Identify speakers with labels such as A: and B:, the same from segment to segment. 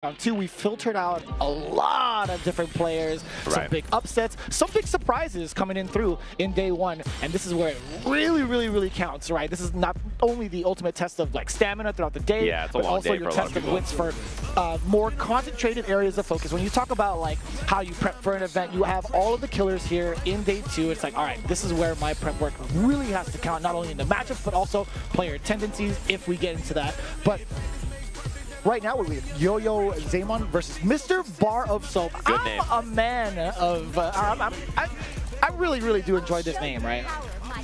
A: Round two, we filtered out a lot of different players, some big upsets, some big surprises coming in through in day one, and this is where it really counts, right? This is not only the ultimate test of like stamina throughout the day, but also your test of wins for more concentrated areas of focus. When you talk about like how you prep for an event, you have all of the killers here in day two. It's like, all right, this is where my prep work really has to count, not only in the matchups, but also player tendencies if we get into that. But right now, we have Yo-Yo Zaimon versus Mr. Bar of Soap. I'm a man of, I really do enjoy this name, right?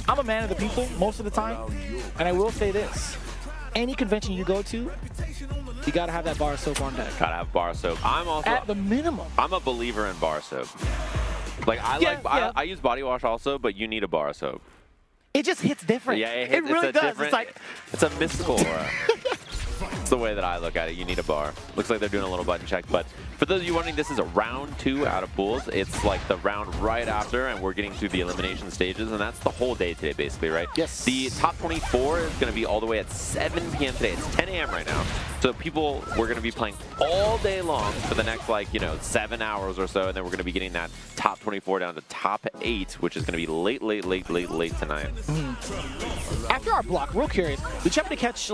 A: I'm a man of the people most of the time, and I will say this. Any convention you go to, you gotta have that bar of soap on deck.
B: Gotta have bar soap. I'm also
A: at the minimum.
B: I'm a believer in bar soap. Like I use body wash also, but you need a bar of soap.
A: It just hits different.
B: Yeah,
A: it really does. It's like
B: it's a mystical aura. It's the way that I look at it. You need a bar. Looks like they're doing a little button check, but for those of you wondering, this is a round 2 out of pools. It's like the round right after, and we're getting through the elimination stages, and that's the whole day today, basically, right?
A: Yes.
B: The top 24 is going to be all the way at 7 p.m. today. It's 10 a.m. right now. So we're going to be playing all day long for the next, 7 hours or so, and then we're going to be getting that top 24 down to top 8, which is going to be late tonight.
A: After our block, real curious, did you happen to catch,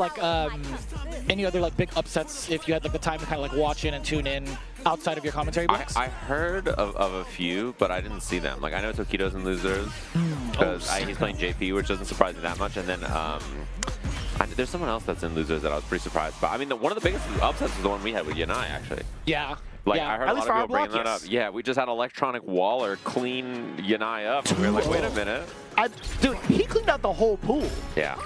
A: any other big upsets if you had the time to kind of watch in and tune in outside of your commentary box?
B: I heard of a few, but I didn't see them. I know Tokido's in Losers because he's playing JP, which doesn't surprise me that much. And then there's someone else that's in Losers that I was pretty surprised by. I mean, one of the biggest upsets was the one we had with Yanai, actually.
A: Yeah.
B: I heard a lot of people bringing that up. Yeah, we just had Electronic Waller clean Yanai up. And we were like, wait a minute.
A: Dude, he cleaned out the whole pool.
B: Yeah.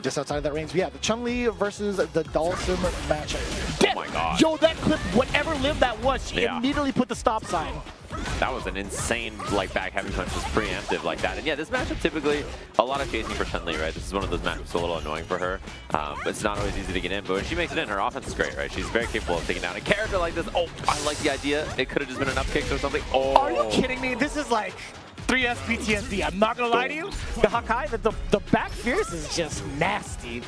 A: Just outside of that range, yeah, the Chun-Li versus the Dhalsim matchup.
B: Oh my god.
A: Yo, that clip, whatever live that was, she immediately put the stop sign.
B: That was an insane, back heavy punch, just preemptive like that. And yeah, this matchup typically, a lot of chasing for Chun-Li, right? This is one of those matchups a little annoying for her. It's not always easy to get in, but when she makes it in, her offense is great, right? She's very capable of taking down a character like this. Oh, I like the idea. It could have just been an up kick or something. Oh.
A: Are you kidding me? This is like 3S PTSD. I'm not gonna lie to you. The Hakai, the back fierce is just nasty.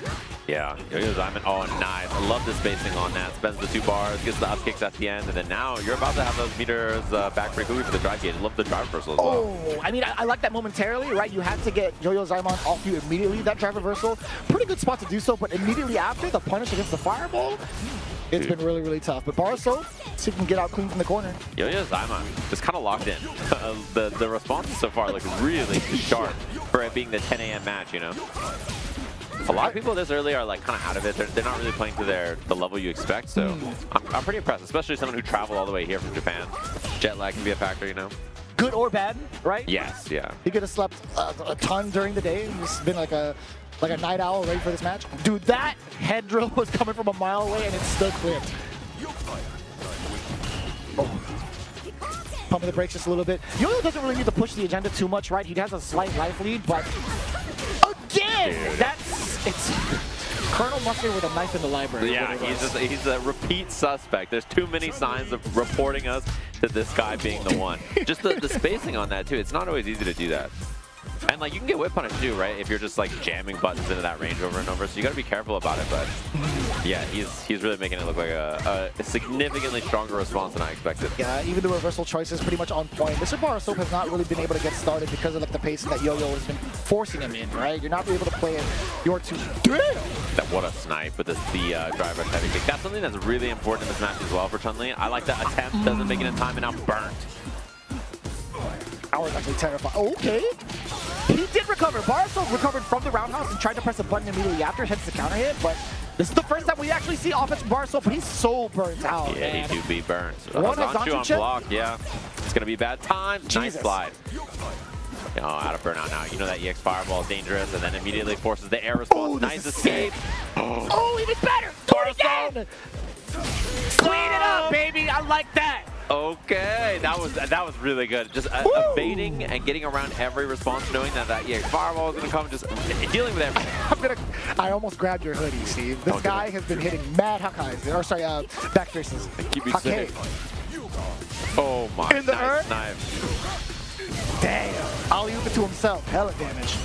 B: Yeah, Yo-Yo Zaimon. Oh, nice. I love the spacing on that. Spends the 2 bars, gets the up kicks at the end, and then now you're about to have those meters back pretty quickly for the drive gate. I love the drive reversal as well.
A: Oh, I mean, I like that momentarily, right? You had to get Yo-Yo Zaimon off you immediately. That drive reversal, pretty good spot to do so, but immediately after the punish against the fireball, it's been really tough. But Bar Soap, see if we can get out clean from the corner.
B: Yo-Yo Zaimon just kind of locked in. The responses so far look really sharp for it being the 10 a.m. match, you know? A lot of people this early are kind of out of it. They're not really playing to the level you expect, so I'm pretty impressed, especially someone who traveled all the way here from Japan. Jet lag can be a factor, you know?
A: Good or bad, right?
B: Yes, yeah.
A: He could have slept a ton during the day and just been like a night owl ready for this match. Dude, that head drill was coming from a mile away and it still clipped. Oh. Pumping the brakes just a little bit. Yo-Yo doesn't really need to push the agenda too much, right? He has a slight life lead, but again, it's Colonel Mustard with a knife in the library.
B: Yeah, he's a repeat suspect. There's too many signs of reporting us to this guy being the one. Just the spacing on that too. It's not always easy to do that. And you can get whip punish too, right? If you're just jamming buttons into that range over and over. So you got to be careful about it. But yeah, he's really making it look like a significantly stronger response than I expected.
A: Yeah, even the reversal choice is pretty much on point. Mr. Bar of Soap has not really been able to get started because of the pacing that Yo-Yo has been forcing him in, right? You're not able to play it. You're too damn.
B: What a snipe with the driver heavy kick. That's something that's really important in this match as well for Chun-Li. I like that attempt, doesn't make it in time, and now burnt.
A: I was actually terrified. Okay. He did recover. Bar of Soap recovered from the roundhouse and tried to press a button immediately after, hence the counter hit, but this is the first time we actually see offensive Bar of Soap, but he's so burnt out.
B: Yeah,
A: man.
B: he do be burnt.
A: One
B: Zanchu on block, yeah. It's going to be bad times.
A: Jesus.
B: Nice slide. Oh, out of burnout now. You know that EX Fireball is dangerous, and then immediately forces the air response. Nice escape.
A: Oh, even better. Do it again. Clean it up, baby. I like that.
B: Okay, that was really good. Just evading and getting around every response, knowing that EX Fireball is going to come, just dealing with everything.
A: I almost grabbed your hoodie, Steve. This guy has been hitting mad Hakais, or sorry, back fierces.
B: Keep me safe. Oh my,
A: in the
B: nice knife.
A: Damn, alley-oop it to himself, hella damage.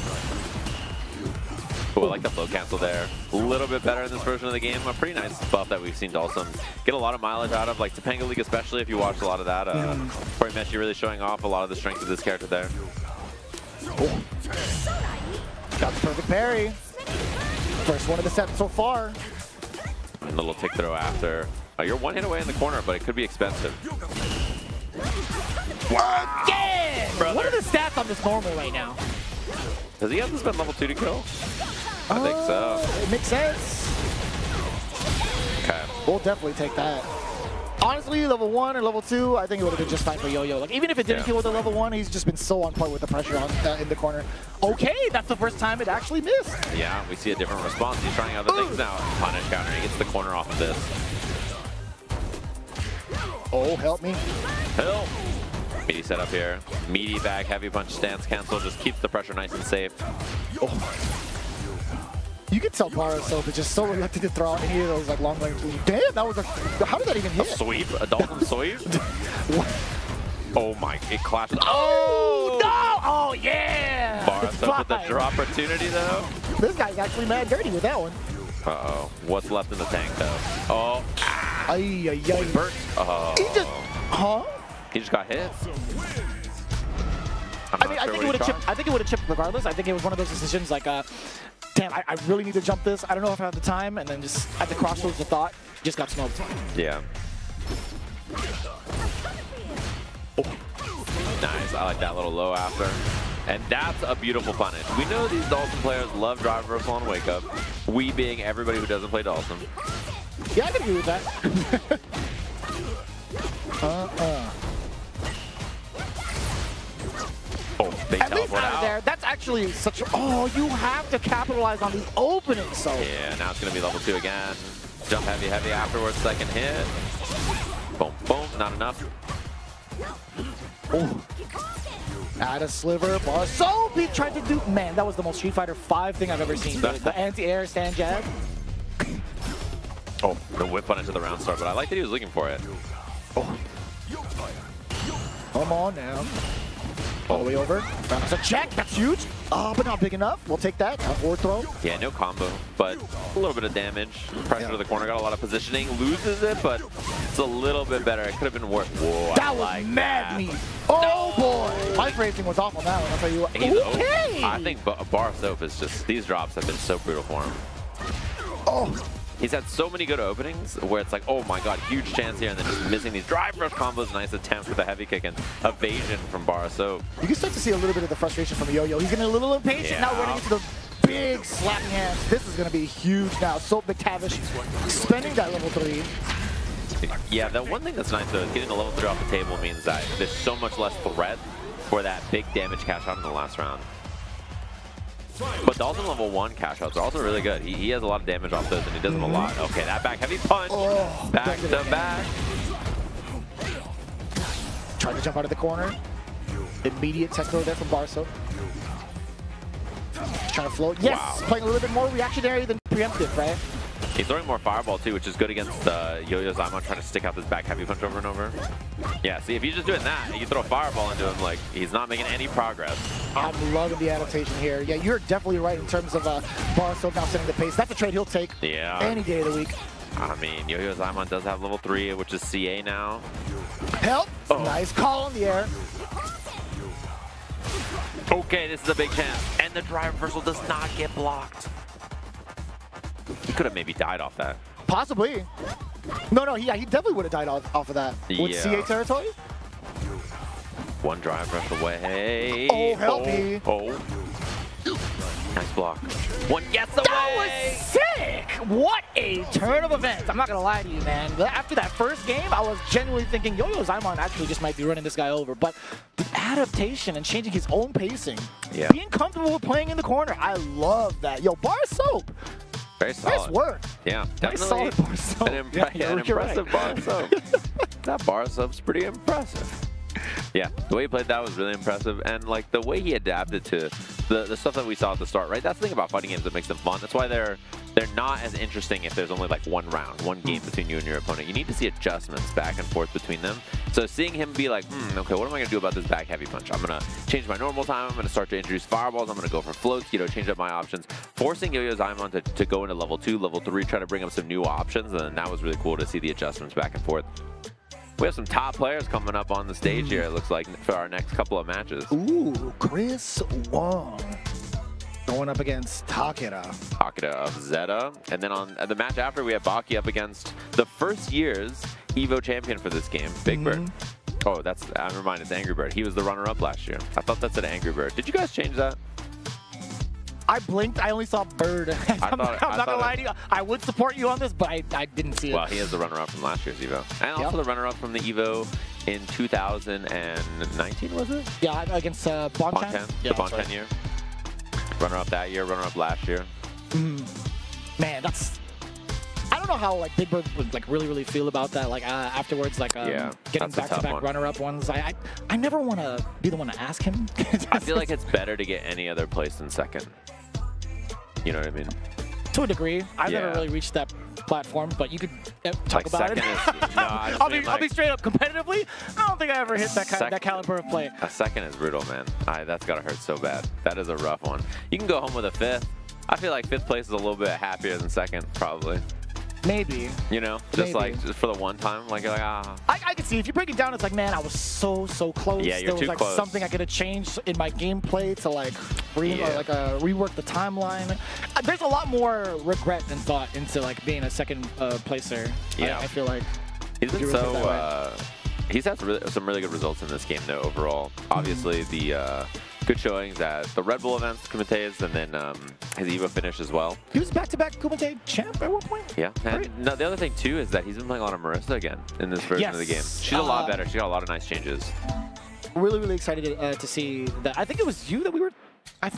B: Ooh, I like the flow cancel there. A little bit better in this version of the game. A pretty nice buff that we've seen Dhalsim get a lot of mileage out of, like Topanga League especially, if you watched a lot of that. Corey Meshi really showing off a lot of the strength of this character there.
A: Oh. Got the perfect parry. First one of the set so far.
B: And a little tick throw after. You're one hit away in the corner, but it could be expensive.
A: Wow. Again! Brother. What are the stats on this normal right now?
B: Does he have to spend level 2 to kill? I think so.
A: It makes sense.
B: Okay.
A: We'll definitely take that. Honestly, level 1 or level 2, I think it would have been just fine for Yo-Yo. Like, even if it didn't kill with the level 1, he's just been so on point with the pressure on in the corner. Okay, that's the first time it actually missed.
B: Yeah, we see a different response. He's trying other things now. Punish counter. He gets the corner off of this.
A: Oh, help me.
B: Help! Meaty setup here. Meaty back, heavy punch, stance cancel. Just keeps the pressure nice and safe.
A: Oh. You can tell Barasop is just so reluctant to throw out any of those like long range. Damn, that was a. How did that even hit?
B: A sweep? A Dhalsim sweep? Oh my, it clashes.
A: Oh, no! Oh, yeah!
B: Barasop with the draw opportunity though.
A: This guy's actually mad dirty with that one.
B: Uh-oh. What's left in the tank though? Oh.
A: Ay, ay, ay.
B: Burnt. Oh.
A: He just. Huh?
B: He just got hit.
A: I mean, I think it would have chipped regardless. I think it was one of those decisions like, damn, I really need to jump this. I don't know if I have the time. And then just at the crossroads of thought, just got smoked.
B: Yeah. Oh. Nice. I like that little low after. And that's a beautiful punish. We know these Dhalsim players love drive reversal on wake up. We being everybody who doesn't play Dhalsim.
A: Yeah, I can agree with that.
B: Oh, big
A: at least out of there, that's actually such a... Oh, you have to capitalize on the opening, so...
B: Yeah, now it's going to be level 2 again. Jump heavy, heavy afterwards, second hit. Boom, boom, not enough.
A: Oh. Add a sliver, Barasop, he tried to do... Man, that was the most Street Fighter 5 thing I've ever seen. The anti-air stand jab.
B: Oh, the whip punish to the round start, but I like that he was looking for it.
A: Oh. Come on now. All the way over. That's a check. That's huge. But not big enough. We'll take that. A forward throw.
B: Yeah, no combo, but a little bit of damage. Pressure to the corner. Got a lot of positioning. Loses it, but it's a little bit better. It could have been worse. Whoa,
A: that was mad meat. Oh, boy. My phrasing was off on that one. I'll tell you what. Okay.
B: I think Barasop is just... These drops have been so brutal for him.
A: Oh.
B: He's had so many good openings where it's like, oh my god, huge chance here, and then just missing these drive rush combos. Nice attempts with a heavy kick and evasion from Barasop.
A: You can start to see a little bit of the frustration from Yo-Yo. He's getting a little impatient now, running into the big slapping hands. This is going to be huge now. Soap McTavish spending that level 3.
B: Yeah, the one thing that's nice though is getting a level 3 off the table means that there's so much less threat for that big damage cash out in the last round. But Dhalsim level 1 cash outs are also really good. He has a lot of damage off those, and he does them a lot. Okay, that back heavy punch. Oh, back to back.
A: Trying to jump out of the corner. Immediate tech throw there from Barasop. Trying to float. Yes, wow. Playing a little bit more reactionary than preemptive, right?
B: He's throwing more fireball too, which is good against Yo-Yo Zaimon trying to stick out this back heavy punch over and over. Yeah, see, if he's just doing that, and you throw a fireball into him, like, he's not making any progress.
A: I'm loving the adaptation here. Yeah, you're definitely right in terms of Barasop now setting the pace. That's a trade he'll take any day of the week.
B: I mean, Yo-Yo Zaimon does have level 3, which is CA now.
A: Help! Oh. Nice call in the air.
B: Okay, this is a big chance. And the drive reversal does not get blocked. He could have maybe died off that.
A: Possibly. No, he definitely would have died off of that. With CA territory?
B: One drive rush away.
A: Oh, help me.
B: Oh. Nice block. One gets away.
A: That was sick. What a turn of events. I'm not going to lie to you, man. After that first game, I was genuinely thinking Yo-Yo Zaimon actually just might be running this guy over. But the adaptation and changing his own pacing, being comfortable with playing in the corner, I love that. Yo, Barasop.
B: Very solid.
A: Nice work.
B: Yeah,
A: nice solid Barasop.
B: An impressive Barasop. That Barasop's pretty impressive. Yeah, the way he played that was really impressive, and like the way he adapted to the stuff that we saw at the start, right? That's the thing about fighting games that makes them fun. That's why they're not as interesting if there's only like one round, one game between you and your opponent. You need to see adjustments back and forth between them. So seeing him be like, okay, what am I going to do about this back heavy punch? I'm going to change my normal time. I'm going to start to introduce fireballs. I'm going to go for floats, you know, change up my options. Forcing Yo-Yo Zaimon to go into level 2, level 3, try to bring up some new options. And that was really cool to see the adjustments back and forth. We have some top players coming up on the stage here, it looks like, for our next couple of matches.
A: Ooh, Chris Wong going up against Takeda.
B: Takeda of Zeta. And then on the match after, we have Baki up against the first year's EVO champion for this game, Big Bird. Oh, never mind, it's Angry Bird. He was the runner-up last year. I thought that said Angry Bird. Did you guys change that?
A: I blinked. I only saw Bird. I'm not gonna lie to you. I would support you on this, but I didn't see it.
B: Well, he is the runner-up from last year's EVO, and also the runner-up from the EVO in 2019, was it?
A: Yeah, against Bonchan.
B: Yeah, the Bonchan year. Runner-up that year, runner-up last year.
A: Man, that's. I don't know how like Big Bird would like really feel about that. Like afterwards, like getting back-to-back runner-up ones. I never want to be the one to ask him.
B: I feel like it's better to get any other place than second. You know what I mean?
A: To a degree. I've never really reached that platform, but you could talk about it. I'll be straight up competitively. I don't think I ever hit that caliber of play.
B: A second is brutal, man. That's gotta hurt so bad. That is a rough one. You can go home with a 5th. I feel like 5th place is a little bit happier than 2nd, probably.
A: Maybe.
B: You know, just for the one time, like you're like, ah.
A: I can see if you break it down, it's like, man, I was so close.
B: Yeah, you're
A: there was
B: too close.
A: Something I could have changed in my gameplay to like rework the timeline. There's a lot more regret than thought into like being a second placer.
B: Yeah,
A: I feel like
B: he's been he's had some really good results in this game though. Overall, obviously the good showings at the Red Bull events, Kumité's, and then his EVO finish as well.
A: He was back-to-back Kumite champ at one point?
B: Yeah. And no, the other thing, too, is that he's been playing a lot of Marisa again in this version of the game. She's a lot better. She got a lot of nice changes.
A: Really excited to see that. I think it was you that we were...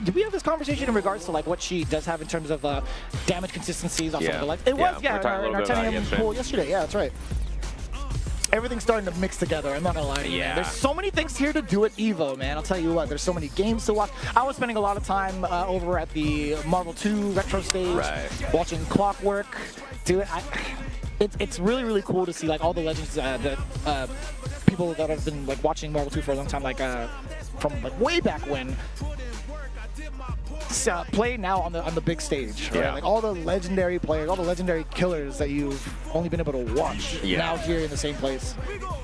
A: did we have this conversation in regards to like what she does have in terms of damage consistencies off of the life? It was, in our 10 AM pool yesterday. Yeah, that's right. Everything's starting to mix together, I'm not gonna lie to you, man. There's so many things here to do at EVO, man. I'll tell you what, there's so many games to watch. I was spending a lot of time over at the Marvel 2 retro stage, watching Clockwork do it. It's really cool to see like all the legends that people that have been like watching Marvel 2 for a long time, like from like way back when. Play now on the big stage, right? Like all the legendary players, all the legendary killers that you've only been able to watch now here in the same place.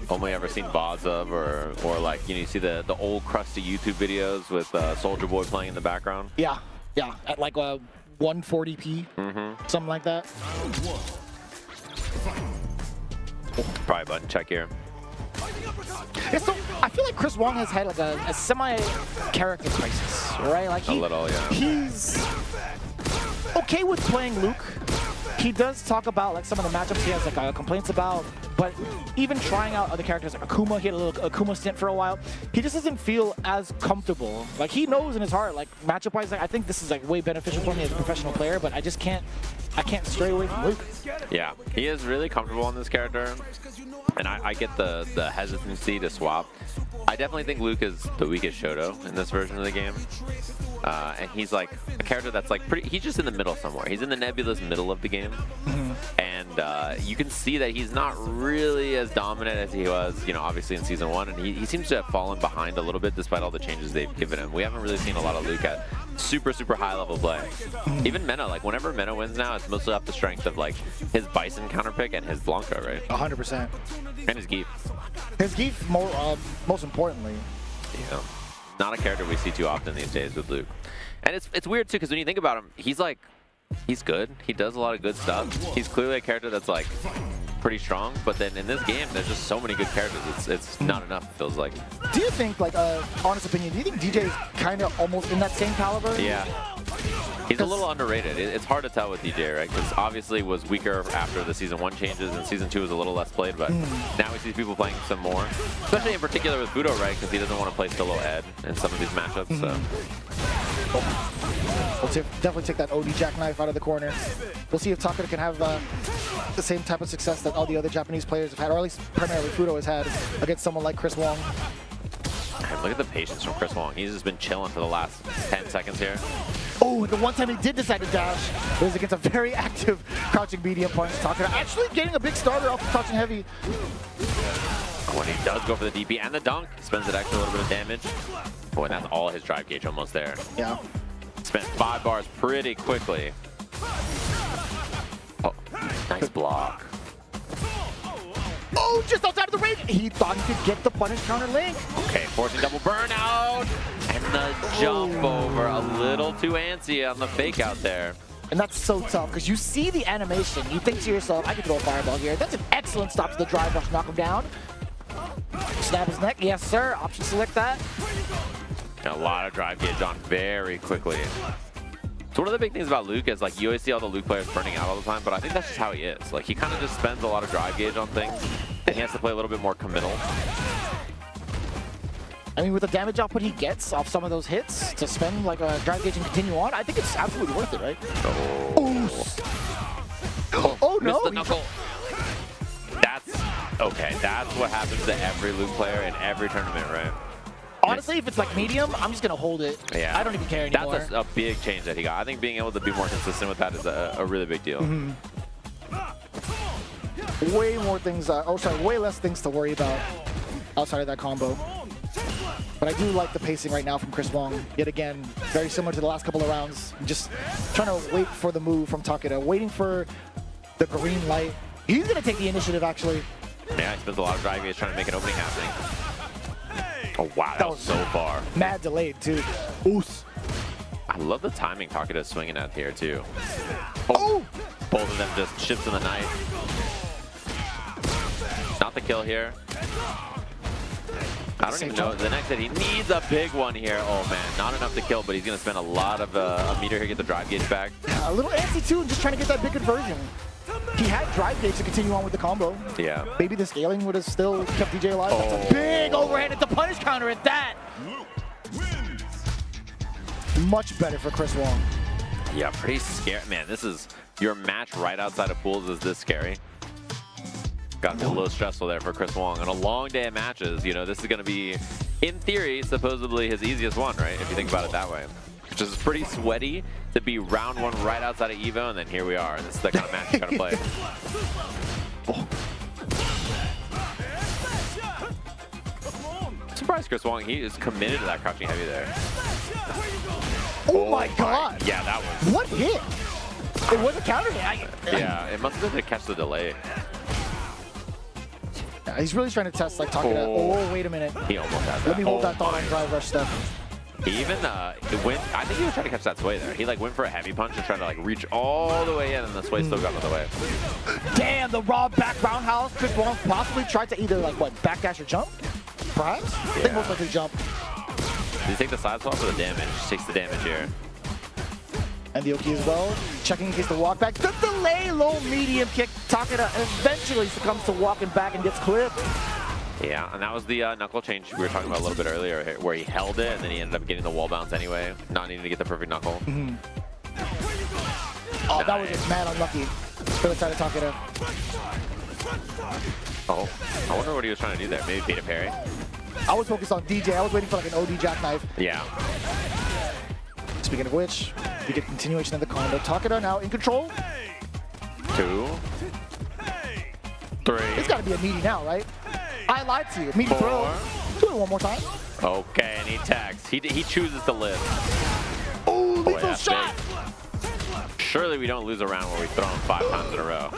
B: Only ever seen VODs of, or like you see the old crusty YouTube videos with Soldier Boy playing in the background. Yeah, at like 140p, something like that. Probably button check here.
A: Yeah, so I feel like Chris Wong has had like a semi-character crisis, right? Like he's okay with playing Luke. He does talk about like some of the matchups he has like complaints about, but even trying out other characters like Akuma, he had a little Akuma stint for a while. He just doesn't feel as comfortable. Like he knows in his heart, like matchup-wise, like, I think this is like way beneficial for me as a professional player, but I can't stray away from Luke.
B: Yeah, he is really comfortable on this character, and I get the hesitancy to swap. I definitely think Luke is the weakest Shoto in this version of the game. And he's like a character that's like he's just in the middle somewhere. He's in the nebulous middle of the game. And you can see that he's not really as dominant as he was, you know, obviously in Season 1. And he seems to have fallen behind a little bit despite all the changes they've given him. We haven't really seen a lot of Luke at super high level play. Even Mena, like whenever Mena wins now, it's mostly off the strength of like his Bison counter pick and his Blanca, right?
A: 100%.
B: And his Geef.
A: His Geef, most importantly.
B: Yeah. Not a character we see too often these days with Luke. And it's weird too, because when you think about him, he's good. He does a lot of good stuff. He's clearly a character that's like pretty strong, but then in this game, there's just so many good characters. It's not enough, it feels like.
A: Do you think, like, honest opinion, do you think DJ is kind of almost in that same caliber?
B: Yeah. He's a little underrated. It's hard to tell with DJ, right? Because obviously was weaker after the Season 1 changes, and Season 2 was a little less played, but now we see people playing some more. Especially in particular with Budo, right? Because he doesn't want to play solo Ed in some of these matchups, so.
A: We'll definitely take that OD jackknife out of the corner. We'll see if Takeda can have the same type of success that all the other Japanese players have had, or at least primarily Fudo has had against someone like Chris Wong.
B: And look at the patience from Chris Wong. He's just been chilling for the last 10 seconds here.
A: Oh, the one time he did decide to dash, it was against a very active crouching medium punch. Takeda actually getting a big starter off of crouching heavy.
B: When he does go for the DP and the dunk, spends an extra little bit of damage. Boy, and that's all his drive gauge almost there.
A: Yeah.
B: Spent 5 bars pretty quickly. Oh, nice block.
A: Oh, just outside of the range. He thought he could get the punish counter link.
B: Okay, forcing double burnout. And the jump over, a little too antsy on the fake out there.
A: And that's so tough, because you see the animation. You think to yourself, I can throw a fireball here. That's an excellent stop to the drive rush, knock him down. Snap his neck, yes sir, option select that.
B: A lot of drive gauge on very quickly. So one of the big things about Luke is like you always see all the Luke players burning out all the time, but I think that's just how he is. Like he kind of just spends a lot of drive gauge on things, and he has to play a little bit more committal.
A: I mean, with the damage output he gets off some of those hits, to spend like a drive gauge and continue on, I think it's absolutely worth it, right? Oh no!
B: Missed the knuckle. That's okay. That's what happens to every Luke player in every tournament, right?
A: Honestly, if it's like medium, I'm just gonna hold it.
B: Yeah.
A: I don't even care anymore.
B: That's a big change that he got. I think being able to be more consistent with that is a really big deal.
A: Way more things, way less things to worry about outside of that combo. But I do like the pacing right now from Chris Wong. Yet again, very similar to the last couple of rounds. Just trying to wait for the move from Takeda, waiting for the green light. He's gonna take the initiative, actually.
B: Yeah, he spends a lot of drive gauge trying to make an opening happening. Oh wow, that was so far.
A: Mad delayed too. Oos.
B: I love the timing Takeda's swinging at here too. Oh! Both of them just chips in the night. Not the kill here. I don't even know. The next hit, he needs a big one here. Oh man, not enough to kill, but he's gonna spend a lot of a meter here, get the drive gauge back.
A: A little antsy too, just trying to get that big conversion. He had drive gauge to continue on with the combo.
B: Yeah.
A: Maybe the scaling would have still kept DJ alive. Oh. That's a big overhand at the punish counter at that. Much better for Chris Wong.
B: Yeah, pretty scary. Man, this is your match right outside of pools is this scary. Got to be a little stressful there for Chris Wong. On a long day of matches, you know, this is going to be, in theory, supposedly his easiest one, right? If you think about it that way. Which is pretty sweaty to be round one right outside of EVO, and then here we are. And this is the kind of match you got to play. I'm surprised Chris Wong, he is committed to that crouching heavy there.
A: Oh my god!
B: Yeah, that was...
A: What hit? It was a counter hit.
B: Yeah, it must have been to catch the delay.
A: Yeah, he's really trying to test, like, talking about, oh, wait a minute.
B: He almost had that.
A: Let me hold that thought on drive rush stuff.
B: He even went, I think he was trying to catch that sway there. He like went for a heavy punch and tried to like reach all the way in, and the sway still got out of the way.
A: Damn, the raw back roundhouse. Chris Wong possibly tried to either like, what, backdash or jump? Perhaps? Yeah. I think most likely jump.
B: Did he take the side swap or the damage? He takes the damage here.
A: And the Oki as well, checking in case the walk back. The delay low medium kick. Takeda eventually succumbs to walking back and gets clipped.
B: Yeah, and that was the knuckle change we were talking about a little bit earlier, where he held it and then he ended up getting the wall bounce anyway, not needing to get the perfect knuckle.
A: Oh, nice. That was just mad unlucky for the side of Takeda.
B: Oh, I wonder what he was trying to do there. Maybe beat a parry?
A: I was focused on DJ. I was waiting for like an OD jackknife.
B: Yeah.
A: Speaking of which, we get continuation of the combo. Takeda now in control.
B: 2, 3.
A: It's got to be a meaty now, right? I lied to you. Meaty throw. Do it one more time.
B: Okay, and he tags. He chooses to live.
A: Oh, lethal shot!
B: Big. Surely we don't lose a round where we throw him 5 times in a row.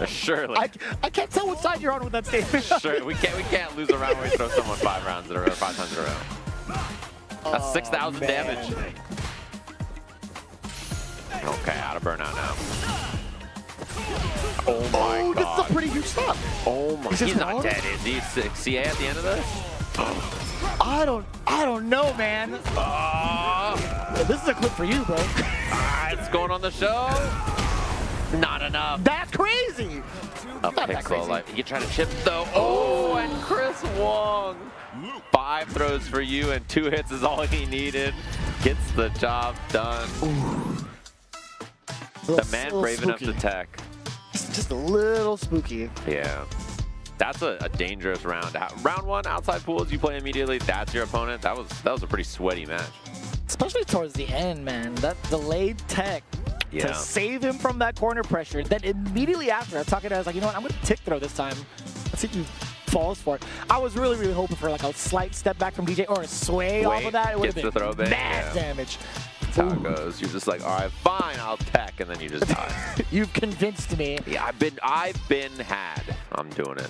B: Surely.
A: I can't tell what side you're on with that statement.
B: Sure, we can't lose a round where we throw someone 5 rounds in a row, 5 times in a row. That's 6,000 damage. Okay, out of burnout now. Oh my god.
A: This is a pretty huge stop.
B: Oh my, he's not dead, is he? 6 CA at the end of this?
A: I don't know, man. This is a clip for you, bro.
B: It's going on the show. Not enough.
A: That's crazy.
B: A pixel life. You try to chip though. Oh, and Chris Wong. 5 throws for you and 2 hits is all he needed. Gets the job done. The man brave enough to tech.
A: Just a little spooky.
B: Yeah. That's a dangerous round. Round 1, outside pools, you play immediately. That's your opponent. That was a pretty sweaty match.
A: Especially towards the end, man. That delayed tech to save him from that corner pressure. Then immediately after, I was like, you know what? I'm going to tick throw this time. Let's see if he falls for it. I was really, really hoping for like a slight step back from DJ or a sway off of that. It would have been mad damage.
B: That's how it goes. You're just like, all right, fine, I'll tech, and then you just die.
A: You've convinced me.
B: Yeah, I've been had. I'm doing it.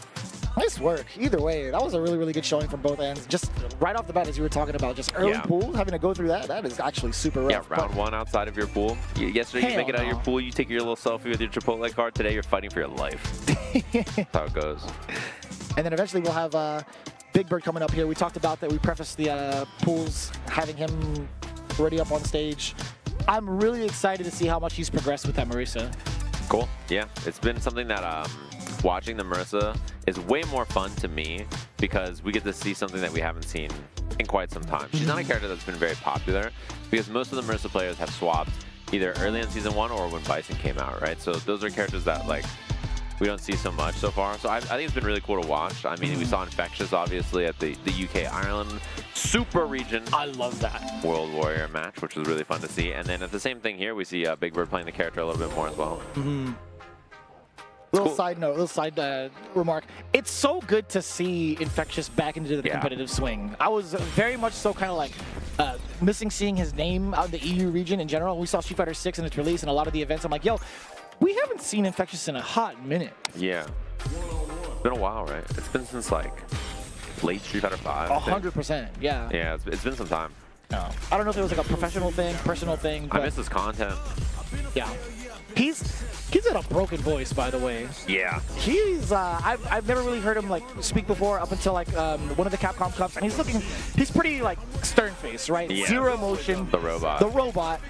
A: Nice work. Either way, that was a really, really good showing from both ends. Just right off the bat, as you were talking about, just early pool, having to go through that is actually super rough.
B: Yeah, round 1 outside of your pool. Yesterday, you make it out of your pool, you take your little selfie with your Chipotle card. Today, you're fighting for your life. That's how it goes.
A: And then eventually, we'll have Big Bird coming up here. We talked about that. We prefaced the pools, having him already up on stage. I'm really excited to see how much he's progressed with that Marisa.
B: Cool. Yeah, it's been something that watching the Marisa is way more fun to me because we get to see something that we haven't seen in quite some time. She's not a character that's been very popular because most of the Marisa players have swapped either early in Season 1 or when Bison came out, right? So those are characters that like we don't see so much so far. So I think it's been really cool to watch. I mean, we saw Infectious, obviously, at the UK-Ireland Super Region.
A: I love that.
B: World Warrior match, which was really fun to see. And then at the same thing here, we see Big Bird playing the character a little bit more as well.
A: Little side note, little side remark. It's so good to see Infectious back into the competitive swing. I was very much so kind of like missing seeing his name out in the EU region in general. We saw Street Fighter 6 in its release and a lot of the events. I'm like, yo, we haven't seen Infectious in a hot minute.
B: Yeah. It's been a while, right? It's been since like late Street Fighter 5.
A: 100%, yeah.
B: Yeah, it's been some time.
A: No. I don't know if it was like a professional thing, personal thing. But
B: I miss his content.
A: Yeah. He's got a broken voice, by the way.
B: Yeah.
A: He's I've never really heard him like speak before up until like one of the Capcom Cups, and he's pretty like stern face, right?
B: Yeah.
A: Zero emotion.
B: The robot.
A: The robot.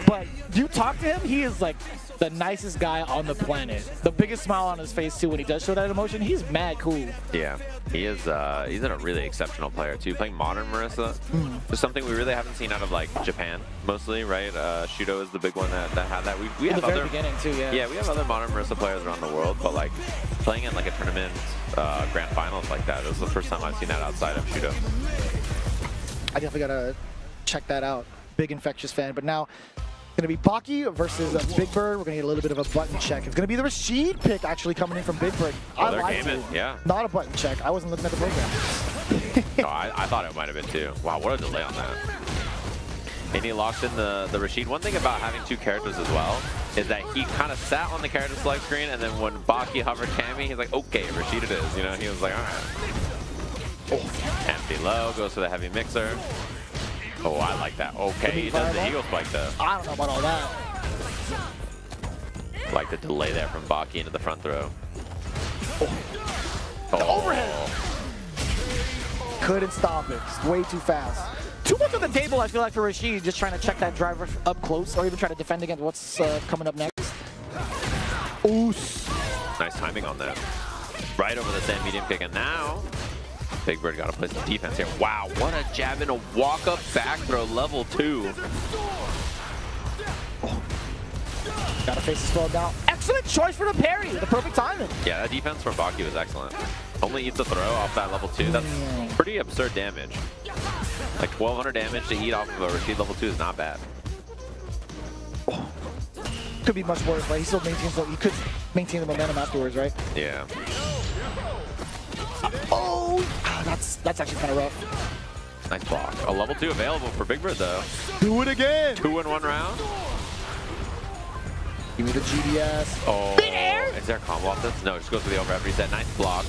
A: But you talk to him, he is like the nicest guy on the planet. The biggest smile on his face too when he does show that emotion. He's mad cool.
B: Yeah, he is. He's a really exceptional player too. Playing modern Marisa is something we really haven't seen out of like Japan mostly, right? Shudo is the big one that had that. We have
A: the very beginning too. Yeah.
B: Yeah, we have other modern Marisa players around the world, but like playing in like a tournament grand finals like that is the first time I've seen that outside of Shudo.
A: I definitely gotta check that out. Big Infectious fan, but now. Going to be Baki versus Big Bird. We're going to get a little bit of a button check. It's going to be the Rashid pick actually coming in from Big Bird.
B: Oh, I like it. Yeah.
A: Not a button check. I wasn't looking at the program.
B: No, I thought it might have been too. Wow, what a delay on that. And he locked in the Rashid. One thing about having two characters as well is that he kind of sat on the character select screen, and then when Baki hovered Cammy, he's like, okay, Rashid it is. You know, he was like, all right. Oh. Empty low, goes for the heavy mixer. Oh, I like that. Okay, he does the Eagle Spike though.
A: I don't know about all that.
B: Like the delay there from Baki into the front throw.
A: The overhead. Couldn't stop it. It's way too fast. Too much on the table, I feel like, for Rashid, just trying to check that driver up close or even try to defend against what's coming up next. Oos.
B: Nice timing on that. Right over the sand medium kick, and now Big Bird got to play some defense here. Wow, what a jab and a walk-up back throw, level 2.
A: Got to face the slow down. Excellent choice for the parry. The perfect timing.
B: Yeah, that defense from Baki was excellent. Only eats the throw off that level 2. That's pretty absurd damage. Like 1,200 damage to eat off of a Rashid level 2 is not bad.
A: Could be much worse, but he still maintains. He could maintain the momentum afterwards, right?
B: Yeah.
A: Oh, that's actually kind of rough.
B: Nice block. A level 2 available for Big Bird though.
A: Do it again.
B: 2 in 1 round.
A: Give me the GDS.
B: Oh, is there a combo off this? No, just goes for the overhead reset. Nice block.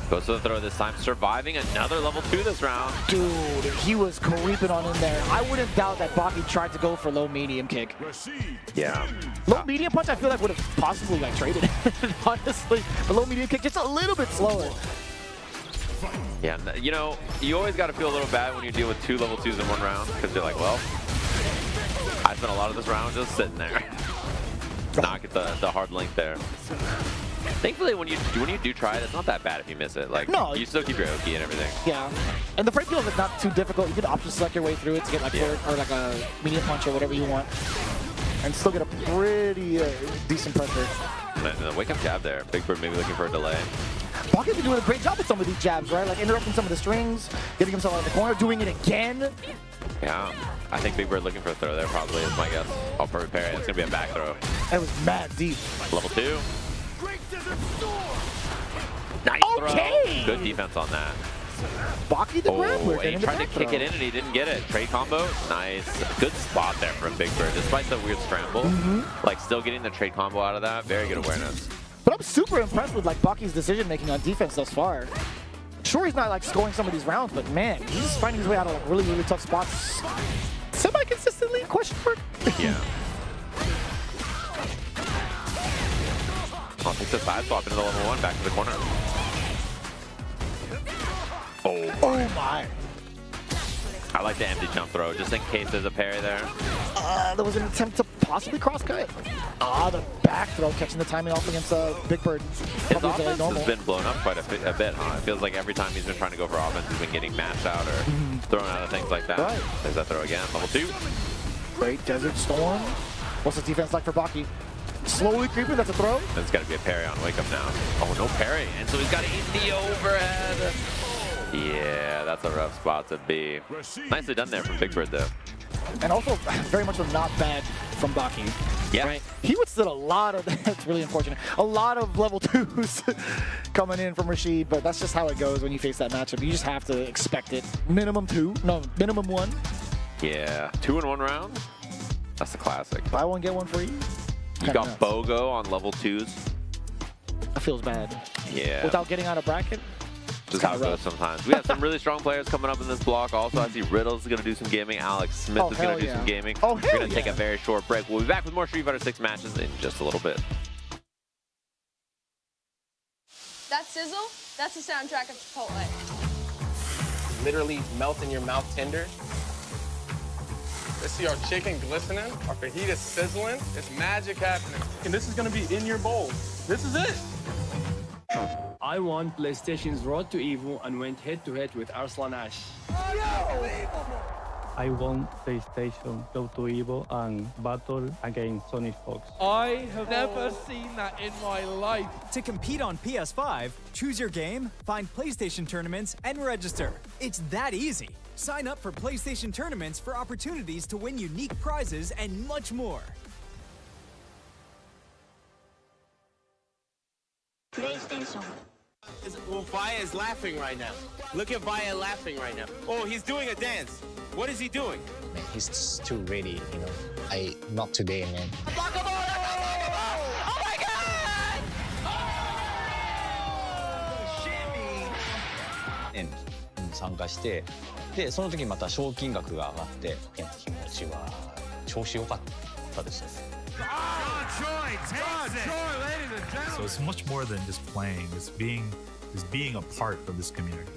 B: Goes to the throw this time. Surviving another level 2 this round.
A: Dude, he was creeping on in there. I wouldn't doubt that Baki tried to go for low medium kick.
B: Yeah.
A: Low medium punch I feel like would have possibly like traded honestly. The low medium kick just a little bit slower.
B: Yeah, you know, you always got to feel a little bad when you deal with 2 level 2s in 1 round, because you're like, well, I spent a lot of this round just sitting there. Not get the hard link there. Thankfully, when you do try it, it's not that bad if you miss it. Like, no, you still keep your Oki and everything.
A: Yeah, and the frame field is not too difficult. You can option select your way through it to get like or like a medium punch or whatever you want, and still get a pretty decent pressure.
B: And the wake up jab there. Big Bird maybe looking for a delay.
A: Baki's been doing a great job with some of these jabs, right? Like interrupting some of the strings, getting himself out of the corner, doing it again.
B: Yeah, I think Big Bird looking for a throw there probably is my guess. Oh, perfect parry. It's going to be a back throw.
A: That was mad deep.
B: Level 2. Nice throw. Good defense on that.
A: Baki the Grappler.
B: And he tried to kick it in and he didn't get it. Trade combo. Nice. Good spot there from Big Bird. Despite the weird scramble, like still getting the trade combo out of that. Very good awareness.
A: But I'm super impressed with like Baki's decision making on defense thus far. Sure, he's not like scoring some of these rounds, but man, he's finding his way out of like really, really tough spots semi-consistently, question mark.
B: Yeah. Oh, takes a side swap into the level 1, back to the corner.
A: Oh my.
B: I like the empty jump throw, just in case there's a parry there.
A: There was an attempt to possibly cross-cut. The back throw, catching the timing off against Big Bird.
B: His offense has been blown up quite a bit, huh? It feels like every time he's been trying to go for offense, he's been getting mashed out or thrown out of things like that.
A: Right.
B: There's that throw again, level 2.
A: Great Desert Storm. What's the defense like for Baki? Slowly creeping, that's a throw.
B: There's got to be a parry on Wake Up now. Oh, no parry. And so he's got to eat the overhead. Yeah, that's a rough spot to be. Nicely done there from Big Bird, though.
A: And also, very much not bad from Baki.
B: Yeah.
A: Right? He withstood a lot of, that's really unfortunate, a lot of level 2s coming in from Rashid, but that's just how it goes when you face that matchup. You just have to expect it. Minimum 2, no, minimum 1.
B: Yeah, 2 in 1 round. That's the classic.
A: Buy one, get one free.
B: You got Bogo on level 2s.
A: That feels bad.
B: Yeah.
A: Without getting out of bracket.
B: Just how it goes sometimes. We have some really strong players coming up in this block. Also, I see Riddle's going to do some gaming. Alex Smith is going to do some gaming.
A: Oh,
B: We're going to take a very short break. We'll be back with more Street Fighter 6 matches in just a little bit.
C: That sizzle, that's the soundtrack of Chipotle.
D: Literally melt in your mouth tender. Let's see our chicken glistening, our fajita sizzling. It's magic happening. And this is going to be in your bowl. This is it.
E: I won PlayStation's Road to Evo and went head-to-head with Arslan Ash.
F: I won PlayStation Road to Evo and battled against Sonic Fox.
G: I have never seen that in my life.
H: To compete on PS5, choose your game, find PlayStation tournaments, and register. It's that easy. Sign up for PlayStation tournaments for opportunities to win unique prizes and much more.
I: PlayStation.
J: Well, Vaya is laughing right now. Look at Vaya laughing right now. Oh, he's doing a dance. What is he doing?
K: Man, he's just too ready, you know. Not today, man.
J: Oh my God!
K: Oh! 参加して、でその時にまた賞金額が上がって、気持ちは調子良かったですね。
L: So it's much more than just playing. It's being a part of this community.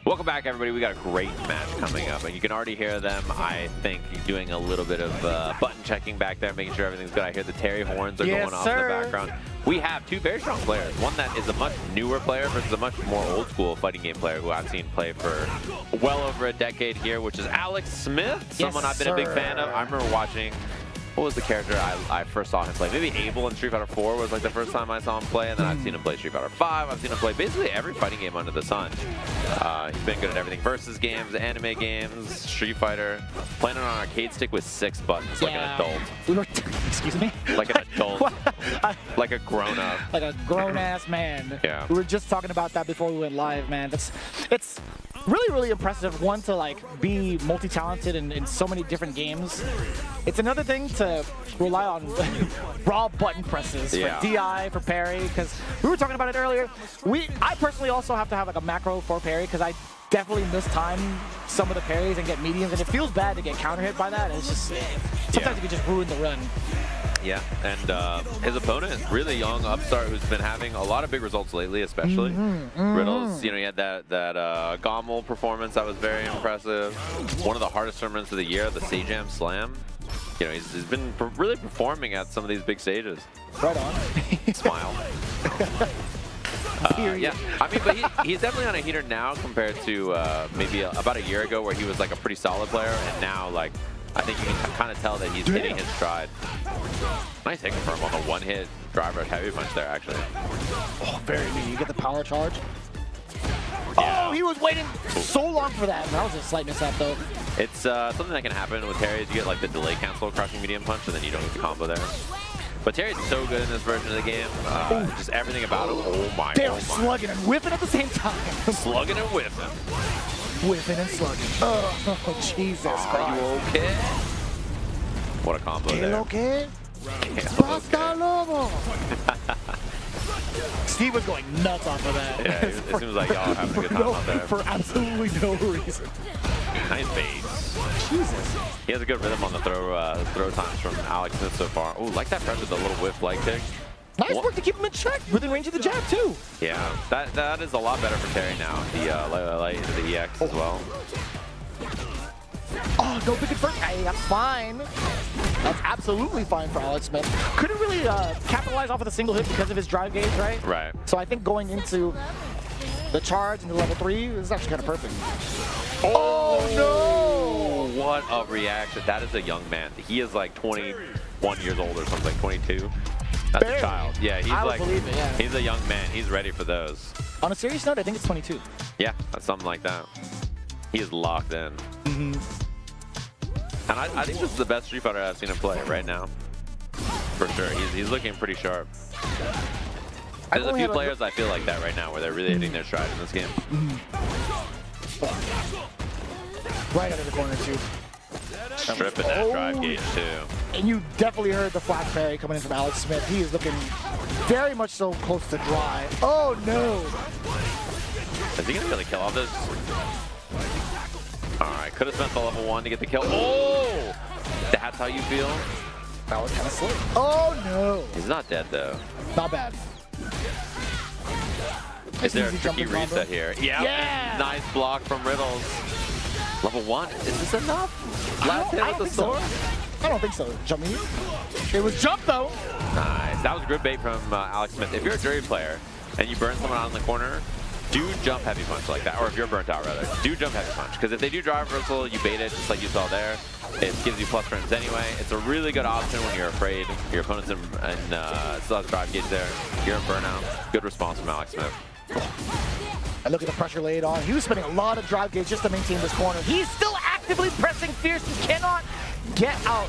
B: Welcome back, everybody. We got a great match coming up, and you can already hear them, I think, doing a little bit of button checking back there, making sure everything's good. I hear the Terry horns are going off in the background. We have two very strong players. One that is a much newer player versus a much more old school fighting game player who I've seen play for well over a decade here, which is Alex Smith, someone I've been a big fan of. I remember watching what was the character I first saw him play? Maybe Abel in Street Fighter 4 was like the first time I saw him play, and then I've seen him play Street Fighter 5. I've seen him play basically every fighting game under the sun. He's been good at everything. Versus games, anime games, Street Fighter. Playing on an arcade stick with 6 buttons like an adult.
A: Excuse me?
B: Like an adult. Like a grown-up.
A: Like a grown-ass man.
B: Yeah.
A: We were just talking about that before we went live, man. It's really, really impressive, one, to like be multi-talented in so many different games. It's another thing to rely on raw button presses for DI, for parry, because we were talking about it earlier. I personally also have to have like a macro for parry, because I definitely mistime some of the parries and get mediums, and it feels bad to get counter hit by that. It's just, sometimes you can just ruin the run.
B: Yeah, and his opponent, really young upstart, who's been having a lot of big results lately, especially. Riddles, you know, he had that Gommel performance that was very impressive. One of the hardest tournaments of the year, the Sajam Slam. You know, he's been really performing at some of these big stages.
A: Right on.
B: Smile. Yeah, I mean, but he's definitely on a heater now compared to maybe about a year ago, where he was like a pretty solid player, and now like I think you can kind of tell that he's hitting his stride. Nice hit confirm on the one-hit driver heavy punch there, actually.
A: Oh, very neat. You get the power charge. Yeah. Oh, he was waiting so long for that. That was a slight mishap, though.
B: It's something that can happen with Terry is you get like the delay cancel crushing medium punch, and then you don't get the combo there. But Terry's so good in this version of the game. Just everything about him. Oh my.
A: They're slugging and whipping at the same time.
B: Slugging and whipping.
A: Whipping and slugging. Oh, Jesus Christ.
B: Are you okay? What a combo there.
A: Okay?
B: Basta
A: Lobo. Steve was going nuts off of that.
B: Yeah, it seems like y'all having a good time out there.
A: For absolutely no reason.
B: Nice bait.
A: Jesus.
B: He has a good rhythm on the throw times from Alex Smith so far. Oh, like that pressure, the little whiff leg kick.
A: Nice work to keep him in check within range of the jab, too.
B: Yeah, that is a lot better for Terry now. The light into the EX as well.
A: Oh, no big confirm. Hey, that's fine. That's absolutely fine for Alex Smith. Couldn't really capitalize off of the single hit because of his drive gauge, right?
B: Right.
A: So I think going into the charge into level 3 is actually kind of perfect. Oh, no!
B: What a reaction. That is a young man. He is like 21 years old or something, 22. That's a child. Yeah, he's
A: I would
B: like,
A: believe it, yeah.
B: He's a young man. He's ready for those.
A: On a serious note, I think it's 22.
B: Yeah, that's something like that. He is locked in. And I think this is the best Street Fighter I've seen him play right now. For sure. He's looking pretty sharp. There's a few players I feel like that right now, where they're really hitting their stride in this game.
A: Right under the corner, too.
B: Tripping that drive gauge, too.
A: And you definitely heard the flash parry coming in from Alex Smith. He is looking very much so close to dry. Oh, no.
B: Is he going to really kill off this? Alright, could have spent the level 1 to get the kill. Oh! That's how you feel?
A: That was kind of slick. Oh, no.
B: He's not dead, though.
A: Not bad.
B: Is there a tricky reset here? Yeah! Nice block from Riddles. Level 1? Is this enough? Last hit with the sword?
A: I don't think so. Jump me. It was jump, though.
B: Nice. That was good bait from Alex Smith. If you're a jury player and you burn someone out in the corner, do jump heavy punch like that. Or if you're burnt out, rather, do jump heavy punch. Because if they do drive reversal, you bait it just like you saw there. It gives you plus frames anyway. It's a really good option when you're afraid your opponent's in still has drive gauge there. You're in burnout. Good response from Alex Smith.
A: And look at the pressure laid on. He was spending a lot of drive gauge just to maintain this corner. He's still actively pressing fierce. He cannot get out.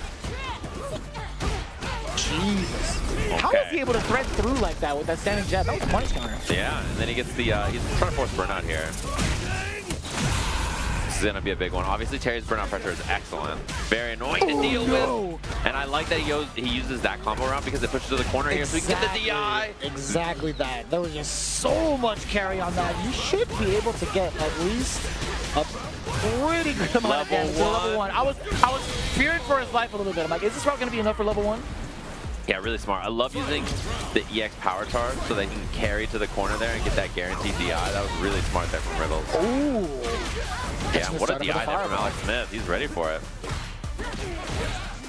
A: Jesus. Okay. How is he able to thread through like that with that standing jab? That was a punish counter.
B: Yeah, and then he gets the, he's trying to force burnout here. This is going to be a big one. Obviously, Terry's burnout pressure is excellent. Very annoying to deal with. And I like that he uses that combo round because it pushes to the corner here so we can get the DI.
A: Exactly that. There was just so much carry on that. You should be able to get at least a pretty good amount of damage to level 1. I was fearing for his life a little bit. I'm like, is this route going to be enough for level 1?
B: Yeah, really smart. I love using the EX power charge so they can carry to the corner there and get that guaranteed DI. That was really smart there from Riddles.
A: Ooh.
B: Yeah, what a DI there from Alex Smith. He's ready for it.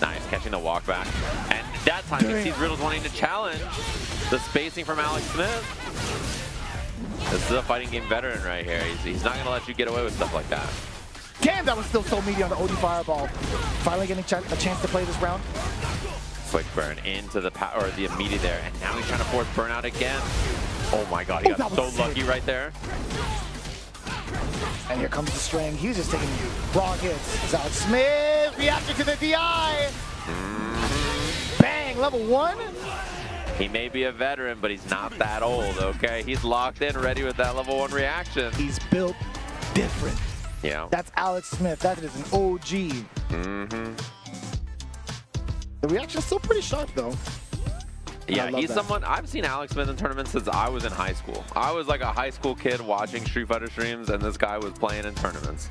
B: Nice, catching the walk back. And that time he sees Riddles wanting to challenge the spacing from Alex Smith. This is a fighting game veteran right here. He's not going to let you get away with stuff like that.
A: Damn, that was still so meaty on the OD Fireball. Finally getting a chance to play this round.
B: Quick burn into the power, the immediate there, and now he's trying to force burnout again. Oh my god, he got so lucky right there.
A: And here comes the string. He's just taking raw hits. Alex Smith reacting to the DI. Bang, level 1.
B: He may be a veteran, but he's not that old, okay? He's locked in, ready with that level 1 reaction.
A: He's built different.
B: Yeah.
A: That's Alex Smith. That is an OG. The reaction's still pretty sharp, though.
B: Yeah, he's someone, I've seen Alex Smith in tournaments since I was in high school. I was like a high school kid watching Street Fighter streams, and this guy was playing in tournaments.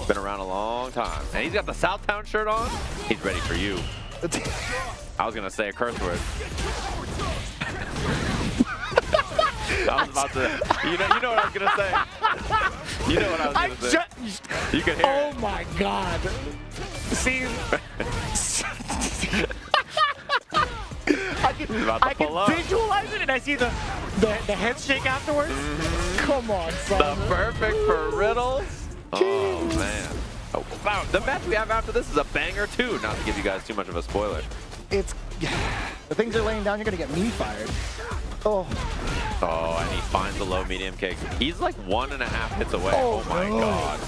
B: Been around a long time. And he's got the Southtown shirt on. He's ready for you. I was going to say a curse word. I was about to, you know what I was going to say. You know what I was going to say. You can hear it.
A: Oh my god. See? I can visualize it, and I see the head shake afterwards. Come on, son.
B: The perfect for Riddles. Oh, man. Oh, wow. The match we have after this is a banger, too. Not to give you guys too much of a spoiler.
A: It's... The things are laying down, you're going to get me fired. Oh.
B: Oh, and he finds the low medium kick. He's like 1.5 hits away. Oh my god.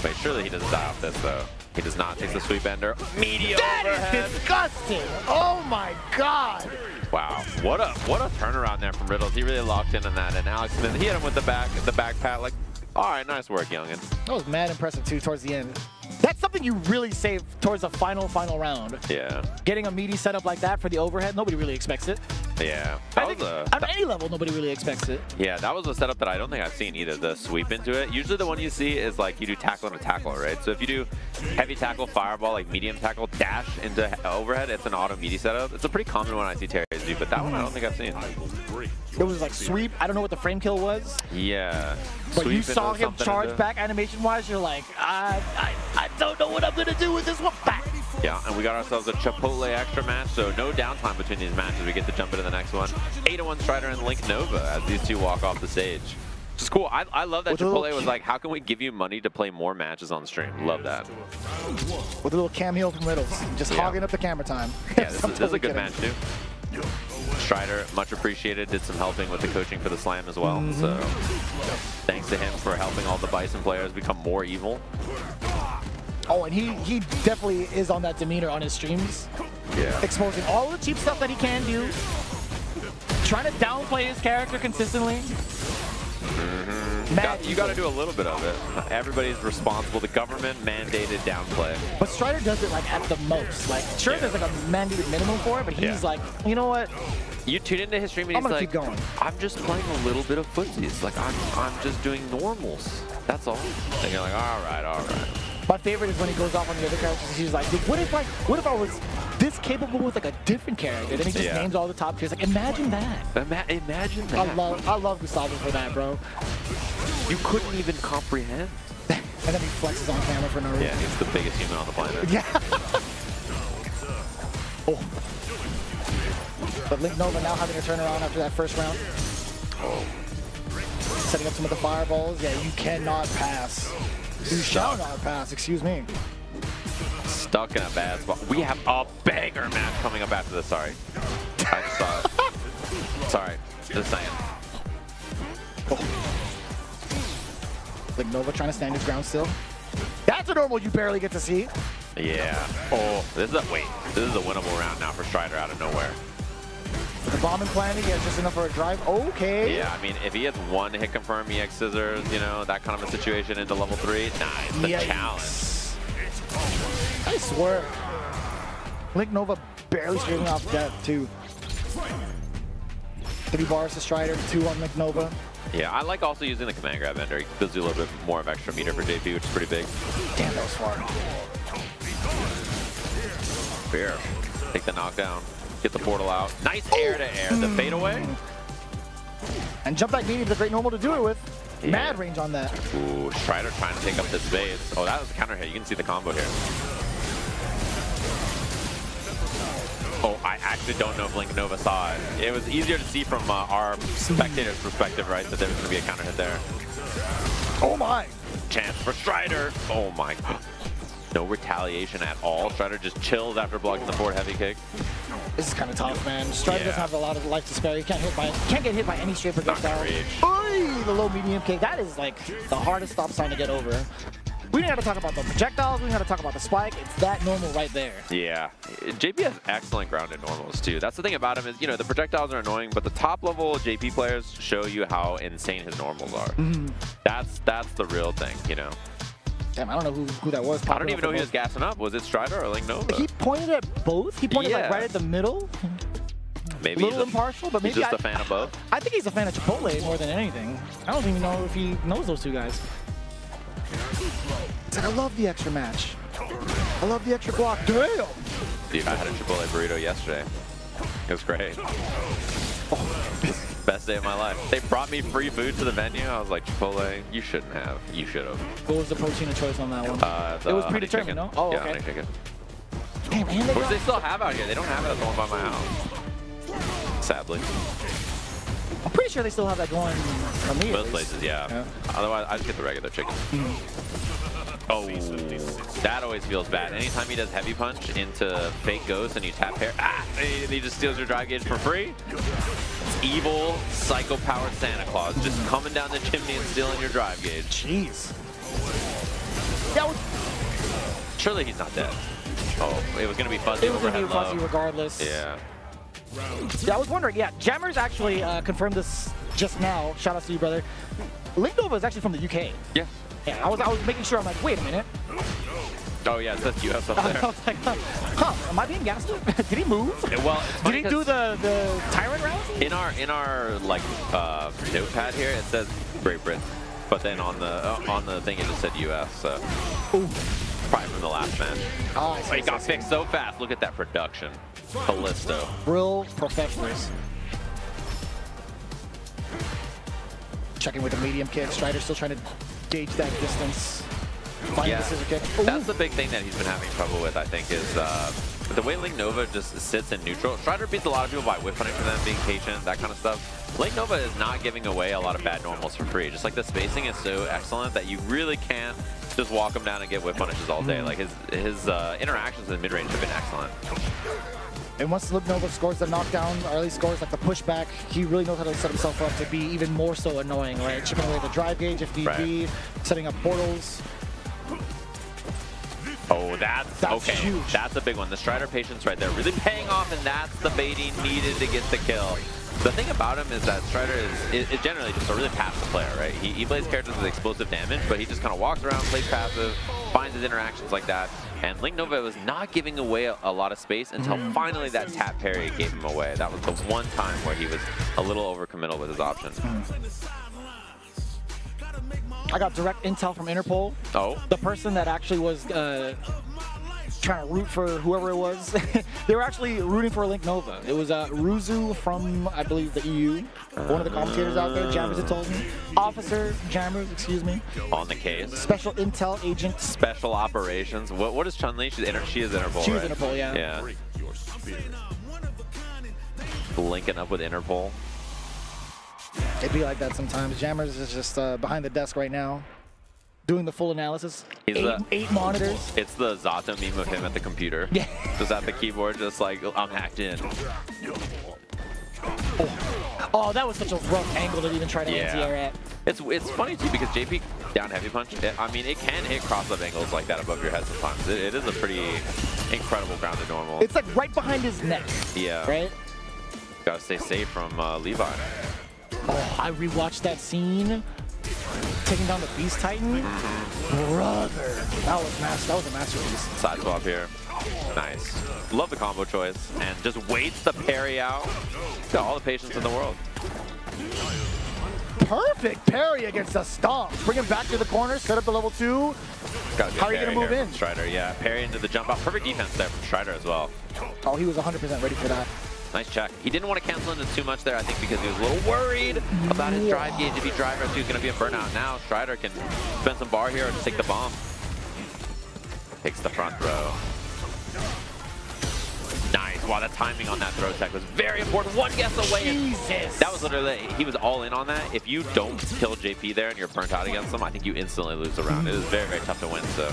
B: Wait, surely he doesn't die off this, though. He does not. Takes the sweep ender. Medium overhead.
A: That is disgusting. Oh my god.
B: Wow. What a turnaround there from Riddles. He really locked in on that. And Alex Smith, he hit him with the back pat. Like, all right, nice work, youngin.
A: That was mad impressive, too, towards the end. That's something you really save towards the final round.
B: Yeah.
A: Getting a meaty setup like that for the overhead, nobody really expects it.
B: Yeah.
A: On any level, nobody really expects it.
B: Yeah, that was a setup that I don't think I've seen either, the sweep into it. Usually the one you see is like you do tackle and a tackle, right? So if you do heavy tackle, fireball, like medium tackle, dash into overhead, it's an auto meaty setup. It's a pretty common one I see Terry do, but that one I don't think I've seen.
A: It was like sweep. I don't know what the frame kill was.
B: Yeah.
A: But you saw him charge back animation-wise, you're like, I don't know what I'm going to do with this one back.
B: Yeah, and we got ourselves a Chipotle extra match, so no downtime between these matches. We get to jump into the next one. 8-1 Strider and Link Nova as these two walk off the stage. Which is cool. I love that Chipotle was like, how can we give you money to play more matches on stream? Love that.
A: With a little cameo from Riddles, just hogging up the camera time.
B: Yeah, this is a good match, too. Strider, much appreciated, did some helping with the coaching for the slam as well. So thanks to him for helping all the Bison players become more evil.
A: Oh, and he definitely is on that demeanor on his streams.
B: Yeah.
A: Exposing all the cheap stuff that he can do. Trying to downplay his character consistently.
B: You got to do a little bit of it. Everybody's responsible. The government mandated downplay.
A: But Strider does it like at the most. Like, sure, there's like a mandated minimum for it, but he's like, you know what?
B: You tune into his stream and he's like,
A: keep going.
B: I'm just playing a little bit of footsies. Like, I'm just doing normals. That's all. And you're like, all right, all right.
A: My favorite is when he goes off on the other characters and he's like, what if I was this capable with like a different character? And he just names all the top tiers. Like, imagine that.
B: Imagine that.
A: I love Gustavo for that, bro.
B: You couldn't even comprehend.
A: And then he flexes on camera for no reason.
B: Yeah, he's the biggest human on the planet.
A: Yeah. Oh. But Link Nova now having to turn around after that first round. Oh. Setting up some of the fireballs. Yeah, you cannot pass. You shall not pass, excuse me.
B: Stuck in a bad spot. We have a banger match coming up after this, sorry. I just saw it. Sorry, just saying.
A: Oh. Like Nova trying to stand his ground still. That's a normal you barely get to see.
B: Yeah. Oh, this is a winnable round now for Strider out of nowhere.
A: The bomb and planning, he has just enough for a drive. Okay.
B: Yeah, I mean, if he has one hit confirm EX scissors, you know, that kind of a situation into level 3, nice. The challenge.
A: Nice work. Link Nova barely straightening off death, too. 3 bars to Strider, 2 on Link Nova.
B: Yeah, I like also using the command grab ender. It gives you a little bit more of extra meter for JP, which is pretty big.
A: Damn, that was far.
B: Fair. Take the knockdown. Get the portal out. Nice air to air. The fadeaway.
A: And jump back medium is a great normal to do it with. Yeah. Mad range on that.
B: Ooh, Strider trying to take up this base. Oh, that was a counter hit. You can see the combo here. Oh, I actually don't know if Link Nova saw it. It was easier to see from our spectator's perspective, right, that there was going to be a counter hit there.
A: Oh my.
B: chance for Strider. Oh my. No retaliation at all. Strider just chills after blocking the forward heavy kick.
A: This is kind of tough, man. Strider doesn't have a lot of life to spare. He can't get hit by any straight projectile. Oy, the low medium kick. That is like the hardest stop sign to get over. We didn't have to talk about the projectiles. We didn't have to talk about the spike. It's that normal right there. Yeah.
B: JP has excellent grounded normals, too. That's the thing about him is, you know, the projectiles are annoying, but the top-level JP players show you how insane his normals are. That's the real thing, you know.
A: Damn, I don't know who that was.
B: I don't even know who he was gassing up. Was it Strider or Link Nova?
A: He pointed at both. He pointed like right at the middle.
B: Maybe
A: a little impartial, but maybe
B: he's just a fan of both.
A: I think he's a fan of Chipotle more than anything. I don't even know if he knows those two guys. It's like, I love the extra match. I love the extra block. Damn!
B: Dude, I had a Chipotle burrito yesterday. It was great. Best day of my life. They brought me free food to the venue. I was like, Chipotle, you shouldn't have. You should have.
A: What was the protein of choice on that one? It was predetermined, no? Oh,
B: yeah,
A: okay.
B: honey chicken.
A: Damn, and
B: Which they still have out here. They don't have it at the one by my house. Sadly.
A: I'm pretty sure they still have that going from me.
B: Most places, yeah. Otherwise, I just get the regular chicken. Oh, that always feels bad. Anytime he does heavy punch into fake ghost and you tap hair, he just steals your drive gauge for free. It's evil, psycho-powered Santa Claus just coming down the chimney and stealing your drive gauge.
A: Jeez.
B: Surely he's not dead. Oh, it was going to be fuzzy overhead low.
A: It was going to be fuzzy regardless.
B: Yeah.
A: Yeah, I was wondering, Jammers actually confirmed this just now. Shout out to you, brother. Link Nova is actually from the UK.
B: Yeah.
A: Yeah, I was making sure. I'm like, wait a minute.
B: Oh yeah, it says US up there.
A: I was like, huh, am I being gassed up? Did he move?
B: Well,
A: did he do the Tyrant round?
B: In our like notepad here, it says Great Britain, but then on the thing it just said US. So. Ooh. Probably from the last match.
A: Oh,
B: he got fixed so fast. Look at that production. Callisto.
A: Real professionals. Checking with the medium kick. Strider still trying to gauge that distance. Finding the scissor kick. Ooh.
B: That's the big thing that he's been having trouble with, I think, is the way Link Nova just sits in neutral. Strider beats a lot of people by whip punching them, being patient, that kind of stuff. Link Nova is not giving away a lot of bad normals for free. Just like the spacing is so excellent that you really can't just walk him down and get whip punishes all day. Like his interactions in mid-range have been excellent.
A: And once Link Nova scores the knockdown, or at least scores like the pushback, he really knows how to set himself up to be even more so annoying, right? Chipping away the drive gauge if need be, setting up portals.
B: Oh, that's okay.
A: Huge.
B: That's a big one. The Strider patience right there really paying off, and that's the baiting needed to get the kill. The thing about him is that Strider is generally just a really passive player, right? He plays characters with explosive damage, but he just kind of walks around, plays passive, finds his interactions like that. And Link Nova was not giving away a lot of space until finally that tap parry gave him away. That was the one time where he was a little overcommittal with his options.
A: I got direct intel from Interpol.
B: Oh.
A: The person that actually was trying to root for whoever it was. They were actually rooting for Link Nova. It was Ruzu from, I believe, the EU. One of the commentators out there, Jammers had told me. Officer Jammers, excuse me.
B: On the case.
A: Special intel agent.
B: Special operations. What is Chun-Li? She is Interpol,
A: She
B: right?
A: is Interpol, yeah.
B: Yeah. Linking up with Interpol.
A: It'd be like that sometimes. Jammers is just behind the desk right now, doing the full analysis. Eight monitors.
B: It's the Zato meme of him at the computer. Yeah. Just at the keyboard, just like, I'm hacked in.
A: Oh, that was such a rough angle to even try to anti-air at.
B: It's funny too because JP down heavy punch, I mean, it can hit cross-up angles like that above your head sometimes. It is a pretty incredible grounded normal.
A: It's like right behind his neck.
B: Yeah.
A: Right?
B: Gotta stay safe from Levi.
A: Oh, I rewatched that scene. Taking down the Beast Titan. Brother. That was a masterpiece.
B: Side swap here. Nice. Love the combo choice. And just waits the parry out. Got all the patience in the world.
A: Perfect parry against the stomp. Bring him back to the corner, set up the level 2. How are you going to move in?
B: Strider, yeah. Parry into the jump out. Perfect defense there from Strider as well.
A: Oh, he was 100% ready for that.
B: Nice check. He didn't want to cancel into too much there, I think, because he was a little worried about his drive gauge. If he drive rush, he was going to be a burnout. Now, Strider can spend some bar here and just take the bomb. Takes the front row. Nice. Wow, that timing on that throw tech was very important. One guess away.
A: Jesus.
B: That was literally, he was all in on that. If you don't kill JP there and you're burnt out against him, I think you instantly lose the round. It is very, very tough to win, so.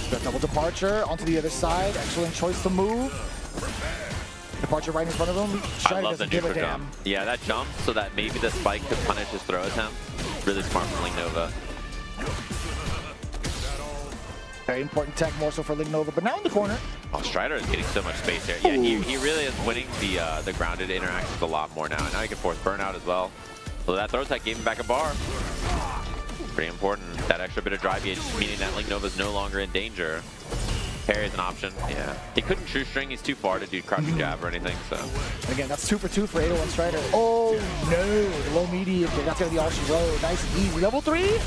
A: The double departure onto the other side. Excellent choice to move. Departure right in front of him.
B: I love the neutral jump. Yeah, that jump so that maybe the spike could punish his throw attempt. Really smart from Linknova.
A: Very important tech, more so for Linknova, but now in the corner.
B: Oh, Strider is getting so much space here. Yeah, he really is winning the grounded interactions a lot more now. And now he can force burnout as well. So that throw tech gave him back a bar. Pretty important. That extra bit of drive gauge, meaning that Linknova is no longer in danger. Parry is an option. Yeah. He couldn't true string. He's too far to do crouching jab or anything. So
A: again, that's 2 for 2 for 801 Strider. Oh no, low medium. That's gonna be all she wrote. Nice and easy. Level 3.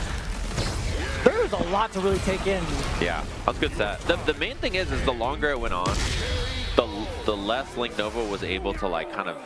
A: There's a lot to really take in.
B: Yeah, that was a good set. The main thing is the longer it went on, the less Linknova was able to like kind of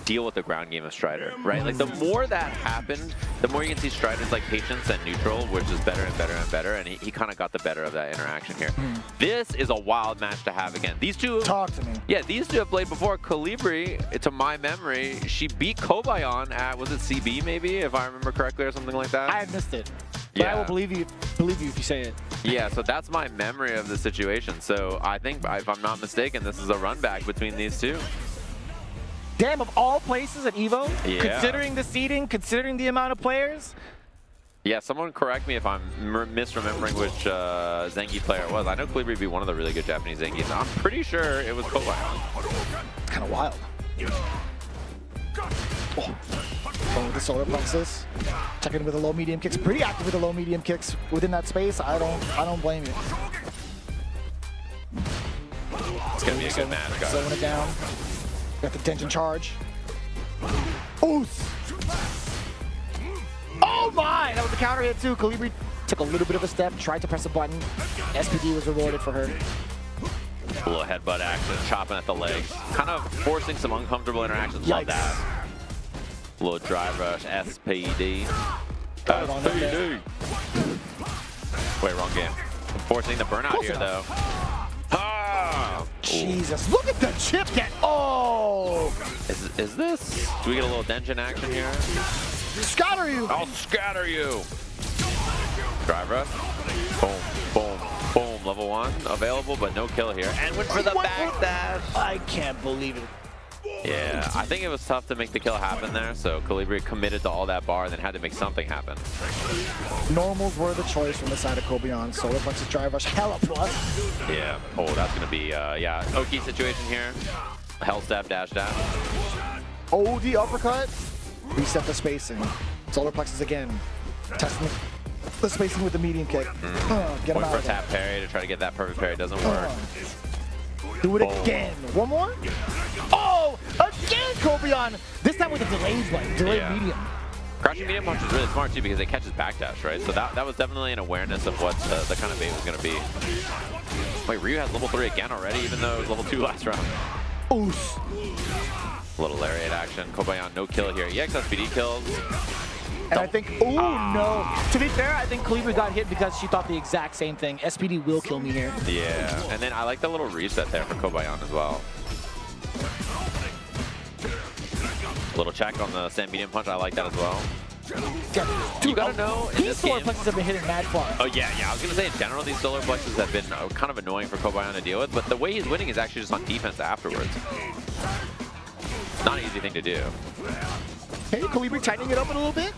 B: deal with the ground game of Strider, right? Like the more that happened, the more you can see Strider's like patience and neutral, which is better and better and better, and he kind of got the better of that interaction here. This is a wild match to have again. These two...
A: Talk to me.
B: Yeah, these two have played before. Colibri, to my memory, she beat Kobayan at, was it CB maybe, if I remember correctly or something like that?
A: I had missed it. But I will believe you if you say it.
B: Yeah, so that's my memory of the situation. So I think, if I'm not mistaken, this is a run back between these two.
A: Damn, of all places at EVO,
B: yeah.
A: Considering the seeding, considering the amount of players.
B: Yeah, someone correct me if I'm misremembering which Zengi player it was. I know Colibri beat one of the really good Japanese Zengis. I'm pretty sure it was Kobayan.
A: It's kind of wild. Going with the solar plexus, checking with the low medium kicks. Pretty active with the low medium kicks within that space. I don't blame you.
B: It's gonna be a good match, guys.
A: Slowing it down. Got the tension charge. Oof! Oh my! That was the counter hit too. Colibri took a little bit of a step, tried to press a button. SPD was rewarded for her.
B: A little headbutt action, chopping at the legs. Kind of forcing some uncomfortable interactions. Love that. A little drive rush, SPD. SPD! Wait, wrong game. Forcing the burnout here, though. Ah!
A: Jesus, look at the chip get. Oh!
B: Is this? Do we get a little Denjin action here?
A: Scatter you!
B: I'll scatter you! Drive rush. Boom, boom, boom. Level 1 available, but no kill here. And went for the backdash.
A: I can't believe it.
B: Yeah, I think it was tough to make the kill happen there, so Colibri committed to all that bar and then had to make something happen.
A: Normals were the choice from the side of Kobayan. Solar plexus drive rush, hella plus.
B: Yeah, oh, that's going to be, yeah, Oki situation here. Hell step, dash dash.
A: Oh, the uppercut. Reset the spacing. Solar plexus again. Testing the spacing with the medium kick. Get him out
B: for
A: of
B: tap parry to try to get that perfect parry. Doesn't work.
A: Do it again. One more. Oh, again, Kobayan. This time with a delayed button, delayed medium.
B: Crouching medium punch is really smart too because it catches backdash, right? So that was definitely an awareness of what the kind of bait was going to be. Wait, Ryu has level 3 again already, even though it was level 2 last round.
A: Oof.
B: A little lariat action. Kobayan, no kill here. EX SPD kills.
A: And I think, oh no. To be fair, I think Colibri got hit because she thought the exact same thing. SPD will kill me here.
B: Yeah, and then I like the little reset there for Kobayan as well. Little check on the sand medium punch. I like that as well. You gotta know,
A: these solar plexes have been hitting mad far.
B: Oh yeah, I was gonna say in general these solar plexes have been kind of annoying for Kobayan to deal with, but the way he's winning is actually just on defense afterwards. Not an easy thing to do.
A: Hey, Colibri tightening it up a little bit.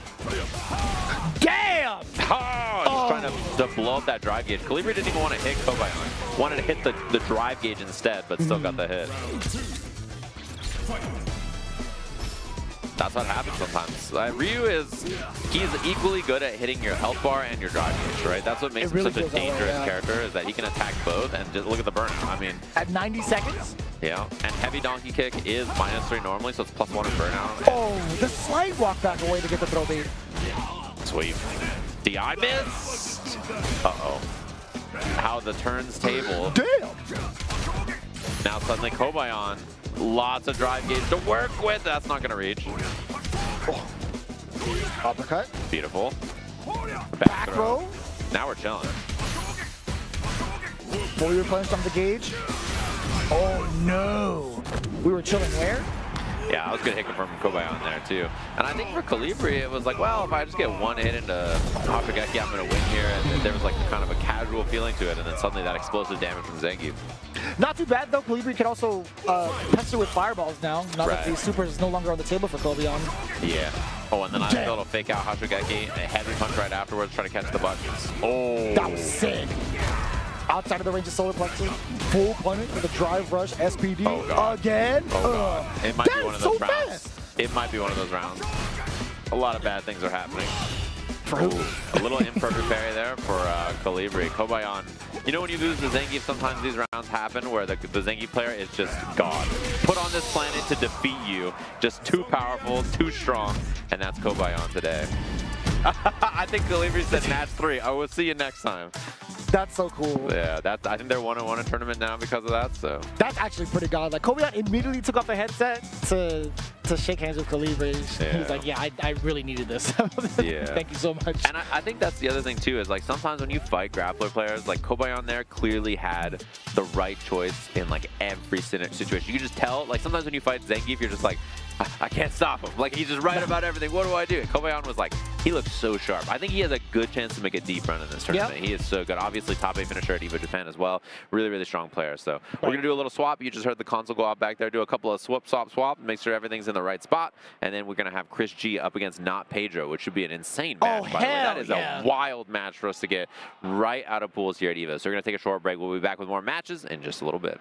A: Damn!
B: Oh, just trying to blow up that drive gauge. Colibri didn't even want to hit Kobayan. Wanted to hit the drive gauge instead, but still got the hit. That's what happens sometimes. Ryu he's equally good at hitting your health bar and your drive gauge, right? That's what makes him such a dangerous character, is that he can attack both, and just look at the burn. I mean,
A: at 90 seconds?
B: Yeah, and heavy donkey kick is -3 normally, so it's +1 in burnout.
A: Oh, the slight walk back away to get the throw bait.
B: Sweet. DI missed! Uh-oh. How the turns table.
A: Damn!
B: Now suddenly Kobayan, lots of drive gauge to work with. That's not gonna reach.
A: Oh. Uppercut.
B: Beautiful.
A: Back throw.
B: Now we're chilling.
A: Fully replenished on the gauge. Oh no! We were chilling where?
B: Yeah, I was going to hit confirm from Kobayan there too. And I think for Colibri, it was like, well, if I just get one hit into Hashigeki, I'm going to win here. And there was like kind of a casual feeling to it. And then suddenly that explosive damage from Zangief.
A: Not too bad though. Colibri can also pester with fireballs now. Now that the super is no longer on the table for Kobayan.
B: Yeah. Oh, and then I was able to fake out Hashigeki, a heavy punch right afterwards, try to catch the buttons. Oh.
A: That was sick. Outside of the range of Solar Plexus, full punish with a drive rush, SPD again.
B: Oh god. It might be one of those rounds. It might be one of those rounds. A lot of bad things are happening.
A: For who?
B: A little imperfect parry there for Colibri. Kobayan. You know when you lose the Zangief, sometimes these rounds happen where the Zangief player is just God. Put on this planet to defeat you. Just too powerful, too strong, and that's Kobayan today. I think Colibri said match 3. I will see you next time.
A: That's so cool.
B: Yeah, I think they're 1-1 in tournament now because of that. So
A: that's actually pretty god. Like Kobayan immediately took off the headset to shake hands with Colibri.
B: Yeah.
A: He was like, "Yeah, I really needed this.
B: Yeah.
A: Thank you so much."
B: And I think that's the other thing too is like sometimes when you fight grappler players, like Kobayan there clearly had the right choice in like every situation. You can just tell. Like sometimes when you fight Zangief, you're just like, I can't stop him. Like he's just right about everything. What do I do? And Kobayan was like, he looks so sharp. I think he has a good chance to make a deep run in this tournament. He is so good. Obviously, top 8 finisher at EVO Japan as well. Really, really strong player. So we're gonna do a little swap. You just heard the console go out back there. Do a couple of swap, make sure everything's in the right spot, and then we're gonna have Chris G up against Not Pedro, which should be an insane match. By the way, that is a wild match for us to get right out of pools here at EVO. So we're gonna take a short break. We'll be back with more matches in just a little bit.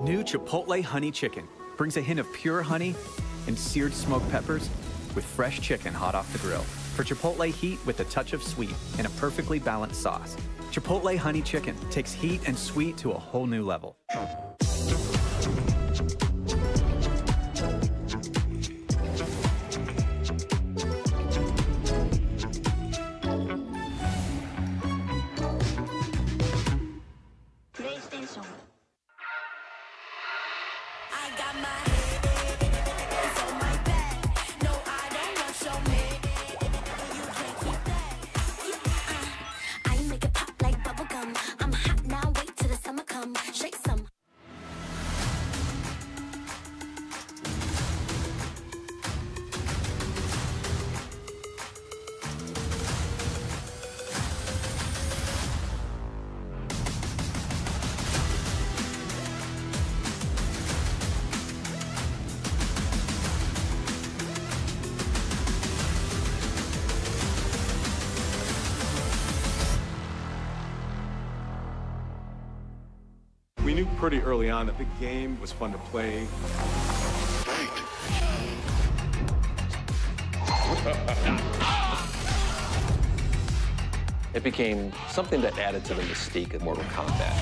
I: New Chipotle Honey Chicken brings a hint of pure honey and seared smoked peppers with fresh chicken hot off the grill. For Chipotle heat with a touch of sweet and a perfectly balanced sauce. Chipotle Honey Chicken takes heat and sweet to a whole new level.
M: We knew pretty early on that the game was fun to play.
N: It became something that added to the mystique of Mortal Kombat.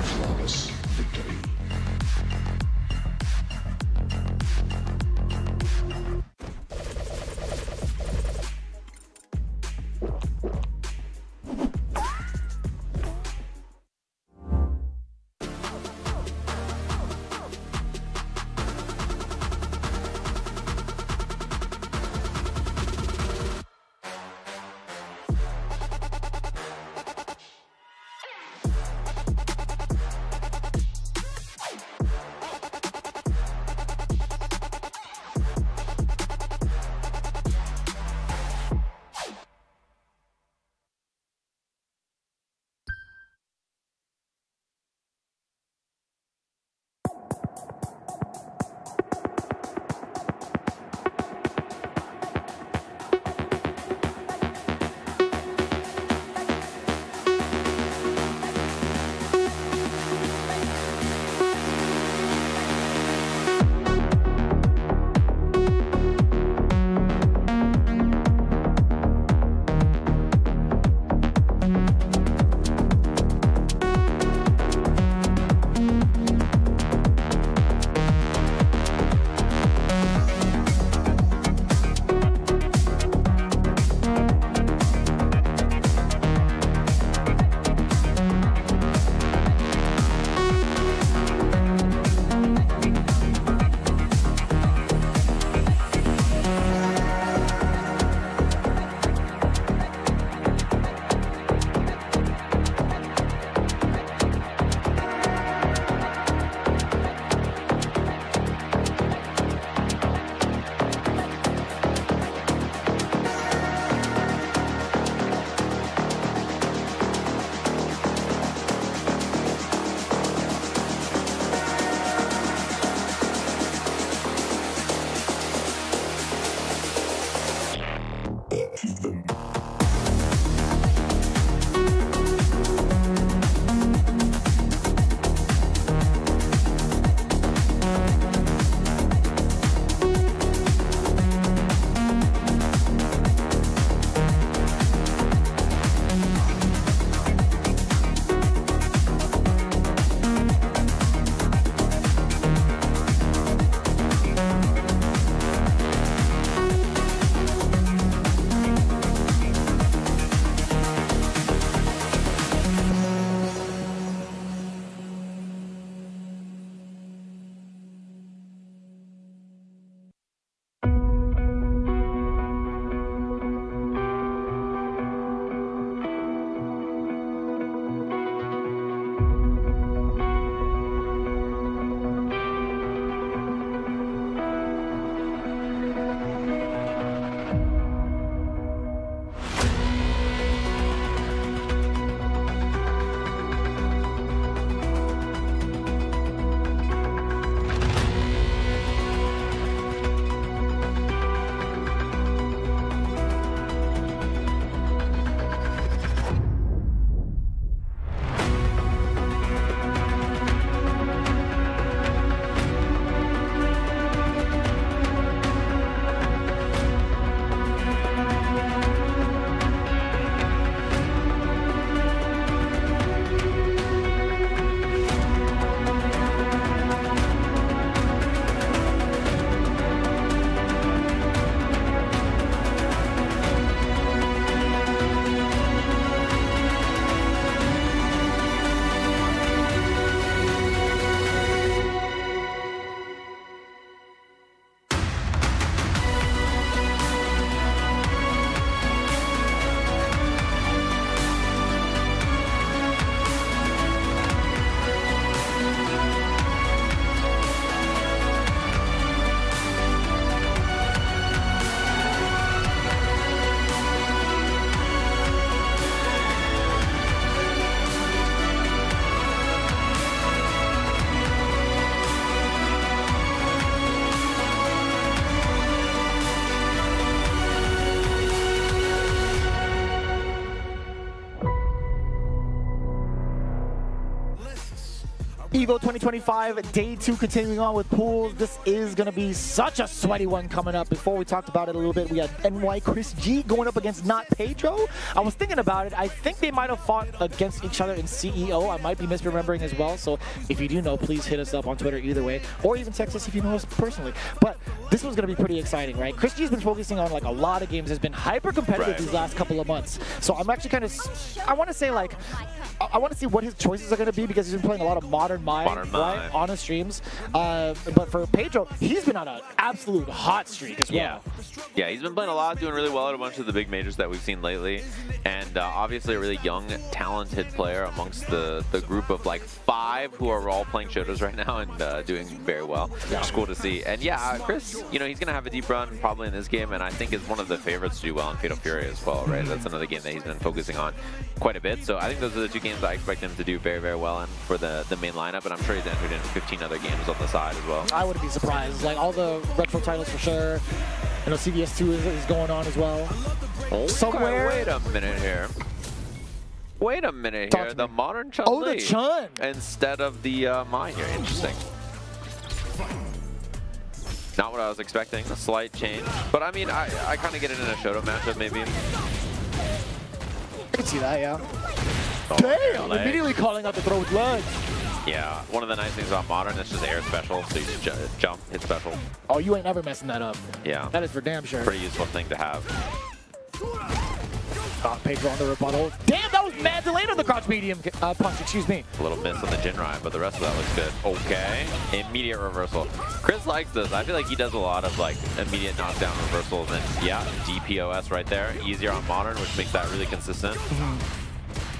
O: Flawless victory.
A: EVO 2025, day 2 continuing on with pools. This is going to be such a sweaty one coming up. Before we talked about it a little bit, we had NY Chris G going up against Not Pedro. I was thinking about it. I think they might have fought against each other in CEO. I might be misremembering as well. So if you do know, please hit us up on Twitter either way, or even text us if you know us personally. But this one's going to be pretty exciting, right? Chris G's been focusing on like a lot of games. Has been hyper competitive these last couple of months. So I'm actually kind of, I want to say like, I want to see what his choices are going to be because he's been playing a lot of Modern Mind, right, on his streams. But for Pedro, he's been on an absolute hot streak as well.
B: Yeah, he's been playing a lot, doing really well at a bunch of the big majors that we've seen lately. And obviously a really young, talented player amongst the group of like 5 who are all playing Shotos right now and doing very well. It's cool to see. And yeah, Chris, you know, he's going to have a deep run probably in this game, and I think is one of the favorites to do well in Fatal Fury as well, right? That's another game that he's been focusing on quite a bit. So I think those are the 2 games I expect him to do very, very well in for the main lineup, and I'm sure he's entered in 15 other games on the side as well.
A: I wouldn't be surprised. Like all the retro titles for sure. You know, CVS2 is going on as well.
B: Okay,
A: Somewhere.
B: Wait a minute here. Wait a minute here. The Modern Chun-Li.
A: Oh, the Chun.
B: Instead of the Mai here. Interesting. Not what I was expecting. A slight change. But I mean, I kind of get it in a Shoto matchup maybe.
A: I can see that, yeah.
B: Oh,
A: damn! Immediately calling out the throw with ledge.
B: Yeah, one of the nice things about Modern is just air special, so you just jump, hit special.
A: Oh, you ain't never messing that up.
B: Yeah.
A: That is for damn sure.
B: Pretty useful thing to have.
A: Pedro on the rebuttal. Damn, that was mad delayed on the crouch medium punch, excuse me.
B: A little miss on the Jinrai, but the rest of that looks good. Okay, immediate reversal. Chris likes this. I feel like he does a lot of like immediate knockdown reversals, and yeah, DPOS right there. Easier on Modern, which makes that really consistent.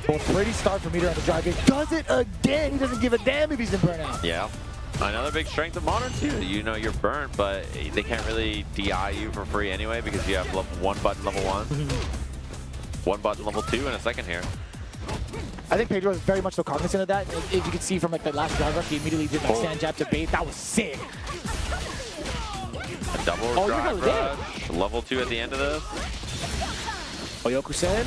A: Well, pretty start for Meteor on the drive game. Does it again. He doesn't give a damn if he's in burnout.
B: Yeah. Another big strength of Modern too. You know you're burnt, but they can't really DI you for free anyway because you have one button level 1. 1 button level 2 in a second here.
A: I think Pedro is very much so cognizant of that. As you can see from like the last drive rush, he immediately did like sand jab to bait. That was sick.
B: A double drive rush. Level 2 at the end of this.
A: Oyoku-sen.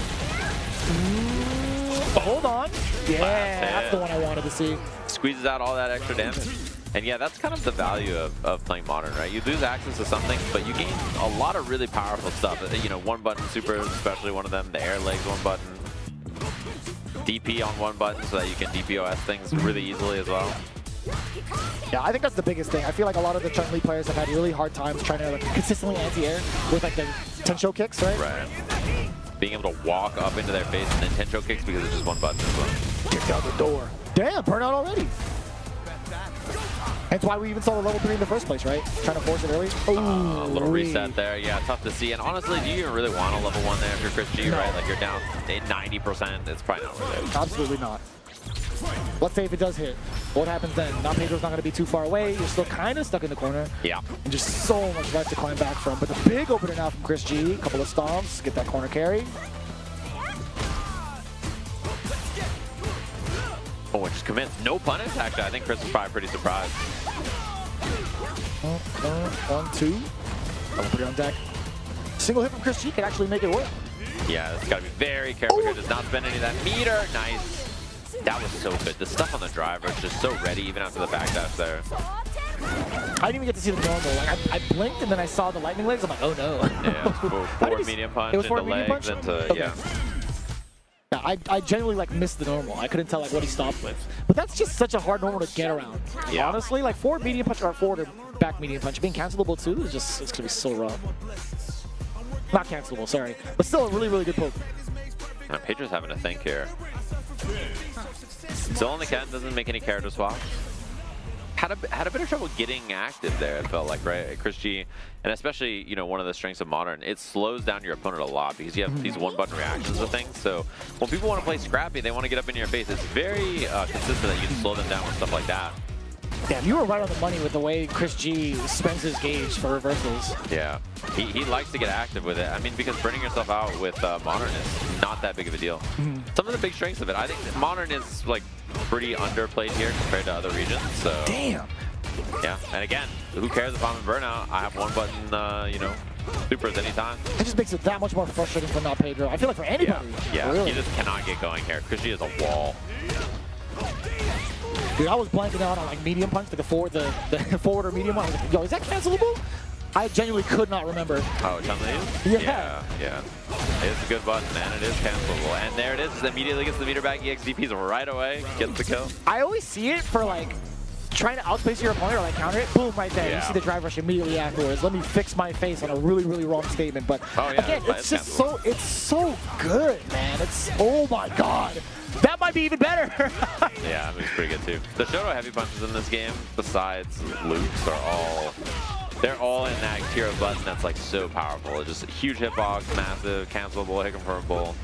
A: Hold on. Yeah, that's the one I wanted to see.
B: Squeezes out all that extra damage. And yeah, that's kind of the value of playing Modern, right? You lose access to something, but you gain a lot of really powerful stuff. You know, 1 button super, especially one of them. The air legs 1 button. DP on 1 button so that you can DPOS things really easily as well.
A: Yeah, I think that's the biggest thing. I feel like a lot of the Chun-Li players have had really hard times trying to like consistently anti-air with like the Tensho kicks, right?
B: Right. Being able to walk up into their face and then Tensho kicks because it's just 1 button as well.
A: Kicked out the door. Damn, burnout already. That's why we even saw the level 3 in the first place, right? Trying to force it early.
B: A little reset there. Yeah, tough to see. And honestly, do you even really want a level 1 there if you're Chris G, right? Like you're down 90%. It's probably not worth it.
A: Absolutely not. Let's say if it does hit. What happens then? Now Pedro's not going to be too far away. You're still kind of stuck in the corner.
B: Yeah. And
A: just so much left to climb back from. But the big opener now from Chris G. Couple of stomps. Get that corner carry.
B: Oh, it just commits. No punish, actually. I think Chris is probably pretty surprised.
A: 1, 2. Level 3 on deck. Single hit from Chris G can actually make it work.
B: Yeah, it's got to be very careful here. Does not spend any of that meter. Nice. That was so good. The stuff on the driver is just so ready, even after the backdash there.
A: I didn't even get to see the normal. Like I blinked and then I saw the lightning legs. I'm like, oh no.
B: Yeah, forward medium punch into legs into, yeah.
A: Yeah, I genuinely like missed the normal. I couldn't tell like what he stopped with. But that's just such a hard normal to get around.
B: Yeah.
A: Honestly, like forward medium punch or forward or back medium punch being cancelable too is just, it's gonna be so rough. Not cancelable, sorry. But still a really, really good poke.
B: Pedro's having to think here. Still on the Ken, doesn't make any character swaps. Had a bit of trouble getting active there, it felt like, right? Chris G, and especially, you know, one of the strengths of Modern, it slows down your opponent a lot because you have these 1-button reactions to things. So when people want to play scrappy, they want to get up in your face. It's very consistent that you can slow them down with stuff like that.
A: Yeah, you were right on the money with the way Chris G spends his gauge for reversals.
B: Yeah, he likes to get active with it. I mean, because burning yourself out with Modern is not that big of a deal. Some of the big strengths of it, I think that Modern is like pretty underplayed here compared to other regions. So
A: damn.
B: Yeah, and again, who cares if I'm in burnout? I have 1 button, you know, supers anytime.
A: It just makes it that much more frustrating for Not Pedro. I feel like for anybody.
B: Yeah,
A: really.
B: He just cannot get going here. Chris G is a wall.
A: Dude, I was blanking out on like medium punch, like the forward or medium one. I was like, yo, is that cancelable? I genuinely could not remember.
B: Oh, Chun-Li?
A: Yeah.
B: Yeah. It's a good button, man. It is cancelable. And there it is. Just immediately gets the meter back. EXDPs right away. Gets the kill.
A: I always see it for like trying to outspace your opponent or like counter it. Boom, right there.
B: Yeah.
A: You see the drive rush immediately afterwards. Let me fix my face on a really, really wrong statement. But again, it's just it's so good, man. It's, oh my God. That might be even better.
B: Yeah, it's pretty good too. The Shoto heavy punches in this game, besides Luke's, they're all in that tier of button that's like so powerful. It's just a huge hitbox, massive, cancelable, hit confirmable.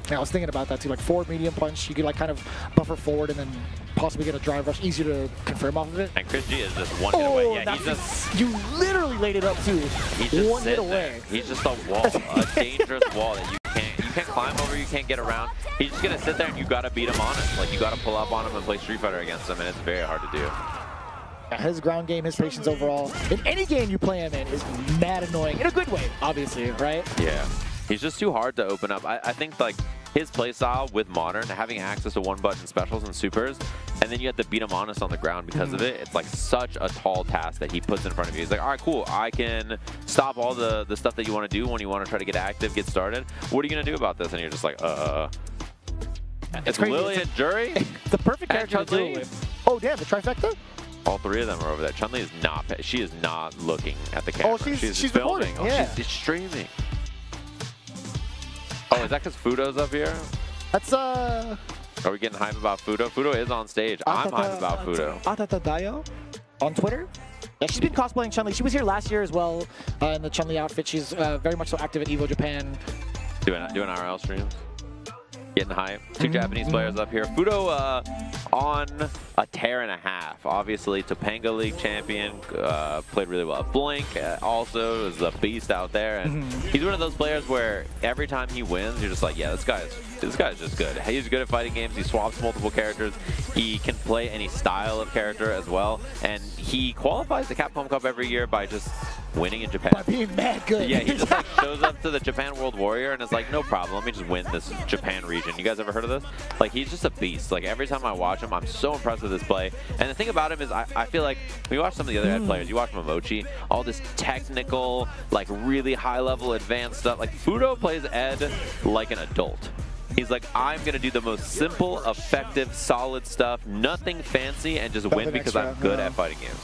A: Yeah, I was thinking about that too. Like forward medium punch, you could like kind of buffer forward and then possibly get a drive rush, easier to confirm off of it.
B: And Chris G is just one hit away. Yeah, he's just,
A: you literally laid it up too.
B: He's just
A: one hit away.
B: He's just a wall, a dangerous wall that you can't climb over, you can't get around. He's just gonna sit there and you gotta beat him on it. Like you gotta pull up on him and play Street Fighter against him, and it's very hard to do.
A: Yeah, his ground game, his patience overall, in any game you play him in, is mad annoying. In a good way, obviously, right?
B: Yeah. He's just too hard to open up. I think like his playstyle with Modern, having access to one-button specials and supers, and then you have to beat him honest on the ground because of it, it's like such a tall task that he puts in front of you. He's like, all right, cool, I can stop all the stuff that you want to do when you want to try to get active, get started. What are you going to do about this? And you're just like, It's
A: crazy.
B: Lily and Jury.
A: The perfect character to do it with. Oh, damn, the trifecta?
B: All three of them are over there. Chun-Li is not, she is not looking at the camera.
A: Oh, she's
B: filming.
A: recording. Yeah.
B: She's streaming. Oh, is that because Fudo's up here?
A: That's,
B: Are we getting hype about Fudo? Fudo is on stage. I'm hype about Fudo.
A: Atata Dayo on Twitter. Yeah, she's been cosplaying Chun-Li. She was here last year as well in the Chun-Li outfit. She's very much so active at EVO Japan.
B: Doing IRL streams. Getting hype. Two Japanese players up here. Fudo on a tear and a half. Obviously, Topanga League champion. Played really well at Blink. Also is a beast out there. And he's one of those players where every time he wins, you're just like, yeah, this guy's just good. He's good at fighting games. He swaps multiple characters. He can play any style of character as well. And he qualifies the Capcom Cup every year by just winning in Japan.
A: By being mad good.
B: Yeah, he just like shows up to the Japan World Warrior and is like, no problem, let me just win this Japan region. You guys ever heard of this? Like, he's just a beast. Like, every time I watch him, I'm so impressed with his play. And the thing about him is I feel like when you watch some of the other Ed players, you watch Momochi, all this technical, like really high level advanced stuff. Like, Fudo plays Ed like an adult. He's like, I'm going to do the most simple, effective, solid stuff, nothing fancy, and just win because I'm good at fighting games.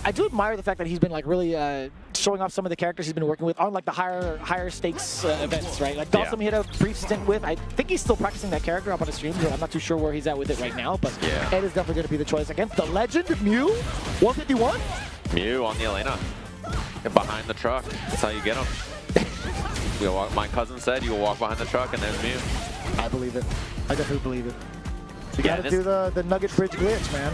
A: I do admire the fact that he's been like really showing off some of the characters he's been working with on like the higher stakes events, right? Like Dawson he had a brief stint with. I think he's still practicing that character up on the stream. I'm not too sure where he's at with it right now, but Ed is definitely going to be the choice against the legend Mew, 151.
B: Mew on the Elena, behind the truck. That's how you get him. My cousin said you will walk behind the truck and there's Mew.
A: I believe it. I definitely believe it. You gotta do the Nugget Bridge glitch, man.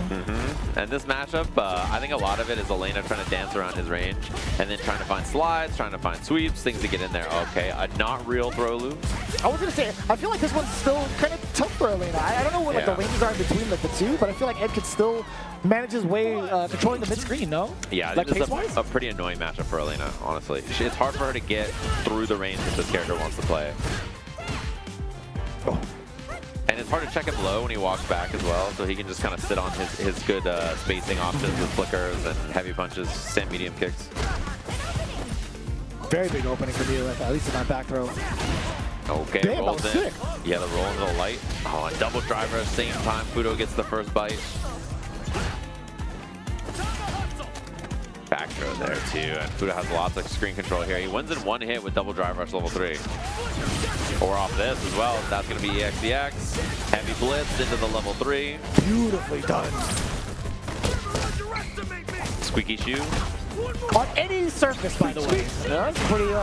B: And this matchup, I think a lot of it is Elena trying to dance around his range and then trying to find slides, trying to find sweeps, things to get in there. Okay, a not real throw loop.
A: I was gonna say, I feel like this one's still kind of tough for Elena. I don't know what like the ranges are in between like the two, but I feel like Ed could still manage his way controlling the mid screen. No?
B: Yeah,
A: like
B: this is a pretty annoying matchup for Elena, honestly. It's hard for her to get through the range that this character wants to play. And it's hard to check him low when he walks back as well, so he can just kind of sit on his good spacing options with flickers and heavy punches, sand medium kicks.
A: Very big opening for Mew, at least in that back throw.
B: Okay,
A: damn,
B: rolls in.
A: Sick.
B: Yeah, the roll into the light. Oh, a double driver, same time Fudo gets the first bite. Back throw there too, and Fudo has lots of screen control here. He wins in one hit with double drive rush level 3. Or off this as well. That's going to be EXDX. Heavy blitz into the level 3.
A: Beautifully done.
B: Squeaky shoe.
A: On any surface, by the way. That's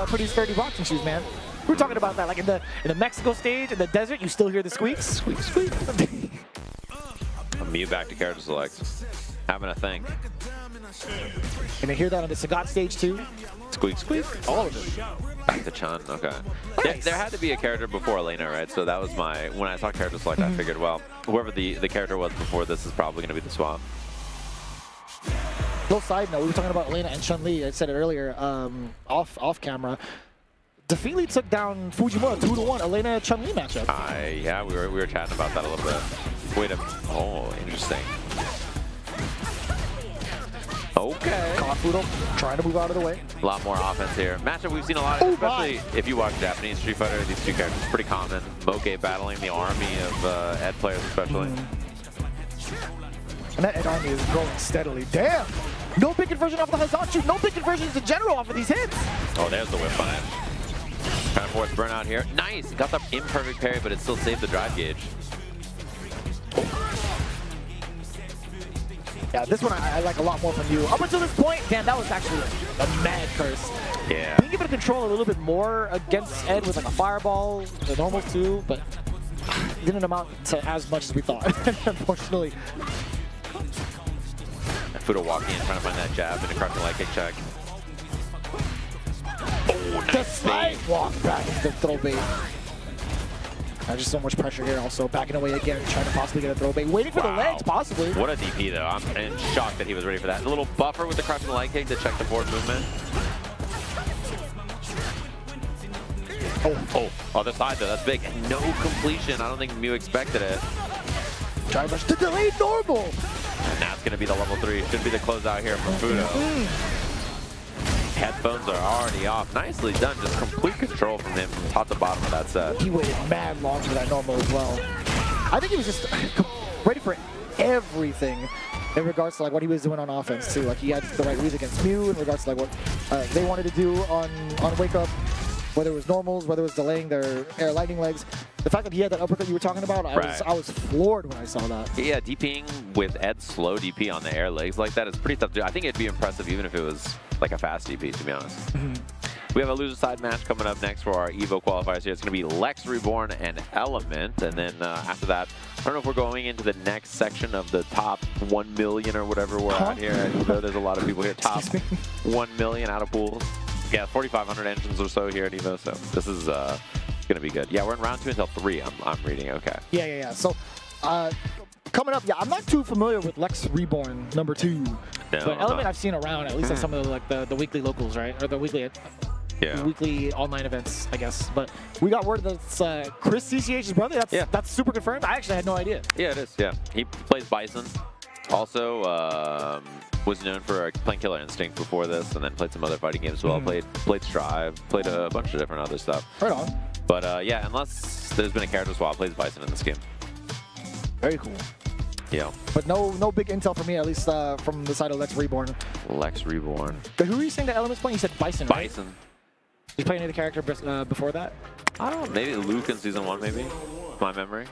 A: pretty sturdy boxing shoes, man. We were talking about that, like in the Mexico stage, in the desert, you still hear the squeaks. Squeak, squeak.
B: Mew back to character select. Having a think.
A: And I hear that on the Sagat stage too.
B: Squeak, squeak.
A: All of it.
B: Back to Chun, okay.
A: Nice.
B: There had to be a character before Elena, right? So that was when I saw character select, I figured, well, whoever the character was before this is probably going to be the swap.
A: Little side note, we were talking about Elena and Chun-Li, I said it earlier, off camera. Defeatly took down Fujimura 2-1, Elena Chun-Li matchup.
B: Yeah, we were chatting about that a little bit. Wait a... Oh, interesting. Okay.
A: Kafudo trying to move out of the way.
B: A lot more offense here. Matchup we've seen a lot of, especially if you watch Japanese Street Fighter, these two characters are pretty common. Moke battling the army of Ed players especially.
A: And that Ed army is growing steadily. Damn! No big conversion off the Hazanchu, no big conversions in general off of these hits!
B: Oh, there's the whip punish. Trying to force burnout here. Nice! Got the imperfect parry, but it still saved the drive gauge.
A: Yeah, this one I like a lot more from you. Up until this point, damn, that was actually a mad curse.
B: Yeah.
A: We can give it control a little bit more against Ed with like a fireball, the normal too, but it didn't amount to as much as we thought, unfortunately.
B: Fudo walking in, trying to find that jab and a crushing leg kick check. Oh, nice.
A: The slide walk back into the throw bait. Just so much pressure here also. Backing away again, trying to possibly get a throw bait. Waiting for the legs, possibly.
B: What a DP though. I'm in shock that he was ready for that. A little buffer with the crushing leg kick to check the forward movement. Oh, other side though, that's big. No completion. I don't think Mew expected it.
A: Drive rush to delayed normal.
B: And that's going to be the level 3. Should be the closeout here from Fudo. Headphones are already off. Nicely done. Just complete control from him from top to bottom of that set.
A: He waited mad long for that normal as well. I think he was just ready for everything in regards to like what he was doing on offense too. Like he had the right reads against Mew in regards to like what they wanted to do on Wake Up. Whether it was normals, whether it was delaying their air lightning legs. The fact that he had that uppercut you were talking about, I was floored when I saw that.
B: Yeah, DPing with Ed's slow DP on the air legs like that is pretty tough to do. I think it'd be impressive even if it was like a fast DP, to be honest. We have a loser side match coming up next for our EVO qualifiers here. It's going to be Lex Reborn and Element. And then after that, I don't know if we're going into the next section of the top 1 million or whatever we're at here. I know there's a lot of people here. Top 1 million out of pools. Yeah, 4,500 engines or so here at EVO, so this is going to be good. Yeah, we're in round 2 until 3, I'm reading, okay.
A: Yeah. So, coming up, I'm not too familiar with Lex Reborn #2, but Element I've seen around, at least at some of the weekly locals, right? Or the weekly weekly online events, I guess. But we got word that it's Chris CCH's brother. That's super confirmed. I actually had no idea.
B: Yeah, it is, yeah. He plays Bison. Also, was known for playing Killer Instinct before this, and then played some other fighting games as well. Played Strive, played a bunch of different other stuff.
A: Right on.
B: But yeah, unless there's been a character swap, plays Bison in this game.
A: Very cool.
B: Yeah.
A: But no big intel for me, at least from the side of Lex Reborn.
B: Lex Reborn.
A: But who were you saying the Element's playing? You said Bison, right?
B: Bison.
A: Did you play any of the character before that?
B: I don't know. Maybe Luke in Season 1, maybe? My memory.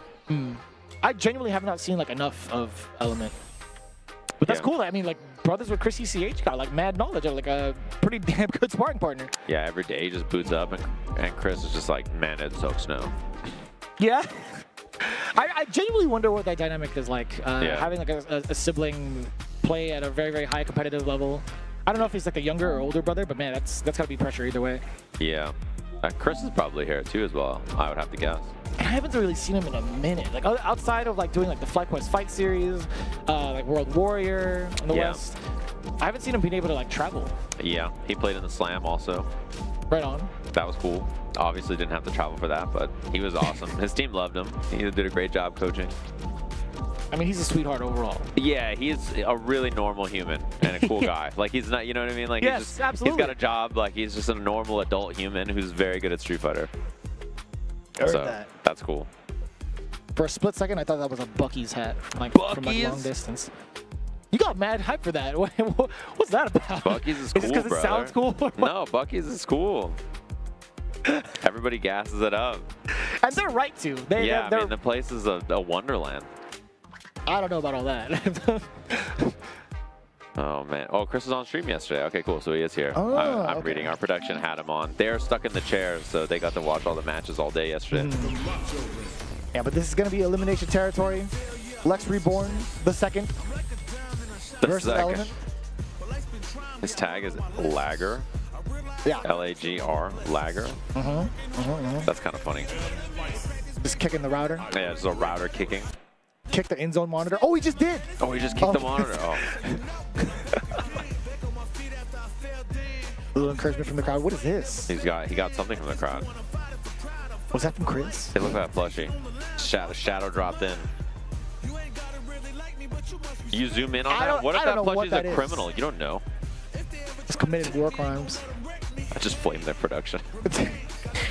A: I genuinely have not seen like enough of Element. But that's cool. I mean, like, brothers with Chris CCH got like mad knowledge of like a pretty damn good sparring partner.
B: Yeah, every day he just boots up, and Chris is just like, man, it soaks snow.
A: Yeah. I genuinely wonder what that dynamic is like. Having like a sibling play at a very, very high competitive level. I don't know if he's like a younger or older brother, but man, that's gotta be pressure either way.
B: Yeah. Chris is probably here too as well, I would have to guess.
A: And I haven't really seen him in a minute. Like outside of like doing like the FlyQuest Fight series, like World Warrior in the West, I haven't seen him being able to like travel.
B: Yeah, he played in the Slam also.
A: Right on.
B: That was cool. Obviously didn't have to travel for that, but he was awesome. His team loved him. He did a great job coaching.
A: I mean, he's a sweetheart overall.
B: Yeah, he's a really normal human and a cool guy. Like, he's not, you know what I mean? Like,
A: yes, absolutely.
B: He's got a job. Like, he's just a normal adult human who's very good at Street Fighter. That's cool.
A: For a split second, I thought that was a Bucky's hat from like long distance. You got mad hype for that. What's that about?
B: Bucky's is cool,
A: Is it because it sounds cool?
B: No, Bucky's is cool. Everybody gasses it up.
A: And they're right to.
B: I mean, the place is a wonderland.
A: I don't know about all that.
B: Oh, man. Oh, Chris was on stream yesterday. Okay, cool. So he is here.
A: Oh,
B: I'm reading. Our production had him on. They're stuck in the chairs, so they got to watch all the matches all day yesterday.
A: Yeah, but this is going to be elimination territory. Lex Reborn, the second. Versus Element.
B: His tag is Lagger.
A: Yeah.
B: L-A-G-R. Lagger. That's kind of funny.
A: Just kicking the router.
B: Yeah, just a router kicking.
A: Kick the in-zone monitor. Oh, he just did.
B: Oh, he just kicked the monitor. Oh.
A: A little encouragement from the crowd. What is this?
B: He got something from the crowd.
A: Was that from Chris?
B: Hey, look at that plushie. Shadow dropped in. You zoom in on that? What if that plushie's a criminal? You don't know.
A: It's committed war crimes.
B: I just flamed their production.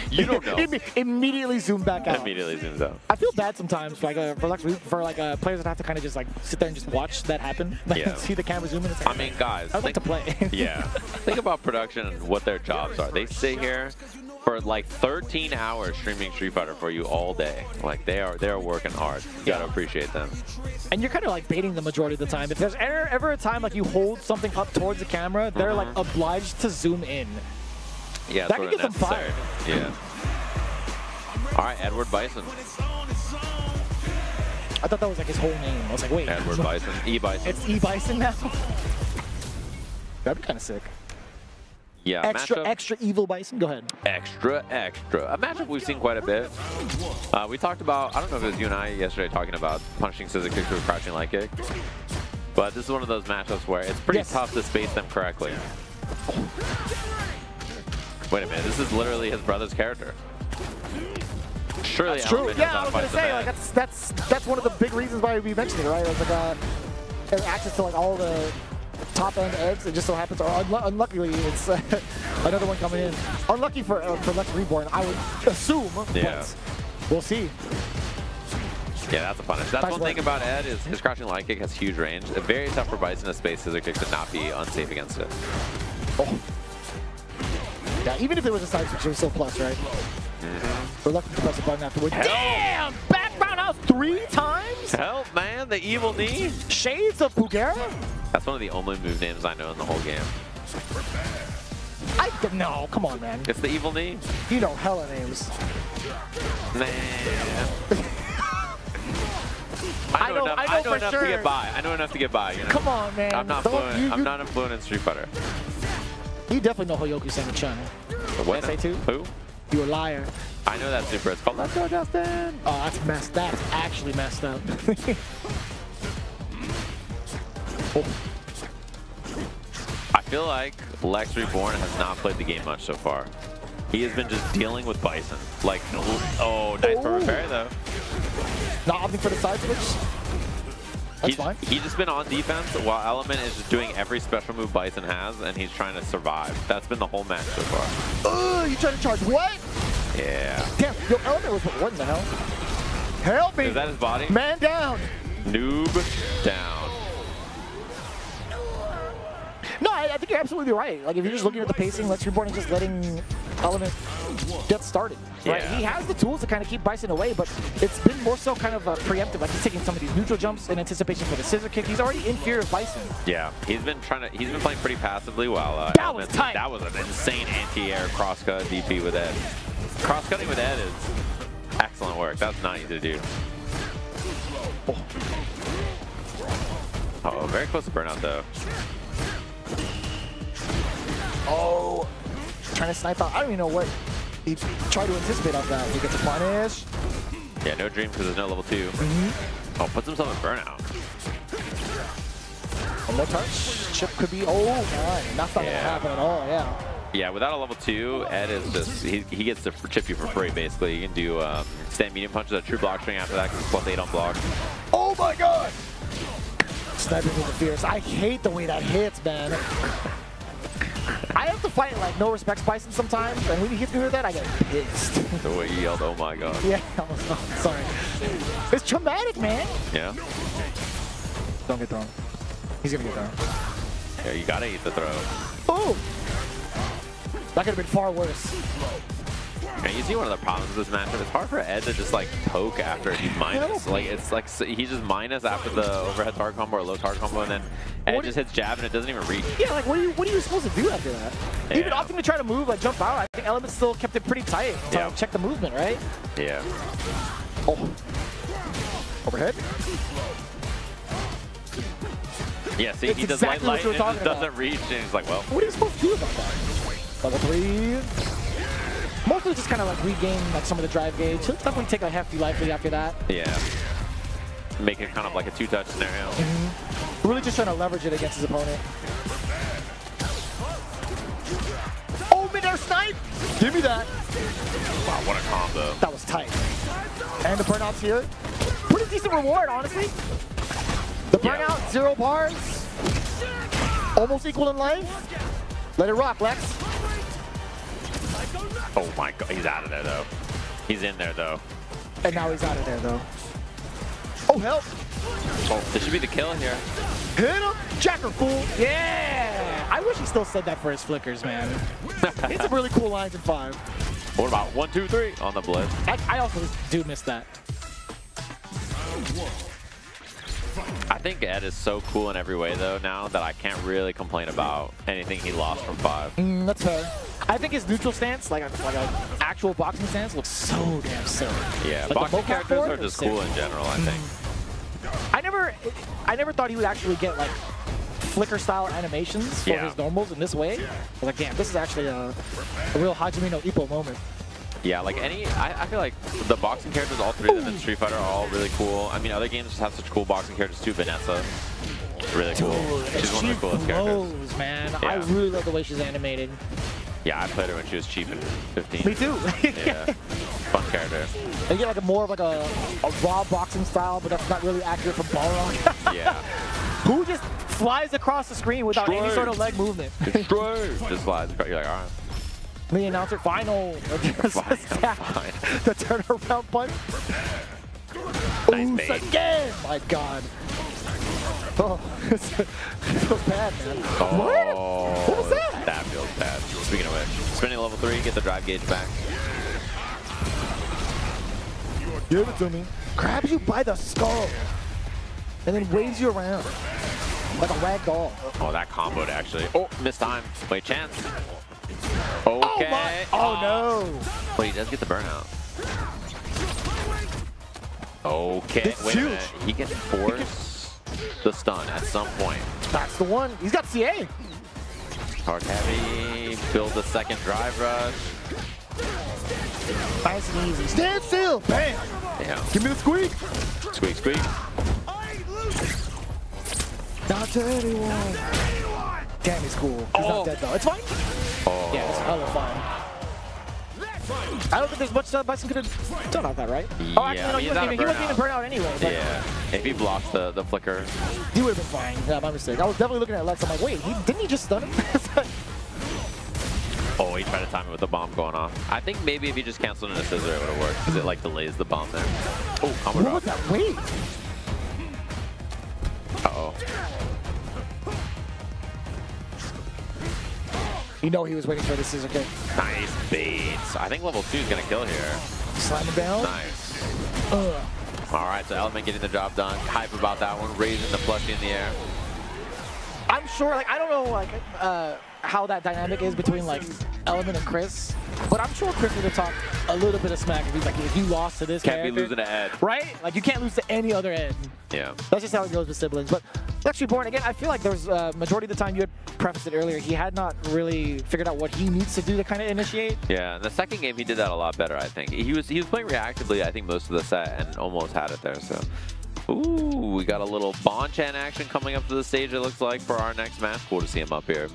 B: You don't know.
A: Immediately zoom back out.
B: Immediately zooms out.
A: I feel bad sometimes for players that have to kind of just like sit there and just watch that happen.
B: Yeah.
A: See the camera zoom in. Like,
B: I mean, guys.
A: I'd like to play.
B: Yeah. Think about production and what their jobs are. They sit here for like 13 hours streaming Street Fighter for you all day. Like they're working hard. You gotta appreciate them.
A: And you're kind of like baiting the majority of the time. If there's ever a time like you hold something up towards the camera, they're like obliged to zoom in.
B: Yeah,
A: that
B: sort
A: can
B: of
A: get them
B: necessary.
A: fired.
B: Yeah. All right, Edward Bison.
A: I thought that was like his whole name. I was like, wait.
B: Edward Bison. E Bison.
A: It's E Bison now. That'd be kind of sick.
B: Yeah.
A: Extra evil Bison. Go ahead.
B: Extra. A matchup we've seen quite a bit. We talked about, I don't know if it was you and I yesterday talking about punishing scissor kicks with crouching light kick. But this is one of those matchups where it's pretty tough to space them correctly. Wait a minute, this is literally his brother's character. Surely
A: that's true. Yeah, I was gonna say
B: like
A: that's one of the big reasons why we mentioned it, right? It's like has access to like all the top end eggs. It just so happens, or unluckily, it's another one coming in. Unlucky for Lex Reborn, I would assume.
B: Yeah.
A: But we'll see.
B: Yeah, that's a punish. That's one thing about Ed is his crouching light kick has huge range. It's very tough for Bison to space scissor kick to not be unsafe against it.
A: Oh. Yeah, even if it was a side switch, it was still plus, right? Reluctant to press the button afterward. Damn! Back roundhouse 3 times?
B: Help, man. The evil knee.
A: Shades of Bugera?
B: That's one of the only move names I know in the whole game.
A: No, come on, man.
B: It's the evil knee?
A: You know hella names.
B: Nah. I know enough to get by. I know enough to get by. You know?
A: Come on, man.
B: I'm not fluent. I'm not fluent in Street Fighter.
A: You definitely know Hoyoku-Sama-chan.
B: What?
A: SA2?
B: Who?
A: You a liar.
B: I know that super. It's called Let's Go, Justin.
A: Oh, that's messed. That's actually messed up.
B: I feel like Lex Reborn has not played the game much so far. He has been just dealing with Bison. Like, oh, nice perfect parry though.
A: Not opting for the side switch. That's fine.
B: He's just been on defense while Element is just doing every special move Bison has, and he's trying to survive. That's been the whole match so far.
A: You trying to charge what?
B: Yeah.
A: Damn, yo, Element was what in the hell? Help me!
B: Is that his body?
A: Man down!
B: Noob down.
A: No, I think you're absolutely right. Like, if you're just looking at the pacing, Lex Reborn is just letting Element get started. Right?
B: Yeah.
A: He has the tools to kind of keep Bison away, but it's been more so kind of preemptive. Like, he's taking some of these neutral jumps in anticipation for the scissor kick. He's already in fear of Bison.
B: Yeah, he's been playing pretty passively while
A: that was tight.
B: That was an insane anti-air crosscut DP with Ed. Cross-cutting with Ed is excellent work. That's not easy to do. Oh, very close to burnout though.
A: Oh, trying to snipe out. I don't even know what he tried to anticipate off that. He gets a punish.
B: Yeah, no dream because there's no level 2. Oh, puts himself in burnout.
A: One more touch. Chip could be, oh man, that's not gonna happen at all, yeah.
B: Yeah, without a level 2, Ed is just, he gets to chip you for free basically. You can do stand medium punches, a true block string after that because it's +8 on block.
A: Oh my god! Sniping with the fierce. I hate the way that hits, man. I have to fight like no respect Bison sometimes, and when he hits me with that, I get pissed.
B: The way he yelled, oh my god.
A: Yeah, oh, sorry. It's traumatic, man.
B: Yeah.
A: Don't get thrown. He's gonna get thrown.
B: Yeah, you gotta eat the throw.
A: Oh! That could have been far worse.
B: And you see one of the problems with this matchup, it's hard for Ed to just like poke after he's minus. Like it's like he's just minus after the overhead target combo or low target combo, and then Ed just hits jab and it doesn't even reach.
A: Yeah, like what are you supposed to do after that?
B: Yeah.
A: Even opting to try to move, like jump out, I think Element still kept it pretty tight to check the movement, right?
B: Yeah.
A: Oh. Overhead?
B: Yeah, see, he does
A: exactly
B: light and it just
A: about.
B: doesn't reach, and he's like, well.
A: What are you supposed to do about that? Level 3. Mostly just kind of like regain like some of the drive gauge. He'll definitely take a hefty life lead after that.
B: Yeah. Make it kind of like a 2-touch scenario.
A: Really just trying to leverage it against his opponent. Oh, mid-air snipe! Give me that.
B: Wow, what a combo.
A: That was tight. And the burnouts here. Pretty decent reward, honestly. The burnout, 0 bars. Almost equal in life. Let it rock, Lex.
B: Oh my god, he's out of there though. He's in there though.
A: And now he's out of there though. Oh, help.
B: Oh, this should be the kill here.
A: Hit him. Jacker, fool. Yeah. I wish he still said that for his flickers, man. It's some really cool lines in 5.
B: What about 1, 2, 3 on the blitz?
A: I also do miss that.
B: I think Ed is so cool in every way though now that I can't really complain about anything he lost from 5.
A: That's fair. I think his neutral stance, like an actual boxing stance, looks so damn sick.
B: Yeah,
A: like
B: boxing characters are just cool in general, I think.
A: I never thought he would actually get like flicker style animations for his normals in this way. I was like, damn, this is actually a real Hajime no Ippo moment.
B: Yeah, like I feel like the boxing characters, all 3 of them in Street Fighter are all really cool. I mean, other games just have such cool boxing characters too. Vanessa, really cool. She's one of the coolest characters.
A: Man.
B: Yeah.
A: I really love the way she's animated.
B: Yeah, I played her when she was cheap in 15.
A: Me too.
B: Yeah, fun character.
A: They get like more of like a raw boxing style, but that's not really accurate for Balrog.
B: Yeah.
A: Who just flies across the screen without any sort of leg movement?
B: Just flies across. You're like, all right.
A: The announcer, final. The turnaround punch.
B: Nice bait.
A: Again! My God. Oh, it feels bad, man.
B: Oh,
A: what was that?
B: That feels bad. Speaking of which, spinning level 3, get the drive gauge back.
A: Give it to me. Grabs you by the skull. And then waves you around. Like a rag doll.
B: Oh, that comboed actually. Oh, missed time. Wait, chance. Okay.
A: Oh no.
B: But he does get the burnout. Okay. Wait a minute. He can force the stun at some point.
A: That's the one. He's got CA.
B: Hard heavy. Build the second drive rush.
A: Nice and easy. Stand still. Bam.
B: Yeah.
A: Give me the squeak.
B: Squeak, squeak.
A: Not to anyone. Damn, he's cool. He's not dead though. It's fine.
B: Oh.
A: Yeah, it's hella fine. I don't think there's much Bison could have done on that, right?
B: Yeah,
A: Oh, actually, no, he wasn't even burnt out anyway. But
B: yeah, if he blocks the flicker.
A: he would have been fine. Yeah, my mistake. I was definitely looking at Lex. I'm like, wait, didn't he just stun him?
B: Oh, he tried to time it with the bomb going off. I think maybe if he just canceled in a scissor, it would have worked because it like delays the bomb there. Oh, combo drop.
A: What was that? Wait.
B: Uh-oh.
A: You know he was waiting for the scissor kick.
B: Nice bait. I think level 2 is going to kill here.
A: Slam him down.
B: Nice. All right, so Element getting the job done. Hype about that one, raising the plushie in the air.
A: I'm sure, like, I don't know, like, how that dynamic is between, like, Element and Chris, but I'm sure Chris would have talked a little bit of smack if he's like, if you lost to this
B: Can't be losing to Ed.
A: Right? Like, you can't lose to any other Ed.
B: Yeah.
A: That's just how it goes with siblings. But Lex Reborn, again, I feel like there's majority of the time, you had prefaced it earlier, he had not really figured out what he needs to do to kind of initiate.
B: Yeah, in the second game, he did that a lot better, I think. He was playing reactively, I think, most of the set and almost had it there, so. Ooh, we got a little Bonchan action coming up to the stage, it looks like, for our next match. Cool to see him up here.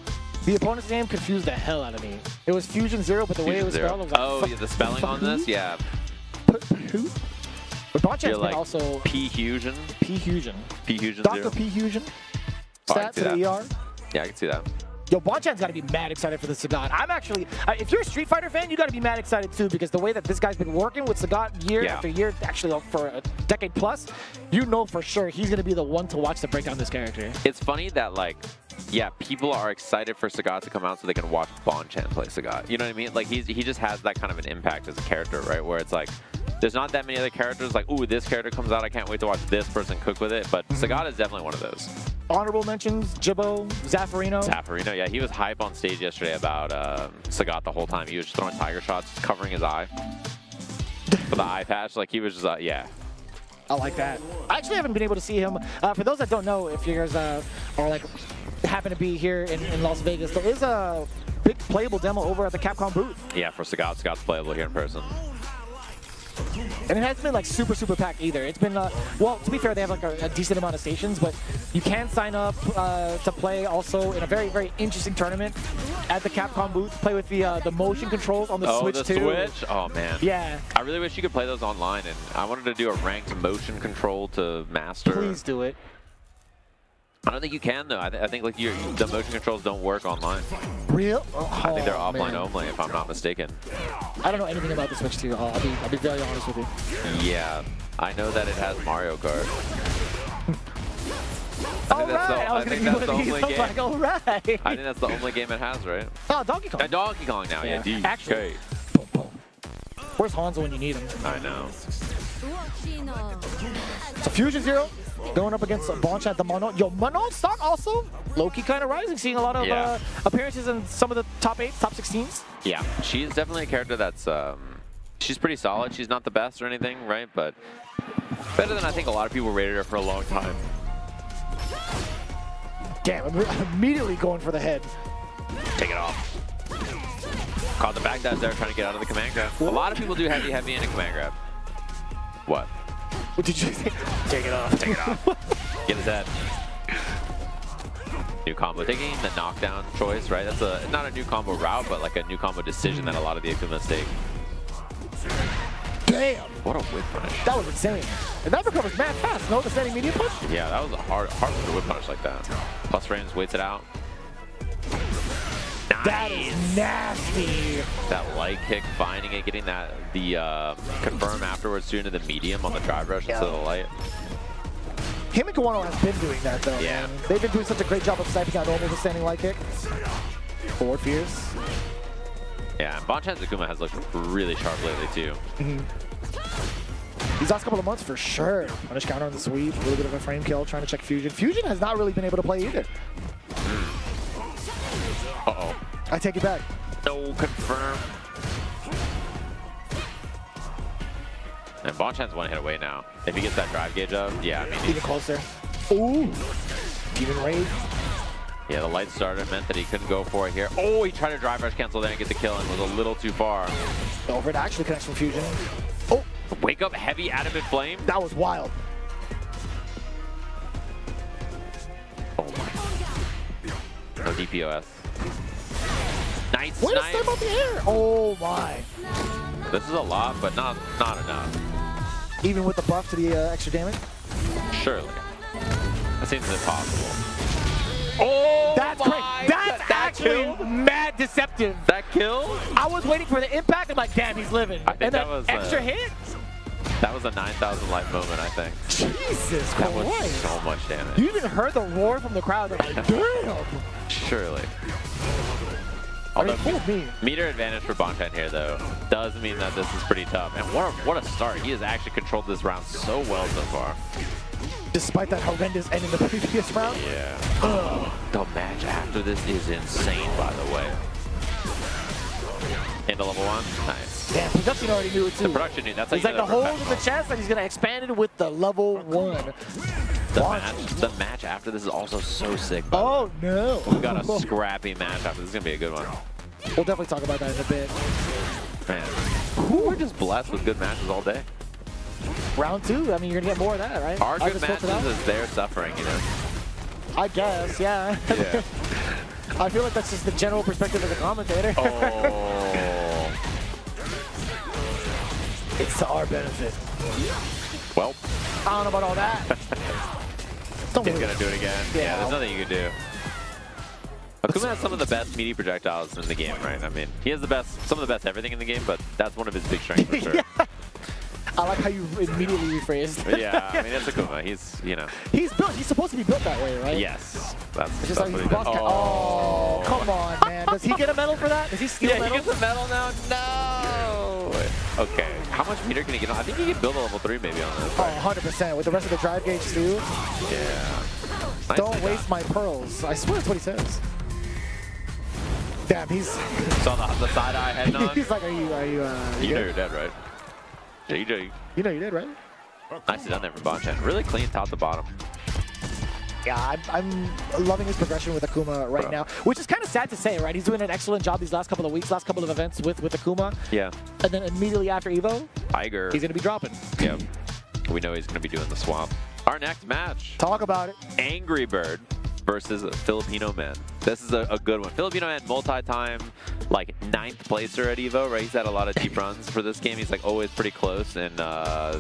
A: The opponent's name confused the hell out of me. It was Fusion Zero, but the way it was spelled, was like,
B: oh, yeah, the spelling on this? Yeah.
A: Who? But Bonchan's been
B: like
A: also...
B: P-Fusion?
A: P-Fusion.
B: P-Fusion
A: Dr.
B: Zero?
A: P-Fusion?
B: Oh,
A: Stat to the ER?
B: Yeah, I can see that.
A: Yo, Bonchan's got to be mad excited for the Sagat. I'm actually, if you're a Street Fighter fan, you got to be mad excited too, because the way that this guy's been working with Sagat year after year, actually for a decade plus, you know for sure he's going to be the one to watch to break down this character.
B: It's funny that, like, yeah, people are excited for Sagat to come out so they can watch Bonchan play Sagat. You know what I mean? Like, he just has that kind of an impact as a character, right? Where it's like, there's not that many other characters like, ooh, this character comes out, I can't wait to watch this person cook with it. But Sagat is definitely one of those.
A: Honorable mentions, Jibbo, Zaffarino.
B: Zaffarino, yeah, he was hype on stage yesterday about Sagat the whole time. He was just throwing tiger shots, covering his eye for the eye patch. Like, he was just, yeah.
A: I like that. I actually haven't been able to see him. For those that don't know, if you guys are like happen to be here in Las Vegas, there is a big playable demo over at the Capcom booth.
B: Yeah, for Sagat. Sagat's playable here in person.
A: And it hasn't been like super packed either. It's been, well, to be fair, they have like a decent amount of stations, but you can sign up to play also in a very interesting tournament at the Capcom booth. Play with the motion controls on the Switch too.
B: Switch? Oh man.
A: Yeah.
B: I really wish you could play those online, and I wanted to do a ranked motion control to master.
A: Please do it.
B: I don't think you can though. I think like the motion controls don't work online.
A: Real?
B: I think they're offline
A: man.
B: only, if I'm not mistaken.
A: I don't know anything about the Switch 2. I'll be very honest with you.
B: Yeah, I know that it has Mario Kart.
A: I
B: think that's the only game.
A: Like, all right.
B: I think that's the only game it has, right?
A: Oh, Donkey Kong.
B: Donkey Kong now, yeah. DK.
A: Actually, where's Hanzo when you need him?
B: I know.
A: So Fusion Zero going up against Bonchan, the Mono. Yo, Mono stock also low-key kind of rising, seeing a lot of appearances in some of the top 8, top 16s.
B: Yeah, she's definitely a character that's she's pretty solid. She's not the best or anything, right? But better than I think a lot of people rated her for a long time.
A: Damn, I'm immediately going for the head.
B: Take it off. Caught the back dash there, trying to get out of the command grab. A lot of people do heavy in a command grab. What?
A: What did you say?
B: Take it off, take it off. Get his head. New combo. Taking the knockdown choice, right? That's not a new combo route, but like a new combo decision that a lot of the Akumas take.
A: Damn!
B: What a whip punish.
A: That was insane. And that recovers mad fast, no? The standing medium push?
B: Yeah, that was a hard to whip punish like that. Plus frames, waits it out. Nice.
A: That is nasty.
B: That light kick, finding it, getting the confirm afterwards too into the medium on the drive rush instead of the light.
A: Him and Kawano has been doing that though.
B: Yeah.
A: Man. They've been doing such a great job of sniping out normal with the standing light kick. Forward fierce.
B: Yeah, and Bonchan's Akuma has looked really sharp lately too.
A: These last couple of months for sure. Punish counter on the sweep, a little bit of a frame kill, trying to check Fusion. Fusion has not really been able to play either.
B: Uh-oh.
A: I take it back.
B: No, confirm. And Bonchan's one hit away now. If he gets that drive gauge up, yeah, I mean,
A: even closer. Ooh. Even raid.
B: Yeah, the light starter meant that he couldn't go for it here. Oh, he tried to drive rush cancel there and get the kill and was a little too far.
A: Over it actually connects from Fusion. Oh.
B: Wake up heavy adamant flame.
A: That was wild.
B: Oh my. No DPOS. Nice
A: Way to
B: snipe.
A: step up the air. Oh my.
B: This is a lot, but not enough.
A: Even with the buff to the extra damage?
B: Surely. That seems impossible. Oh,
A: that's great. That's actually mad deceptive.
B: That kill?
A: I was waiting for the impact. I'm like, damn, he's living.
B: I think
A: and
B: that was
A: extra hit.
B: That was a 9,000 life moment, I think.
A: Jesus
B: That
A: Christ.
B: was so much damage.
A: You even heard the roar from the crowd. They're like, damn.
B: Surely.
A: Although
B: meter advantage for Bonchan here, though, does mean that this is pretty tough. And what a start. He has actually controlled this round so well so far.
A: Despite that horrendous end in the previous round?
B: Yeah. The match after this is insane, by the way. Into level 1. Nice.
A: Damn, production already knew it too.
B: The production knew. That's how
A: he's
B: you
A: like
B: know
A: the hole in the chest, and he's going to expand it with the level 1.
B: The match after this is also so sick.
A: Oh, no.
B: We got a scrappy match after. This is going to be a good one.
A: We'll definitely talk about that in a bit.
B: Man, we're just blessed with good matches all day.
A: Round 2, I mean, you're going to get more of that, right?
B: Our good matches is their suffering, you know?
A: I guess, yeah.
B: Yeah.
A: I feel like that's just the general perspective of the commentator.
B: Oh.
A: It's to our benefit.
B: Well.
A: I don't know about all that.
B: He's going to do it again. Yeah, there's nothing you can do. Akuma has some of the best meaty projectiles in the game, right? I mean, he has some of the best everything in the game, but that's one of his big strengths for sure.
A: Yeah. I like how you immediately rephrased.
B: Yeah, I mean, that's Akuma. He's, you know.
A: He's supposed to be built that way, right?
B: Yes. That's
A: just like
B: what
A: he's
B: he does.
A: Oh, come on, man. Does he get a medal for that? Does he steal medal?
B: He gets a medal now? No! Okay. How much meter can he get on? I think he can build a level 3 maybe on this.
A: Oh, 100%. With the rest of the drive gauge, too.
B: Yeah. Nice.
A: Don't waste my pearls. I swear that's what he says. Damn, he's...
B: Saw the side eye heading on?
A: He's like, are you
B: You know you're dead, right? JJ.
A: You know you did, right?
B: Nicely done there from Bonchan. Really clean top to bottom.
A: Yeah, I'm loving his progression with Akuma right now, which is kind of sad to say, right? He's doing an excellent job these last couple of weeks, last couple of events with Akuma.
B: Yeah.
A: And then immediately after Evo,
B: Tiger.
A: He's going to be dropping.
B: Yeah. We know he's going to be doing the swap. Our next match.
A: Talk about it.
B: Angry Bird versus Filipino Man. This is a good one. Filipino Man, multi-time like 9th placer at EVO, right? He's had a lot of deep runs for this game. He's like always pretty close in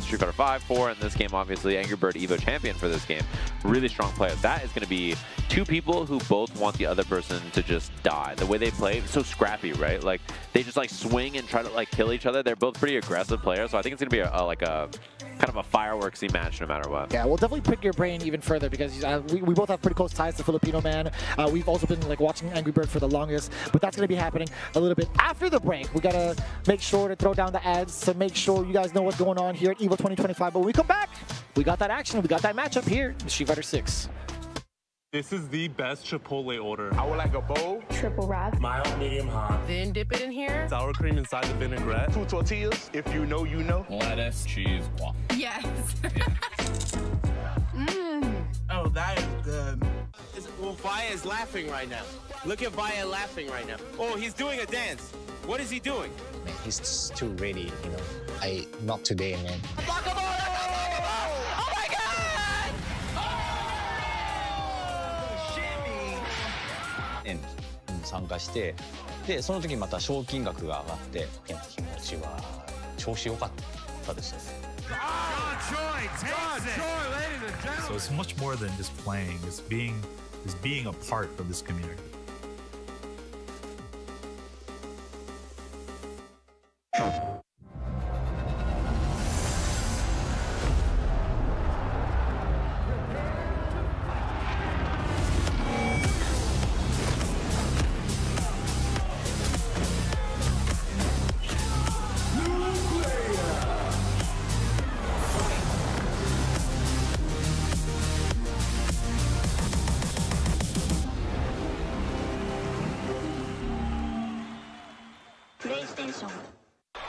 B: Street Fighter 5, 4, and this game obviously Angry Bird EVO champion for this game. Really strong player. That is going to be two people who both want the other person to just die. The way they play, so scrappy, right? Like they just like swing and try to like kill each other. They're both pretty aggressive players, so I think it's going to be like a kind of a fireworksy match no matter what.
A: Yeah, we'll definitely pick your brain even further because we both have pretty close ties to Filipino Man. We've also been like watching Angry Bird for the longest, but that's going to be happening a little bit after the break. We got to make sure to throw down the ads to make sure you guys know what's going on here at EVO 2025. But when we come back, we got that action. We got that matchup here in Street Fighter 6.
M: This is the best Chipotle order.
D: I would like a bowl.
O: Triple wrap.
M: Mild, medium, hot.
O: Then dip it in here.
M: Sour cream inside the vinaigrette.
D: 2 tortillas. If you know, you know.
K: Lettuce, cheese, guac.
O: Yes.
J: Oh, that is good. Well, Vaya is laughing right now. Look at Vaya laughing right now. Oh, he's doing a dance. What is he doing?
K: Man, he's too ready, you know. Not today, man.
O: Oh my God!
K: N 参加して、でその時また賞金額が上がって、気持ちは調子良かったですね。
L: So it's much more than just playing. It's being a part of this community.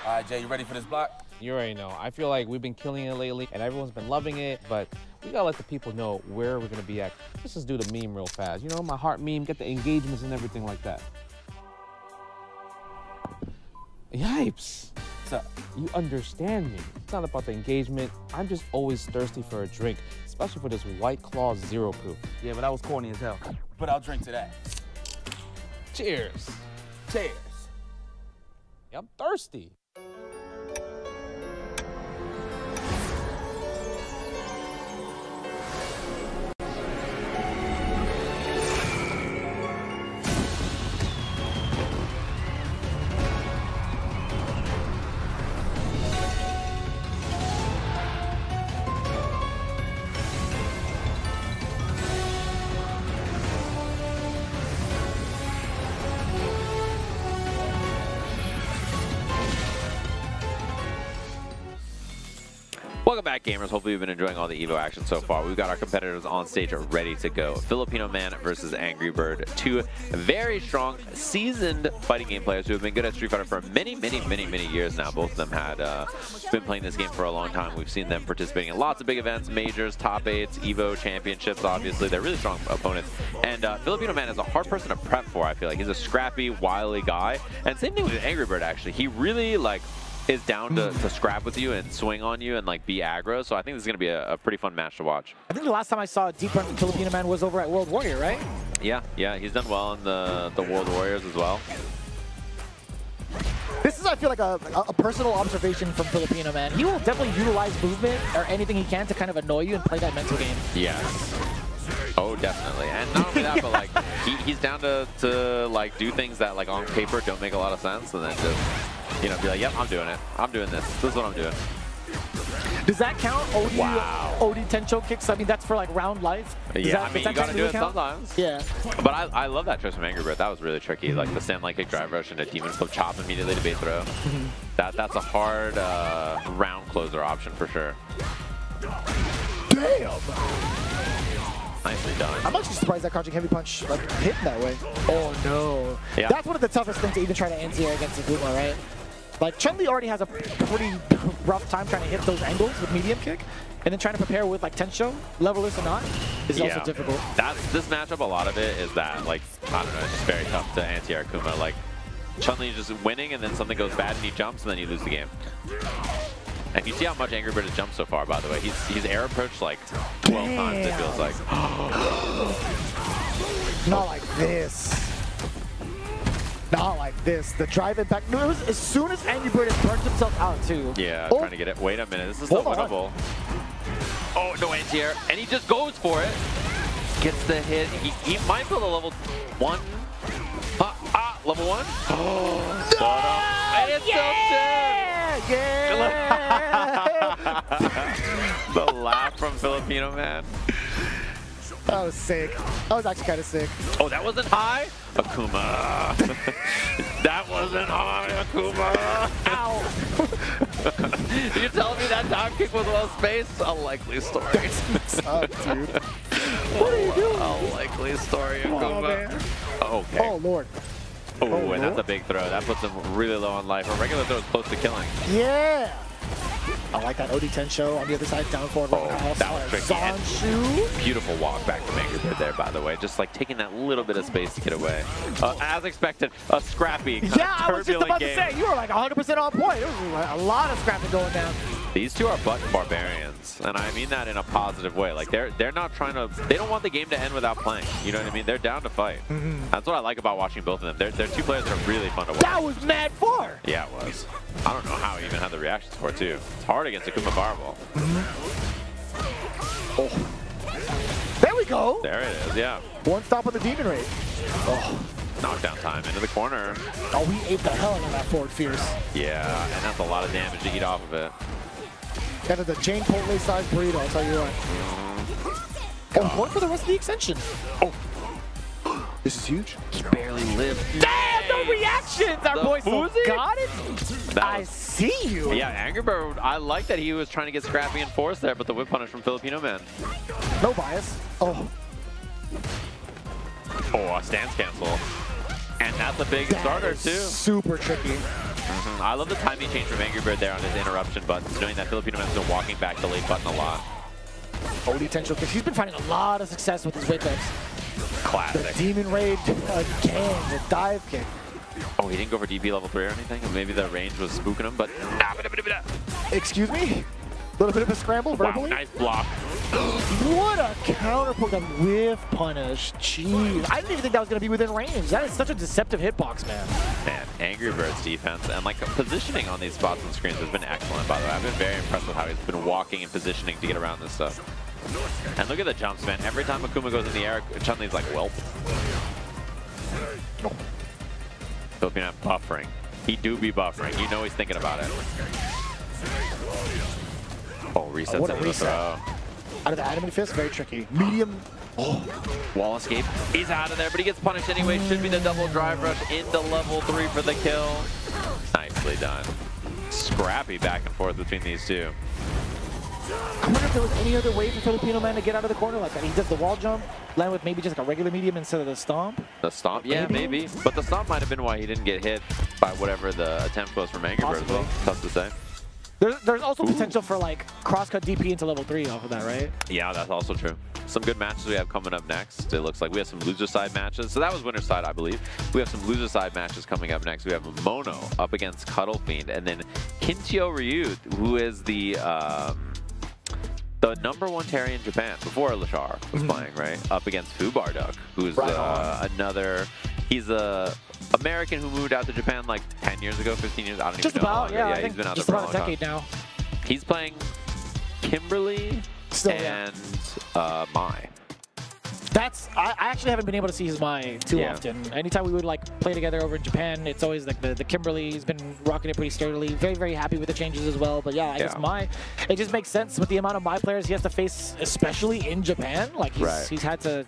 J: All right, Jay, you ready for this block?
P: You already know. I feel like we've been killing it lately, and everyone's been loving it, but we gotta let the people know where we're gonna be at. Let's just do the meme real fast. You know, my heart meme, get the engagements and everything like that. Yipes.
J: What's up?
P: You understand me. It's not about the engagement. I'm just always thirsty for a drink, especially for this White Claw Zero Proof.
J: Yeah, but that was corny as hell. But I'll drink to that.
P: Cheers.
J: Cheers.
P: I'm thirsty.
B: Welcome back, gamers. Hopefully you've been enjoying all the EVO action so far. We've got our competitors on stage ready to go. Filipino Man versus Angry Bird. Two very strong, seasoned fighting game players who have been good at Street Fighter for many years now. Both of them had been playing this game for a long time. We've seen them participating in lots of big events, majors, top 8s, EVO championships, obviously. They're really strong opponents. And Filipino Man is a hard person to prep for, I feel like. He's a scrappy, wily guy. And same thing with Angry Bird, actually. He really, like, is down to scrap with you and swing on you and like be aggro, so I think this is going to be a pretty fun match to watch.
A: I think the last time I saw a deep run from Filipino Man was over at World Warrior, right?
B: Yeah, he's done well in the World Warriors as well.
A: This is, I feel like, a personal observation from Filipino Man. He will definitely utilize movement or anything he can to kind of annoy you and play that mental game.
B: Yes. Oh, definitely. And not only that, but like he's down to like do things that like on paper don't make a lot of sense, and then just, you know, be like, yep, I'm doing it. I'm doing this. This is what I'm doing.
A: Does that count? OD,
B: wow.
A: OD Tencho kicks? I mean, that's for like round life.
B: Yeah, I mean, you gotta do it sometimes.
A: Yeah.
B: But I love that choice from Angry Bird. That was really tricky. Like the stand light kick, drive rush, and a demon flip chop immediately to bait throw. That's a hard round closer option for sure.
A: Damn!
B: Nicely done.
A: I'm actually surprised that crouching heavy punch like hit that way. Oh no.
B: Yeah.
A: That's one of the toughest things to even try to anti-air against Aguma, right? Like Chun-Li already has a pretty rough time trying to hit those angles with medium kick, and then trying to prepare with like Tencho, levelers or not, is also difficult.
B: This matchup, a lot of it is that, like, I don't know, it's just very tough to anti-air Akuma. Like, Chun-Li just winning and then something goes bad and he jumps and then you lose the game. And you see how much Angry Bird has jumped so far, by the way. He's air approached like 12 times, it feels like.
A: Not like this. Not like this. The drive impact. No, it was as soon as Angry Bird burns himself out too.
B: Yeah, trying to get it. Wait a minute. This is still winnable. Oh, no anti-air. And he just goes for it. Gets the hit. He might build a level 1. Level 1. Oh, no! And it's still 2. The laugh from Filipino Man.
A: That was sick. That was actually kind of sick.
B: Oh, that wasn't high? Akuma. That wasn't high, Akuma.
A: Ow.
B: You're telling me that dive kick was well spaced? A likely story.
A: Up, dude. What are you doing?
B: A likely story, Akuma. Okay.
A: Oh, Lord.
B: Oh, and that's a big throw. That puts him really low on life. A regular throw is close to killing.
A: Yeah. I like that OD10 show on the other side, down forward.
B: That was tricky.
A: Zanshu.
B: Beautiful walk back from Angry Bird there, by the way. Just like taking that little bit of space to get away. As expected, a scrappy,
A: I was just about to say, you were like 100% on point. There was a lot of scrapping going down.
B: These two are button barbarians, and I mean that in a positive way. Like they're not trying to. They don't want the game to end without playing. You know what I mean? They're down to fight. That's what I like about watching both of them. They're two players that are really fun to watch.
A: That was mad far.
B: Yeah, it was. I don't know how he even had the reactions for it too. It's hard against Akuma Fireball.
A: Oh, there we go.
B: There it is. Yeah.
A: One stop on the Demon Raid. Oh.
B: Knockdown time into the corner.
A: Oh, we ate the hell out of that forward Fierce.
B: Yeah, and that's a lot of damage to eat off of it.
A: That is a Jane Potley sized burrito, I'll tell you what. Oh, one for the rest of the extension. Oh. This is huge.
B: He barely lived.
A: Damn, no reactions! Our boy got it. I see you.
B: Yeah, Angry Bird, I like that he was trying to get scrappy and force there, but the whip punish from Filipino Man.
A: No bias. Oh.
B: Oh, a stance cancel. And that's a big starter, too.
A: Super tricky.
B: I love the timing change from Angry Bird there on his interruption buttons, knowing that Filipino Man's been walking back the late button a lot.
A: OD10 because he's been finding a lot of success with his whip ups.
B: Classic.
A: The Demon Raid again, the dive kick.
B: Oh, he didn't go for DP level 3 or anything? Maybe the range was spooking him, but...
A: Excuse me? A little bit of a scramble verbally?
B: Wow, nice block.
A: What a counterpoint, a whiff punish. Jeez. I didn't even think that was going to be within range. That is such a deceptive hitbox, man.
B: Man, Angry Bird's defense and like positioning on these spots and screens has been excellent, by the way. I've been very impressed with how he's been walking and positioning to get around this stuff. And look at the jumps, man. Every time Akuma goes in the air, Chun-Li's like, welp. Filipino buffering. He do be buffering. You know he's thinking about it. Oh, resets into the throw.
A: Out of the Adamant Fist, very tricky. Medium.
B: Oh, wall escape. He's out of there, but he gets punished anyway. Should be the double drive rush into level 3 for the kill. Nicely done. Scrappy back and forth between these two.
A: I wonder if there was any other way for Filipino Man to get out of the corner like that. He does the wall jump, land with maybe just like a regular medium instead of the stomp.
B: The stomp? Yeah, maybe. But the stomp might have been why he didn't get hit by whatever the attempt was from Angry Bird as well. Tough to say.
A: There's also potential for like crosscut DP into level 3 off of that, right?
B: Yeah, that's also true. Some good matches we have coming up next. It looks like we have some loser side matches. So that was winner side, I believe. We have some loser side matches coming up next. We have Mono up against Cuddle Fiend, and then Kinchio Ryu, who is the #1 Terry in Japan before Lashar was playing, right? Up against Fubarduck, who's another. He's a American who moved out to Japan like 10 years ago, 15 years. I don't even know.
A: About, yeah,
B: he's been out
A: just
B: there for
A: about
B: a
A: a
B: long
A: decade
B: time.
A: now.
B: He's playing Kimberly and Mai.
A: I actually haven't been able to see his Mai too often. Anytime we would like play together over in Japan, it's always like the Kimberly. He's been rocking it pretty sturdily. Very, very happy with the changes as well. But yeah, I guess Mai, it just makes sense with the amount of Mai players he has to face, especially in Japan. Like he's had to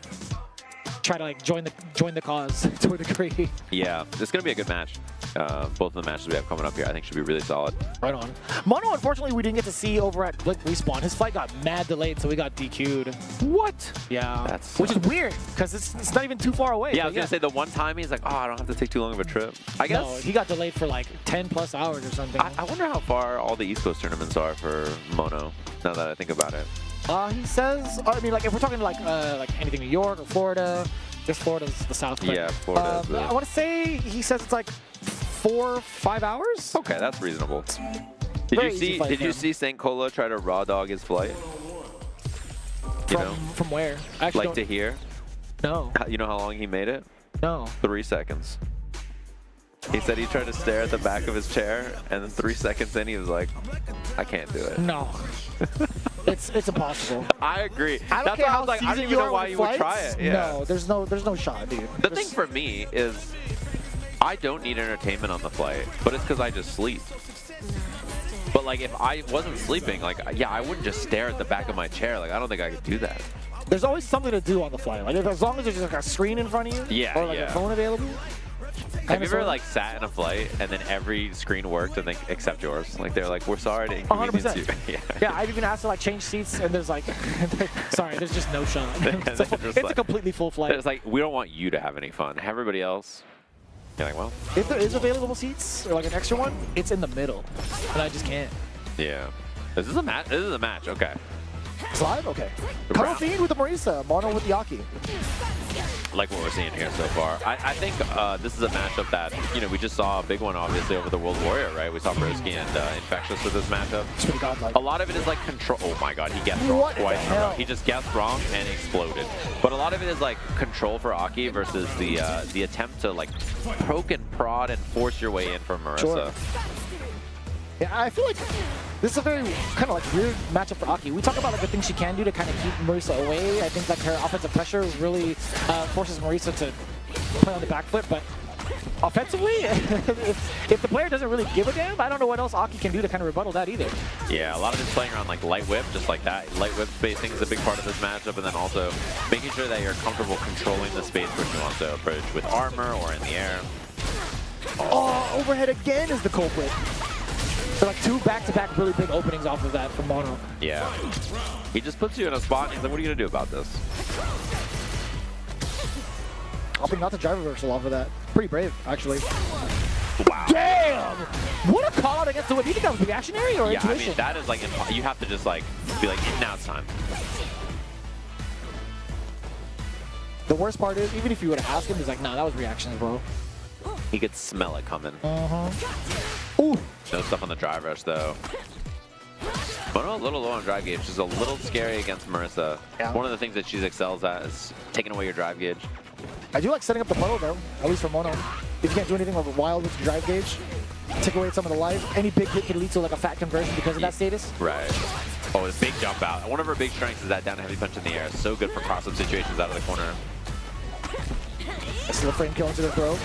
A: try to like join the cause to a degree.
B: Yeah, it's gonna be a good match. Both of the matches we have coming up here, I think, should be really solid.
A: Right on. Mono, unfortunately, we didn't get to see over at Blink Respawn. His flight got mad delayed, so we got DQ'd.
B: What?
A: Yeah. Which is weird, because it's not even too far away.
B: Yeah, I was going to say the one time he's like, oh, I don't have to take too long of a trip. I guess.
A: No, he got delayed for like 10+ hours or something.
B: I wonder how far all the East Coast tournaments are for Mono, now that I think about it.
A: He says, I mean, like, if we're talking like anything New York or Florida, just Florida's the South.
B: Yeah, Florida.
A: I want to say, he says it's like 4 or 5 hours.
B: Okay, that's reasonable. Did you see St. Cola try to raw dog his flight?
A: From where? I
B: like to hear?
A: No.
B: You know how long he made it?
A: No.
B: 3 seconds. He said he tried to stare at the back of his chair, and then 3 seconds in, he was like, I can't do it.
A: No. It's impossible.
B: I agree.
A: I don't care
B: why I
A: how
B: was like, I don't
A: seasoned
B: even
A: you
B: know
A: are
B: why
A: with
B: you would try
A: flights.
B: it. Yeah.
A: No, there's no shot, dude.
B: The thing for me is, I don't need entertainment on the flight, but it's because I just sleep. But like, if I wasn't sleeping, like, yeah, I wouldn't just stare at the back of my chair. Like, I don't think I could do that.
A: There's always something to do on the flight. Like, as long as there's like a screen in front of you,
B: Yeah,
A: or like a phone available.
B: Have you ever like sat in a flight and then every screen worked and they except yours? Like they're like, we're sorry to inconvenience you.
A: Yeah, I've even asked to like change seats, and there's like, sorry, there's just no shot. It's a completely full flight.
B: It's like, we don't want you to have any fun. Everybody else, you're like, well.
A: If there is available seats or like an extra one, it's in the middle, and I just can't.
B: Yeah. This is a match. This is a match. Okay.
A: It's live? Okay. Cuddle Fiend with the Marisa, Mono with the Aki.
B: Like what we're seeing here so far. I think this is a matchup that, you know, we just saw a big one, obviously, over the World Warrior, right? We saw Broski and Infectious with this matchup.
A: It's pretty godlike.
B: A lot of it is like control. Oh my god, he guessed wrong twice in a row. He just guessed wrong and exploded. But a lot of it is like control for Aki versus the attempt to like poke and prod and force your way in from Marisa.
A: Sure. Yeah, I feel like this is a very kind of like weird matchup for Aki. We talk about like the things she can do to kind of keep Marisa away. I think like her offensive pressure really forces Marisa to play on the back foot, but offensively, if the player doesn't really give a damn, I don't know what else Aki can do to kind of rebuttal that either.
B: Yeah, a lot of it's playing around like light whip, just like that. Light whip spacing is a big part of this matchup, and then also making sure that you're comfortable controlling the space which you want to approach with armor or in the air.
A: Oh, overhead again is the culprit. So like two back-to-back really big openings off of that from Mono.
B: Yeah. He just puts you in a spot and he's like, what are you going to do about this?
A: Opting not to drive reversal off of that. Pretty brave, actually.
B: Wow.
A: Damn! What a call out against the whip. Do you think that was reactionary or intuition?
B: I mean, that is like, you have to just like, be like, now it's time.
A: The worst part is, even if you would have asked him, he's like, nah, that was reactionary, bro.
B: He could smell it coming.
A: Ooh.
B: No stuff on the drive rush, though. Mono a little low on drive gauge. She's a little scary against Marisa.
A: Yeah.
B: One of the things that she excels at is taking away your drive gauge.
A: I do like setting up the puddle, though, at least for Mono. If you can't do anything wild with your drive gauge, take away some of the life. Any big hit could lead to like a fat conversion because of that status.
B: Right. Oh, this big jump out. One of her big strengths is that down heavy punch in the air. So good for cross-up situations out of the corner.
A: This is a frame kill into the throw.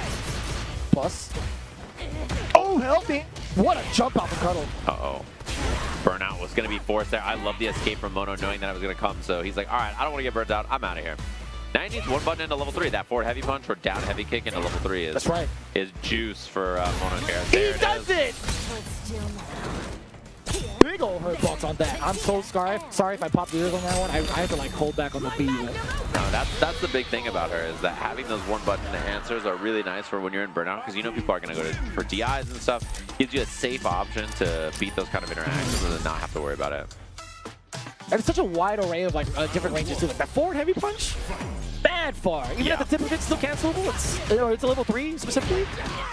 A: Plus. Oh, help me! What a jump out from Cuddle.
B: Uh-oh. Burnout was going to be forced there. I love the escape from Mono knowing that it was going to come. So he's like, all right, I don't want to get burnt out. I'm out of here. Now he needs one button into level 3. That forward heavy punch or down heavy kick into level 3 is,
A: that's right,
B: is juice for Mono here.
A: He does it! Big ol' hurt box on that. I'm so sorry if I popped the ears on that one. I had to like hold back on the B.
B: No, that's the big thing about her is that having those one button answers are really nice for when you're in burnout because you know people are going to go for DIs and stuff. Gives you a safe option to beat those kind of interactions and then not have to worry about it.
A: And it's such a wide array of like different ranges too. Like that forward heavy punch, bad far. Even at the tip of it's still cancelable. It's a level 3 specifically.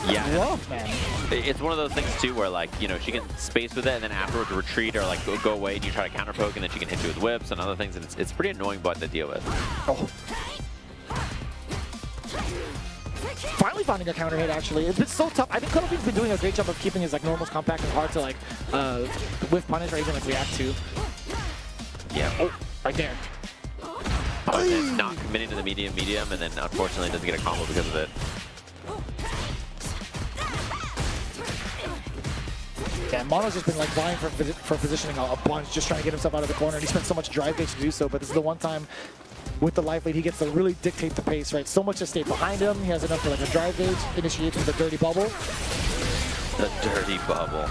B: Yeah,
A: rough, man.
B: It's one of those things too where like, you know, she can space with it and then afterwards retreat or like go away and you try to counter poke and then she can hit you with whips and other things and it's pretty annoying button to deal with.
A: Oh. Finally finding a counter hit actually. It's been so tough. I think Cuddle Fiend's been doing a great job of keeping his like normals compact and hard to like whiff punish or even like react to.
B: Yeah.
A: Oh, right there.
B: Oh, and then not committing to the medium, and then unfortunately doesn't get a combo because of it.
A: Yeah, Mono's just been like vying for positioning a bunch, just trying to get himself out of the corner, and he spent so much drive gauge to do so, but this is the one time with the life lead he gets to really dictate the pace, right? So much to stay behind him, he has enough for like a drive gauge, initiates with a dirty bubble.
B: The dirty bubble.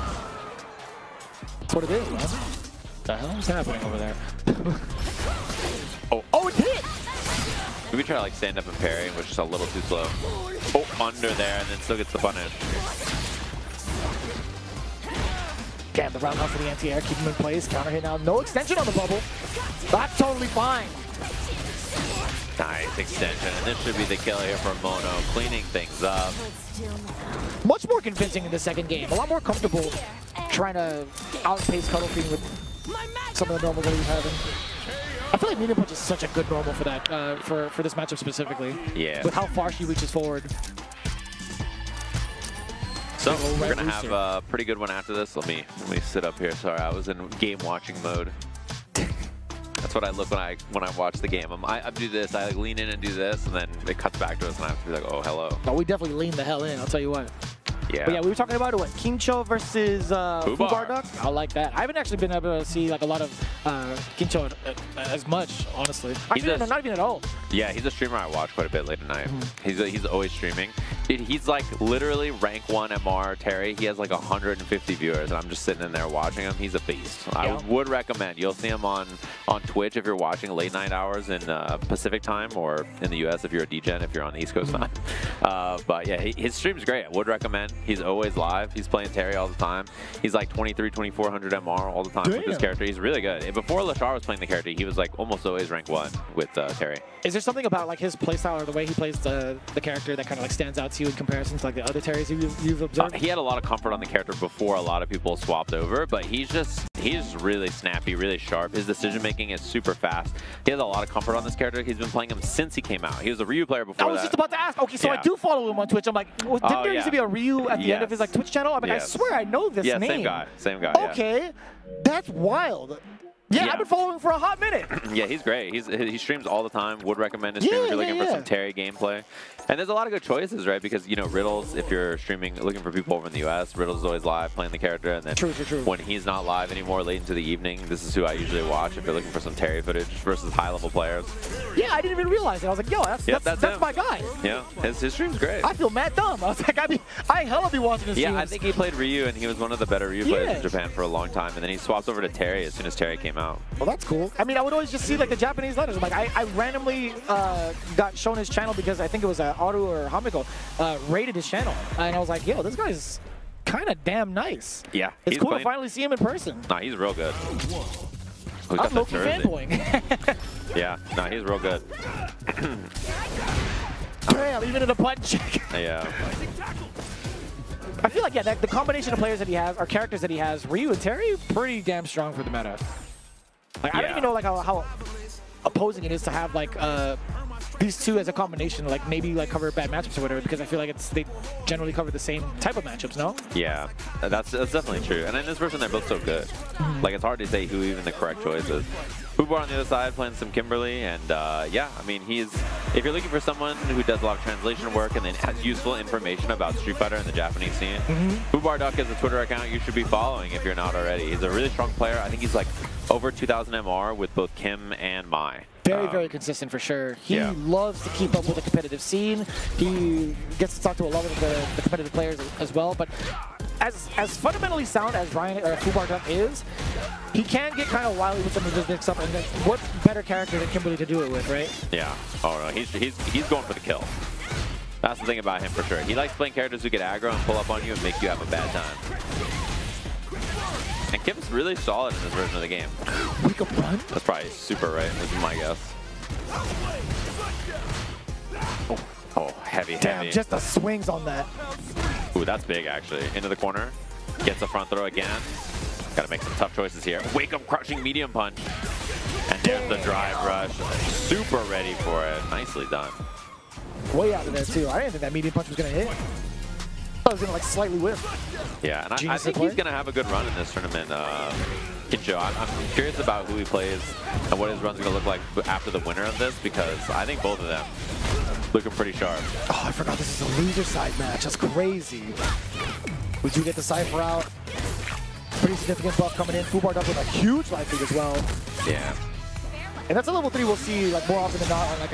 A: That's what it is, man. What the hell is happening over there?
B: Oh,
A: it hit!
B: Maybe try to like stand up and parry, which is a little too slow. Oh, under there, and then still gets the punish.
A: Damn, the roundhouse for the anti-air, keep him in place, counter hit now. No extension on the bubble. That's totally fine.
B: Nice extension, and this should be the kill here for Mono, cleaning things up.
A: Much more convincing in the second game. A lot more comfortable trying to outpace Cuddle Fiend with some of the normals that he's having. I feel like medium punch is such a good normal for that, for this matchup specifically.
B: Yeah.
A: With how far she reaches forward.
B: So we're gonna have a pretty good one after this. Let me sit up here. Sorry, I was in game watching mode. That's what I look when I watch the game. I do this. I like lean in and do this, and then it cuts back to us, and I have to be like, oh, hello.
A: No, we definitely lean the hell in. I'll tell you what.
B: Yeah.
A: But yeah, we were talking about it. What, Kincho versus Fubar Duck? I like that. I haven't actually been able to see like a lot of Kincho as much, honestly. Actually, no, not even at all.
B: Yeah, he's a streamer I watch quite a bit late at night. He's always streaming. He's like literally rank 1 MR Terry. He has like 150 viewers, and I'm just sitting in there watching him. He's a beast. Yeah. I would recommend. You'll see him on Twitch if you're watching late night hours in Pacific time, or in the US if you're a DGen, if you're on the East Coast time. But yeah, his stream's great. I would recommend. He's always live. He's playing Terry all the time. He's like 2400 MR all the time with this character. He's really good. Before Lashar was playing the character, he was like almost always rank 1 with Terry.
A: Is there something about like his playstyle or the way he plays the character that kind of like stands out to you in comparison to like the other Terrys you've observed?
B: He had a lot of comfort on the character before a lot of people swapped over, but he's really snappy, really sharp. His decision making is super fast. He has a lot of comfort on this character. He's been playing him since he came out. He was a Ryu player before that.
A: I was just about to ask. Okay, so I do follow him on Twitch. I'm like, didn't there used to be a Ryu at the end of his like Twitch channel? I'm like, I swear I know this name.
B: Yeah, same guy.
A: Okay, that's wild. Yeah, I've been following for a hot minute.
B: Yeah, he's great. He streams all the time. Would recommend his stream if you're looking for some Terry gameplay. And there's a lot of good choices, right? Because, you know, Riddles, if you're streaming, looking for people over in the US, Riddles is always live playing the character. And then when he's not live anymore late into the evening, this is who I usually watch if you're looking for some Terry footage versus high-level players.
A: Yeah, I didn't even realize it. I was like, yo, that's my guy.
B: Yeah, his stream's great.
A: I feel mad dumb. I was like, I hella be watching his streams.
B: Yeah, I think he played Ryu, and he was one of the better Ryu players in Japan for a long time. And then he swapped over to Terry as soon as Terry came out.
A: Well, that's cool. I mean, I would always just see like the Japanese letters. I'm like, I randomly got shown his channel because I think it was Aru or Hamiko rated his channel, and I was like, yo, this guy's kind of damn nice.
B: Yeah,
A: it's cool to finally see him in person.
B: Nah, he's real good.
A: I'm low-key fanboying.
B: Yeah, nah, he's real good.
A: Damn, even in a button check.
B: Yeah.
A: I feel like, the combination of players that he has, or characters that he has, Ryu and Terry, pretty damn strong for the meta. Like, I don't even know like how opposing it is to have like these two as a combination, like maybe like cover bad matchups or whatever, because I feel like they generally cover the same type of matchups, no?
B: Yeah, that's definitely true. And in this version, they're both so good. Like, it's hard to say who even the correct choice is. Fubar on the other side playing some Kimberly, and yeah, I mean, if you're looking for someone who does a lot of translation work and then has useful information about Street Fighter and the Japanese scene, Fubar Duck is a Twitter account you should be following if you're not already. He's a really strong player. I think he's like over 2,000 MR with both Kim and Mai.
A: Very, very consistent for sure. He loves to keep up with the competitive scene. He gets to talk to a lot of the competitive players as well. But as fundamentally sound as Fubar Duck is, he can get kind of wily with some of his mix-up. And what better character than Kimberly to do it with, right?
B: Yeah. Oh no, he's going for the kill. That's the thing about him for sure. He likes playing characters who get aggro and pull up on you and make you have a bad time. And Kim's really solid in this version of the game.
A: We could run?
B: That's probably super right. This is my guess. Oh, heavy.
A: Damn, just the swings on that.
B: Ooh, that's big, actually. Into the corner. Gets the front throw again. Got to make some tough choices here. Wake up, crushing medium punch. And there's the drive rush. Super ready for it. Nicely done.
A: Way out of there, too. I didn't think that medium punch was going to hit. I was going to, like, slightly whiff.
B: Yeah, and I think he's going to have a good run in this tournament. Kincho, I'm curious about who he plays and what his run's going to look like after the winner of this, because I think both of them looking pretty sharp.
A: Oh, I forgot this is a loser side match. That's crazy. We do get the Cypher out. Pretty significant buff coming in. Fubar Duck with a huge life lead as well.
B: Yeah.
A: And that's a level 3 we'll see like more often than not on like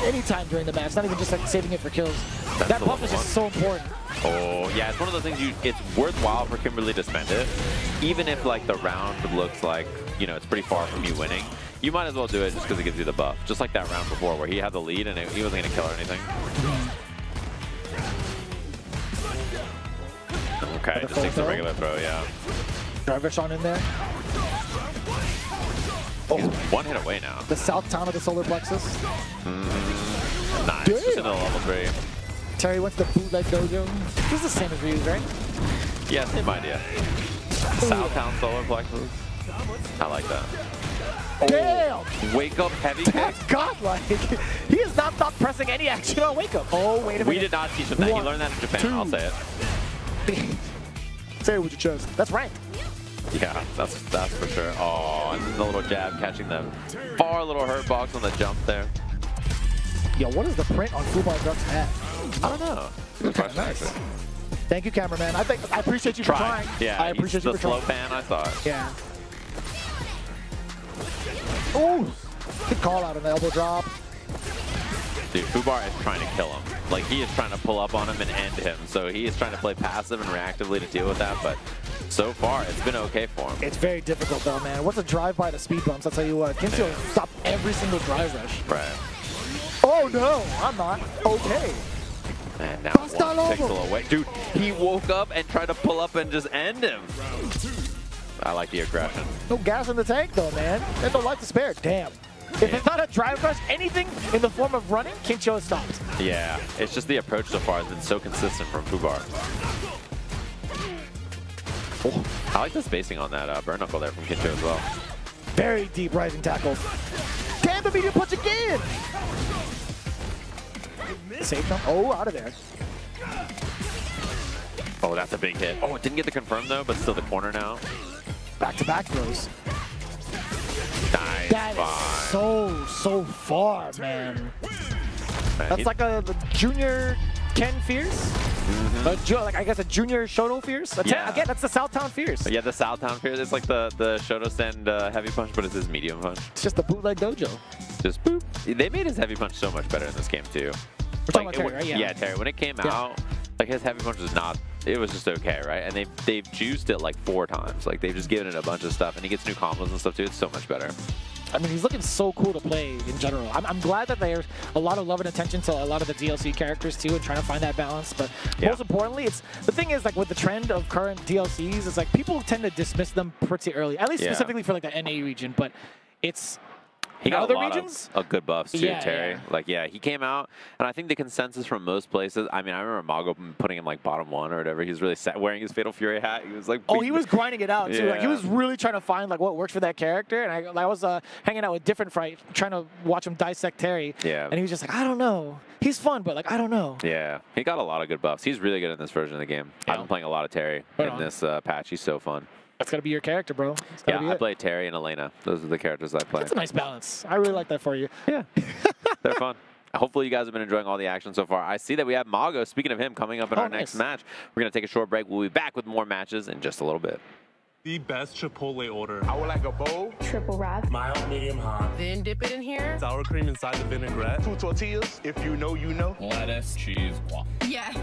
A: any time during the match. Not even just like saving it for kills. That buff is just so important.
B: Oh yeah, it's one of those things it's worthwhile for Kimberly to spend it, even if like the round looks like, you know, it's pretty far from you winning. You might as well do it just because it gives you the buff. Just like that round before where he had the lead and he wasn't gonna kill or anything. Okay, just takes the regular throw, yeah.
A: Drive rush on in there.
B: He's one hit away now.
A: The south town of the solar plexus.
B: Nice. Just into the level 3.
A: Terry went to the bootleg dojo. This is the same as Ryu's, right?
B: Yeah, same idea. South town solar plexus. I like that.
A: Damn!
B: Wake up heavy kick.
A: That's godlike. He has not stopped pressing any action on wake up. Oh, wait a minute.
B: We did not teach him that. He learned that in Japan. I'll say it.
A: Say it with your chest. That's ranked.
B: Yeah, that's for sure. Oh, and the little jab catching them. Far little hurt box on the jump there.
A: Yo, what is the print on Fubar Duck's hat?
B: I don't know. Good question,
A: nice.
B: actually.
A: Thank you, cameraman. I appreciate you for trying.
B: Yeah,
A: I appreciate you
B: the
A: for trying.
B: slow pan, I thought.
A: Yeah. Ooh, good call out on the elbow drop.
B: Dude, Fubar is trying to kill him. Like, he is trying to pull up on him and end him. So he is trying to play passive and reactively to deal with that, but so far, it's been okay for him.
A: It's very difficult, though, man. What's a drive-by to speed bumps? I'll tell you what. Kincio stopped every single drive rush.
B: Right.
A: Oh, no, I'm not. Okay.
B: And now one pixel away. Dude, he woke up and tried to pull up and just end him. I like the aggression.
A: No gas in the tank, though, man. There's no life to spare. Damn. If it's not a drive rush, anything in the form of running, Kincio stops.
B: Yeah, it's just the approach so far has been so consistent from Fubar. Oh, I like the spacing on that burn knuckle there from Kincio as well.
A: Very deep rising tackle. Damn, the medium punch again! Safe jump. Oh, out of there.
B: Oh, that's a big hit. Oh, it didn't get the confirm though, but still the corner now.
A: Back-to-back throws.
B: Nice.
A: That is so far, man. That's like a junior Ken Fierce? Like, I guess a junior Shoto Fierce?
B: Yeah.
A: Again, that's the Southtown Fierce.
B: Yeah, the Southtown Fierce. It's like the Shoto Send heavy punch, but it's his medium punch.
A: It's just the bootleg dojo.
B: Just boop. They made his heavy punch so much better in this game, too.
A: We're talking about Terry, right?
B: Yeah, Terry. When it came out, like, his heavy punch was not, it was just okay, right? And they've juiced it like 4 times. Like, they've just given it a bunch of stuff, and he gets new combos and stuff, too. It's so much better.
A: I mean, he's looking so cool to play in general. I'm glad that there's a lot of love and attention to a lot of the DLC characters too, and trying to find that balance. But most importantly, the thing is, like, with the trend of current DLCs, it's like people tend to dismiss them pretty early, at least specifically for like the NA region. But it's
B: He got
A: other
B: a lot
A: regions
B: of good buffs too,
A: Yeah,
B: Terry.
A: yeah.
B: Like, yeah, he came out, and I think the consensus from most places, I mean, I remember Mago putting him like bottom 1 or whatever. He was really sad wearing his Fatal Fury hat. He was like,
A: Oh, he was grinding it out too. Like, he
B: Yeah.
A: was really trying to find like what works for that character. And I was hanging out with Different Fright, trying to watch him dissect Terry.
B: Yeah.
A: And he was just like, I don't know. He's fun, but like, I don't know.
B: Yeah, he got a lot of good buffs. He's really good in this version of the game. I've been playing a lot of Terry in this patch. He's so fun.
A: That's gotta be your character, bro.
B: Yeah, I play Terry and Elena. Those are the characters I play.
A: That's a nice balance. I really like that for you.
B: Yeah, they're fun. Hopefully you guys have been enjoying all the action so far. I see that we have Mago, speaking of him, coming up in our next match. We're going to take a short break. We'll be back with more matches in just a little bit.
M: The best Chipotle order.
J: I would like a bowl.
O: Triple wrap.
M: Mild, medium, hot.
O: Then dip it in here.
M: Sour cream inside the vinaigrette.
J: 2 tortillas. If you know, you know.
M: Lettuce, cheese, guac.
O: Yes.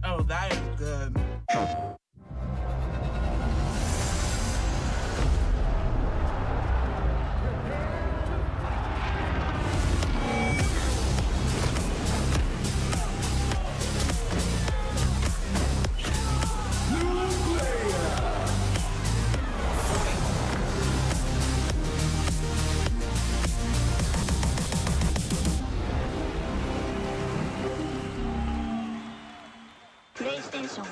J: Oh, that is good.
O: PlayStation.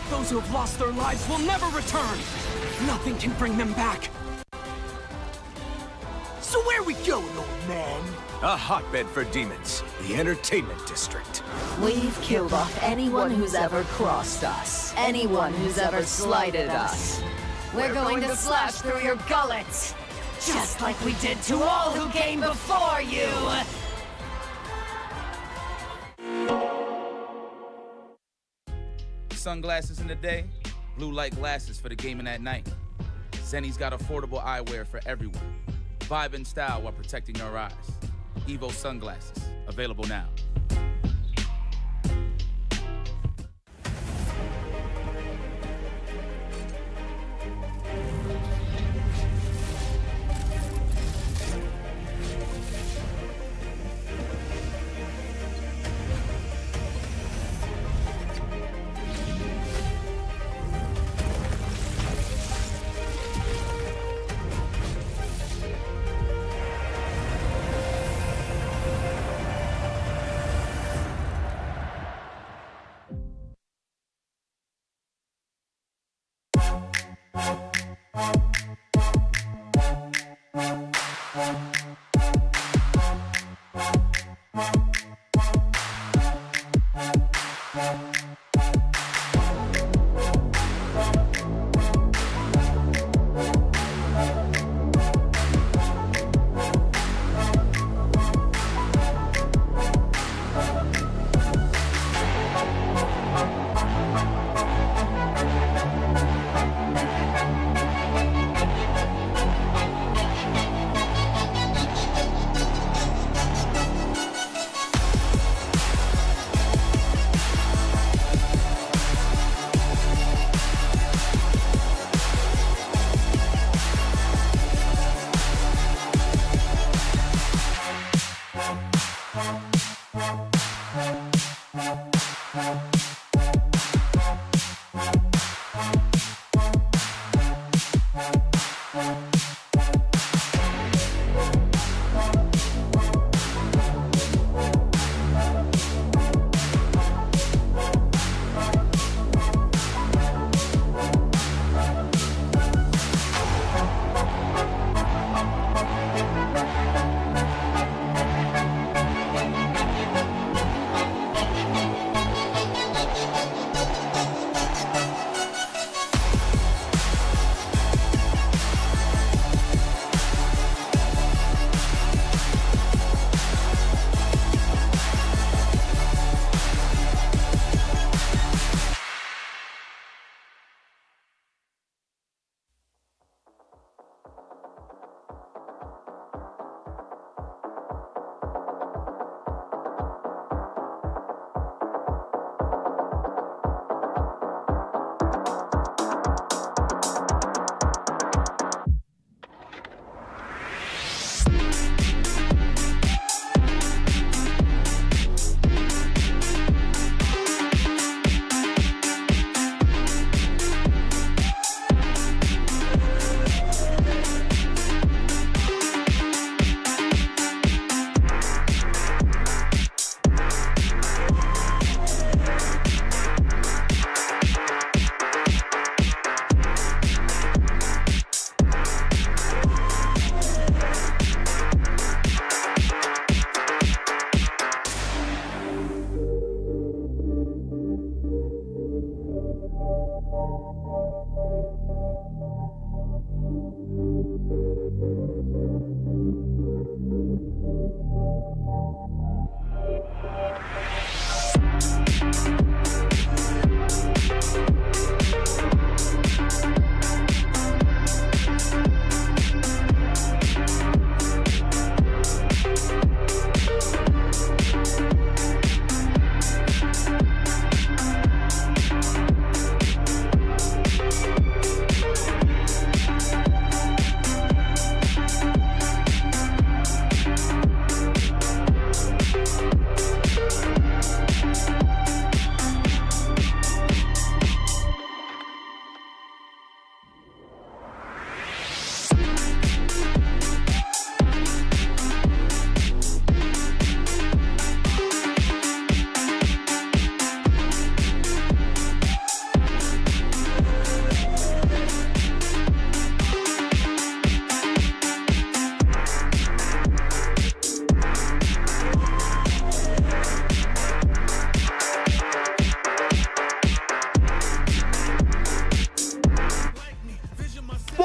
H: Those who have lost their lives will never return. Nothing can bring them back.
Q: So where we going, old man?
R: A hotbed for demons. The entertainment district.
S: We've killed off anyone who's ever crossed us. Anyone who's ever slighted us. We're going to slash through your gullets. Just like we did to all who came before you.
T: Sunglasses in the day, blue light glasses for the gaming at night. Zenny's got affordable eyewear for everyone. Vibe and style while protecting your eyes. Evo sunglasses, available now.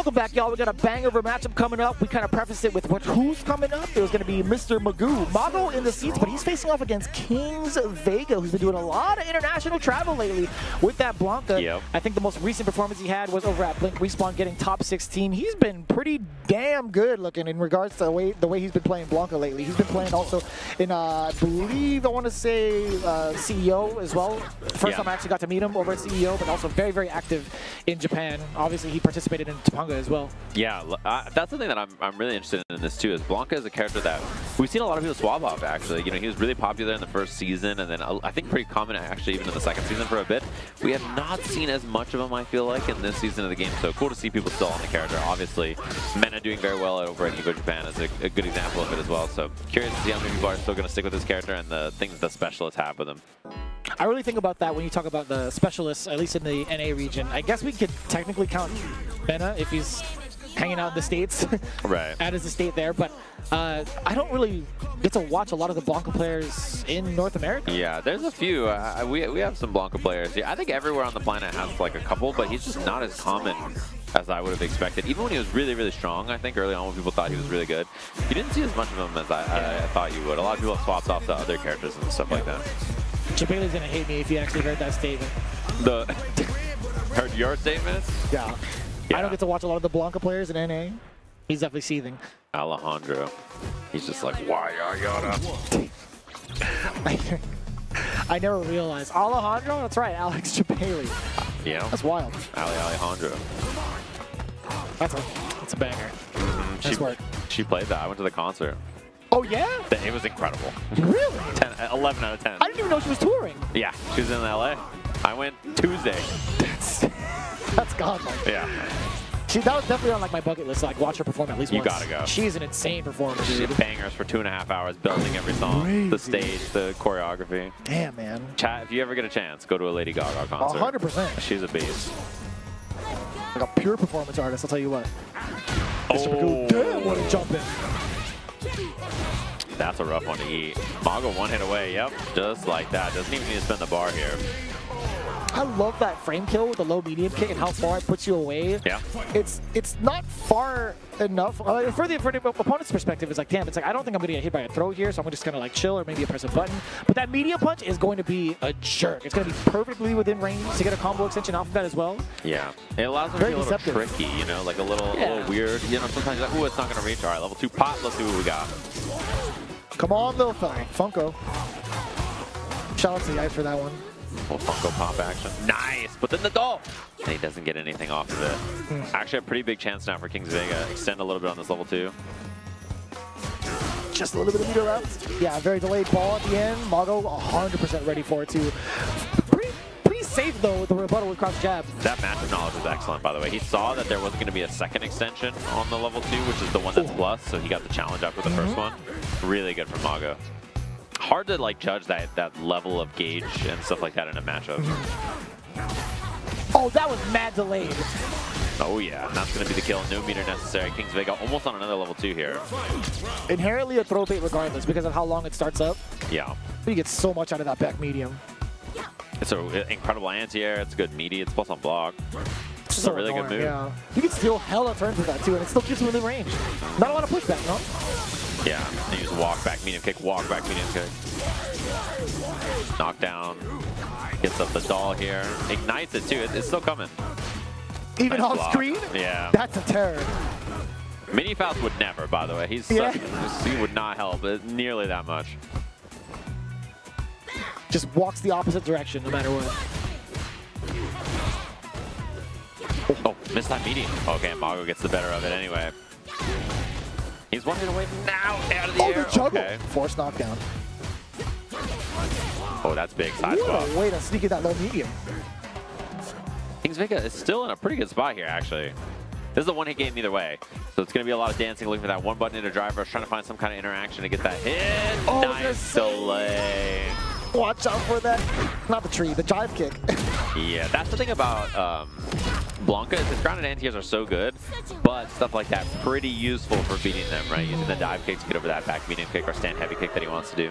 A: Welcome back, y'all. We got a banger of a matchup coming up. We kind of prefaced it with who's coming up. There's going to be Mr. Magoo. Mago in the seats, but he's facing off against Kings Vega, who's been doing a lot of international travel lately with that Blanca.
B: Yep.
A: I think the most recent performance he had was over at Blink Respawn, getting top 16. He's been pretty damn good looking in regards to the way he's been playing Blanca lately. He's been playing also in, I believe, I want to say CEO as well. First time I actually got to meet him over at CEO, but also very, very active in Japan. Obviously, he participated in Topanga as well.
B: Yeah, that's the thing that I'm really interested in this too. Is Blanca is a character that we've seen a lot of people swap off. Actually, you know, he was really popular in the first season, and then I think pretty common actually even in the second season for a bit. We have not seen as much of him, I feel like, in this season of the game. So cool to see people still on the character. Obviously, Mena doing very well over at Evo Japan is a good example of it as well. So curious to see how many people are still going to stick with this character and the things the specialists have with him.
A: I really think about that when you talk about the specialists, at least in the NA region. I guess we could technically count Mena if he's hanging out in the States.
B: Right.
A: Out as a state there, but I don't really get to watch a lot of the Blanca players in North America.
B: Yeah, there's a few. We have some Blanca players here. I think everywhere on the planet has like a couple, but he's just not as common as I would have expected. Even when he was really, really strong, I think early on when people thought he was really good, you didn't see as much of him as I thought you would. A lot of people have swapped off to other characters and stuff like that.
A: Chipele's gonna hate me if he actually heard that statement.
B: Heard your statement?
A: Yeah. I don't get to watch a lot of the Blanca players in NA. He's definitely seething.
B: Alejandro. He's just like, why I gotta...
A: I never realized. Alejandro? That's right, Alex Chipele.
B: Yeah.
A: That's wild.
B: Alejandro.
A: That's a banger. Nice work.
B: She played that. I went to the concert.
A: Oh, yeah?
B: It was incredible.
A: Really?
B: 11 out of 10.
A: I didn't even know she was touring.
B: Yeah, she was in LA. I went Tuesday.
A: That's godlike.
B: Yeah.
A: That was definitely on like my bucket list, like watch her perform at least once.
B: You gotta go.
A: She's an insane performer, dude.
B: She did bangers for 2.5 hours, building every song, crazy. The stage, the choreography.
A: Damn, man.
B: Chat, if you ever get a chance, go to a Lady Gaga concert.
A: 100%.
B: She's a beast.
A: Like a pure performance artist, I'll tell you what.
B: Oh.
A: Damn, what a jump in.
B: That's a rough one to eat. Mago one hit away, yep, just like that. Doesn't even need to spin the bar here.
A: I love that frame kill with the low medium kick and how far it puts you away.
B: Yeah.
A: It's not far enough. For the opponent's perspective, it's like, damn, it's like, I don't think I'm going to get hit by a throw here, so I'm just going to like chill or maybe press a button. But that medium punch is going to be a jerk. It's going to be perfectly within range to get a combo extension off of that as well.
B: Yeah. It allows them to be a little tricky, you know, like a little weird. You know, sometimes you're like, ooh, it's not going to reach. All right, level 2 pot. Let's see what we got.
A: Come on, little fella. Funko. Shout out to Yite for that one.
B: Little Funko Pop action. Nice! But then the doll! And he doesn't get anything off of it. Actually, a pretty big chance now for Kings Vega. Extend a little bit on this level 2.
A: Just a little bit of meter left. Yeah, very delayed ball at the end. Mago 100% ready for it too. Pretty safe though with the rebuttal with cross jab.
B: That matchup knowledge was excellent, by the way. He saw that there wasn't going to be a second extension on the level 2, which is the one that's plus, so he got the challenge after the first one. Really good for Mago. Hard to like judge that level of gauge and stuff like that in a matchup.
A: Oh, that was mad delayed.
B: Oh yeah, and that's going to be the kill. No meter necessary. Kings Vega almost on another level 2 here.
A: Inherently a throw bait regardless because of how long it starts up.
B: Yeah.
A: But you get so much out of that back medium.
B: It's an incredible anti-air. It's good meaty. It's plus on block. It's
A: so
B: a really good move.
A: Yeah. You can steal hella turns with that too, and it still keeps you within range. Not a lot of pushback, no?
B: Yeah, and you just walk back, medium kick, walk back, medium kick. Knockdown. Gets up the doll here. Ignites it too. It's still coming.
A: Even
B: nice
A: off
B: block.
A: screen?
B: Yeah.
A: That's a terror.
B: Mini Faust would never, by the way. He would not help nearly that much.
A: Just walks the opposite direction no matter what.
B: Oh, missed that medium. Okay, Mago gets the better of it anyway. He's one hit away now, out of the air.
A: The juggle.
B: Okay.
A: Force knockdown.
B: Oh, that's big. Side
A: What
B: swap.
A: a way to sneak in that low medium.
B: Kings Vega is still in a pretty good spot here, actually. This is a one-hit game either way. So it's going to be a lot of dancing, looking for that one button into drive rush, trying to find some kind of interaction to get that hit.
A: Oh,
B: nice delay.
A: Watch out for that. Not the tree, the jive kick.
B: Yeah, that's the thing about Blanka is his grounded anti-airs are so good, but stuff like that pretty useful for beating them, right? Using the dive kick to get over that back medium kick or stand heavy kick that he wants to do.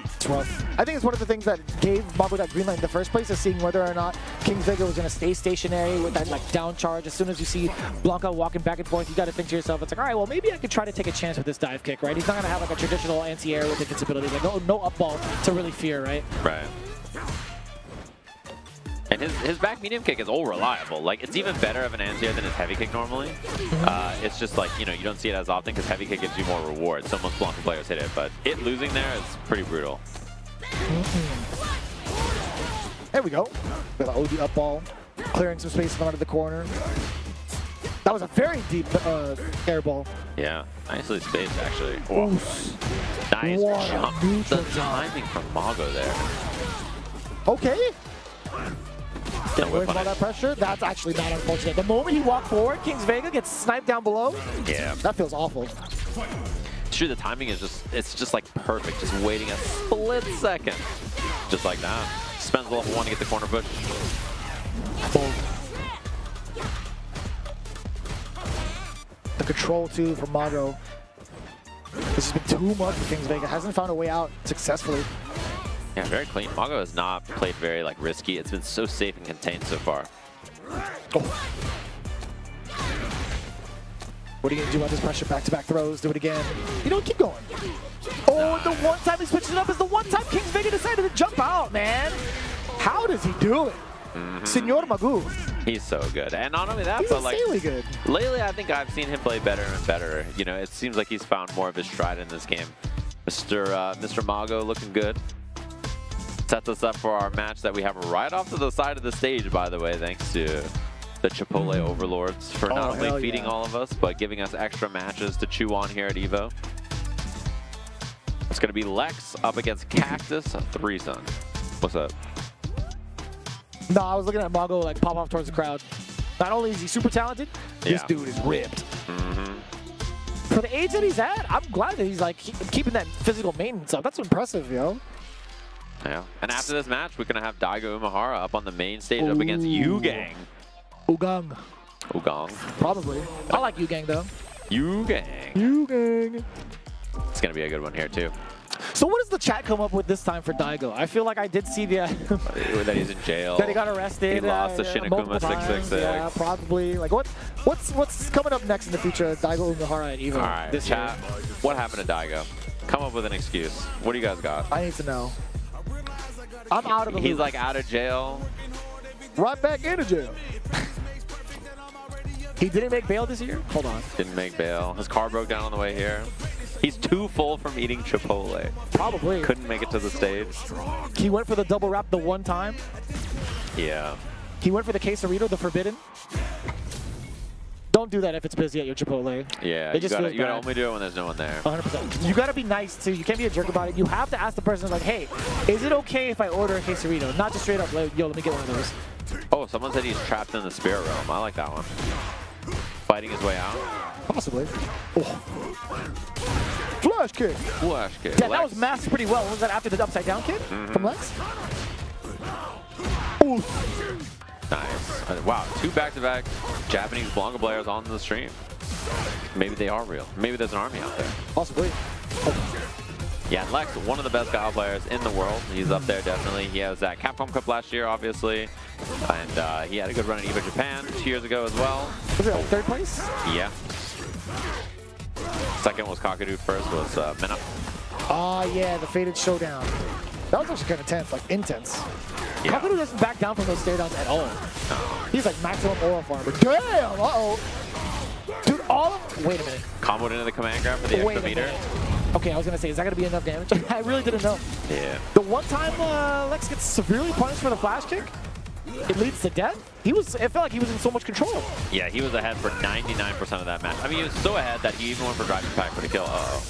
A: It's rough. I think it's one of the things that gave Mago that green light in the first place is seeing whether or not Kings Vega was going to stay stationary with that like down charge. As soon as you see Blanka walking back and forth, you got to think to yourself, it's like, all right, well, maybe I could try to take a chance with this dive kick, right? He's not going to have like a traditional anti-air with invincibility, like no up ball to really fear, right?
B: Right. And his back medium kick is all reliable. Like, it's even better of an anti-air than his heavy kick normally. It's just like, you know, you don't see it as often because heavy kick gives you more reward. So most Blanka players hit it, but it losing there is pretty brutal.
A: There we go. Got an OD up ball, clearing some space in front of the corner. That was a very deep air ball.
B: Yeah, nicely spaced actually. Whoa. Nice jump. The timing from Mago there.
A: Okay. Get away from all that pressure. That's actually not unfortunate. The moment he walked forward, Kings Vega gets sniped down below.
B: Yeah.
A: That feels awful.
B: It's true, the timing is just like perfect. Just waiting a split second. Just like that. Spends level 1 to get the corner push.
A: The control too from Mago. This has been too much for Kings Vega. Hasn't found a way out successfully.
B: Yeah, very clean. Mago has not played very like risky. It's been so safe and contained so far.
A: Oh. What are you gonna do about this pressure? Back-to-back throws. Do it again. You know, keep going. Oh, the one time he switches it up is the one time Kings Vega decided to jump out, man. How does he do it? Senor Magoo.
B: He's so good. And not only that,
A: He's
B: but like
A: insanely good.
B: Lately I think I've seen him play better and better. You know, it seems like he's found more of his stride in this game. Mr. Mago looking good. Sets us up for our match that we have right off to the side of the stage, by the way, thanks to the Chipotle overlords for not only feeding all of us, but giving us extra matches to chew on here at EVO. It's going to be Lex up against Cactus 3Sun. What's up?
A: No, I was looking at Mago like pop off towards the crowd. Not only is he super talented, this dude is ripped. For the age that he's at, I'm glad that he's like keeping that physical maintenance up. That's impressive, yo.
B: Yeah. And after this match, we're going to have Daigo Umehara up on the main stage up against Yugang.
A: Ugang.
B: Ugang.
A: Probably. I like Yugang, though.
B: Yugang.
A: Yugang.
B: It's going to be a good one here, too.
A: So what does the chat come up with this time for Daigo? I feel like I did see the...
B: that he's in jail.
A: That he got arrested.
B: He lost the Shinakuma 666.
A: Yeah, probably. Like, what's coming up next in the future of Daigo Umehara at EVO?
B: All right,
A: this
B: chat.
A: year?
B: What happened to Daigo? Come up with an excuse. What do you guys got?
A: I need to know. I'm out of the loop.
B: He's like out of jail.
A: Right back into jail. He didn't make bail this year? Hold on.
B: Didn't make bail. His car broke down on the way here. He's too full from eating Chipotle.
A: Probably.
B: Couldn't make it to the stage.
A: He went for the double wrap the one time.
B: Yeah.
A: He went for the quesarito, the forbidden. Don't do that if it's busy at your Chipotle.
B: Yeah,
A: it
B: you
A: just
B: gotta only do it when there's no one there.
A: 100%. You gotta be nice too. You can't be a jerk about it. You have to ask the person like, hey, is it okay if I order a quesarito? Not just straight up, like, yo, let me get one of those.
B: Oh, someone said he's trapped in the spirit realm. I like that one. Fighting his way out.
A: Possibly. Oh. Flash kick.
B: Flash kick.
A: Yeah, that was masked pretty well. Was that after the upside down kick from Lex? Ooh.
B: Nice. Wow, 2 back-to-back Japanese Blanka players on the stream. Maybe they are real. Maybe there's an army out there.
A: Possibly.
B: Yeah, and Lex, one of the best Kyle players in the world. He's up there, definitely. He has that Capcom Cup last year, obviously. And he had a good run at EVO Japan 2 years ago as well.
A: Was it like 3rd place?
B: Yeah. Second was Kakadu, first was Mena.
A: Ah, yeah, the Faded Showdown. That was actually kind of tense, like intense.
B: Yeah.
A: Kakadu doesn't back down from those stare downs at all. He's like maximum aura farmer. Damn! Uh-oh. Dude, all of... Wait a minute.
B: Comboed into the command grab for the extra meter.
A: Okay, I was going to say, is that going to be enough damage? I really didn't know.
B: Yeah.
A: The one time Lex gets severely punished for the flash kick, it leads to death. It felt like he was in so much control.
B: Yeah, he was ahead for 99% of that match. I mean, he was so ahead that he even went for driving pack for the kill. Uh-oh.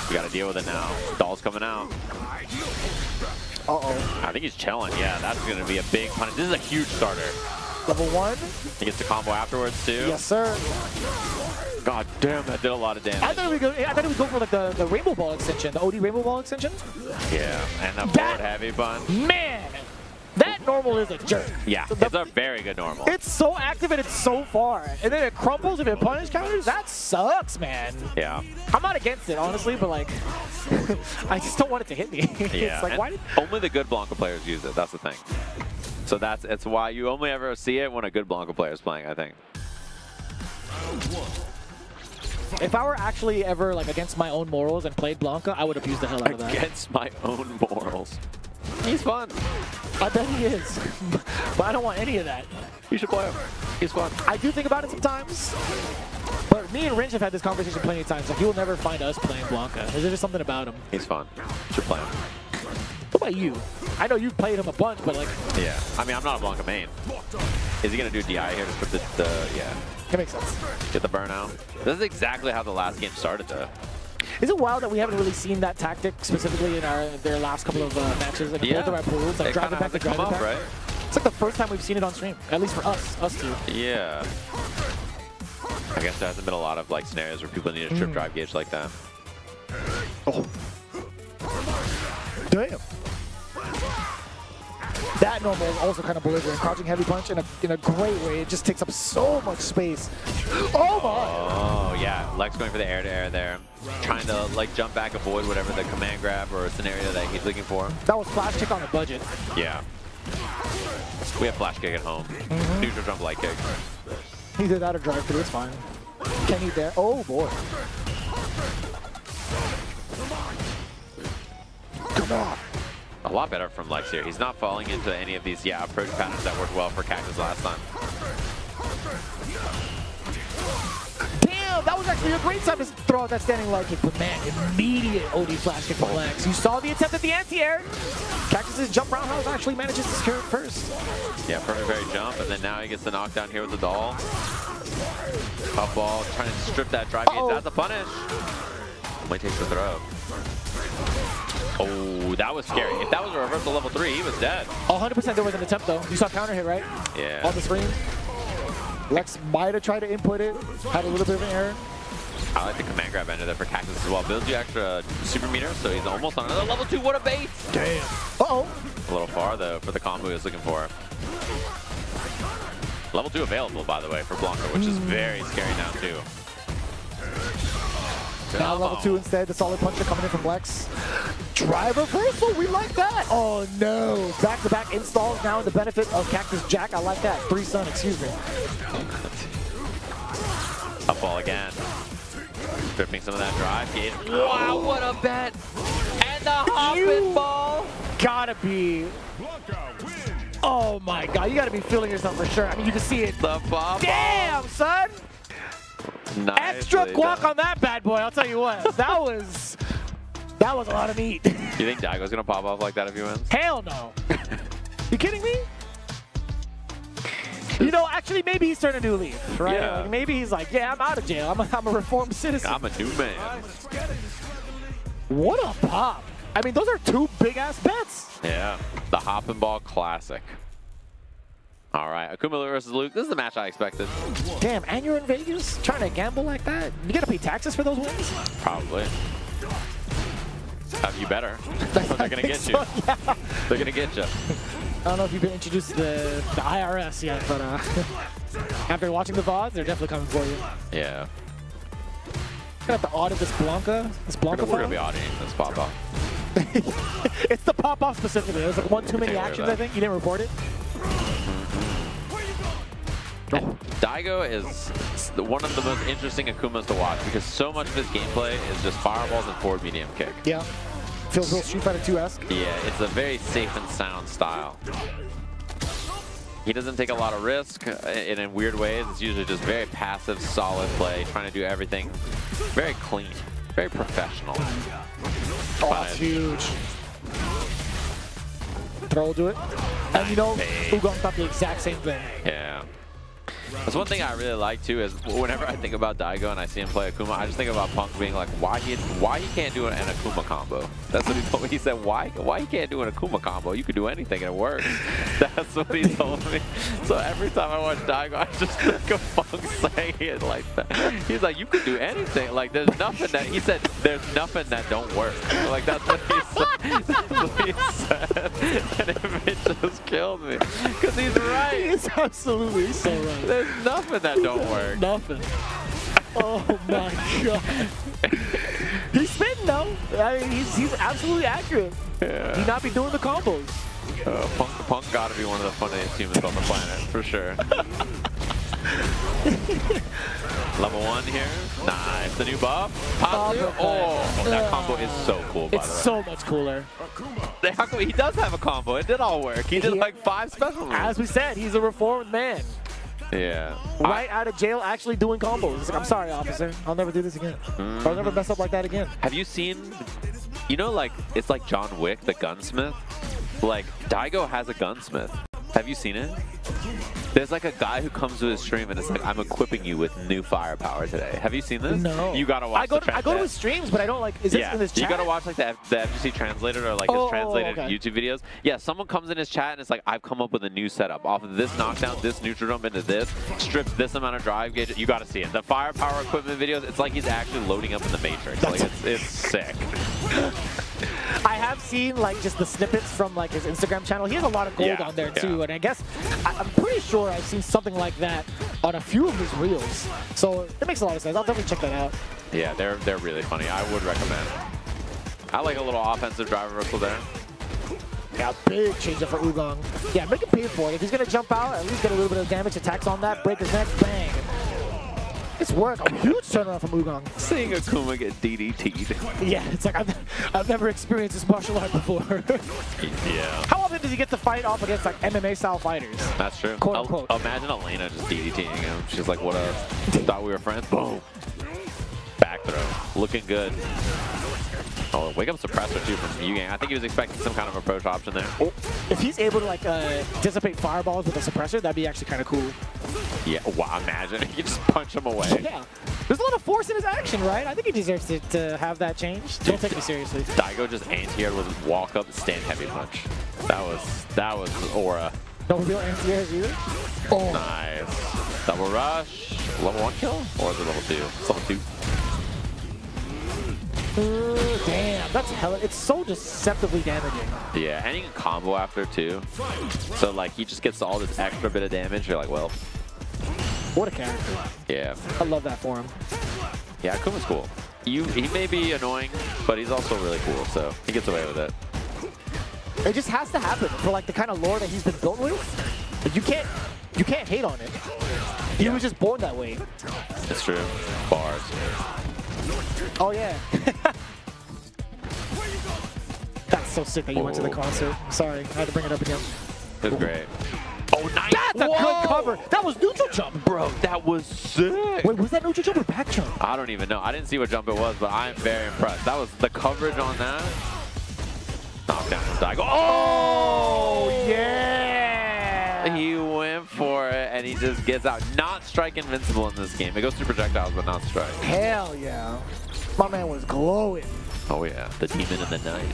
B: We got to deal with it now. Doll's coming out.
A: Uh-oh.
B: I think he's chilling. Yeah, that's going to be a big punish. This is a huge starter.
A: Level 1.
B: He gets the combo afterwards, too.
A: Yes, sir.
B: God damn, that did a lot of damage.
A: I thought it would go for like the Rainbow Ball extension, the OD Rainbow Ball extension.
B: Yeah, and the forward heavy punch.
A: Man, that normal is a jerk.
B: Yeah, it's a very good normal.
A: It's so active and it's so far. And then it crumples if it punish counters. That sucks, man.
B: Yeah.
A: I'm not against it, honestly, but like, I just don't want it to hit me.
B: Yeah,
A: It's like, why did...
B: only the good Blanca players use it. That's the thing. So it's why you only ever see it when a good Blanca player is playing, I think.
A: If I were actually ever like against my own morals and played Blanca, I would abuse the hell out of that.
B: Against my own morals. He's fun.
A: I bet he is. But I don't want any of that.
B: You should play him. He's fun.
A: I do think about it sometimes. But me and Rinch have had this conversation plenty of times. Like, you will never find us playing Blanca. There's just something about him.
B: He's fun. Should play him.
A: What about you? I know you've played him a bunch, but like...
B: Yeah. I mean, I'm not a Blanca main. Is he going to do DI here just for the yeah.
A: That makes sense.
B: Get the burnout. This is exactly how the last game started, though.
A: Is it wild that we haven't really seen that tactic specifically in their last couple of matches? Like both of our pools, like driving back to driving back.
B: Right?
A: It's like the first time we've seen it on stream, at least for us two.
B: Yeah. I guess there hasn't been a lot of like scenarios where people need a trip drive gauge like that.
A: Oh. Damn. That normal is also kind of belligerent. Crouching heavy punch in a great way. It just takes up so much space. Oh my!
B: Oh yeah, Lex going for the air-to-air there. Trying to like jump back, avoid whatever the command grab or scenario that he's looking for.
A: That was flash kick on a budget.
B: Yeah. We have flash kick at home. Neutral jump light kick.
A: Either that or drive through, it's fine. Can he dare? Oh boy. Come on.
B: A lot better from Lex here. He's not falling into any of these, approach patterns that worked well for Cactus last time.
A: Damn, that was actually a great time to throw out that standing light kick, but man, immediate OD flash kick from Lex. You saw the attempt at the anti-air. Cactus's jump roundhouse actually manages to secure it first.
B: Yeah, perfect very jump, and then now he gets the knockdown here with the doll. Up ball, trying to strip that drive gauge. That's a punish. Only takes the throw. Oh, that was scary. If that was a reversal level 3, he was dead.
A: 100% there was an attempt though. You saw counter hit, right?
B: Yeah.
A: On the screen. Lex might have tried to input it, had a little bit of an error.
B: I like the command grab ender there for Cactus as well. Builds you extra super meter, so he's almost on another level 2. What a bait!
A: Damn. Uh-oh.
B: A little far though for the combo he was looking for. Level 2 available, by the way, for Blanca, which is very scary now too.
A: Now level 2 instead, the solid puncher coming in from Lex. Drive reversal, we like that. Oh no, back-to-back installs now in the benefit of Cactus Jack. I like that. 3-Sun, excuse me.
B: Up ball again. Stripping some of that drive gauge. Wow, what a bet! And the hopping ball!
A: Gotta be. Oh my god, you gotta be feeling yourself for sure. I mean, you can see it.
B: The pop.
A: Damn, son!
B: Nicely
A: extra guac
B: done.
A: on that bad boy, I'll tell you what. That was a lot of meat.
B: You think Daigo's gonna pop off like that if he wins?
A: Hell no. You kidding me? You know, actually, maybe he's turning a new leaf, right?
B: Yeah.
A: Like, maybe he's like, yeah, I'm out of jail. I'm a reformed citizen.
B: I'm a new man.
A: What a pop. I mean, those are 2 big-ass bets.
B: Yeah, the hop and ball classic. All right, Akuma versus Luke. This is the match I expected.
A: Damn, and you're in Vegas trying to gamble like that? You gotta pay taxes for those wins?
B: Probably. You better. They're gonna get you.
A: So, yeah.
B: They're gonna get you.
A: I don't know if you've been introduced to the IRS yet, but after watching the VODs, they're definitely coming for you.
B: Yeah.
A: Gonna have to audit this Blanca.
B: We're gonna be auditing this pop-off.
A: It's the pop-off specifically. There's like one too many actions, I think. You didn't report it?
B: And Daigo is one of the most interesting Akumas to watch because so much of his gameplay is just fireballs and forward medium kick.
A: Yeah. Feels real Street Fighter 2-esque.
B: Yeah, it's a very safe and sound style. He doesn't take a lot of risk in weird ways. It's usually just very passive, solid play, trying to do everything very clean, very professional.
A: Oh, that's huge. Throw will do it. And you know, Ugong thought the exact same thing.
B: Yeah. That's one thing I really like too is whenever I think about Daigo and I see him play Akuma, I just think about Punk being like, why he can't do an Akuma combo. That's what he told me. He said, why he can't do an Akuma combo? You could do anything and it works. That's what he told me. So every time I watch Daigo, I just think of Punk saying it like that. He's like, you could do anything. Like there's nothing that he said. There's nothing that don't work. Like that's what he said. That's what he said. And it just killed me because he's right.
A: He's absolutely so right.
B: There's nothing that don't work.
A: Nothing. Oh my god. He's spitting though. I mean, he's absolutely accurate.
B: Yeah.
A: He not be doing the combos.
B: Punk gotta be one of the funniest humans on the planet, for sure. Level 1 here. Nice. The new buff. Oh, that combo is so cool, by the way.
A: It's so much cooler.
B: He does have a combo. It did all work. He did like 5 special moves.
A: As we said, he's a reformed man.
B: Yeah.
A: Right out of jail, actually doing combos. He's like, I'm sorry, officer. I'll never do this again. I'll never mess up like that again.
B: Have you seen, you know, like, it's like John Wick, the gunsmith? Like, Daigo has a gunsmith. Have you seen it? There's like a guy who comes to his stream and it's like, I'm equipping you with new firepower today. Have you seen this?
A: No.
B: You gotta watch
A: I go to his streams, but I don't like, is this in his chat?
B: You gotta watch like the FGC translated or like his translated YouTube videos. Yeah, someone comes in his chat and it's like, I've come up with a new setup. Off of this knockdown, this neutral jump into this, strips this amount of drive gauge. You gotta see it. The firepower equipment videos, it's like he's actually loading up in the Matrix. Like it's sick.
A: I have seen like just the snippets from like his Instagram channel. He has a lot of gold on there too, and I guess I'm pretty sure I've seen something like that on a few of his reels. So it makes a lot of sense. I'll definitely check that out.
B: Yeah, they're really funny. I would recommend. I like a little offensive drive reversal there.
A: Yeah, big change up for Ugong. Yeah, make him pay for it. If he's gonna jump out, at least get a little bit of damage attacks on that. Break his neck, bang. It's work. A huge turnaround from Ugong.
B: Seeing Akuma get DDT'd.
A: Yeah, it's like I've never experienced this martial art before.
B: Yeah.
A: How often does he get to fight off against like MMA style fighters?
B: That's true.
A: Quote unquote.
B: Imagine Elena just DDTing him. She's like, what up? Thought we were friends? Boom. Back throw. Looking good. Oh, wake up suppressor too from Yugang. I think he was expecting some kind of approach option there.
A: Oh, if he's able to like dissipate fireballs with a suppressor, that'd be actually kind of cool.
B: Yeah, wow, imagine. You just punch him away.
A: Yeah. There's a lot of force in his action, right? I think he deserves to have that change. Don't take me seriously.
B: Daigo just anti-aired with his walk up stand heavy punch. That was aura.
A: No real anti-airs either? Oh.
B: Nice. Double rush. Level 1 kill? Or is it level 2? It's level 2.
A: Damn, that's hella. It's so deceptively damaging.
B: Yeah, and he can combo after too. So like he just gets all this extra bit of damage. You're like, well,
A: what a character.
B: Yeah.
A: I love that for him.
B: Yeah, Akuma's cool. He may be annoying, but he's also really cool, so he gets away with it.
A: It just has to happen for like the kind of lore that he's been built with. You can't hate on it. He was just born that way.
B: It's true. Bars.
A: Oh yeah. That's so sick that you went to the concert. Sorry, I had to bring it up again.
B: It was great.
A: Oh, nice! That's a good cover. That was neutral jump,
B: bro. That was sick.
A: Wait, was that neutral jump or back jump?
B: I don't even know. I didn't see what jump it was, but I'm very impressed. That was the coverage on that. Knockdown from Daigo. Oh yeah! He went for it, and he just gets out. Not strike invincible in this game. It goes through projectiles, but not strike.
A: Hell yeah! My man was glowing.
B: Oh yeah, the demon in the night.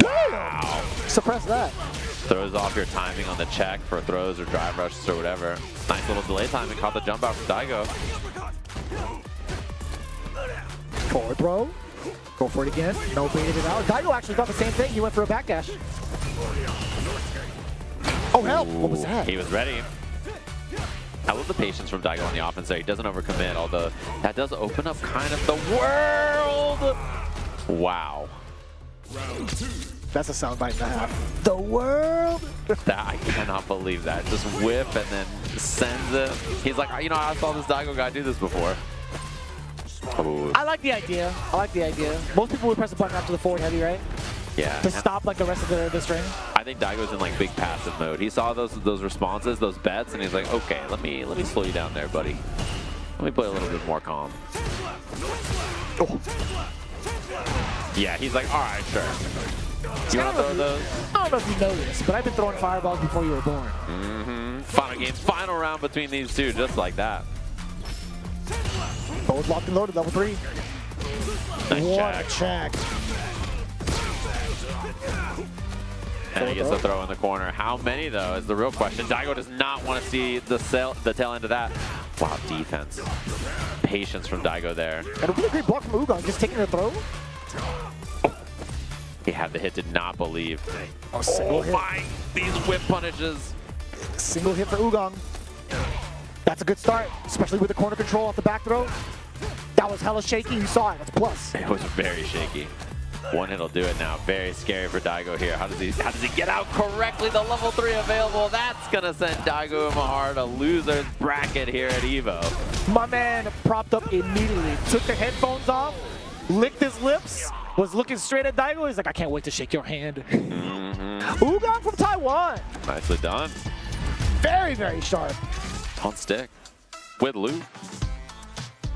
B: Wow.
A: Suppress that.
B: Throws off your timing on the check for throws or drive rushes or whatever. Nice little delay timing. Caught the jump out from Daigo.
A: Forward throw. Go for it again. No, baited it out. Daigo actually thought the same thing. He went for a backdash. Oh, hell. What was that?
B: He was ready. I love the patience from Daigo on the offense there. He doesn't overcommit, although that does open up kind of the world. Wow.
A: That's a soundbite and a half. The world.
B: I cannot believe that. Just whip and then sends it. He's like, you know, I saw this Daigo guy do this before. Ooh.
A: I like the idea. I like the idea. Most people would press the button after the forward heavy, right?
B: Yeah.
A: To stop like the rest of the string.
B: I think Daigo's in like big passive mode. He saw those responses, those bets, and he's like, okay, let me slow you down there, buddy. Let me play a little bit more calm. Oh. Yeah, he's like, all right, sure. You want to throw those?
A: I don't know if you know this, but I've been throwing fireballs before you were born.
B: Final game, final round between these two, just like that.
A: Both locked and loaded, level 3. What a check.
B: And he gets a throw in the corner. How many, though, is the real question. Daigo does not want to see the tail end of that. Wow, defense. Patience from Daigo there.
A: And a really great block from Ugong, just taking a throw.
B: He had the hit, did not believe.
A: Single hit.
B: My, these whip punishes.
A: Single hit for Ugong. That's a good start, especially with the corner control off the back throw. That was hella shaky, you saw it, that's plus.
B: It was very shaky. One hit'll do it now. Very scary for Daigo here. How does he get out correctly? The level 3 available. That's gonna send Daigo Umehara to loser's bracket here at EVO.
A: My man propped up immediately. Took the headphones off, licked his lips, was looking straight at Daigo. He's like, I can't wait to shake your hand. Ugong from Taiwan.
B: Nicely done.
A: Very, very sharp.
B: On stick with Lu.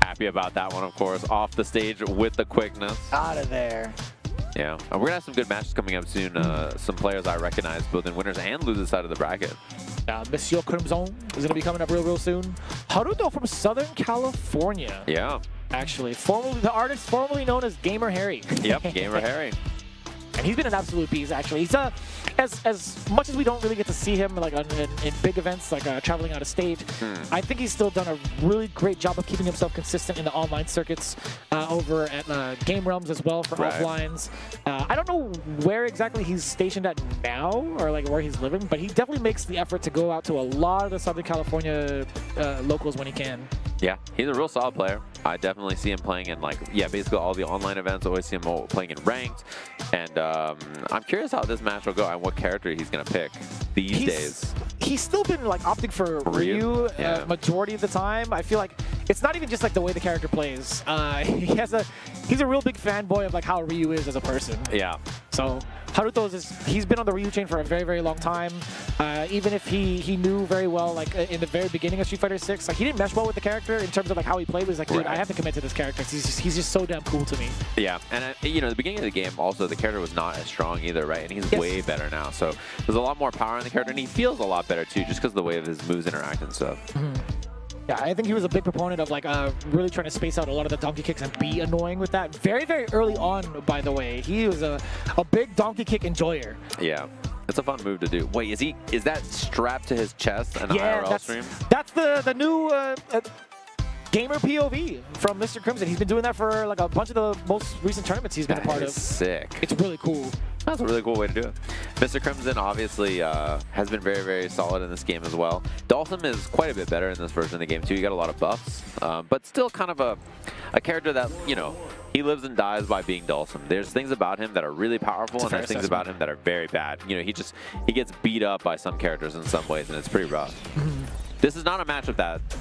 B: Happy about that one, of course. Off the stage with the quickness.
A: Out of there.
B: Yeah, and we're going to have some good matches coming up soon. Some players I recognize both in winners and losers side of the bracket.
A: Monsieur Crimson is going to be coming up real soon. Haruto from Southern California.
B: Yeah.
A: Actually, the artist formerly known as Gamer Harry.
B: Yep, Gamer Harry.
A: And he's been an absolute beast, actually. He's as much as we don't really get to see him like in big events, like traveling out of state, I think he's still done a really great job of keeping himself consistent in the online circuits over at Game Realms as well for offlines. I don't know where exactly he's stationed at now or like where he's living, but he definitely makes the effort to go out to a lot of the Southern California locals when he can.
B: Yeah, he's a real solid player. I definitely see him playing in basically all the online events. I always see him playing in ranked. And I'm curious how this match will go and what character he's going to pick these days.
A: He's still been like opting for Ryu majority of the time. I feel like it's not even just like the way the character plays. He's a real big fanboy of like how Ryu is as a person.
B: Yeah.
A: So he's been on the Ryu chain for a very, very long time. Even if he knew very well, like in the very beginning of Street Fighter 6, like he didn't mesh well with the character in terms of like how he played. He was like, dude, I have to commit to this character. He's just so damn cool to me.
B: Yeah, and you know, the beginning of the game, also the character was not as strong either, right? And he's way better now. So there's a lot more power in the character, and he feels a lot better too, just because of the way of his moves interact and stuff.
A: Yeah, I think he was a big proponent of like really trying to space out a lot of the donkey kicks and be annoying with that. Very, very early on, by the way. He was a big donkey kick enjoyer.
B: Yeah. It's a fun move to do. Wait, is that strapped to his chest in the IRL stream?
A: That's the new gamer POV from Mr. Crimson. He's been doing that for like a bunch of the most recent tournaments he's been a part of.
B: Sick.
A: It's really cool.
B: That's a really cool way to do it. Mr. Crimson obviously has been very, very solid in this game as well. Dhalsim is quite a bit better in this version of the game too. You got a lot of buffs, but still kind of a character that, you know, he lives and dies by being Dhalsim. There's things about him that are really powerful, and there's things about him that are very bad. You know, he gets beat up by some characters in some ways, and it's pretty rough. This is not a matchup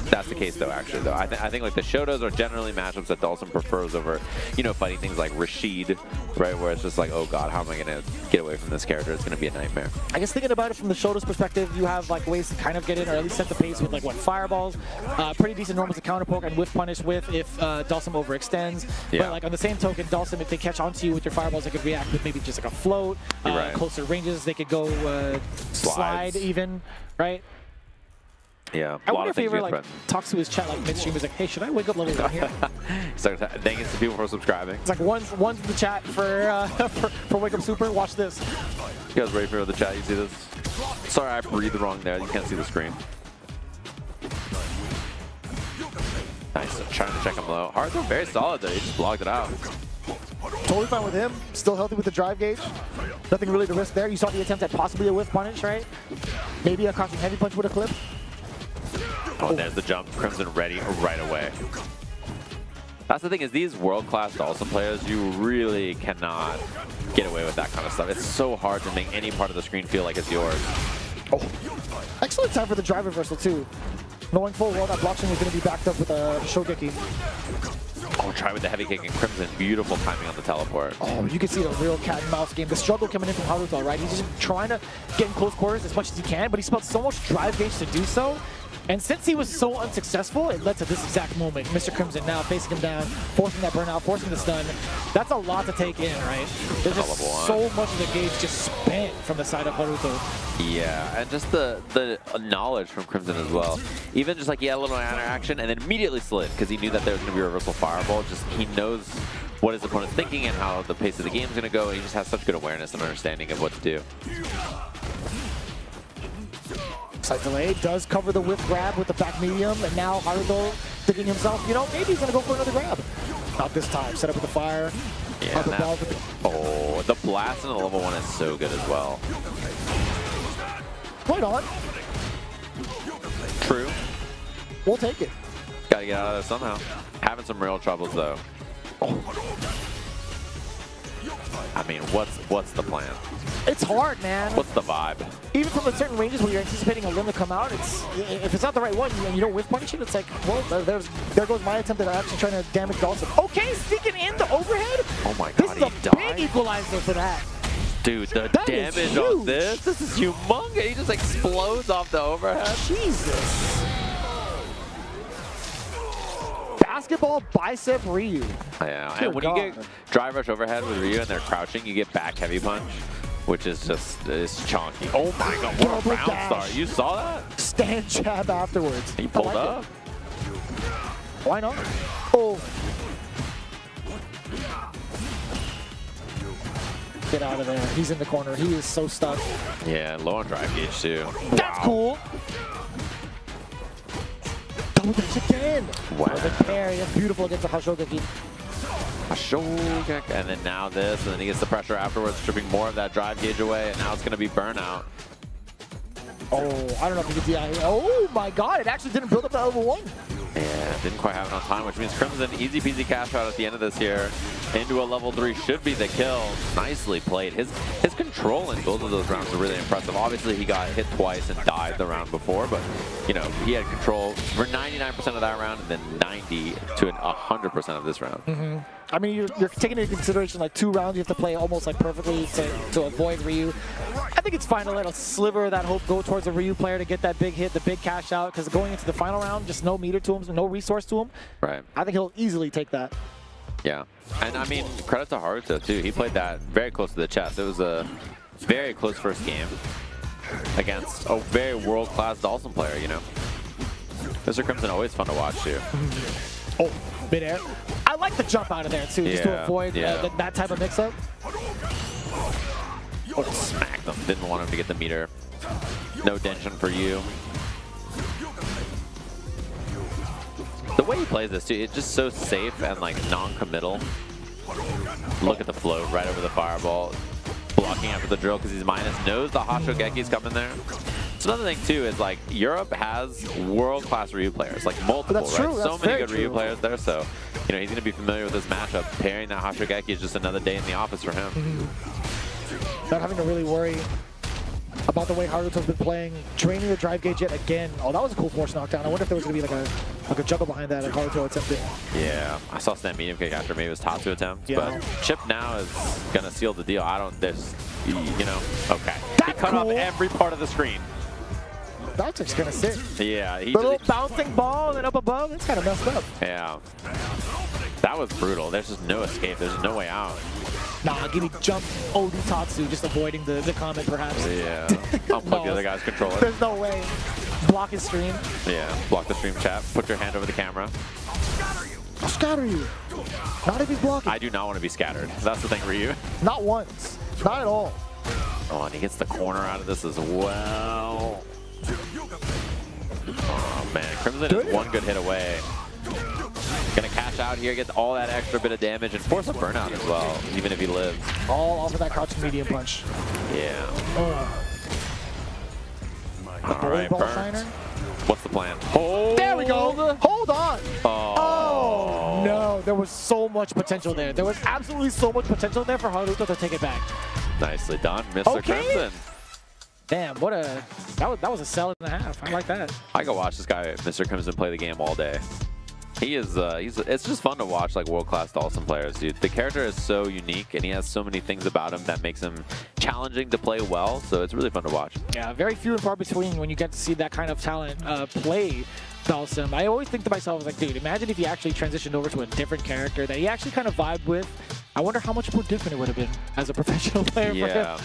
B: that's the case though, actually though. I think like the Shotos are generally matchups that Dhalsim prefers over, you know, fighting things like Rashid, right? Where it's just like, oh god, how am I gonna get away from this character? It's gonna be a nightmare.
A: I guess thinking about it from the Shoto's perspective, you have like ways to kind of get in, or at least set the pace with like fireballs, pretty decent normals to counter poke and whiff punish with if Dhalsim overextends.
B: Yeah.
A: But like on the same token, Dhalsim, if they catch onto you with your fireballs, they could react with maybe just like a float, closer ranges, they could go slide even, right?
B: Yeah,
A: I wonder if he ever like talks to his chat like midstream. He's like, "Hey, should I wake up level down here?"
B: So thanks to people for subscribing.
A: It's like one's in the chat for Wake Up Super. Watch this.
B: You guys ready for the chat? You see this? Sorry, I breathed wrong there. You can't see the screen. Nice. Trying to check him low. Haruto very solid though. He just blocked it out.
A: Totally fine with him. Still healthy with the drive gauge. Nothing really to risk there. You saw the attempt at possibly a whiff punish, right? Maybe a crouching heavy punch with a clip.
B: Oh, there's the jump. Crimson ready right away. That's the thing, is these world-class Dhalsim players, you really cannot get away with that kind of stuff. It's so hard to make any part of the screen feel like it's yours.
A: Oh, excellent time for the drive reversal too. Knowing full well that blockchain is going to be backed up with a Shogeki.
B: Oh, try with the heavy kick and Crimson. Beautiful timing on the teleport.
A: Oh, you can see the real cat and mouse game. The struggle coming in from Haruto, right? He's just trying to get in close quarters as much as he can, but he spent so much drive gauge to do so And since he was so unsuccessful, it led to this exact moment. Mr. Crimson now facing him down, forcing that burnout, forcing the stun. That's a lot to take in, right? There's just so much of the gauge just spent from the side of Haruto.
B: Yeah, and just the knowledge from Crimson as well. Even just like he had a little interaction and then immediately slid because he knew that there was going to be a reversal fireball. Just he knows what his opponent's thinking and how the pace of the game is going to go. He just has such good awareness and understanding of what to do.
A: Side delay does cover the whip grab with the back medium, and now Haruto thinking himself, you know, maybe he's going to go for another grab. Not this time. Set up with the fire.
B: Yeah, oh, the blast in the level 1 is so good as well.
A: Right on.
B: True.
A: We'll take it.
B: Gotta get out of there somehow. Having some real troubles though. Oh. I mean, what's the plan?
A: It's hard, man.
B: What's the vibe?
A: Even from certain ranges where you're anticipating a limb to come out, if it's not the right one and you don't whiff punish it, it's like, well, there goes my attempt at actually trying to damage Dawson. Okay, sneaking in the overhead.
B: Oh my god,
A: this is a big equalizer for that.
B: Dude, the damage on this is humongous. He just explodes off the overhead.
A: Jesus. Basketball bicep Ryu.
B: Yeah, and when you get drive rush overhead with Ryu and they're crouching, you get back heavy punch, which is just chonky. Oh my god, what a round start. You saw that?
A: Stand jab afterwards.
B: He pulled up.
A: Why not? Oh. Get out of there. He's in the corner. He is so stuck.
B: Yeah, low on drive gauge too.
A: That's cool. Double dash again.
B: Wow.
A: The parry. That's beautiful against the Hashogeki.
B: Hashogeki. And then now this, and then he gets the pressure afterwards, stripping more of that drive gauge away, and now it's going to be burnout.
A: Oh, I don't know if he gets the... Oh my god, it actually didn't build up to level 1.
B: Yeah, didn't quite have it on time, which means Crimson easy peasy cash out at the end of this here. Into a level 3 should be the kill. Nicely played. His control in both of those rounds are really impressive. Obviously, he got hit twice and died the round before, but you know, he had control for 99% of that round and then 90 to 100% of this round.
A: Mm-hmm. I mean, you're taking into consideration like 2 rounds you have to play almost like perfectly to avoid Ryu. I think it's fine to let a sliver of that hope go towards the Ryu player to get that big hit, the big cash out, because going into the final round, just no meter to him, no resource to him.
B: Right.
A: I think he'll easily take that.
B: Yeah. And I mean, credit to Haruto too. He played that very close to the chest. It was a very close first game against a very world-class Dawson player, you know. Mr. Crimson always fun to watch too.
A: Oh, mid-air. I like the jump out of there too, just to avoid that type of mix-up.
B: Oh, smacked him. Didn't want him to get the meter. No tension for you. The way he plays this too, it's just so safe and like non-committal. Look at the float right over the fireball. Blocking after the drill because he's minus. Knows the Hashogeki's coming there. So another thing too is like Europe has world-class Ryu players, like multiple, right?
A: True.
B: So many good Ryu players there. So you know he's going to be familiar with this matchup. Pairing that Hashogeki is just another day in the office for him.
A: Not having to really worry about the way Haruto's been playing, draining the drive gauge yet again. Oh, that was a cool force knockdown. I wonder if there was going to be like a juggle behind that, like Haruto attempted.
B: Yeah, I saw stand medium kick after maybe it was Tatsu attempt, but Chip now is going to seal the deal. I don't, there's, you know, okay. He cut off every part of the screen.
A: That's just going to sit.
B: Yeah.
A: The little bouncing ball and then up above, it's kind of messed up.
B: Yeah. That was brutal. There's just no escape. There's no way out.
A: Nah, give me jump OD Tatsu, just avoiding the comment perhaps.
B: Yeah. Unplug the other guy's controller.
A: There's no way. Block his stream.
B: Yeah, block the stream chat. Put your hand over the camera.
A: I'll scatter you. Not if he's blocking.
B: I do not want to be scattered. That's the thing, Ryu.
A: Not once. Not at all.
B: Oh, and he gets the corner out of this as well. Oh, man. Crimson is one good hit away. Gonna cash out here, get all that extra bit of damage, and force a burnout as well, even if he lives.
A: All off of that crouching medium punch.
B: Yeah. All right, Burns. What's the plan? Oh!
A: There we go! Hold on!
B: Oh.
A: No, there was so much potential there. There was absolutely so much potential there for Haruto to take it back.
B: Nicely done, Mr. Crimson.
A: Damn, what a... That was a 1.5. I like that.
B: I could watch this guy, Mr. Crimson, play the game all day. He is, it's just fun to watch like world-class Dhalsim players, dude. The character is so unique and he has so many things about him that makes him challenging to play well, so it's really fun to watch.
A: Yeah, very few and far between when you get to see that kind of talent play Dhalsim. I always think to myself, like, dude, imagine if he actually transitioned over to a different character that he actually kind of vibed with. I wonder how much more different it would have been as a professional player for him.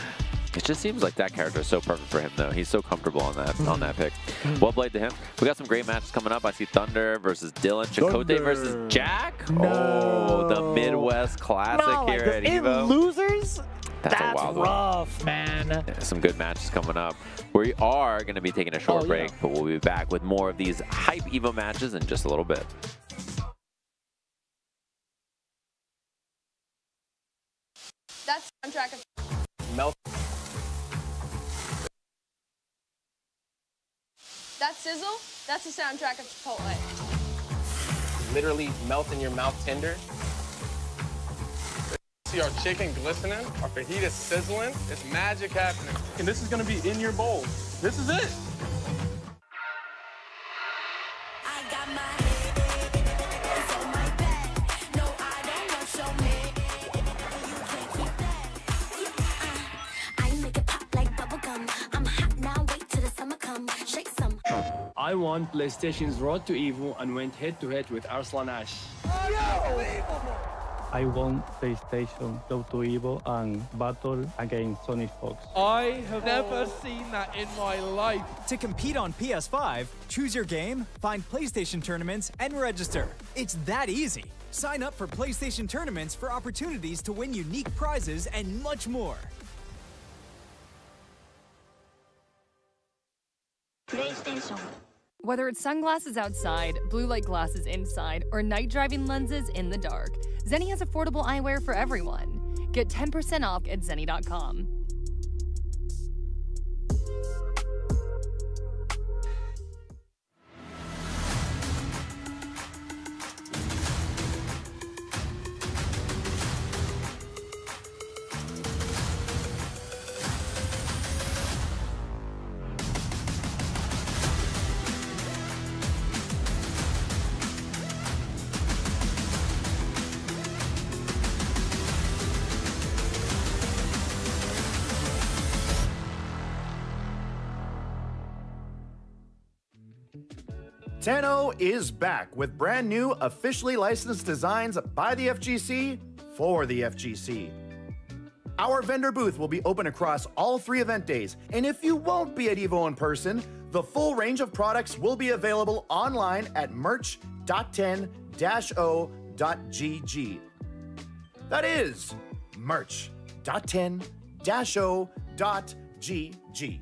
B: It just seems like that character is so perfect for him, though. He's so comfortable on that pick. Well played to him. We got some great matches coming up. I see Thunder versus Dylan, Chakotay versus Jack. No. Oh, the Midwest Classic here at EVO.
A: In losers?
B: That's a wild
A: rough, man.
B: Yeah, some good matches coming up. We are going to be taking a short break, but we'll be back with more of these hype EVO matches in just a little bit.
C: That's the soundtrack of
J: Melt.
C: that sizzle. That's the soundtrack of Chipotle.
J: Literally melt in your mouth tender.
D: See our chicken glistening, our fajita sizzling. It's magic happening. And this is gonna be in your bowl. This is it.
E: I won PlayStation's Road to Evo and went head-to-head with Arslan Ash.
F: I won PlayStation Road to Evo and battle against Sonic Fox.
G: I have never seen that in my life.
H: To compete on PS5, choose your game, find PlayStation tournaments, and register. It's that easy. Sign up for PlayStation tournaments for opportunities to win unique prizes and much more.
O: PlayStation.
U: Whether it's sunglasses outside, blue light glasses inside, or night driving lenses in the dark, Zenni has affordable eyewear for everyone. Get 10% off at Zenni.com.
V: Tenno is back with brand new, officially licensed designs by the FGC for the FGC. Our vendor booth will be open across all 3 event days, and if you won't be at EVO in person, the full range of products will be available online at merch.10-o.gg. That is merch.10-o.gg.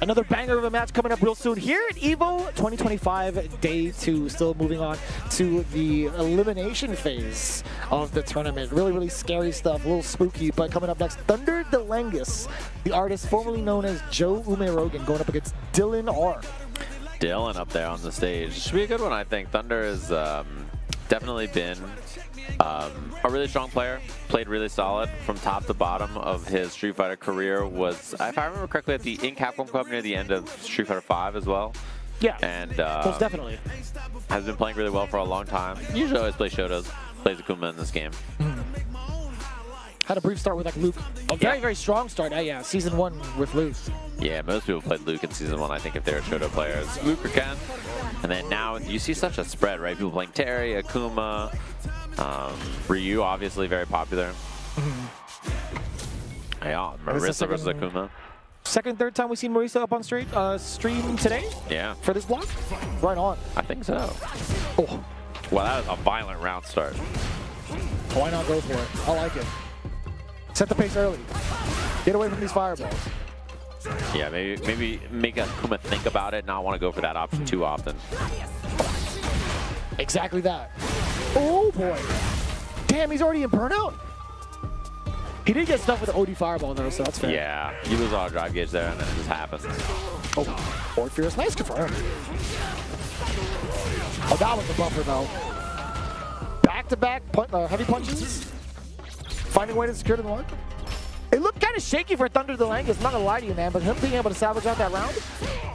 A: Another banger of a match coming up real soon here at EVO 2025 Day 2. Still moving on to the elimination phase of the tournament. Really, really scary stuff. A little spooky, but coming up next, Thunder Delangus, the artist formerly known as Joe Umerogan, going up against Dylan R.
B: Dylan up there on the stage. Should be a good one, I think. Thunder has definitely been a really strong player. Played really solid from top to bottom of his Street Fighter career. Was, if I remember correctly, at the in Capcom Club near the end of Street Fighter 5 as well.
A: Yeah,
B: and
A: most definitely.
B: Has been playing really well for a long time. Usually always plays Shotos. Plays Akuma in this game.
A: Had a brief start with like Luke. A very, very strong start. Yeah, Season 1 with Luke.
B: Yeah, most people played Luke in Season 1, I think, if they were Shoto players. Luke or Ken. And then now you see such a spread, right? People playing Terry, Akuma, Ryu, obviously very popular. Yeah, Marisa versus Akuma.
A: Second, third time we've seen Marisa up on stream today?
B: Yeah.
A: For this block? Right on.
B: I think so.
A: Oh.
B: Well, that was a violent round start.
A: Why not go for it? I like it. Set the pace early. Get away from these fireballs.
B: Yeah, maybe make Akuma think about it, not want to go for that option too often.
A: Exactly that. Oh boy. Damn, he's already in burnout? He did get stuck with the OD fireball though, so that's fair.
B: Yeah, you lose auto drive gauge there and then it just happens.
A: Oh, Ford Fierce, nice confirm. Oh, that was the buffer though. Back-to-back heavy punches. Finding a way to secure the mark. It looked kind of shaky for Thunder Delangus, not gonna lie to you, man, but him being able to salvage out that round,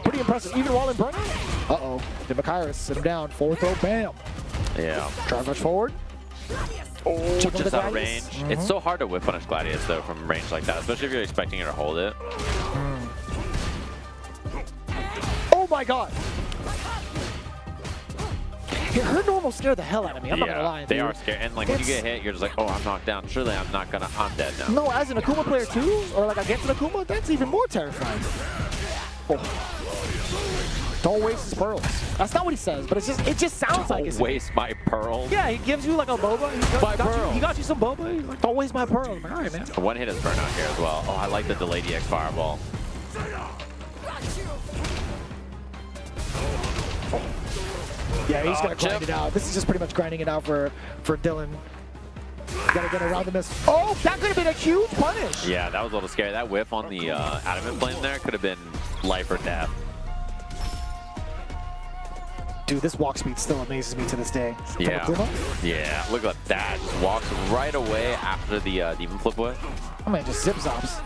A: pretty impressive, even while in burnout. Uh-oh. Demakairis, sit him down. Forward throw, bam.
B: Yeah.
A: Try to push forward.
B: Oh, just out of range. It's so hard to whip punish Gladius, though, from range like that, especially if you're expecting her to hold it.
A: Oh my god! Her normal scared the hell out of me. I'm not gonna lie.
B: They are scared. And like when you get hit, you're just like, oh, I'm knocked down. Surely I'm dead now.
A: No, as an Akuma player too, or like against an Akuma, that's even more terrifying. Oh. Don't waste his pearls. That's not what he says, but it just sounds like it's.
B: Don't waste my pearls.
A: Yeah, he gives you like a boba. He got you some boba. He's like, don't waste my pearls. I'm like, all right, man.
B: One hit is burnout here as well. Oh, I like the delayed EX fireball.
A: Yeah, he's gonna grind it out. This is just pretty much grinding it out for Dylan. Gotta get around the miss. Oh, that could have been a huge punish.
B: Yeah, that was a little scary. That whiff on the adamant flame there could have been life or death.
A: Dude, this walk speed still amazes me to this day.
B: Yeah. Yeah, look at that. Just walks right away after the demon flip away.
A: Oh man, just zip zops.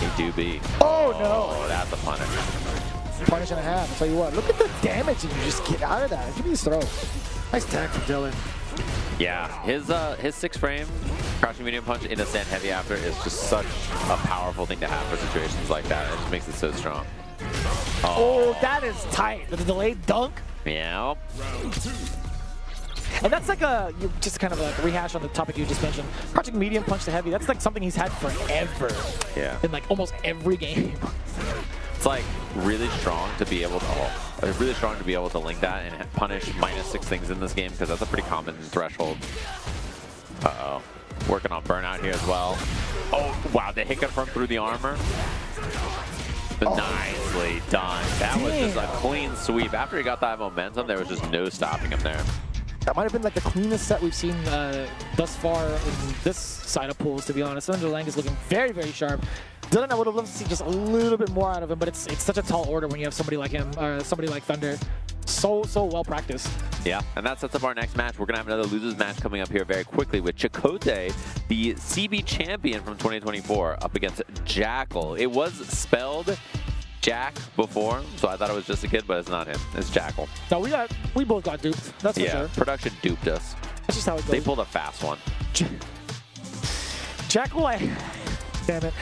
B: He do be.
A: Oh no.
B: Oh, that's a punish.
A: Punish and a half. I'll tell you what, look at the damage and you just get out of that. Give me his throw. Nice tag from Dylan.
B: Yeah, his 6 frame crouching medium punch into stand heavy after is just such a powerful thing to have for situations like that. It just makes it so strong.
A: Oh, that is tight. The delayed dunk.
B: Yeah.
A: And that's like just kind of like a rehash on the topic you just mentioned. Crouching medium punch to heavy, that's like something he's had forever.
B: Yeah.
A: In like almost every game.
B: It's like really strong to be able to link that and punish -6 things in this game, because that's a pretty common threshold. Uh-oh. Working on burnout here as well. Oh, wow, the hit confirmed through the armor. Nicely done. That was just a clean sweep. After he got that momentum, there was just no stopping him there.
A: That might have been like the cleanest set we've seen thus far in this side of pools, to be honest. Thunder Lang is looking very, very sharp. Dylan, I would have loved to see just a little bit more out of him, but it's such a tall order when you have somebody like him, or somebody like Thunder. So well practiced.
B: Yeah, and that sets up our next match. We're going to have another losers match coming up here very quickly with Chakotay, the CB champion from 2024, up against Jackal. It was spelled Jack before, so I thought it was just a kid, but it's not him. It's Jackal.
A: No, we both got duped. That's for sure.
B: Production duped us.
A: That's just how it goes.
B: They pulled a fast one.
A: Jackal, damn it.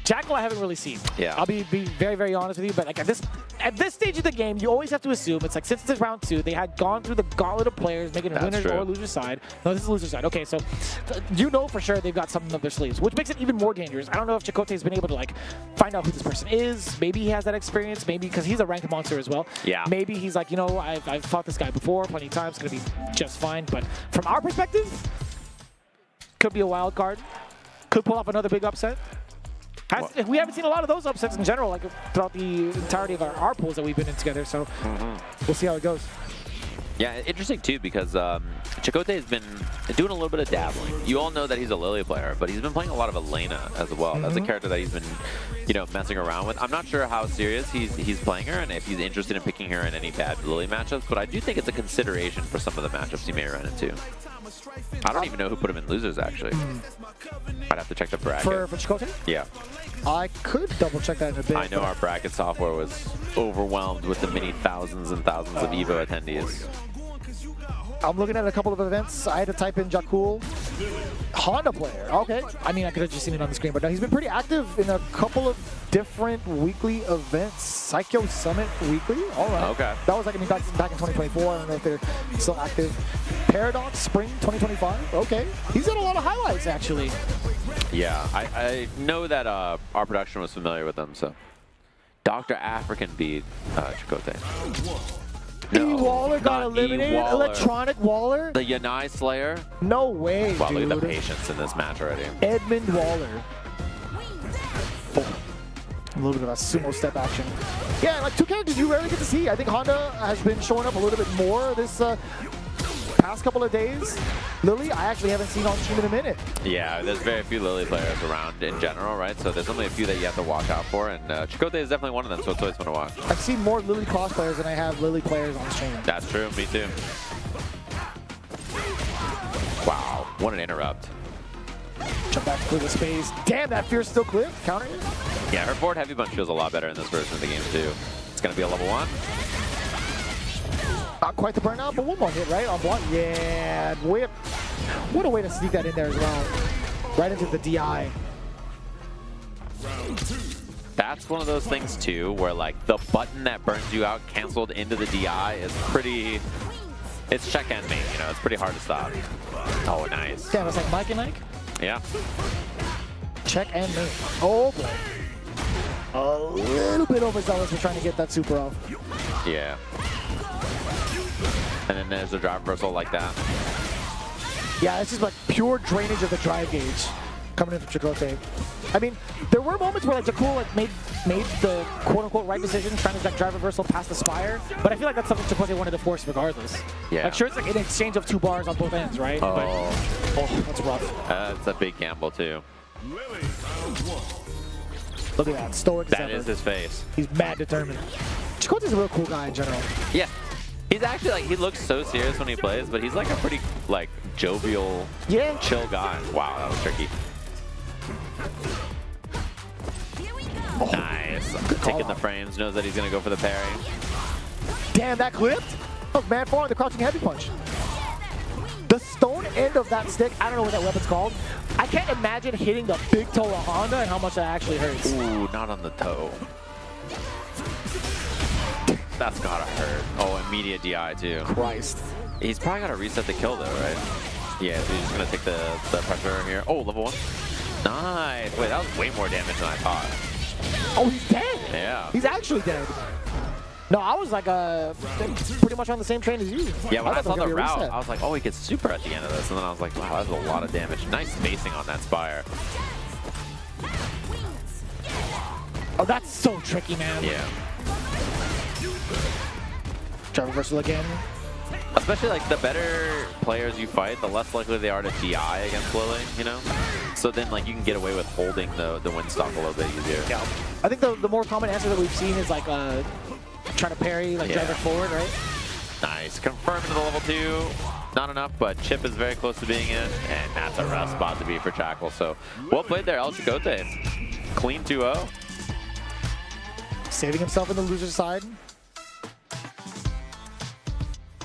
A: Jackal I haven't really seen.
B: Yeah.
A: I'll be very, very honest with you, but like at this stage of the game, you always have to assume it's like since it's round 2, they had gone through the gauntlet of players, making it winners or loser side. No, this is loser side. Okay, so you know for sure they've got something up their sleeves, which makes it even more dangerous. I don't know if Chakotay's been able to like find out who this person is. Maybe he has that experience. Maybe because he's a ranked monster as well.
B: Yeah.
A: Maybe he's like, you know, I've fought this guy before plenty of times. It's gonna be just fine. But from our perspective, could be a wild card. Could pull off another big upset. We haven't seen a lot of those upsets in general, like throughout the entirety of our pools that we've been in together. So we'll see how it goes.
B: Yeah, interesting too, because Chakotay has been doing a little bit of dabbling. You all know that he's a Lily player, but he's been playing a lot of Elena as well. That's a character that he's been, you know, messing around with. I'm not sure how serious he's playing her and if he's interested in picking her in any bad Lily matchups, but I do think it's a consideration for some of the matchups he may run into. I don't even know who put him in losers, actually. I'd have to check the bracket.
A: For Chakotay?
B: Yeah.
A: I could double check that in a bit.
B: I know our bracket software was overwhelmed with the many thousands and thousands of EVO attendees.
A: I'm looking at a couple of events. I had to type in Jakul. Honda player. Okay. I mean, I could have just seen it on the screen, but no, he's been pretty active in a couple of different weekly events. Psycho Summit Weekly. All right.
B: Okay.
A: That was like, I mean, back in 2024. I don't know if they're still active. Paradox Spring 2025. Okay. He's got a lot of highlights, actually.
B: Yeah. I know that our production was familiar with them, so. Dr. African beat Chakotay. No,
A: E-Waller got eliminated?
B: E-Waller.
A: Electronic Waller?
B: The Yanai Slayer?
A: No way,
B: wow,
A: dude.
B: Look at the patience in this match already.
A: Edmund Waller. Oh. A little bit of a sumo step action. Yeah, like 2 characters you rarely get to see. I think Honda has been showing up a little bit more this past couple of days. Lily, I actually haven't seen on stream in a minute.
B: Yeah, there's very few Lily players around in general, right? So there's only a few that you have to watch out for, and Chakotay is definitely one of them, so it's always fun to watch.
A: I've seen more Lily cross players than I have Lily players on stream.
B: That's true, me too. Wow, what an interrupt.
A: Jump back through the space. Damn, that Fear still clip. Counter.
B: Yeah, her forward heavy punch feels a lot better in this version of the game too. It's going to be a level 1.
A: Not quite the burnout, but one more hit, right? On block. Yeah, whip. What a way to sneak that in there as well. Right into the DI.
B: That's one of those things too, where like the button that burns you out canceled into the DI is pretty. It's check and mate, you know. It's pretty hard to stop. Oh, nice.
A: Yeah, it was like Mike and Ike.
B: Yeah.
A: Check and mate. Oh boy. A little bit overzealous for trying to get that super off.
B: Yeah. And then there's a drive reversal like that.
A: Yeah, it's just like pure drainage of the drive gauge coming in from Chakotay. I mean, there were moments where like Jakul like made the quote-unquote right decision, trying to like drive reversal past the Spire, but I feel like that's something Chakotay wanted to force regardless.
B: Yeah.
A: Like sure, it's like an exchange of 2 bars on both ends, right?
B: Oh,
A: but, that's rough.
B: That's a big gamble too.
A: Look at that, stoic.
B: That is his face.
A: He's mad determined. Chakotay's a real cool guy in general.
B: Yeah. He's actually like, he looks so serious when he plays, but he's like a pretty like jovial, chill guy. Wow, that was tricky. Nice. Taking the frames, knows that he's gonna go for the parry.
A: Damn, that clipped. Oh, man, forward the crouching heavy punch. The stone end of that stick, I don't know what that weapon's called. I can't imagine hitting the big toe of Honda and how much that actually hurts.
B: Ooh, not on the toe. That's gotta hurt. Oh, immediate DI too.
A: Christ.
B: He's probably gotta reset the kill though, right? Yeah, so he's just gonna take the pressure here. Oh, level 1. Nice. Wait, that was way more damage than I thought.
A: Oh, he's dead.
B: Yeah.
A: He's actually dead. No, I was like pretty much on the same train as you.
B: Yeah, when I saw the route, I was like, oh, he gets super at the end of this. And then I was like, wow, that's a lot of damage. Nice spacing on that Spire.
A: Oh, that's so tricky, man.
B: Yeah.
A: Drive reversal again.
B: Especially like the better players you fight, the less likely they are to DI against Lily, you know? So then like you can get away with holding the windstock a little bit easier.
A: Yeah. I think the more common answer that we've seen is like trying to parry, like drive it forward, right?
B: Nice. Confirmed to the level 2. Not enough, but Chip is very close to being in, and that's a rough spot to be for Chackle. So well played there, El Chakotay. Clean 2-0.
A: Saving himself in the loser side.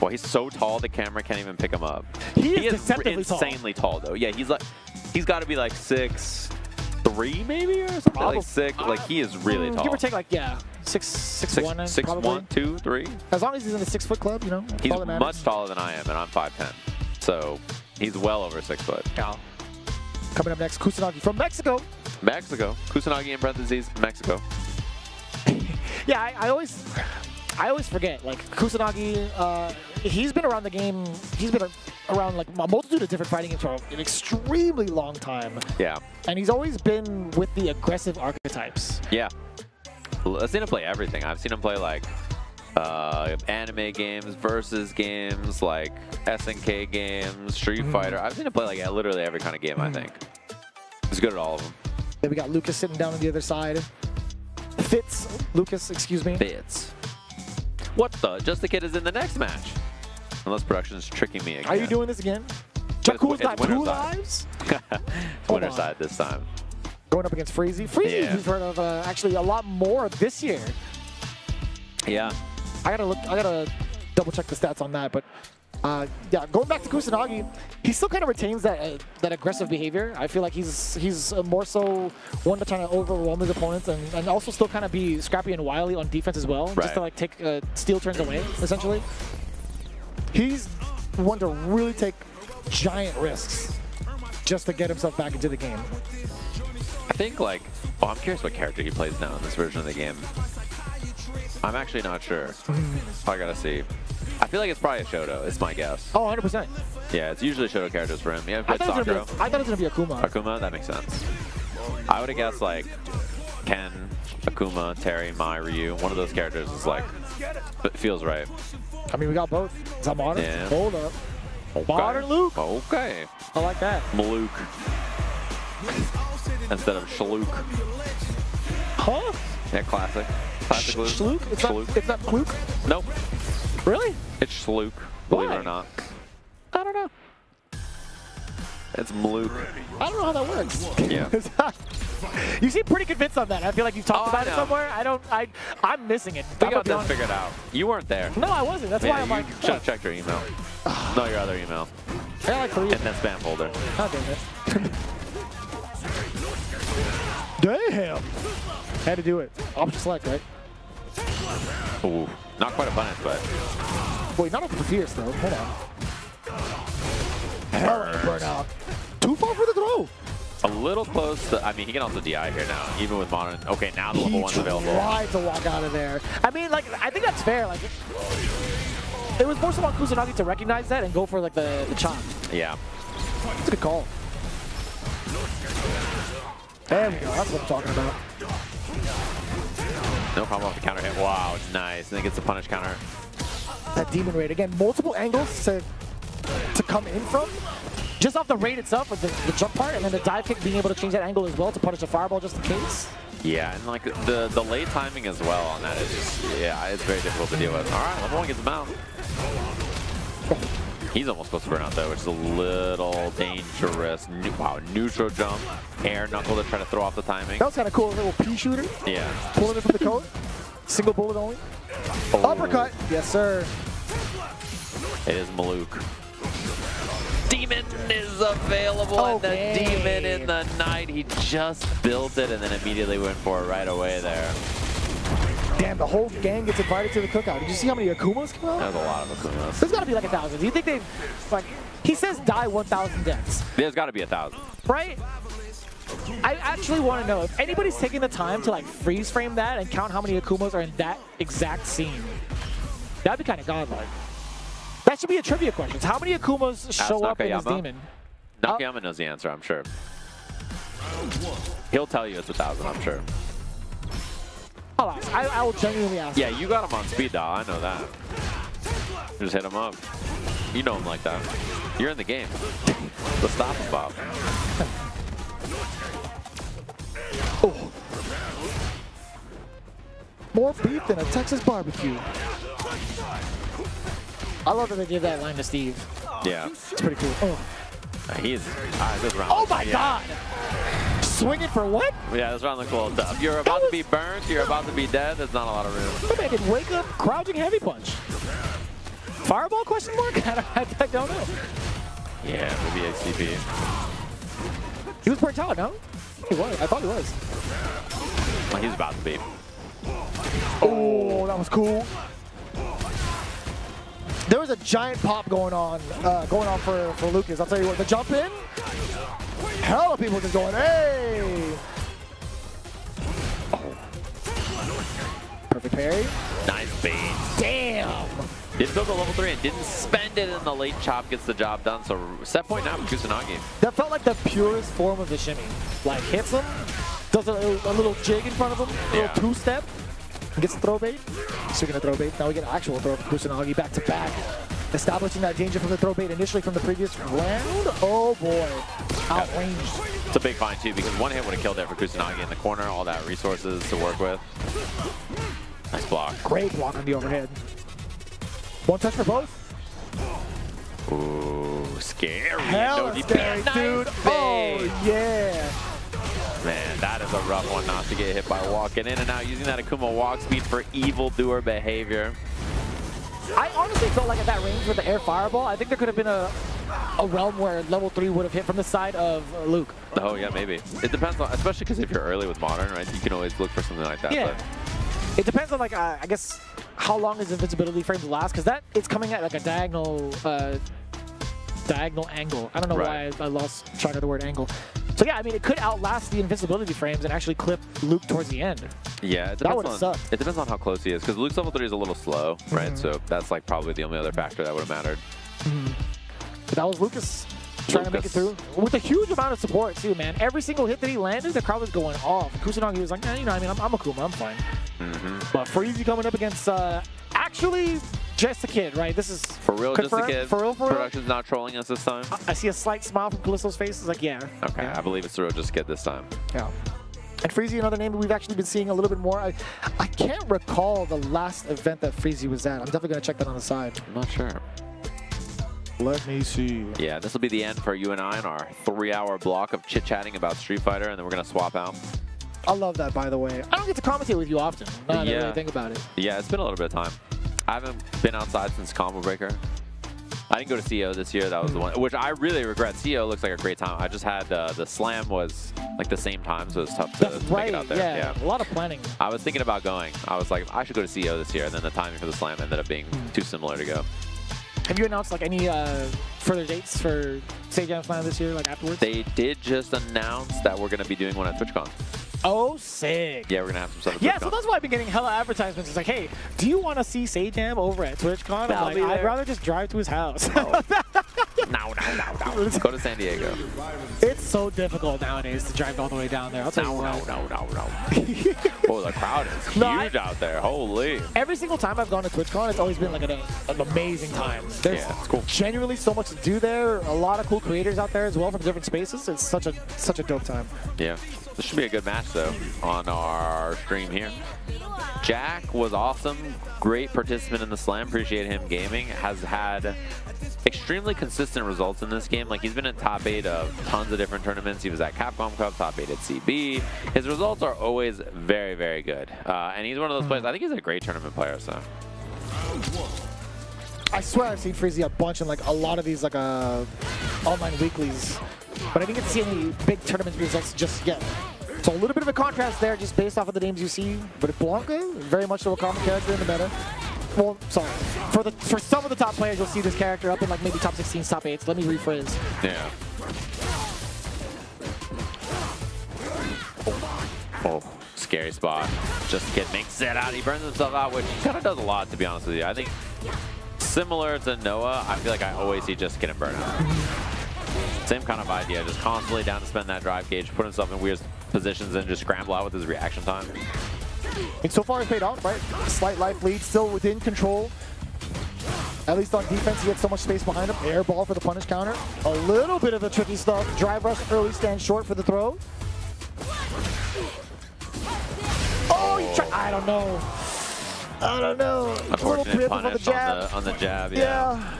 B: Well, he's so tall the camera can't even pick him up.
A: He is deceptively
B: insanely tall though. Yeah, he's got to be like 6'3" maybe or something.
A: Probably.
B: Like 6. Like he is really tall.
A: Give or take, like 6'1",
B: 6'1", 2, 3.
A: As long as he's in the 6 foot club, you know.
B: He's much taller than I am, and I'm 5'10". So he's well over 6 foot.
A: Yeah. Coming up next, Kusanagi from Mexico.
B: Mexico. Kusanagi in parentheses, Mexico.
A: Yeah, I always forget, like, Kusanagi, he's been around the game, he's been around, like, a multitude of different fighting games for an extremely long time.
B: Yeah.
A: And he's always been with the aggressive archetypes.
B: Yeah. I've seen him play everything. I've seen him play, like, anime games, versus games, like, SNK games, Street Fighter. I've seen him play, like, literally every kind of game, I think. He's good at all of them.
A: Then we got Lucas sitting down on the other side. Lucas, excuse me.
B: Fitz. What the? Just the Kid is in the next match. Unless production is tricking me again.
A: Are you doing this again? Jakku's got 2 lives?
B: It's winner side this time.
A: Going up against Freezy. Freezy, we've heard of actually a lot more this year.
B: Yeah.
A: I gotta double check the stats on that, but yeah, going back to Kusanagi, he still kind of retains that aggressive behavior. I feel like he's more so one to try to overwhelm his opponents and also still kind of be scrappy and wily on defense as well, just to like take steal turns away, essentially. He's one to really take giant risks just to get himself back into the game.
B: I think like, oh, I'm curious what character he plays now in this version of the game. I'm actually not sure. I gotta see. I feel like it's probably a Shoto. It's my guess.
A: Oh, 100%.
B: Yeah, it's usually Shoto characters for him. Yeah,
A: I thought it was gonna be Akuma.
B: Akuma? That makes sense. I would have guessed like Ken, Akuma, Terry, Mai, Ryu. One of those characters is like, it feels right.
A: I mean, we got both. Is that modern?
B: Yeah.
A: Hold up.
B: Okay.
A: Modern Luke.
B: Okay.
A: I like that.
B: Malouk. Instead of Shalouk.
A: Huh?
B: Yeah, classic. Classic Luke.
A: Shalouk? It's not Fluke?
B: Nope.
A: Really?
B: It's Shalouk, believe it or not.
A: I don't know.
B: It's Malouk.
A: I don't know how that works.
B: Yeah.
A: You seem pretty convinced on that. I feel like you've talked about it somewhere. I'm missing it.
B: We got this figured out. You weren't there.
A: No, I wasn't. That's why I'm like.
B: Should have checked your email. No, your other email.
A: I like
B: in that spam folder.
A: God damn it. Damn. Had to do it. Option select, right?
B: Ooh, not quite a punish, but.
A: Wait, not open for Fierce though. Hold on. Hell, burnout. Too far for the throw.
B: A little close to, I mean, he can also DI here now, even with Modern. Okay, now the level 1's available.
A: He tried to walk out of there. I mean, like, I think that's fair. Like, it was more so on Kusanagi to recognize that and go for, like, the chop.
B: Yeah.
A: It's a good call. There we go. That's what I'm talking about.
B: No problem off the counter hit. Wow, nice. And then gets the punish counter.
A: That Demon Raid. Again, multiple angles to come in from. Just off the raid itself with the jump part, and then the dive kick being able to change that angle as well to punish a fireball just in case.
B: Yeah, and like the late timing as well on that is just, yeah, it's very difficult to deal with. All right, level 1 gets him out. He's almost supposed to burn out though, which is a little dangerous. Wow, neutral jump, air knuckle to try to throw off the timing.
A: That was kind of cool, a little pea shooter.
B: Yeah.
A: Pulling it from the coat. Single bullet only. Oh. Uppercut. Yes, sir.
B: It is Maluk. Demon is available, and the Demon in the night. He just built it and then immediately went for it right away there.
A: Damn, the whole gang gets invited to the cookout. Did you see how many Akumas come out?
B: There's a lot of Akumas.
A: There's got to be like 1,000. Do you think they, like, he says die 1,000 deaths.
B: There's got to be 1,000.
A: Right? I actually want to know if anybody's taking the time to like freeze frame that and count how many Akumas are in that exact scene. That'd be kind of godlike. That should be a trivia question. How many Akumas show up in this Demon?
B: Nakayama knows the answer, I'm sure. He'll tell you it's 1,000, I'm sure.
A: I'll ask. I will genuinely ask.
B: Yeah, you got him on speed dial, I know that. Just hit him up. You know him like that. You're in the game. Let's stop him, Bob.
A: Oh. More beef than a Texas barbecue. I love that they gave that line to Steve.
B: Yeah.
A: It's pretty cool. Oh.
B: He's, this round.
A: Oh my God! Swinging for what?
B: Yeah, this round looks a little tough. You're about to be burnt, you're about to be dead, there's not a lot of room.
A: The man did wake up, crouching heavy punch. Fireball question mark? I don't know.
B: Yeah, maybe XCP.
A: He was burnt out, no? He was. I thought he was.
B: Well, he's about to be.
A: Oh, that was cool. There was a giant pop going on for Lucas. I'll tell you what, the jump in, hell of people just going, hey! Oh. Perfect parry.
B: Nice bait.
A: Damn!
B: Did build a level 3 and didn't spend it, and the late chop gets the job done. So set point now for Kusanagi.
A: That felt like the purest form of the shimmy. Like hits him, does a little jig in front of him, a little two-step. Gets the throw bait. Speaking of throw bait, now we get an actual throw from Kusanagi back to back. Establishing that danger from the throw bait initially from the previous round. Oh boy. Outranged.
B: It's a big find too, because one hit would have killed there for Kusanagi in the corner. All that resources to work with. Nice block.
A: Great block on the overhead. One touch for both.
B: Ooh, scary.
A: Hell
B: no
A: scary,
B: nice
A: dude.
B: bait.
A: Oh, yeah.
B: Man, that is a rough one not to get hit by walking in and out, using that Akuma walk speed for evildoer behavior.
A: I honestly felt like at that range with the air fireball, I think there could have been a realm where level 3 would have hit from the side of Luke.
B: Oh, yeah, maybe. It depends on, especially because if you're early with Modern, right, you can always look for something like that.
A: Yeah.
B: But
A: it depends on, like, I guess, how long his invincibility frames last, because that it's coming at, like, a diagonal angle. I don't know why I lost track of the word angle. So yeah, I mean, it could outlast the invincibility frames and actually clip Luke towards the end.
B: Yeah, it depends on how close he is, because Luke's level 3 is a little slow, right? So that's like probably the only other factor that would have mattered.
A: But that was Lucas trying to make it through with a huge amount of support too, man. Every single hit that he landed, the crowd was going off. Kusanagi was like, you know, I mean, I'm Akuma, I'm fine. But Freezy coming up against actually just a kid, right? This is
B: for real,
A: confirmed?
B: just a kid.
A: For real, for real?
B: Production's not trolling us this time.
A: I see a slight smile from Callisto's face. It's like, yeah.
B: Okay, I believe it's for real, just a kid this time.
A: Yeah. And Freezy, another name that we've actually been seeing a little bit more. I can't recall the last event that Freezy was at. I'm definitely going to check that on the side.
B: I'm not sure.
A: Let me see.
B: Yeah, this will be the end for you and I in our 3-hour block of chit-chatting about Street Fighter, and then we're going to swap out.
A: I love that, by the way. I don't get to commentate with you often. Now that I really think about it.
B: Yeah, it's been a little bit of time. I haven't been outside since Combo Breaker. I didn't go to CO this year. That was the one, which I really regret. CO looks like a great time. I just had the slam was like the same time, so it's tough to make it out there.
A: Yeah, a lot of planning.
B: I was thinking about going. I was like, I should go to CO this year, and then the timing for the slam ended up being too similar to go.
A: Have you announced like any further dates for Sage Jam Slam this year, like afterwards?
B: They did just announce that we're going to be doing one at TwitchCon.
A: Oh, sick.
B: Yeah, we're going to have some stuff at
A: Yeah,
B: TwitchCon.
A: so that's why I've been getting hella advertisements. It's like, hey, do you want to see Sage Jam over at TwitchCon? I'm like, I'd rather just drive to his house.
B: No. Go to San Diego.
A: It's so difficult nowadays to drive all the way down there. I'll tell you what.
B: Oh, the crowd is huge out there. Holy.
A: Every single time I've gone to TwitchCon, it's always been like an amazing time. There's
B: it's cool.
A: Genuinely so much to do there. A lot of cool creators out there as well from different spaces. It's such a dope time.
B: Yeah. This should be a good match, though, on our stream here. Jack was awesome. Great participant in the slam. Appreciate him gaming. Has had extremely consistent results in this game. Like, he's been in top 8 of tons of different tournaments. He was at Capcom Cup, top 8 at CB. His results are always very, very good. And he's one of those players. I think he's a great tournament player, so.
A: I swear I've seen Freezy a bunch in like a lot of these like online weeklies, but I didn't get to see any big tournament results just yet. So a little bit of a contrast there just based off of the names you see, but Blanka, very much so a common character in the meta. Well, sorry. For some of the top players, you'll see this character up in like maybe top 16s, top 8s. Let me rephrase.
B: Yeah. Oh, scary spot. Just the kid makes it out. He burns himself out, which kind of does a lot, to be honest with you. I think similar to Noah, I feel like I always see just getting burned out. Same kind of idea, just constantly down to spend that drive gauge, put himself in weird positions and just scramble out with his reaction time.
A: And so far it's paid off, right? Slight life lead, still within control. At least on defense, he had so much space behind him. Air ball for the punish counter. A little bit of the tricky stuff. Drive rush early, stand short for the throw. Oh, he tried. I don't know. I don't know.
B: Unfortunate punish on the jab, yeah.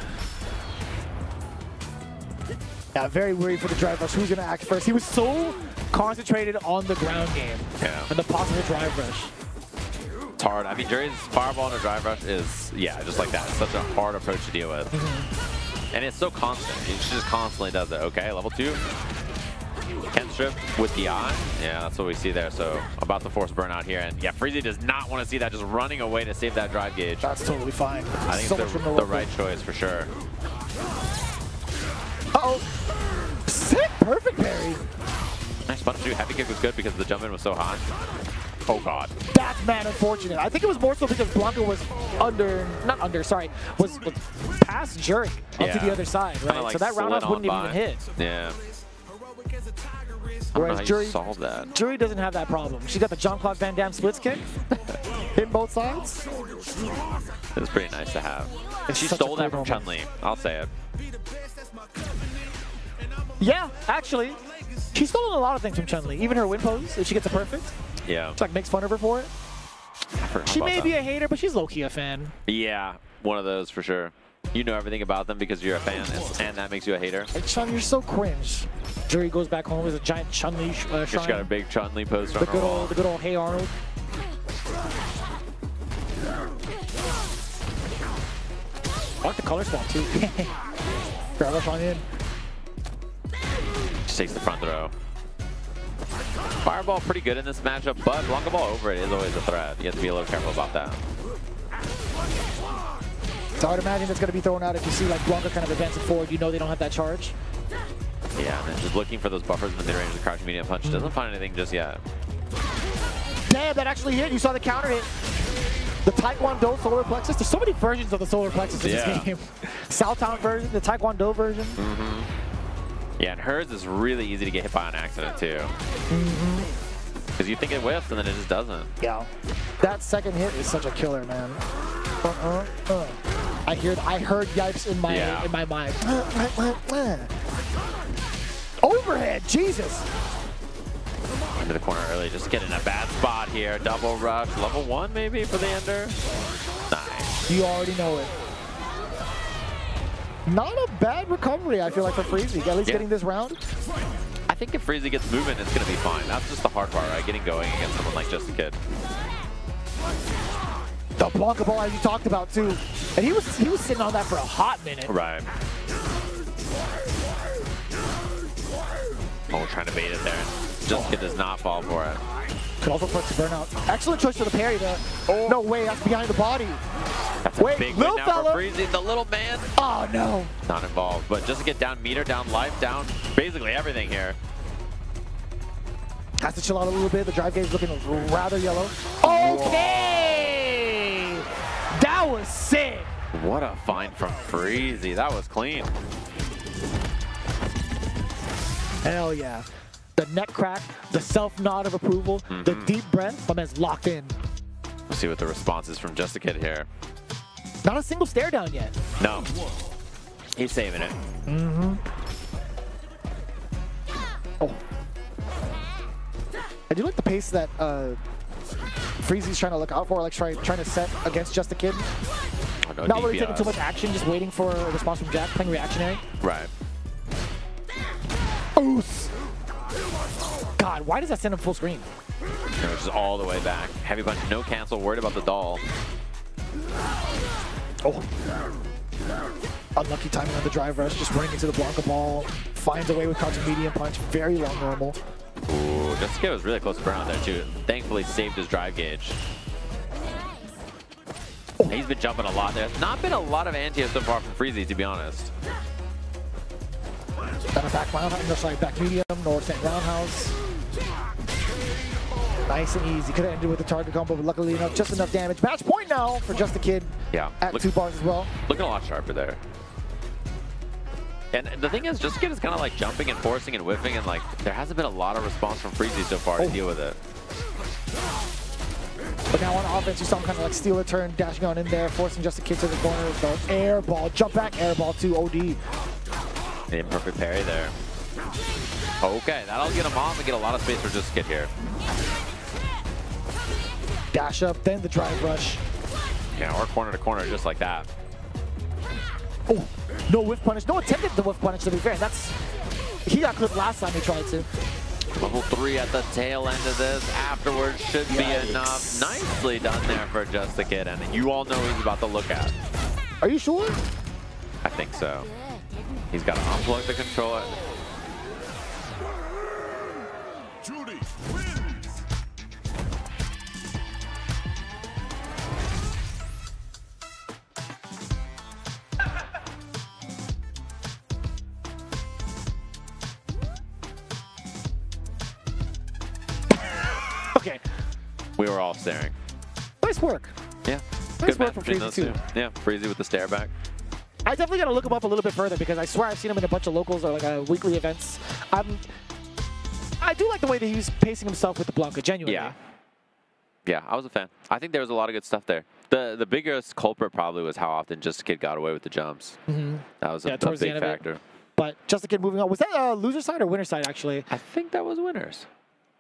A: Yeah, very worried for the drive rush. Who's going to act first? He was so concentrated on the ground game and the possible drive rush.
B: It's hard. I mean, Jury's fireball and a drive rush is, just like that. It's such a hard approach to deal with. And it's so constant. He just constantly does it. Okay, level 2. Ken strip with the eye. Yeah, that's what we see there. So about to force burnout here. And yeah, Freezy does not want to see that, just running away to save that drive gauge.
A: That's totally fine.
B: I think it's the right choice for sure.
A: Uh-oh. Sick, perfect parry.
B: Nice punish too. Heavy kick was good because the jump in was so hot. Oh god.
A: That's mad unfortunate. I think it was more so because Blanka was was past Jerk up to the other side, right?
B: Like
A: so that roundhouse wouldn't even hit.
B: Yeah. I don't know how
A: Jury
B: solved that.
A: Jury doesn't have that problem. She got the Jean-Claude Van Damme splits kick, hitting both sides.
B: It was pretty nice to have. And she stole that from Chun-Li. I'll say it.
A: Yeah, actually. She's stolen a lot of things from Chun-Li. Even her win pose, if she gets a perfect.
B: Yeah.
A: She like makes fun of her for it. She may be a hater, but she's low-key a fan.
B: Yeah, one of those for sure. You know everything about them because you're a fan, and that makes you a hater.
A: Hey, Chun, you're so cringe. Jury goes back home with a giant Chun-Li shrine.
B: She's got a big Chun-Li poster on her wall.
A: The good old Hey Arnold. I like the color swap too. Grab rush on in.
B: Just takes the front throw. Fireball pretty good in this matchup, but Blanka Ball over it is always a threat. You have to be a little careful about that.
A: So I would imagine it's going to be thrown out if you see like Blanka kind of advancing forward. You know they don't have that charge.
B: Yeah, and then just looking for those buffers in the mid-range of the crouching medium punch. Doesn't find anything just yet.
A: Damn, that actually hit. You saw the counter hit. The Taekwondo solar plexus. There's so many versions of the solar plexus in this game. Southtown version, the Taekwondo version.
B: Yeah, and hers is really easy to get hit by on accident too. Because you think it whiffs and then it just doesn't.
A: Yeah. That second hit is such a killer, man. I heard yipes in my mind. Overhead, Jesus.
B: Into the corner early, just getting a bad spot here. Double rush, level 1 maybe for the ender. Nice.
A: You already know it. Not a bad recovery, I feel like, for Freezy. At least getting this round.
B: I think if Freezy gets moving, it's going to be fine. That's just the hard part, right? Getting going against someone like Just a Kid.
A: The Blanca ball, as you talked about, too. And he was sitting on that for a hot minute.
B: Right. Oh, trying to bait it there. Just a Kid does not fall for it.
A: Could also put the burnout. Excellent choice for the parry there. Oh. No way, that's behind the body.
B: That's a big win now for Freezy. The little man.
A: Oh, no.
B: Not involved, but just to get down meter, down life, down basically everything here.
A: Has to chill out a little bit. The drive gauge looking rather yellow. Okay! Whoa. That was sick.
B: What a find from Freezy. That was clean.
A: Hell yeah. The neck crack, the self-nod of approval, the deep breath, my man's locked in.
B: We'll see what the response is from Just a Kid here.
A: Not a single stare down yet.
B: No. He's saving it.
A: Oh. I do like the pace that Freezy's trying to look out for, like trying to set against Just a Kid.
B: Oh, no,
A: not really taking too much action, just waiting for a response from Jack, playing reactionary.
B: Right.
A: Oof. God, why does that send him full screen?
B: Which is all the way back. Heavy punch, no cancel, worried about the doll.
A: Oh. Unlucky timing on the drive rush, just running into the Blanca ball. Finds a way with counter medium punch, very long normal.
B: Ooh, Just a Kid was really close to burnout there too. Thankfully saved his drive gauge. Oh. He's been jumping a lot there. Not been a lot of anti so far from Freezy, to be honest.
A: Got a back roundhouse, no, sorry, back medium, north and roundhouse. Nice and easy. Could have ended with the target combo, but luckily enough, just enough damage. Match point now for Just a Kid.
B: Yeah.
A: At 2 bars as well.
B: Looking a lot sharper there. And the thing is, Just a Kid is kind of like jumping and forcing and whiffing, and like there hasn't been a lot of response from Freezy so far to deal with it.
A: But now on offense, you saw him kind of like steal a turn, dashing on in there, forcing Just a Kid to the corner. The air ball, jump back air ball to OD.
B: The imperfect parry there. Okay, that'll get him off and get a lot of space for Just a Kid here.
A: Dash up, then the drive rush.
B: Yeah, or corner to corner just like that.
A: Oh, no whiff punish. No attempted the whiff punish, to be fair. He got clipped last time he tried to.
B: Level 3 at the tail end of this. Afterwards should be enough. Nicely done there for Just a Kid, and you all know he's about to look at.
A: Are you sure?
B: I think so. He's got to unplug the controller.
I: Judy
A: Okay.
B: We were all staring.
A: Nice work.
B: Yeah.
A: Nice
B: Good
A: work
B: match
A: from
B: between
A: Freezy
B: those
A: too.
B: two. Yeah, Freezy with the stare back.
A: I definitely got to look him up a little bit further because I swear I've seen him in a bunch of locals or like weekly events. I do like the way that he's pacing himself with the Blanca, genuinely.
B: Yeah. Yeah, I was a fan. I think there was a lot of good stuff there. The biggest culprit probably was how often Just a Kid got away with the jumps. That was a big factor.
A: But Just a Kid moving on. Was that loser side or winner side, actually?
B: I think that was winners.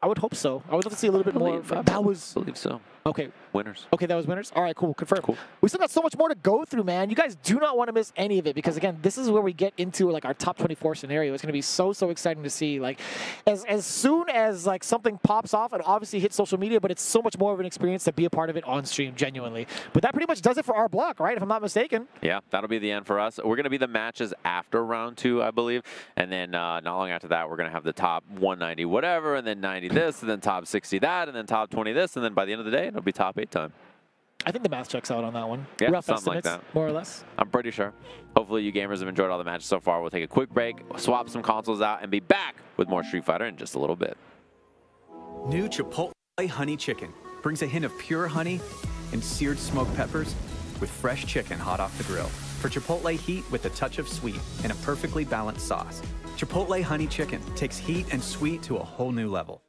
A: I would hope so. I would love to see a little bit more. That was...
B: I believe so.
A: Okay.
B: Winners.
A: Okay, that was winners? All right, cool. Confirmed.
B: Cool.
A: We still got so much more to go through, man. You guys do not want to miss any of it because, again, this is where we get into like our top 24 scenario. It's going to be so exciting to see. Like, as soon as like something pops off, it obviously hits social media, but it's so much more of an experience to be a part of it on stream, genuinely. But that pretty much does it for our block, right? If I'm not mistaken.
B: Yeah, that'll be the end for us. We're going to be the matches after round 2, I believe. And then not long after that, we're going to have the top 190 whatever, and then 90 this, and then top 60 that, and then top 20 this, and then by the end of the day, it'll be top 8 time.
A: I think the math checks out on that one.
B: Yeah,
A: Rough
B: something
A: estimates,
B: like that.
A: more or less.
B: I'm pretty sure. Hopefully you gamers have enjoyed all the matches so far. We'll take a quick break, swap some consoles out, and be back with more Street Fighter in just a little bit.
N: New Chipotle Honey Chicken brings a hint of pure honey and seared smoked peppers with fresh chicken hot off the grill. For Chipotle heat with a touch of sweet and a perfectly balanced sauce. Chipotle Honey Chicken takes heat and sweet to a whole new level.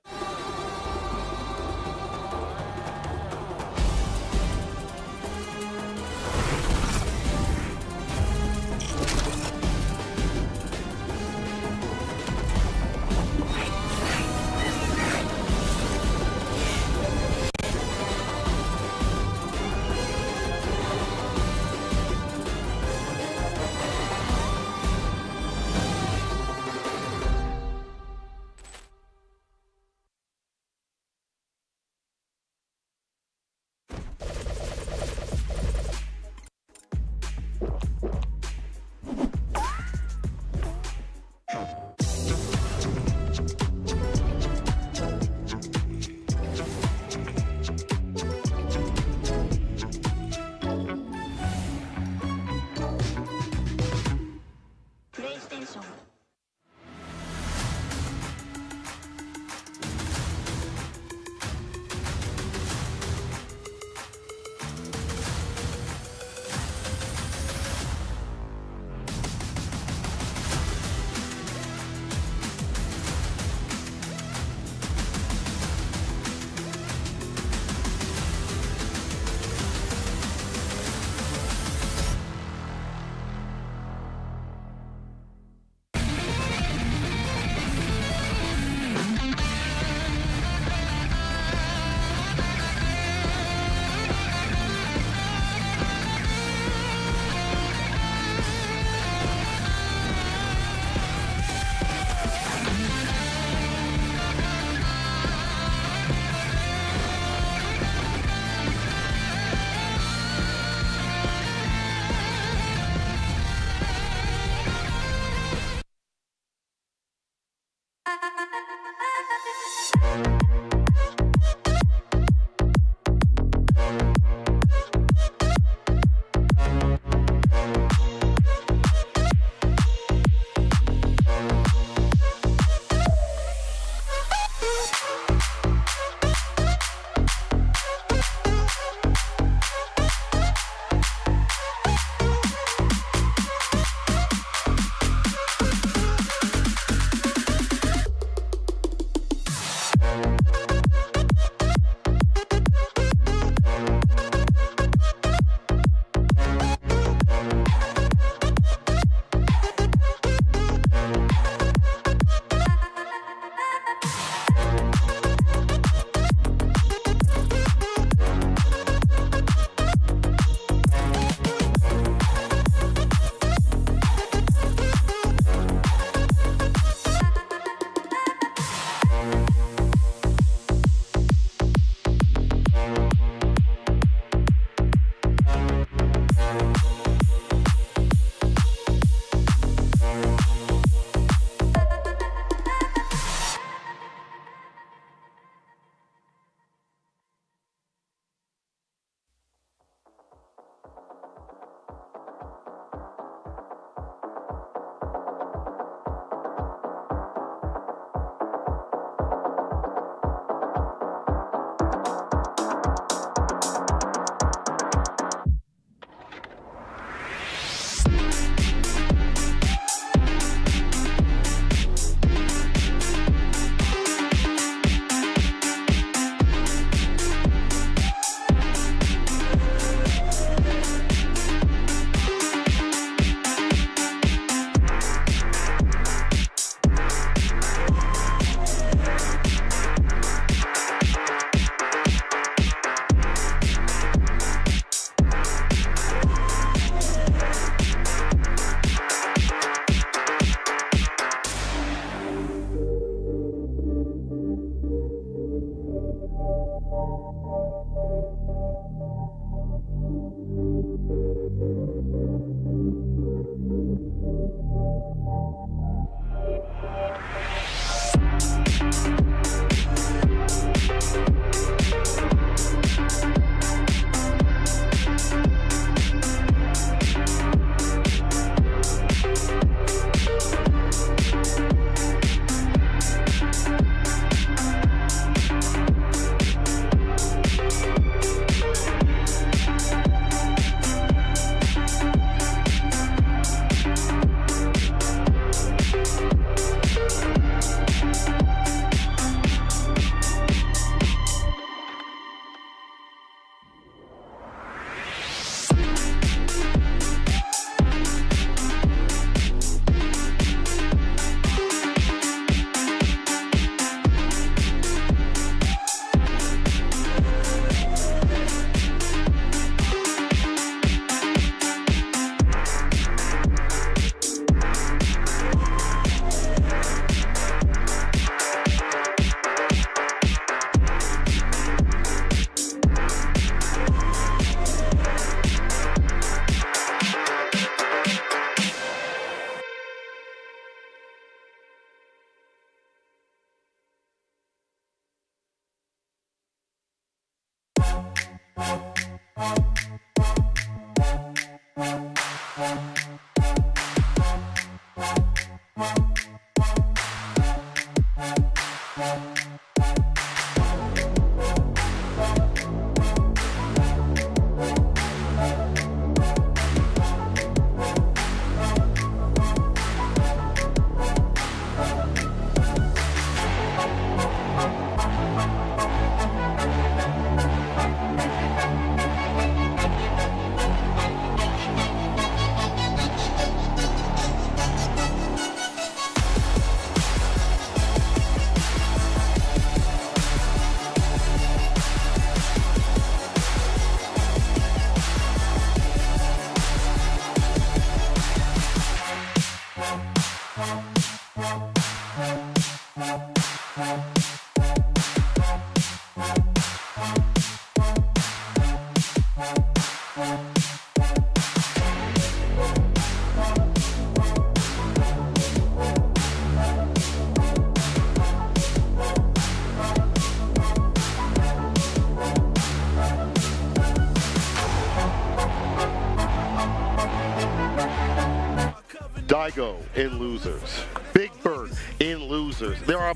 K: Daigo in losers. Big Bird in losers. There are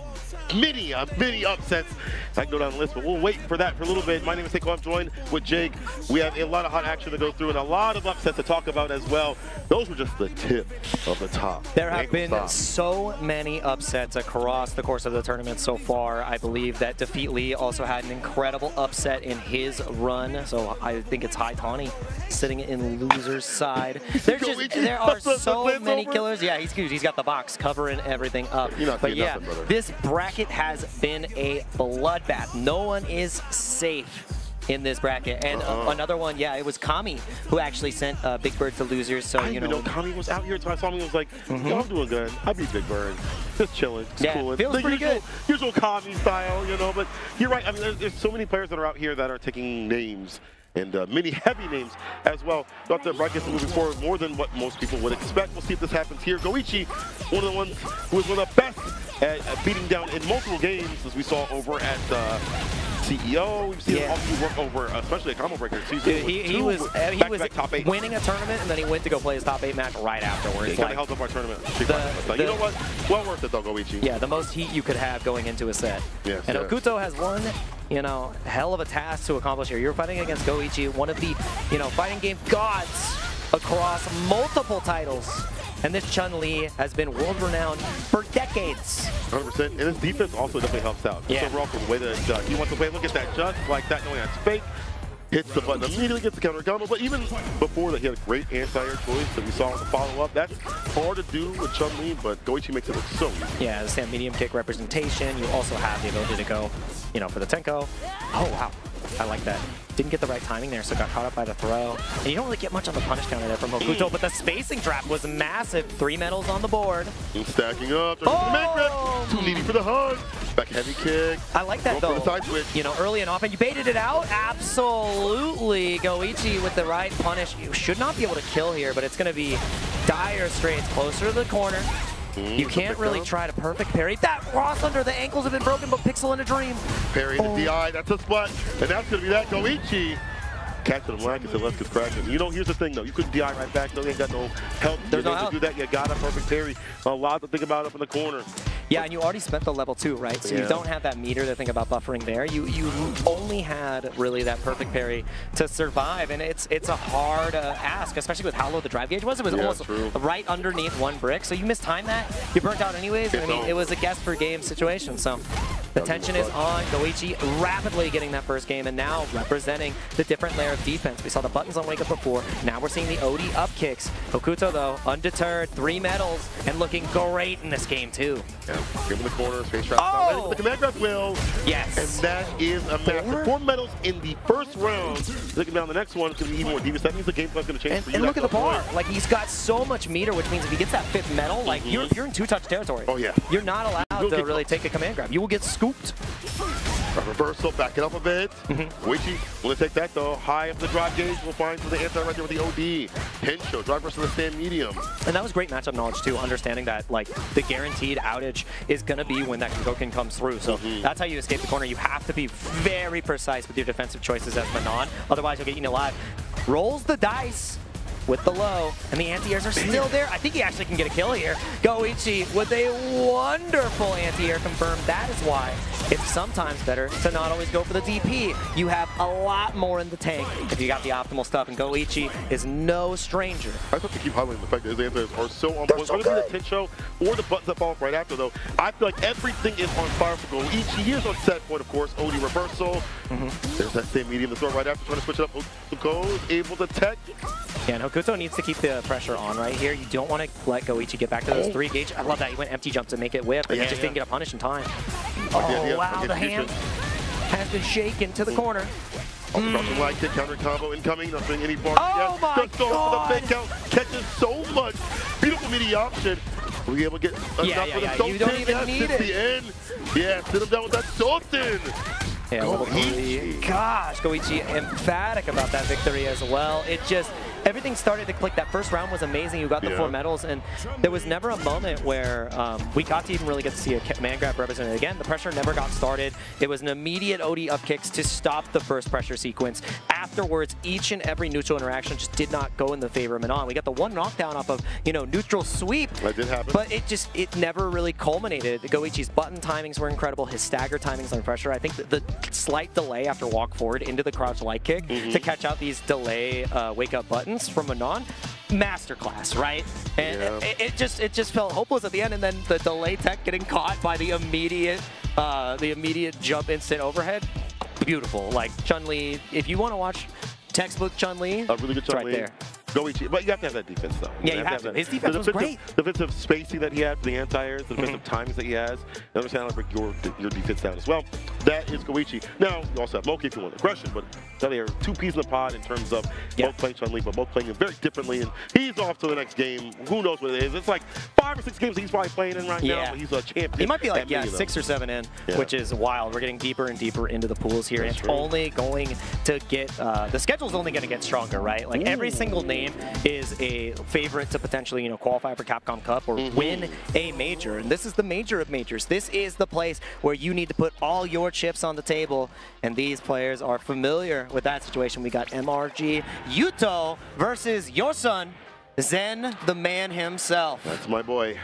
K: many upsets. I can go down the list, but we'll wait for that for a little bit. My name is Seiko. I'm joined with Jake. We have a lot of hot action to go through and a lot of upsets to talk about as well. Those were just the tip of the top.
L: There have been so many upsets across the course of the tournament so far. I believe that Defeat Lee also had an incredible upset in his run, so I think it's Haitani sitting in loser's side. There are so many killers. Yeah, he's good. He's got the box covering everything up. But yeah,
K: nothing, brother.
L: This bracket has been a bloodbath. No one is safe in this bracket. And another one, yeah, it was Kami who actually sent Big Bird to losers. So,
K: you know, Kami was out here until I saw him. He was like, yo, I'm doing good. I beat Big Bird. Just chilling. Just cooling.
L: Feels pretty good.
K: Usual Kami style, you know. But you're right. I mean, there's so many players that are out here that are taking names. And many heavy names as well. Thought the brackets moving forward more than what most people would expect. We'll see if this happens here. Goichi, one of the ones who was one of the best at beating down in multiple games, as we saw over at CEO. We've seen him also work over, especially a combo breaker.
L: He was
K: top 8.
L: winning a tournament, and then he went to go play his top 8 match right afterwards.
K: He kind of held up our tournament. You know what? Well worth it though, Goichi.
L: Yeah, the most heat you could have going into a set.
K: Yes,
L: and Okuto has one, you know, hell of a task to accomplish here. You're fighting against Goichi, one of the, you know, fighting game gods across multiple titles. And this Chun-Li has been world-renowned for decades.
K: 100%. And his defense also definitely helps out.
L: Yeah.
K: So overall, for the way that it's done. He wants to play, look at that just like that, knowing that's fake. Hits the button, immediately gets the counter combo. But even before that, he had a great anti-air choice that we saw in the follow-up. That's hard to do with Chun-Li, but Goichi makes it look so easy.
L: Yeah, the stand medium kick representation. You also have the ability to go, you know, for the Tenko. Oh, wow. I like that. Didn't get the right timing there, so got caught up by the throw. And you don't really get much on the punish counter there from Okuto, but the spacing trap was massive. 3 medals on the board.
K: And stacking up. Too needy for the hug. Back heavy kick.
L: I like that, though.
K: Side switch.
L: You know, early and often. You baited it out. Absolutely. Goichi with the right punish. You should not be able to kill here, but it's going to be dire straits closer to the corner. You can't really try to perfect parry. That cross under the ankles have been broken, but Pixel in a dream.
K: Parry the DI, that's a spot. And that's going to be that. Goichi catching him like it's a left is cracking. You know, here's the thing, though. You couldn't DI right back, though. You ain't got no help.
L: There's no help.
K: To do that, you got a perfect parry. A lot to think about up in the corner.
L: Yeah, and you already spent the level 2, right? So you don't have that meter to think about buffering there. You only had really that perfect parry to survive, and it's a hard ask, especially with how low the drive gauge was. It was almost right underneath 1 brick, so you mistimed that. You burnt out anyways. I mean, it was a guess per game situation, so the tension is on. Goichi rapidly getting that first game, and now representing the different layer of defense. We saw the buttons on Wake Up before. Now we're seeing the OD up kicks. Okuto, though, undeterred, 3 medals, and looking great in this game, too.
K: Give him the corner, space trap. Oh! The command grab will.
L: Yes.
K: And that is a massive 4 medals in the first round. Looking down the next one, it's going to be even more devious. That means the gameplay's going to change for you.
L: And look at the bar. Like, he's got so much meter, which means if he gets that 5th medal, like, you're in 2-touch territory.
K: Oh, yeah.
L: You're not allowed to really take a command grab. You will get scooped.
K: Reversal, back it up a bit. Goichi will take that, though. High up the drive gauge. We'll find to the anti right there with the OD. Hensho, drive versus the stand medium.
L: And that was great matchup knowledge, too, understanding that, like, the guaranteed outage is going to be when that Goken comes through. So that's how you escape the corner. You have to be very precise with your defensive choices as Manon. Otherwise, you'll get eaten alive. Rolls the dice with the low, and the anti-airs are still there. I think he actually can get a kill here. Goichi with a wonderful anti-air confirmed. That is why it's sometimes better to not always go for the DP. You have a lot more in the tank if you got the optimal stuff, and Goichi is no stranger.
K: I thought to keep highlighting the fact that his anti-airs are so on point. Whether it be the Tensho or the buttons that fall off right after, though, I feel like everything is on fire for Goichi. He is on set point, of course. OD reversal. There's that same medium to throw right after, trying to switch it up. Okuto is able to tech.
L: Yeah, and Okuto needs to keep the pressure on right here. You don't want to let Goichi get back to those 3 gauge. I love that. He went empty jump to make it whip, and he just didn't get a punish in time. Oh, wow, the hand has been shaken to the corner.
K: Like the counter combo incoming, not doing any bar.
L: Oh my
K: God! For the big count, catches so much. Beautiful meaty option. Will we able to get enough for the Sultan?
L: You don't even need it.
K: The end. Yeah, sit him down with that Sultan.
L: Yeah, level 3. Gosh, Goichi emphatic about that victory as well. It just, everything started to click. That first round was amazing. You got the 4 medals, and there was never a moment where we got to even really get to see a man grab represented again. The pressure never got started. It was an immediate OD up kicks to stop the first pressure sequence. Afterwards, each and every neutral interaction just did not go in the favor of Manon. We got the 1 knockdown off of, you know, neutral sweep.
K: That did happen.
L: But it never really culminated. Goichi's button timings were incredible. His stagger timings under pressure. I think the slight delay after walk forward into the crouch light kick to catch out these delay wake up buttons from Manon. Masterclass, right? And it just felt hopeless at the end, and then the delay tech getting caught by the immediate jump instant overhead. Beautiful. Like Chun-Li, if you want to watch textbook Chun-Li,
K: a really good Chun-Li.
L: Right there.
K: Goichi, but you have to have that defense, though.
L: Yeah, you have to. His defense was great.
K: Defensive spacing that he had for the anti-airs, the defensive timings that he has, and understand how to break your defense down as well. That is Goichi. Now, you also have Moki if you want aggression, but they are 2 peas in the pod in terms of both playing Chun-Li, but both playing it very differently, and he's off to the next game. Who knows what it is? It's like 5 or 6 games he's probably playing in right now, but he's a champion.
L: He might be like, 6 or 7 in, which is wild. We're getting deeper and deeper into the pools here, and it's only going to get, the schedule's only going to get stronger, right? Like, every single name is a favorite to potentially, you know, qualify for Capcom Cup or win a major. And this is the major of majors. This is the place where you need to put all your chips on the table. And these players are familiar with that situation. We got MRG Yuto versus your son, Zen, the man himself.
K: That's my boy.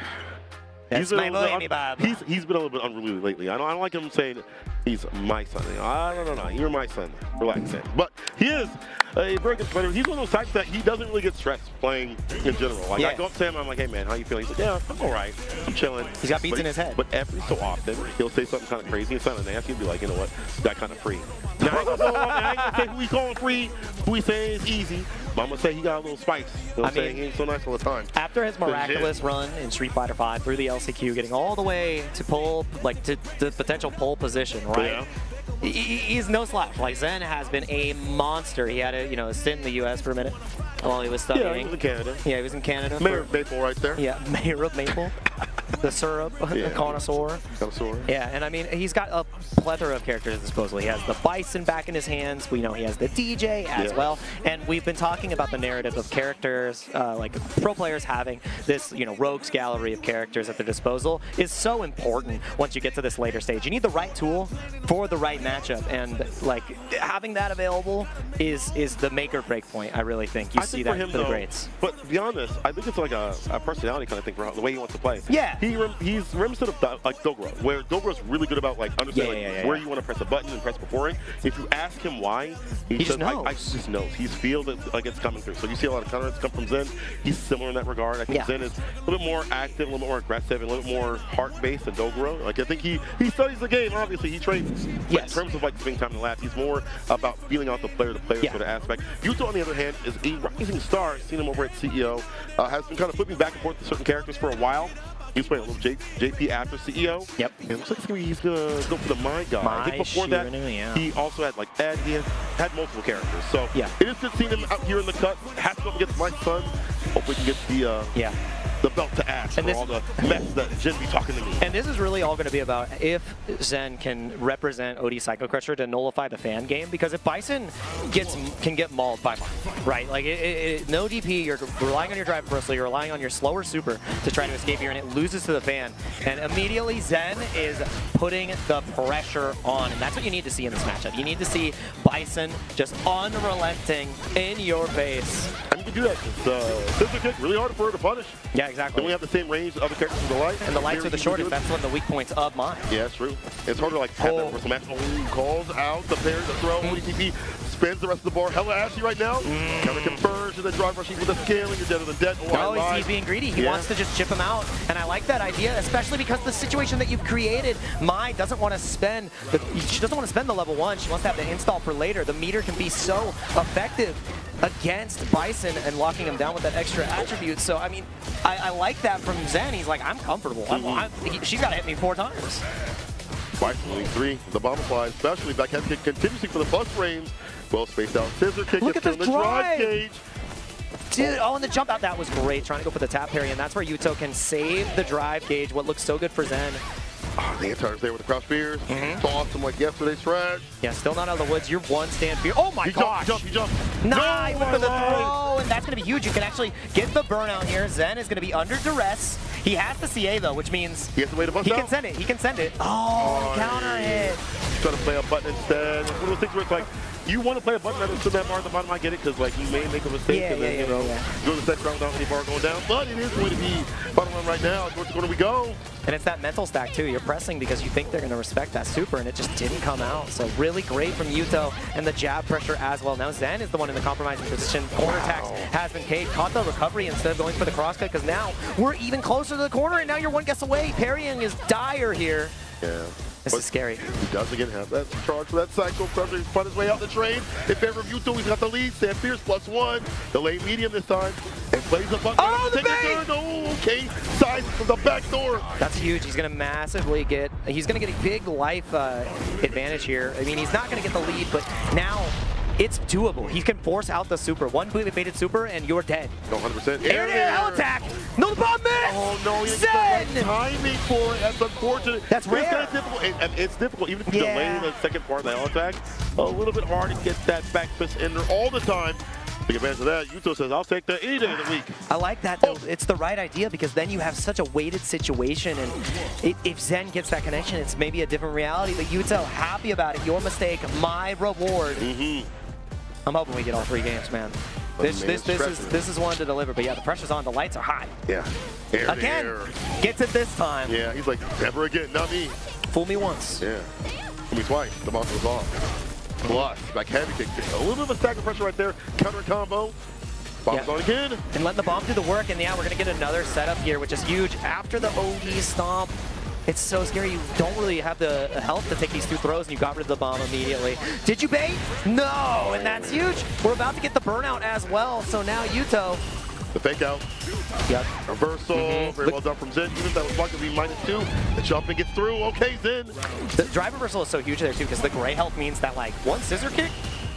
L: That's my boy, Bob.
K: He's been a little bit unruly lately. I don't like him saying he's my son. I don't know. You're my son. Relax, Zen. But he is a very good player. He's one of those types that he doesn't really get stressed playing in general. Like I go up to him, I'm like, hey man, how you feeling? He's like, yeah, I'm all right. I'm chilling.
L: He's got beats in his head.
K: But every so often, he'll say something kind of crazy and sound nasty and be like, you know what, that kind of free. Now, I ain't gonna say who we calling free, who we saying is easy, but I'm gonna say he got a little spice. You know what I'm saying? He ain't so nice all the time.
L: After his miraculous run in Street Fighter V through the LCQ, getting all the way to pole, like to the potential pole position, right? Yeah. He's no slouch. Like, Zen has been a monster. He had a stint in the U.S. for a minute while he was studying.
K: Yeah, he was in Canada.
L: Yeah, he was in Canada.
K: Mayor of Maple right there.
L: Yeah, Mayor of Maple. The syrup, the connoisseur. Yeah, and I mean, he's got a plethora of characters at his disposal. He has the Bison back in his hands. We know he has the DJ as well. And we've been talking about the narrative of characters, like pro players having this, rogues gallery of characters at their disposal is so important once you get to this later stage. You need the right tool for the right matchup, and like having that available is the make or break point. I really think you see that for the greats.
K: But to be honest, I think it's like a personality kind of thing for the way he wants to play.
L: Yeah.
K: He's reminiscent of like Dogro, where Dogro's really good about like understanding where you want to press a button and press before it. If you ask him why, he just knows. I just knows. He feels it like it's coming through. So you see a lot of counters come from Zen. He's similar in that regard. I think Zen is a little bit more active, a little bit more aggressive, and a little bit more heart-based than Dogro. Like I think he studies the game. Obviously, he trains. But in terms of like spending time in the lab, he's more about feeling out the player sort of aspect. Yuto, on the other hand, is a rising star. Seen him over at CEO. Has been kind of flipping back and forth to certain characters for a while. He was playing a little JP after CEO.
L: Yep.
K: And it looks like he's going to go for the My guy. I think before that, he also had like Ed. He had multiple characters. So it is good seeing him out here in the cut. Has to go against my son. Hopefully he can get the belt to ask for all the mess that Jen be talking to me.
L: And this is really all going to be about if Zen can represent OD Psycho Crusher to nullify the fan game, because if Bison can get mauled by Mark, right? Like no DP, you're relying on your drive bristle, you're relying on your slower super to try to escape here, and it loses to the fan. And immediately Zen is putting the pressure on, and that's what you need to see in this matchup. You need to see Bison just unrelenting in your face.
K: And you can do that. Scissor kick, really hard for her to punish.
L: Yeah, exactly.
K: Then we have the same range as other characters with the light.
L: And the lights are the shortest. That's one of the weak points of mine.
K: Yeah, it's true. It's hard to like have that wrestle match. Oh, calls out the pair, the throw. ODTP spins the rest of the bar. Hella ashy right now. Counter conversion, the drive rushing with the scaling. You're deader than dead.
L: Oh, he's being greedy. He wants to just chip him out. And I like that idea, especially because the situation that you've created, Mai doesn't want to spend she doesn't want to spend the level 1. She wants to have the install for later. The meter can be so effective against Bison and locking him down with that extra attribute. So, I mean, I like that from Zen. He's like, I'm comfortable. She's got to hit me 4 times.
K: Bison winning 3. The bomb applies, especially back head kick continuously for the bus frames. Well spaced out. Scissor kick gets in the drive gauge.
L: Dude, and the jump out, that was great. Trying to go for the tap parry, and that's where Yuto can save the drive gauge, what looks so good for Zen.
K: The anti-air's there with the crouch spears. Tossed him like yesterday's trash.
L: Yeah, still not out of the woods. You're one stand fear. Oh my gosh!
K: He jumped.
L: Nice
K: No,
L: for the throw, and that's going to be huge. You can actually get the burnout here. Zen is going to be under duress. He has the CA though, which means
K: he has to wait a bust
L: He
K: out.
L: can send it. He can send it. Oh, counter hit.
K: Try to play a button instead. It's one of those things where it's like, you want to play a button that is to that bar at the bottom. I get it, because like you may make a mistake and then you know go to the second round without any bar going down. But it is going to be bottom run right now. Towards the corner we go.
L: And it's that mental stack too. You're pressing because you think they're going to respect that super, and it just didn't come out. So really great from Yuto, and the jab pressure as well. Now Zen is the one in the compromising position. Corner attacks has been Cade. Caught the recovery instead of going for the crosscut, because now we're even closer to the corner, and now you're one guess away. Parrying is dire here.
K: Yeah.
L: This is scary.
K: He does again have that charge for that cycle. Crusher, he's fought his way out the train. In favor of Yuto, he's got the lead. Stand Fierce +1. The late medium this time. And plays a button.
L: Oh, the bait!
K: Oh, okay. Size from the back door.
L: That's huge. He's going to massively get, he's going to get a big life advantage here. I mean, he's not going to get the lead, but now it's doable. He can force out the super. One baited super, and you're dead.
K: 100%.
L: Air L attack. No, the bomb missed.
K: Oh, no. He didn't get the right timing for it. That's unfortunate.
L: That's rare.
K: It's kind of difficult. It's difficult. Even if you delay the second part of the L attack, a little bit hard to get that back fist in there all the time. Take advantage of that. Yuto says, I'll take that any day of the week.
L: I like that, though. It's the right idea, because then you have such a weighted situation, and if Zen gets that connection, it's maybe a different reality. But Yuto, happy about it. Your mistake, my reward. I'm hoping we get all 3 games, man. This is one to deliver. But yeah, the pressure's on. The lights are high.
K: Yeah.
L: Again, gets it this time.
K: Yeah, he's like, never again, not me.
L: Fool me once.
K: Yeah. Fool me twice. The bounce was off. Plus, back heavy kick. A little bit of a stack of pressure right there. Counter combo. Bomb's on again.
L: And letting the bomb do the work. And yeah, we're going to get another setup here, which is huge. After the OD stomp, it's so scary. You don't really have the health to take these 2 throws, and you got rid of the bomb immediately. Did you bait? No, and that's huge. We're about to get the burnout as well. So now Yuto.
K: The fake out.
L: Yep.
K: Reversal. Very well done from Zen. Even if that was blocked to be -2. The jumping gets through. Okay, Zen.
L: The drive reversal is so huge there too, because the gray health means that like one scissor kick,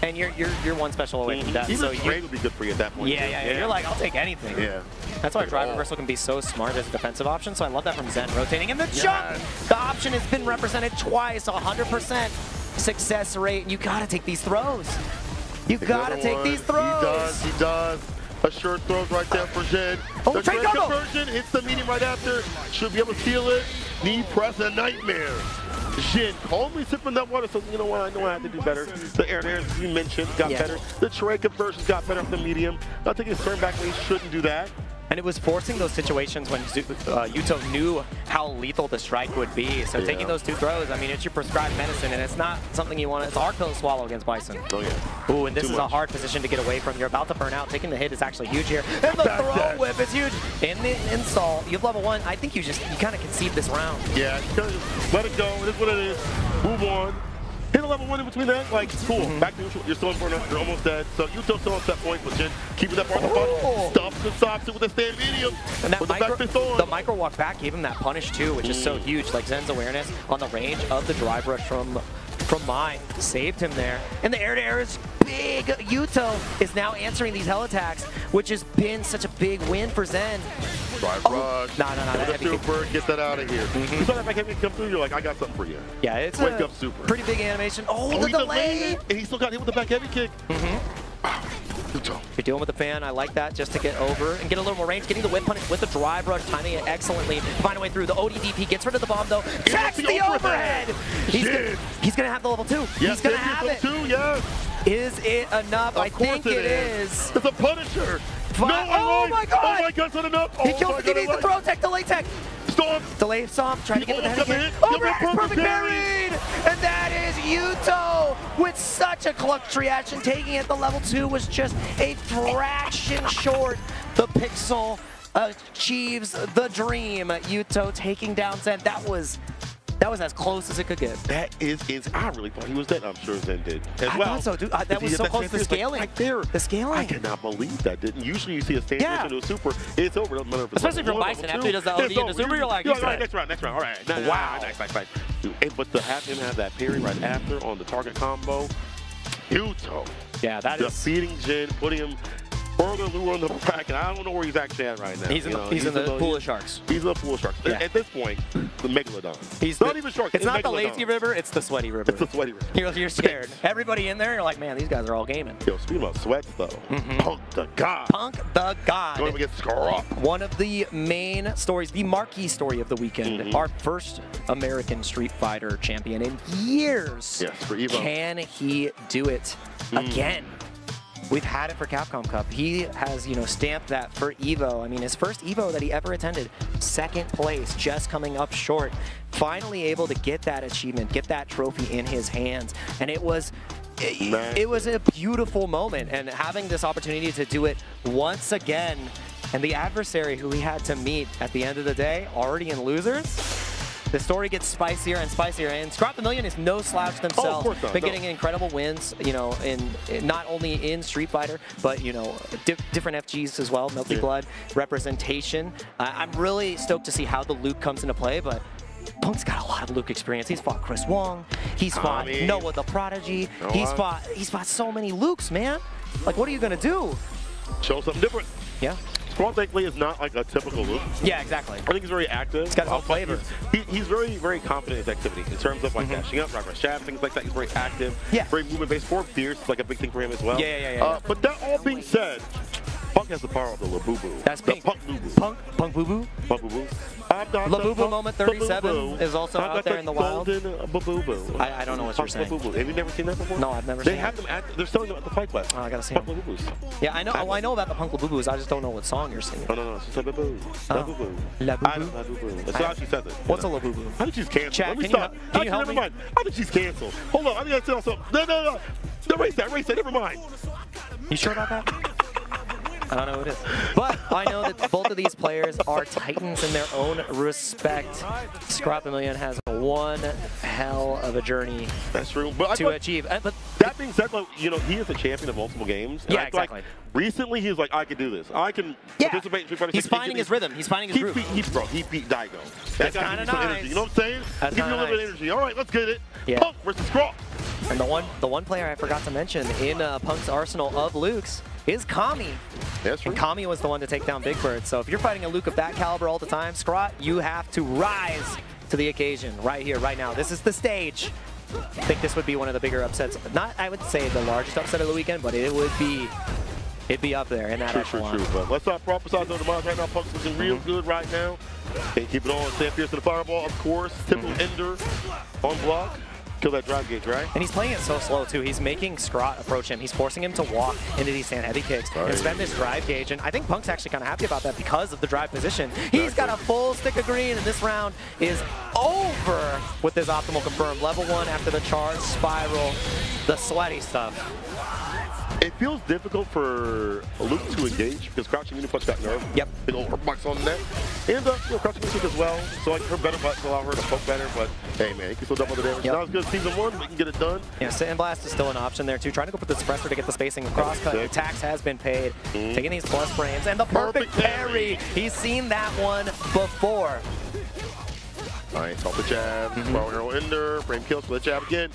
L: and you're one special away from death.
K: Even
L: so
K: trade would be good for you at that point.
L: Yeah. You're like, I'll take anything.
K: Yeah.
L: That's why drive reversal can be so smart as a defensive option. So I love that from Zen. Rotating in the jump. The option has been represented twice. 100% success rate. And you gotta take these throws. You gotta take these throws.
K: He does. Assured throws right there for Zen. The trade conversion hits the medium right after. Should be able to steal it. Knee press, a nightmare. Jin calmly sipping that water, so you know what, I know I have to do better. The air, as you mentioned, got better. The trade conversion got better off the medium. Not taking his turn back when he shouldn't do that.
L: And it was forcing those situations when Yuto knew how lethal the strike would be. So taking those 2 throws, I mean, it's your prescribed medicine, and it's not something you want to, it's a hard pill to swallow against Bison.
K: Oh, yeah.
L: Ooh, and this is a hard position to get away from. You're about to burn out. Taking the hit is actually huge here. And the throw whip is huge. In the install, you have level 1. I think you kind of concede this round.
K: Yeah, you kind of just let it go. It is what it is. Move on. Hit a level 1 in between that, like, cool. Back to neutral. You're still in burnout. You're almost dead. So Yuto still on set point, but Jin keeping that bar on the bottom. Stuffs and stops it with a stand medium.
L: And that
K: with the back fist on.
L: The micro walk back gave him that punish too, which is so huge. Like Zen's awareness on the range of the drive rush from Mai saved him there. And the air-to-air is big. Yuto is now answering these hell attacks, which has been such a big win for Zen.
K: Drive rush.
L: No. That
K: super, get that out of here. You saw that back heavy come through, you're like, I got something for you.
L: Yeah, it's
K: Wake up super.
L: Pretty big animation. Oh, the delay!
K: And he still got hit with the back heavy kick.
L: You're dealing with the fan. I like that just to get over and get a little more range. Getting the whip punish with the drive rush, timing it excellently. Find a way through. The ODDP gets rid of the bomb though. Checks the overhead! He's gonna have the level 2. He's gonna have it. Is it enough? I think it is.
K: It's a Punisher.
L: No, oh my god!
K: Oh my god, it's not enough.
L: He kills the needs the throw tech, delay tech.
K: Stomp.
L: Delay stomp, trying to get with the head kick. Overhead, perfect parried! And that is Yuto with such a clutch reaction. Taking it, the level 2 was just a fraction short. The Pixel achieves the dream. Yuto taking down Zen. That was as close as it could get.
K: That is I really thought he was dead. I'm sure Zen did as well.
L: I thought so, dude. That was so close to the scaling.
K: Like there.
L: The scaling.
K: I cannot believe that. Usually you see a stand into a super, it's over.
L: Especially if you're Bison, after he does the OD into super, you're like,
K: all right, next round. All right.
L: Wow.
K: Nice. But to have him have that parry right after on the target combo, Yuto.
L: Yeah, that is
K: defeating Jin, putting him further lure in the bracket. I don't know where he's actually at right now.
L: He's in the pool of sharks.
K: He's in the pool of sharks.
L: Yeah.
K: At this point, the Megalodon.
L: He's
K: not even sharks.
L: It's not the
K: Megalodon.
L: lazy river, it's the sweaty river.
K: It's the sweaty river.
L: You're scared. Everybody in there, you're like, man, these guys are all gaming.
K: Yo, speaking about sweats, though. Punk the God.
L: Punk the God.
K: Going against Scrot.
L: One of the main stories, the marquee story of the weekend. Our first American Street Fighter champion in years.
K: Yes, for Evo.
L: Can he do it again? We've had it for Capcom Cup. He has, stamped that for Evo. I mean, his first Evo that he ever attended, second place, just coming up short. Finally able to get that achievement, get that trophy in his hands. And it was a beautiful moment. And having this opportunity to do it once again, and the adversary who he had to meet at the end of the day, already in losers, the story gets spicier and spicier, and Scrot the Million is no slouch themselves. Been getting incredible wins, in not only in Street Fighter, but different FGs as well, Melty Blood representation. I'm really stoked to see how the Luke comes into play, but Punk's got a lot of Luke experience. He's fought Chris Wong, he's fought Noah the Prodigy, he's fought so many Lukes, man. Like, what are you gonna do?
K: Show something different.
L: Yeah.
K: Scrot, thankfully, is not like a typical Luke.
L: Yeah, exactly.
K: I think he's very active.
L: He's got his own flavor.
K: He's very, very confident in his activity in terms of like dashing up, progress jab, things like that. He's very active.
L: Yeah.
K: Very movement-based. Forward fierce is like a big thing for him as well.
L: Yeah.
K: But that all being said, Punk has the power of the Labubu.
L: That's
K: the
L: Pink.
K: Punk Boo-Boo.
L: Punk Boo-Boo?
K: Punk Boo-Boo.
L: Labubu Moment 37 is also out there in the wild.
K: Boo-Boo.
L: I don't know what you're saying.
K: Have you never seen that before?
L: No, I've never seen
K: They have them they're selling them at the Fight Club.
L: Oh, I gotta see
K: Punk
L: them.
K: Labubu's.
L: Yeah, I know. Oh, I know about the Punk Labubus. I just don't know what song you're singing.
K: No. It's just a Labubu. Labubu.
L: Labubu?
K: That's how she says it.
L: What's a Labubu?
K: I think she's canceled.
L: Chat,
K: Let me
L: can
K: stop.
L: you help
K: Never
L: me?
K: mind. I think she's canceled. Hold on. I think I said also. No. Erase that. Never mind.
L: You sure about that? I don't know who it is. But I know that both of these players are titans in their own respect. Scrot the Million has one hell of a journey to achieve. But
K: that being said, he is a champion of multiple games.
L: Yeah, exactly.
K: Recently, he's like, I can do this. I can participate in Street Fighter 6.
L: He's finding his rhythm. He's finding his groove.
K: He beat Daigo.
L: That's kind of nice.
K: Energy. You know what I'm saying?
L: That's
K: Give you a little bit of energy. All right, let's get it.
L: Yeah.
K: Punk versus Scrot.
L: And the one player I forgot to mention in Punk's arsenal of Lukes is Kami.
K: That's true.
L: And Kami was the one to take down Big Bird. So if you're fighting a Luke of that caliber all the time, Scrot, you have to rise to the occasion right here, right now. This is the stage. I think this would be one of the bigger upsets. Not, I would say, the largest upset of the weekend, but it'd be up there in that echelon.
K: True. But let's not prophesize on the minds right now. Punk's looking real good right now. Can't keep it on. Sam Pierce to the fireball, of course. Typical ender on block. Kill that drive gauge, right?
L: And he's playing it so slow, too. He's making Scrot approach him. He's forcing him to walk into these stand heavy kicks and spend this drive gauge. And I think Punk's actually kind of happy about that because of the drive position. He's got a full stick of green, and this round is over with his optimal confirmed. Level 1 after the charge, spiral, the sweaty stuff.
K: It feels difficult for Luke to engage because crouching mini punch got nerfed.
L: Yep.
K: Big old herb on the net. And crouching mini as well. So like her better butts allow her to poke better, but hey man, you can still double the damage. Not as good as Season 1, but you can get it done.
L: Yeah, Sand Blast is still an option there too. Trying to go for the suppressor to get the spacing across. The tax has been paid. Taking these plus frames and the perfect parry. He's seen that one before.
K: All right, top the jab, power arrow ender, frame kill, split jab again.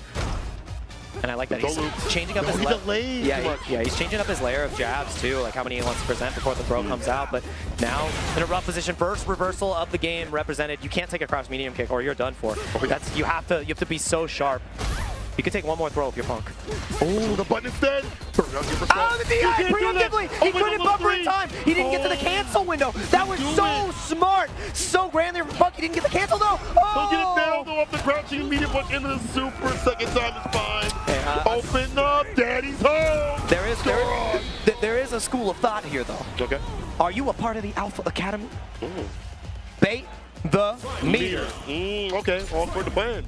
L: And I like that he's changing up his he's changing up his layer of jabs too, like how many he wants to present before the throw comes out. But now in a rough position, first reversal of the game represented. You can't take a cross medium kick or you're done for. That's you have to be so sharp. You can take one more throw if you're Punk.
K: Oh, the button instead.
L: Oh, the DI preemptively. He couldn't buffer in time. He didn't get to the cancel window. That was so smart. So grand there for Punk. He didn't get the cancel though.
K: Don't get it down, go up the crouching immediate punch into the super. Second time is fine. Open up, daddy's home.
L: There is a school of thought here though.
K: Okay.
L: Are you a part of the Alpha Academy? Bait the meter.
K: Okay, all for the plan.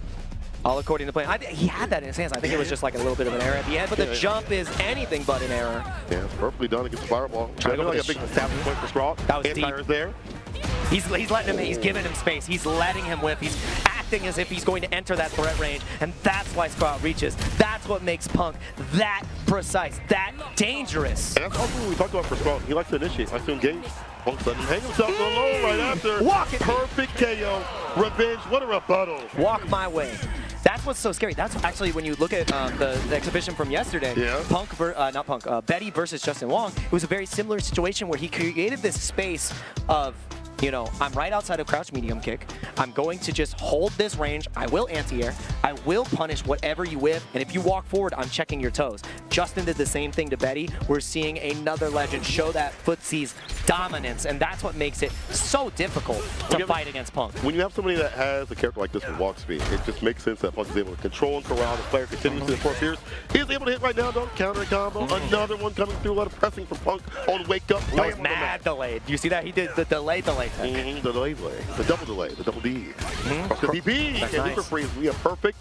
L: All according to plan. He had that in his hands. I think it was just like a little bit of an error at the end, but the jump is anything but an error.
K: Yeah, perfectly done against the fireball.
L: Trying to go
K: like a big establishment point for Scrot.
L: That was deep.
K: There.
L: He's letting him. He's giving him space. He's letting him whip. He's acting as if he's going to enter that threat range, and that's why Scrot reaches. That's what makes Punk that precise, that dangerous.
K: And that's also what we talked about for Scrot. He likes to initiate, likes to engage. Punk's letting him hang himself so low right after.
L: Walk it.
K: Perfect KO. Revenge. What a rebuttal.
L: Walk my way. That's that's what's so scary. That's actually when you look at the exhibition from yesterday.
K: Yeah.
L: Betty versus Justin Wong. It was a very similar situation where he created this space of, you know, I'm right outside of crouch medium kick. I'm going to just hold this range. I will anti-air. I will punish whatever you whip. And if you walk forward, I'm checking your toes. Justin did the same thing to Betty. We're seeing another legend show that Footsie's dominance. And that's what makes it so difficult to fight against Punk.
K: When you have somebody that has a character like this with walk speed, it just makes sense that Punk is able to control and corral the player continuously. For Fierce, he's able to hit right now, though. Counter combo. Another one coming through. A lot of pressing from Punk on wake up.
L: That was mad delayed. You see that? He did the delay.
K: The delay, the double delay, the double D. The DP, and Looper freeze, we are perfect.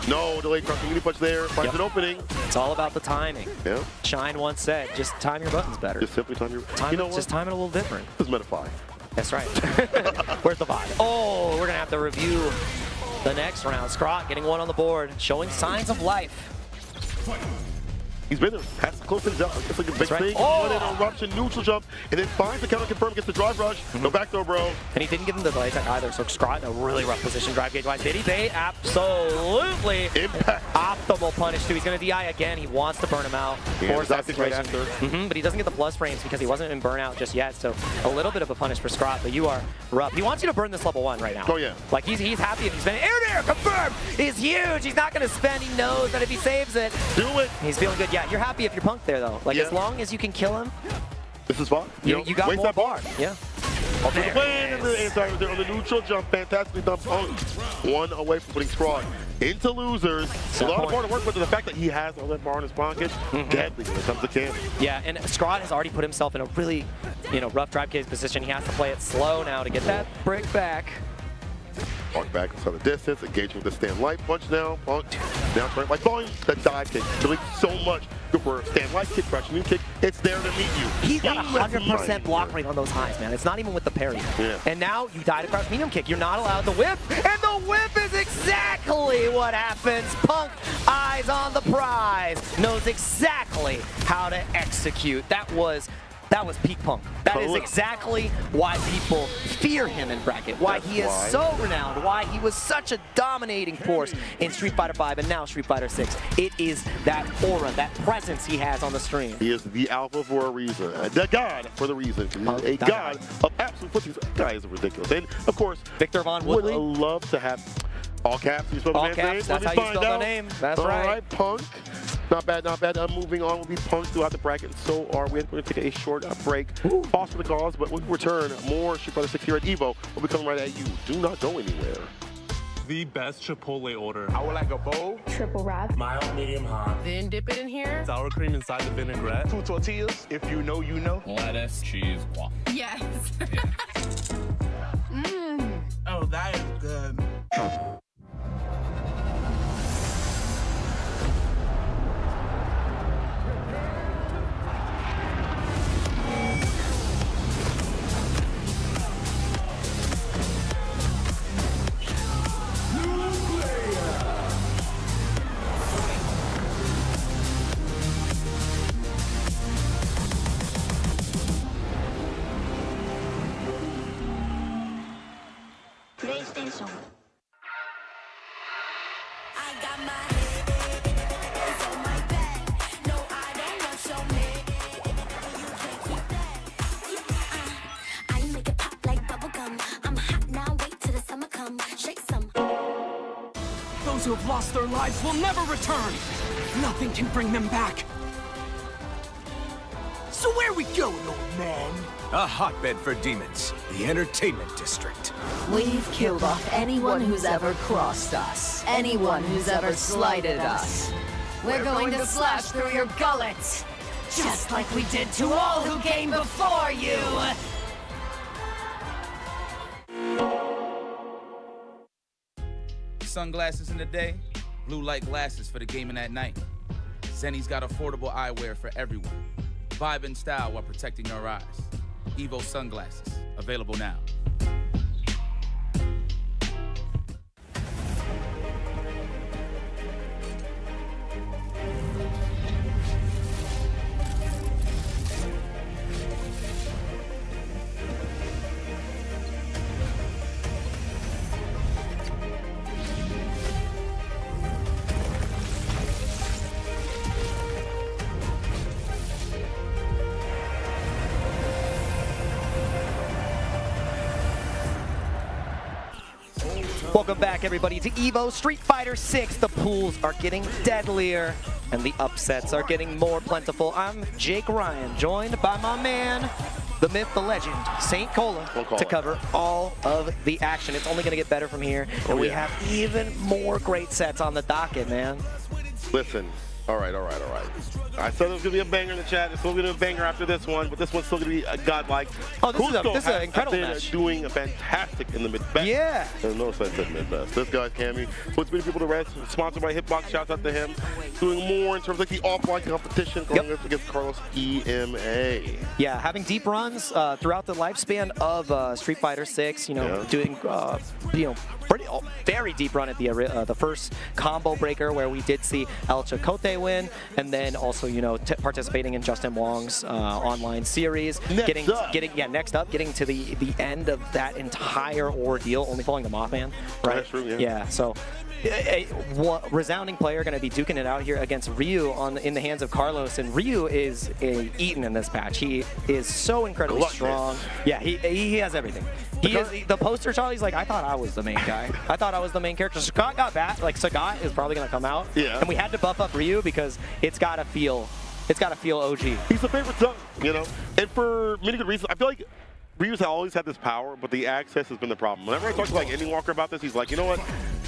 K: No delay, crossing mini punch there, finds an opening.
L: It's all about the timing.
K: Yeah.
L: Shine once said, just time your buttons better.
K: Just simply time your
L: time. You know just time it a little different.
K: This is Metafy.
L: That's right. Where's the vibe? Oh, we're gonna have to review the next round. Scrot getting one on the board, showing signs of life.
K: He's been there, has to close things out. It's like a big thing.
L: Oh.
K: One in eruption, neutral jump, and then finds the counter confirm, gets the drive rush. No back throw, bro.
L: And he didn't give him the delay tech either, so Scrot in a really rough position. Drive gauge wise. Did he bait? Absolutely.
K: Impact.
L: Optimal punish too. He's going to DI again. He wants to burn him out.
K: Force that situation.
L: But he doesn't get the plus frames because he wasn't in burnout just yet. So a little bit of a punish for Scrot, but you are rough. He wants you to burn this level 1 right now.
K: Oh, yeah.
L: Like he's happy if he's spending. Air confirmed is huge. He's not going to spend. He knows that if he saves it.
K: Do it.
L: He's feeling good. Yeah, you're happy if you're Punk there though. Like as long as you can kill him.
K: This is fun.
L: You got more
K: bar.
L: Yeah.
K: Off the plane and the inside there on the neutral jump. Fantastically done Punk. One away from putting Scrot into losers. A lot of hard work, but the fact that he has all that bar in his pocket, deadly when it comes to Cam.
L: Yeah, and Scrot has already put himself in a really, rough drive case position. He has to play it slow now to get that brick back.
K: Punk back inside the distance, engaging with the stand light punch now. Punk now trying like volume. That dive kick doing so much. Good for a stand light kick, crouch new kick. It's there to meet you.
L: He's got 100% block rate on those highs, man. It's not even with the parry.
K: Yeah.
L: And now you die to crouch medium kick. You're not allowed to whip, and the whip is exactly what happens. Punk, eyes on the prize, knows exactly how to execute. That was peak Punk. That is exactly why people fear him in bracket, why he is so renowned, why he was such a dominating force in Street Fighter V and now Street Fighter VI. It is that aura, that presence he has on the stream.
K: He is the alpha for a reason, the god for the reason. He's a god of absolute footsies. This guy is ridiculous. And of course,
L: Victor Von Woodley
K: would love to have all caps. You spell
L: all
K: the
L: caps. That's how you spell the name. That's right.
K: All right, Punk. Not bad, not bad. Moving on will be Punk throughout the bracket, and so are we. We're going to take a short break. Pause for the cause, but when we return, more Street Fighter 6 here at EVO will be coming right at you. Do not go anywhere.
M: The best Chipotle order.
J: I would like a bowl.
O: Triple wrap.
M: Mild, medium, hot.
O: Then dip it in here.
M: Sour cream inside the vinaigrette.
J: 2 tortillas. If you know, you know.
M: Lettuce, cheese, waffle.
O: Yes.
J: Oh, that is good.
O: PlayStation.
Q: Those who have lost their lives will never return. Nothing can bring them back. So where we going, old man?
R: A hotbed for demons. The Entertainment District.
S: We've killed off anyone who's ever crossed us. Anyone who's ever slighted us. We're going to slash through your gullets. Just like we did to all who came before you.
T: Sunglasses in the day, blue light glasses for the gaming at night. Zenny's got affordable eyewear for everyone. Vibe and style while protecting your eyes. Evo sunglasses, available now.
L: Welcome back, everybody, to EVO Street Fighter 6. The pools are getting deadlier, and the upsets are getting more plentiful. I'm Jake Ryan, joined by my man, the myth, the legend, St. Cola, to cover all of the action. It's only going to get better from here, and we have even more great sets on the docket, man.
K: Listen. All right. I said it was going to be a banger in the chat. It's still going to be a banger after this one, but this one's still going to be a godlike.
L: Oh, this is an incredible
K: been
L: match.
K: Doing fantastic in the mid-best.
L: Yeah.
K: Notice I said mid-best. This guy's Cammy puts many people to rest. Sponsored by Hitbox. Shouts out to him. Doing more in terms of like the offline competition going up against Carlos EMA.
L: Yeah, having deep runs throughout the lifespan of Street Fighter 6. You know, doing very deep run at the first combo breaker where we did see El Chicote win, and then also participating in Justin Wong's online series. Getting to the end of that entire ordeal, only falling the Mothman, right?
K: That's true,
L: yeah. So a resounding player going to be duking it out here against Ryu in the hands of Carlos, and Ryu is eaten in this match. He is so incredibly strong. Yeah, he has everything. He is the poster child. He's like, I thought I was the main guy. I thought I was the main character. Sagat got back. Like, Sagat is probably going to come out.
K: Yeah.
L: And we had to buff up Ryu because it's got to feel OG.
K: He's the favorite son, and for many good reasons. I feel like Ryu's always had this power, but the access has been the problem. Whenever I talk to like Ending Walker about this, he's like, you know what?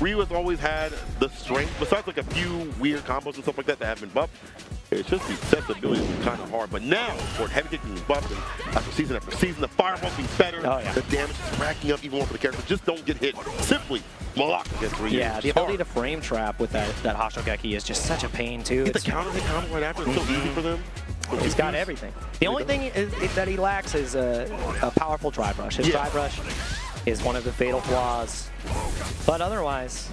K: Ryu has always had the strength, besides like a few weird combos and stuff like that have been buffed. It's just the accessibility is kind of hard. But now, for heavy kick being buffed, and after season, the fireball being better, the damage is racking up even more for the characters. Just don't get hit. Simply block against Ryu.
L: Yeah, the ability to frame trap with that Hashogeki is just such a pain, too.
K: Get the counter hit combo right after. It's so easy for them.
L: He's got everything. The only thing that he lacks is a powerful drive rush. His drive rush is one of the fatal flaws. But otherwise,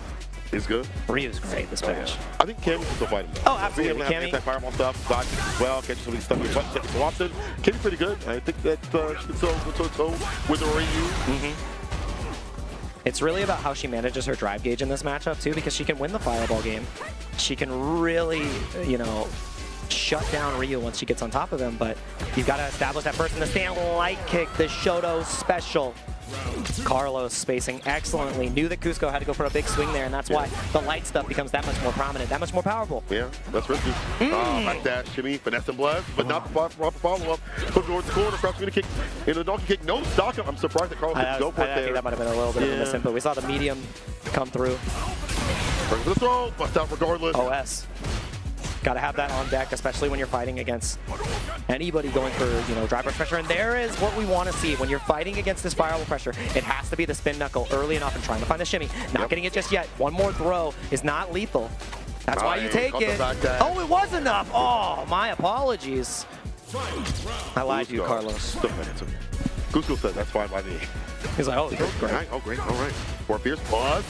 K: he's good.
L: Ryu's great this match.
K: I think Cammy can still fight him.
L: Oh, absolutely.
K: Cammy anti-fireball stuff, dodge as well, catch some of these stuff in button so often. Cammy's pretty good. I think that she can still toe with the Ryu.
L: It's really about how she manages her drive gauge in this matchup too, because she can win the fireball game. She can really, shut down Ryu once she gets on top of him, but you've got to establish that first in the stand. Light kick, the Shoto special. Carlos spacing excellently. Knew that Cusco had to go for a big swing there, and that's why the light stuff becomes that much more prominent, that much more powerful.
K: Yeah, that's risky. Back dash, shimmy, finesse and blast, but not the proper follow-up. Put towards the corner, cross gonna kick into the donkey kick. No stock. I'm surprised that Carlos didn't go for it there.
L: I think that might have been a little bit of a miss input. We saw the medium come through.
K: Brings the throw, bust out regardless.
L: OS. Got to have that on deck, especially when you're fighting against anybody going for, drive rush pressure. And there is what we want to see. When you're fighting against this fireball pressure, it has to be the spin knuckle early enough and trying to find the shimmy. Not getting it just yet. One more throw is not lethal. That's why you take it. Oh, it was enough. Oh, my apologies. I lied to you, Carlos.
K: Cusco said that's fine by me.
L: He's like, oh, great.
K: Oh, great. All right. For Fierce pause.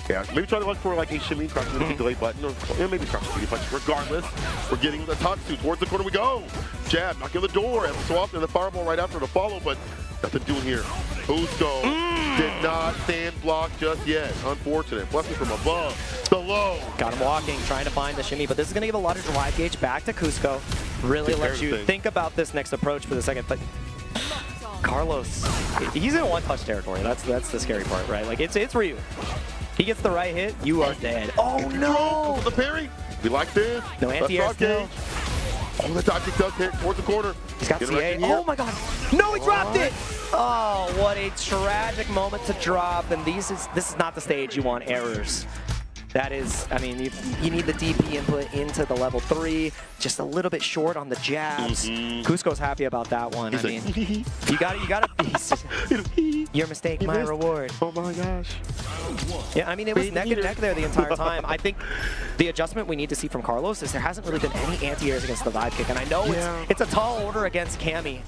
K: Yeah, maybe try to look for like a shimmy, crouching the delay button, or maybe crouching the punch. Regardless, we're getting the Tatsu. Towards the corner we go. Jab, knocking on the door. Every so often, the fireball right after to follow, but nothing doing here. Cusco did not stand block just yet. Unfortunate. Blessing from above. The low.
L: Got him walking, trying to find the shimmy, but this is going to give a lot of drive gauge back to Cusco. Really let you think about this next approach for the second. But Carlos, he's in one-touch territory. That's the scary part, right? Like, it's Ryu. He gets the right hit, you are dead. Oh no!
K: The parry. We like this.
L: No anti-air still.
K: Oh, the dodge kick does hit towards the corner.
L: He's got CA. Oh my god. No, he dropped it! Oh, what a tragic moment to drop. And this is not the stage you want errors. That is, I mean, you need the DP input into the level 3, just a little bit short on the jabs. Cusco's happy about that one. I mean, you gotta be. Your mistake, my reward.
K: Oh my gosh.
L: Yeah, I mean, it was neck and neck there the entire time. I think the adjustment we need to see from Carlos is there hasn't really been any anti-airs against the vibe kick, and I know it's a tall order against Cammy,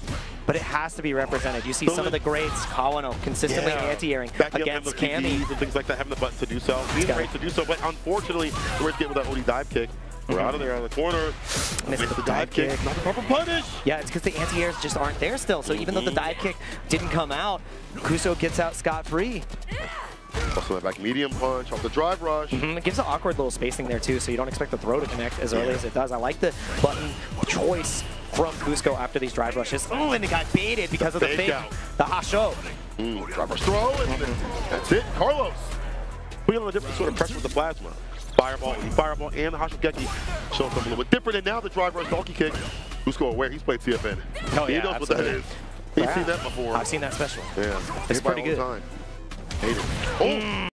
L: but it has to be represented. You see some of the greats, Kawano, consistently anti-airing against Cammy.
K: And things like that, having the button to do so. He's great to do so, but unfortunately, we're getting with that OD dive kick. We're out of there, out of the corner.
L: Missed the dive kick.
K: Not the proper punish.
L: Yeah, it's because the anti-airs just aren't there still. So even though the dive kick didn't come out, Cusco gets out scot-free.
K: Also that back medium punch off the drive rush.
L: It gives an awkward little spacing there too, so you don't expect the throw to connect as early as it does. I like the button choice from Cusco after these drive rushes. Oh, and it got baited because of the fake, the Hasho.
K: Drive rush throw, and that's it. Carlos Feeling a different sort of pressure with the plasma. Fireball, and the Hashigeki shows something a little bit different. And now the drive runs donkey kick. Who's aware? He's played CFN.
L: Oh,
K: he
L: yeah,
K: knows
L: absolutely.
K: what that is. He's seen that before.
L: I've seen that special.
K: Yeah.
L: It's pretty good.
K: Hate it. Oh!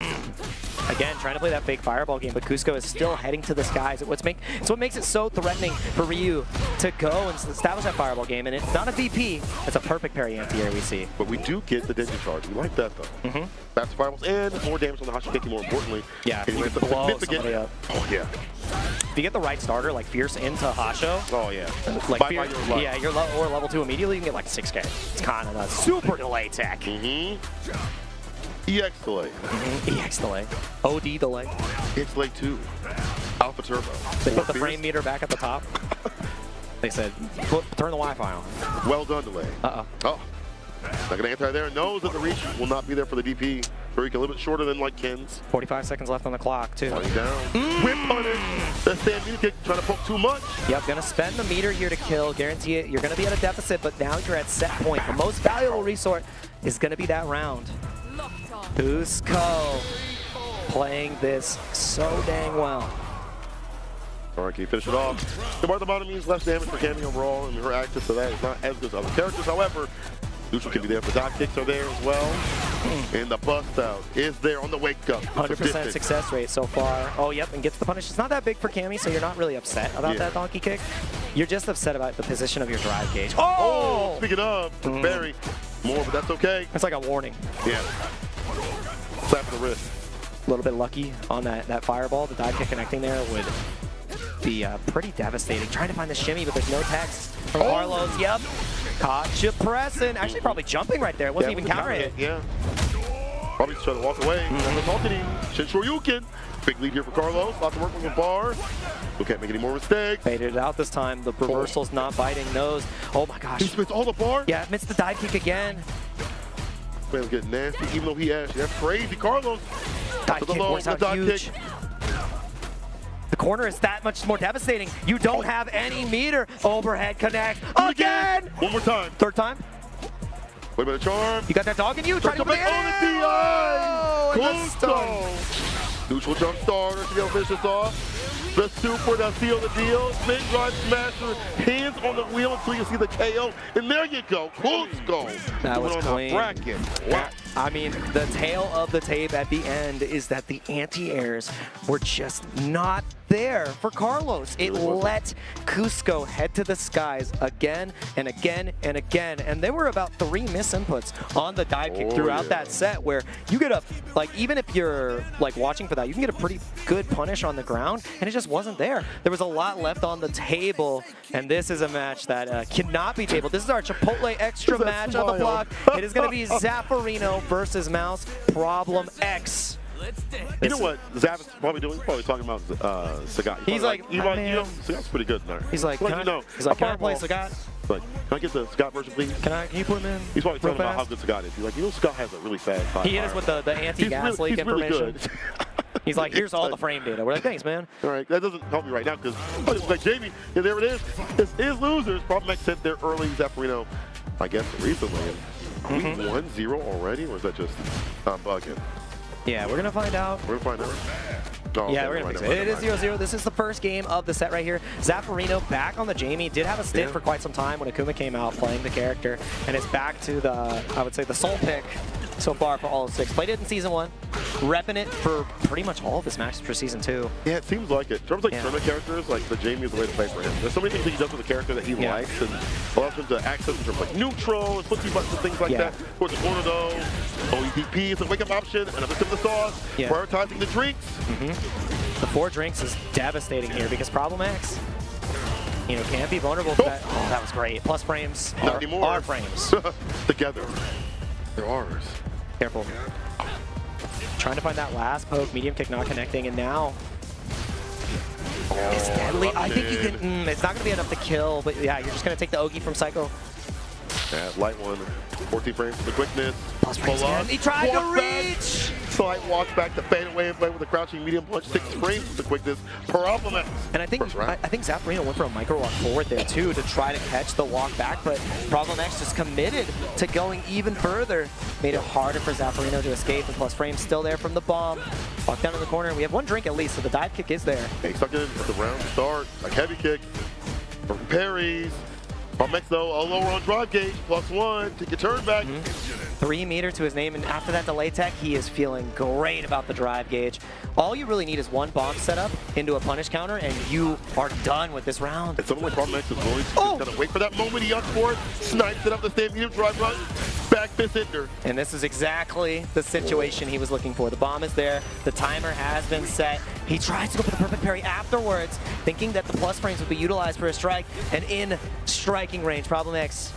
L: Again, trying to play that fake fireball game, but Cusco is still heading to the skies. It's what makes it so threatening for Ryu to go and establish that fireball game. And it's not a VP. It's a perfect parry anti-air we see.
K: But we do get the Denji charge. We like that, though.
L: Mm-hmm.
K: That's fireballs and more damage on the Hashigeki, more importantly.
L: Yeah,
K: and
L: you
K: it's
L: blow
K: significant.
L: somebody up.
K: Oh, yeah.
L: If you get the right starter, like Fierce into Hasho.
K: Oh, yeah.
L: Like Fierce, yeah, you're or level 2 immediately, you can get like 6K. It's kind of a super delay tech.
K: Mm-hmm. EX delay.
L: EX delay. OD delay.
K: EX delay 2. Alpha Turbo.
L: They put the frame meter back at the top. They said, turn the Wi-Fi on.
K: Well done delay.
L: Uh-oh.
K: Oh. Not going to anti there. Knows that the reach will not be there for the DP. Very a little bit shorter than like Ken's.
L: 45 seconds left on the clock, too.
K: Running down. Whip punish. That stand meter kick trying to poke too much.
L: Yep, gonna spend the meter here to kill. Guarantee it. You're gonna be at a deficit, but now you're at set point. The most valuable resource is gonna be that round. Cusco playing this so dang well.
K: All right, can you finish it off? The bottom means less damage for Cammy overall, and her access to that is not as good as other characters. However, neutral can be there. The dive kicks are there as well. And the bust out is there on the wake up.
L: 100% success rate so far. Oh, yep, and gets the punish. It's not that big for Cammy, so you're not really upset about that donkey kick. You're just upset about the position of your drive gauge.
K: Oh! Speaking of, Barry, more, but that's okay.
L: It's like a warning.
K: Yeah. Slap to the wrist.
L: A little bit lucky on that fireball. The dive kick connecting there would be pretty devastating. Trying to find the shimmy, but there's no text from Carlos. Yep. Caught you pressing. Actually, probably jumping right there. It wasn't even counter hit.
K: Yeah. Probably trying to walk away. Shin Shoryuken. Big lead here for Carlos. Lots of work from the bar. We can't make any more mistakes.
L: Faded it out this time. The reversal's not biting nose. Oh my gosh.
K: He missed all the bar?
L: Yeah, missed the dive kick again.
K: Man's getting nasty, even though he actually, that's crazy. Carlos.
L: Dive kick works out huge. The corner is that much more devastating. You don't have any meter. Overhead connect again.
K: One more time.
L: Third time.
K: Wait a minute, charm.
L: You got that dog in you. Try to
K: make on the DI.
L: Cool.
K: Neutral jump starter to finish this off. The super that seal the deal. Spin drive smasher. Hands on the wheel until you see the KO. And there you go. Cusco.
L: That was clean.
K: Bracket. Wow.
L: I mean, the tail of the tape at the end is that the anti-airs were just not there for Carlos. It let Cusco head to the skies again and again and again. And there were about 3 misinputs on the dive kick throughout that set where you get a, like, even if you're like watching for that, you can get a pretty good punish on the ground, and it just wasn't there. There was a lot left on the table, and this is a match that cannot be tabled. This is our Chipotle extra match on the block. It is going to be Zaffarino versus Mouse Problem X.
K: You know what Zav is probably doing? He's probably talking about Sagat.
L: He's like,
K: you know, Sagat's pretty good in there.
L: He's like, can I play Sagat?
K: Like, can I get the Sagat version, please?
L: Can you put him in?
K: He's probably talking about how good Sagat is. He's like, you know, Sagat has a really fast fire.
L: He is with the anti-gas leak information.
K: Really good.
L: He's like, here's all the frame data. We're like, thanks, man.
K: All right, that doesn't help me right now because, like Jamie, yeah, there it is. This is losers. Problem X sent their early Zaffarino, I guess, recently. Are we 1-0 already, or is that just bugging?
L: Yeah, we're going to find out.
K: We're going to find out. Oh,
L: yeah, we're going to find out. It is 0-0. This is the first game of the set right here. Zaffarino back on the Jamie. Did have a stint for quite some time when Akuma came out playing the character. And is back to the, I would say, the sole pick so far for all of 6. Played it in Season 1. Repping it for pretty much all of his matches for Season 2.
K: Yeah, it seems like it. In terms of like tournament characters, like the Jamie is the way to play for him. There's so many things that he does with the character that he likes, and allows him to access in terms of like neutral and footsie buttons and things like that. Towards the corner though, OEDP is a wake-up option, and a bit of the sauce, prioritizing the drinks.
L: The 4 drinks is devastating here because Problem X, you know, can't be vulnerable to that. Oh, that was great. Plus frames.
K: Not anymore.
L: Our frames.
K: Together. They're ours.
L: Careful. Trying to find that last poke, medium kick not connecting, and now it's deadly. I think you can, it's not going to be enough to kill, but yeah, you're just going to take the Ogi from Psycho.
K: Yeah, light one. 14 frames for the quickness.
L: Plus frames again. He tried to reach!
K: slight walk back to fade away and play with a crouching medium punch. 6 frames with the quickness. Problem X.
L: And I think Zaffarino went for a micro walk forward there too to try to catch the walk back, but Problem X just committed to going even further. Made it harder for Zaffarino to escape, and plus frames still there from the bomb. Walk down in the corner. We have 1 drink at least, so the dive kick is there.
K: Hey, stuck in at the round start. Like heavy kick. From parries. Problem X though, a lower on drive gauge. +1. Take a turn back.
L: 3 meter to his name, and after that delay tech, he is feeling great about the drive gauge. All you really need is 1 bomb setup into a punish counter, and you are done with this round.
K: And something like Problem X is willing to kind of wait for that moment. He up for it, snipes it up the same medium drive run, back fist ender.
L: And this is exactly the situation he was looking for. The bomb is there, the timer has been set. He tries to go for the perfect parry afterwards, thinking that the plus frames would be utilized for a strike, and in striking range, Problem X,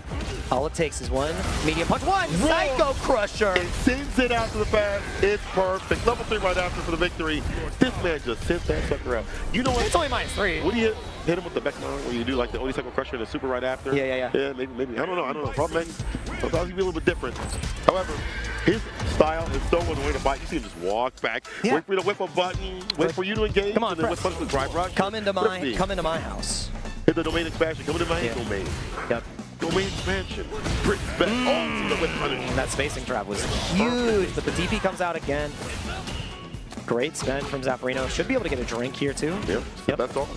L: all it takes is 1 medium punch, 1 Psycho Crusher.
K: It sends it out to the pass. It's perfect. Level 3 right after for the victory. This man just sent that sucker out. You know what?
L: It's only -3.
K: What do you hit him with the back mount where you do like the Oni Psycho Crusher and the super right after?
L: Yeah.
K: Yeah, maybe. I don't know. Problem X, sometimes he be a little bit different. However, his style is so on the way to bite. You see him just walk back, wait for you to whip a button, wait for you to engage,
L: Come on,
K: and then whip punch with drive rush.
L: Come into my house.
K: Hit the domain expansion. Come into my domain.
L: Yep.
K: Domain expansion. Bring back all the whip punish.
L: That spacing trap was huge, but the DP comes out again. Great spend from Zaffarino. Should be able to get a drink here too.
K: Yep. That's all.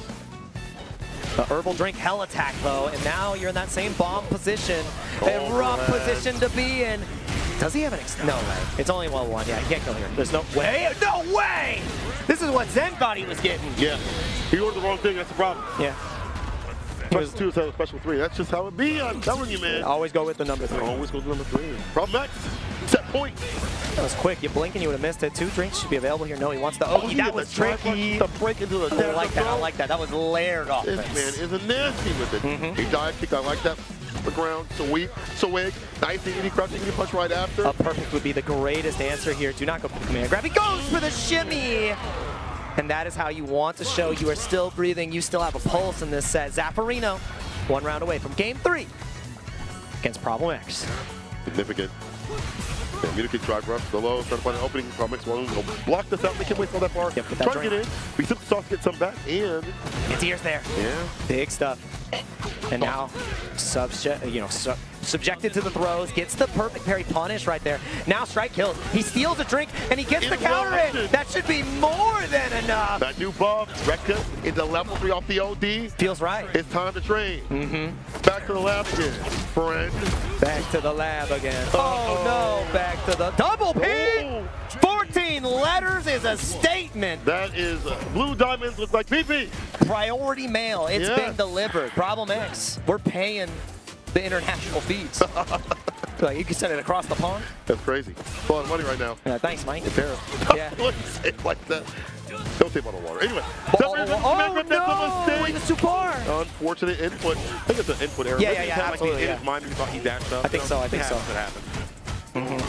L: The herbal drink hell attack though, and now you're in that same bomb position. A rough position to be in. Does he have an no way. It's only 1-1. Yeah, he can't go here. There's no way. No way! This is what Zen thought he was getting.
K: Yeah. He ordered the wrong thing. That's the problem.
L: Yeah.
K: Special 2 instead of special 3. That's just how it be. I'm telling you, man.
L: Always go with the number 3.
K: Always go with the number 3. Problem X. Set point.
L: That was quick. You blink and you would have missed it. 2 drinks should be available here. No, he wants the Oki. That was tricky.
K: To break into the
L: I like that. I like that. That was layered offense.
K: This man is a nasty with it. He dive kick. I like that. The ground, swig, nice and crouching, punch right after.
L: A perfect would be the greatest answer here. Do not go for the command grab. He goes for the shimmy. And that is how you want to show you are still breathing. You still have a pulse in this set. Zaffarino, 1 round away from game 3 against Problem X.
K: Significant. Communicate drive rush, the low, trying to find an opening. Problem X will block this out, make him wait for that bar.
L: Yep,
K: try to get in. We simply sauce, get some back, and
L: it's ears there.
K: Yeah.
L: Big stuff. And now, subjected to the throws, gets the perfect parry punish right there. Now strike kills. He steals a drink, and he gets the counter in. That should be more than enough.
K: That new buff, Rekka into level 3 off the OD.
L: Feels right.
K: It's time to train. Back to the lab again, friend.
L: Back to the lab again. Oh no, back to the double P. 14 letters is a statement.
K: That is Blue Diamonds look like PP.
L: Priority mail. It's being delivered. Problem X. We're paying the international fees. Like, you can send it across the pond.
K: That's crazy. It's a lot of money right now.
L: Yeah, thanks, Mike.
K: It's terrible.
L: Yeah.
K: Don't say it like that. Don't say bottled water. Anyway.
L: He was too far.
K: Unfortunate input. I think it's an input error.
L: Yeah, absolutely.
K: Like in his mind, he thought he dashed up.
L: I think so.
K: It happened.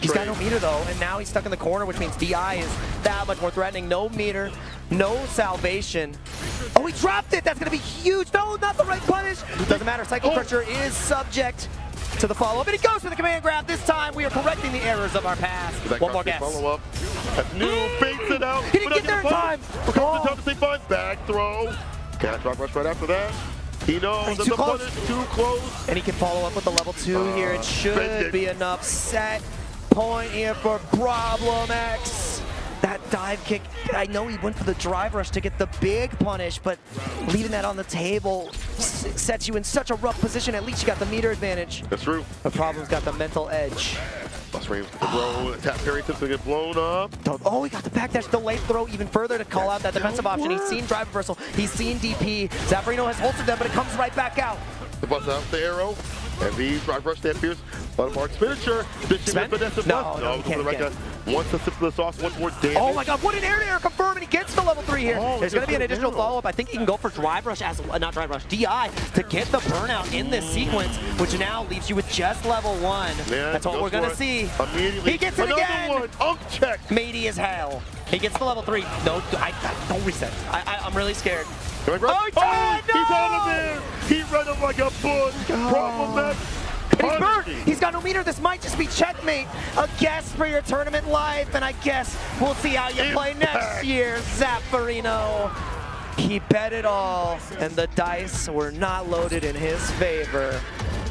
L: He's got no meter though, and now he's stuck in the corner, which means DI is that much more threatening. No meter, no salvation. Oh, he dropped it! That's gonna be huge! No, not the right punish! Doesn't matter, Psycho Crusher is subject to the follow-up, and he goes for the command grab. This time, we are correcting the errors of our past. One more guess.
K: Follow-up. New fakes it out.
L: He didn't get there in time!
K: We're coming to time to say fine. Back throw. Can't drop rush right after that. He knows that the punish is too close.
L: And he can follow up with the level 2 here. It should be enough. Set point here for Problem X. That dive kick, I know he went for the drive rush to get the big punish, but leaving that on the table sets you in such a rough position. At least you got the meter advantage.
K: That's true.
L: The Problem's got the mental edge.
K: Plus range to throw, tap parry tips to get blown up.
L: Oh, he got the backdash delayed throw even further to call out that defensive option. He's seen drive reversal, he's seen DP. Zaffarino has holstered them, but it comes right back out.
K: The bust out the arrow. Heavy drive rush that pierce. Bottom bar expenditure. No, can't. Wants to sip the sauce, one more damage.
L: Oh my god, what an air-to-air confirm, and he gets the level 3 here. There's going to be an additional follow-up. I think he can go for drive rush, not drive rush, DI, to get the burnout in this sequence, which now leaves you with just level 1.
K: Yeah,
L: that's what we're going to see.
K: Immediately.
L: He gets it again.
K: Check.
L: Matey as hell. He gets the level 3. No, don't reset. I'm really scared.
K: He's on him there. He ran him like a bush. Problem X.
L: and he's burned. He's got no meter. This might just be checkmate. A guess for your tournament life, and I guess we'll see how you play next year, Zaffarino. He bet it all, and the dice were not loaded in his favor.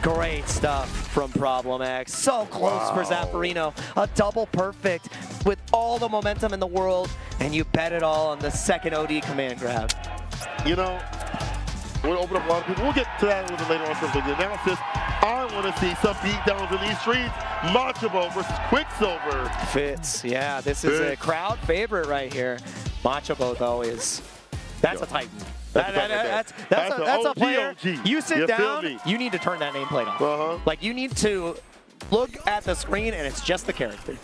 L: Great stuff from Problem X. So close for Zaffarino. A double perfect with all the momentum in the world, and you bet it all on the second OD command grab.
K: You know, we'll open up a lot of people. We'll get to that a little bit later on in terms of the analysis. I want to see some beatdowns in these streets. Machabo versus Quicksilver.
L: Fits, yeah, this is a crowd favorite right here. Machabo, though, that's a Titan. That's a player.
K: OG.
L: You sit down, you need to turn that nameplate off. Like, you need to look at the screen, and it's just the character.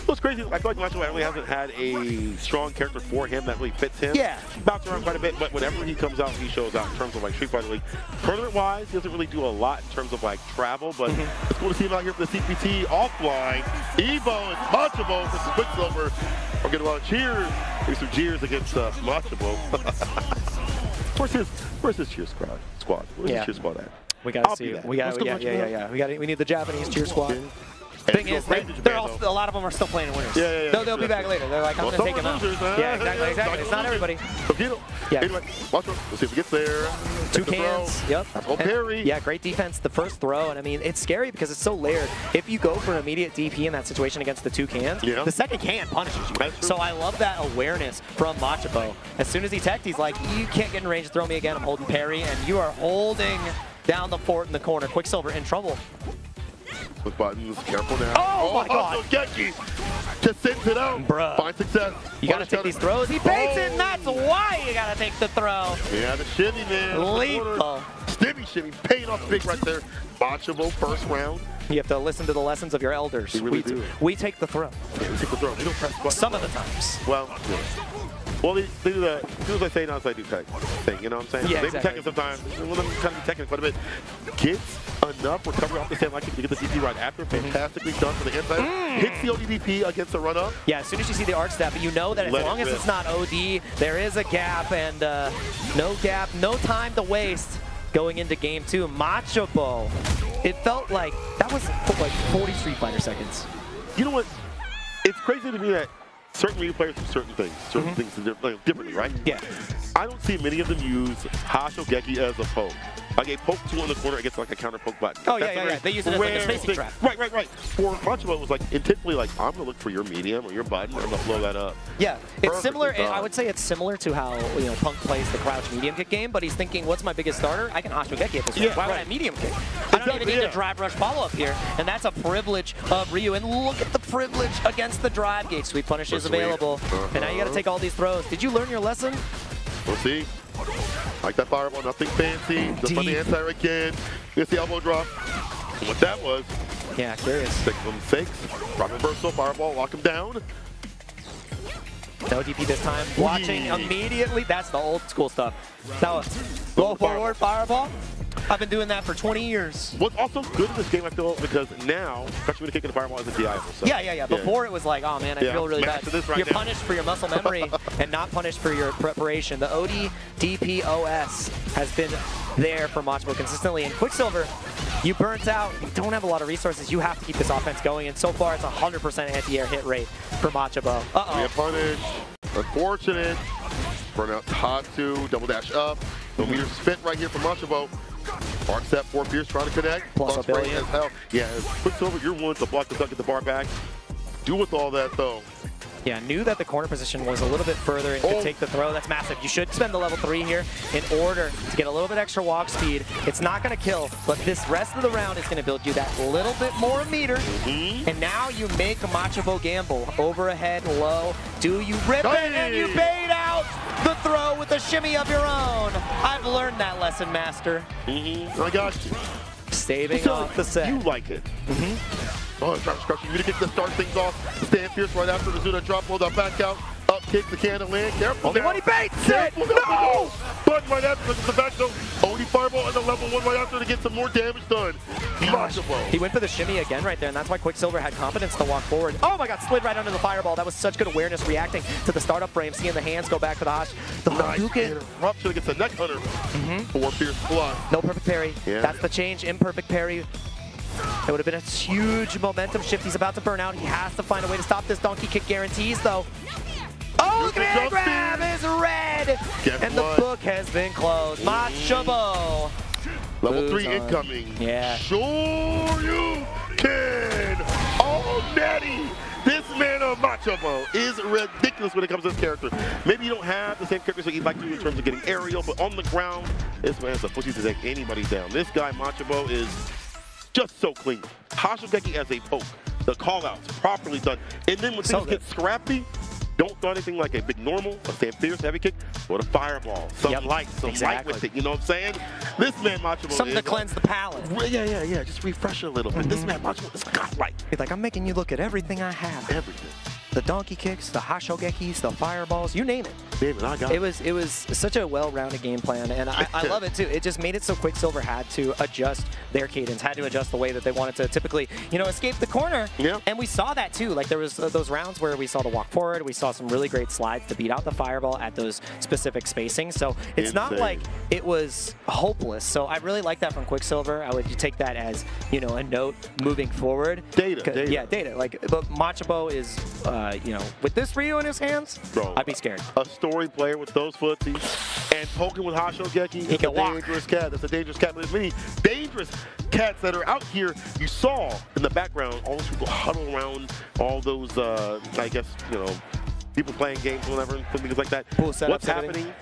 K: What's crazy, I feel like Machabo really hasn't had a strong character for him that really fits him.
L: Yeah.
K: He bounces around quite a bit, but whenever he comes out, he shows out in terms of like Street Fighter League. Tournament-wise, he doesn't really do a lot in terms of like travel, but it's cool to see him out here for the CPT offline. Evo and Machabo versus Quicksilver. I'm getting a lot of cheers. Maybe some cheers against Machabo. Where's his cheer squad? Where's his cheer squad at?
L: We gotta see. We need the Japanese cheer squad. Thing is, a lot of them are still playing in winners. They'll be back later. They're like, I'm gonna take him out. Yeah, exactly. It's not everybody.
K: Yeah. Anyway, watch out. Let's see if he gets there.
L: Two cans. Yep.
K: Oh, parry.
L: Yeah, great defense. The first throw, and I mean, it's scary because it's so layered. If you go for an immediate DP in that situation against the two cans, the second can punishes you. So I love that awareness from Machabo. As soon as he teched, he's like, you can't get in range to throw me again. I'm holding parry, and you are holding down the fort in the corner. Quicksilver in trouble.
K: Quick buttons, careful now.
L: Oh my God!
K: Geki just sends it out.
L: Bruh.
K: Find success.
L: You gotta take these throws. He baits it, and that's why you gotta take the throw.
K: Yeah, the shimmy, man.
L: Lethal.
K: Shimmy, paying off big right there. Machabo first round.
L: You have to listen to the lessons of your elders.
K: You really do.
L: We take the throw.
K: Yeah, we take the throw. We don't press buttons.
L: Some of the times.
K: Well, well, they do the, as soon as I say now, I do tech thing, you know what I'm saying?
L: Yeah,
K: They've been teching sometimes. Well, them kind of be teching quite a bit. Gets enough recovery off the stand like to get the DP right after. Fantastically done for the inside. Hits the ODDP against the run-up.
L: Yeah, as soon as you see the arc step, you know that as long as it's not OD, there is a gap, and no gap, no time to waste going into game two. Machabo, it felt like that was like 40 Street Fighter seconds.
K: You know what? It's crazy to me that certain Ryu players do certain things differently, right?
L: Yeah.
K: I don't see many of them use Hasho Geki as a poke. Like a poke 2 in the corner against like a counter poke button.
L: Oh, yeah. They use it as like a spacing trap.
K: Right. For Machabo, it was like intentionally like, I'm going to look for your medium or your button, and I'm going to blow that up.
L: Yeah, it's similar. I would say it's similar to how Punk plays the crouch medium kick game, but he's thinking, what's my biggest starter? I can Hasho Geki at this point. Why would I medium kick? I don't even need to drive rush follow-up here, and that's a privilege of Ryu. And look at the privilege against the drive gauge. Sweep punish is available, and now you got to take all these throws. Did you learn your lesson?
K: We'll see. Like that fireball, nothing fancy. Just on the anti again. Here's the elbow drop. And what that was.
L: Yeah, curious.
K: 6 of them fakes. Drop reversal, fireball, lock him down.
L: No DP this time. Watching immediately. That's the old school stuff. Now, go forward, fireball. I've been doing that for 20 years.
K: What's also good in this game, I feel, because now, especially when kicking the fireball isn't DI. So.
L: Yeah. Before it was like, oh man, I feel really bad. You're punished for your muscle memory and not punished for your preparation. The OD DPOS has been there for Machabo consistently. And Quicksilver, you burnt out. You don't have a lot of resources. You have to keep this offense going. And so far, it's 100% anti-air hit rate for Machabo.
K: Get punished. Unfortunate. Burn out Tatsu. Double dash up. The meters spent right here for Machabo. Arc step, 4 Fierce trying to connect.
L: Plus a billion.
K: As hell. Yeah, Quicksilver, you're one to block the duck, get the bar back. Do with all that, though.
L: Yeah, knew that the corner position was a little bit further and could take the throw. That's massive. You should spend the level 3 here in order to get a little bit extra walk speed. It's not going to kill, but this rest of the round is going to build you that little bit more meter. And now you make Machabo gamble. Over, ahead, low. Do you rip it and you bait out the throw with a shimmy of your own? I've learned that lesson, Master.
K: I got you.
L: Staving off the set.
K: You like it. Oh, it's trying to scratch you. You to get to start things off. Stand Fierce right after the Zuna drop. Hold up, back out. Up kick the can to land. Careful.
L: Only when he baits it.
K: No! Button right after the back though. Only fireball and the level 1 right after to get some more damage done.
L: He went for the shimmy again right there, and that's why Quicksilver had confidence to walk forward. Oh my God, slid right under the fireball. That was such good awareness reacting to the startup frame, seeing the hands go back to the Hash. The Hadouken.
K: Rupture against the neck hunter. 4 Fierce plus.
L: No perfect parry. That's the change. Imperfect parry. It would have been a huge momentum shift. He's about to burn out. He has to find a way to stop this. Donkey kick guarantees, though. Oh, look at that grab is red! And the book has been closed. Machabo.
K: Level 3 incoming.
L: Yeah.
K: Sure you can. Oh, Natty. This man of Machabo is ridiculous when it comes to this character. Maybe you don't have the same characters that you'd like to in terms of getting aerial, but on the ground, this man has the pussy to take anybody down. This guy, Machabo, is just so clean. Hashogeki as a poke. The call-outs properly done. And then when things get scrappy, don't throw anything like a big normal, a stand fierce heavy kick, or a fireball. Some light, some light with it, you know what I'm saying? This man Machabo
L: Something to cleanse the palate.
K: Yeah. Just refresh it a little bit. This man Machabo is godlike.
L: He's like, I'm making you look at everything I have.
K: Everything.
L: The donkey kicks, the Hashogekis, the fireballs, you name it.
K: David, I got
L: it. It was such a well-rounded game plan, and I love it too. It just made it so Quicksilver had to adjust their cadence, had to adjust the way that they wanted to typically, escape the corner.
K: Yeah.
L: And we saw that too. Like there was those rounds where we saw the walk forward, we saw some really great slides to beat out the fireball at those specific spacings. So it's not like it was hopeless. So I really like that from Quicksilver. I would take that as a note moving forward.
K: Data.
L: Yeah, data. But Machabo is, with this Ryu in his hands,
K: bro,
L: I'd be scared.
K: A story player with those footsies and poking with Hashogeki is a dangerous cat. That's a dangerous cat. But there's many dangerous cats that are out here. You saw in the background all those people huddle around all those, I guess, people playing games or whatever, things like that. What's happening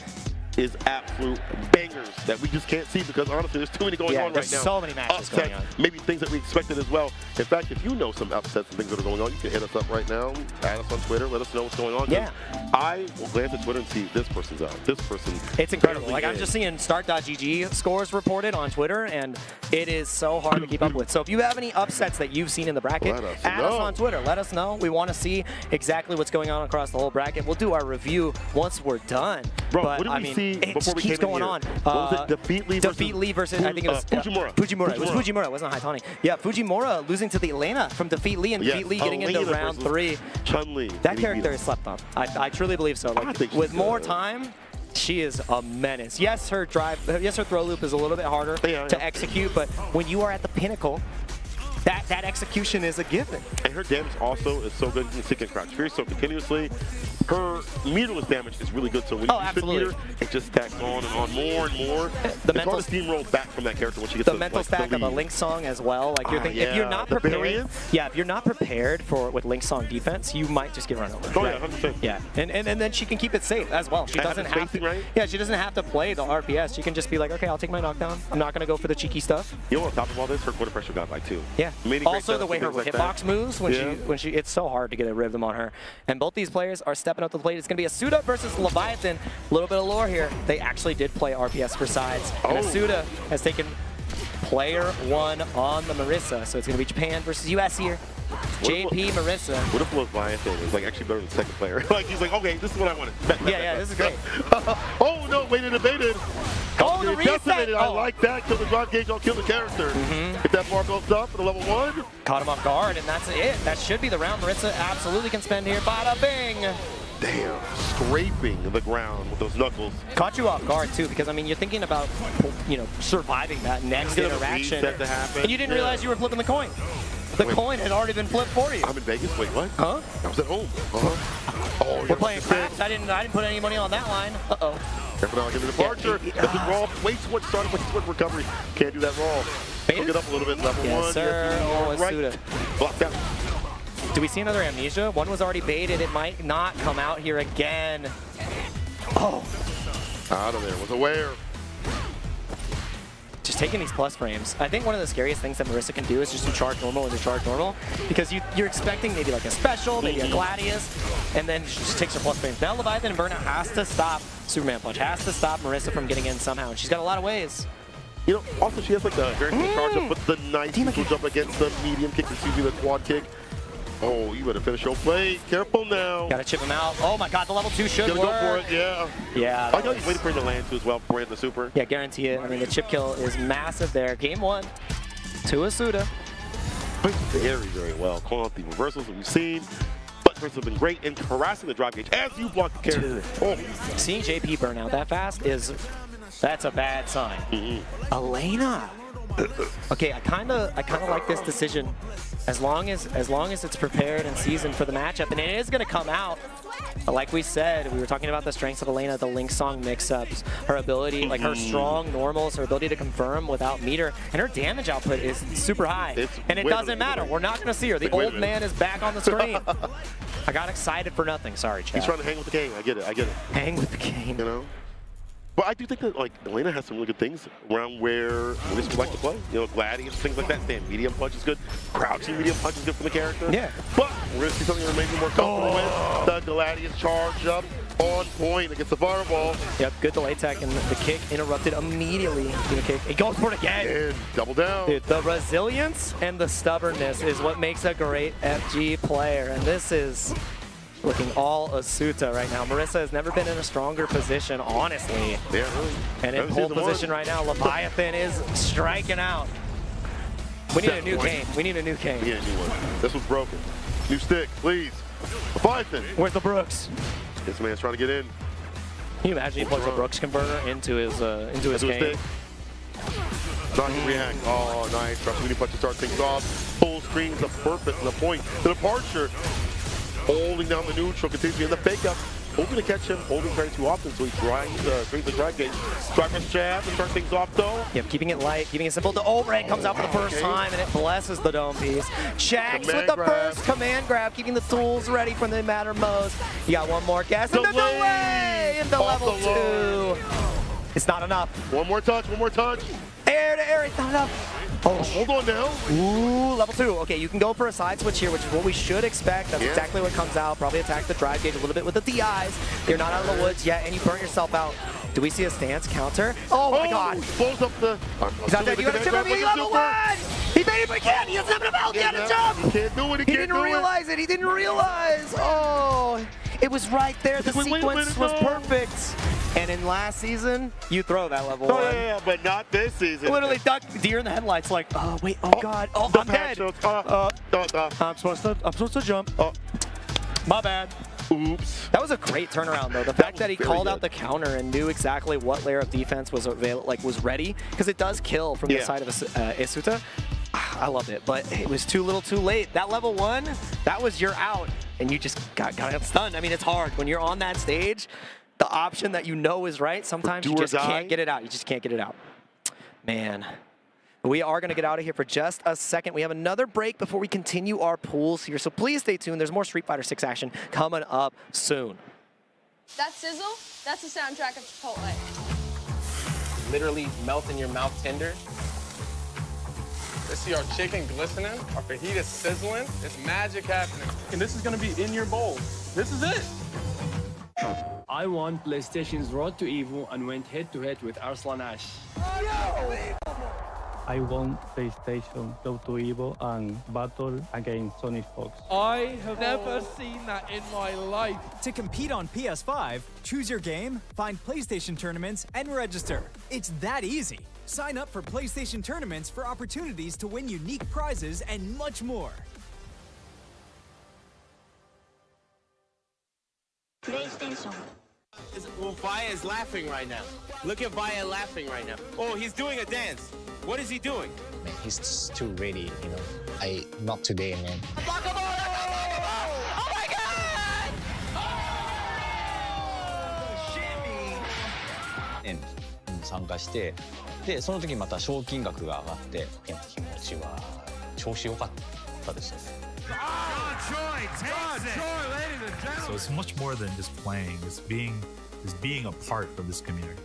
K: is absolute bangers that we just can't see because honestly there's too many going on right now.
L: There's so many matches going on.
K: Maybe things that we expected as well. In fact, if you know some upsets and things that are going on, you can hit us up right now, add us on Twitter, let us know what's going on.
L: Yeah.
K: I will glance at Twitter and see this person's out. This person.
L: It's incredible. Like I'm just seeing start.gg scores reported on Twitter, and it is so hard to keep up with. So if you have any upsets that you've seen in the bracket, add us on Twitter. Let us know. We want to see exactly what's going on across the whole bracket. We'll do our review once we're done.
K: Bro,
L: but,
K: what did we see
L: it
K: before we
L: keeps
K: came
L: going
K: in
L: on.
K: What was it? Defeat Lee
L: versus I think it was
K: Fujimura.
L: Fujimura. It was Fujimura. It wasn't Haitani. Yeah, Fujimura losing to the Elena from Defeat Lee, and Defeat Lee getting into round 3.
K: Chun-Li.
L: That character is slept on. I truly believe so. Like, with more time, she is a menace. Yes, her throw loop is a little bit harder to execute, but when you are at the pinnacle, that execution is a given.
K: And her damage also is so good in the second crouch. Fierce so continuously. Her meterless damage is really good, so when you spin meter, it just stacks on and on more and more.
L: The
K: it's hard to steamroll back from that character when she gets
L: the mental stack of a Link Song as well. Like you're thinking, if you're not prepared, if you're not prepared with Link Song defense, you might just get run over.
K: Oh yeah, 100%.
L: Yeah, and then she can keep it safe as well. She doesn't have to. Yeah, she doesn't have to play the RPS. She can just be like, okay, I'll take my knockdown. I'm not gonna go for the cheeky stuff.
K: You know, on top of all this, her quarter pressure got by 2.
L: Yeah. Also, the way her hitbox moves when she it's so hard to get a rhythm on her. And both these players are stepping up to the plate. It's gonna be Asuda versus Leviathan. A little bit of lore here. They actually did play RPS for sides. And Asuda has taken player 1 on the Marisa. So it's gonna be Japan versus US here. JP Marisa.
K: What if Leviathan is actually better than the second player? Like he's like, okay, this is what I wanted.
L: Yeah, this is great.
K: Oh no, waited and baited.
L: Oh, the reset!
K: I like that. Kill the drive gauge, I'll kill the character. Get that bar built up for the level 1.
L: Caught him off guard, and that's it. That should be the round Marisa absolutely can spend here. Bada bing!
K: Damn, scraping the ground with those knuckles.
L: Caught you off guard too, because I mean, you're thinking about, surviving that next interaction, and you didn't realize you were flipping the coin. The coin had already been flipped for you.
K: I'm in Vegas. Wait, what?
L: Huh?
K: I was at home. Oh,
L: we're playing craps. I didn't put any money on that line. Uh-oh.
K: Careful now, get the departure. That's a raw. Way too much startup, way too much recovery. Can't do that raw. Hook it up a little bit. Level 1.
L: Sir. Oh,
K: right. Block that.
L: Do we see another Amnesia? One was already baited. It might not come out here again. Oh.
K: Out of there. Was aware.
L: Just taking these plus frames. I think one of the scariest things that Marisa can do is just do charge normal into charge normal, because you're expecting maybe like a special, maybe a Gladius, and then she just takes her plus frames. Now Leviathan and Burnout has to stop Superman Punch, has to stop Marisa from getting in somehow, and she's got a lot of ways.
K: Also she has like the very good charge up with the nice switch up against the medium kick, excuse me, the quad kick. Oh, you better finish your play. Careful now.
L: Gotta chip him out. Oh my god, the level 2 should work.
K: Go for it, yeah.
L: Yeah.
K: I know he's waiting for him to land too as well before hitting the super.
L: Yeah, guarantee it. I mean, the chip kill is massive there. Game 1 to Asuda.
K: Plays very, very well. Calling out the reversals that we've seen. But first have been great in harassing the drop gauge as you block the character. Oh.
L: Seeing JP burn out that fast that's a bad sign. Elena. Okay, I kind of like this decision, as long as it's prepared and seasoned for the matchup, and it is going to come out. But like we said, we were talking about the strengths of Elena, the Link Song mix-ups, her ability, like her strong normals, her ability to confirm without meter, and her damage output is super high. And it doesn't matter. We're not going to see her. The old man is back on the screen. I got excited for nothing. Sorry, Chad.
K: He's trying to hang with the game. I get it.
L: Hang with the game.
K: You know? But I do think that like Elena has some really good things around where Maurice would like to play. You know, Gladius, things like that. Stand medium punch is good. Crouching medium punch is good for the character.
L: Yeah.
K: But we're going to see something that maybe more comfortable with. The Gladius charge up on point against the fireball.
L: Yep, good delay tech, and the kick interrupted immediately. He goes for it again.
K: And double down.
L: Dude, the resilience and the stubbornness is what makes a great FG player, and this is looking all Asuta right now. Marisa has never been in a stronger position, honestly.
K: Yeah,
L: and in pole position right now, Leviathan is striking out. We need a new cane. We need a new cane.
K: We need a new one. This one's broken. New stick, please. Leviathan.
L: Where's the Brooks?
K: This man's trying to get in.
L: Can you imagine he plugs a Brooks converter into his cane?
K: Not gonna react. Oh, nice. Rushing punch to start things off. Full screens of perfect and the point. The departure. Holding down the neutral, continues in the fake up. Hoping to catch him, holding very too often, so he brings the drag gauge. Drive press jab to start things off though.
L: Yep, keeping it light, keeping it simple. The ult-ray comes out for the first time, and it blesses the dome piece. Shax with the first command grab, keeping the tools ready for the matter most. You got one more guess, and the delay into level 2. It's not enough.
K: One more touch, one more touch.
L: Air to air, it's not enough.
K: Oh, hold on now.
L: Ooh, level 2. Okay, you can go for a side switch here, which is what we should expect. That's exactly what comes out. Probably attack the drive gauge a little bit with the DIs. You're not out of the woods yet, and you burn yourself out. Do we see a stance counter? Oh my god.
K: Blows up the...
L: He's not dead. You gotta chip him. He's level 1! He made it, but he can't. He doesn't have enough health. He had to jump.
K: He can't do it.
L: He didn't realize it. He didn't realize. Oh, it was right there. The sequence was perfect. And in last season, you throw that level 1.
K: Yeah, but not this season.
L: Literally duck deer in the headlights like, oh wait, oh god, oh I'm dead. I'm supposed to jump. My bad.
K: Oops.
L: That was a great turnaround though. The fact that he called out the counter and knew exactly what layer of defense was was ready, because it does kill from the side of Asuta. I loved it, but it was too little too late. That level 1, that was your out, and you just got stunned. I mean, it's hard when you're on that stage. The option that you know is right, sometimes you just can't get it out. You just can't get it out. Man. We are going to get out of here for just a second. We have another break before we continue our pools here, so please stay tuned. There's more Street Fighter 6 action coming up soon.
O: That sizzle, that's the soundtrack of Chipotle.
J: Literally melt in your mouth tender.
D: Let's see our chicken glistening, our fajita sizzling. It's magic happening. And this is going to be in your bowl. This is it.
E: I won PlayStation's Road to Evo and went head-to-head with Arslan Ash.
F: I won PlayStation Road to Evo and battled against Sonic Fox.
G: I have never seen that in my life.
H: To compete on PS5, choose your game, find PlayStation tournaments, and register. It's that easy. Sign up for PlayStation tournaments for opportunities to win unique prizes and much more.
O: PlayStation.
J: Well, Vaya is laughing right now. Look at Vaya laughing right now. Oh, he's doing a dance. What is he doing?
C: Man, he's too ready, you know. Not today, man.
J: Oh my god!
C: And 参加して、でその時また賞金額が上がって、気持ちは調子良かったですよね。
P: So it's much more than just playing. It's being a part of this community.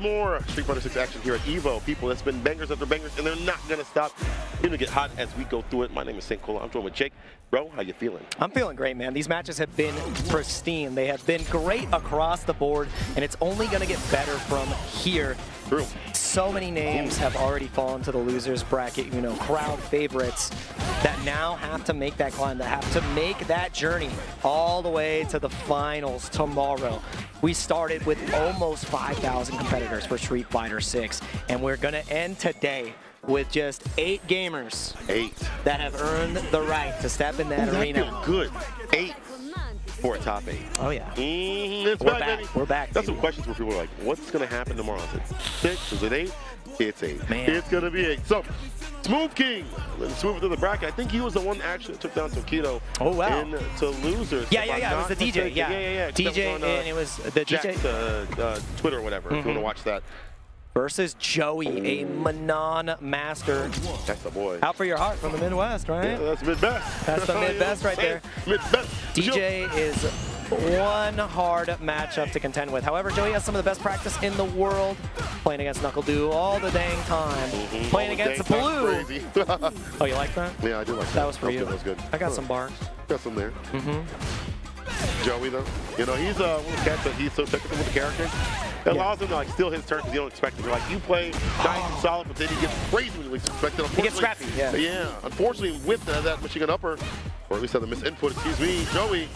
K: with more Street Fighter 6 action here at EVO. People, it's been bangers after bangers, and they're not going to stop. It's going to get hot as we go through it. My name is St. Cola. I'm joined with Jake. Bro, how you feeling?
L: I'm feeling great, man. These matches have been pristine. They have been great across the board, and it's only going to get better from here.
K: True.
L: So many names have already fallen to the losers bracket, you know, crowd favorites that now have to make that climb, that have to make that journey all the way to the finals tomorrow. We started with almost 5,000 competitors for Street Fighter 6, and we're going to end today with just 8 gamers.
K: 8.
L: That have earned the right to step in that arena.
K: That good. 8 for a top 8.
L: Oh, yeah.
K: It's
L: We're
K: back,
L: back.
K: baby.
L: We're back,
K: That's
L: baby.
K: some questions where people are like, what's going to happen tomorrow? Is it 6? Is it 8? It's 8.
L: Man.
K: It's going to be 8. So, Smooth King. Let's move into the bracket. I think he was the one that actually took down Tokido.
L: Oh, wow.
K: Into losers.
L: Yeah,
K: if
L: yeah,
K: I'm
L: yeah. It was
K: not
L: the DJ.
K: mistaken.
L: Yeah,
K: yeah.
L: DJ,
K: That was on,
L: and it was the
K: Jack's,
L: DJ.
K: Twitter or whatever, if you want to watch that.
L: Versus Joey, a Manon master.
K: That's the boy.
L: Out for your heart from the Midwest, right?
K: Yeah, that's mid-best.
L: That's the mid-best right there.
K: Mid-best.
L: DJ is one hard matchup to contend with. However, Joey has some of the best practice in the world, playing against NuckleDu all the dang time. Playing against Blue.
K: Crazy.
L: Oh, you like that?
K: Yeah, I do like that.
L: That was for you.
K: That was good.
L: I got some bars.
K: Got some there. Joey, though, you know, he's one of the cats that he's so technical with the characters. It allows him to like steal his turn because you don't expect it. You're like, you play nice and solid, but then he gets crazy when you least expect it.
L: He gets scrappy, yeah.
K: Yeah, unfortunately, with that machine gun upper, or at least have the misinput, excuse me, Joey.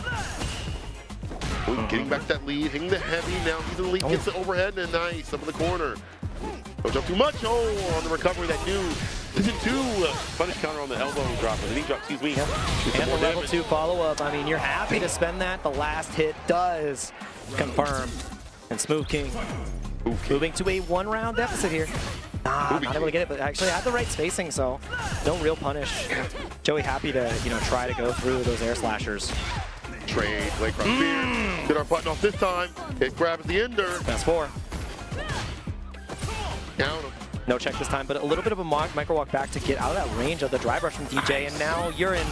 K: Getting back that lead, hitting the heavy. Now he's in the lead, gets the overhead, and nice up in the corner. Don't jump too much. Oh, on the recovery, that new Position 2 punish counter on the elbow drop, or the knee drop, excuse me.
L: And the level 2 follow-up. I mean, you're happy to spend that. The last hit does confirm. And Smooth King moving to a 1-round deficit here. Not able to get it, but actually had the right spacing, so no real punish. Joey happy to, you know, try to go through those air slashers.
K: Trade, Blake from Spear. Get our button off this time. It grabs the ender.
L: That's 4.
K: Down him.
L: No check this time, but a little bit of a micro walk back to get out of that range of the drive rush from DJ, and now you're in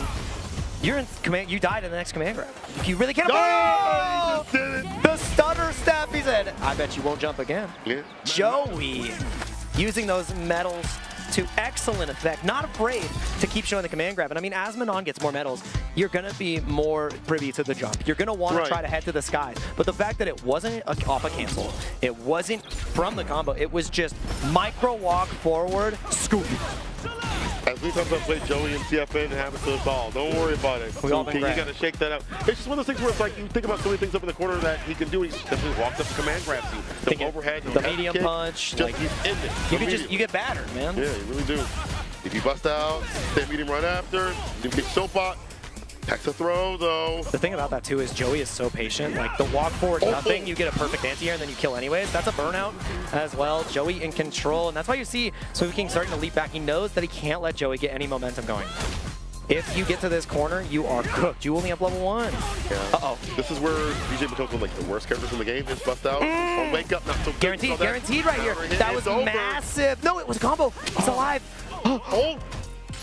L: command. You died in the next command grab. You really can't.
K: Oh! He just did it.
L: The stutter step. He said, "I bet you won't jump again."
K: Yeah.
L: Joey using those medals to excellent effect, not afraid to keep showing the command grab. And I mean, as Manon gets more medals, you're going to be more privy to the jump. You're going to want to try to head to the sky. But the fact that it wasn't off a cancel, it wasn't from the combo, it was just micro walk forward, scoop.
K: As we talked about play Joey and CFN and have it to the ball. Don't worry about it.
L: We all been
K: you got to shake that out. It's just one of those things where it's like you think about so many things up in the corner that he can do. He simply walks up the command grabs you. The overhead,
L: the medium
K: kick,
L: punch.
K: Just
L: Like, you get battered, man.
K: Yeah, you really do. If you bust out, stay medium right after. You get soap out. Packs a throw, though.
L: The thing about that, too, is Joey is so patient. Like, the walk forward, nothing, you get a perfect anti-air, and then you kill anyways. That's a burnout as well. Joey in control, and that's why you see Smooth King starting to leap back. He knows that he can't let Joey get any momentum going. If you get to this corner, you are cooked. You only have level 1.
K: Yeah.
L: Uh-oh.
K: This is where DJ becomes one of like, the worst characters in the game. Just bust out. Wake up, not so good.
L: Guaranteed, guaranteed right here. That was massive. No, it was a combo. He's alive.
K: Oh!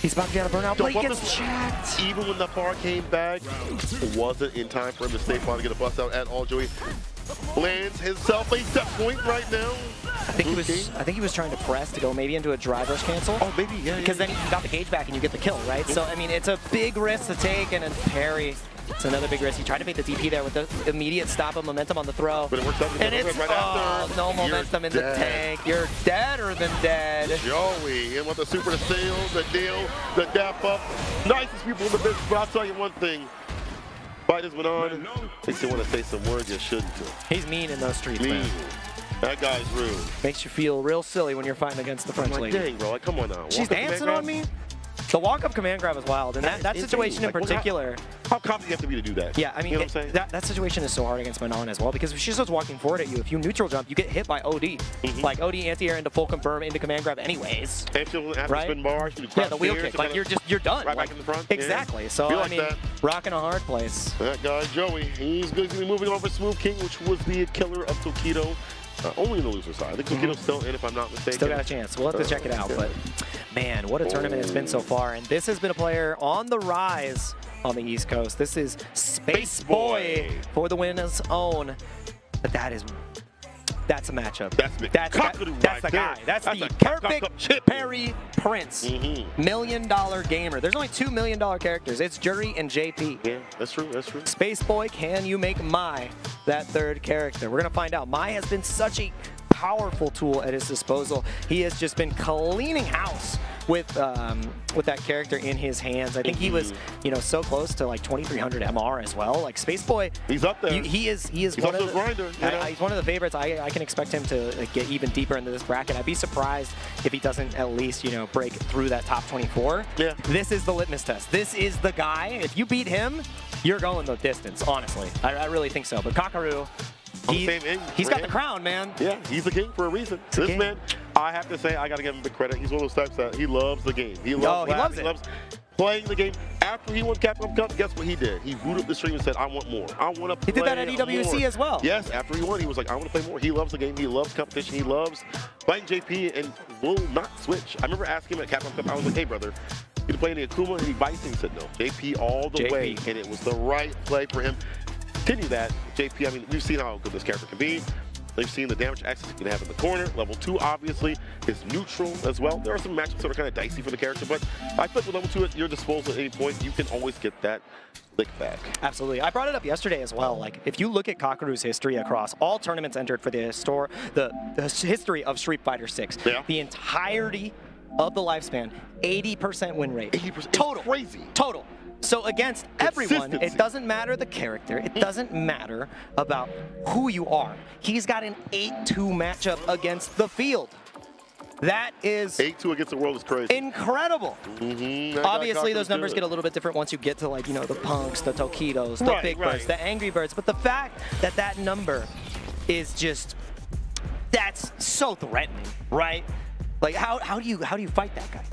L: He's about to get a burnout, but he gets checked.
K: Even when the bar came back, it wasn't in time for him to stay far to get a bust out at all. Joey lands himself a set point right now.
L: I think he was trying to press to go maybe into a drive rush cancel.
K: Oh, maybe, yeah.
L: Because then you got the gauge back and you get the kill, right? So, I mean, it's a big risk to take, and then parry. It's another big risk. He tried to make the DP there with the immediate stop of momentum on the throw.
K: But it works out.
L: And it's
K: right after.
L: No momentum in the tank. You're deader than dead.
K: Joey, and with the super to sail, the deal, the dap up. Nicest people in the business, but I'll tell you one thing. Fight has went on. They still want to say some words you shouldn't.
L: He's mean in those streets, man.
K: That guy's rude.
L: Makes you feel real silly when you're fighting against the French lady.
K: Dang, bro, like, come on now.
L: She's dancing on me? The walk-up command grab is wild, and that situation in particular.
K: How confident do you have to be to do that?
L: Yeah, I mean,
K: you know what I'm saying?
L: that situation is so hard against Manon as well, because if she starts walking forward at you, if you neutral jump, you get hit by OD. Like OD anti-air into full confirm into command grab anyways.
K: And she'll have to spin bars.
L: Yeah, the wheel kick. Like you're done.
K: Right back in the front.
L: Exactly.
K: Yeah.
L: So
K: like
L: I mean, rocking a hard place.
K: That guy Joey, he's going to be moving on for Smooth King, which was the killer of Tokido. Only in the loser side. I think Tokido's still in, if I'm not mistaken.
L: Still got a chance. We'll have to check it out. But man, what a tournament it's been so far. And this has been a player on the rise on the East Coast. This is Space Boy for the win's own. But that is that's a matchup.
K: That's
L: the
K: right
L: guy. That's
K: the
L: perfect Perry Prince. $1 million gamer. There's only $2 million characters. It's Juri and JP.
K: Yeah, that's true. That's true.
L: Space Boy, can you make Mai that third character? We're gonna find out. Mai has been such a powerful tool at his disposal. He has just been cleaning house with that character in his hands. I think he was, you know, so close to like 2300 MR as well. Like Space Boy,
K: he's up there.
L: He is one of the grinder. He's one of the favorites. I can expect him to get even deeper into this bracket. I'd be surprised if he doesn't at least, you know, break through that top 24.
K: Yeah.
L: This is the litmus test. This is the guy. If you beat him, you're going the distance. Honestly, I really think so. But Kakaru. He's got the crown, man.
K: Yeah, he's the king for a reason. This man, I have to say, I got to give him big credit. He's one of those types that he loves the game. He loves he loves playing the game. After he won Capcom Cup, guess what he did? He booted up the stream and said, I want more. I want to play.
L: He did that at EWC
K: more.
L: as well.
K: Yes, after he won, he was like, I want to play more. He loves the game. He loves competition. He loves fighting JP and will not switch. I remember asking him at Capcom Cup, I was like, hey, brother, you play any Akuma? Any Bison? He said, no. JP all the way. And it was the right play for him. Continue that, JP. I mean, we've seen how good this character can be. They've seen the damage access he can have in the corner. Level 2, obviously, is neutral as well. There are some matchups that are kind of dicey for the character, but I think with level 2 at your disposal at any point, you can always get that lick back.
L: Absolutely. I brought it up yesterday as well. Like, if you look at Kakaru's history across all tournaments entered for the history of Street Fighter 6, the entirety of the lifespan, 80% win rate.
K: 80%.
L: Total.
K: Crazy.
L: Total. So against everyone, it doesn't matter the character. It doesn't matter about who you are. He's got an 8-2 matchup against the field. That is
K: 8-2 against the world is crazy.
L: Incredible. Obviously, those numbers get a little bit different once you get to, like, you know, the Punks, the Tokitos, the Big Birds, the Angry Birds. But the fact that that number is just, that's so threatening, right? Like, how do you fight that guy?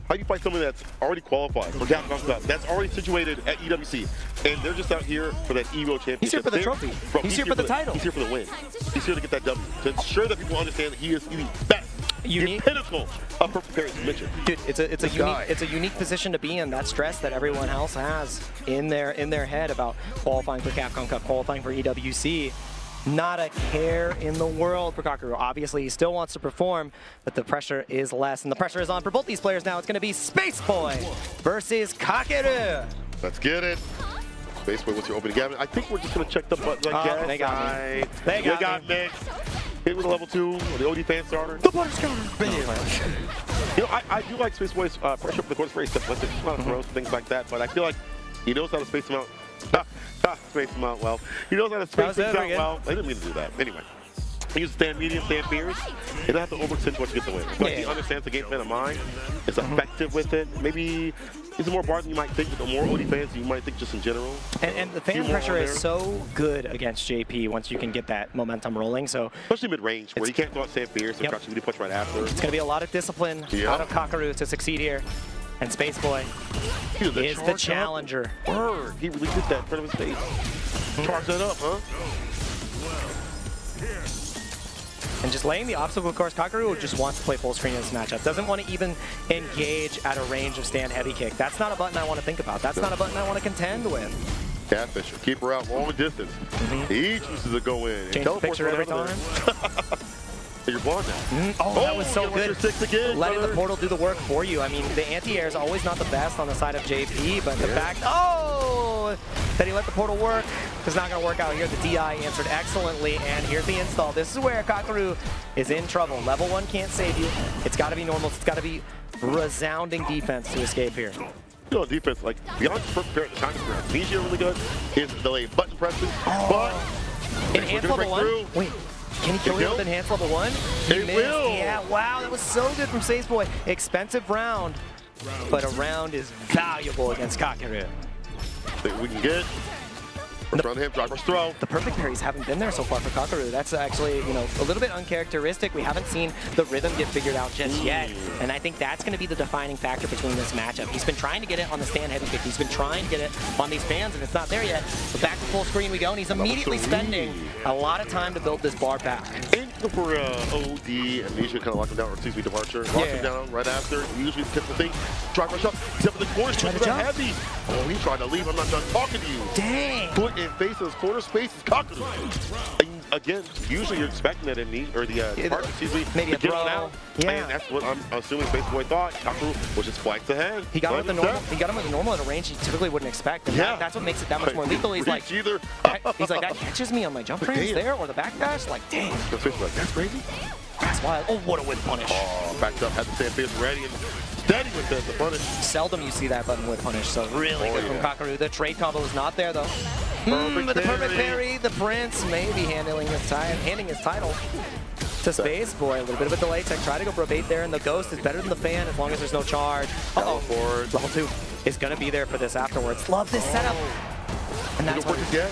K: How do you fight someone that's already qualified for Capcom Cup, that's already situated at EWC, and they're just out here for that EVO championship?
L: He's here for the trophy.
K: Bro,
L: he's here for the title.
K: He's here for the win. He's here to get that W, to ensure that people understand that he is the best. The pinnacle of Perfect Parry's mention.
L: Dude, it's a unique position to be in. That stress that everyone else has in their head about qualifying for Capcom Cup, qualifying for EWC. Not a care in the world for Kakaru. Obviously, he still wants to perform, but the pressure is less, and the pressure is on for both these players now. It's going to be Space Boy versus Kakeru.
K: Let's get it. Space Boy, what's your opening? Gavin, I think we're just going to check the buttons.
L: They got me.
K: They got me. Hit with a level 2, the OD fan starter.
L: The butterscotch.
K: You know, I do like Space Boy's pressure up the court. It's very simplistic. Just a lot of throws, things like that, but I feel like he knows how to space them out. Space him out well. He knows how to space things out well. I didn't mean to do that. Anyway, he uses stand medium, stand fierce. He doesn't have to overextend once you get the win. But he understands the game plan of mine. Is effective with it. Maybe he's more bar than you might think, with the more OD fans than you might think just in general.
L: And the fan pressure is so good against JP once you can get that momentum rolling. So
K: especially mid-range, where you can't go out stand fierce or crouch really push right after.
L: It's going to be a lot of discipline out of Kakaru to succeed here. And Space Boy is the challenger.
K: Word. He really did that in front of his face. Charge that up, huh?
L: And just laying the obstacle course, Kakaru just wants to play full screen in this matchup. Doesn't want to even engage at a range of stand heavy kick. That's not a button I want to think about. That's not a button I want to contend with.
K: Catfisher, keep her out long distance. He chooses to go in.
L: Change the picture every time.
K: You're blonde now.
L: Oh, that was so good.
K: Again,
L: letting the portal do the work for you. I mean, the anti-air is always not the best on the side of JP, but the fact, that he let the portal work is not going to work out here. The DI answered excellently, and here's the install. This is where Kakaru is in trouble. Level 1 can't save you. It's got to be normal. It's got to be resounding defense to escape here.
K: You know, defense, like, beyond perfect pair at the time experience, Nijia really good. His delay button presses, but
L: enhanced level 1? Wait. Can he kill him with enhanced level 1? He missed. Yeah, wow, that was so good from Space Boy. Expensive round, but a round is valuable against Kakaru.
K: Think we can get First him, driver's throw.
L: The perfect parries haven't been there so far for Kakaru. That's actually, you know, a little bit uncharacteristic. We haven't seen the rhythm get figured out just yet. And I think that's going to be the defining factor between this matchup. He's been trying to get it on the stand heavy kick. He's been trying to get it on these fans, and it's not there yet. But back to full screen we go, and he's immediately spending a lot of time to build this bar back.
K: And for OD, Amnesia kind of lock him down, or excuse me, Departure. Lock him down right after. Usually the typical thing. Driver shot. He's up in the corner. He's trying to jump. Heavy. Oh, he tried to leave. I'm not done talking to you.
L: Dang.
K: Foot in face of his corner space is Kakaru. again, usually you're expecting that in the, or the partner, excuse me,
L: maybe
K: to
L: a
K: get
L: throw.
K: on out.
L: Yeah.
K: And that's what I'm assuming Space Boy thought. Kakeru was just flights ahead.
L: He got him with the normal. He got him with the normal at a range he typically wouldn't expect. And
K: Yeah.
L: that's what makes it that much more lethal. He's like,
K: either.
L: he's like, that catches me on my jump frames there or the backdash. Like, dang.
K: That's crazy.
L: That's wild. Oh, what a whip punish.
K: Oh, backed up, had the sand fierce ready and steady with the punish.
L: Seldom you see that button whip punish, so really good from Kakeru. The trade combo is not there though.
K: Perfect
L: But the perfect
K: parry.
L: parry, the Prince may be handing his title to Space Boy. A little bit of a delay tech. Try to go for a bait there, and the Ghost is better than the fan as long as there's no charge.
K: Forward.
L: Level 2 is going to be there for this afterwards. Love this setup. And that's what
K: get.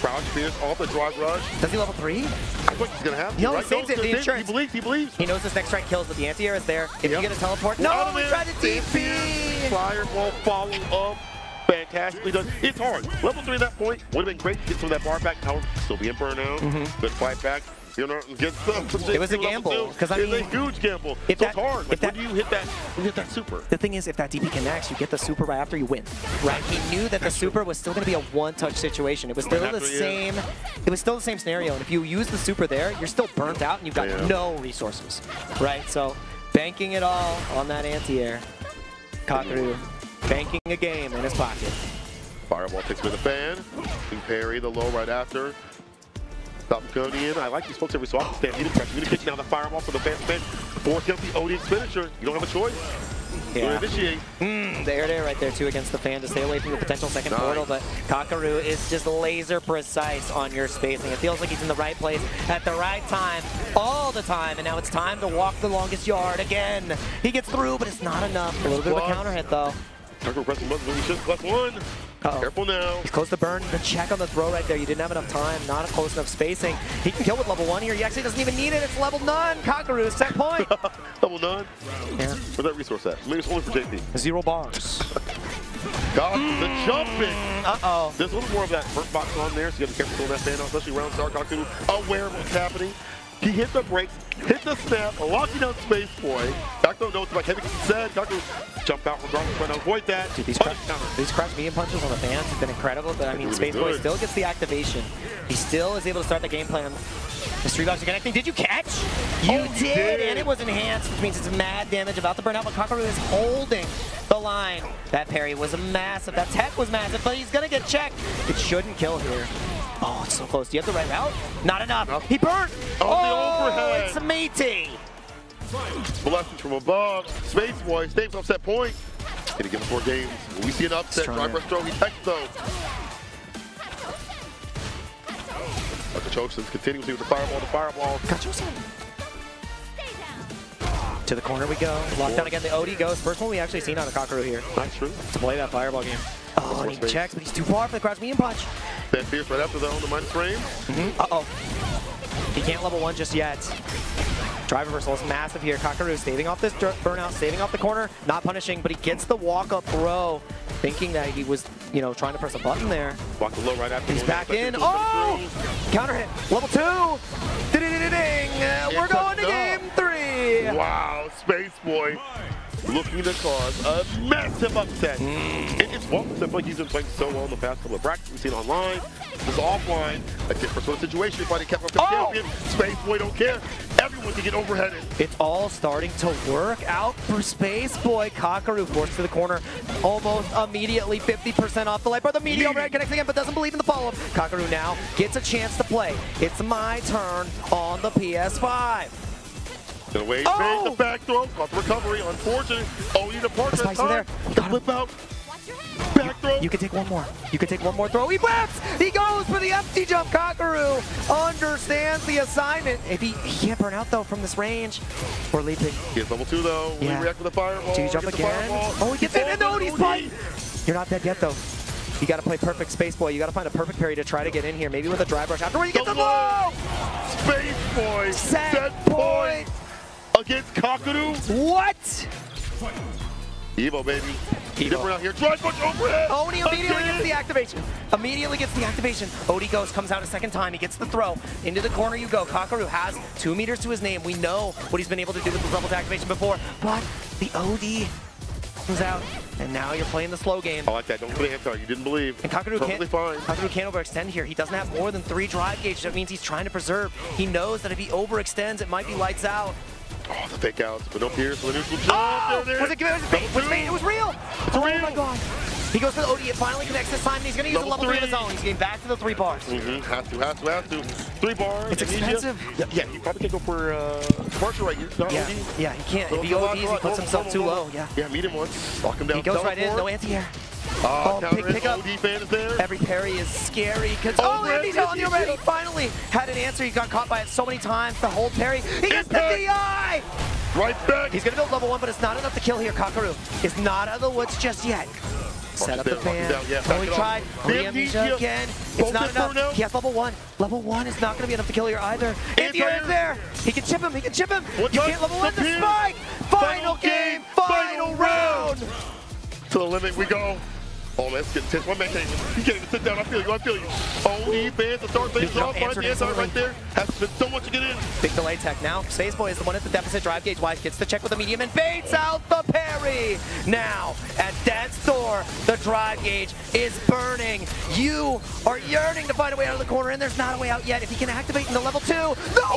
K: Crouch Fierce off the drive rush.
L: Does he level 3?
K: I think he's going to have to.
L: No,
K: right?
L: he saves it. The insurance.
K: He believes.
L: He knows this next strike kills, but the anti-air is there. If you get a teleport. No, we tried to TP.
K: Fireball follow up. Fantastically done. It's hard. Level 3 at that point would have been great to get some of that bar back. However, still being burned out. Good fight back. You know, get some.
L: It was a gamble because I mean,
K: it's a huge gamble.
L: If
K: so
L: that,
K: it's hard. Like,
L: if that,
K: when do you hit that super?
L: The thing is, if that DP connects, you get the super right after you win. Right? He knew that the super was still going to be a one-touch situation. It was still the same. It was still the same scenario. And if you use the super there, you're still burnt out and you've got no resources. Right? So banking it all on that anti-air. Kakeru banking a game in his pocket.
K: Fireball takes with the fan. Can parry the low right after. Stop coming in. I like these folks every so often. Stand meter pressure. Meter kick now the fireball for the fan spin. Force out the OD expenditure. You don't have a choice.
L: Yeah.
K: Initiate.
L: The air there right there too against the fan to stay away from the potential second portal, but Kakeru is just laser precise on your spacing. It feels like he's in the right place at the right time all the time, and now it's time to walk the longest yard again. He gets through, but it's not enough. A little bit of a counter hit though.
K: Kakeru pressing buttons when he should. +1. Careful now.
L: He's close to burn. The check on the throw right there. You didn't have enough time. Not a close enough spacing. He can kill with level 1 here. He actually doesn't even need it. It's level none. Kakeru, set point.
K: Level 9?
L: Yeah.
K: Where's that resource at? Maybe it's only for JP.
L: 0 bars.
K: God, the jumping.
L: Uh-oh.
K: There's a little more of that hurt box on there, so you have to be careful that fan off, especially around Star. Kakeru aware of what's happening. He hit the brakes, hit the snap, locking down Space Boy. Kakeru knows like Heavy said. Kakeru jump out regardless, trying to avoid that.
L: Dude, these crouch medium punches on the fans have been incredible, but I mean, Space Boy still gets the activation. He still is able to start the game plan. The 3 bucks are connecting. Did you catch? You did, and it was enhanced, which means it's mad damage about to burn out, but Kakeru is holding the line. That parry was massive. That tech was massive, but he's going to get checked. It shouldn't kill here. Oh, it's so close. Do you have the right route? Not enough. He burned.
K: Oh, the overhead.
L: It's meaty.
K: Blessings from above. Space Boy stays off set point. Can he give us more games? We see an upset. Drive brush throw. He techs though. Kachosin continuously with the fireball.
L: Kachosin. To the corner we go. Lockdown again. The OD goes. First one we actually seen on a Kakeru here.
K: That's true.
L: To play that fireball game. Oh, and he checks, but he's too far for the crouch medium punch.
K: That fierce right after though on the minus frame.
L: Uh-oh. He can't level 1 just yet. Drive reversal is massive here. Kakeru saving off this burnout, saving off the corner, not punishing, but he gets the walk-up throw, thinking that he was, you know, trying to press a button there.
K: Walk the low right after.
L: He's back in. Oh! Counter hit. Level 2. Ding-ding-ding-ding. We're going to game 3.
K: Wow, Space Boy looking to cause a massive upset. It's simple like he's been playing so well in the past couple of practices we've seen online. This offline, a different sort of situation. If I kept up the champion, Space Boy don't care. Everyone can get overheaded.
L: It's all starting to work out for Space Boy. Kakeru forced to the corner, almost immediately 50% off the light bar. The meteor overhead connects again, but doesn't believe in the follow-up. Kakeru now gets a chance to play. It's my turn on the PS5.
K: Gonna wait, the back throw, caught the recovery, unfortunate. Oh, you depart that time.
L: There.
K: Flip out. Back throw.
L: You can take one more. You can take one more throw. He flips! He goes for the empty jump. Kakeru understands the assignment. If he can't burn out though from this range. We're leaping.
K: He has level 2 though.
L: Yeah.
K: We react with the fireball.
L: Do you jump again? Oh, he gets in and OD's fight. You're not dead yet though. You gotta play perfect Space Boy. You gotta find a perfect parry to try to get in here. Maybe with a drive rush afterward. You get the low!
K: Space Boy
L: set point
K: against Kakeru.
L: What?
K: Evo, baby. Different out here. Drive punch overhead.
L: Oni immediately gets the activation. Immediately gets the activation. Odie goes, comes out a second time. He gets the throw. Into the corner you go. Kakeru has 2 meters to his name. We know what he's been able to do with the double activation before. But the OD comes out, and now you're playing the slow game.
K: I like that. Don't put an answer. You didn't believe.
L: And Kakaru
K: fine.
L: can't overextend here. He doesn't have more than 3 drive gauges. That means he's trying to preserve. He knows that if he overextends, it might be lights out.
K: Oh, the fake outs, but no Pierce, the neutral jump.
L: Oh!
K: There.
L: Was it bait? It was real! Oh my god. He goes for the OD, it finally connects this time, and he's going to use the level 3 of his own. He's getting back to the 3 bars.
K: Has to. 3 bars.
L: It's expensive.
K: Yeah, he probably can't go for Marshall right here.
L: Yeah, he can't. If he ODs, he puts himself too low. Yeah,
K: meet him once. Lock him down.
L: He goes right in, no anti-air. Pick up.
K: OD fan is there.
L: Every parry is scary. Oh, Andy's on the already. He finally had an answer. He got caught by it so many times. The whole parry. He gets the DI!
K: Right back.
L: He's going to build level 1, but it's not enough to kill here. Kakaru is not out of the woods just yet. Set up the fan. Oh, he tried. Amnesia again. It's not enough. He has level 1. Level 1 is not going to be enough to kill here either. Anti-air is there. He can chip him. You can't level 1 the spike. Final game. Final round.
K: To the limit we go. Oh, that's getting tense. One man can't even sit down. I feel you. OD fans to start things off. Find the answer right there. Has been so much to get in.
L: Big delay tech now. Spaceboy is the one at the deficit drive gauge wise. Gets the check with the medium and baits out the parry. Now, at Death's door, the drive gauge is burning. You are yearning to find a way out of the corner, and there's not a way out yet. If he can activate into level 2, no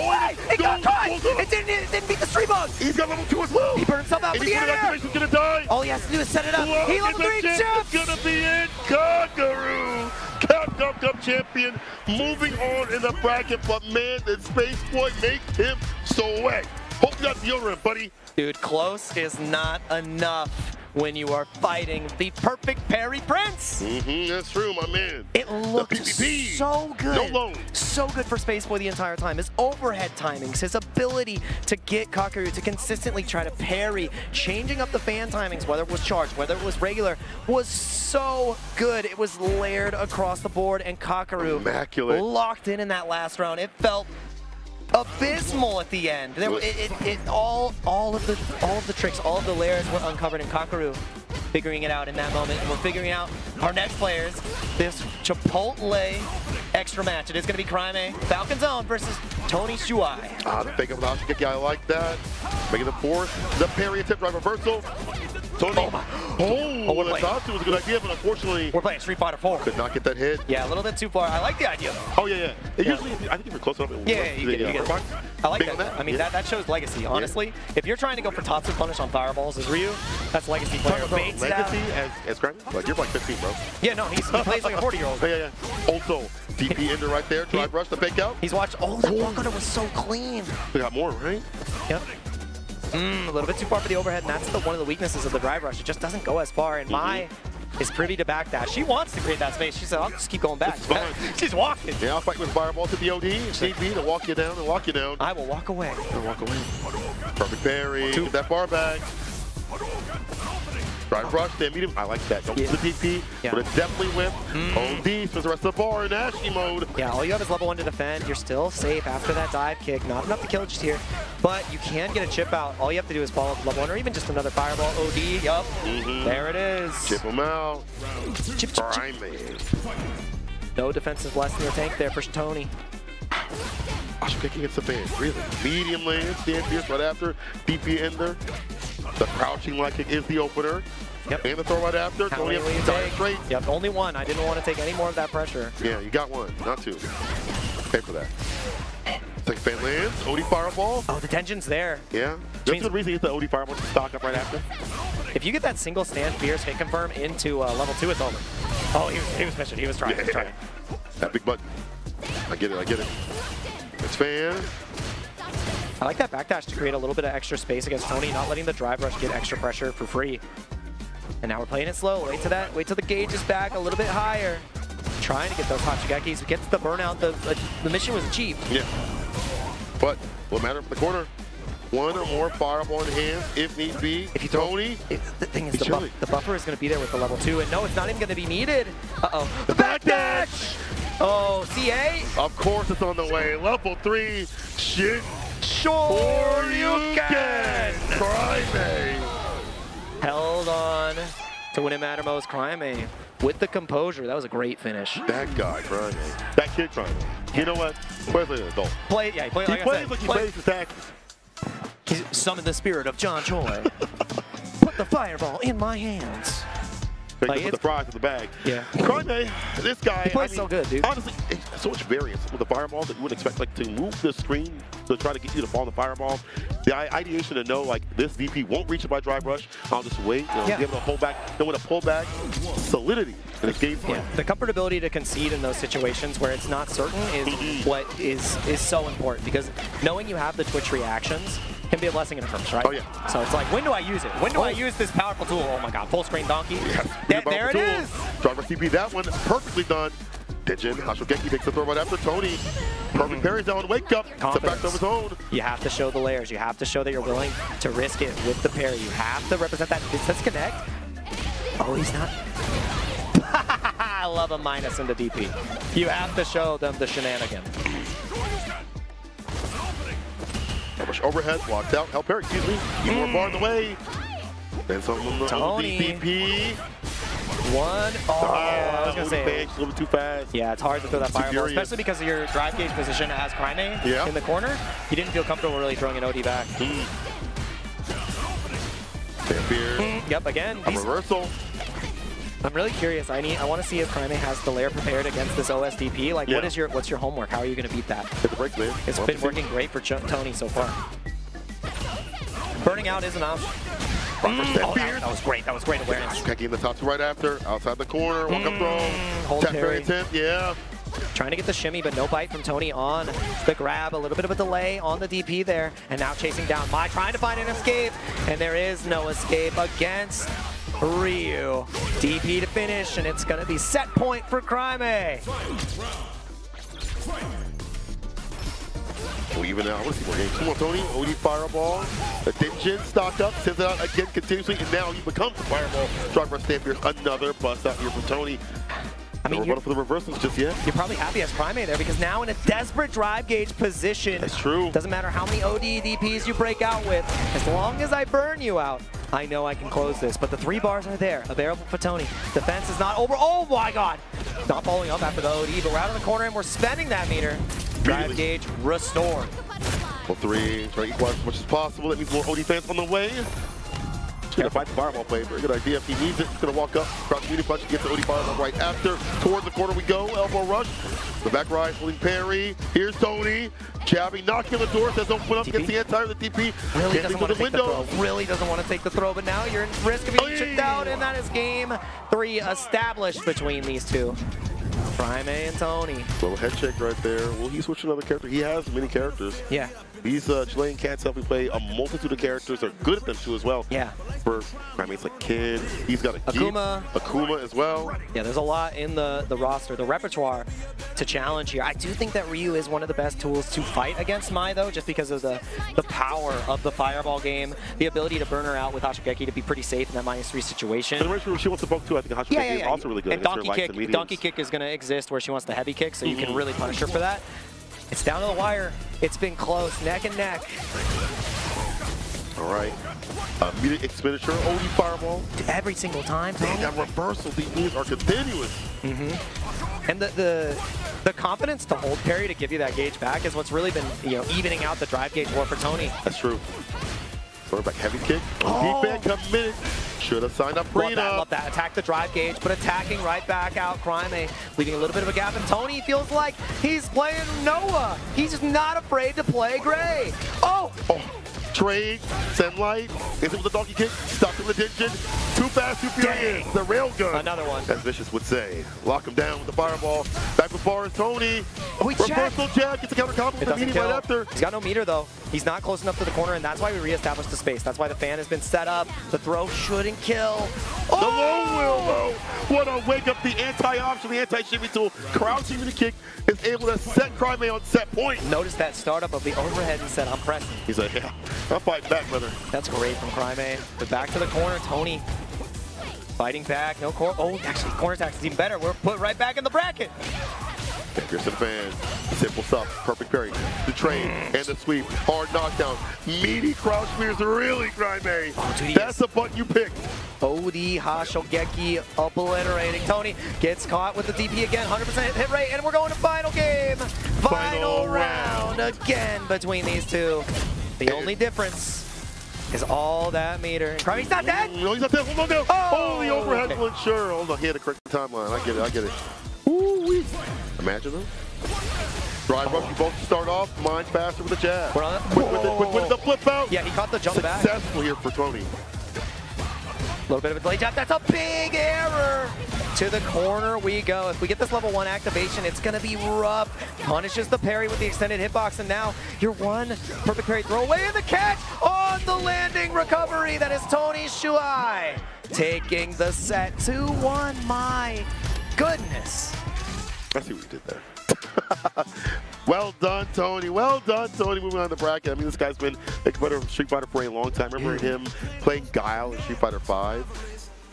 L: way! It got caught! It didn't beat the stream bug!
K: He's got level 2 as well!
L: He burned himself out with the air!
K: He's gonna die!
L: All he has to do is set it up. He level 3 chips!
K: Gonna be in Kakaru, Capcom Cup champion, moving on in the bracket, but man, the Spaceboy makes him sweat. Hope you got deodorant, buddy.
L: Dude, close is not enough when you are fighting the perfect parry prince.
K: That's true, my man.
L: It looked so good.
K: No loan.
L: So good for Spaceboy the entire time. His overhead timings, his ability to get Kakaru to consistently try to parry, changing up the fan timings, whether it was charged, whether it was regular, was so good. It was layered across the board, and Kakaru
K: immaculate.
L: Locked in that last round. It felt abysmal at the end. All of the tricks, all of the layers were uncovered in Kakaru, figuring it out in that moment. And we're figuring out our next players, this Chipotle extra match. It is going to be Crime Falcon's Own versus Tony Shuai.
K: The fake of I like that. Making the fourth, the parry attempt drive reversal. Tony, what I thought it was a good idea, but unfortunately,
L: we're playing Street Fighter 4.
K: Could not get that hit.
L: Yeah, a little bit too far. I like the idea.
K: Oh yeah. Usually, I think if you're close enough, it
L: yeah, you get it. I like that. I mean, that shows legacy. Honestly, if you're trying to go for Tatsu punish on fireballs as Ryu, that's legacy player.
K: Legacy as Grant? Like you're like 15, bro.
L: Yeah, no, he plays like a 40-year-old.
K: Yeah. Also, DP Ender right there. Drive rush, the fake out.
L: He's watched. Oh, that block under was so clean.
K: We got more, right?
L: Yep. A little bit too far for the overhead, and that's one of the weaknesses of the drive rush. It just doesn't go as far, and Mai is privy to backdash. She wants to create that space. She said, I'll just keep going back. She's walking.
K: Yeah, I'll fight with fireball to the OD. Need me to walk you down and lock you down.
L: I will walk away.
K: Perfect parry. Get that bar back. Drive rush, then meet him. I like that. Don't do the DP, but it definitely whip. OD spins the rest of the bar in Ashy mode.
L: Yeah, all you have is level 1 to defend. You're still safe after that dive kick. Not enough to kill just here, but you can get a chip out. All you have to do is follow up level 1 or even just another fireball. OD, yup. There it is.
K: Chip him out.
L: Chip.
K: Man.
L: No defensive blessing in the tank there for Tony.
K: Asha kicking against the fan, really. Medium lane, stand fierce right after. DP Ender. The crouching leg kick is the opener.
L: Yep.
K: And the throw right after. Tony has to die straight.
L: Yep, only one. I didn't want to take any more of that pressure.
K: Yeah, you got one, not two. Pay for that. Second fan lands. OD fireball.
L: Oh, the tension's there.
K: Yeah. That's the reason he hit the OD fireball to stock up right after.
L: If you get that single stand fierce hit confirm into level 2, it's over. Oh, he was fishing. He was trying.
K: That big button. I get it. It's fan.
L: I like that backdash to create a little bit of extra space against Tony, not letting the drive rush get extra pressure for free. And now we're playing it slow. Wait till the gauge is back a little bit higher. Trying to get those Hachigekis. Gets the burnout. The mission was achieved.
K: Yeah. But what matter for the corner? One or more fireball in hand, if need be.
L: If you throw,
K: Tony,
L: the thing is, the buffer is going to be there with the level 2, and no, it's not even going to be needed.
K: The backdash!
L: Oh, CA?
K: Of course it's on the way. Level 3, shit.
L: Sure you can!
K: Crime.
L: Held on to win it Mattermost Crime with the composure. That was a great finish.
K: That guy, Crime. That kid, Crime. You know what? He plays like an adult.
L: He plays like
K: he plays his taxes.
L: He summoned the spirit of John Choi. put the fireball in my hands.
K: Like, put the fries in the bag.
L: Yeah.
K: Crime, this guy.
L: He plays so good, dude.
K: Honestly, so much variance with the fireballs that you wouldn't expect, like, to move the screen to try to get you to fall in the fireball. The ideation to know, like, this DP won't reach it by drive rush. I'll just wait. You know, be able to pull back. Then with a pullback, solidity in his game plan.
L: Yeah. The comfortability to concede in those situations where it's not certain is what is so important, because knowing you have the Twitch reactions can be a blessing and a curse, right?
K: Oh, yeah.
L: So it's like, when do I use it? When do I use this powerful tool? Oh my god, full screen donkey.
K: Yes,
L: there it is!
K: Driver CP, that one perfectly done. Dijin, Hashogeki takes the throw right after Tony. Perfect parries down, wake up. It's a back of his own.
L: You have to show the layers. You have to show that you're willing to risk it with the parry. You have to represent that. Let's connect. Oh, he's not. I love a minus in the DP. You have to show them the shenanigans.
K: Overhead, blocked out. Hell parry, excuse me. Even more bar in the way. And some on the DP.
L: One. Oh, I was going to say.
K: A little bit too fast.
L: Yeah, it's hard to throw that fireball, especially because of your drive gauge position as Crime in the corner. He didn't feel comfortable really throwing an OD back. Yep, again.
K: A reversal.
L: I'm really curious. I want to see if Crime has the layer prepared against this OSDP. Like, what's your homework? How are you going to beat that?
K: Hit the brakes, man.
L: It's been working great for Tony so far. Burning out is an option. That was great. That was great awareness.
K: Keki in the top two right after. Outside the corner. Walk up throw.
L: Hold parry.
K: Yeah.
L: Trying to get the shimmy, but no bite from Tony on the grab. A little bit of a delay on the DP there. And now chasing down Mai, trying to find an escape. And there is no escape against Ryu. DP to finish, and it's going to be set point for Crime.
K: Well, even now, I want to see more games. Come on, Tony. OD fireball. The Dijin stocked up, sends it out again continuously, and now he becomes the fireball. Driver Stampierce, another bust out here from Tony. I mean, no for the reversals just yet.
L: You're probably happy as Crime there, because now in a desperate drive gauge position.
K: That's true.
L: Doesn't matter how many OD DPs you break out with. As long as I burn you out, I know I can close this. But the 3 bars are there, available for Tony. Defense is not over. Oh my god! Not following up after the OD, but we're out of the corner and we're spending that meter. Drive gauge restored.
K: Well, 3, try to equalize as much as possible. That means more OD fans on the way. He's going to fight the fireball play. Very good idea. If he needs it, he's going to walk up, crouch media punch, gets the OD fireball right after. Towards the corner we go. Elbow rush. The back rise, holding parry. Here's Tony. Jabbing, knocking the door, says open up, gets the anti of the DP.
L: Really doesn't want to take the throw. Really doesn't want to take the throw, but now you're in risk of being chipped out, and that is game 3 established between these two. Crime and Tony.
K: Little head check right there. Will he switch another character? He has many characters.
L: Yeah.
K: These Chilean cats help me play a multitude of characters. They're good at them too as well.
L: Yeah.
K: For Crime, it's like Kid. He's got a Akuma as well.
L: Yeah, there's a lot in the roster, the repertoire to challenge here. I do think that Ryu is one of the best tools to fight against Mai, though, just because of the power of the fireball game, the ability to burn her out with Hashogeki to be pretty safe in that -3 situation.
K: And the she wants to poke too. I think Hashogeki is also really good.
L: And donkey kick is going to exist where she wants the heavy kick, so you can really punish her for that. It's down to the wire. It's been close, neck and neck.
K: All right. Immediate expenditure, OD fireball.
L: Every single time.
K: Dang, that reversal, these moves are continuous.
L: And the confidence to hold parry to give you that gauge back is what's really been, evening out the drive gauge war for Tony.
K: That's true. Back heavy kick. Defense committed. Should have signed up for
L: Love that. Attack the drive gauge, but attacking right back out Crime, leaving a little bit of a gap. And Tony feels like he's playing Noah. He's just not afraid to play Gray.
K: Trade, send light, hits it with the donkey kick, stops in the Dijin. Too fast, too furious. The railgun.
L: Another one.
K: As Vicious would say. Lock him down with the fireball. Back with bars, Tony. Reversal jab, gets the counter combo with the meter right after.
L: He's got no meter though. He's not close enough to the corner, and that's why we reestablished the space. That's why the fan has been set up. The throw shouldn't kill.
K: The low will though. What a wake up, the anti-option, the anti-shimmy tool. Crouching to the kick is able to set Crime on set point.
L: Notice that startup of the overhead and said, I'm pressing.
K: He's like, yeah, I'm fighting back, brother.
L: That's great from Crime. But back to the corner, Tony. Fighting back, no corner. Oh, actually, corner attack is even better. We're put right back in the bracket.
K: Here's to the fan. Simple stuff. Perfect parry. The train and the sweep. Hard knockdown. Meaty crouch spears really, Crime. That's the button you picked.
L: OD Hashogeki obliterating. Tony gets caught with the DP again. 100% hit rate, and we're going to final game. Final round again between these two. The only difference, is all that meter. And Crimey's not dead!
K: No, he's not dead. Hold on down. Oh, the overhead glitch. Sure. Hold on. He had to correct the timeline. I get it. I get it. Ooh-wee. Imagine them. Drive rush. You both start off. Mine faster with the jab. Quick with the flip out.
L: Yeah, he caught the jump back.
K: Successful here for Tony.
L: A little bit of a delay jab. That's a big error. To the corner we go. If we get this level 1 activation, it's going to be rough. Punishes the parry with the extended hitbox, and now your one perfect parry throw away in the catch on the landing recovery. That is Tony Shuai taking the set 2-1. My goodness.
K: I see what you did there. Well done, Tony. Well done, Tony. Moving on the bracket. I mean, this guy's been a competitor of Street Fighter for a long time. Remember him playing Guile in Street Fighter 5?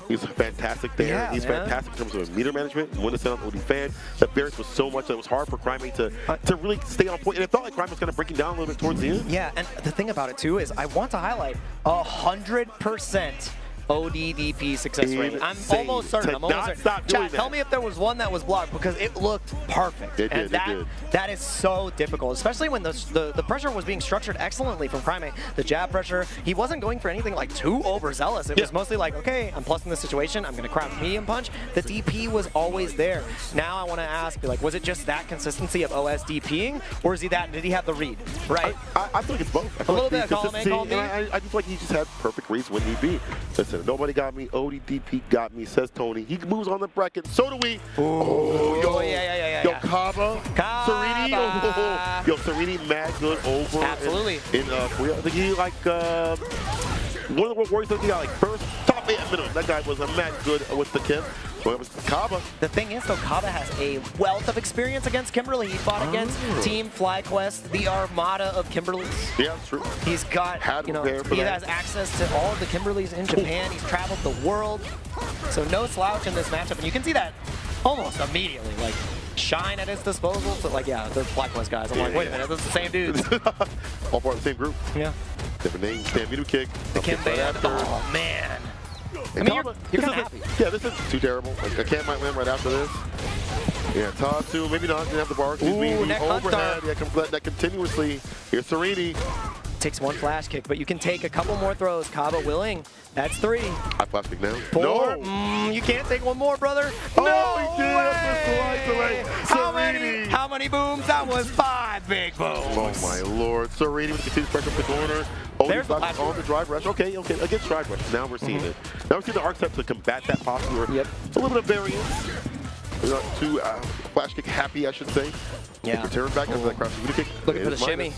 K: He's fantastic there.
L: Yeah,
K: he's fantastic in terms of meter management. When to send out the OD fan, the variance was so much that it was hard for Crimey to really stay on point. And it felt like Crimey was kind of breaking down a little bit towards the end.
L: Yeah, and the thing about it too is I want to highlight 100% ODDP success rate. I'm almost certain. Chat, tell me if there was one that was blocked because it looked perfect.
K: It did.
L: That is so difficult, especially when the pressure was being structured excellently from Crimey. The jab pressure, he wasn't going for anything like too overzealous. It was mostly like, okay, I'm plus in this situation. I'm going to craft medium punch. The DP was always there. Now I want to ask, like, was it just that consistency of OS DPing, or is he that? Did he have the read? Right.
K: I feel like it's both.
L: A little bit of column A, column B.
K: I just feel like he just had perfect reads when need be. Listen, nobody got me. ODDP got me, says Tony. He moves on the bracket. So do we.
L: Oh, yeah.
K: Yo, Kaba. Serini. Yo, Serini, mad good over.
L: Absolutely.
K: In Korea. I think he like one of the World Warriors. He got like first top 8 at minimum. That guy was a mad good with the Kim. So it was Kaba.
L: The thing is, though, Kaba has a wealth of experience against Kimberly. He fought against Team FlyQuest, the armada of Kimberlys.
K: Yeah, that's true.
L: He's got, he has access to all of the Kimberlys in Japan. He's traveled the world. So no slouch in this matchup. And you can see that almost immediately. Like, Shine at his disposal. So, like, yeah, they're FlyQuest guys. I'm like, wait a minute, those are the same dudes.
K: All part of the same group.
L: Yeah.
K: Different names. Stand kick.
L: The Kim Band. Oh, man. I mean, you're kind of happy.
K: Yeah, this isn't too terrible. Like, a cat might win right after this. Yeah, Tatsu, maybe not. Didn't have the bar.
L: Ooh, neck
K: overhead. Yeah, that continuously. Here's Serini.
L: Takes one flash kick, but you can take a couple more throws. Kaba willing. That's 3.
K: I flash kick now.
L: 4.
K: No.
L: You can't take one more, brother.
K: Oh,
L: no
K: he did.
L: way.
K: Away.
L: How many booms? That was 5 big booms.
K: Oh, my Lord. Serini with the continuous pressure up the corner.
L: There's the
K: on the drive rush. Okay. Against drive rush. Now we're seeing it. Now we're seeing the arc step to combat that posture.
L: Yep.
K: A little bit of variance. We're not too flash kick happy, I should say.
L: Yeah.
K: Return back after that crouch kick.
L: Looking for the shimmy.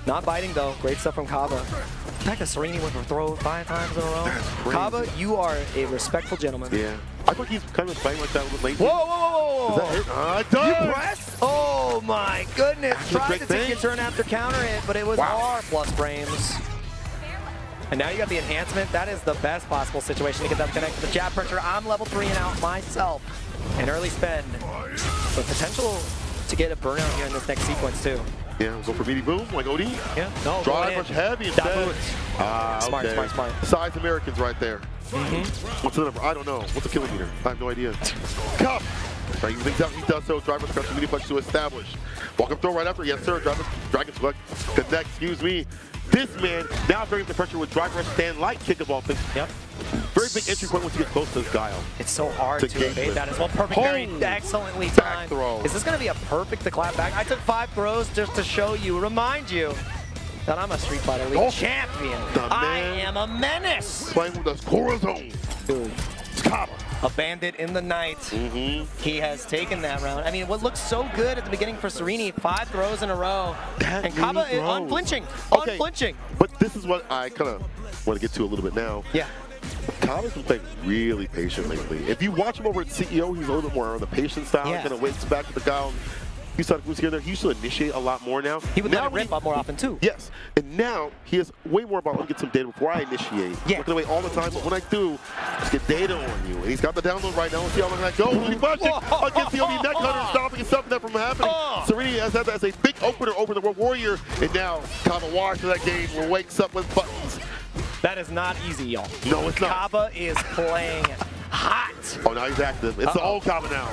L: Not biting, though. Great stuff from Kaba. In fact, Serini went for throw 5 times in a row. Kaba, you are a respectful gentleman.
K: Yeah. I think he's kind of playing like that a little late.
L: Whoa.
K: Is that it? It does.
L: You pressed? Oh, my goodness. Tried to take a turn after counter hit, but it was R plus frames. And now you got the enhancement. That is the best possible situation to get them connected to the jab pressure. I'm level 3 and out myself. An early spend. But potential to get a burnout here in this next sequence, too.
K: Yeah, go for meaty boom, like OD.
L: Yeah, no,
K: drive rush heavy instead.
L: Smart.
K: Size Americans right there. What's the number? I don't know. What's a kilometer? I have no idea. Cup. Right, he does so. Drive rush crouch meaty punch to establish. Walk up throw right after. Yes, sir. Dragon Select. Connect. Excuse me. This man now bringing the pressure with drive rush stand like kickball thing.
L: Yep.
K: Very big entry point once you get close to this Guile.
L: It's so hard to evade that as well. Perfect very excellently timed.
K: Throw.
L: Is this going to be a perfect to clap back? I took 5 throws just to show you, remind you that I'm a Street Fighter League champion. I am a menace.
K: Playing with the Corazon.
L: Dude.
K: Kaba.
L: A bandit in the night. He has taken that round. I mean, what looked so good at the beginning for Serini, 5 throws in a row. And Kaba is unflinching.
K: Okay.
L: Unflinching.
K: But this is what I kind of want to get to a little bit now.
L: Yeah.
K: Kaba's been playing really patient lately. If you watch him over at CEO, he's a little bit more on the patient style.
L: Yeah.
K: Kind of waits back with the Guile. He started moving together. He used to initiate a lot more now.
L: He would let it rip up more often, too.
K: Yes. And now he has way more about, let me get some data before I initiate.
L: Yeah.
K: Looking away all the time, but when I do, let's get data on you. And he's got the download right now. Let's see how long that goes. He watched it against the OD neck hunter, stopping and stopping that from happening. Serini has had that as a big opener over the World Warrior. And now Kaba watches that game and wakes up with buttons.
L: That is not easy, y'all.
K: No, it's not.
L: Kaba is playing hot.
K: Oh, now he's active. It's the old Kaba now.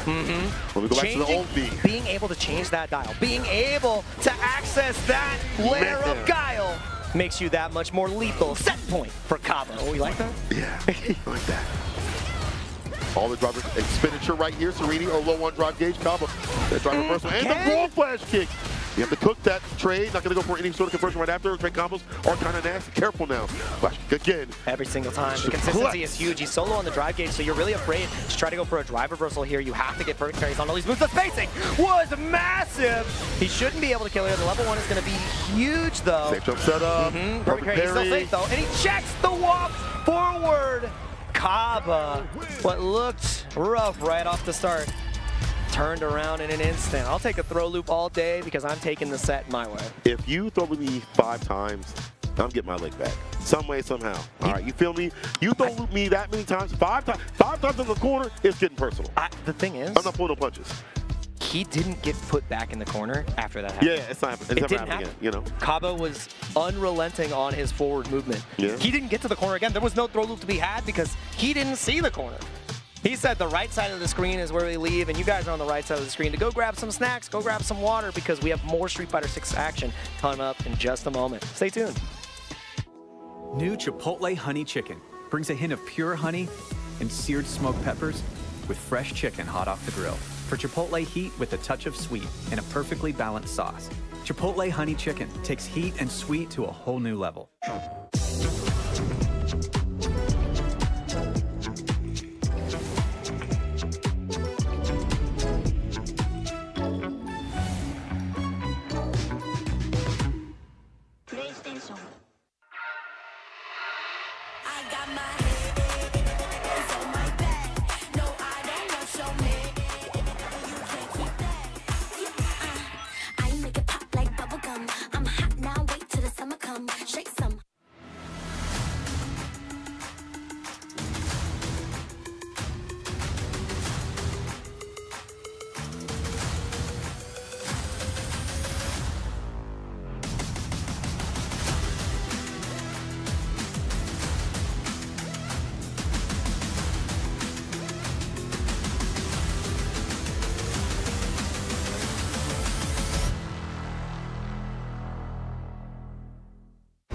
K: When we go back to the old B.
L: Being able to change that dial, being able to access that layer of Guile makes you that much more lethal. Set point for Kaba. Oh, you like that?
K: Yeah, I like that. All the driver expenditure right here. Serini or low on drive gauge. Kaba. That drive reversal and the ball flash kick. You have to cook that trade. Not going to go for any sort of conversion right after. Trade combos are kind of nasty. Careful now. Flash kick again.
L: Every single time. The consistency is huge. He's solo on the drive gauge, so you're really afraid to try to go for a drive reversal here. You have to get perfect parries on all these moves. The spacing was massive. He shouldn't be able to kill here. The level 1 is going to be huge, though.
K: Safe jump setup.
L: Perfect parry. He's still safe, though. And he checks the walk forward. Kaba, what looked rough right off the start, turned around in an instant. I'll take a throw loop all day because I'm taking the set my way.
K: If you throw with me 5 times, I'm getting my leg back. Some way, somehow. All right, you feel me? You throw loop me that many times, 5 times in the corner, it's getting personal.
L: The thing is,
K: I'm not pulling no punches.
L: He didn't get put back in the corner after that happened.
K: Yeah, it's not happening. It's never happening again, you know.
L: Kaba was unrelenting on his forward movement.
K: Yeah.
L: He didn't get to the corner again. There was no throw loop to be had because he didn't see the corner. He said the right side of the screen is where we leave, and you guys are on the right side of the screen to go grab some snacks, go grab some water, because we have more Street Fighter 6 action coming up in just a moment. Stay tuned.
N: New Chipotle Honey Chicken brings a hint of pure honey and seared smoked peppers with fresh chicken hot off the grill. For Chipotle heat with a touch of sweet and a perfectly balanced sauce. Chipotle Honey Chicken takes heat and sweet to a whole new level.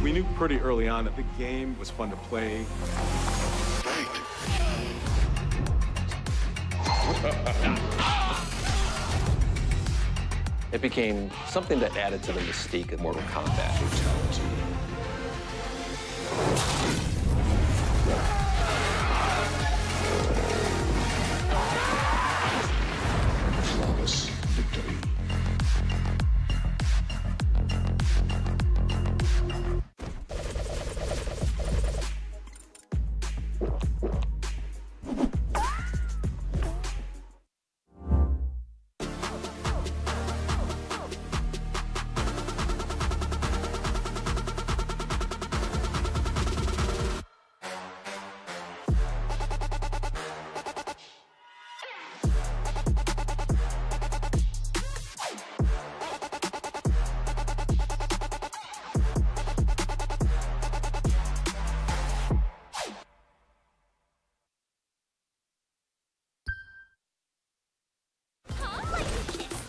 U: We knew pretty early on that the game was fun to play.
V: It became something that added to the mystique of Mortal Kombat.
I: Flawless victory.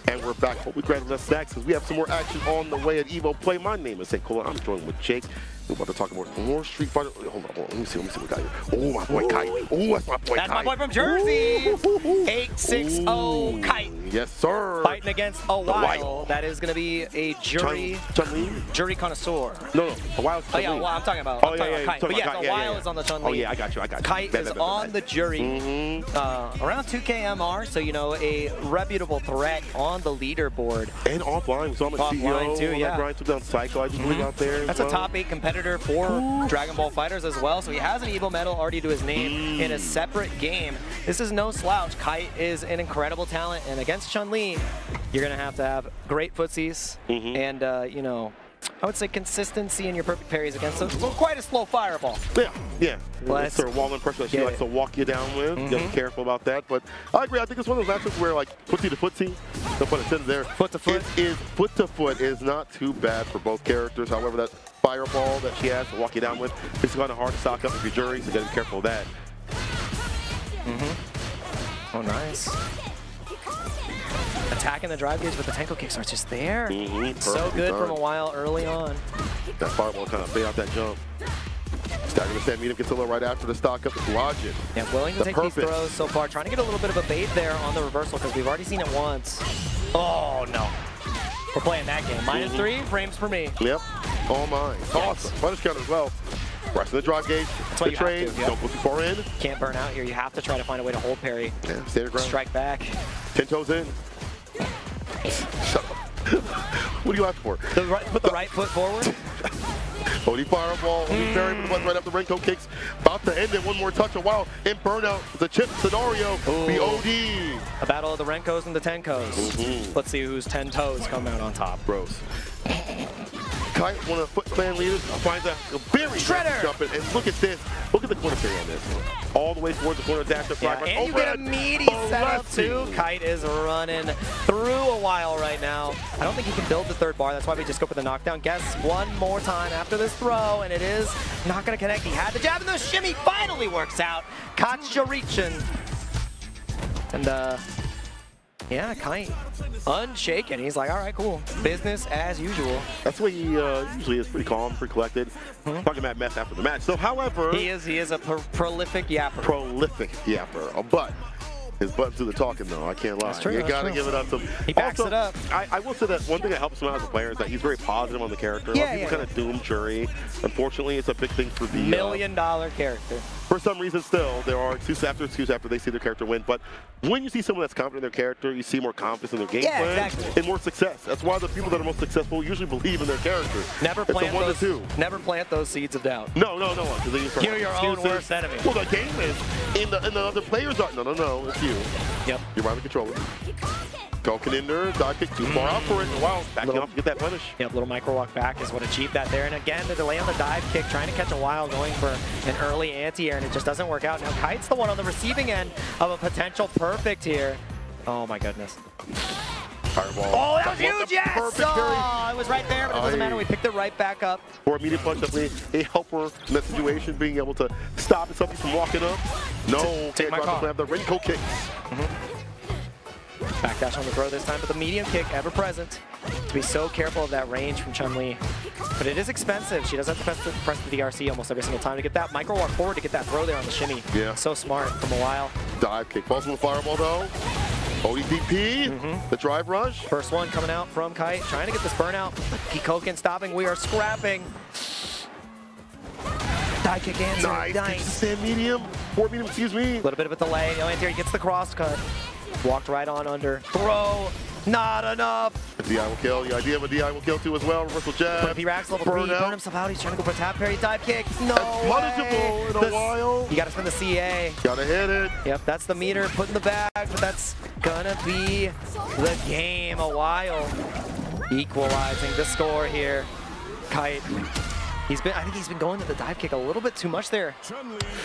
K: And we're back. Hope we grabbed enough snacks because we have some more action on the way at Evo Play. My name is St. Cola. I'm joined with Jake. We're about to talk more Street Fighter. Hold on. Let me see what we got here. Oh, my boy Kite. Oh, that's my boy Kite.
L: That's my boy from Jersey. 860 Kite.
K: Yes, sir.
L: Fighting against a Wild. That is going to be a jury connoisseur.
K: No, a Wild.
L: Oh, yeah, well, I'm talking about, Kite. But yeah, the Wild is on the Chun-Li.
K: Oh, yeah, I got you.
L: Kite is on the jury. Around 2K MR, so, you know, a reputable threat on the leaderboard.
K: And offline. So I'm a CEO.
L: Too, yeah.
K: Grind down Psycho. I just believe out there.
L: That's a top 8 competitor for Dragon Ball FighterZ as well, so he has an Evo medal already to his name in a separate game. This is no slouch. Kite is an incredible talent, and against Chun-Li, you're going to have great footsies and, you know, I would say consistency in your perfect parries against quite a slow fireball.
K: Yeah. It's sort of wall and pressure that she likes to walk you down with. You gotta be careful about that. But I agree. I think it's one of those matchups where, like, footsie to footsie, no pun intended there.
L: Foot to foot.
K: Foot to foot is not too bad for both characters. However, that fireball that she has to walk you down with, it's kind of hard to stock up if you're jury, so you gotta be careful of that.
L: Oh, nice. attacking the drive gauge, but the Tenko kicks are just there. So
K: Perfectly
L: good
K: done.
L: from a while early on.
K: That fireball kind of fade out that jump. Stacking the stand medium gets a little right after the stock up. It's logic.
L: Yeah, willing to take these throws so far. Trying to get a little bit of a bait there on the reversal because we've already seen it once. Oh, no. We're playing that game. -3 frames for me.
K: Yep. All mine. Awesome. Punish counter as well. Pressing the drive gauge.
L: That's why
K: the
L: you
K: train.
L: have to,
K: Don't go too far in.
L: Can't burn out here. You have to try to find a way to hold parry.
K: Yeah, stay your ground.
L: Strike back.
K: 10 toes in. Shut up. What do you ask for?
L: Put the right foot forward.
K: OD fireball, OD parry, but the one right after Renko kicks. About to end it. One more touch. A while in burnout. The chip scenario. The OD.
L: A battle of the Renkos and the Tenkos. Let's see whose 10 toes come out on top.
K: Gross. Kite, one of the Foot Clan leaders, finds a very
L: Shredder.
K: jump in. And look at this. Look at the corner parry on this. All the way towards the corner dash up.
L: Yeah, and you get a meaty setup too. Kite is running through a while right now. I don't think he can build the third bar. That's why we just go for the knockdown. Guess one more time after this throw, and it is not going to connect. He had the jab, and the shimmy finally works out. Kacharichen. And yeah, Kite unshaken. He's like, all right, cool. Business as usual.
K: That's why he usually is pretty calm, pretty collected. Talking about mess after the match. So, however,
L: he is a prolific yapper.
K: Prolific yapper. But his buttons do the talking, though. I can't lie.
L: That's true,
K: You
L: that's
K: gotta
L: true.
K: give it up to him.
L: He backs
K: Also,
L: it up.
K: I will say that one thing that helps him out as a player is that he's very positive on the character.
L: Yeah,
K: a lot of people kind of doom Churi. Unfortunately, it's a big thing for the
L: $1 million character.
K: For some reason, still, there are excuse after they see their character win. But when you see someone that's confident in their character, you see more confidence in their game plan and more success. That's why the people that are most successful usually believe in their character.
L: Never
K: It's a
L: plant
K: 1 to
L: those.
K: 2.
L: Never plant those seeds of doubt.
K: No. Because then you start
L: You're your own
K: excuses.
L: worst enemy.
K: Well, the game is, and the other players are. No, it's you.
L: Yep.
K: You're behind the controller. Goken in there, dive kick too far out for it. Wow, backing off to get that punish.
L: Yep, little micro walk back is what achieved that there. And again, the delay on the dive kick, trying to catch a while, going for an early anti-air, and it just doesn't work out. Now Kite's the one on the receiving end of a potential perfect here. Oh my goodness.
K: Fireball.
L: Oh, that was huge, yes!
K: Perfect parry.
L: Oh, it was right there, but it doesn't matter. We picked it right back up.
K: For a medium punch, definitely a helper in that situation, being able to stop something from walking up. No,
L: Take my call.
K: have the Renko kicks.
L: Backdash on the throw this time, but the medium kick ever present. To be so careful of that range from Chun-Li. But it is expensive. She does have to press the DRC almost every single time to get that micro walk forward to get that throw there on the shimmy.
K: Yeah.
L: So smart from a while.
K: Dive kick. Falls from the fireball, though. ODDP, the drive rush.
L: First one coming out from Kite, trying to get this burnout. Kikoken stopping. We are scrapping. Dive kick answer.
K: Nice. Stand medium. Forward medium, excuse me.
L: A little bit of a delay. No anti-air. He gets the cross cut. Walked right on under. Throw. Not enough.
K: DI will kill. The idea of a DI will kill too as well. Reversal jab.
L: But if he racks level 3, burn himself out. He's trying to go for a tap parry, dive kick. No way.
K: Punishable in a while.
L: You got to spend the CA.
K: Gotta hit it.
L: Yep, that's the meter. Put in the bag, but that's gonna be the game a while. Equalizing the score here. Kite. I think he's been going to the dive kick a little bit too much there.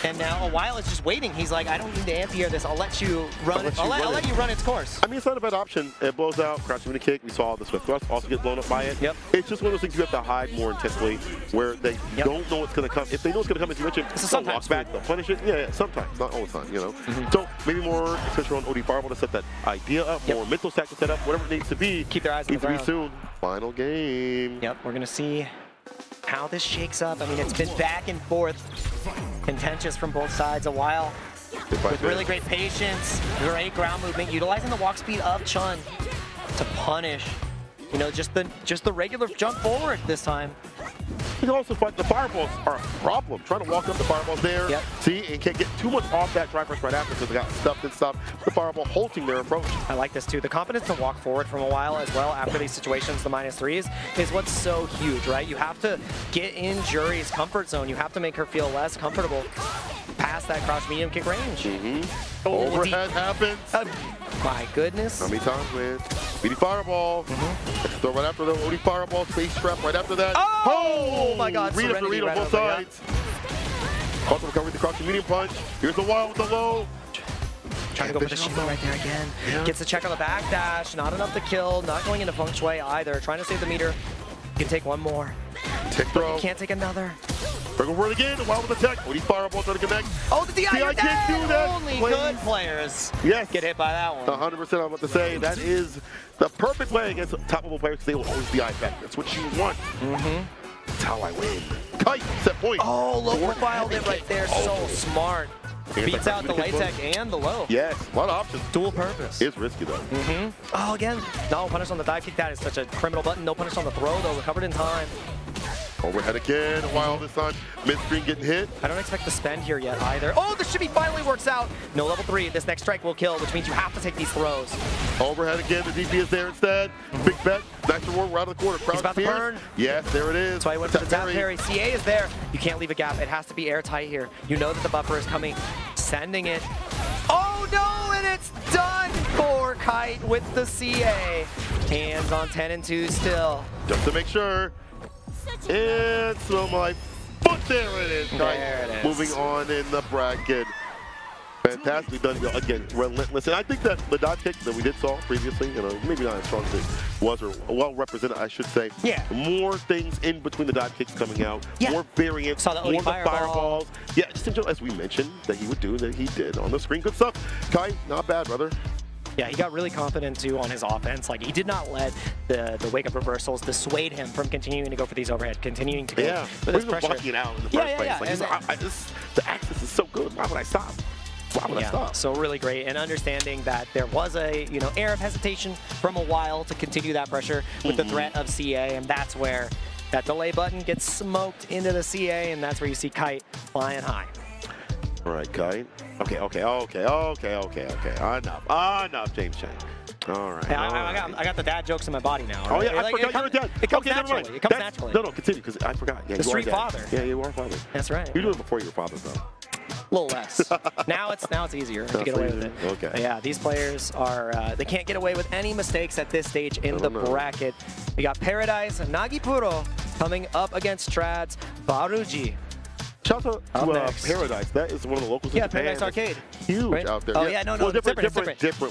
L: And now a while is just waiting. He's like, I don't need to anti-air this. I'll let you run it. I'll let you run its course.
K: I mean, it's not a bad option. It blows out, crouching mini kick. We saw the Swift thrust also get blown up by it.
L: Yep.
K: It's just one of those things you have to hide more intensely, where they don't know what's going to come. If they know it's going to come, as you mentioned, they'll walk back, they'll punish it. Yeah, sometimes, not all the time, you know. So maybe more, especially on OD Fireball, to set that idea up, more mental stack to set up, whatever it needs to be.
L: Keep their eyes on the ground.
K: Soon. Final game.
L: Yep, we're going to see how this shakes up. I mean, it's been back and forth, contentious from both sides a while, with really great patience, great ground movement, utilizing the walk speed of Chun to punish, you know, just the regular jump forward this time.
K: You can also find the fireballs are a problem. Trying to walk up the fireballs there, see, and can't get too much off that drive rush right after because they got stuffed and stuff. The fireball halting their approach.
L: I like this too. The confidence to walk forward from a while as well after these situations, the -3s, is what's so huge, right? You have to get in Juri's comfort zone. You have to make her feel less comfortable past that crouch medium kick range.
K: Overhead happens.
L: My goodness.
K: How many times, man? BD Fireball. Throw right after the OD Fireball. Space trap right after that.
L: Oh my God.
K: Read after read on both sides. Also recovering the crouching medium punch. Here's the wild with the low.
L: Trying to go for the shimmy right there again. Gets the check on the backdash. Not enough to kill. Not going into feng shui either. Trying to save the meter. You can take one more.
K: Tick throw.
L: You can't take another.
K: They're going for it again. Wild with the tech. Oh, he's fireball trying to connect.
L: Oh, the DI
K: can't do that.
L: Only good players get hit by that one.
K: 100%. I'm about to say that is the perfect way against top-level players because they will always DI back. That's what you want. That's how I win. Kite, set point.
L: Oh, low profile it right there. So smart. Beats out the late tech and the low.
K: Yes, a lot of options.
L: Dual purpose.
K: It's risky though.
L: Oh, again. No punish on the dive kick. That is such a criminal button. No punish on the throw though. Recovered in time.
K: Overhead again. Wild this time. Mid-screen getting hit.
L: I don't expect the spend here yet either. Oh, the shimmy finally works out. No level 3. This next strike will kill, which means you have to take these throws.
K: Overhead again. The DP is there instead. Big bet. Nice reward. We're out of the corner.
L: He's about to burn.
K: Yes, there it is.
L: That's why he went for the tap parry. CA is there. You can't leave a gap. It has to be airtight here. You know that the buffer is coming. Sending it. Oh no, and it's done for Kite with the CA. Hands on 10 and 2 still.
K: Just to make sure. And slow my foot. There it is.
L: There it is.
K: Moving on in the bracket. Fantastically done again. Relentless. And I think that the dot kick that we did saw previously, maybe not as strong as it was, or well represented, I should say.
L: Yeah.
K: More things in between the dot kicks coming out.
L: Yeah.
K: More variants.
L: Saw the
K: more
L: fireballs.
K: Yeah, just enjoy, as we mentioned that he would do, that he did on the screen. Good stuff. Kai, not bad, brother.
L: Yeah, he got really confident too on his offense. Like, he did not let the wake-up reversals dissuade him from continuing to go for these overhead, continuing to go for this pressure.
K: Blocking it out in the first place. Like, the access is so good. Why would I stop? Why would I stop?
L: So really great, and understanding that there was a air of hesitation from a while to continue that pressure with the threat of CA, and that's where that delay button gets smoked into the CA, and that's where you see Kite flying high.
K: All right, Kite. Okay. Enough, James Chang. All right.
L: Hey, I got the dad jokes in my body now.
K: Oh, yeah, I forgot you were dad.
L: It comes naturally. It comes naturally.
K: No, continue, because I forgot. Yeah,
L: the street father.
K: Yeah, you are a father.
L: That's right.
K: You were doing it before you were father, though.
L: A little less. now it's easier to get away with it.
K: Okay.
L: But yeah, these players are they can't get away with any mistakes at this stage in the bracket. We got Paradise Nagipuro coming up against Trads Baruji.
K: Shout out to Paradise. That is one of the locals in Japan.
L: Paradise Arcade.
K: Huge out there.
L: Oh, yeah, no,
K: well, different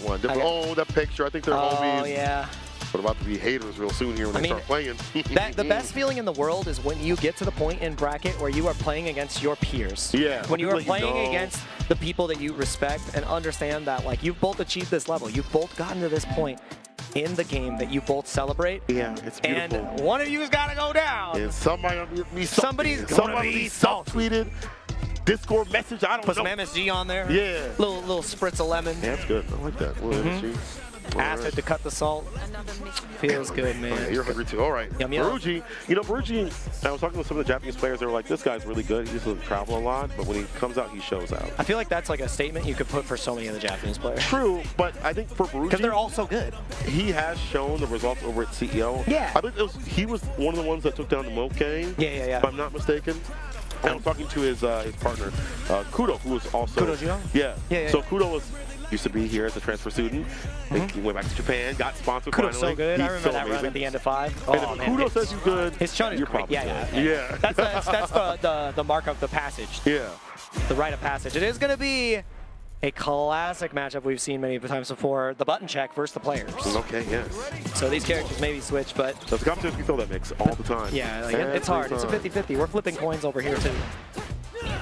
K: one.
L: Okay.
K: Oh, that picture. I think they're homies.
L: Oh, yeah.
K: But about to be haters real soon here when they start playing.
L: The best feeling in the world is when you get to the point in bracket where you are playing against your peers.
K: Yeah.
L: When you are playing against the people that you respect and understand that, like, you've both achieved this level. You've both gotten to this point in the game that you both celebrate.
K: Yeah, it's beautiful.
L: And one of you has got to go down.
K: And somebody's
L: going to be
K: self-tweeted. Discord message, I don't know.
L: Put some MSG on there.
K: Yeah.
L: Little spritz of lemon.
K: Yeah, that's good. I like that. MSG.
L: Acid to cut the salt. Feels good, man.
K: Okay, you're hungry too. All right.
L: Yum, yum.
K: Baruji, Baruji, I was talking to some of the Japanese players. They were like, this guy's really good. He doesn't travel a lot, but when he comes out, he shows out.
L: I feel like that's like a statement you could put for so many of the Japanese players.
K: True, but I think for Baruji,
L: because they're all so good.
K: He has shown the results over at CEO.
L: Yeah.
K: I think he was one of the ones that took down the Moke.
L: Yeah.
K: If I'm not mistaken. And I was talking to his partner, Kudo, who was also...
L: Kudo Gio?
K: Yeah. So Kudo used to be here as a transfer student. He went back to Japan, got sponsored
L: Kudo's
K: finally.
L: so good.
K: He's
L: I remember that
K: amazing.
L: run at the end of 5.
K: Oh, and if Kudo says you're good,
L: his chun is great. Yeah. That's the mark of the passage.
K: Yeah.
L: The rite of passage. It is going to be a classic matchup we've seen many times before. The button check versus the players.
K: Okay, yes.
L: So these characters maybe switch, but...
K: Those competitions, we throw that mix all the time.
L: Yeah, like it's hard. It's a 50-50. We're flipping coins over here, too.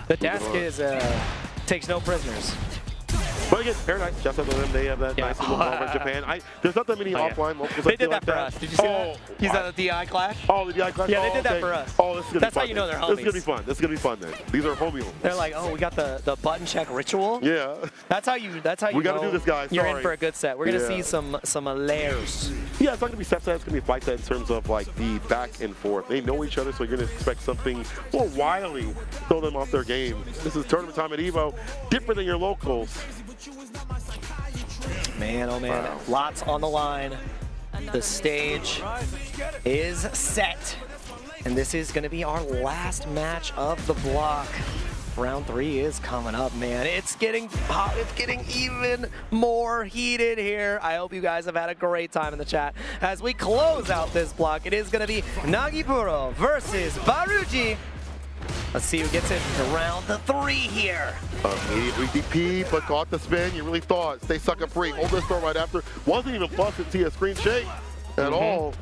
L: The desk takes no prisoners.
K: But again, Paradise, shout out to them. They have that nice little over in Japan. There's not that many offline locals.
L: They did that for us. Did you see that? He's at the DI Clash?
K: Oh, the DI Clash?
L: Yeah, they did that for us.
K: Oh, this is gonna
L: That's
K: be fun.
L: how you know they're homies.
K: This is going to be fun. This is going to be fun then. These are homie.
L: They're like, oh, we got the button check ritual?
K: Yeah.
L: That's how you
K: we got to do this, guys.
L: You're in for a good set. We're going to see some layers.
K: Yeah, it's not going to be set. It's going to be a fight set in terms of like the back and forth. They know each other, so you're going to expect something more wily. Throw them off their game. This is tournament time at EVO. Different than your locals.
L: Man, oh man, lots on the line. The stage is set. And this is going to be our last match of the block. Round 3 is coming up, man. It's getting hot. It's getting even more heated here. I hope you guys have had a great time in the chat. As we close out this block, it is going to be Nagipuro versus Baruji. Let's see who gets it to round 3 here.
K: Immediately DP, but caught the spin. You really thought. Stay sucker free. Hold this throw right after. Wasn't even busted. See a screen shake at all.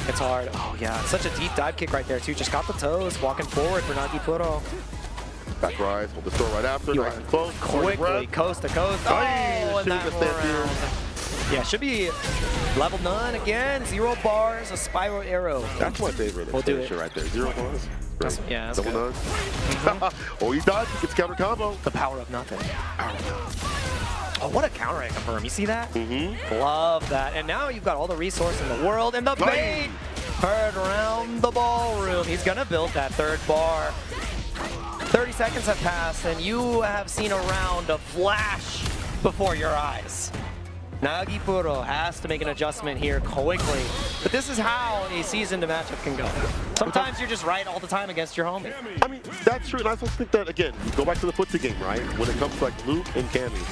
L: It's hard. Oh, yeah. Such a deep dive kick right there, too. Just got the toes. Walking forward for Nagipuro.
K: Back rise. Hold the throw right after. Nice and close.
L: Quickly, coast to coast. Oh, and that round. Yeah, should be level 9 again. 0 bars, a spiral arrow.
K: That's my favorite.
L: We'll do it
K: right there. 0 bars.
L: That's, yeah, that's
K: double
L: good.
K: 9. Oh, he died. He gets counter combo.
L: The power of nothing. Oh, what a counter I confirm. You see that? Love that. And now you've got all the resource in the world. And the bait heard around the ballroom. He's going to build that 3rd bar. 30 seconds have passed, and you have seen a round of flash before your eyes. Nagipuro has to make an adjustment here quickly. But this is how a seasoned matchup can go. Sometimes you're just right all the time against your homie.
K: I mean, that's true. And I also think that, again, you go back to the footsie game, right? When it comes to like Luke and Cammy,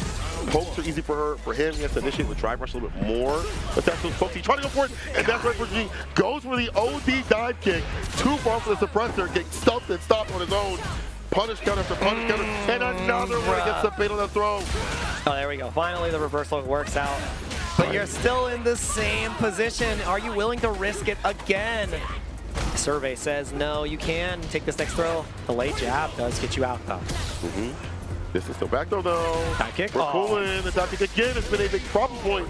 K: pokes are easy for her. For him, he has to initiate the drive rush a little bit more. But that's those pokes. He's trying to go for it. And that's right for G. Goes for the OD dive kick. Too far for the suppressor. Gets stumped and stopped on his own. Punish counter after punish counter. And another one against the bait on the throw.
L: Oh, there we go. Finally, the reversal works out. But you're still in the same position. Are you willing to risk it again? Survey says no, you can take this next throw. The late jab does get you out, though.
K: This is still back though.
L: Dive kick.
K: We're cooling. The dive kick again has been a big problem point.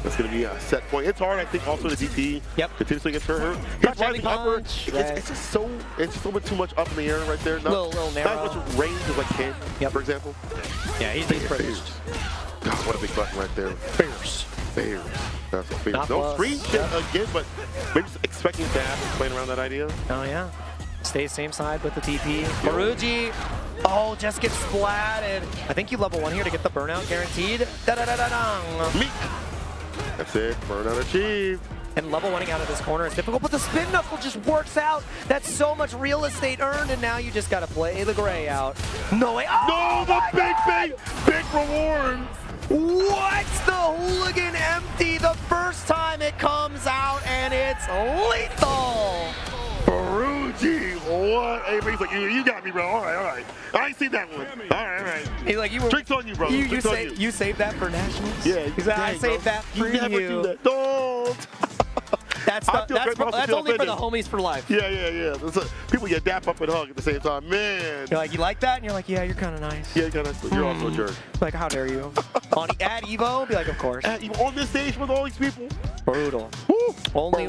K: That's going to be a set point. It's hard, I think, also the DP. Continuously gets her. His rising upper. It's just so, it's just a little bit too much up in the air right there.
L: Little narrow.
K: Not as much range as like Ken, for example.
L: Yeah, he's privileged.
K: God, what a big button right there.
L: Fierce.
K: Fierce. That's a fierce. No screen again, but maybe just expecting that, playing around that idea.
L: Oh, yeah. Stay same side with the TP. Maruji, oh, just gets splatted. I think you level 1 here to get the burnout guaranteed. Da-da-da-da-dong.
K: Meek. That's it. Burnout achieved.
L: And level 1ing out of this corner is difficult, but the spin knuckle just works out. That's so much real estate earned, and now you just got to play the gray out. No way. Oh,
K: no, the big reward.
L: What? The hooligan empty the first time it comes out, and it's lethal.
K: Ferrucci, what? Hey, he's like, you got me, bro. All right. I ain't seen that one. All right.
L: He's like,
K: Drinks on you, bro.
L: You saved that for nationals?
K: Yeah.
L: He's like, I saved that for you.
K: Never do that. Don't.
L: That's only for the homies for life.
K: Yeah. People get dap up and hug at the same time. Man.
L: You're like, you like that? And you're like, yeah, you're kind of nice.
K: Yeah, you're kind of nice. You're also a jerk.
L: Like, how dare you? At Evo, be like, of course.
K: At Evo, on this stage with all these people.
L: Brutal.
K: Woo.
L: Only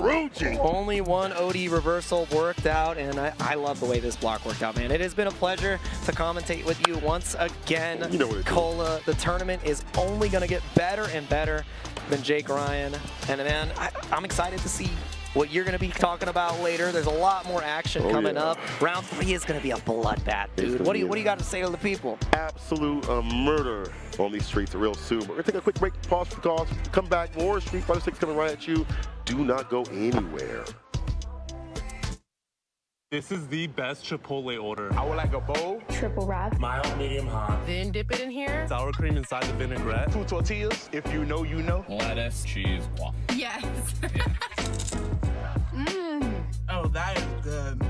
L: one OD reversal worked out, and I love the way this block worked out, man. It has been a pleasure to commentate with you once again.
K: You know what it is.
L: Cola, the tournament is only going to get better and better than Jake Ryan. And man, I'm excited to see what you're going to be talking about later. There's a lot more action coming up. Round 3 is going to be a bloodbath, dude. What do you got to say to the people?
K: Absolute murder on these streets real soon. But we're going to take a quick break, pause for the cause, come back, more Street Fighter 6 coming right at you. Do not go anywhere.
M: This is the best Chipotle order.
D: I would like a bowl.
A: Triple wrap.
M: Mild, medium, hot.
A: Then dip it in here.
M: Sour cream inside the vinaigrette.
D: 2 tortillas. If you know, you know.
M: Lettuce, cheese, waffle.
A: Yes.
J: Oh, that is good.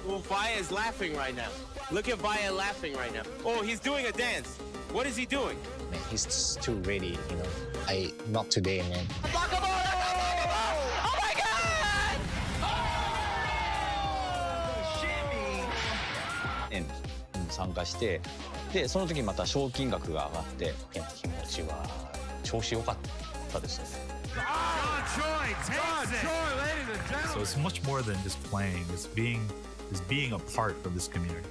J: Well, Vaya is laughing right now. Look at Vaya laughing right now. Oh, he's doing a dance. What is he doing?
C: Man, he's too ready, you know. Not today, man.
J: Oh my God!
C: に参加して、でその時にまた賞金額が上がって、気持ちは調子良かったですね。
P: So it's much more than just playing. It's being a part of this community.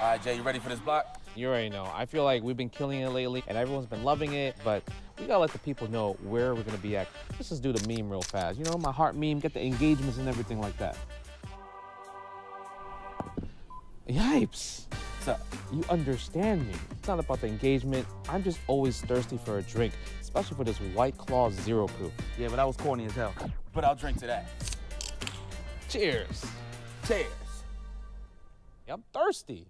T: All right, Jay, you ready for this block?
B: You already know. I feel like we've been killing it lately, and everyone's been loving it, but we gotta let the people know where we're gonna be at. Let's just do the meme real fast. You know, my heart meme, get the engagements and everything like that. Yipes.
T: What's up?
B: You understand me. It's not about the engagement. I'm just always thirsty for a drink, especially for this White Claw Zero Proof.
A: Yeah, but that was corny as hell. But I'll drink to that.
B: Cheers.
A: Cheers.
B: Yeah, I'm thirsty.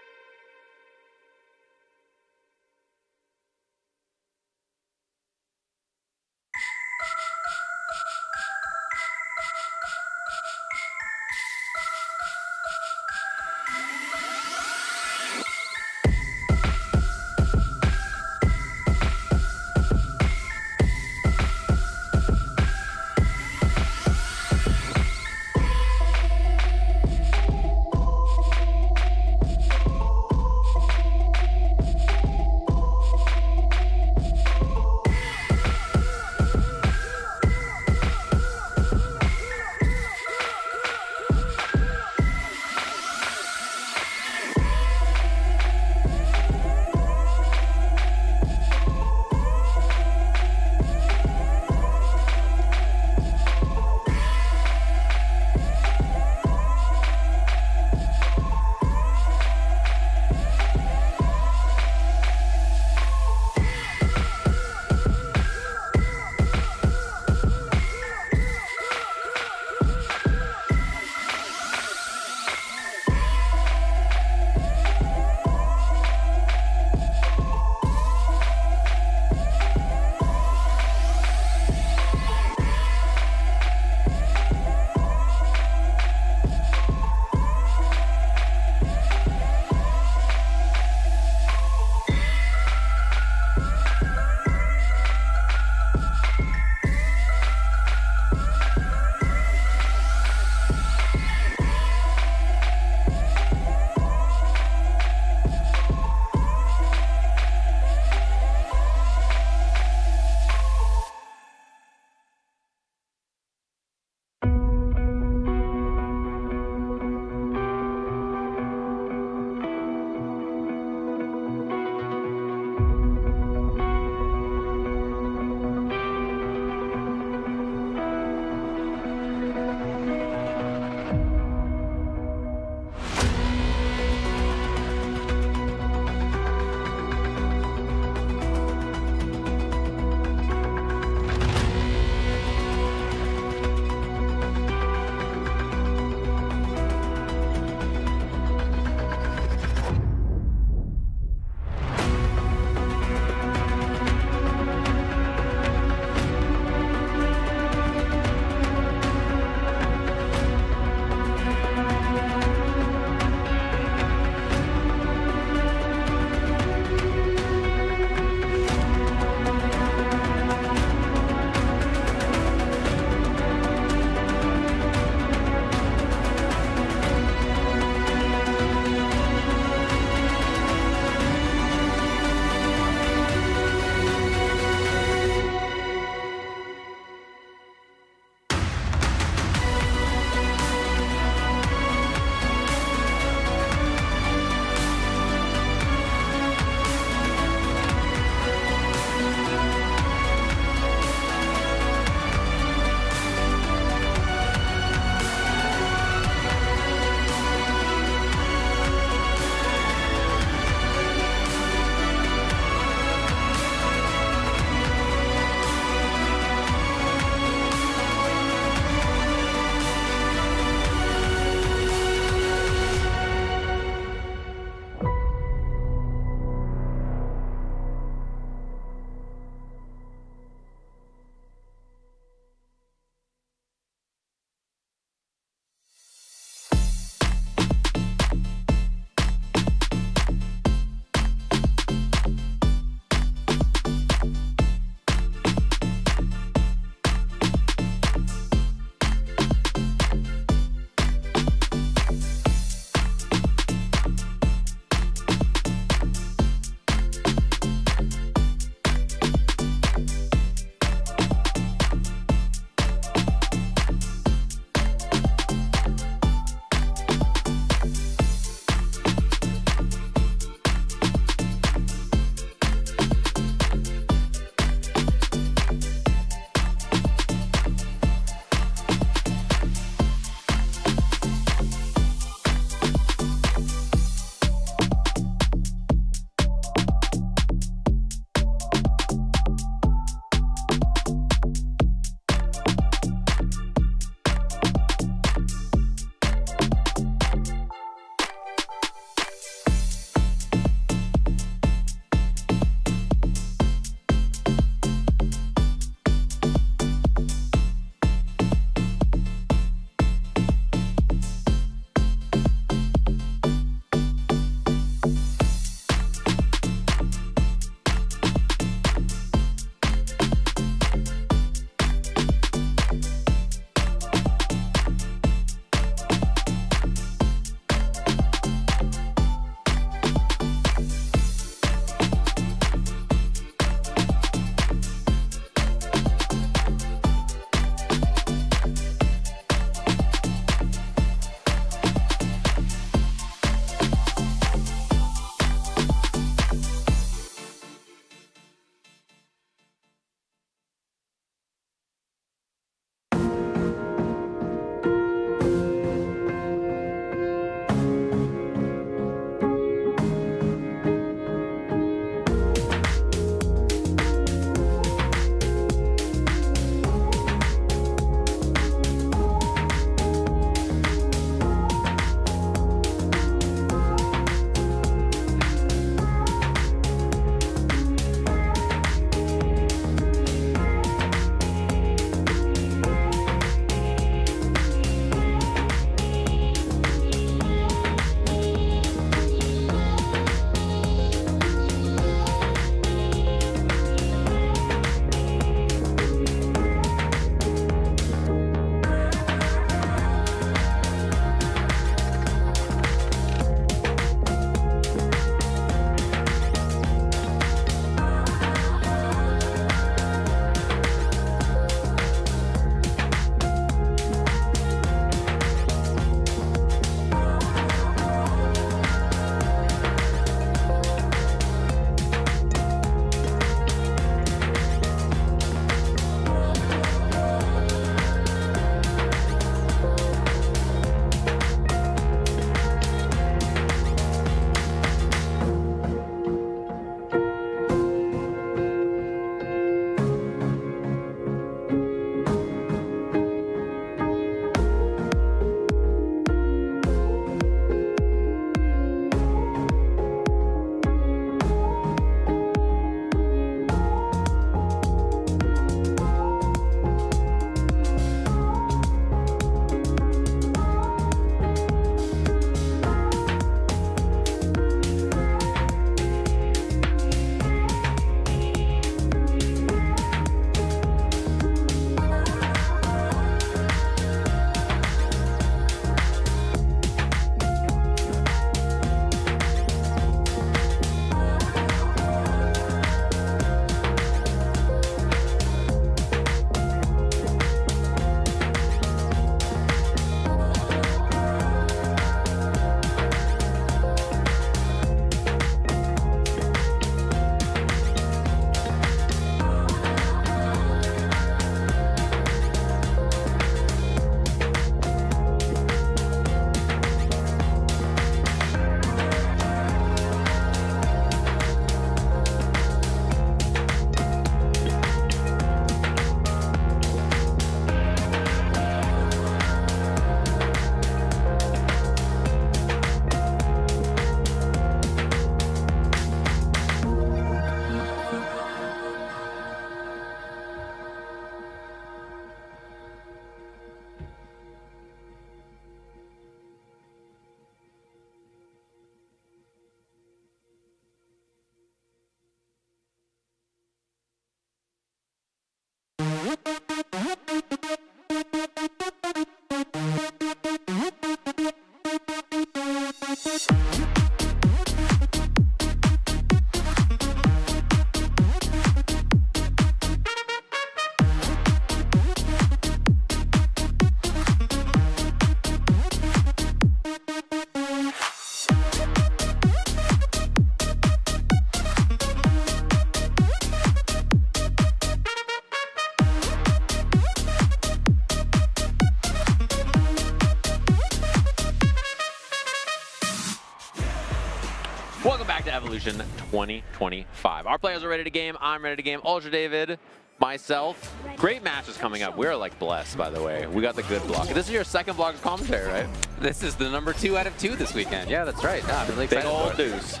Q: Welcome back to Evolution 2025. Our players are ready to game. I'm ready to game. Ultra David, myself. Great matches coming up. We're like blessed, by the way. We got the good block. This is your second block of commentary, right?
R: This is the number 2 out of 2 this weekend. Yeah, that's right. I'm really excited.
Q: Big old
R: for it.
Q: deuce.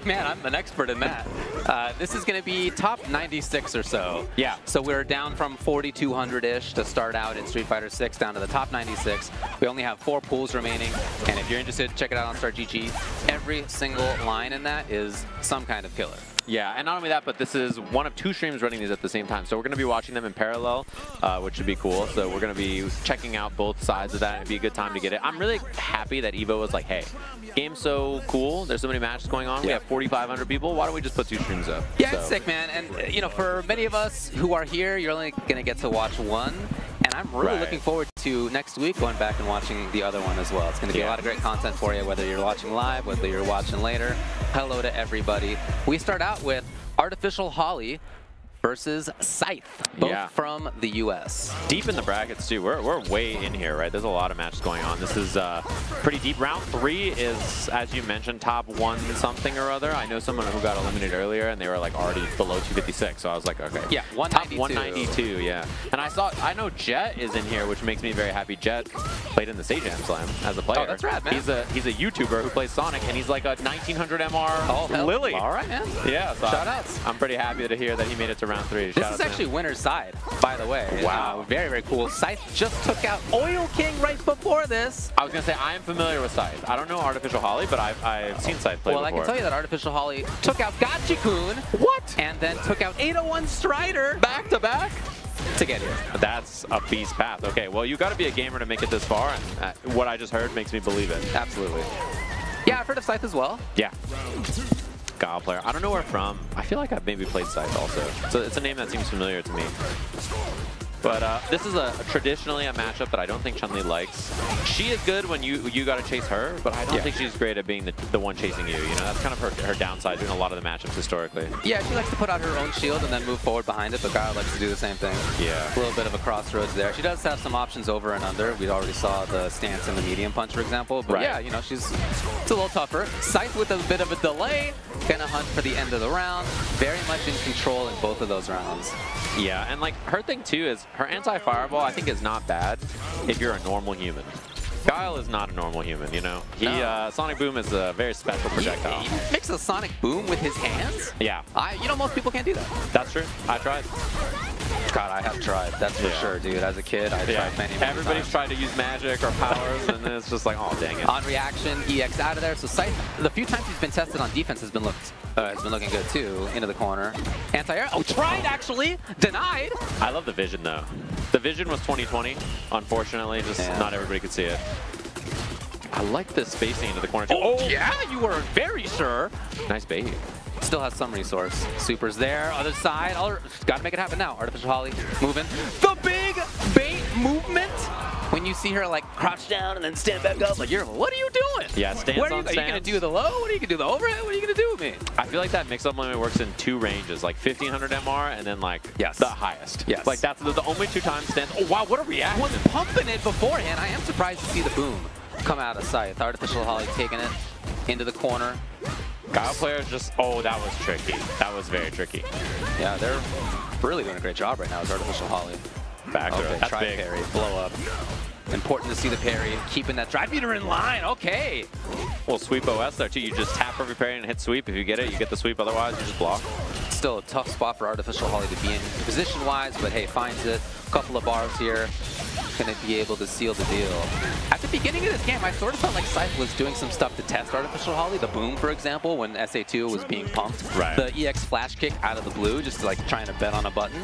R: Man, I'm an expert in that. This is going to be top 96 or so.
Q: Yeah.
R: So we're down from 4,200-ish to start out in Street Fighter 6 down to the top 96. We only have 4 pools remaining. And if you're interested, check it out on StarGG. Every single line in that is some kind of killer.
Q: Yeah, and not only that, but this is one of 2 streams running these at the same time. So we're going to be watching them in parallel, which should be cool. So we're going to be checking out both sides of that. It'd be a good time to get it. I'm really happy that Evo was like, hey, game's so cool. There's so many matches going on. Yeah. We have 4,500 people. Why don't we just put 2 streams up?
R: Yeah, it's sick, man. And, you know, for many of us who are here, you're only going to get to watch one. And I'm really looking forward to next week going back and watching the other one as well. It's going to be a lot of great content for you, whether you're watching live, whether you're watching later. Hello to everybody. We start out with Artificial Holly versus Scythe, both from the US.
Q: Deep in the brackets, too. We're way in here, right? There's a lot of matches going on. This is pretty deep. Round 3 is, as you mentioned, top 1 something or other. I know someone who got eliminated earlier, and they were like already below 256, so I was like, okay.
R: Yeah, 192.
Q: Top 192, yeah. And I know Jet is in here, which makes me very happy. Jet played in the Stage Jam Slam as a player.
R: Oh, that's rad, man.
Q: He's a YouTuber who plays Sonic, and he's like a 1900 MR Lily.
R: All right, man.
Q: Yeah, so
R: Shout-outs.
Q: I'm pretty happy to hear that he made it to round 3.
R: This is actually winner's side, by the way.
Q: Wow.
R: Very, very cool. Scythe just took out Oil King right before this.
Q: I was going to say, I am familiar with Scythe. I don't know Artificial Holly, but I've seen Scythe play before.
R: Well, I can tell you that Artificial Holly took out Gachikun.
Q: What?
R: And then took out 801 Strider.
Q: Back to back?
R: To get here.
Q: That's a beast path. Okay, well, you got to be a gamer to make it this far, and what I just heard makes me believe it.
R: Absolutely. Yeah, I've heard of Scythe as well.
Q: Yeah. Guile player. I don't know where from. I feel like I've maybe played Scythe also. So it's a name that seems familiar to me. But this is traditionally a matchup that I don't think Chun-Li likes. She is good when you got to chase her, but I don't think she's great at being the one chasing you. You know, that's kind of her downside in a lot of the matchups historically.
R: Yeah, she likes to put out her own shield and then move forward behind it, but Guile likes to do the same thing.
Q: Yeah.
R: A little bit of a crossroads there. She does have some options over and under. We already saw the stance and the medium punch, for example. But yeah, you know, it's a little tougher. Scythe with a bit of a delay, gonna hunt for the end of the round. Very much in control in both of those rounds.
Q: Yeah, and like her thing too is her anti-fireball I think is not bad if you're a normal human. Guile is not a normal human, you know. Sonic Boom is a very special projectile.
R: He makes a Sonic Boom with his hands?
Q: Yeah.
R: You know, most people can't do that.
Q: That's true. I tried.
R: God, I have tried. That's for sure, dude. As a kid, I tried many
Q: Everybody's
R: times.
Q: tried to use magic or powers, and then it's just like, oh, dang it.
R: On reaction, EX out of there. So Scythe, the few times he's been tested on defense has been looking good too. Into the corner. Anti-air. Oh, tried actually. Denied.
Q: I love the vision though. The vision was 2020. Unfortunately, just not everybody could see it. I like this spacing into the corner too.
R: Oh, yeah, you were very sure.
Q: Nice bait.
R: Still has some resource. Super's there. Other side. Got to make it happen now. Artificial Holly moving. The big bait movement. When you see her like crouch down and then stand back up, like what are you doing?
Q: Yeah, stance on stance.
R: Are you gonna do the low? What are you gonna do the overhead? What are you gonna do with me?
Q: I feel like that mix-up limit works in 2 ranges, like 1500 MR and then like the highest.
R: Yes.
Q: Like that's the only 2 times stance. Oh wow, what a reaction!
R: Was pumping it beforehand. I am surprised to see the boom come out of Scythe. Artificial Holly taking it into the corner.
Q: Guile player just, oh, that was tricky. That was very tricky.
R: Yeah, they're really doing a great job right now with Artificial Holly.
Q: Back throw.
R: Okay,
Q: That's
R: try
Q: big.
R: Parry, blow up. Important to see the parry, keeping that drive meter in line. Okay.
Q: Well, sweep OS there too. You just tap every parry and hit sweep. If you get it, you get the sweep. Otherwise, you just block.
R: Still a tough spot for Artificial Holly to be in position-wise, but hey, finds it. A couple of bars here. Going to be able to seal the deal. At the beginning of this game, I sort of felt like Scythe was doing some stuff to test Artificial Holly. The boom, for example, when SA2 was being pumped.
Q: Right.
R: The EX flash kick out of the blue, just like trying to bet on a button.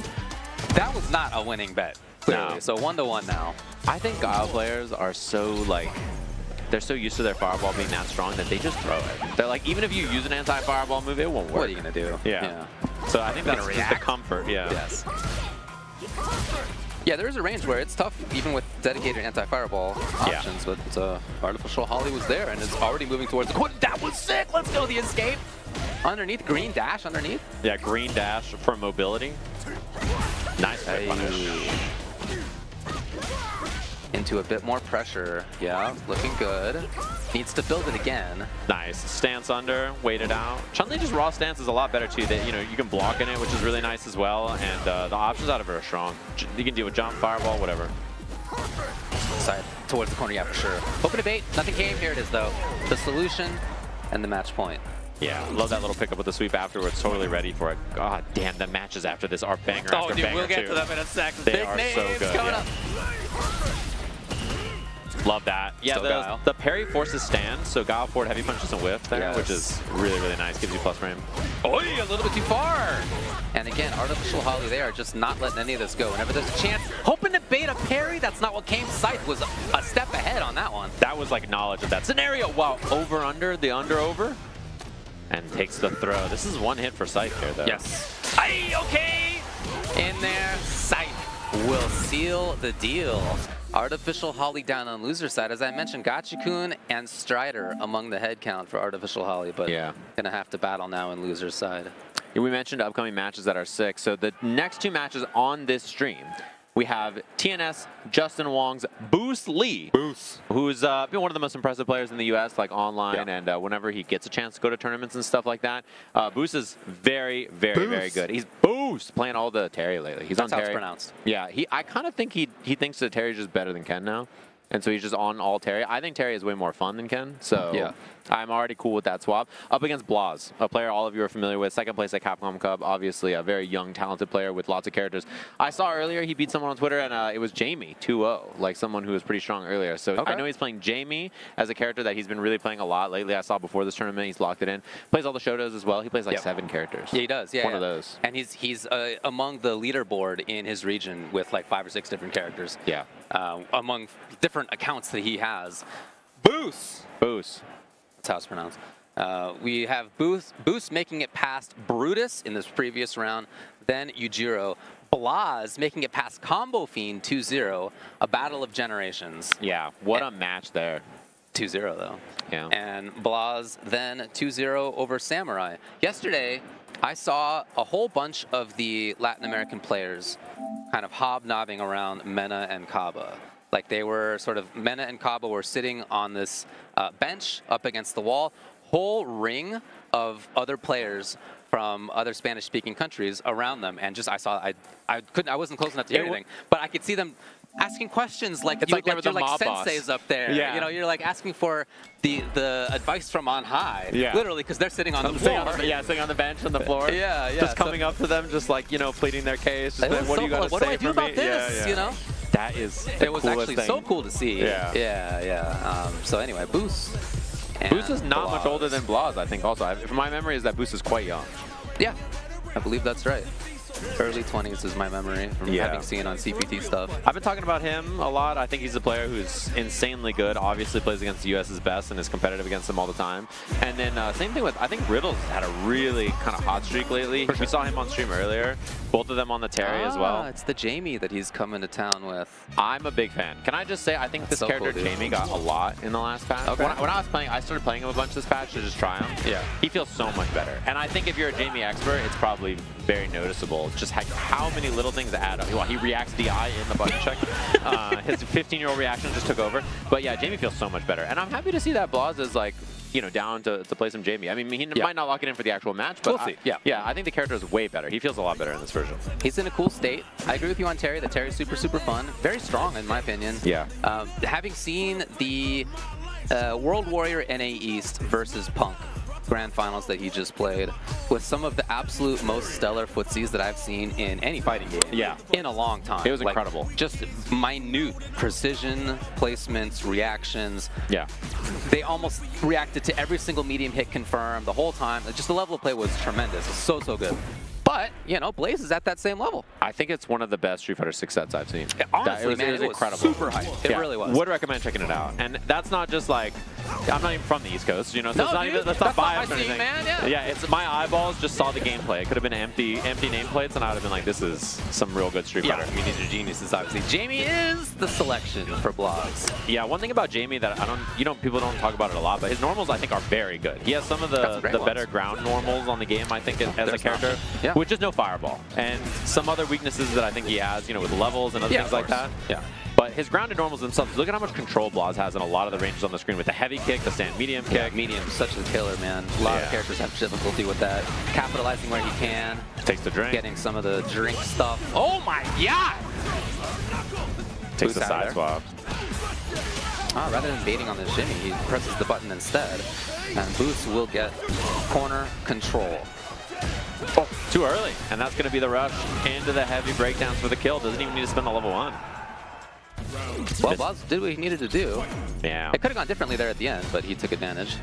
R: That was not a winning bet, clearly.
Q: No.
R: So 1-1 now.
Q: I think Guile players are so like, they're so used to their fireball being that strong that they just throw it. They're like, even if you use an anti-fireball move, it won't work.
R: What are you gonna do?
Q: Yeah. So I think that's just the
R: react?
Q: comfort. Yeah.
R: Yes. Yeah, there is a range where it's tough, even with dedicated anti-fireball options, but Artificial Holly was there, and it's already moving towards the corner. That was sick! Let's go, the escape! Underneath, green dash underneath.
Q: Yeah, green dash for mobility. Nice quick punish.
R: Into a bit more pressure. Yeah, looking good. Needs to build it again.
Q: Nice. Stance under, wait it out. Chun-Li just raw stance is a lot better too. That, you know, you can block in it, which is really nice as well. And the options out of it are strong. You can deal with jump, fireball, whatever.
R: Side towards the corner, yeah, for sure. Hoping to bait. Nothing came. Here it is, though. The solution and the match point.
Q: Yeah, love that little pickup with the sweep afterwards. Totally ready for it. God damn, the matches after this are banger after banger,
R: we'll get
Q: too.
R: to them in a sec.
Q: They
R: Big
Q: are
R: names
Q: so good.
R: coming up.
Q: Love that. Yeah, the parry forces stand, so Guile forward heavy punch doesn't whiff there, which is really, really nice. Gives you plus frame.
R: Oh, a little bit too far. And again, Artificial Holly, they are just not letting any of this go. Whenever there's a chance, hoping to bait a parry, that's not what came. Scythe was a step ahead on that one.
Q: That was like knowledge of that scenario. Wow, over-under, the under-over. And takes the throw. This is one hit for Scythe here, though.
R: Yes. Aye, okay. In there, Scythe will seal the deal. Artificial Holly down on loser side. As I mentioned, Gachikun and Strider among the head count for Artificial Holly, but gonna have to battle now in loser side.
Q: Yeah, we mentioned upcoming matches that are sick. So the next two matches on this stream, we have TNS Justin Wong's Boost Lee, who's been one of the most impressive players in the U.S., like online, and whenever he gets a chance to go to tournaments and stuff like that. Boost is very, very, very good. He's playing all the Terry lately. He's
R: That's
Q: on
R: how
Q: Terry.
R: it's pronounced.
Q: Yeah, I kind of think he thinks that Terry's just better than Ken now. And so he's just on all Terry. I think Terry is way more fun than Ken, so I'm already cool with that swap. Up against Blaz, a player all of you are familiar with. Second place at Capcom Cup, obviously a very young, talented player with lots of characters. I saw earlier he beat someone on Twitter, and it was Jamie 2-0, like someone who was pretty strong earlier. So I know he's playing Jamie as a character that he's been really playing a lot lately. I saw before this tournament, he's locked it in. Plays all the Shotos as well. He plays like 7 characters.
R: Yeah, he does. Yeah,
Q: one of those.
R: And he's among the leaderboard in his region with like 5 or 6 different characters.
Q: Yeah.
R: Among different accounts that he has.
Q: Boost.
R: That's how it's pronounced. We have Boost making it past Brutus in this previous round. Then Yujiro. Blaz making it past Combo Fiend 2-0. A battle of generations.
Q: Yeah, what a match there.
R: 2-0 though.
Q: Yeah.
R: And Blaz then 2-0 over Samurai. Yesterday, I saw a whole bunch of the Latin American players kind of hobnobbing around Mena and Kaba. Like they were sort of, Mena and Kaba were sitting on this bench up against the wall. Whole ring of other players from other Spanish-speaking countries around them, and just I wasn't close enough to hear anything, but I could see them asking questions like
Q: it's like
R: you're like senseis up there.
Q: Yeah.
R: You know, you're like asking for the advice from on high.
Q: Yeah.
R: Literally, because they're sitting on the floor.
Q: Sitting on the bench on the floor.
R: Yeah.
Q: Just coming up to them, just like, you know, pleading their case. Just like, what do you got to say
R: what do I do about this?
Q: Yeah.
R: You know.
Q: That is the
R: it was actually
Q: thing.
R: so cool to see.
Q: Yeah.
R: So anyway, Boost.
Q: Boost is not much older than Blaz, I think. Also, from my memory, is that Boost is quite young.
R: Yeah, I believe that's right. Early 20s is my memory from having seen on CPT stuff.
Q: I've been talking about him a lot. I think he's a player who's insanely good. Obviously plays against the US's best and is competitive against them all the time. And then same thing with, I think Riddles had a really kind of hot streak lately. We saw him on stream earlier. Both of them on the Terry as well.
R: It's the Jamie that he's coming to town with.
Q: I'm a big fan. Can I just say, I think this character Jamie got a lot in the last patch.
R: Okay.
Q: When I was playing, I started playing him a bunch this patch to just try him. Yeah. He feels so much better. And I think if you're a Jamie expert, it's probably very noticeable just how many little things add up. Well, he reacts DI in the button check. His 15-year-old reaction just took over. But yeah, Jamie feels so much better. And I'm happy to see that Blaz is like, you know, down to play some Jamie. I mean, he might not lock it in for the actual match, but
R: we'll see.
Q: Yeah, I think the character is way better. He feels a lot better in this version.
R: He's in a cool state. I agree with you on Terry. The Terry's super, super fun. Very strong, in my opinion.
Q: Yeah.
R: Having seen the World Warrior NA East versus Punk Grand Finals that he just played, with some of the absolute most stellar footsies that I've seen in any fighting game in a long time.
Q: It was incredible.
R: Just minute precision, placements, reactions.
Q: Yeah.
R: They almost reacted to every single medium hit confirmed the whole time. Just the level of play was tremendous. So, so good. But, you know, Blaze is at that same level.
Q: I think it's one of the best Street Fighter 6 sets I've seen.
R: Yeah, honestly, man, it was
Q: incredible.
R: super hype. It really was.
Q: Would recommend checking it out. And that's not just like, I'm not even from the East Coast, you know, so
R: No,
Q: it's not
R: dude,
Q: even, that's
R: that's
Q: not
R: not
Q: biased
R: my
Q: or
R: scene,
Q: anything.
R: man, yeah.
Q: It's my eyeballs just saw the gameplay. It could have been empty nameplates, and I would have been like, this is some real good Street Fighter.
R: I mean, these are geniuses, obviously. Jamie is the selection for blogs.
Q: Yeah, one thing about Jamie that people don't talk about it a lot, but his normals I think are very good. He has some of the better ground normals on the game, I think, as a character, which is no fireball. And some other weaknesses that I think he has, you know, with levels and other things like that.
R: Yeah.
Q: But his grounded normals themselves, look at how much control Blaz has in a lot of the ranges on the screen with the heavy kick, the stand medium kick.
R: Yeah, medium, such a killer, man. A lot of characters have difficulty with that. Capitalizing where he can.
Q: Takes the drink.
R: Getting some of the drink stuff. Oh my god!
Q: Takes the side swap.
R: Rather than baiting on the shimmy, he presses the button instead. And Boost will get corner control.
Q: Oh, too early. And that's going to be the rush into the heavy breakdowns for the kill. Doesn't even need to spend the level 1.
R: Well, Blaz did what he needed to do.
Q: Yeah.
R: It could have gone differently there at the end, but he took advantage.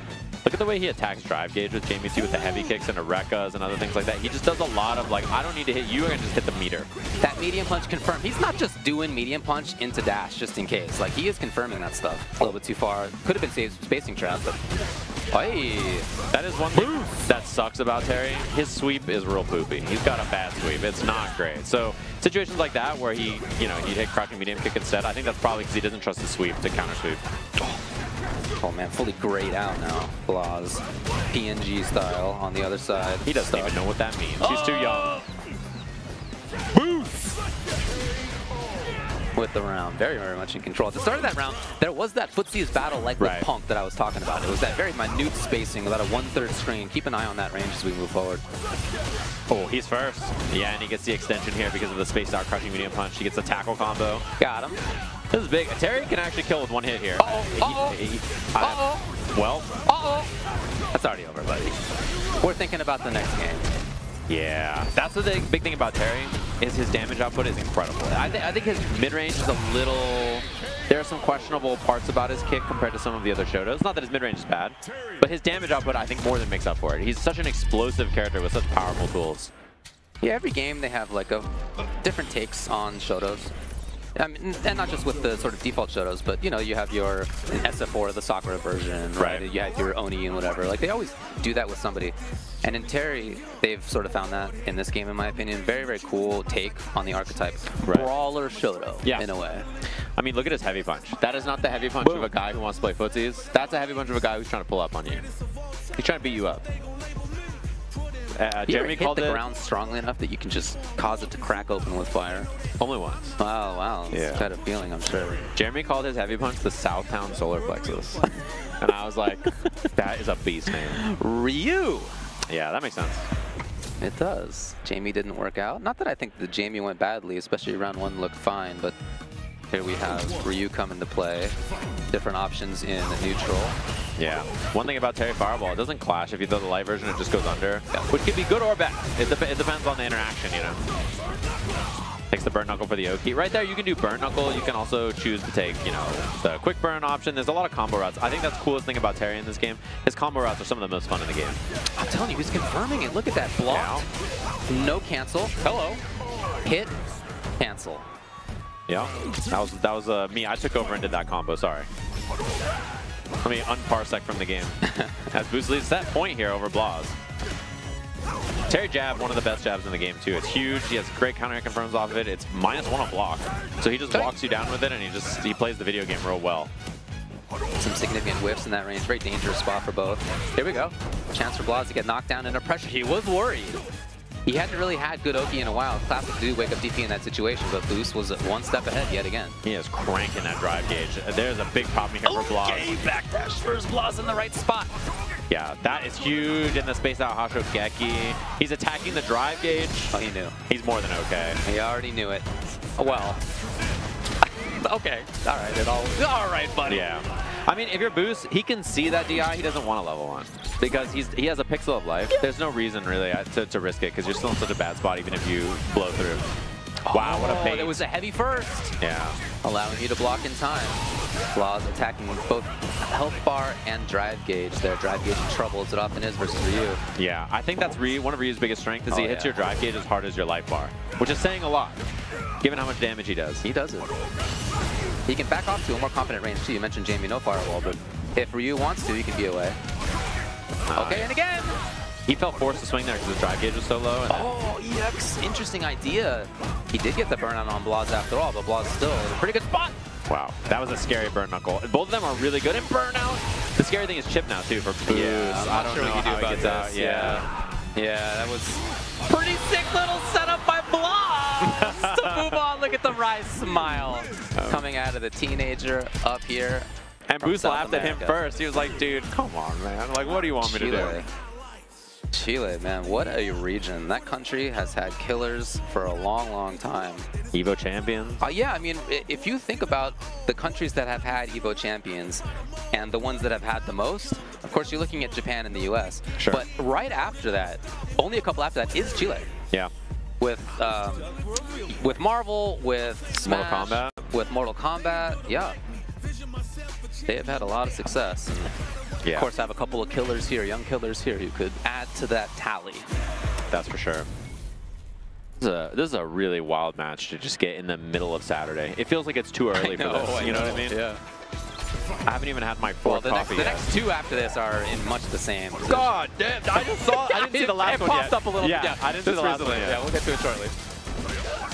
Q: Look at the way he attacks drive gauge with Jamie too, with the heavy kicks and Erekas and other things like that. He just does a lot of like, I don't need to hit you, I can just hit the meter.
R: That medium punch confirmed. He's not just doing medium punch into dash just in case. Like, he is confirming that stuff. A little bit too far. Could have been spacing trap, but... Hey.
Q: That is one thing that sucks about Terry. His sweep is real poopy. He's got a bad sweep. It's not great. So situations like that where he'd hit crouching medium kick instead, I think that's probably because he doesn't trust his sweep to counter sweep.
R: Oh man, fully grayed out now. Blaz, PNG style on the other side.
Q: He doesn't even know what that means. He's too young.
R: With the round, very, very much in control. At the start of that round, there was that footsies battle like with Punk that I was talking about. It was that very minute spacing, about a 1/3 screen. Keep an eye on that range as we move forward.
Q: Oh, he's first. Yeah, and he gets the extension here because of the spaced out crushing medium punch. He gets a tackle combo.
R: Got him.
Q: This is big. Terry can actually kill with one hit here. Well.
R: That's already over, buddy. We're thinking about the next game.
Q: Yeah, that's the big thing about Terry, is his damage output is incredible. I think his mid-range is a little... There are some questionable parts about his kick compared to some of the other Shotos. Not that his mid-range is bad, but his damage output, I think, more than makes up for it. He's such an explosive character with such powerful tools.
R: Yeah, every game they have like different takes on Shotos. I mean, and not just with the sort of default Shotos, but you know, you have your SF4, the Sakura version, right? You have your Oni and whatever. Like, they always do that with somebody. And in Terry, they've sort of found that in this game, in my opinion. Very, very cool take on the archetype. Brawler Shoto, in a way.
Q: I mean, look at his heavy punch. That is not the heavy punch of a guy who wants to play footsies. That's a heavy punch of a guy who's trying to pull up on you. He's trying to beat you up.
R: Jeremy called the ground strongly enough that you can just cause it to crack open with fire.
Q: Only once.
R: Wow, wow.
Q: Yeah.
R: It's got a feeling, I'm sure.
Q: Jeremy called his heavy punch the Southtown Solar Plexus. And I was like, that is a beast, man.
R: Ryu!
Q: Yeah, that makes sense.
R: It does. Jamie didn't work out. Not that I think the Jamie went badly, especially round 1 looked fine, but here we have Ryu come into play. Different options in neutral.
Q: Yeah. One thing about Terry Fireball, it doesn't clash. If you throw the light version, it just goes under, which could be good or bad. It depends on the interaction, you know. Takes the burn knuckle for the Oki. Right there, you can do burn knuckle. You can also choose to take, you know, the quick burn option. There's a lot of combo routes. I think that's the coolest thing about Terry in this game. His combo routes are some of the most fun in the game.
R: I'm telling you, he's confirming it. Look at that block. No cancel. Hello. Hit. Cancel.
Q: Yeah, that was me. I took over and did that combo. Sorry. Let me unparsec from the game. As Boost leads that point here over Blaz. Terry jab, one of the best jabs in the game too. It's huge. He has great counter hit confirms off of it. It's -1 on block, so he just walks you down with it, and he plays the video game real well.
R: Some significant whiffs in that range. Very dangerous spot for both. Here we go. Chance for Blaz to get knocked down under pressure. He was worried. He hadn't really had good Oki in a while. Classic do wake up DP in that situation, but Boost was one step ahead yet again.
Q: He is cranking that drive gauge. There's a big problem here for Blaz.
R: Okay, backdash first. Blaz in the right spot.
Q: Yeah, that is huge in the space out Hashogeki. He's attacking the drive gauge.
R: Oh, he knew.
Q: He's more than okay.
R: He already knew it. Well. Okay. All right, all right, buddy.
Q: Yeah. I mean, if you're Boost, he can see that DI. He doesn't want to level 1 because he has a pixel of life. There's no reason really to risk it because you're still in such a bad spot even if you blow through. Wow, what a bait.
R: It was a heavy first.
Q: Yeah.
R: Allowing you to block in time. Blaz attacking both health bar and drive gauge. Their drive gauge in trouble, as it often is versus Ryu.
Q: Yeah, I think that's one of Ryu's biggest strengths is he hits your drive gauge as hard as your life bar, which is saying a lot, given how much damage he does.
R: He does it. He can back off to a more confident range too. You mentioned Jamie no firewall, but if Ryu wants to, he can be away. Okay, and again!
Q: He felt forced to swing there because his drive gauge was so low. And
R: EX, interesting idea. He did get the burnout on Blaz after all, but Blaz still in a pretty good spot.
Q: Wow, that was a scary burn knuckle. Both of them are really good in burnout. The scary thing is chip now too for Boost.
R: Yeah, I'm not sure what you do about this. Yeah, that was pretty sick little setup by Blaz to move on. Look at the Rise smile coming out of the teenager up here.
Q: And Boost laughed at him first. He was like, dude, come on, man. Like, what do you want me to do?
R: Chile, man, what a region. That country has had killers for a long, long time.
Q: EVO champions?
R: Yeah, I mean, if you think about the countries that have had EVO champions and the ones that have had the most, of course, you're looking at Japan and the US.
Q: Sure.
R: But right after that, only a couple after that, is Chile.
Q: Yeah.
R: With Marvel, with Smash,
Q: Mortal Kombat.
R: with Mortal Kombat, yeah. They have had a lot of success.
Q: Yeah.
R: Of course, have a couple of killers here, young killers here, who could add to that tally.
Q: That's for sure. This is a really wild match to just get in the middle of Saturday. It feels like it's too early for this. You know what I mean?
R: Yeah.
Q: I haven't even had my fourth coffee
R: The
Q: yet.
R: next two after this are in much the same position.
Q: God damn! I just saw. I didn't see the last one yet.
R: It popped up a little bit.
Q: Yeah, I didn't see the last one yet.
R: Yeah, we'll get to it shortly.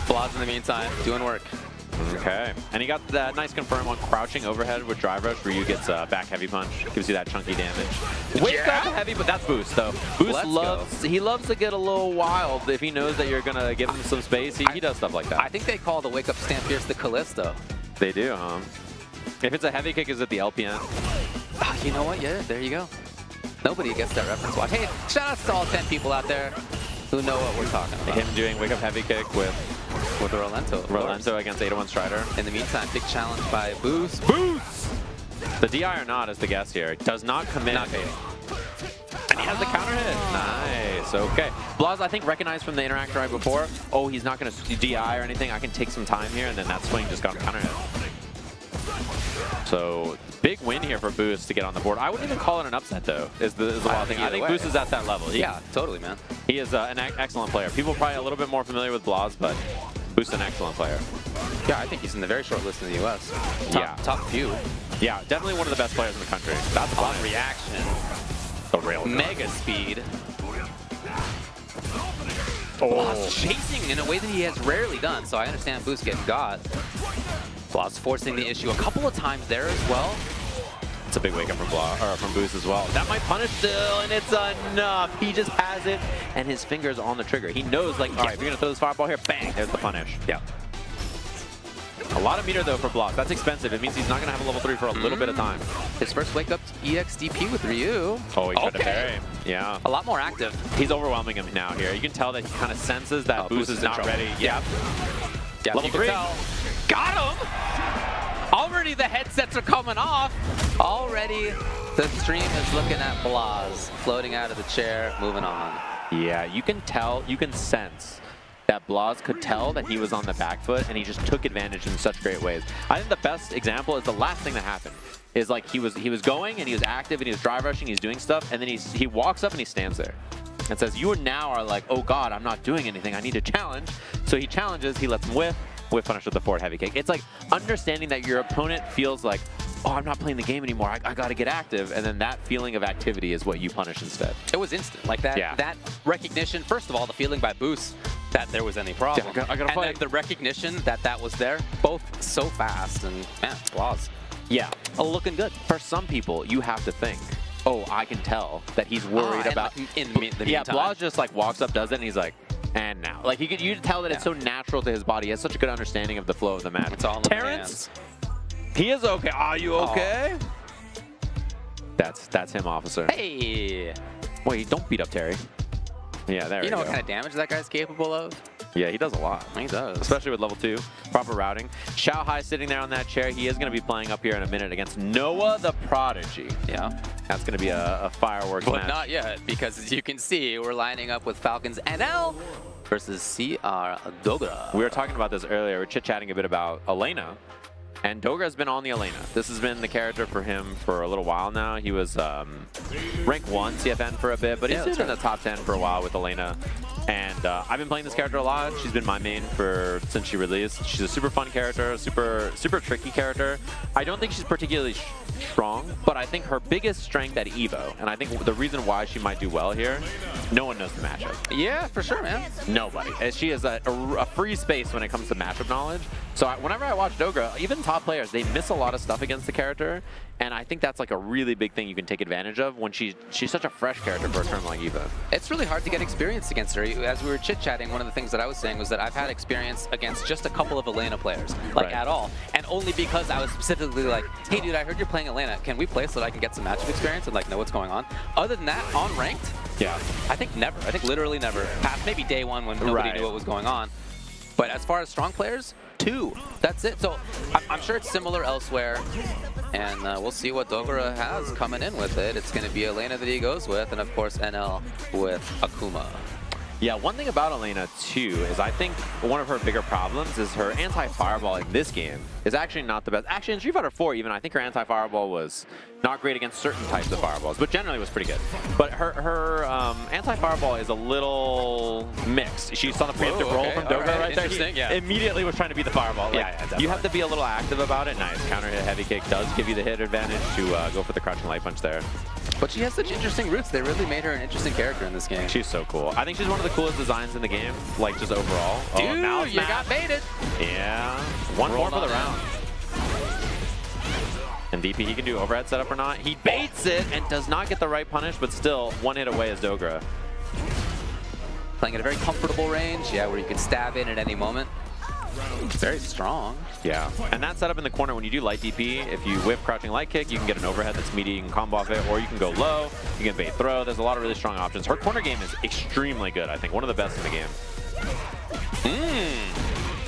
R: Blaz in the meantime, doing work.
Q: Okay, and he got that nice confirm on crouching overhead with drive rush. Ryu gets back heavy punch, gives you that chunky damage. Wake up heavy, but that's Boost though. Boost loves to get a little wild. If he knows that you're gonna give him some space, he does stuff like that.
R: I think they call the wake up Stampierce the Callisto.
Q: They do, huh? If it's a heavy kick, is it the LPN?
R: You know what? Yeah, there you go. Nobody gets that reference. Watch. Hey, shout out to all 10 people out there who know what we're talking about.
Q: Him doing wake up heavy kick with
R: the Rolento.
Q: Rolento against 801 Strider.
R: In the meantime, big challenge by Boost.
Q: Boost! The DI or not is the guess here. Does not commit.
R: Not baiting.
Q: And he has the counter hit. Nice. Okay. Blaz, I think, recognized from the interaction right before, oh, he's not going to DI or anything. I can take some time here, and then that swing just got him counter hit. So, big win here for Boost to get on the board. I wouldn't even call it an upset, though, is the wild thing. I think Boost is at that level.
R: Yeah, totally, man.
Q: He is an excellent player. People are probably a little bit more familiar with Blaz, but Boost is an excellent player.
R: Yeah, I think he's in the very short list in the U.S. Top few.
Q: Yeah, definitely one of the best players in the country. That's
R: on reaction.
Q: The rail
R: Mega speed.
Q: Oh.
R: Chasing in a way that he has rarely done, so I understand Boost getting got. Blaz forcing the issue a couple of times there as well.
Q: It's a big wake up from Boost as well. That might punish still, and it's enough. He just has it, and his finger's on the trigger. He knows, like, all right, if you're gonna throw this fireball here, bang, there's the punish. Yeah. A lot of meter though for Blaz. That's expensive. It means he's not gonna have a level 3 for a little bit of time.
R: His first wake up EXDP with Ryu.
Q: Oh, he tried to parry. Yeah.
R: A lot more active.
Q: He's overwhelming him now here. You can tell that he kind of senses that Boost is not ready. Yep.
R: Yeah,
Q: level 3.
R: Got him! Already the headsets are coming off. Already the stream is looking at Blaz floating out of the chair, moving on.
Q: Yeah, you can tell, you can sense that Blaz could tell that he was on the back foot, and he just took advantage in such great ways. I think the best example is the last thing that happened. Is like he was going and he was active and he was drive rushing, he's doing stuff, and then he walks up and he stands there and says, you now are like, oh god, I'm not doing anything, I need to challenge. So he challenges, he lets him whiff punish with the forward heavy kick. It's like understanding that your opponent feels like, oh, I'm not playing the game anymore, I gotta get active, and then that feeling of activity is what you punish instead.
R: It was instant, like that.
Q: Yeah.
R: That recognition, first of all, the feeling by Boost that there was any problem.
Q: Yeah, I gotta fight.
R: And then the recognition that that was there, both so fast, and man, Blaz.
Q: Yeah.
R: Looking good.
Q: For some people, you have to think, oh, I can tell that he's worried about...
R: Like in the meantime.
Q: Yeah, Blaz just like walks up, does it, and he's like, and now. Like, you can tell that it's so natural to his body. He has such a good understanding of the flow of the match.
R: It's all in the
Q: Terrence, he is okay. Are you okay? That's him, officer.
R: Hey!
Q: Wait, don't beat up Terry. Yeah, there you go.
R: You know what kind of damage that guy's capable of?
Q: Yeah, he does a lot.
R: He does.
Q: Especially with level 2. Proper routing. Xiaohai sitting there on that chair. He is going to be playing up here in a minute against Noah the Prodigy.
R: Yeah.
Q: That's going to be a fireworks match.
R: But not yet, because as you can see, we're lining up with Falcons NL versus CR Dogra.
Q: We were talking about this earlier. We were chit-chatting a bit about Elena. And Dogra's been on the Elena. This has been the character for him for a little while now. He was rank 1 CFN for a bit, but he's been in the top 10 for a while with Elena. And I've been playing this character a lot. She's been my main since she released. She's a super fun character, super tricky character. I don't think she's particularly strong, but I think her biggest strength at EVO, and I think the reason why she might do well here, no one knows the matchup.
R: Yeah, for sure, man.
Q: Nobody. She is a free space when it comes to matchup knowledge. So whenever I watch Dogra, even top players, they miss a lot of stuff against the character, and I think that's like a really big thing you can take advantage of when she's such a fresh character for a tournament like EVO.
R: It's really hard to get experience against her. As we were chit-chatting, one of the things that I was saying was that I've had experience against just a couple of Elena players, like at all, and only because I was specifically like, hey dude, I heard you're playing Elena, can we play so that I can get some matchup experience and like know what's going on? Other than that, on ranked,
Q: yeah,
R: I think never. I think literally never. Past maybe day one when nobody knew what was going on. But as far as strong players, 2. That's it. So I'm sure it's similar elsewhere. And we'll see what Dogra has coming in with it. It's going to be Elena that he goes with, and of course NL with Akuma.
Q: Yeah, one thing about Elena, too, is I think one of her bigger problems is her anti-fireball in this game is actually not the best. Actually, in Street Fighter 4 even, I think her anti-fireball was not great against certain types of fireballs, but generally was pretty good. But her anti-fireball is a little mixed. She saw the preemptive roll from Dogra right there. He immediately was trying to beat the fireball. Like, you have to be a little active about it. Nice. Counter hit heavy kick does give you the hit advantage to go for the crouching light punch there.
R: But she has such interesting roots. They really made her an interesting character in this game.
Q: She's so cool. I think she's one of the coolest designs in the game, like just overall.
R: Dude, you got baited.
Q: Yeah. One more for the round. And DP, he can do overhead setup or not. He baits it and does not get the right punish, but still one hit away is Dogra.
R: Playing at a very comfortable range, yeah, where you can stab in at any moment. Very strong.
Q: Yeah, and that setup in the corner, when you do light DP, if you whip crouching light kick, you can get an overhead that's meaty, you can combo off it, or you can go low, you can bait throw. There's a lot of really strong options. Her corner game is extremely good, I think. One of the best in the game.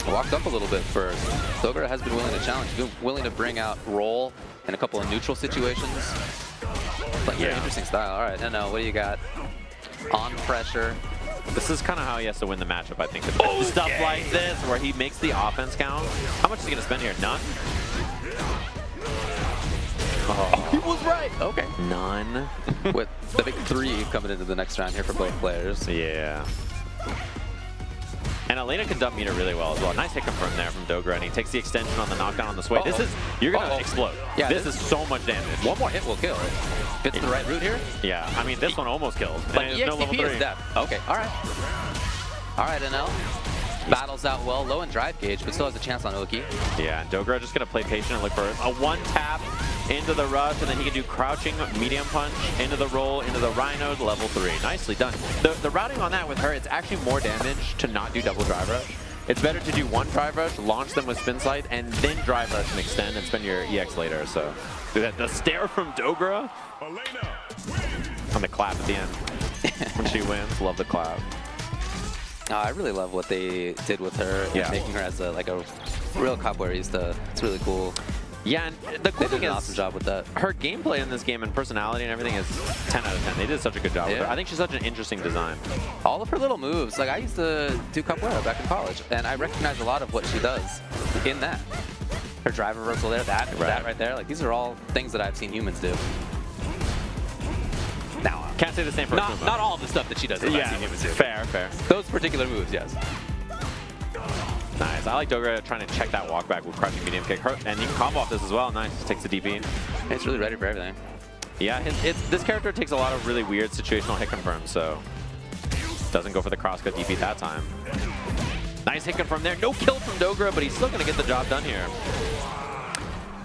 R: Walked up a little bit first. Dogra has been willing to challenge, been willing to bring out roll in a couple of neutral situations. Like, very interesting style. All right, NL, what do you got? On pressure.
Q: This is kind of how he has to win the matchup, I think. Stuff like this, where he makes the offense count. How much is he going to spend here? None?
R: Oh, he was right. Okay.
Q: None.
R: With the big 3 coming into the next round here for both players.
Q: Yeah. And Elena can dump meter really well as well. Nice hit confirm there from Dogra, and he takes the extension on the knockdown on the sway. This is, you're going to explode. Yeah, this is so much damage.
R: One more hit will kill. Fits the right route here?
Q: Yeah, I mean, this one almost killed.
R: But
Q: and
R: EXDP
Q: no level 3.
R: is death. Okay, all right. All right, NL. Battles out well, low in drive gauge, but still has a chance on Oki.
Q: Yeah, and Dogra just going to play patient and look for a one-tap into the rush, and then he can do crouching, medium punch, into the roll, into the Rhino, level 3. Nicely done. The routing on that with her, it's actually more damage to not do double drive rush. It's better to do one drive rush, launch them with spin sight, and then drive rush and extend and spend your EX later. So the stare from Dogra on the clap at the end when she wins. Love the clap.
R: I really love what they did with her, making her as a real capoeirista. It's really cool.
Q: Yeah, and the cool thing is,
R: awesome job with that.
Q: Her gameplay in this game and personality and everything is 10 out of 10. They did such a good job with her. I think she's such an interesting design.
R: All of her little moves, like I used to do capoeira back in college, and I recognize a lot of what she does in that. Her drive reversal there, that right there, like these are all things that I've seen humans do. Now,
Q: can't say the same for Akuma.
R: Not all of the stuff that she does.
Q: Yeah, fair.
R: Those particular moves, yes.
Q: Nice. I like Dogra trying to check that walk back with crouching medium kick. And you can combo off this as well. Nice. Takes the DP.
R: It's really ready for everything.
Q: Yeah, this character takes a lot of really weird situational hit confirms, so doesn't go for the crosscut DP that time. Nice hit confirm there. No kill from Dogra, but he's still going to get the job done here.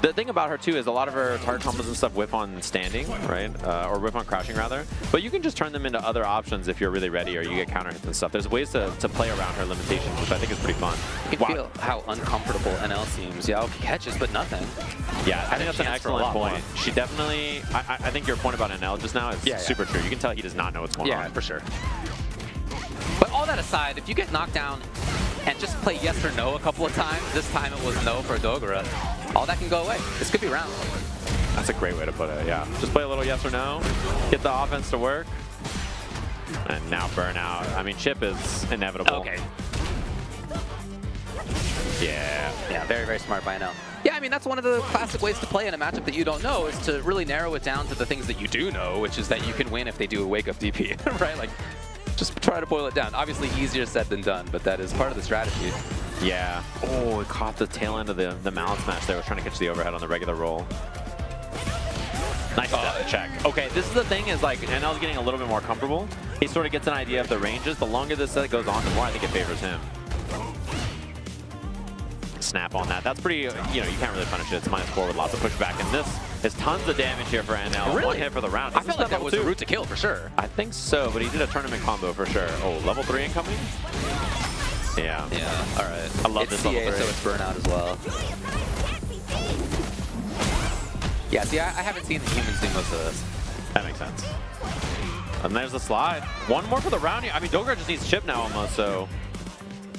Q: The thing about her, too, is a lot of her target combos and stuff whiff on standing, right? Or whiff on crouching, rather. But you can just turn them into other options if you're really ready or you get counter hits and stuff. There's ways to play around her limitations, which I think is pretty fun.
R: You can feel how uncomfortable NL seems. Yeah, he catches, but nothing.
Q: Yeah, I think that's an excellent point. She definitely, I think your point about NL just now is super true. You can tell he does not know what's going on.
R: Yeah, for sure. But all that aside, if you get knocked down and just play yes or no a couple of times, this time it was no for Dogra, all that can go away. This could be round.
Q: That's a great way to put it, yeah. Just play a little yes or no, get the offense to work. And now burnout. I mean, chip is inevitable.
R: Okay.
Q: Yeah.
R: Yeah, very, very smart by now. Yeah, I mean, that's one of the classic ways to play in a matchup that you don't know, is to really narrow it down to the things that you do know, which is that you can win if they do a wake-up DP, right? Like, just try to boil it down. Obviously, easier said than done, but that is part of the strategy.
Q: Yeah. Oh, it caught the tail end of the mallet smash there. Was trying to catch the overhead on the regular roll. Nice check. Okay, this is the thing is like, NL's getting a little bit more comfortable. He sort of gets an idea of the ranges. The longer this set goes on, the more I think it favors him. Snap on that. That's pretty, you know, you can't really punish it. It's -4 with lots of pushback. And this is tons of damage here for NL.
R: Really?
Q: One hit for the round.
R: I felt like that was a route to kill for sure.
Q: I think so, but he did a tournament combo for sure. Oh, level 3 incoming? Yeah.
R: Yeah, all right.
Q: I love this level 3.
R: So it's burnout as well. Yeah, see, I haven't seen the humans do most of this.
Q: That makes sense. And there's the slide. One more for the round here. I mean, Dogra just needs chip now almost, so...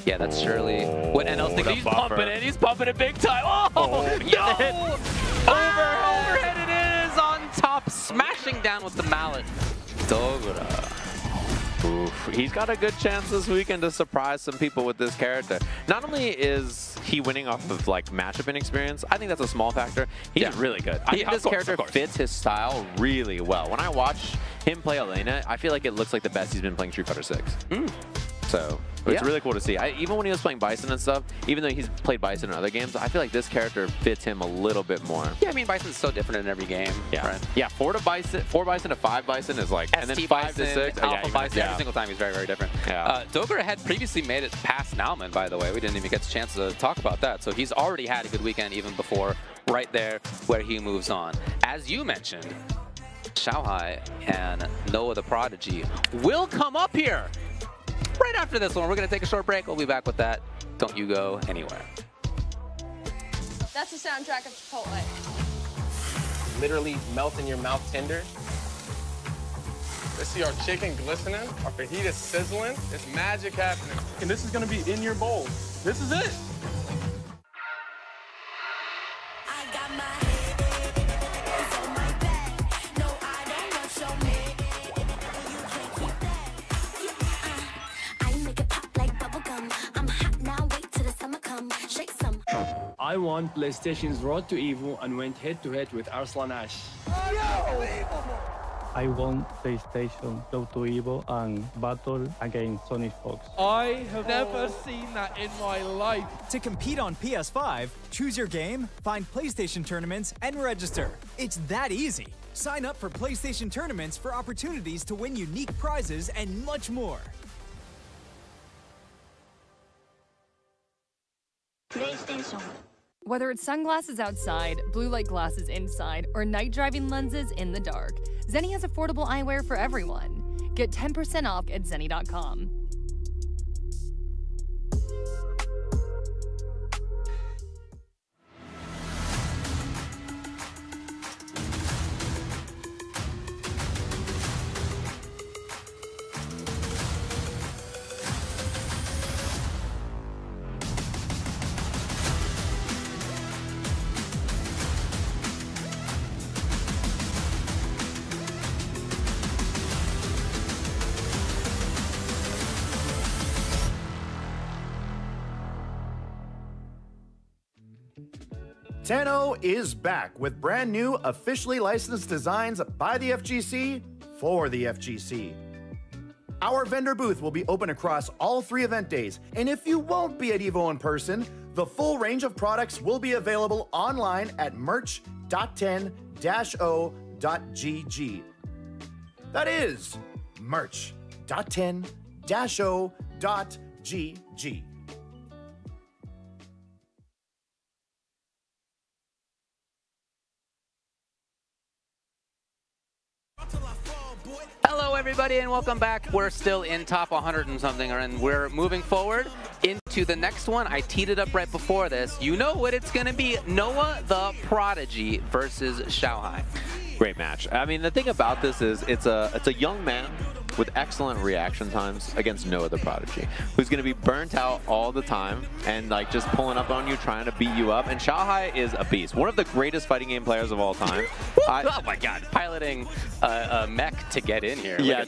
R: Yeah, that's surely what NL's thinking. He's pumping it. He's pumping it big time. Oh, no! Overhead it is on top, smashing down with the mallet. Dogra.
Q: Oof. He's got a good chance this weekend to surprise some people with this character. Not only is he winning off of like matchup inexperience, I think that's a small factor. He's really good. I think this character fits his style really well. When I watch him play Elena, I feel like it looks like the best he's been playing Street Fighter 6. So it's really cool to see. Even when he was playing Bison and stuff, even though he's played Bison in other games, I feel like this character fits him a little bit more.
R: Yeah, I mean, Bison's so different in every game.
Q: Yeah,
R: right?
Q: Yeah, 4 Bison to 5 Bison is like, and then 5 to 6.
R: Alpha Bison, every single time he's very, very different.
Q: Yeah.
R: Dogra had previously made it past Nauman, by the way. We didn't even get a chance to talk about that. So he's already had a good weekend even before, right there where he moves on. As you mentioned, Xiaohai and Noah the Prodigy will come up here. Right after this one, we're going to take a short break. We'll be back with that. Don't you go anywhere.
O: That's the soundtrack of Chipotle.
J: Literally melt in your mouth tender.
D: Let's see our chicken glistening, our fajita sizzling. It's magic happening. And this is going to be in your bowl. This is it.
F: I won PlayStation's Road to Evo and went head-to-head with Arslan Ash. I won PlayStation Road to Evo and battled against Sonic Fox.
G: I have never seen that in my life.
H: To compete on PS5, choose your game, find PlayStation tournaments, and register. It's that easy. Sign up for PlayStation tournaments for opportunities to win unique prizes and much more.
E: PlayStation. Whether it's sunglasses outside, blue light glasses inside, or night driving lenses in the dark, Zenni has affordable eyewear for everyone. Get 10% off at Zenni.com.
S: Tenno is back with brand new, officially licensed designs by the FGC for the FGC. Our vendor booth will be open across all 3 event days, and if you won't be at EVO in person, the full range of products will be available online at merch.10-o.gg. That is merch.10-o.gg.
R: Hello, everybody, and welcome back. We're still in top 100 and something, and we're moving forward into the next one. I teed it up right before this. You know what it's going to be. Noah the Prodigy versus Xiaohai.
Q: Great match. I mean, the thing about this is it's a young man with excellent reaction times against Noah the Prodigy, who's going to be burnt out all the time and like just pulling up on you, trying to beat you up. And Xiaohai is a beast, one of the greatest fighting game players of all time.
R: Oh my God, piloting a mech to get in here.
Q: Yeah,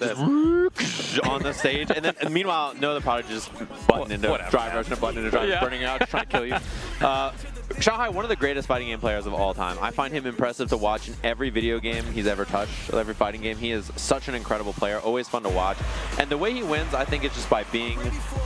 Q: on the stage, and then meanwhile, Noah the Prodigy just button into drive rush and button into drive, burning out, just trying to kill you. Xiaohai, one of the greatest fighting game players of all time. I find him impressive to watch in every video game he's ever touched, every fighting game. He is such an incredible player, always fun to watch. And the way he wins, I think, is just by being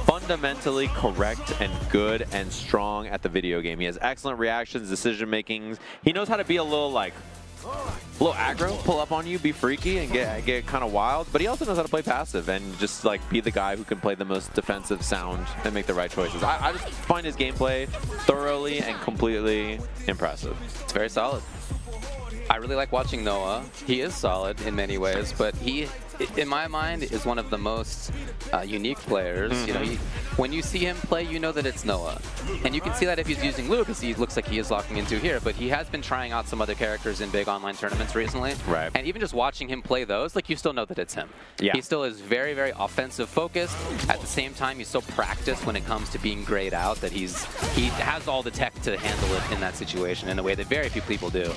Q: fundamentally correct and good and strong at the video game. He has excellent reactions, decision makings. He knows how to be a little aggro, pull up on you, be freaky, and get kind of wild. But he also knows how to play passive and just like be the guy who can play the most defensive sound and make the right choices. I just find his gameplay thoroughly and completely impressive.
R: It's very solid. I really like watching Noah. He is solid in many ways, but he, in my mind, is one of the most unique players. You know, when you see him play, you know that it's Noah. And you can see that if he's using Luke, because he looks like he is locking into here, but he has been trying out some other characters in big online tournaments recently.
Q: Right.
R: And even just watching him play those, like, you still know that it's him.
Q: Yeah.
R: He still is very, very offensive focused. At the same time, he's so practiced when it comes to being grayed out that he has all the tech to handle it in that situation in a way that very few people do.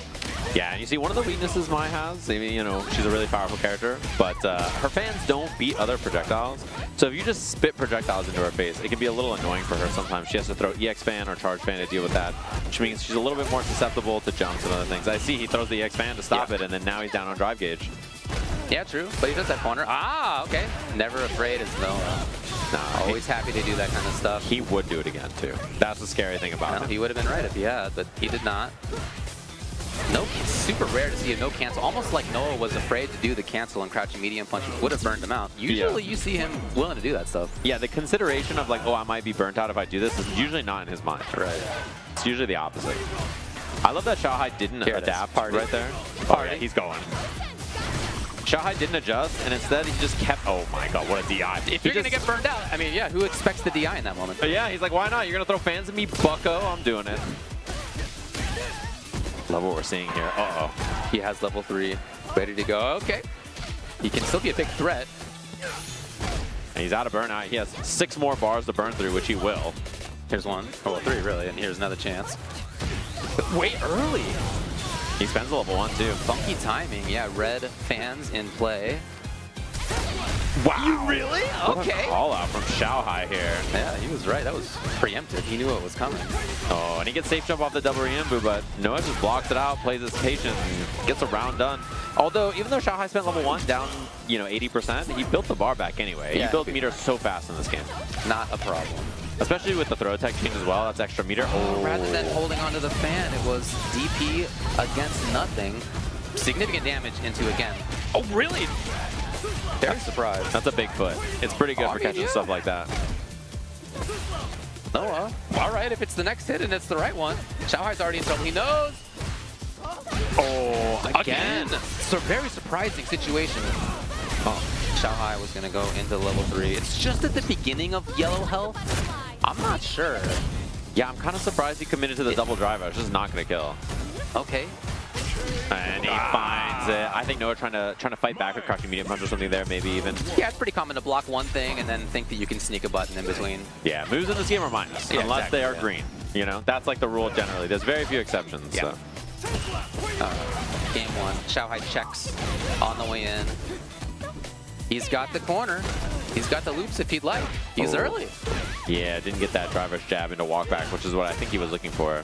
Q: Yeah, and you see one of the weaknesses Mai has, I mean, you know, she's a really powerful character, but her fans don't beat other projectiles. So if you just spit projectiles into her face, it can be a little annoying for her sometimes. She has to throw EX fan or charge fan to deal with that, which means she's a little bit more susceptible to jumps and other things. I see he throws the EX fan to stop it, and then now he's down on drive gauge.
R: Yeah, true, but he does that corner. Ah, okay. Never afraid is Noah.
Q: Nah,
R: always happy to do that kind of stuff.
Q: He would do it again, too. That's the scary thing about him.
R: He would have been right if he had, but he did not. No, it's super rare to see a no cancel. Almost like Noah was afraid to do the cancel and crouching medium punch, which would have burned him out. Usually you see him willing to do that stuff.
Q: Yeah, the consideration of like, oh, I might be burnt out if I do this is usually not in his mind.
R: Right.
Q: It's usually the opposite. I love that Xiaohai didn't adapt right there. Oh, yeah, he's going. Xiaohai didn't adjust, and instead he just kept, oh my god, what a DI.
R: If you're going to get burned out, I mean, yeah, who expects the DI in that moment?
Q: Yeah, he's like, why not? You're going to throw fans at me, bucko? I'm doing it. Love what we're seeing here. Uh-oh.
R: He has level 3 ready to go. Okay. He can still be a big threat.
Q: And he's out of burnout. He has 6 more bars to burn through, which he will.
R: Here's one. Oh, well, 3 really, and here's another chance.
Q: Way early. He spends a level 1 too.
R: Funky timing. Yeah, red fans in play.
Q: Wow.
R: You really? Okay.
Q: Call out from Xiaohai here.
R: Yeah, he was right. That was preemptive. He knew it was coming.
Q: Oh, and he gets safe jump off the double Rienbu, but Noah just blocks it out, plays his patience, and gets a round done. Although, even though Xiaohai spent level 1 down, you know, 80%, he built the bar back anyway.
R: Yeah,
Q: he built meter so fast in this game.
R: Not a problem.
Q: Especially with the throw tech change as well. That's extra meter. Oh.
R: Rather than holding onto the fan, it was DP against nothing. Significant damage into again. Oh, really? Very surprised.
Q: That's a big foot. It's pretty good for catching stuff like that.
R: Noah, all right, if it's the next hit and it's the right one. Xiaohai's already in trouble. He knows.
Q: Oh, again.
R: So very surprising situation. Oh, Xiaohai was going to go into level 3. It's just at the beginning of yellow health. I'm not sure.
Q: Yeah, I'm kind of surprised he committed to the double drive. I was just not going to kill.
R: Okay.
Q: And he finds it. I think Noah trying to fight back with crouching medium punch or something there, maybe even.
R: Yeah, it's pretty common to block one thing and then think that you can sneak a button in between.
Q: Yeah, moves in this game are minus, unless they are green. You know, that's like the rule generally. There's very few exceptions.
R: Yeah.
Q: So.
R: Game 1, Xiaohai checks on the way in. He's got the corner. He's got the loops if he'd like. He's early.
Q: Yeah, didn't get that driver's jab into walk back, which is what I think he was looking for.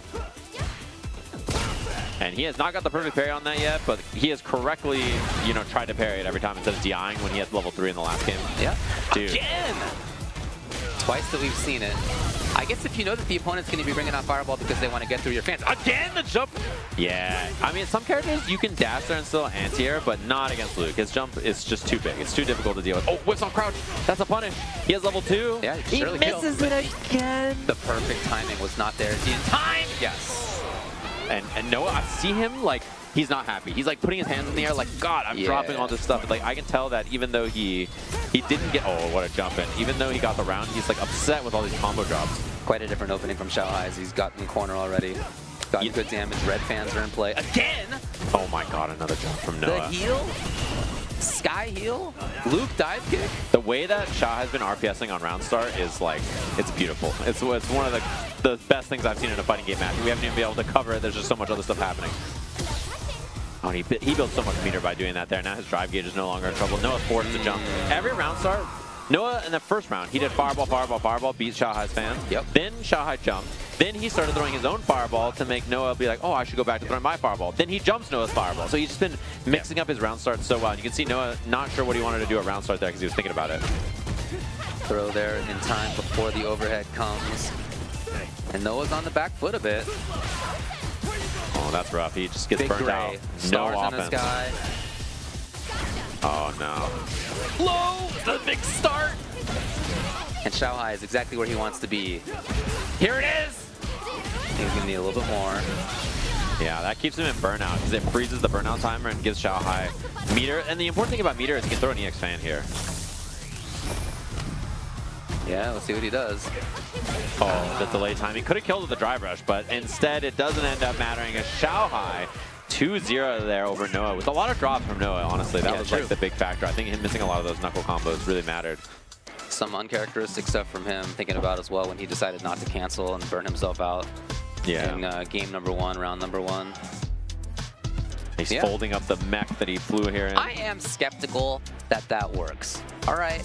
Q: And he has not got the perfect parry on that yet, but he has correctly, you know, tried to parry it every time instead of DIing when he had level 3 in the last game.
R: Yeah.
Q: Dude.
R: Again! Twice that we've seen it. I guess if you know that the opponent's going to be bringing out Fireball because they want to get through your fans. Again, the jump!
Q: Yeah. I mean, some characters, you can dash there and still anti-air, but not against Luke. His jump is just too big. It's too difficult to deal with. Oh, whips on crouch. That's a punish. He has level 2.
R: Yeah, he misses it again. The perfect timing was not there. In time! Yes.
Q: And Noah, I see him, like, he's not happy. He's, like, putting his hands in the air, like, God, I'm dropping all this stuff. Like, I can tell that even though he didn't get, oh, what a jump in. Even though he got the round, he's, like, upset with all these combo drops.
R: Quite a different opening from Xiaohai as he's gotten corner already. Gotten good damage. Red fans are in play. Again!
Q: Oh, my God, another jump from Noah.
R: The heal? Sky heal? Luke dive kick?
Q: The way that Xiaohai has been RPSing on round start is, like, it's beautiful. It's one of the best things I've seen in a fighting game match. We haven't even been able to cover it. There's just so much other stuff happening. Oh, and he built so much meter by doing that there. Now his drive gauge is no longer in trouble. Noah's forced to jump. Every round start, Noah, in the first round, he did fireball, fireball, fireball, beat Xiaohai's fan.
R: Yep.
Q: Then Xiaohai jumped. Then he started throwing his own fireball to make Noah be like, oh, I should go back to throwing my fireball. Then he jumps Noah's fireball. So he's just been mixing up his round starts so well. And you can see Noah not sure what he wanted to do at round start there because he was thinking about it.
R: Throw there in time before the overhead comes. And Noah's on the back foot a bit.
Q: Oh, that's rough. He just gets
R: Big
Q: burnt
R: gray.
Q: out.
R: Stars
Q: No
R: in the
Q: offense.
R: sky.
Q: Oh, no.
R: Low! The big start! And Xiaohai is exactly where he wants to be. Here it is! He's going to need a little bit more.
Q: Yeah, that keeps him in burnout because it freezes the burnout timer and gives Xiaohai meter. And the important thing about meter is he can throw an EX fan here.
R: Yeah, let's see what he does.
Q: Oh, the delay timing. Could have killed with the drive rush, but instead it doesn't end up mattering as Xiaohai 2-0 there over Noah with a lot of drops from Noah, honestly. That was like the big factor. I think him missing a lot of those knuckle combos really mattered.
R: Some uncharacteristic stuff from him thinking about as well when he decided not to cancel and burn himself out in game number 1, round number 1.
Q: He's folding up the mech that he flew here in.
R: I am skeptical that that works. All right.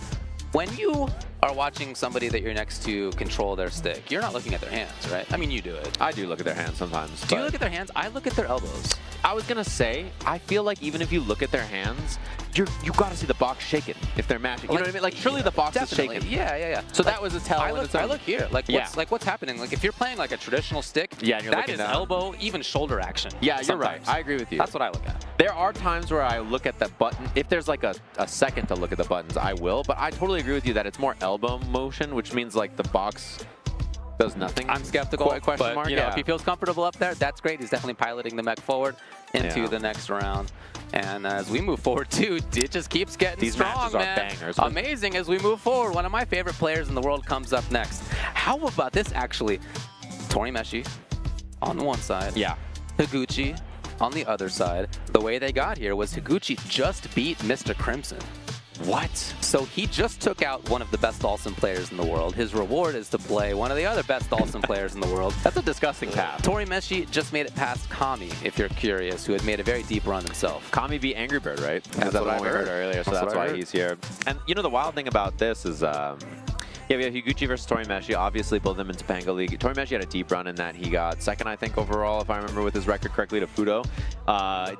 R: When you are watching somebody that you're next to control their stick, you're not looking at their hands, right? I mean, you do it.
Q: I do look at their hands sometimes.
R: Do you look at their hands? I look at their elbows.
Q: I was going to say, I feel like even if you look at their hands, you got to see the box shaking if they're matching. You know what I mean? Like, surely the box is shaking.
R: Yeah.
Q: So that was a tell.
R: I look here. Like, what's happening? Like, if you're playing like a traditional stick,
Q: and you're
R: that
Q: looking
R: is
Q: down.
R: Elbow, even shoulder action.
Q: Yeah, you're
R: sometimes.
Q: right. I agree with you.
R: That's what I look at.
Q: There are times where I look at the button. If there's like a second to look at the buttons, I will. But I totally agree with you that it's more elbow motion, which means like the box does nothing.
R: I'm skeptical,
Q: Question mark?
R: You know, if he feels comfortable up there, that's great. He's definitely piloting the mech forward into the next round. And as we move forward, too, it just keeps getting
Q: These
R: strong,
Q: matches are
R: man.
Q: bangers.
R: Amazing as we move forward. One of my favorite players in the world comes up next. How about this, actually? Torimeshi on the one side.
Q: Yeah.
R: Higuchi on the other side. The way they got here was Higuchi just beat Mr. Crimson. What? So he just took out one of the best Dhalsim players in the world. His reward is to play one of the other best Dhalsim players in the world.
Q: That's a disgusting path.
R: Torimeshi just made it past Kami, if you're curious, who had made a very deep run himself.
Q: Kami beat Angry Bird, right?
R: That's what I heard
Q: earlier, so that's why he's here. And you know, the wild thing about this is, yeah, we have Higuchi versus Torimeshi. Obviously, both of them in Topanga League. Torimeshi had a deep run in that. He got second, I think, overall, if I remember with his record correctly, to Fudo.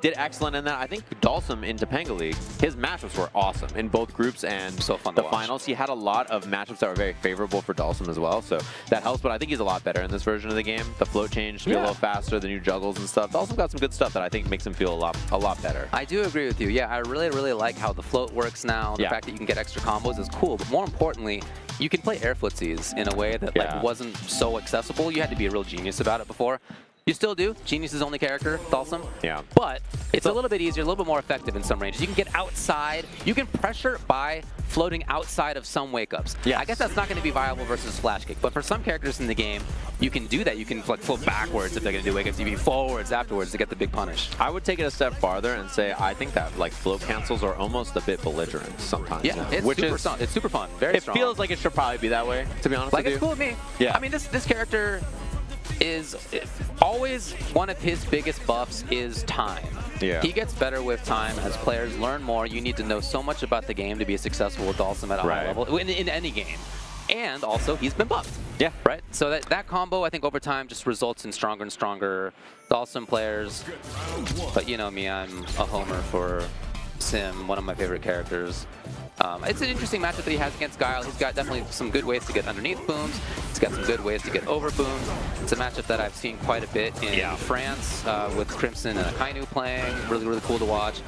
Q: Did excellent in that. I think Dhalsim in Topanga League, his matchups were awesome in both groups and
R: so fun
Q: the
R: to watch.
Q: finals. He had a lot of matchups that were very favorable for Dhalsim as well, so that helps. But I think he's a lot better in this version of the game. The float change to be a little faster, the new juggles and stuff. Dhalsim got some good stuff that I think makes him feel a lot better.
R: I do agree with you. Yeah, I really like how the float works now. The fact that you can get extra combos is cool, but more importantly, you can play air footsies in a way that like wasn't so accessible. You had to be a real genius about it before. You still do. Genius is only character, Dhalsim.
Q: Yeah.
R: But it's a little bit easier, a little bit more effective in some ranges. You can get outside. You can pressure by floating outside of some wake-ups.
Q: Yes.
R: I guess that's not going to be viable versus Flash Kick, but for some characters in the game, you can do that. You can like float backwards if they're going to do wake-ups. You can forwards afterwards to get the big punish.
Q: I would take it a step farther and say I think that like float cancels are almost a bit belligerent sometimes.
R: Yeah, it's super fun. Very strong.
Q: It feels like it should probably be that way, to be honest with you.
R: Like, it's cool with me.
Q: Yeah.
R: I mean, this character is always one of his biggest buffs is time.
Q: Yeah.
R: He gets better with time. As players learn more, you need to know so much about the game to be successful with Dhalsim at a high level in any game. And also, he's been buffed.
Q: Yeah.
R: Right? So that combo, I think, over time just results in stronger and stronger Dhalsim players. But you know me, I'm a homer for Sim, one of my favorite characters. It's an interesting matchup that he has against Guile. He's got definitely some good ways to get underneath booms. He's got some good ways to get over booms. It's a matchup that I've seen quite a bit in France with Crimson and Akainu playing. Really cool to watch.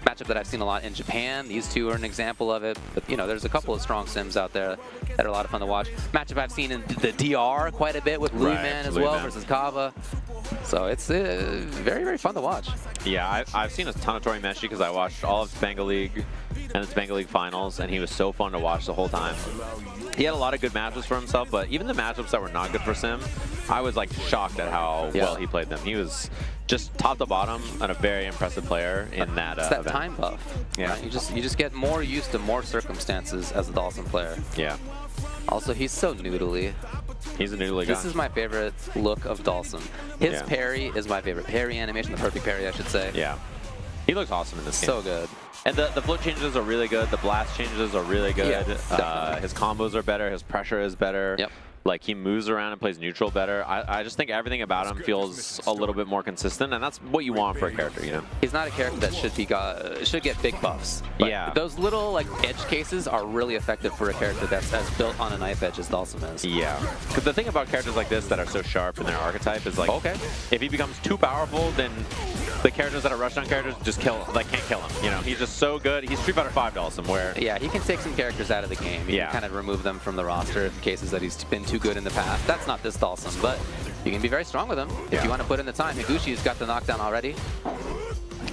R: Matchup that I've seen a lot in Japan. These two are an example of it. But, you know, there's a couple of strong Sims out there that are a lot of fun to watch. Matchup I've seen in the DR quite a bit with Blue Man as well versus Kava. So it's very fun to watch.
Q: Yeah, I've seen a ton of Torimeshi because I watched all of Topanga League and the Topanga League finals, and he was so fun to watch the whole time. He had a lot of good matchups for himself, but even the matchups that were not good for Sim, I was like shocked at how well he played them. He was just top to bottom and a very impressive player in that
R: It's that
Q: event.
R: time buff. Yeah. Right? You just get more used to more circumstances as a Dhalsim player.
Q: Yeah.
R: Also, he's so noodly.
Q: He's a noodly guy.
R: This is my favorite look of Dhalsim. His parry is my favorite parry animation, the perfect parry, I should say.
Q: Yeah. He looks awesome in this game.
R: So good.
Q: And the float changes are really good. The blast changes are really good.
R: Yeah,
Q: his combos are better. His pressure is better.
R: Yep.
Q: Like, he moves around and plays neutral better. I just think everything about him feels a little bit more consistent, and that's what you want for a character, you know?
R: He's not a character that should get big buffs. But
Q: yeah.
R: Those little, like, edge cases are really effective for a character that's as built on a knife edge as Dhalsim is.
Q: Yeah. Because the thing about characters like this that are so sharp in their archetype is, like, if he becomes too powerful, then the characters that are rushdown characters just can't kill him. You know, he's just so good. He's Street Fighter 5 Dhalsim, where...
R: Yeah, he can take some characters out of the game. You can kind of remove them from the roster in cases that he's been too good in the past. That's not this Dhalsim, but you can be very strong with him if you want to put in the time. Higuchi's got the knockdown already.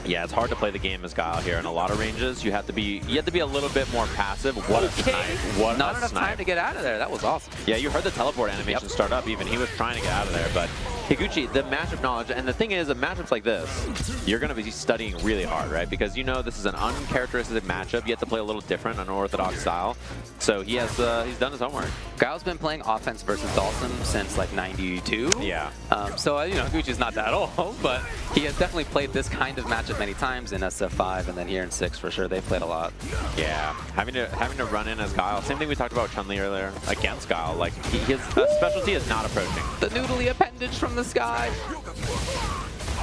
Q: Yeah, it's hard to play the game as Guile here in a lot of ranges. You have to be a little bit more passive. What a snipe! What
R: Not
Q: a
R: enough
Q: snipe.
R: time to get out of there. That was awesome.
Q: Yeah, you heard the teleport animation start up. Even he was trying to get out of there, but Higuchi, the matchup knowledge, and the thing is, in matchups like this, you're going to be studying really hard, right? Because you know this is an uncharacteristic matchup. You have to play a little different, unorthodox style. So he has, he's done his homework.
R: Guile's been playing offense versus Dhalsim since like '92.
Q: Yeah.
R: So you know, Higuchi's not that old, but he has definitely played this kind of matchup many times in SF5 and then here in 6 for sure. They've played a lot.
Q: Yeah, having to run in as Guile. Same thing we talked about Chun-Li earlier against Guile. Like his specialty is not approaching.
R: The noodly appendage from the sky.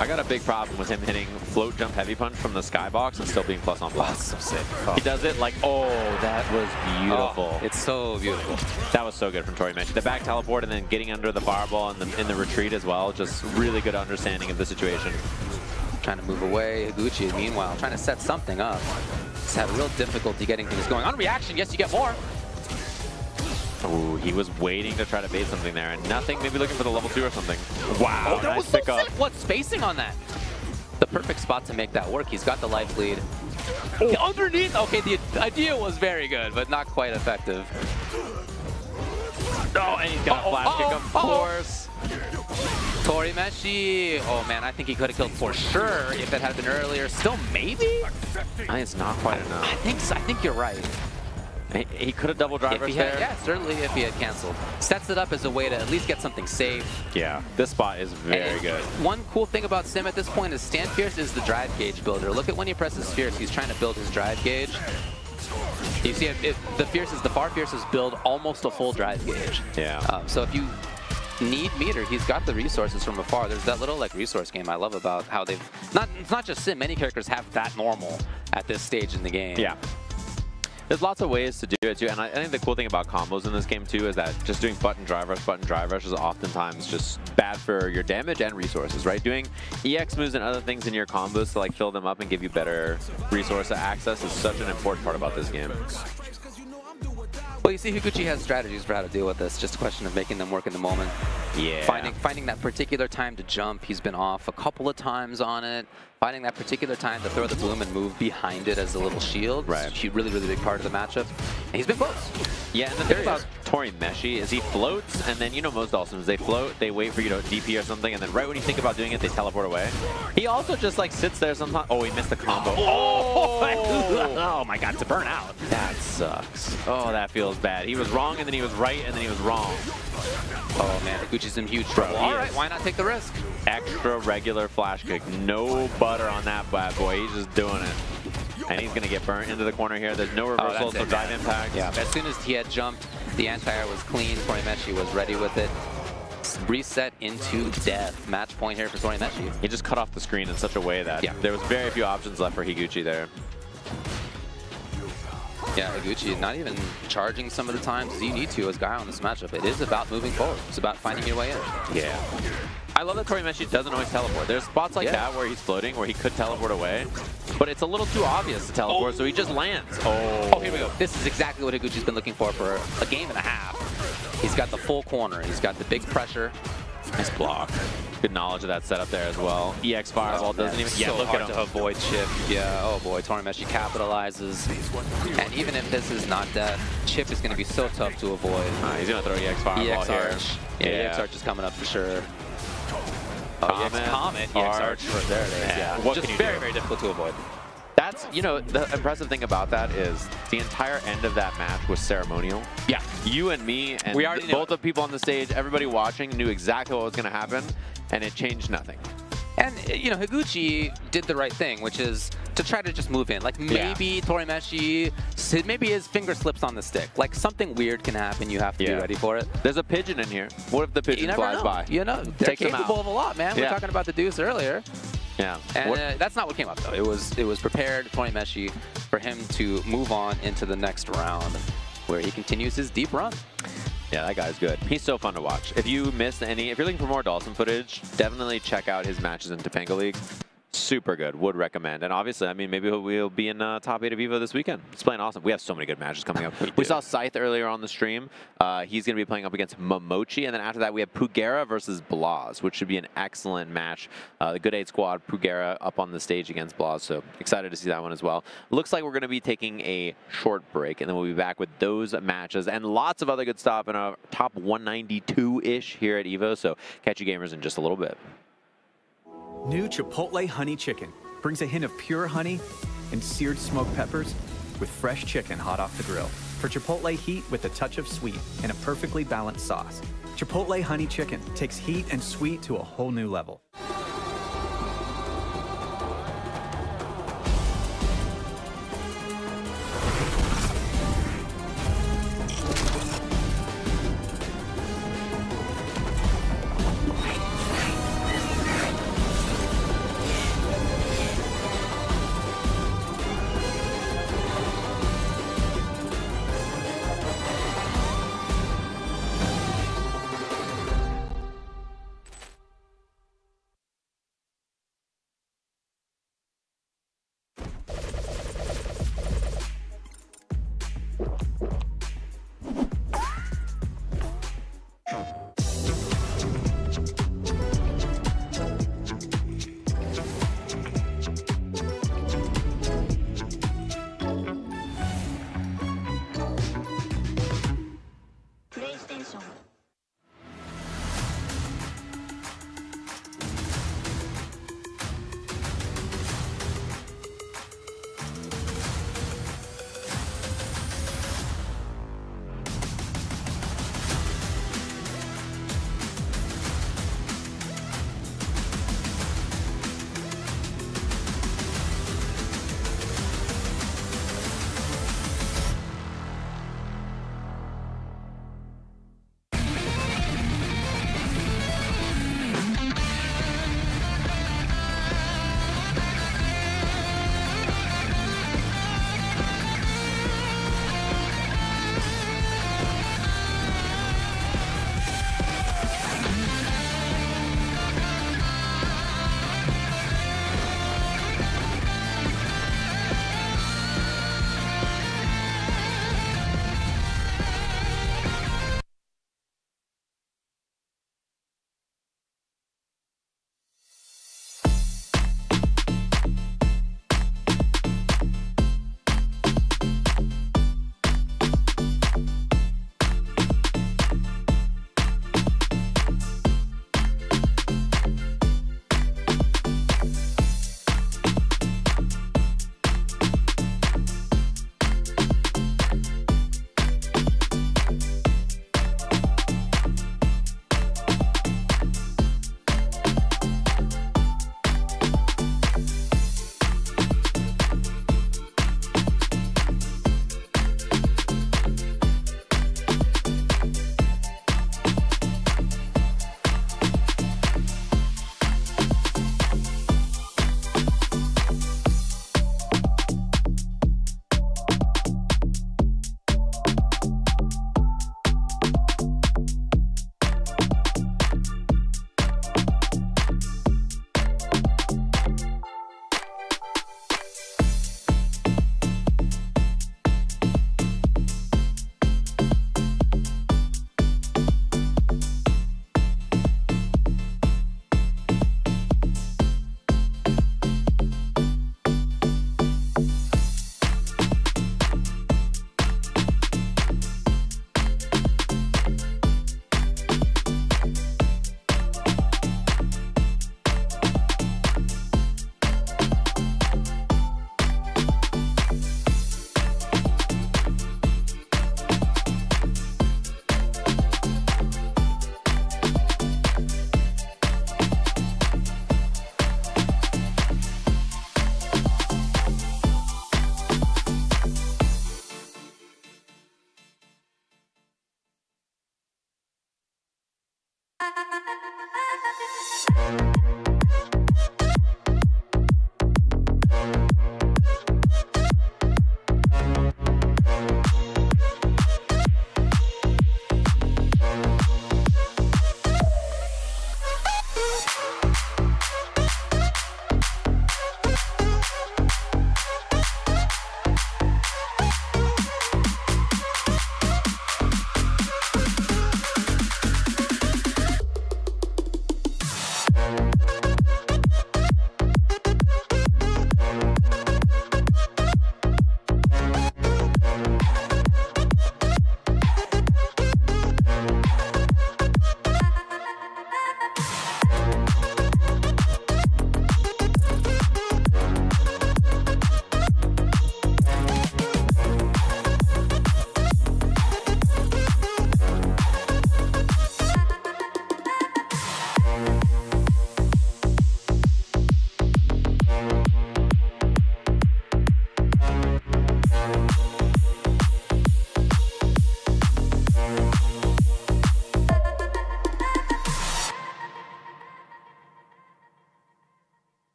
Q: I got a big problem with him hitting float jump heavy punch from the skybox and still being plus on plus.
R: So sick.
Q: He does it like, oh, that was beautiful.
R: Oh, it's so beautiful.
Q: That was so good from Torimeshi. The back teleport and then getting under the fireball in the retreat as well. Just really good understanding of the situation.
R: Trying to move away. Higuchi, meanwhile, trying to set something up. He's had real difficulty getting things going. On reaction, yes, you get more.
Q: Ooh, he was waiting to try to bait something there, and nothing. Maybe looking for the level 2 or something. Wow,
R: that was so sick. What spacing on that? The perfect spot to make that work. He's got the life lead. Underneath, okay, the idea was very good, but not quite effective.
Q: Oh, and he's got a flash kick, of course.
R: Torimeshi. Oh man, I think he could have killed for sure if it had been earlier. Still, maybe?
Q: I think it's not quite enough.
R: I think you're right.
Q: He could have double driver there.
R: Yeah, certainly if he had canceled. Sets it up as a way to at least get something safe.
Q: Yeah, this spot is very good.
R: One cool thing about Sim at this point is Stan Fierce is the drive gauge builder. Look at when he presses Fierce, he's trying to build his drive gauge. You see, the far Fierces build almost a full drive gauge.
Q: Yeah.
R: So if you need meter, he's got the resources from afar. There's that little like resource game I love about how they've it's not just Sim. Many characters have that normal at this stage in the game.
Q: Yeah. There's lots of ways to do it too, and I think the cool thing about combos in this game too is that just doing button drive rush is oftentimes just bad for your damage and resources, right? Doing EX moves and other things in your combos to like fill them up and give you better resource access is such an important part about this game.
R: Well, you see, Higuchi has strategies for how to deal with this. Just a question of making them work in the moment.
Q: Yeah.
R: Finding that particular time to jump. He's been off a couple of times on it. Finding that particular time to throw the bloom and move behind it as a little shield.
Q: Right.
R: It's a really, really big part of the matchup. And he's been close.
Q: Yeah, and the thing about Torimeshi is he floats, and then, you know, most Dhalsims, they float, they wait for you to DP or something, and then right when you think about doing it, they teleport away. He also just, like, sits there sometimes. Oh, he missed the combo. Oh my god, to burn out. That sucks. Oh, that feels bad. He was wrong, and then he was right, and then he was wrong.
R: Oh, man, Higuchi's in huge trouble. All right, why not take the risk?
Q: Extra regular flash kick. No butter on that bad boy. He's just doing it. And he's going to get burnt into the corner here. There's no reversal, so drive impact.
R: Yeah, as soon as he had jumped, the anti-air was clean. Torimeshi was ready with it. Reset into death. Match point here for Torimeshi.
Q: He just cut off the screen in such a way that there was very few options left for Higuchi there.
R: Yeah, Higuchi not even charging some of the times as you need to as Guile in this matchup. It is about moving forward. It's about finding your way in.
Q: Yeah. I love that Torimeshi doesn't always teleport. There's spots like that where he's floating, where he could teleport away, but it's a little too obvious to teleport, so he just lands.
R: Oh, here we go. This is exactly what Higuchi's been looking for a game and a half. He's got the full corner. He's got the big pressure.
Q: Nice block. Good knowledge of that setup there as well. EX Fireball doesn't even...
R: Yeah, look at him. To avoid Chip. Yeah, oh boy, Torimeshi capitalizes. And even if this is not death, Chip is going to be so tough to avoid.
Q: He's going to throw EX Fireball here.
R: Arch. Yeah, EX Arch is coming up for sure. Oh, EX Comet, EX Arch. There it is, yeah.
Q: What
R: just
Q: can you
R: very,
Q: do?
R: very difficult to avoid.
Q: That's, you know, the impressive thing about that is the entire end of that match was ceremonial.
R: Yeah.
Q: You and me and both the people on the stage, everybody watching knew exactly what was going to happen, and it changed nothing.
R: And, you know, Higuchi did the right thing, which is to try to just move in. Like maybe Torimeshi, maybe his finger slips on the stick. Like something weird can happen. You have to be ready for it.
Q: There's a pigeon in here. What if the pigeon flies by?
R: You know, they're capable of a lot, man. We were talking about the Deuce earlier.
Q: Yeah.
R: And that's not what came up though. It was prepared Torimeshi for him to move on into the next round, where he continues his deep run.
Q: Yeah, that guy's good. He's so fun to watch. If you missed any, if you're looking for more Dhalsim footage, definitely check out his matches in Topanga League. Super good. Would recommend. And obviously, I mean, maybe we'll be in top 8 of EVO this weekend. He's playing awesome. We have so many good matches coming up. We saw Scythe earlier on the stream. He's going to be playing up against Momochi. And then after that, we have Pugera versus Blaz, which should be an excellent match. The Good 8 squad, Pugera up on the stage against Blaz. So excited to see that one as well. Looks like we're going to be taking a short break, and then we'll be back with those matches and lots of other good stuff in a top 192-ish here at EVO. So catch you gamers in just a little bit.
H: New Chipotle Honey Chicken brings a hint of pure honey and seared smoked peppers with fresh chicken hot off the grill. For Chipotle heat with a touch of sweet and a perfectly balanced sauce. Chipotle Honey Chicken takes heat and sweet to a whole new level.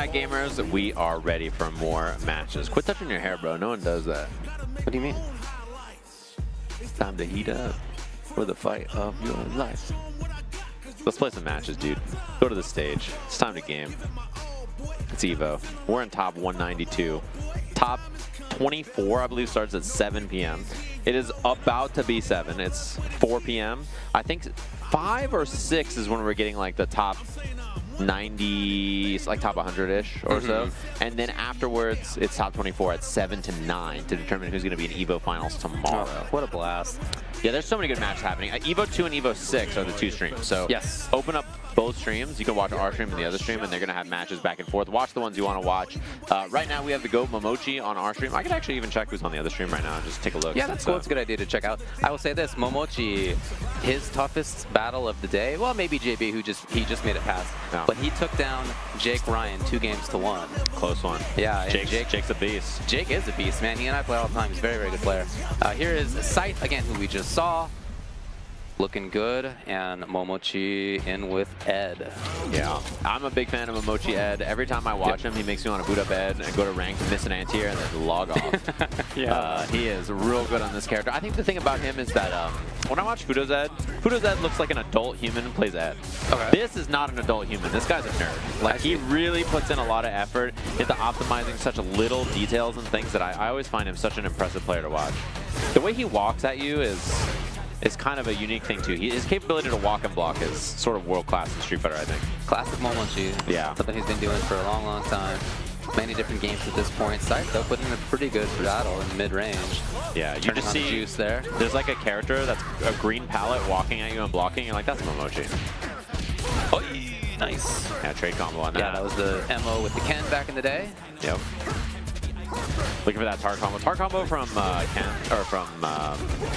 Q: Night gamers, we are ready for more matches. Quit touching your hair, bro. No one does that.
R: What do you mean?
Q: It's time to heat up for the fight of your life. Let's play some matches, dude. Go to the stage. It's time to game. It's Evo. We're in top 192. Top 24, I believe, starts at 7 p.m. It is about to be 7. It's 4 p.m. I think 5 or 6 is when we're getting like the top 90, like top 100-ish or so. And then afterwards, it's top 24 at 7 to 9 to determine who's going to be in Evo Finals tomorrow.
R: Oh, what a blast.
Q: Yeah, there's so many good matches happening. Evo 2 and Evo 6 are the 2 streams. So
R: yes,
Q: open up both streams. You can watch our stream and the other stream, and they're going to have matches back and forth. Watch the ones you want to watch. Right now, we have the GOAT Momochi on our stream. I could actually even check who's on the other stream right now and just take a look.
R: Yeah, that's cool. It's a good idea to check out. I will say this, Momochi, his toughest battle of the day, well, maybe JB, who just made it past, but he took down Jake Ryan 2-1.
Q: Close one.
R: Yeah,
Q: Jake's a beast.
R: Jake is a beast, man. He and I play all the time. He's a very, very good player. Here is Scythe, again, who we just saw. Looking good, and Momochi in with Ed.
Q: Yeah, I'm a big fan of Momochi Ed. Every time I watch him, he makes me want to boot up Ed and go to ranked, miss an anti-air, and then log off. He is real good on this character. I think the thing about him is that when I watch Fudo's Ed looks like an adult human and plays Ed. Okay. This is not an adult human. This guy's a nerd. Like, he really puts in a lot of effort into optimizing such little details and things that I always find him such an impressive player to watch. The way he walks at you is kind of a unique thing too. His capability to walk and block is sort of world-class in Street Fighter, I think.
R: Classic Momochi.
Q: Yeah.
R: Something he's been doing for a long, long time. Many different games at this point. Scythe, though, putting in a pretty good battle in mid-range.
Q: Yeah, you just see
R: juice there.
Q: There's like a character that's a green palette walking at you and blocking. You're like, that's Momochi.
R: Oh, nice.
Q: Yeah, trade combo on that.
R: Yeah, that was the MO with the Ken back in the day.
Q: Yep. Looking for that tar combo. Tar combo from Ken, or from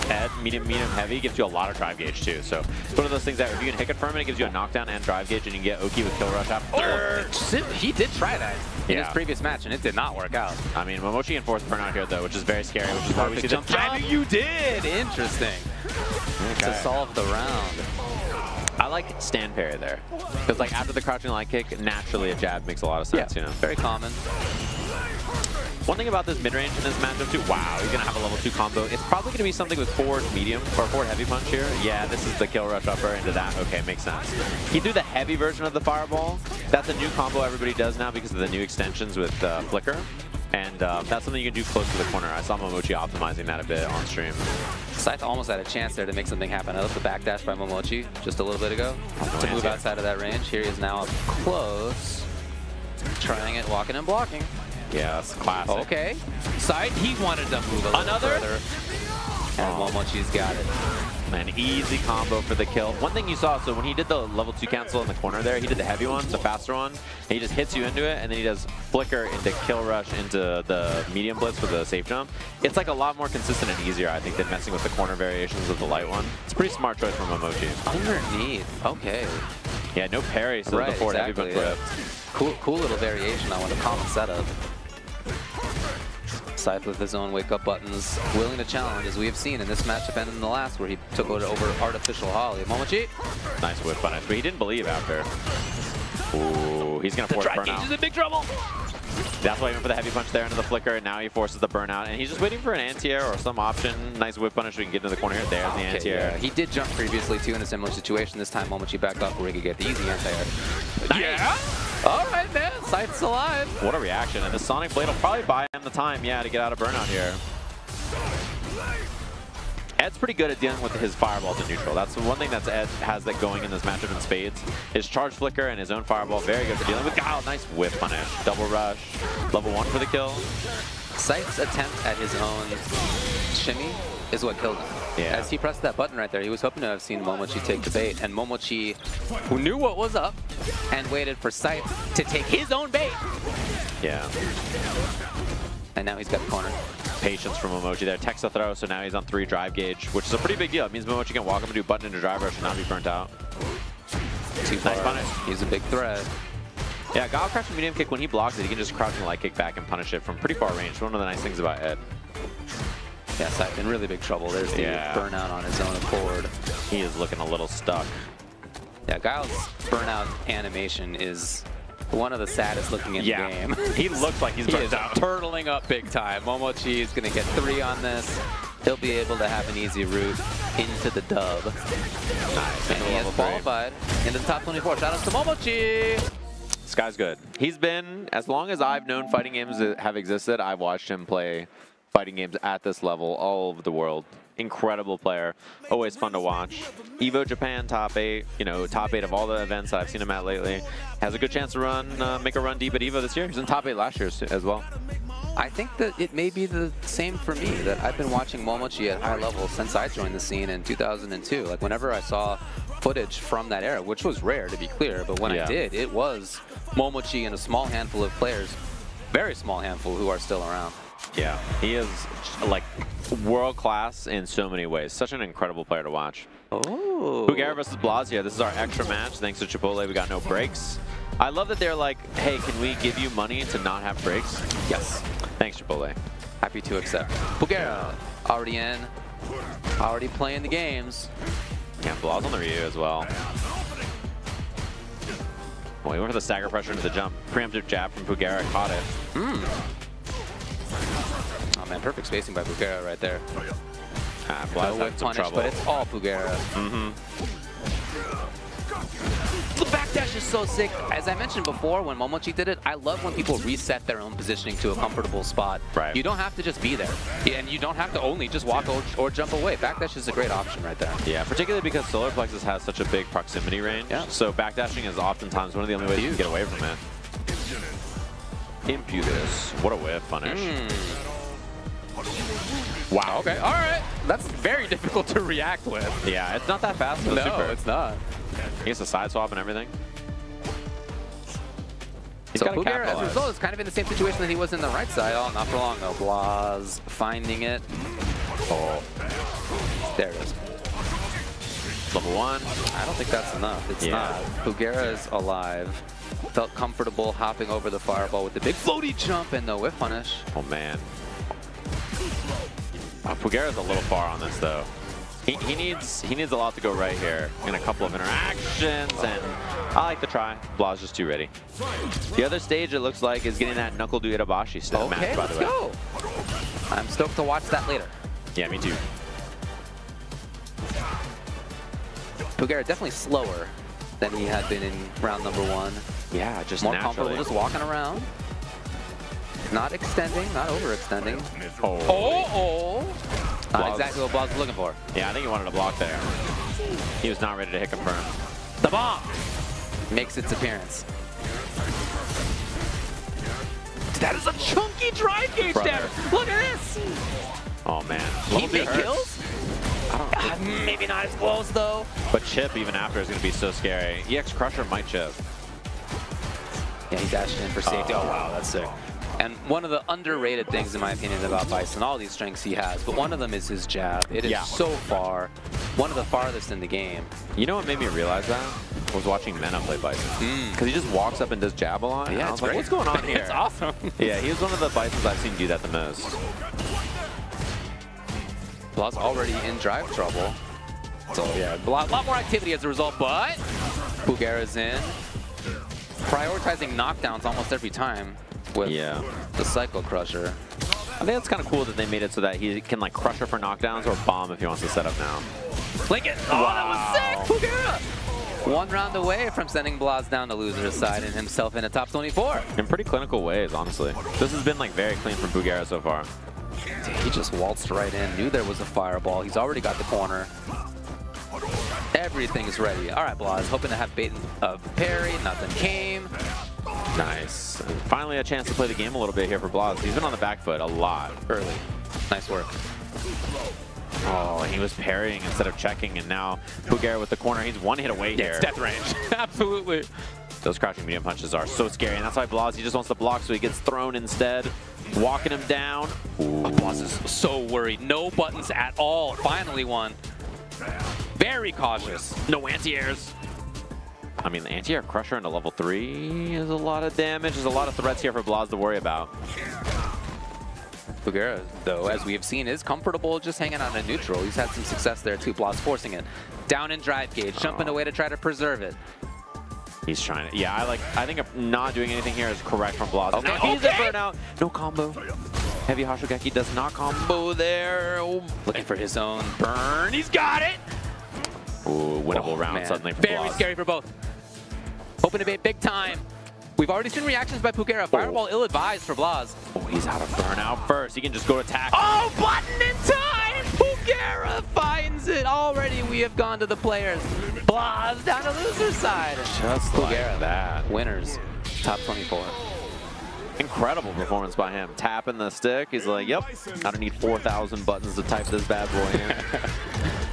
Q: Ed, medium, heavy, gives you a lot of drive gauge too. So it's one of those things that if you can hit confirm it, it gives you a knockdown and drive gauge, and you can get Oki with kill rush after.
R: Oh, he did try that in his previous match, and it did not work out.
Q: I mean, Momochi enforced burnout here though, which is very scary, which is why we see
R: jump. You did! Interesting.
Q: Okay.
R: To solve the round.
Q: I like stand parry there. Because like after the crouching light kick, naturally a jab makes a lot of sense, you know.
R: Very common.
Q: One thing about this mid-range in this matchup too, wow, he's going to have a level 2 combo. It's probably going to be something with forward medium or forward heavy punch here. Yeah, this is the kill rush upper into that. Okay, makes sense. He threw the heavy version of the fireball. That's a new combo everybody does now because of the new extensions with Flicker. And that's something you can do close to the corner. I saw Momochi optimizing that a bit on stream.
R: Scythe almost had a chance there to make something happen. I love the backdash by Momochi just a little bit ago to move outside of that range. Here he is now up close, trying it, walking and blocking.
Q: Yeah, that's classic.
R: Okay. Scythe, he wanted to move a little further. And Momochi's got it.
Q: An easy combo for the kill. One thing you saw, so when he did the level 2 cancel in the corner there, he did the heavy one, the faster one, and he just hits you into it, and then he does flicker into kill rush into the medium blitz with the safe jump. It's like a lot more consistent and easier, I think, than messing with the corner variations of the light one. It's a pretty smart choice from Momochi.
R: Underneath, okay.
Q: Yeah, no parry, so the forward heavy punch whipped.
R: Cool little variation on what a common setup. Scythe with his own wake-up buttons, willing to challenge, as we have seen in this matchup and in the last, where he took over Artificial Holly. Momochi.
Q: Nice whip punish, but he didn't believe after. Ooh, he's going to force burnout.
R: He's in big trouble.
Q: That's why he went for the heavy punch there into the flicker, and now he forces the burnout, and he's just waiting for an anti-air or some option. Nice whip punish, we can get into the corner here. There's the anti-air.
R: Yeah. He did jump previously, too, in a similar situation. This time, Momochi backed up where he could get the easy anti-air.
Q: Nice.
R: Yeah! All right, man. Scythe's alive.
Q: What a reaction. And the Sonic Blade will probably buy him the time, to get out of burnout here. Ed's pretty good at dealing with his fireballs in neutral. That's one thing that Ed has that going in this matchup in spades. His charge flicker and his own fireball, very good for dealing with. Oh, nice whip punish. Double rush. Level 1 for the kill.
R: Scythe's attempt at his own shimmy is what killed him.
Q: Yeah.
R: As he pressed that button right there, he was hoping to have seen Momochi take the bait, and Momochi, who knew what was up, and waited for Scythe to take his own bait.
Q: Yeah.
R: And now he's got the corner.
Q: Patience from Momochi there. Text the throw, so now he's on 3 drive gauge, which is a pretty big deal. It means Momochi can walk him and do button into drive rush and not be burnt out.
R: Nice punish. He's a big threat.
Q: Yeah, Guile crouching medium kick, when he blocks it, he can just crouch and light kick back and punish it from pretty far range. One of the nice things about Ed.
R: Yeah, Scythe in really big trouble. There's the burnout on his own accord.
Q: He is looking a little stuck.
R: Yeah, Guile's burnout animation is one of the saddest looking in the game.
Q: He looks like he's burnt out.
R: Turtling up big time. Momochi is going to get 3 on this. He'll be able to have an easy route into the dub. Nice. And he has qualified into the top 24. Shout out to Momochi.
Q: This guy's good. He's been, as long as I've known fighting games have existed, I've watched him play fighting games at this level all over the world. Incredible player. Always fun to watch. Evo Japan top 8, you know, top 8 of all the events that I've seen him at lately. Has a good chance to make a run deep at Evo this year. He's in top 8 last year as well.
R: I think that it may be the same for me, that I've been watching Momochi at high level since I joined the scene in 2002. Like, whenever I saw footage from that era, which was rare to be clear, but when I did, it was Momochi and a small handful of players, very small handful, who are still around.
Q: Yeah, he is like world class in so many ways. Such an incredible player to watch.
R: Oh.
Q: Pugera versus Blasio. This is our extra match. Thanks to Chipotle, we got no breaks. I love that they're like, hey, can we give you money to not have breaks?
R: Yes.
Q: Thanks, Chipotle.
R: Happy to accept. Pugera, already in, already playing the games.
Q: Yeah, Blas on the Ryu as well. Well, he went for the stagger pressure into the jump. Preemptive jab from Pugera, caught it.
R: Oh man, perfect spacing by Pugera right there.
Q: Blas
R: no
Q: had some
R: punish,
Q: trouble.
R: but it's all Pugera. The backdash is so sick. As I mentioned before, when Momochi did it, I love when people reset their own positioning to a comfortable spot.
Q: Right.
R: You don't have to just be there. And you don't have to only just walk or jump away. Backdash is a great option right there.
Q: Yeah, particularly because Solar Plexus has such a big proximity range. Yeah. So backdashing is oftentimes one of the only ways you can get away from it. Imputus. What a whiff punish.
R: Wow. Okay. All right. That's very difficult to react with.
Q: Yeah, it's not that fast.
R: No,
Q: super.
R: it's not.
Q: He gets a side swap and everything. He's
R: So
Q: got to
R: Pugera, as a
Q: capitalize.
R: result, is kind of in the same situation that he was in the right side. Oh, not for long though. Blas finding it.
Q: Oh.
R: There it is.
Q: Level 1.
R: I don't think that's enough. It's not. Pugera is alive. Felt comfortable hopping over the fireball with the big floaty jump and the whiff punish.
Q: Oh, man. Pugera's a little far on this, though. He needs a lot to go right here in a couple of interactions, and I like the try. Blas just too ready. The other stage, it looks like, is getting that Knuckle Do Itabashi match, by the way.
R: Go. I'm stoked to watch that later.
Q: Yeah, me too.
R: Pugera definitely slower than he had been in round number 1.
Q: Yeah, just
R: more
Q: naturally.
R: comfortable just walking around. Not extending, not overextending. Not exactly what Blas was looking for.
Q: Yeah, I think he wanted a block there. He was not ready to hit confirm.
R: The bomb makes its appearance. That is a chunky drive gauge there. Look at this.
Q: Oh, man.
R: He make kills? Maybe not as close, though.
Q: But chip, even after, is going to be so scary. EX Crusher might chip.
R: Yeah, he dashed in for safety. Oh, wow, that's sick. And one of the underrated things, in my opinion, about Bison, all these strengths he has, but one of them is his jab. It is so far, one of the farthest in the game.
Q: You know what made me realize that? I was watching Mena play Bison. Because he just walks up and does jab a lot.
R: Yeah,
Q: I was like, what's going on here?
R: It's awesome.
Q: Yeah, he was one of the Bisons I've seen do that the most.
R: Blas already in drive trouble. So yeah, a lot more activity as a result, but Pugera's in. Prioritizing knockdowns almost every time with the Cycle Crusher.
Q: I think it's kind of cool that they made it so that he can like Crusher for knockdowns or bomb if he wants to set up now.
R: Link it! Oh, wow. That was sick! Pugera! One round away from sending Blas down to loser's side and himself in a top 24.
Q: In pretty clinical ways, honestly. This has been like very clean from Pugera so far.
R: He just waltzed right in, knew there was a fireball. He's already got the corner. Everything is ready. All right, Blas, hoping to have bait parry. Nothing came.
Q: Nice. And finally a chance to play the game a little bit here for Blas. He's been on the back foot a lot.
R: Early. Nice work.
Q: Oh, he was parrying instead of checking, and now Pugera with the corner. He's one hit away here.
R: It's death range. Absolutely.
Q: Those crouching medium punches are so scary, and that's why Blas, he just wants to block, so he gets thrown instead. Walking him down.
R: Oh, Blas is so worried. No buttons at all. Finally one. Very cautious.
Q: No anti-airs. I mean, the anti-air Crusher into level 3 is a lot of damage. There's a lot of threats here for Blas to worry about.
R: Pugera, though, as we have seen, is comfortable just hanging out in neutral. He's had some success there, too. Blas forcing it. Down in drive gauge, jumping away to try to preserve it.
Q: He's trying to. Yeah, I think not doing anything here is correct from Blaz.
R: Okay.
Q: He's a burnout. No combo. Heavy Hashigeki does not combo there. Oh.
R: Looking for his own burn. He's got it.
Q: Ooh, winnable round
R: man.
Q: suddenly for
R: Very
Q: Blaz.
R: scary for both. Hoping to be big time. We've already seen reactions by Pukera. Fireball ill-advised for Blaz.
Q: Oh, he's out of burnout first. He can just go to attack.
R: Oh, button in time! Pukera finds it. Already we have gone to the players. Blaz down to loser's side.
Q: Just
R: Pukera,
Q: like that.
R: Winners. Top 24.
Q: Incredible performance by him. Tapping the stick. He's like, yep, I don't need 4,000 buttons to type this bad boy in.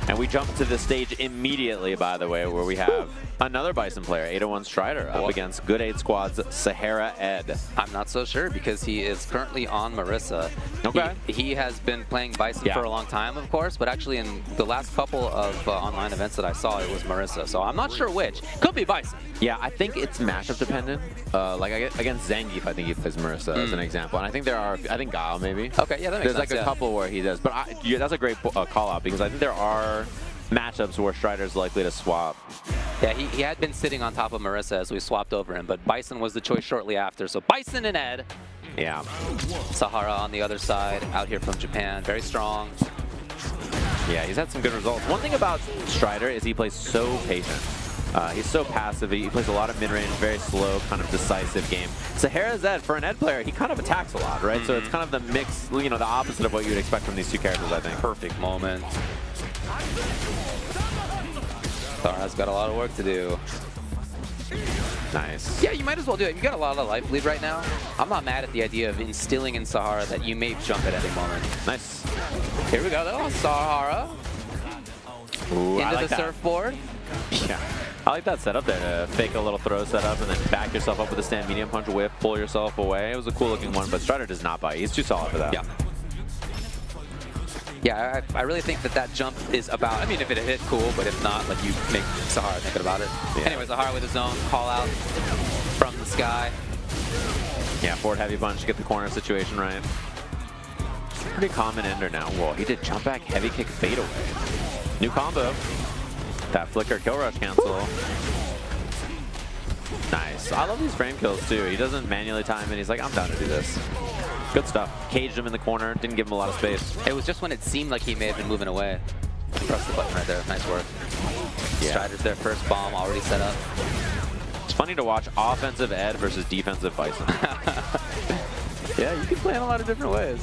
Q: And we jump to the stage immediately, by the way, where we have another Bison player, 801 Strider, up against Good 8 Squad's Sahara Ed.
R: I'm not so sure because he is currently on Marissa.
Q: Okay.
R: He has been playing Bison for a long time, of course, but actually in the last couple of online events that I saw, it was Marissa. So I'm not sure which. Could be Bison.
Q: Yeah, I think it's matchup dependent. Like against Zangief, I think he plays Marissa as an example. And I think there are, I think Guile maybe.
R: Okay, yeah, that makes
Q: sense. There's like a couple where he does. But that's a great call out because I think there are matchups where Strider's likely to swap.
R: Yeah, he had been sitting on top of Marissa as we swapped over him, but Bison was the choice shortly after. So Bison and Ed.
Q: Yeah.
R: Sahara on the other side, out here from Japan, very strong.
Q: Yeah, he's had some good results. One thing about Strider is he plays so patient. He's so passive. He plays a lot of mid-range, very slow, kind of decisive game. Sahara Zed, for an Ed player, he kind of attacks a lot, right? So it's kind of the mix, you know, the opposite of what you would expect from these two characters, I think.
R: Perfect moment. Sahara's got a lot of work to do.
Q: Nice.
R: Yeah, you might as well do it. You got a lot of life lead right now. I'm not mad at the idea of instilling in Sahara that you may jump at any moment.
Q: Nice.
R: Here we go, though. Sahara.
Q: Ooh,
R: into
Q: like
R: the surfboard.
Q: Yeah. I like that setup there to fake a little throw setup and then back yourself up with a stand medium punch whip, pull yourself away. It was a cool looking one, but Strider does not bite. He's too solid for that.
R: Yeah. Yeah, I really think that jump is about, I mean, if it hit, cool, but if not, like, you make Sahara thinking about it. Yeah. Anyway, Sahara with his own call out from the sky.
Q: Yeah, forward heavy punch to get the corner situation right. Pretty common ender now. Whoa, he did jump back, heavy kick, fade away. New combo. That flicker kill rush cancel. Nice. I love these frame kills too. He doesn't manually time it. He's like, I'm down to do this. Good stuff. Caged him in the corner. Didn't give him a lot of space.
R: It was just when it seemed like he may have been moving away. Press the button right there. Nice work. Yeah. Strider's their first bomb already set up.
Q: It's funny to watch offensive Ed versus defensive Bison.
R: Yeah, you can play in a lot of different ways.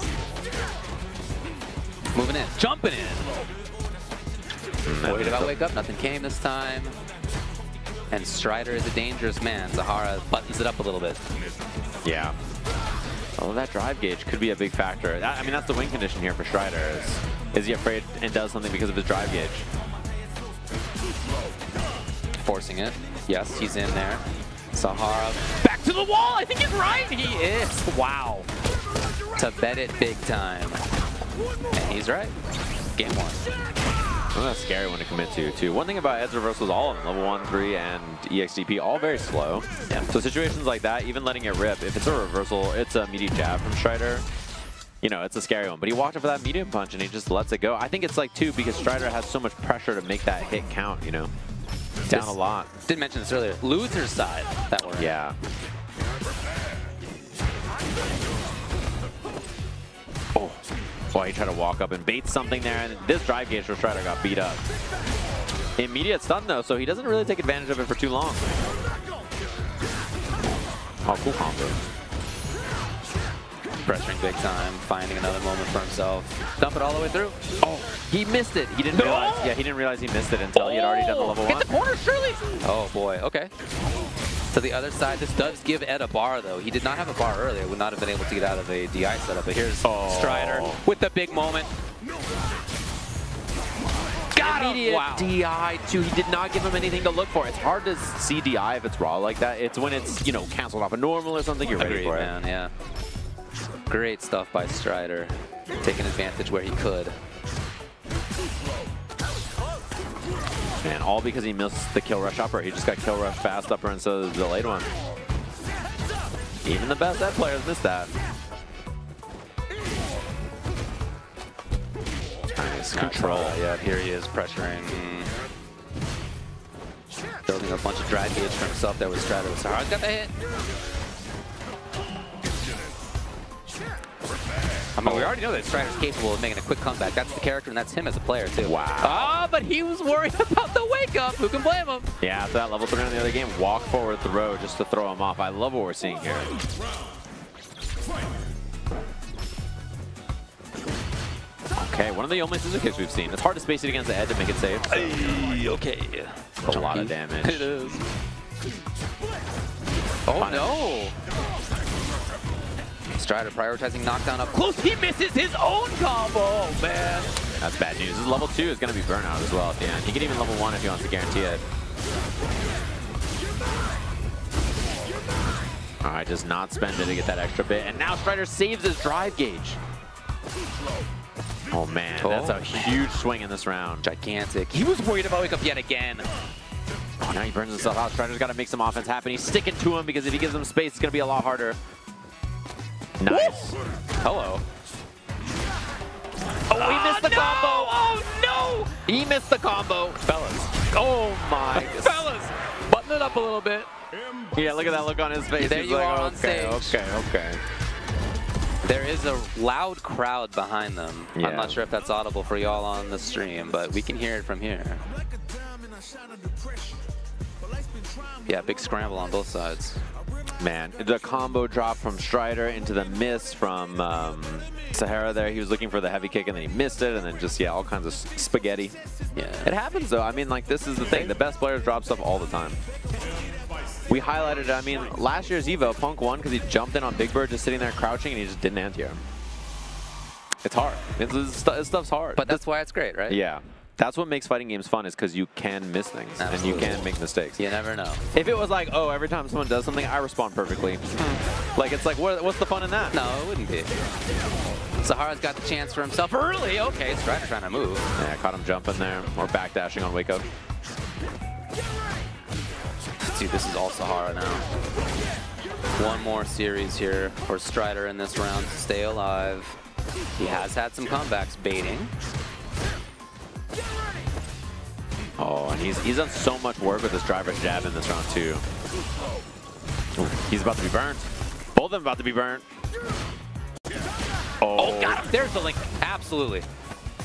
R: Moving in. Jumping in. Worried about wake up. Nothing came this time. And Strider is a dangerous man. Sahara buttons it up a little bit.
Q: Yeah. Oh, that drive gauge could be a big factor. I mean, that's the win condition here for Strider. Is he afraid and does something because of his drive gauge?
R: Forcing it. Yes, he's in there. Sahara back to the wall. I think he's right. He is. Wow. To bet it big time. And he's right. Game one.
Q: Well, that's a scary one to commit to, too. One thing about Ed's reversals, all of them, level 1, 3, and EXDP, all very slow. Yeah. So situations like that, even letting it rip, if it's a reversal, it's a meaty jab from Strider. You know, it's a scary one. But he walked up for that medium punch, and he just lets it go. I think it's like, too, because Strider has so much pressure to make that hit count, you know? Down a lot.
R: Didn't mention this earlier. Loser's side that we're in.
Q: Yeah. Oh. Boy, he tried to walk up and bait something there, and this drive gauge for Strider got beat up. Immediate stun, though, so he doesn't really take advantage of it for too long. Oh, cool combo.
R: Pressuring big time, finding another moment for himself. Dump it all the way through.
Q: Oh, he missed it. He didn't realize. Yeah, he didn't realize he missed it until he had already done the level 1.
R: Get the corner, surely. Oh, boy. Okay. To the other side, this does give Ed a bar, though. He did not have a bar earlier. Would not have been able to get out of a DI setup. But here's Strider with the big moment.
Q: Got immediate DI, too. He did not give him anything to look for. It's hard to see DI if it's raw like that. It's when it's, you know, canceled off a normal or something, you're ready for it.
R: Man, yeah. Great stuff by Strider. Taking advantage where he could.
Q: Man, all because he missed the kill rush upper. He just got kill rush fast upper instead of the delayed one. Even the best Ed players missed that.
R: Nice control. Yeah, here he is pressuring. Building a bunch of drag gauge for himself there with Strider. Sahara's got the hit. I mean, we already know that Strider's capable of making a quick comeback. That's the character, and that's him as a player, too.
Q: Wow.
R: Ah, but he was worried about the wake-up. Who can blame him?
Q: Yeah, after that level 3 in the other game, walk forward throw just to throw him off. I love what we're seeing here. Okay, one of the only scissor kicks we've seen. It's hard to space it against the head to make it safe. So.
R: Okay.
Q: A lot of damage.
R: It is. Oh, no. Strider prioritizing knockdown up close. He misses his own combo. Oh, man.
Q: That's bad news. This level 2 is going to be burnout as well at the end. He can even level 1 if he wants to guarantee it. All right, does not spend it to get that extra bit. And now Strider saves his drive gauge. Oh, man. That's a huge swing in this round.
R: Gigantic. He was worried about wake up yet again.
Q: Oh, now he burns himself out. Strider's got to make some offense happen. He's sticking to him because if he gives him space, it's going to be a lot harder. Nice.
R: Woo! Hello.
Q: Oh, he missed the combo.
R: Oh, no.
Q: He missed the combo.
R: Fellas.
Q: Oh, my.
R: Fellas. Button it up a little bit.
Q: Yeah, look at that look on his face.
R: There
Q: He's
R: you
Q: like,
R: are on stage.
Q: Okay.
R: There is a loud crowd behind them.
Q: Yeah.
R: I'm not sure if that's audible for y'all on the stream, but we can hear it from here. Yeah, big scramble on both sides.
Q: Man, the combo drop from Strider into the miss from Sahara there. He was looking for the heavy kick and then he missed it, and then just, yeah, all kinds of spaghetti.
R: Yeah.
Q: It happens, though. I mean, like, this is the thing. The best players drop stuff all the time. We highlighted, I mean, last year's Evo, Punk won because he jumped in on Big Bird just sitting there crouching and he just didn't anti-air. It's hard. This stuff's hard.
R: But that's why it's great, right?
Q: Yeah. That's what makes fighting games fun, is because you can miss things. Absolutely. And you can make mistakes.
R: You never know.
Q: If it was like, oh, every time someone does something, I respond perfectly. Like, it's like, what's the fun in that?
R: No, it wouldn't be. Sahara's got the chance for himself early. Okay, Strider trying to move.
Q: Yeah, caught him jumping there, or backdashing on wake up.
R: See, this is all Sahara now. One more series here for Strider in this round to stay alive. He has had some comebacks baiting.
Q: Oh, and he's done so much work with this driver jab in this round, too. Ooh, he's about to be burnt. Both of them about to be burnt.
R: Oh, got him. There's the link. Absolutely.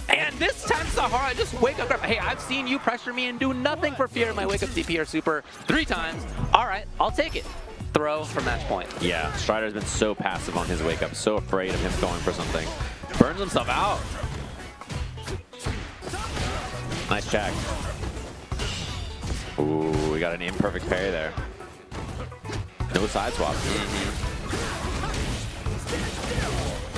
R: And this time, Sahara, just wake up. Hey, I've seen you pressure me and do nothing for fear of my wake up DP or super 3 times. All right, I'll take it. Throw for match point.
Q: Yeah, Strider's been so passive on his wake up, so afraid of him going for something. Burns himself out. Nice check. Ooh, we got an imperfect parry there. No side swap.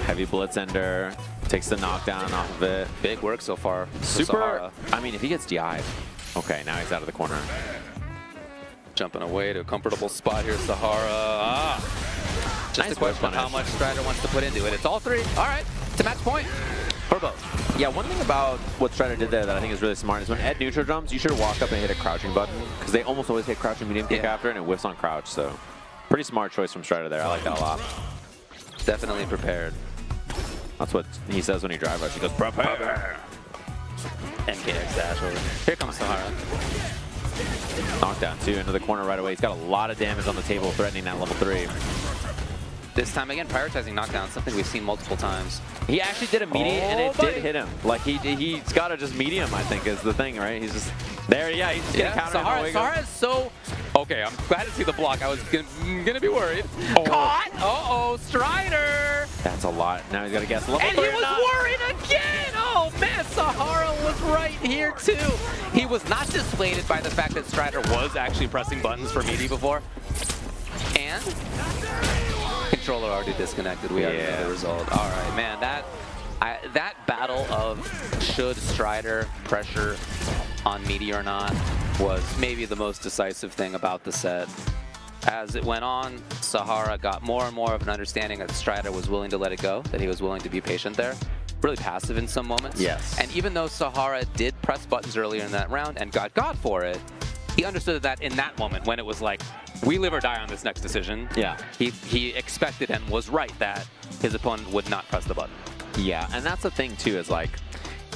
Q: Heavy blitz ender. Takes the knockdown off of it.
R: Big work so far.
Q: Super.
R: Sahara.
Q: I mean, if he gets DI'd. Okay, now he's out of the corner.
R: Jumping away to a comfortable spot here, Sahara. Just
Q: Nice
R: a question of how much Strider wants to put into it. It's all 3. All right, to match point. For both.
Q: Yeah, one thing about what Strider did there that I think is really smart is when Ed neutral jumps, you should walk up and hit a crouching button, because they almost always hit crouching medium kick after, and it whiffs on crouch. So, pretty smart choice from Strider there. I like that a lot.
R: Definitely prepared.
Q: That's what he says when he drive rush. He goes, prepare.
R: MKX dash over. Here comes Sahara.
Q: Knockdown, too, into the corner right away. He's got a lot of damage on the table, threatening that level 3.
R: This time again, prioritizing knockdown, something we've seen multiple times.
Q: He actually did a meaty, and it did hit him. Like, he's got to just medium, I think, is the thing, right? He's just there. Yeah, he's just getting countered.
R: Sahara is so... Okay, I'm glad to see the block. I was gonna be worried. Oh. Caught! Uh-oh, Strider!
Q: That's a lot. Now he's got to guess level 3
R: and he was worried again! Oh, man, Sahara was right here, too. He was not dissuaded by the fact that Strider was actually pressing buttons for meaty before. And... controller already disconnected. We already know the result. All right, man. That battle of should Strider pressure on meaty or not was maybe the most decisive thing about the set. As it went on, Sahara got more and more of an understanding that Strider was willing to let it go, that he was willing to be patient there. Really passive in some moments.
Q: Yes.
R: And even though Sahara did press buttons earlier in that round and got God for it, he understood that in that moment when it was like, we live or die on this next decision.
Q: Yeah.
R: He expected and was right that his opponent would not press the button.
Q: Yeah, and that's the thing too, is like,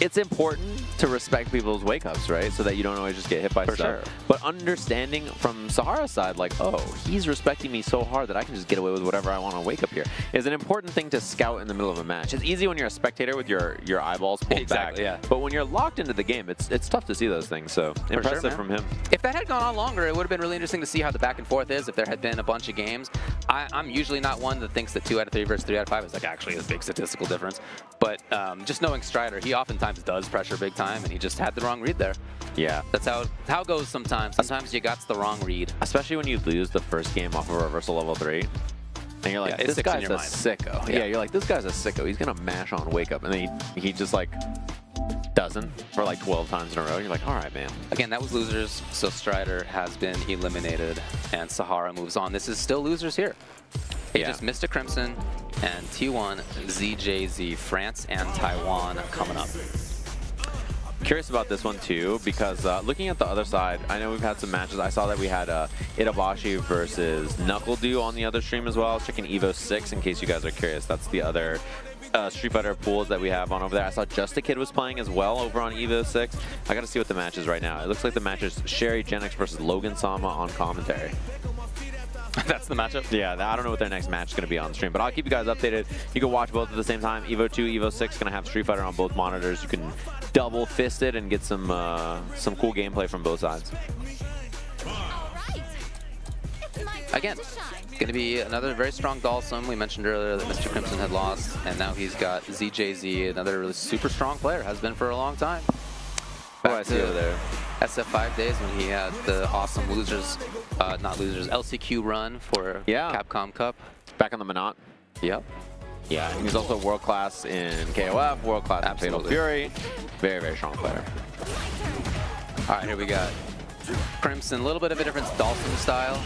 Q: it's important to respect people's wake-ups, right? So that you don't always just get hit by stuff.
R: sure.
Q: But understanding from Sahara's side, like, oh, he's respecting me so hard that I can just get away with whatever I want to wake up here, is an important thing to scout in the middle of a match. It's easy when you're a spectator with your eyeballs pulled back.
R: Yeah.
Q: But when you're locked into the game, it's tough to see those things. So impressive from him.
R: If that had gone on longer, it would have been really interesting to see how the back and forth is. If there had been a bunch of games, I'm usually not one that thinks that 2 out of 3 versus 3 out of 5 is like actually a big statistical difference. But just knowing Strider, he oftentimes does pressure big time, and he just had the wrong read there.
Q: Yeah.
R: That's how it goes sometimes. Sometimes you got the wrong read.
Q: Especially when you lose the first game off of reversal level 3. And you're like, this guy's a sicko. Yeah, you're like, this guy's a sicko. He's going to mash on wake up. And then he just like doesn't for like 12 times in a row. You're like, all right, man.
R: Again, that was losers. So Strider has been eliminated and Sahara moves on. This is still losers here. It just missed a Crimson and T1, ZJZ, France and Taiwan coming up.
Q: Curious about this one too, because looking at the other side, I know we've had some matches. I saw that we had Itabashi versus NuckleDu on the other stream as well. I was checking Evo 6 in case you guys are curious. That's the other Street Fighter pools that we have on over there. I saw Just a Kid was playing as well over on Evo 6. I got to see what the match is right now. It looks like the match is Sherry Genix versus Logan Sama on commentary.
R: That's the matchup?
Q: Yeah, I don't know what their next match is going to be on stream, but I'll keep you guys updated. You can watch both at the same time. Evo 2, Evo 6 going to have Street Fighter on both monitors. You can double fist it and get some cool gameplay from both sides.
R: Again, going to be another very strong Dhalsim. We mentioned earlier that Mr. Crimson had lost, and now he's got ZJZ, another really super strong player, has been for a long time. Back to over there. SF5 days when he had the awesome losers, not losers, LCQ run for Capcom Cup.
Q: Back on the Monot.
R: Yep.
Q: Yeah, and he's also world-class in KOF, world-class in Fatal Fury. Very, very strong player.
R: All right, here we got Crimson, a little bit of a different Dhalsim style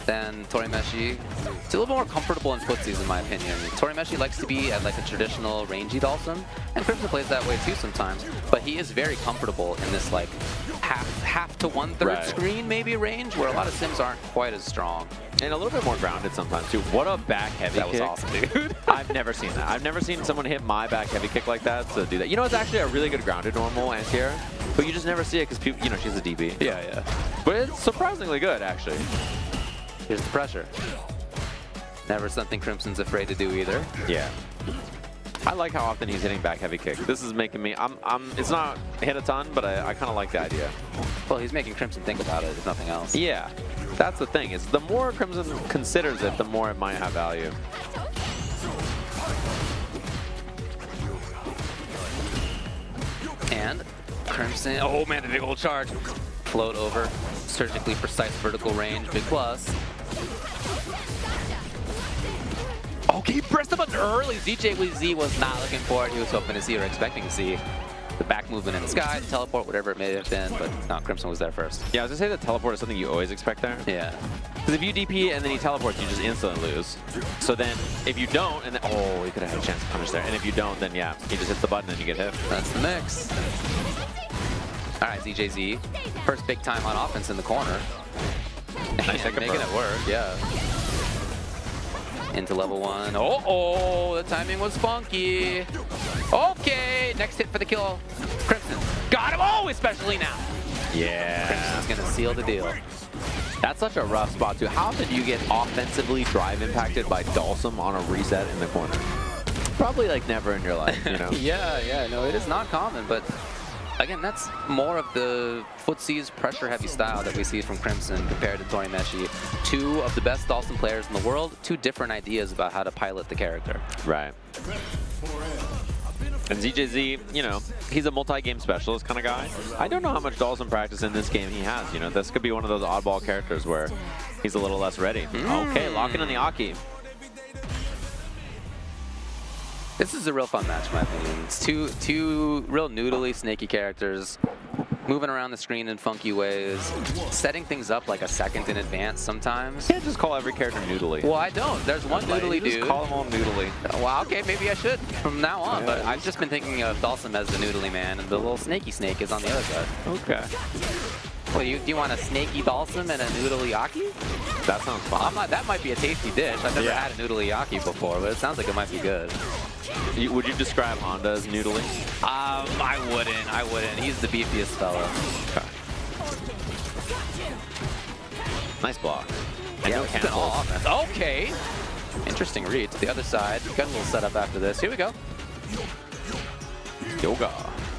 R: than Torimeshi. It's a little bit more comfortable in footsies, in my opinion. Torimeshi likes to be at like a traditional rangy Dhalsim, and Crimson plays that way too sometimes. But he is very comfortable in this like half to 1/3 screen maybe range, where a lot of sims aren't quite as strong.
Q: And a little bit more grounded sometimes too. What a back heavy kick.
R: That was awesome, dude.
Q: I've never seen that. I've never seen someone hit my back heavy kick like that to do that. You know, it's actually a really good grounded normal anti-air, but you just never see it because people, you know, she's a DB.
R: Yeah, yeah.
Q: But it's surprisingly good, actually.
R: Here's the pressure. Never something Crimson's afraid to do either.
Q: Yeah. I like how often he's hitting back heavy kick. This is making me, it's not hit a ton, but I kind of like the idea.
R: Well, he's making Crimson think about it, if nothing else.
Q: Yeah, that's the thing. Is the more Crimson considers it, the more it might have value.
R: And Crimson, oh man, a big old charge. Float over, surgically precise vertical range, big plus. Okay, he pressed the button early. ZJZ was not looking for it. He was hoping to see or expecting to see the back movement in the sky, the teleport, whatever it may have been, but no, Crimson was there first.
Q: Yeah, I was gonna say the teleport is something you always expect there.
R: Yeah.
Q: Because if you DP and then he teleports, you just instantly lose. So then, if you don't, and then, oh, he could have had a chance to punish there. And if you don't, then yeah, he just hits the button and you get hit.
R: That's the mix. All right, ZJZ, first big time on offense in the corner.
Q: Nice
R: and making it work, yeah. Into level 1. Oh, the timing was funky. Okay, next hit for the kill. Crimson got him. Oh, especially now.
Q: Yeah.
R: Crimson's gonna seal the deal.
Q: That's such a rough spot too. How often do you get offensively drive impacted by Dhalsim on a reset in the corner? Probably like never in your life, you know?
R: Yeah, no, it is not common, but again, that's more of the footsies pressure-heavy style that we see from Crimson compared to Torimeshi. Two of the best Dhalsim players in the world, two different ideas about how to pilot the character.
Q: Right. And ZJZ, you know, he's a multi-game specialist kind of guy. I don't know how much Dhalsim practice in this game he has. You know, this could be one of those oddball characters where he's a little less ready. Okay, locking in the Aki.
R: This is a real fun match, in my opinion. It's two real noodly, snaky characters moving around the screen in funky ways, setting things up like a second in advance sometimes.
Q: You can't just call every character noodly.
R: Well, I don't. There's one noodly dude.
Q: Just call them all noodly.
R: Well, okay, maybe I should from now on, but I've just been thinking of Dhalsim as the noodly man, and the little snaky snake is on the other side.
Q: Okay.
R: Well, do you want a snaky Dhalsim and a noodly Aki?
Q: That sounds fun.
R: That might be a tasty dish. I've never had a noodly Aki before, but it sounds like it might be good.
Q: Would you describe Honda as noodly?
R: I wouldn't. He's the beefiest fella.
Q: Okay. Nice block. And
R: Yeah,
Q: no
R: it's been
Q: cancels.
R: all offense. Okay. Interesting read to the other side. Got a little setup after this. Here we go.
Q: Yoga.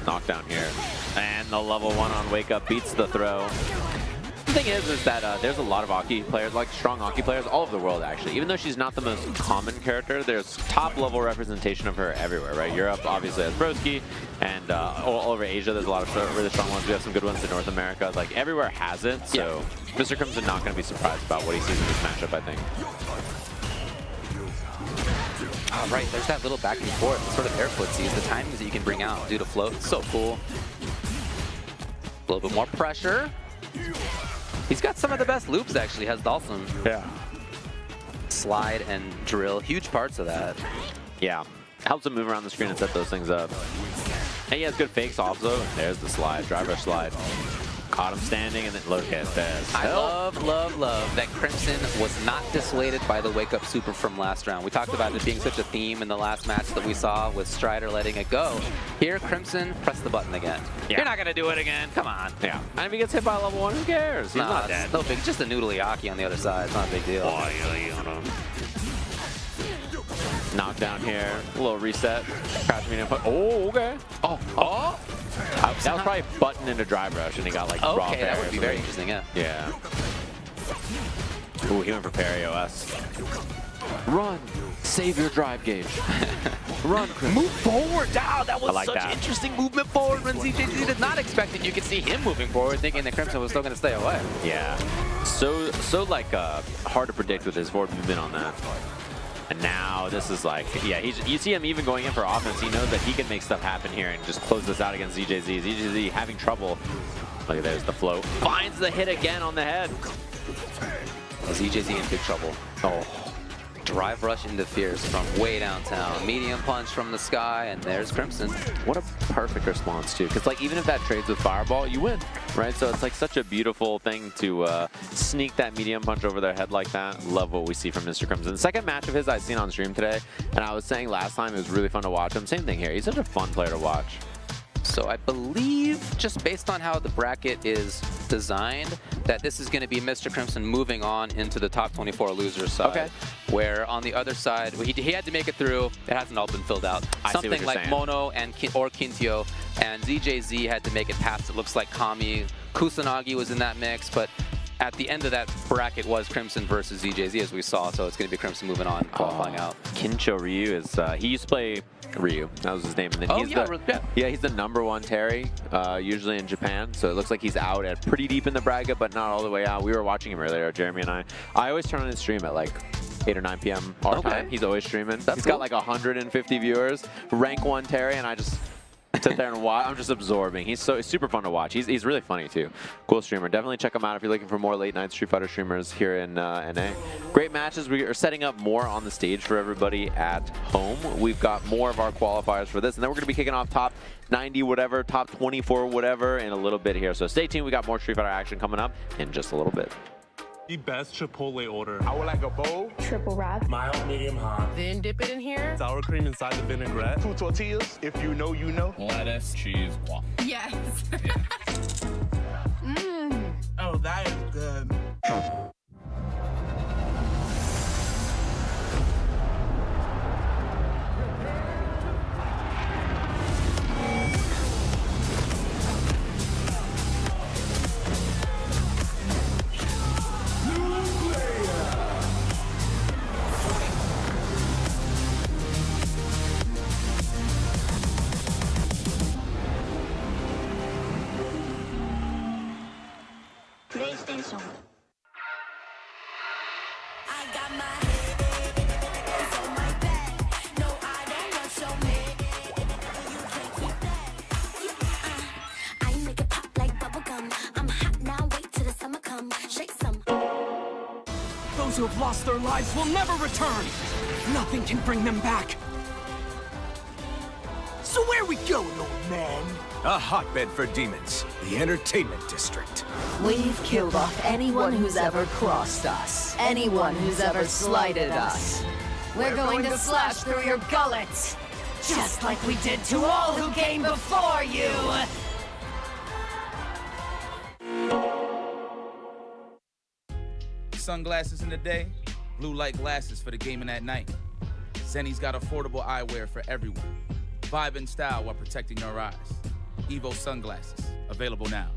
Q: Knockdown here. And the level 1 on Wake Up beats the throw. The thing is that there's a lot of Aki players, like strong Aki players, all over the world actually. Even though she's not the most common character, there's top level representation of her everywhere, right? Europe obviously has Broski, and all over Asia there's a lot of really strong ones. We have some good ones in North America. Like everywhere has it, so Mr. Crimson not going to be surprised about what he sees in this matchup, I think.
R: Oh, right, there's that little back and forth, sort of air footsies, the timings that you can bring out due to float. So cool. A little bit more pressure. He's got some of the best loops, actually, has Dhalsim.
Q: Yeah.
R: Slide and drill, huge parts of that.
Q: Yeah. Helps him move around the screen and set those things up. And he has good fakes also. There's the slide, driver slide. Caught him standing, and then look at this.
R: I love that Crimson was not dissuaded by the Wake Up Super from last round. We talked about it being such a theme in the last match that we saw with Strider letting it go. Here, Crimson, press the button again.
Q: Yeah.
R: You're not going to do it again. Come on.
Q: Yeah. And if he gets hit by level 1, who cares? He's not dead.
R: No big. Just a noodly Aki on the other side. It's not a big deal.
Q: Knockdown here. A little reset. Crouch medium punch. Oh, okay.
R: Oh.
Q: That was probably button into drive rush, and he got like raw
R: Okay, that
Q: parry
R: would be
Q: or
R: very
Q: something.
R: interesting, yeah.
Q: Yeah. Ooh, he went for parry OS. Run. Save your drive gauge. Run, Chris.
R: Move forward. Oh, that was
Q: like
R: such
Q: that.
R: interesting movement forward when ZJZ did not expect it. You could see him moving forward, thinking that Crimson was still going to stay away.
Q: Yeah. So like hard to predict with his forward movement on that. And now this is like, yeah, you see him even going in for offense. He knows that he can make stuff happen here and just close this out against ZJZ. ZJZ having trouble. Look at there's the float. Finds the hit again on the head.
R: ZJZ in big trouble.
Q: Oh.
R: Drive rush into Fierce from way downtown. Medium punch from the sky, and there's Crimson.
Q: What a perfect response, too. Because, like, even if that trades with Fireball, you win, right? So it's, like, such a beautiful thing to sneak that medium punch over their head like that. Love what we see from Mr. Crimson. The second match of his I've seen on stream today, and I was saying last time it was really fun to watch him. Same thing here. He's such a fun player to watch.
R: So I believe, just based on how the bracket is designed, that this is going to be Mr. Crimson moving on into the top 24 losers side.
Q: Okay.
R: Where on the other side, he had to make it through. It hasn't all been filled out. Something like Mono and or Kintyo, and ZJZ had to make it past. It looks like Kami. Kusanagi was in that mix, but at the end of that bracket was Crimson versus ZJZ, as we saw. So it's going to be Crimson moving on, qualifying out.
Q: Kincho Ryu is, he used to play Ryu, that was his name. And then he's he's the #1 Terry, usually in Japan. So it looks like he's out at pretty deep in the bracket, but not all the way out. We were watching him earlier, Jeremy and I. I always turn on his stream at like 8 or 9 p.m. our time. He's always streaming. He's got like 150 viewers, rank 1 Terry, and I just sit there and watch. I'm just absorbing. He's super fun to watch. He's really funny too. Cool streamer. Definitely check him out if you're looking for more late night Street Fighter streamers here in NA. Great matches. We are setting up more on the stage for everybody at home. We've got more of our qualifiers for this, and then we're going to be kicking off top 90 whatever, top 24 whatever in a little bit here. So stay tuned. We got more Street Fighter action coming up in just a little bit.
M: The best Chipotle order.
I: I would like a bowl.
N: Triple wrap.
M: Mild, medium, hot.
N: Then dip it in here.
M: Sour cream inside the vinaigrette.
I: 2 tortillas. If you know, you know.
M: Lettuce, cheese, waffle.
N: Yes.
J: Oh, that is good.
N: PlayStation.
U: I got my hands on my back. No, I don't want your man. You can't keep that. I make it pop like bubblegum. I'm hot now, wait till the summer come. Shake some.
W: Those who have lost their lives will never return. Nothing can bring them back.
X: So where we going, old man?
Y: A hotbed for demons. The entertainment district.
Z: We've killed off anyone who's ever crossed us. Anyone who's ever slighted us.
E: We're going to slash through your gullets.
Z: Just like we did to all who came before you!
A: Sunglasses in the day, blue light glasses for the gaming at night. Zenny's got affordable eyewear for everyone. Vibe and style while protecting your eyes. Evo sunglasses, available now.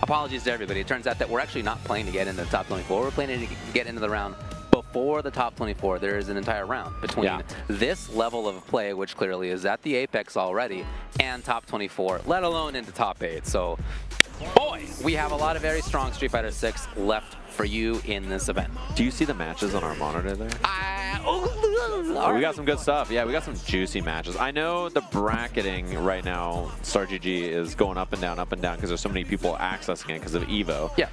R: Apologies to everybody. It turns out that we're actually not playing to get into the top 24. We're playing to get into the round before the top 24. There is an entire round between this level of play, which clearly is at the apex already, and top 24, let alone into top 8. So, boys, we have a lot of very strong Street Fighter 6 left for you in this event.
Q: Do you see the matches on our monitor there? We got some good stuff. Yeah, we got some juicy matches. I know the bracketing right now, StarGG is going up and down because there's so many people accessing it because of Evo.
R: Yeah.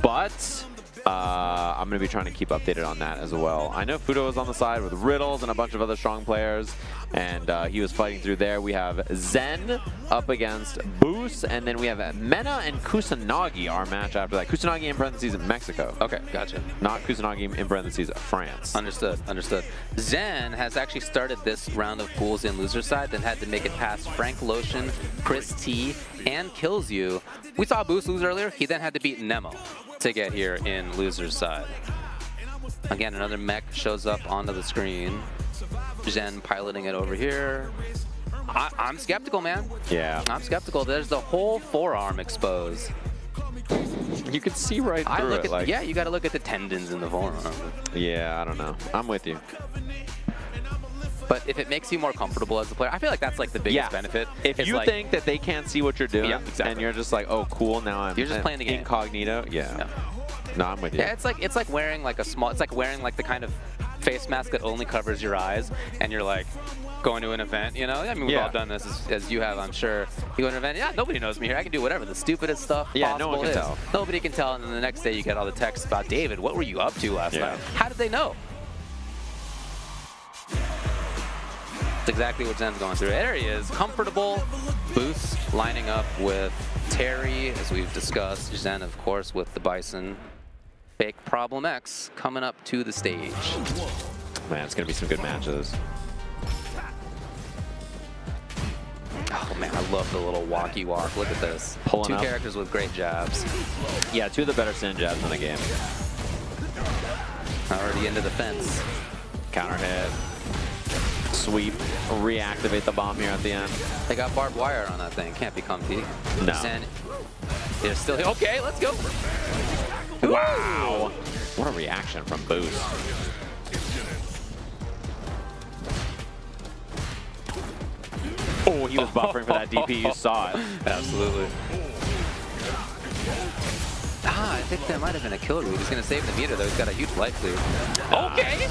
Q: But I'm going to be trying to keep updated on that as well. I know Fudo is on the side with Riddles and a bunch of other strong players, and he was fighting through there. We have Zen up against Boost, and then we have Mena and Kusanagi, our match after that. Kusanagi in parentheses Mexico.
R: Okay, gotcha.
Q: Not Kusanagi in parentheses France.
R: Understood, understood. Zen has actually started this round of pools in loser side, then had to make it past Frank Lotion, Chris T, and Kills You. We saw Boost lose earlier. He then had to beat Nemo to get here in loser's side. Again, another mech shows up onto the screen. Zen piloting it over here. I'm skeptical, man.
Q: Yeah.
R: I'm skeptical. There's the whole forearm exposed.
Q: You can see right through it. Like,
R: yeah, you got to look at the tendons in the forearm.
Q: Yeah, I don't know. I'm with you.
R: But if it makes you more comfortable as a player, I feel like that's like the biggest benefit.
Q: If you think that they can't see what you're doing, and you're just like, oh, cool, now I'm
R: just playing the game.
Q: Incognito. Yeah. No, I'm with you.
R: Yeah, it's like wearing like a small. It's like wearing like the kind of face mask that only covers your eyes, and you're like going to an event. You know, I mean, we've all done this as you have, I'm sure. You go to an event, yeah, nobody knows me here. I can do whatever the stupidest stuff possible
Q: no one can tell.
R: Nobody can tell, and then the next day you get all the texts about David. What were you up to last night? How did they know? That's exactly what Zen's going through. There he is, comfortable. Boost lining up with Terry, as we've discussed. Zen, of course, with the Bison. Fake Problem X coming up to the stage.
Q: Man, it's going to be some good matches.
R: Oh man, I love the little walkie walk. Look at this.
Q: Pulling
R: Two
Q: up.
R: characters with great jabs.
Q: Yeah, two of the better Sin jabs in the game.
R: Already into the fence.
Q: Counter hit. Sweep. Reactivate the bomb here at the end.
R: They got barbed wire on that thing. Can't be comfy.
Q: No.
R: Zen is still here. Okay, let's go.
Q: Wow. What a reaction from Boost. Oh, he was buffering for that DP. You saw it.
R: Absolutely. I think that might have been a kill read. He's going to save the meter, though. He's got a huge life clear. Okay.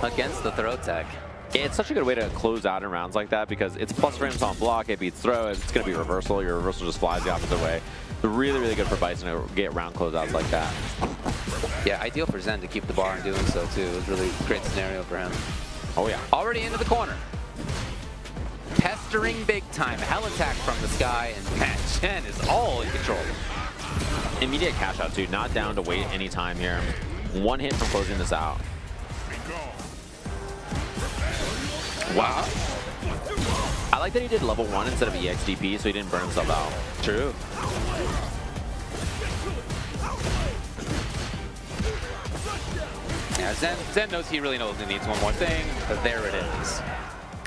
R: Against the throw tech.
Q: It's such a good way to close out in rounds like that because it's plus frames on block, it beats throw, it's going to be reversal. Your reversal just flies the opposite way. Really, really good for Bison to get round closeouts like that.
R: Yeah, ideal for Zen to keep the bar and doing so, too. It was really a great scenario for him.
Q: Oh, yeah.
R: Already into the corner. Pestering big time. Hell attack from the sky, and man, Chen is all in control.
Q: Immediate cash out, too. Not down to wait any time here. One hit from closing this out.
R: Wow.
Q: I like that he did level 1 instead of EXDP, so he didn't burn himself out.
R: True. Yeah, Zen knows he really knows he needs one more thing, but there it is.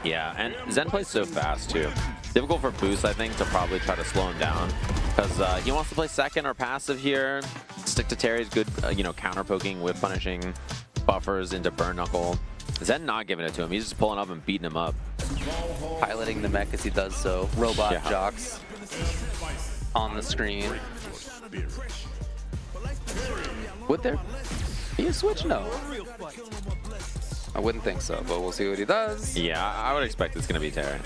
Q: Yeah, and Zen plays so fast, too. Difficult for Boost, I think, to probably try to slow him down. Because he wants to play second or passive here. Stick to Terry's good, you know, counter-poking, whip punishing buffers into Burn Knuckle. Zen not giving it to him. He's just pulling up and beating him up.
R: Piloting the mech as he does so. Robot jocks on the screen. Would there be a switch? No. I wouldn't think so, but we'll see what he does.
Q: Yeah, I would expect it's going to be Terry.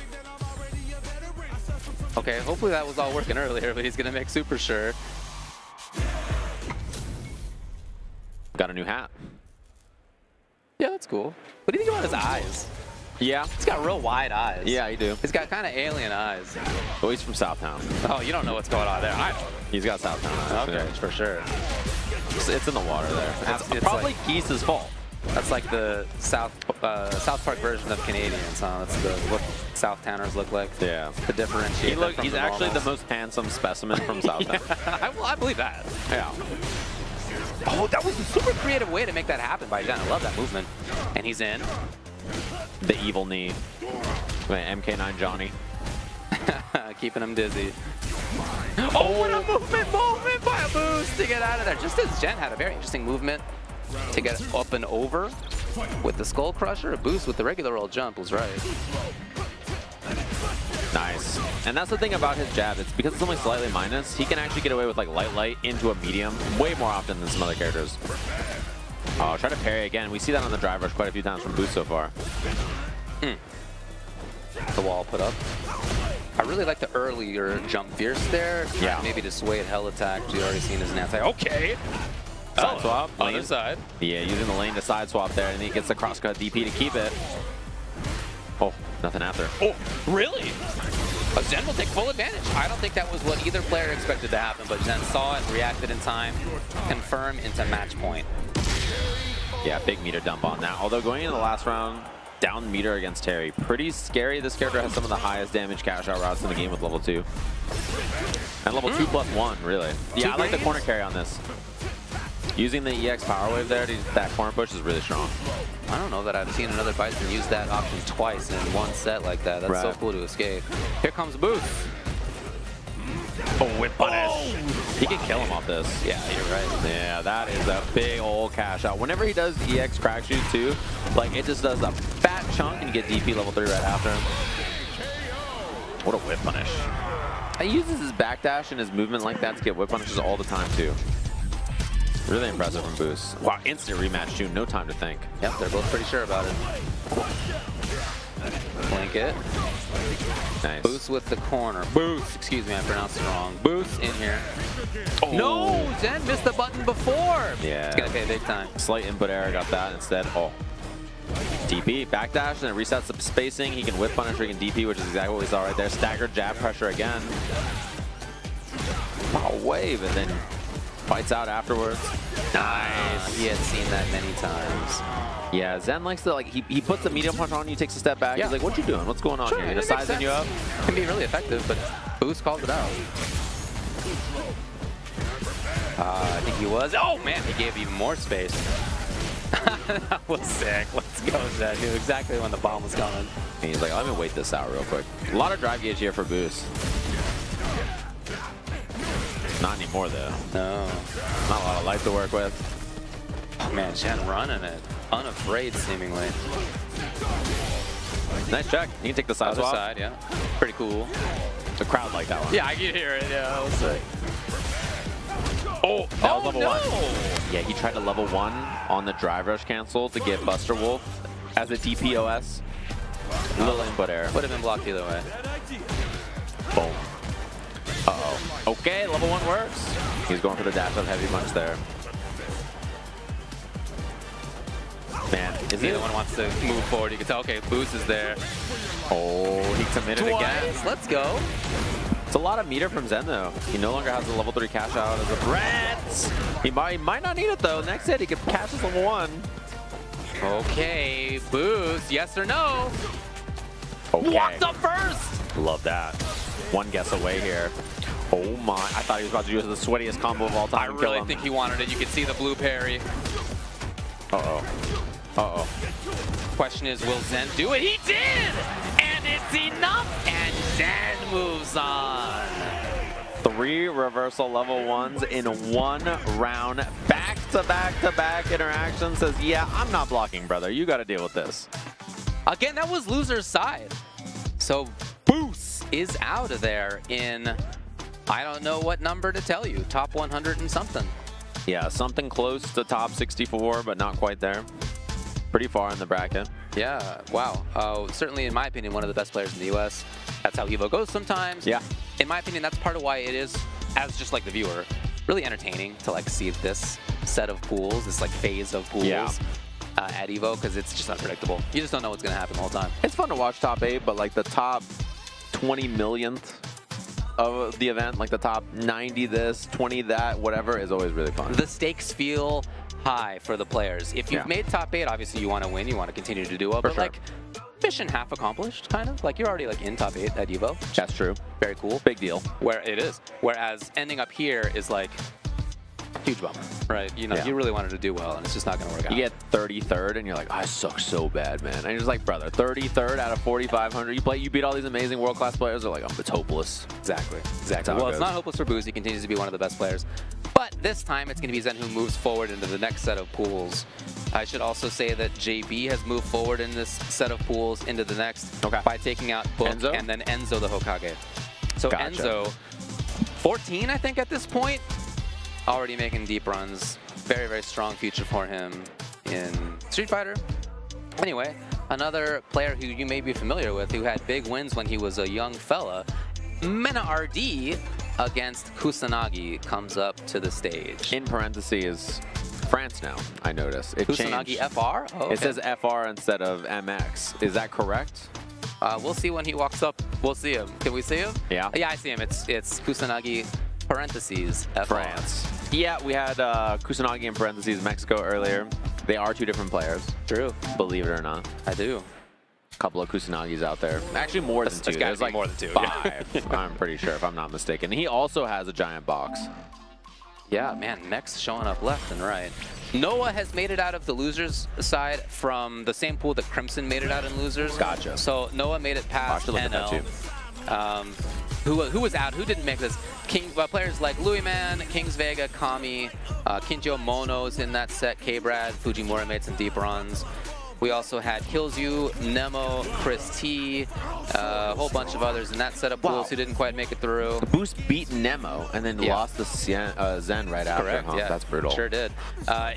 R: Okay, hopefully that was all working earlier, but he's going to make super sure.
Q: Got a new hat.
R: Yeah, that's cool. What do you think about his eyes?
Q: Yeah.
R: He's got real wide eyes.
Q: Yeah, you do.
R: He's got kind of alien eyes.
Q: Oh, he's from Southtown.
R: Oh, you don't know what's going on there. I know.
Q: He's got Southtown eyes.
R: Okay, for sure.
Q: It's in the water there. It's probably like, Geese's fault.
R: That's like the South Park version of Canadians, huh? That's what Southtowners look like.
Q: Yeah.
R: To differentiate.
Q: He's actually the most handsome specimen from Southtown.
R: Yeah, I believe that.
Q: Yeah.
R: Oh, that was a super creative way to make that happen by Zen. I love that movement. And he's in.
Q: The evil knee. MK9 Johnny.
R: Keeping him dizzy. Oh, what a movement by a Boost to get out of there. Just as Jen had a very interesting movement to get up and over with the Skull Crusher, a Boost with the regular old jump was right.
Q: Nice. And that's the thing about his jab. It's because it's only slightly minus, he can actually get away with like light into a medium way more often than some other characters. Oh, try to parry again. We see that on the drive rush quite a few times from Boost so far.
R: The wall put up. I really like the earlier jump fierce there.
Q: Yeah.
R: Maybe dissuade hell attack, which we already seen as an anti. Okay.
Q: Side swap.
R: Other side.
Q: Yeah, using the lane to side swap there, and he gets the crosscut DP to keep it. Oh, nothing after.
R: Oh, really? Zen will take full advantage. I don't think that was what either player expected to happen, but Zen saw it, reacted in time, confirm into match point.
Q: Yeah, big meter dump on that. Although going into the last round, down meter against Terry. Pretty scary. This character has some of the highest damage cash out routes in the game with level 2. And level 2+1, really. Yeah, I like the corner carry on this. Using the EX power wave there, that corner push is really strong.
R: I don't know that I've seen another Bison use that option twice in one set like that. That's so cool to escape. Here comes Boost.
Q: Oh, whip punish. He can kill him off this.
R: Yeah, you're right.
Q: Yeah, that is a big old cash out. Whenever he does EX crack shoot too, like it just does a fat chunk and you get DP level 3 right after him. What a whip punish. He uses his backdash and his movement like that to get whip punishes all the time too. Really impressive from Boost. Wow, instant rematch too, no time to think.
R: Yep, they're both pretty sure about it. Blink it.
Q: Nice.
R: Boost with the corner. Boost. Excuse me, I pronounced it wrong. Boost in here. Oh. No, Zen missed the button before.
Q: Yeah.
R: It's gonna pay big time.
Q: Slight input error, got that instead. Oh. DP, backdash, and it resets the spacing. He can whip punish or he can DP, which is exactly what we saw right there. Staggered jab pressure again. Oh, wave, and then fights out afterwards. Nice.
R: He had seen that many times.
Q: Yeah, Zen likes to, like, he puts the medium punch on you, takes a step back. Yeah. He's like, what you doing? What's going on here? He's sizing you up.
R: Can be really effective, but Boost called it out. I think he was. Oh, man, he gave even more space. That was sick. Let's go, Zen. Knew exactly when the bomb was coming.
Q: And he's like, let me wait this out real quick. A lot of drive gauge here for Boost. Not anymore, though.
R: No.
Q: Not a lot of life to work with.
R: Oh, man, Jen running it. Unafraid, seemingly.
Q: Nice check. You can take the side swap.
R: Other side, yeah. Pretty cool.
Q: The crowd liked that one.
R: Yeah, I can hear it. Yeah, that was sick.
Q: Oh, that was level 1. Yeah, he tried to level 1 on the drive rush cancel to get Buster Wolf as a DPOS. Little input error.
R: Would have been blocked either way.
Q: Boom. Uh-oh. Okay, level 1 works. He's going for the dash up heavy punch there. Man, is
R: Neither one wants to move forward. You can tell, okay, Boost is there.
Q: Oh, he committed again.
R: Let's go.
Q: It's a lot of meter from Zen, though. He no longer has the level 3 cash out as a threat. He might not need it, though. Next hit, he could cash his level 1.
R: Okay, Boost, yes or no?
Q: Okay.
R: What's up first?
Q: Love that. One guess away here. Oh my, I thought he was about to use the sweatiest combo of all time.
R: I really think he wanted it. You could see the blue parry.
Q: Uh-oh. Uh-oh.
R: Question is, will Zen do it? He did! And it's enough! And Zen moves on.
Q: 3 reversal level 1s in 1 round. Back back-to-back interactions, says, yeah, I'm not blocking, brother. You got to deal with this.
R: Again, that was loser's side. So Boost is out of there in, I don't know what number to tell you, top 100 and something.
Q: Yeah, something close to top 64, but not quite there. Pretty far in the bracket.
R: Yeah, wow. Certainly, in my opinion, one of the best players in the US. That's how EVO goes sometimes.
Q: Yeah.
R: In my opinion, that's part of why it is, as just like the viewer, really entertaining to like see this set of pools, this like phase of pools at EVO, because it's just unpredictable. You just don't know what's going to happen the whole time.
Q: It's fun to watch top 8, but like the top 20 millionth of the event, like the top 90 this, 20 that, whatever, is always really fun.
R: The stakes feel high for the players. If you've made top 8, obviously you want to win, you want to continue to do well, but like mission half accomplished, kind of. Like you're already like in top 8 at EVO.
Q: That's true.
R: Very cool.
Q: Big deal.
R: Where it is. Whereas ending up here is like huge bummer, right? You know, you really wanted to do well, and it's just not going to work out.
Q: You get 33rd, and you're like, I suck so bad, man. And you're just like, brother, 33rd out of 4,500. You beat all these amazing world-class players. They're like, oh, it's hopeless.
R: Exactly. Well, it's not hopeless for Boost. He continues to be one of the best players. But this time, it's going to be Zen who moves forward into the next set of pools. I should also say that JB has moved forward in this set of pools into the next by taking out Book
Q: Enzo?
R: and then Enzo the Hokage. So Enzo, 14, I think, at this point. Already making deep runs. Very, very strong future for him in Street Fighter. Anyway, another player who you may be familiar with, who had big wins when he was a young fella, Mena RD against Kusanagi comes up to the stage.
Q: In parentheses, France now, I notice. It
R: Kusanagi
Q: changed.
R: FR? Oh, okay.
Q: It says FR instead of MX. Is that correct?
R: We'll see when he walks up. We'll see him. Can we see him?
Q: Yeah.
R: Yeah, I see him. It's Kusanagi parentheses FR.
Q: France. Yeah, we had Kusanagi in parentheses Mexico earlier. They are two different players.
R: True.
Q: Believe it or not.
R: I do.
Q: A couple of Kusanagis out there. Actually, more than two. There's like
R: more than two.
Q: 5. I'm pretty sure, if I'm not mistaken. He also has a giant box.
R: Yeah, man, Mex showing up left and right. Noah has made it out of the losers side from the same pool that Crimson made it out in losers.
Q: Gotcha.
R: So Noah made it past NL. Who was out? Who didn't make this? Players like Louis Man, Kings Vega, Kami, Kinjo Mono's in that set, K-Brad, Fujimura made some deep runs. We also had Killzu, Nemo, Chris T, a whole bunch of others in that set of pools who didn't quite make it through.
Q: Boost beat Nemo and then lost the Zen right after.
R: Correct, yeah.
Q: That's brutal.
R: Sure did.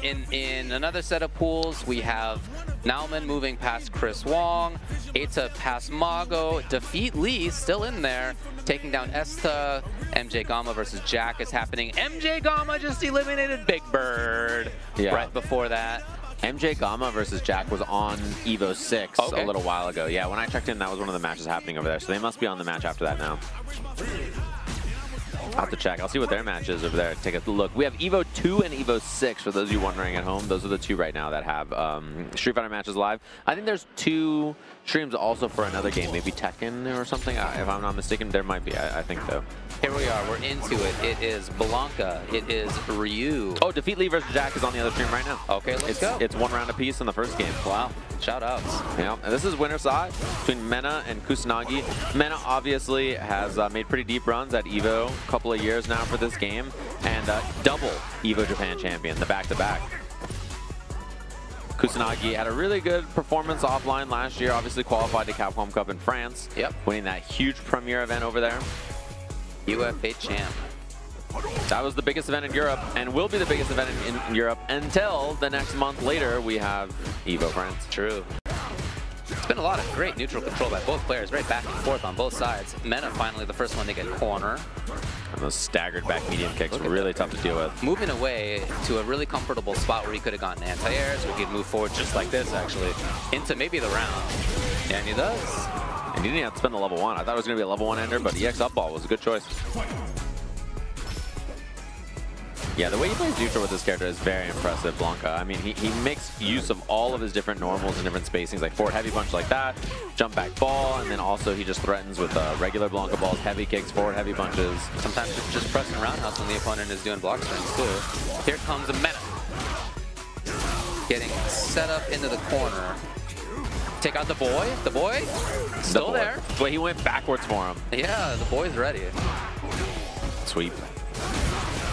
R: In another set of pools, we have Nauman moving past Chris Wong, Eita past Mago, defeat Lee, still in there, taking down Esta, MJ Gamma versus Jack is happening. MJ Gamma just eliminated Big Bird right before that.
Q: MJ Gamma versus Jack was on EVO 6 a little while ago. Yeah, when I checked in, that was one of the matches happening over there. So they must be on the match after that now. I'll have to check. I'll see what their match is over there. Take a look. We have EVO 2 and EVO 6 for those of you wondering at home. Those are the two right now that have Street Fighter matches live. I think there's 2 streams also for another game, maybe Tekken or something. If I'm not mistaken, there might be. I think so.
R: Here we are. We're into it. It is Blanca. It is Ryu.
Q: Oh, Defeat Lee versus Jack is on the other stream right now.
R: Okay, let's go.
Q: It's 1 round apiece in the first game.
R: Wow. Shout outs.
Q: Yeah, and this is winner side between Mena and Kusanagi. Mena obviously has made pretty deep runs at EVO a couple of years now for this game, and double EVO Japan champion, the back-to-back. Kusanagi had a really good performance offline last year, obviously qualified to Capcom Cup in France.
R: Yep.
Q: Winning that huge premiere event over there.
R: UFA champ.
Q: That was the biggest event in Europe, and will be the biggest event in Europe until the next month later we have EVO France.
R: True. It's been a lot of great neutral control by both players, very back and forth on both sides. Mena finally the first one to get corner.
Q: And those staggered back medium kicks were really tough to deal with.
R: Moving away to a really comfortable spot where he could have gotten anti-airs, where he could move forward just like this, actually, into maybe the round. And he does.
Q: And he didn't have to spend the level 1. I thought it was going to be a level 1 ender, but EX up ball was a good choice. Yeah, the way he plays neutral with this character is very impressive, Blanca. I mean, he makes use of all of his different normals and different spacings, like forward heavy punch like that, jump back ball, and then also he just threatens with regular Blanca balls, heavy kicks, forward heavy punches.
R: Sometimes just pressing roundhouse when the opponent is doing block strings too. Here comes a Mena. Getting set up into the corner. Take out the boy. The boy still there.
Q: But he went backwards for him.
R: Yeah, the boy's ready.
Q: Sweep.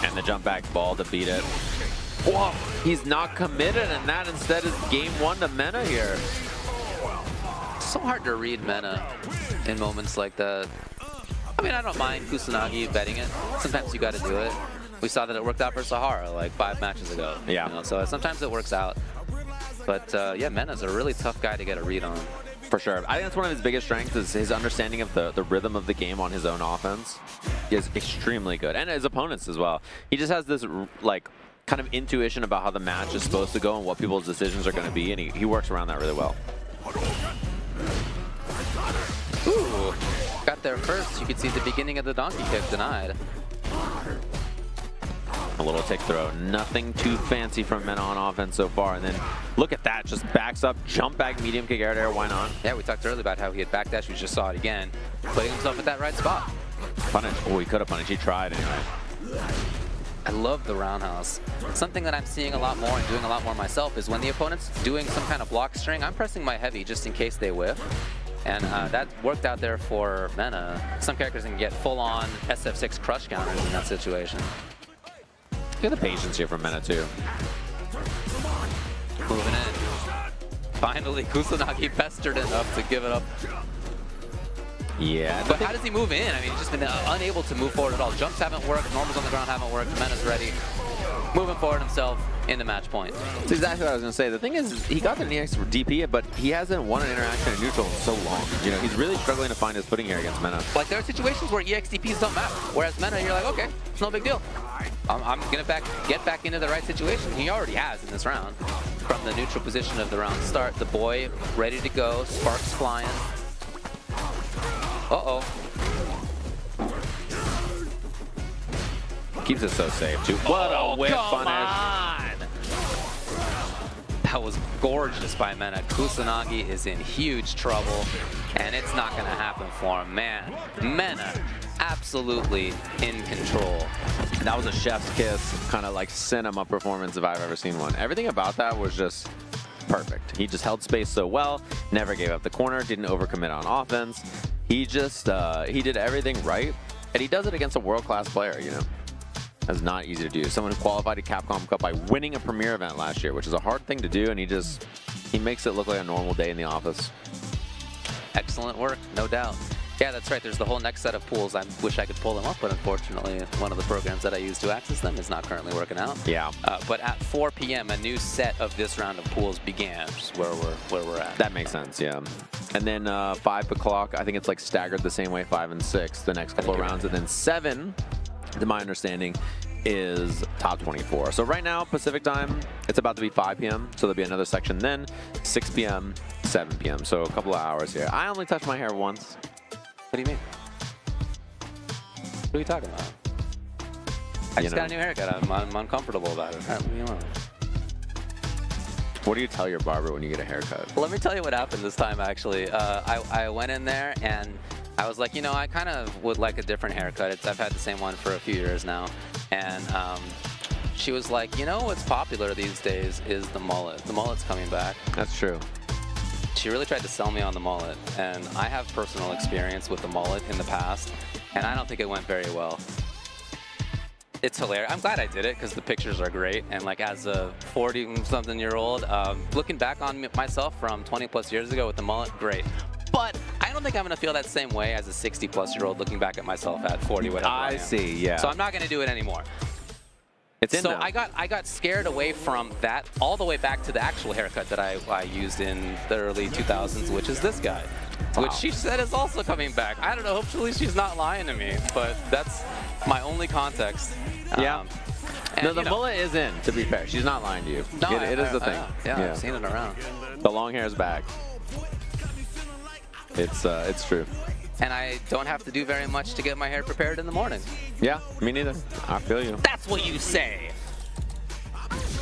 Q: And the jump back ball to beat it. Whoa, he's not committed, and that instead is game 1 to Mena here.
R: So hard to read Mena in moments like that. I mean, I don't mind Kusanagi betting it. Sometimes you got to do it. We saw that it worked out for Sahara like 5 matches ago.
Q: Yeah.
R: You know, so sometimes it works out. But yeah, Mena's a really tough guy to get a read on.
Q: For sure. I think that's one of his biggest strengths is his understanding of the rhythm of the game on his own offense. He is extremely good. And his opponents as well. He just has this, like, kind of intuition about how the match is supposed to go and what people's decisions are going to be, and he works around that really well.
R: Ooh, got there first. You could see the beginning of the donkey kick denied.
Q: A little tick throw. Nothing too fancy from Mena on offense so far. And then look at that. Just backs up, jump back, medium kick, air to air. Why not?
R: Yeah, we talked earlier about how he had backdash. We just saw it again. Putting himself at that right spot.
Q: Punish. Oh, he could have punished. He tried anyway.
R: I love the roundhouse. Something that I'm seeing a lot more and doing a lot more myself is when the opponent's doing some kind of block string, I'm pressing my heavy just in case they whiff. And that worked out there for Mena. Some characters can get full-on SF6 crush counters in that situation.
Q: Look at the patience here from Mena, too.
R: Moving in. Finally, Kusanagi pestered enough to give it up.
Q: Yeah.
R: But how does he move in? I mean, he's just been unable to move forward at all. Jumps haven't worked, normals on the ground haven't worked, Mena's ready. Moving forward himself in the match point.
Q: That's exactly what I was going to say. The thing is, he got the EX for DP, but he hasn't won an interaction in neutral in so long. You know, he's really struggling to find his footing here against Mena.
R: Like, there are situations where EX DPs don't matter. Whereas Mena, you're like, okay, it's no big deal. I'm going to get back into the right situation. He already has in this round. From the neutral position of the round start, the boy ready to go, sparks flying. Uh-oh.
Q: Keeps it so safe, too. What a whip punish.
R: That was gorgeous by Mena. Kusanagi is in huge trouble, and it's not going to happen for him. Man, Mena absolutely in control.
Q: That was a chef's kiss, kind of like cinema performance if I've ever seen one. Everything about that was just perfect. He just held space so well, never gave up the corner, didn't overcommit on offense. He just, he did everything right, and he does it against a world-class player, you know. That's not easy to do. Someone who qualified to Capcom Cup by winning a premier event last year, which is a hard thing to do, and he makes it look like a normal day in the office.
R: Excellent work, no doubt. Yeah, that's right. There's the whole next set of pools. I wish I could pull them up, but unfortunately, one of the programs that I use to access them is not currently working out.
Q: Yeah.
R: But at 4 p.m., a new set of this round of pools began, which is where we're at.
Q: That makes sense, yeah. And then 5 o'clock, I think it's like staggered the same way, 5 and 6, the next couple of rounds. And then 7, to my understanding, is top 24. So right now, Pacific time, it's about to be 5 p.m. So there'll be another section then, 6 p.m., 7 p.m. So a couple of hours here. I only touched my hair once.
R: What do you mean? What are you talking about? I just got a new haircut. I'm uncomfortable about it. All right, leave me alone.
Q: What do you tell your barber when you get a haircut?
R: Well, let me tell you what happened this time, actually. I went in there and I was like, you know, I kind of would like a different haircut. I've had the same one for a few years now. And she was like, you know what's popular these days is the mullet. The mullet's coming back.
Q: That's true.
R: She really tried to sell me on the mullet, and I have personal experience with the mullet in the past, and I don't think it went very well. It's hilarious. I'm glad I did it because the pictures are great, and like as a 40-something-year-old, looking back on myself from 20-plus years ago with the mullet, great. But I don't think I'm going to feel that same way as a 60-plus-year-old looking back at myself at 40, whatever I am.
Q: See, yeah.
R: So I'm not going to do it anymore.
Q: It's in
R: so
Q: now.
R: I got scared away from that all the way back to the actual haircut that I used in the early 2000s, which is this guy, which she said is also coming back. I don't know. Hopefully she's not lying to me, but that's my only context.
Q: Yeah. No, the mullet is in, to be fair. She's not lying to you.
R: No,
Q: it is the thing.
R: Yeah, I've seen it around.
Q: The long hair is back. It's true.
R: And I don't have to do very much to get my hair prepared in the morning.
Q: Yeah, me neither. I feel you.
R: That's what you say.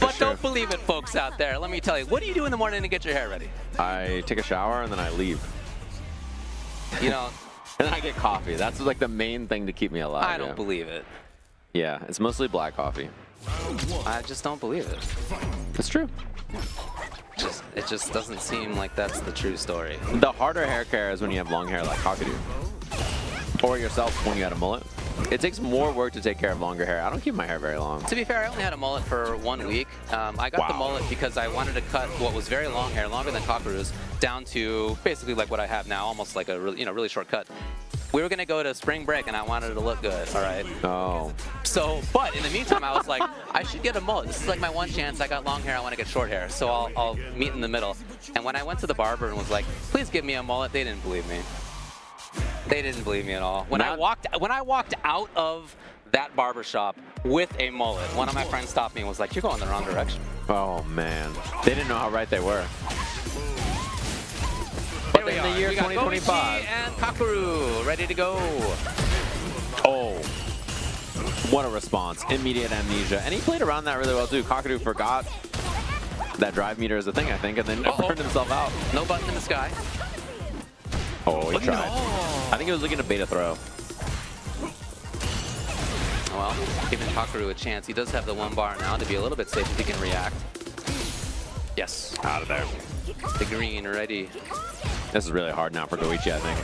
R: But don't believe it, folks out there. Let me tell you, what do you do in the morning to get your hair ready?
Q: I take a shower and then I leave.
R: You know.
Q: And then I get coffee. That's like the main thing to keep me alive.
R: I don't believe it.
Q: Yeah, it's mostly black coffee.
R: I just don't believe it.
Q: It's true.
R: It just doesn't seem like that's the true story.
Q: The harder hair care is when you have long hair like Hakudu. Or yourself when you had a mullet. It takes more work to take care of longer hair. I don't keep my hair very long.
R: To be fair, I only had a mullet for 1 week. I got the mullet because I wanted to cut what was very long hair, longer than Kakeru's, down to basically like what I have now, almost like a really, really short cut. We were gonna go to spring break, and I wanted it to look good. All right.
Q: Oh.
R: So, but in the meantime, I was like, I should get a mullet. This is like my one chance. I got long hair. I want to get short hair. So I'll meet in the middle. And when I went to the barber and was like, please give me a mullet, they didn't believe me. They didn't believe me at all. When I walked out of that barber shop with a mullet, one of my friends stopped me and was like, you're going the wrong direction.
Q: Oh man, they didn't know how right they were. But in the year 2025,
R: and Kakeru ready to go.
Q: Oh, what a response! Immediate amnesia, and he played around that really well too. Kakeru forgot that drive meter is a thing, I think, and then burned himself out.
R: No button in the sky.
Q: Oh, he tried. I think he was looking to bait a throw.
R: Well, giving Kakeru a chance. He does have the 1 bar now to be a little bit safe if he can react. Yes.
Q: Out of there.
R: The green ready.
Q: This is really hard now for Goichi, I think.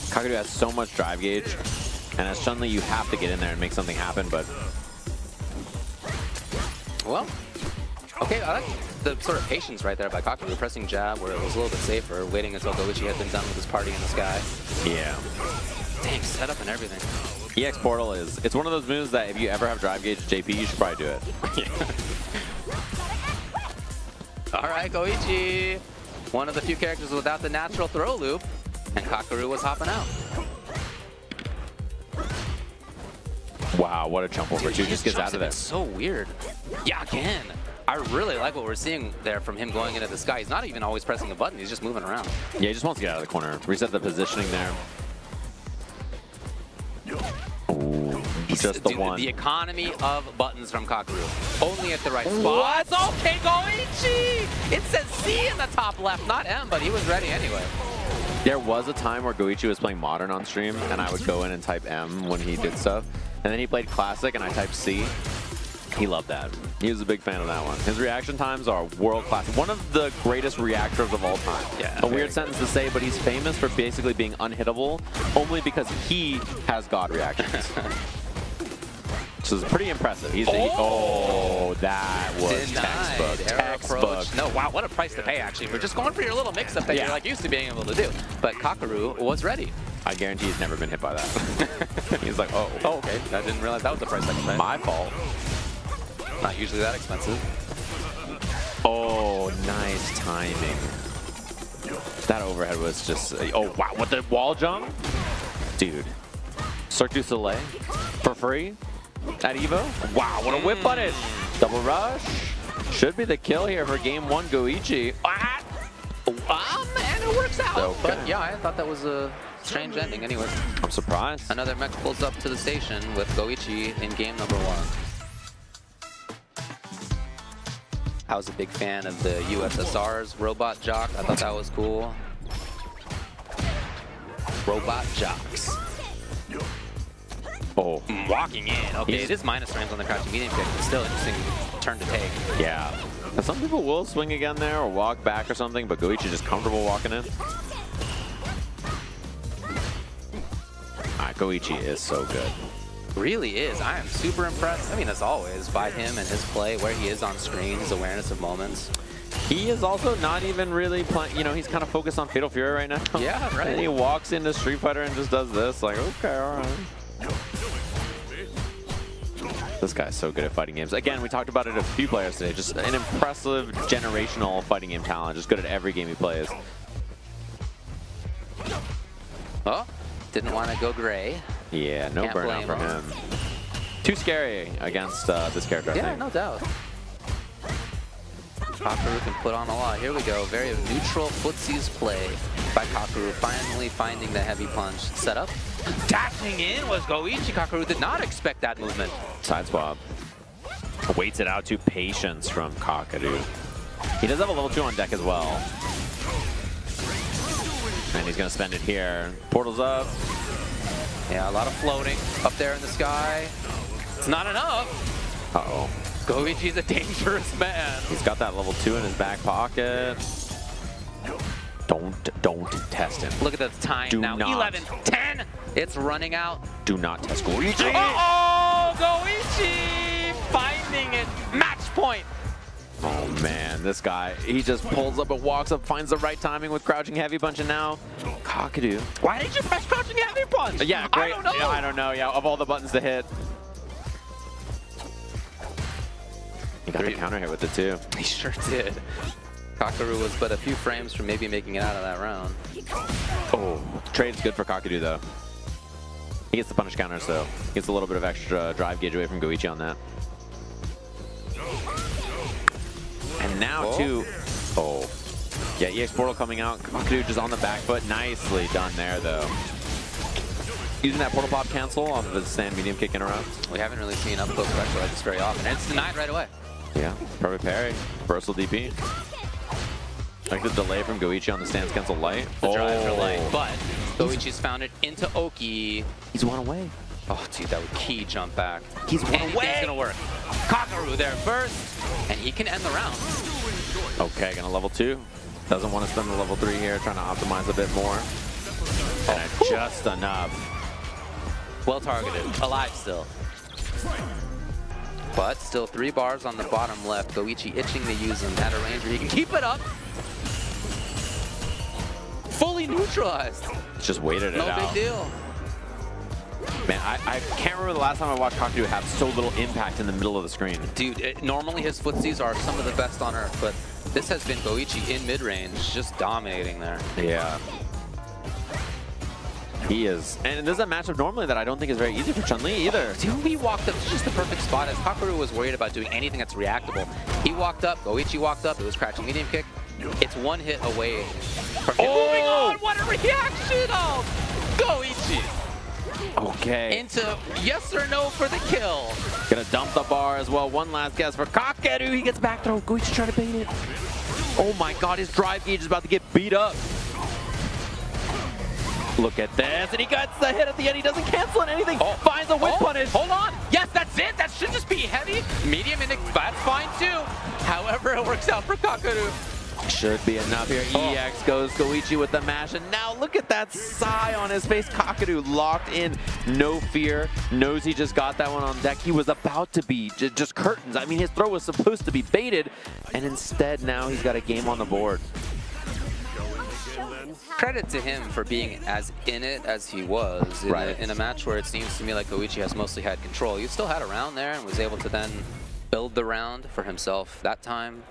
Q: Kakeru has so much drive gauge, and as Chun-Li, you have to get in there and make something happen, but...
R: Well, okay, I like the sort of patience right there by Kakeru, pressing jab where it was a little bit safer, waiting until Goichi had been done with his party in the sky.
Q: Yeah.
R: Dang, setup and everything.
Q: EX Portal it's one of those moves that if you ever have drive gauge JP, you should probably do it.
R: All right, Goichi. One of the few characters without the natural throw loop, and Kakeru was hopping out.
Q: Wow, what a jump over two. Just gets out of there.
R: So weird. Yeah, again. I really like what we're seeing there from him going into the sky. He's not even always pressing the button. He's just moving around.
Q: Yeah, he just wants to get out of the corner. Reset the positioning there. Ooh, just the one.
R: The economy of buttons from Kakeru. Only at the right spot. Okay, Goichi! It says C in the top left, not M, but he was ready anyway.
Q: There was a time where Goichi was playing Modern on stream, and I would go in and type M when he did stuff. And then he played Classic, and I typed C. He loved that. He was a big fan of that one. His reaction times are world-class. One of the greatest reactors of all time.
R: Yeah,
Q: a weird sentence to say, but he's famous for basically being unhittable only because he has God reactions. So it's pretty impressive. That was textbook.
R: No, wow, what a price to pay, actually, for just going for your little mix-up that you're like used to being able to do. But Kakeru was ready.
Q: I guarantee he's never been hit by that. He's like, oh,
R: okay. I didn't realize that was the price I could pay.
Q: My fault.
R: Not usually that expensive.
Q: Oh, nice timing. That overhead was just... Oh, wow. What, the wall jump? Dude. Cirque du Soleil for free at EVO? Wow, what a whip punish. Double rush. Should be the kill here for game 1, Goichi.
R: And it works out.
Q: Okay.
R: But yeah, I thought that was a strange ending anyway.
Q: I'm surprised.
R: Another mech pulls up to the station with Goichi in game number 1. I was a big fan of the USSR's Robot Jock. I thought that was cool. Robot Jocks.
Q: Oh.
R: Walking in. Okay, it is minus frames on the crouching medium kick, but still interesting turn to take.
Q: Yeah. Now, some people will swing again there or walk back or something, but Goichi just comfortable walking in. Goichi is so good.
R: Really is. I am super impressed. I mean, as always, by him and his play, where he is on screen, his awareness of moments.
Q: He is also not even really playing, you know, he's kind of focused on Fatal Fury right now.
R: Yeah, right.
Q: And he walks into Street Fighter and just does this, like, okay, all right. This guy's so good at fighting games. Again, we talked about it a few players today. Just an impressive generational fighting game talent. Just good at every game he plays.
R: Oh, didn't want to go gray.
Q: Yeah, no burnout for him. Too scary against this character, I think.
R: Yeah, no doubt. Kakeru can put on a lot. Here we go. Very neutral footsies play by Kakeru. Finally finding the heavy punch. Set up. Dashing in was Goichi. Kakeru did not expect that movement.
Q: Side swap. Waits it out to patience from Kakeru. He does have a level 2 on deck as well. And he's going to spend it here. Portal's up.
R: Yeah, a lot of floating up there in the sky. It's not enough.
Q: Uh-oh.
R: Goichi's a dangerous man.
Q: He's got that level 2 in his back pocket. Don't test him.
R: Look at the time
Q: Do
R: now.
Q: not.
R: 11, 10. It's running out.
Q: Do not test Goichi.
R: Oh, Goichi finding it. Match point.
Q: Oh man, this guy, he just pulls up and walks up, finds the right timing with crouching heavy punch, and now Kakadu.
R: Why did you press crouching heavy punch?
Q: Yeah, great.
R: I don't know.
Q: Yeah, I don't know. Yeah, of all the buttons to hit. He got the counter hit with it too.
R: He sure did. Kakaru was but a few frames from maybe making it out of that round.
Q: Oh, trade's good for Kakadu though. He gets the punish counter, so he gets a little bit of extra drive gauge away from Goichi on that. And now too, yeah, EX Portal coming out. Kakadu just on the back foot. Nicely done there though. Using that portal pop cancel off of his stand medium kick interrupt.
R: We haven't really seen up close pressure like this very often. And it's denied right away.
Q: Yeah, perfect parry. Versal DP. Like the delay from Goichi on the stance cancel light.
R: The drive for light, but Goichi's found it into Oki.
Q: He's one away.
R: Oh, dude, that would key jump back.
Q: He's one away.
R: Anything's gonna work. Kakaru there first, and he can end the round.
Q: Okay, gonna level 2. Doesn't want to spend the level 3 here, trying to optimize a bit more. And just enough.
R: Well targeted, alive still. But still 3 bars on the bottom left. Goichi itching to use him at a range where he can keep it up. Fully neutralized.
Q: Just waited it out.
R: No big deal.
Q: Man, I can't remember the last time I watched Kakadu have so little impact in the middle of the screen.
R: Dude, normally his footsies are some of the best on earth, but this has been Goichi in mid-range, just dominating there.
Q: Yeah. He is. And this is a matchup normally that I don't think is very easy for Chun-Li either.
R: Dude, he walked up to just the perfect spot as Kakaru was worried about doing anything that's reactable. He walked up, Goichi walked up, it was crouching medium kick. It's one hit away from him. Moving on, what a reaction of Goichi!
Q: Okay.
R: Into yes or no for the kill.
Q: Gonna dump the bar as well. One last guess for Kakeru. He gets back throw. Goichi trying to bait it. Oh my god, his drive gauge is about to get beat up. Look at this, and he gets the hit at the end. He doesn't cancel it anything. Finds a whip punish.
R: Hold on. Yes, that's it. That should just be heavy. Medium, and that's fine too. However, it works out for Kakaru.
Q: Should be enough here. EX goes Goichi with the mash, and now look at that sigh on his face. Kakadu locked in, no fear, knows he just got that one on deck. He was about to be just curtains. I mean, his throw was supposed to be baited, and instead now he's got a game on the board.
R: Credit to him for being as in it as he was in a match where it seems to me like Goichi has mostly had control. He still had a round there and was able to then build the round for himself that time.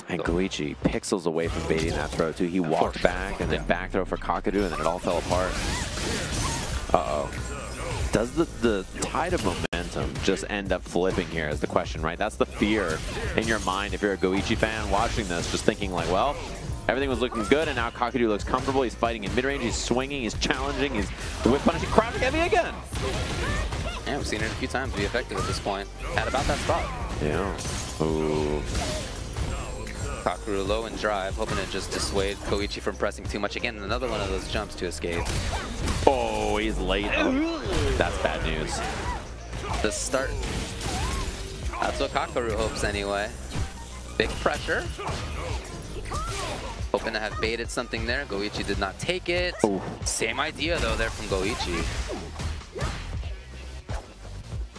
Q: And Goichi pixels away from baiting that throw too. He walked back and then back throw for Kakadu, and then it all fell apart. Uh-oh. Does the tide of momentum just end up flipping here is the question, right? That's the fear in your mind if you're a Goichi fan watching this, just thinking like, well, everything was looking good, and now Kakadu looks comfortable. He's fighting in mid-range, he's swinging, he's challenging, he's whip punishing, crouching heavy again.
R: Yeah, we've seen it a few times be effective at this point. At about that spot.
Q: Yeah. Ooh.
R: Kakaru low and drive, hoping to just dissuade Goichi from pressing too much. Again, another one of those jumps to escape.
Q: Oh, he's late. Oh, that's bad news.
R: The start. That's what Kakaru hopes anyway. Big pressure. Hoping to have baited something there. Goichi did not take it.
Q: Ooh.
R: Same idea though there from Goichi.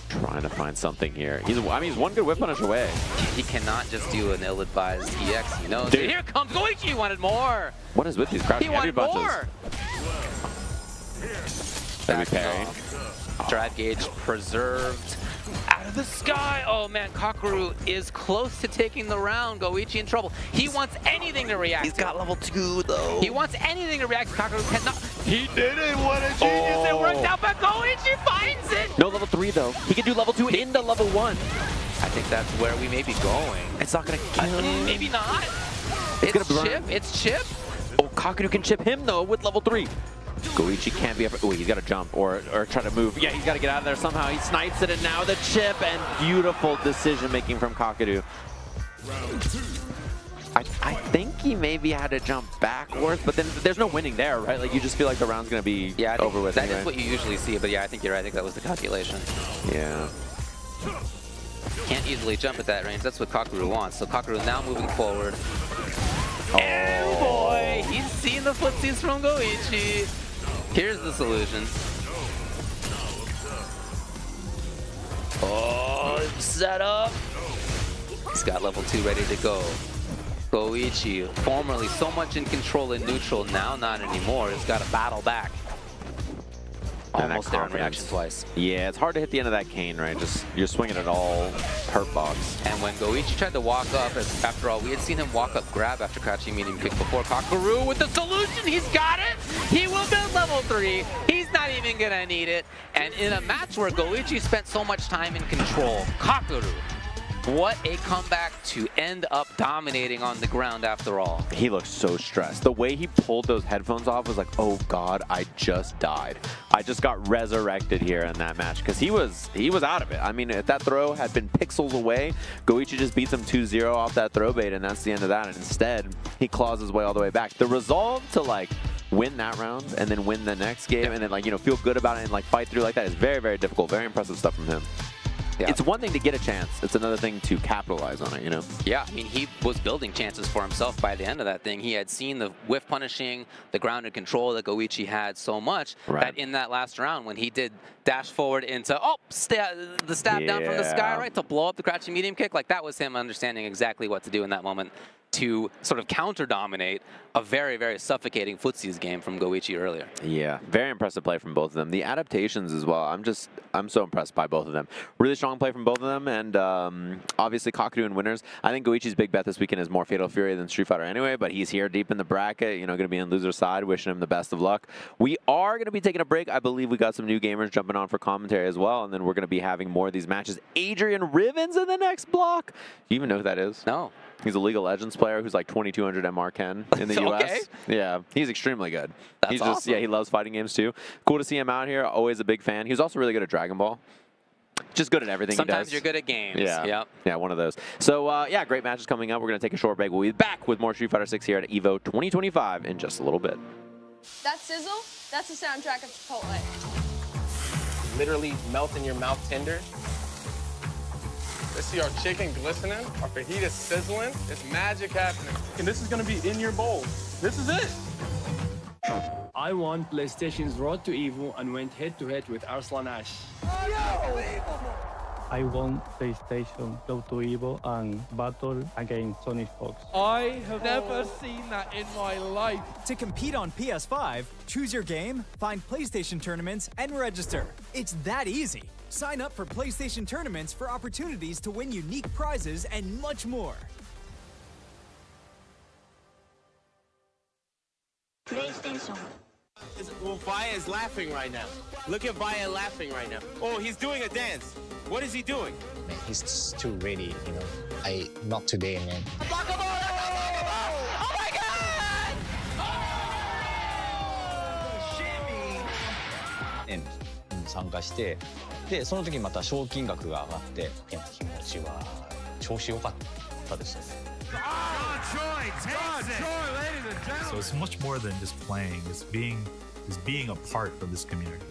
Q: Trying to find something here. He's one good whip punish away.
R: He cannot just do an ill-advised EX. He knows.
Q: Dude.
R: Here comes Goichi. He wanted more.
Q: What is with these crouching heavy punches?
R: More.
Q: Back parry.
R: Drive gauge preserved. Out of the sky. Oh man, Kakaru is close to taking the round. Goichi in trouble. He wants anything to react.
Q: He's got level 2 though.
R: He wants anything to react. Kakaru cannot. He did it. What a genius. It worked out, but Goichi finds it.
Q: No level 3 though. He can do level 2 into level 1.
R: I think that's where we may be going.
Q: It's not gonna kill him.
R: Maybe not.
Q: It's gonna
R: chip. It's chip.
Q: Oh, Kakadu can chip him though with level 3. Goichi can't be up. Oh, he's got to jump or try to move. Yeah, he's got to get out of there somehow. He snipes it, and now the chip, and beautiful decision making from Kakadu. I think he maybe had to jump backwards, but then there's no winning there, right? Like you just feel like the round's gonna be over with.
R: That is what you usually see, but yeah, I think you're right. I think that was the calculation.
Q: Yeah.
R: Can't easily jump at that range. That's what Kakaru wants. So Kakaru now moving forward.
Q: Oh boy!
R: Okay, he's seen the footsies from Goichi. Here's the solution. Oh, set up. He's got level 2 ready to go. Goichi, formerly so much in control in neutral, now not anymore. He's got to battle back. Almost there in reaction twice.
Q: Yeah, it's hard to hit the end of that cane, right? Just you're swinging it all hurt box.
R: And when Goichi tried to walk up, after all, we had seen him walk up grab after crouching medium kick before. Kakaru with the solution, he's got it! He will build level 3. He's not even gonna need it. And in a match where Goichi spent so much time in control, Kakaru, what a comeback to end up dominating on the ground after all.
Q: He looks so stressed. The way he pulled those headphones off was like, oh God, I just died. I just got resurrected here in that match because he was out of it. I mean, if that throw had been pixels away, Goichi just beats him 2-0 off that throw bait, and that's the end of that. And instead, he claws his way all the way back. The resolve to like win that round and then win the next game and then like, you know, feel good about it and like fight through like that is very, very difficult. Very impressive stuff from him. Yeah. It's one thing to get a chance. It's another thing to capitalize on it, you know?
R: Yeah, I mean, he was building chances for himself by the end of that thing. He had seen the whiff punishing, the grounded control that Goichi had so much that in that last round when he did dash forward into, the stab down from the sky, right, to blow up the crouching medium kick, like that was him understanding exactly what to do in that moment to sort of counter-dominate a very, very suffocating footsies game from Goichi earlier.
Q: Yeah, very impressive play from both of them. The adaptations as well, I'm so impressed by both of them. Really strong play from both of them, and obviously Kakaru and winners. I think Goichi's big bet this weekend is more Fatal Fury than Street Fighter anyway, but he's here deep in the bracket, you know, going to be on loser side, wishing him the best of luck. We are going to be taking a break. I believe we got some new gamers jumping on for commentary as well, and then we're going to be having more of these matches. Adrian Rivens in the next block. Do you even know who that is?
R: No.
Q: He's a League of Legends player who's like 2200 MR Ken in the US. Yeah, he's extremely good. He's just
R: awesome.
Q: Yeah, he loves fighting games too. Cool to see him out here. Always a big fan. He was also really good at Dragon Ball. Just good at everything he does.
R: Sometimes you're good at games.
Q: Yeah.
R: Yep.
Q: Yeah, one of those. So yeah, great matches coming up. We're going to take a short break. We'll be back with more Street Fighter 6 here at EVO 2025 in just a little bit.
O: That sizzle, that's the soundtrack of Chipotle.
D: Literally melt in your mouth tender. Let's see our chicken glistening, our fajita sizzling. It's magic happening. And this is gonna be in your bowl. This is it.
F: I won PlayStation's Road to EVO and went head-to-head with Arslan Ash. I won PlayStation Road to EVO and battled against Sonic Fox.
G: I have never seen that in my life.
H: To compete on PS5, choose your game, find PlayStation tournaments, and register. It's that easy. Sign up for PlayStation tournaments for opportunities to win unique prizes and much more.
N: PlayStation.
J: Well, Vaya is laughing right now. Look at Vaya laughing right now. Oh, he's doing a dance. What is he doing?
C: Man, he's too ready, you know. Not today, man.
J: Oh my God!
K: Shimmy! 参加して、でその時にまた賞金額が上がって、いや気持ちは調子良かったですよね。
L: So it's much more than just playing. It's being a part of this community.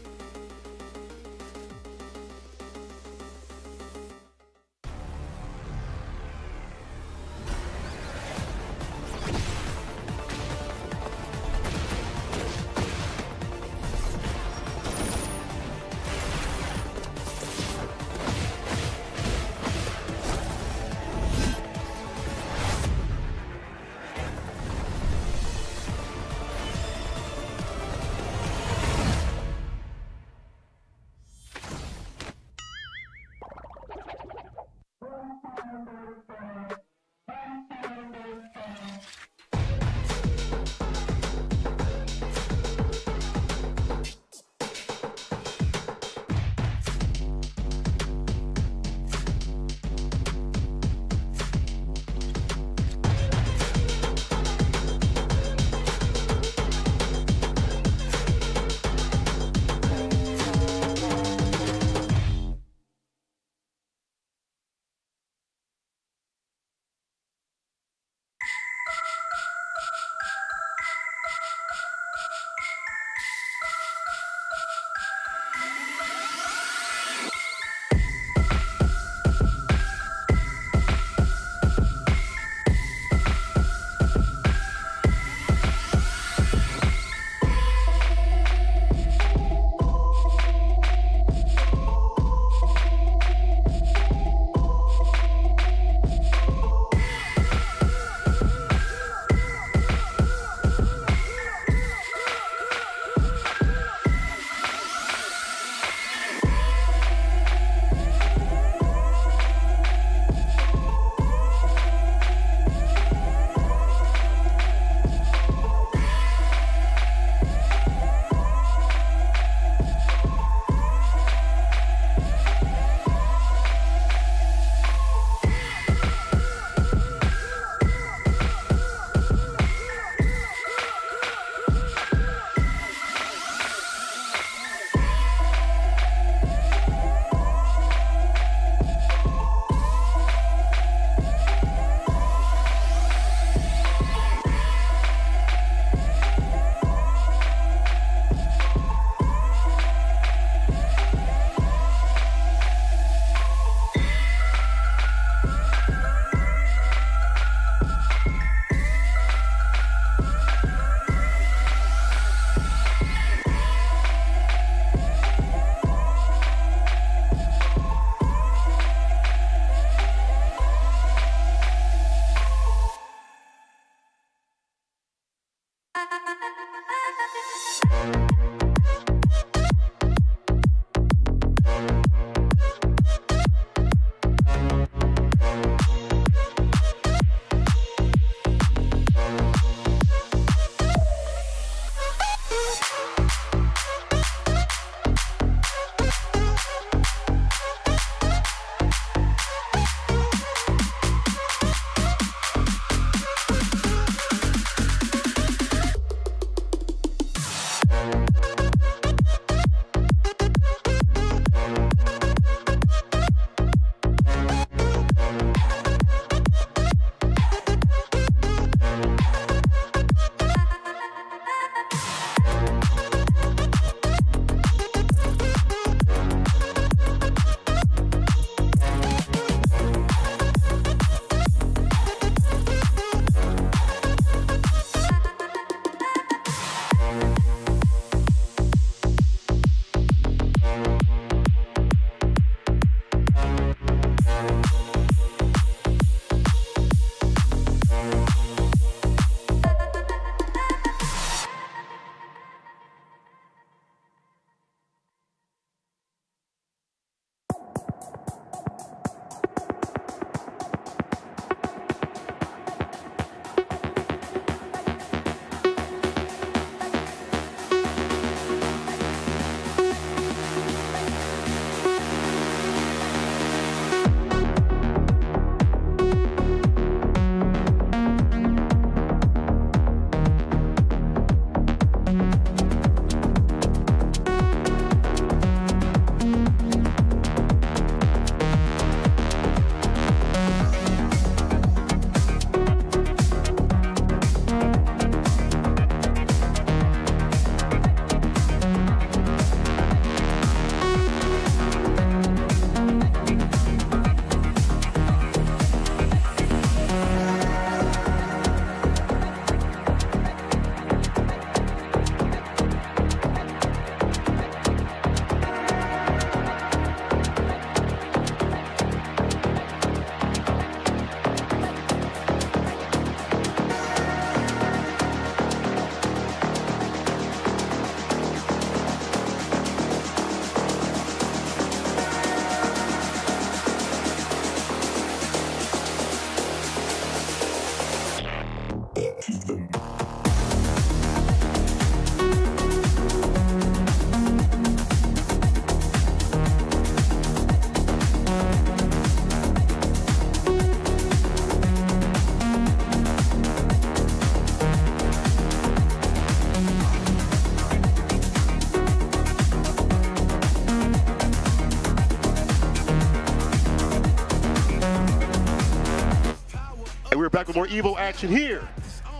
B: back with more Evo action here.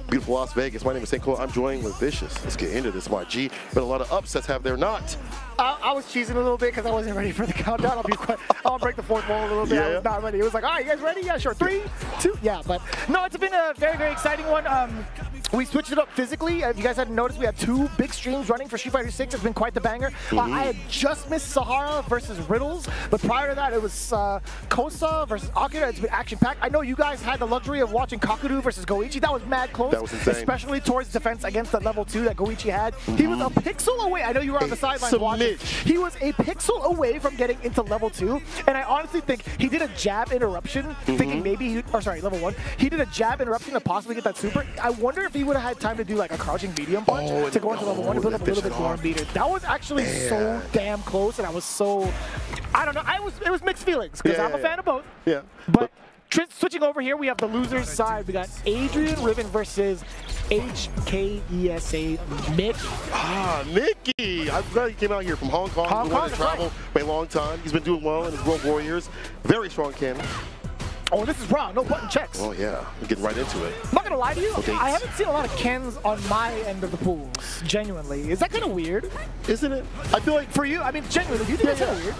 B: Beautiful Las Vegas. My name is St. Cole. I'm joining with Vicious. Let's get into this, my G. But a lot of upsets have there not.
I: I was cheesing a little bit because I wasn't ready for the countdown. I'll break the fourth wall a little bit. I was not ready. It was like, all right, you guys ready? Yeah, sure. 3, 2. Yeah, but no, it's been a very, very exciting one. We switched it up physically. If you guys hadn't noticed, we had 2 big streams running for Street Fighter 6. It's been quite the banger. I had just missed Sahara versus Riddles, but prior to that, it was Kosa versus Akira. It's been action-packed. I know you guys had the luxury of watching Kakudu versus Goichi. That was mad close.
B: That was insane.
I: Especially towards defense against that level 2 that Goichi had. He was a pixel away. I know you were on the sidelines watching. He was a pixel away from getting into level 2, and I honestly think he did a jab interruption, thinking maybe, level 1. He did a jab interruption to possibly get that super. I wonder if he would have had time to do like a crouching medium punch to go into level 1 and build up a little bit more meter. That was actually so damn close, and I was so, I don't know, it was mixed feelings, because I'm a fan of both.
B: Yeah.
I: But switching over here, we have the losers side. We got Adrian Riven versus HKESA Mickey.
B: Mickey! I'm glad he came out here from Hong Kong. He wanted to travel for a long time. He's been doing well in his World Warriors. Very strong cannon.
I: Oh, this is raw. No button checks.
B: Oh, yeah. We're getting right into it.
I: I'm not going to lie to you. I haven't seen a lot of Kens on my end of the pools, genuinely. Is that kind of weird?
B: Isn't it? I feel like...
I: For you, I mean, genuinely, do you think that's kind of weird?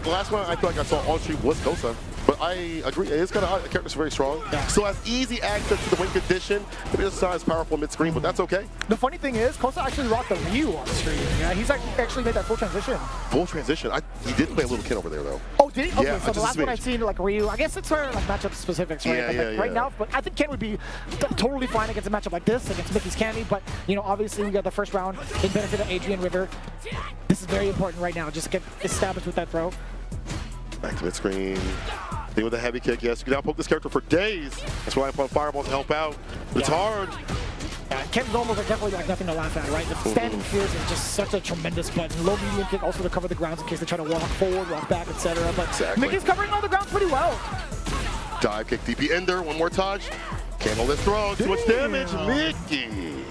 B: The last one I feel like I saw on stream was Kosa. But I agree, it is kind of odd. The character's very strong. Still has easy access to the wing condition. Maybe it's not as powerful mid-screen, but that's okay.
I: The funny thing is, Kosa actually rocked the Ryu on stream. Yeah, he's actually made that full transition.
B: Full transition? He did play a little kid over there, though.
I: Oh, did he? Okay,
B: yeah,
I: so the last one I've seen, like Ryu, I guess it's for like matchup specifics, right?
B: Yeah,
I: right now, but I think Ken would be totally fine against a matchup like this, against Mickey's Candy. But, you know, obviously we got the first round in benefit of Adrian River. This is very important right now, just to get established with that throw.
B: Back to mid-screen. Thing with a heavy kick, yes. You can outpoke this character for days. That's why I put Fireball to help out. It's hard.
I: Yeah, Ken's normals are definitely like nothing to laugh at, right? The standing fears is just such a tremendous button. Low medium kick also to cover the grounds in case they try to walk forward, walk back, etc. But Mickey's covering all the grounds pretty well.
B: Dive kick, DP Ender, one more touch. Can't hold this throw, too much damage. Mickey.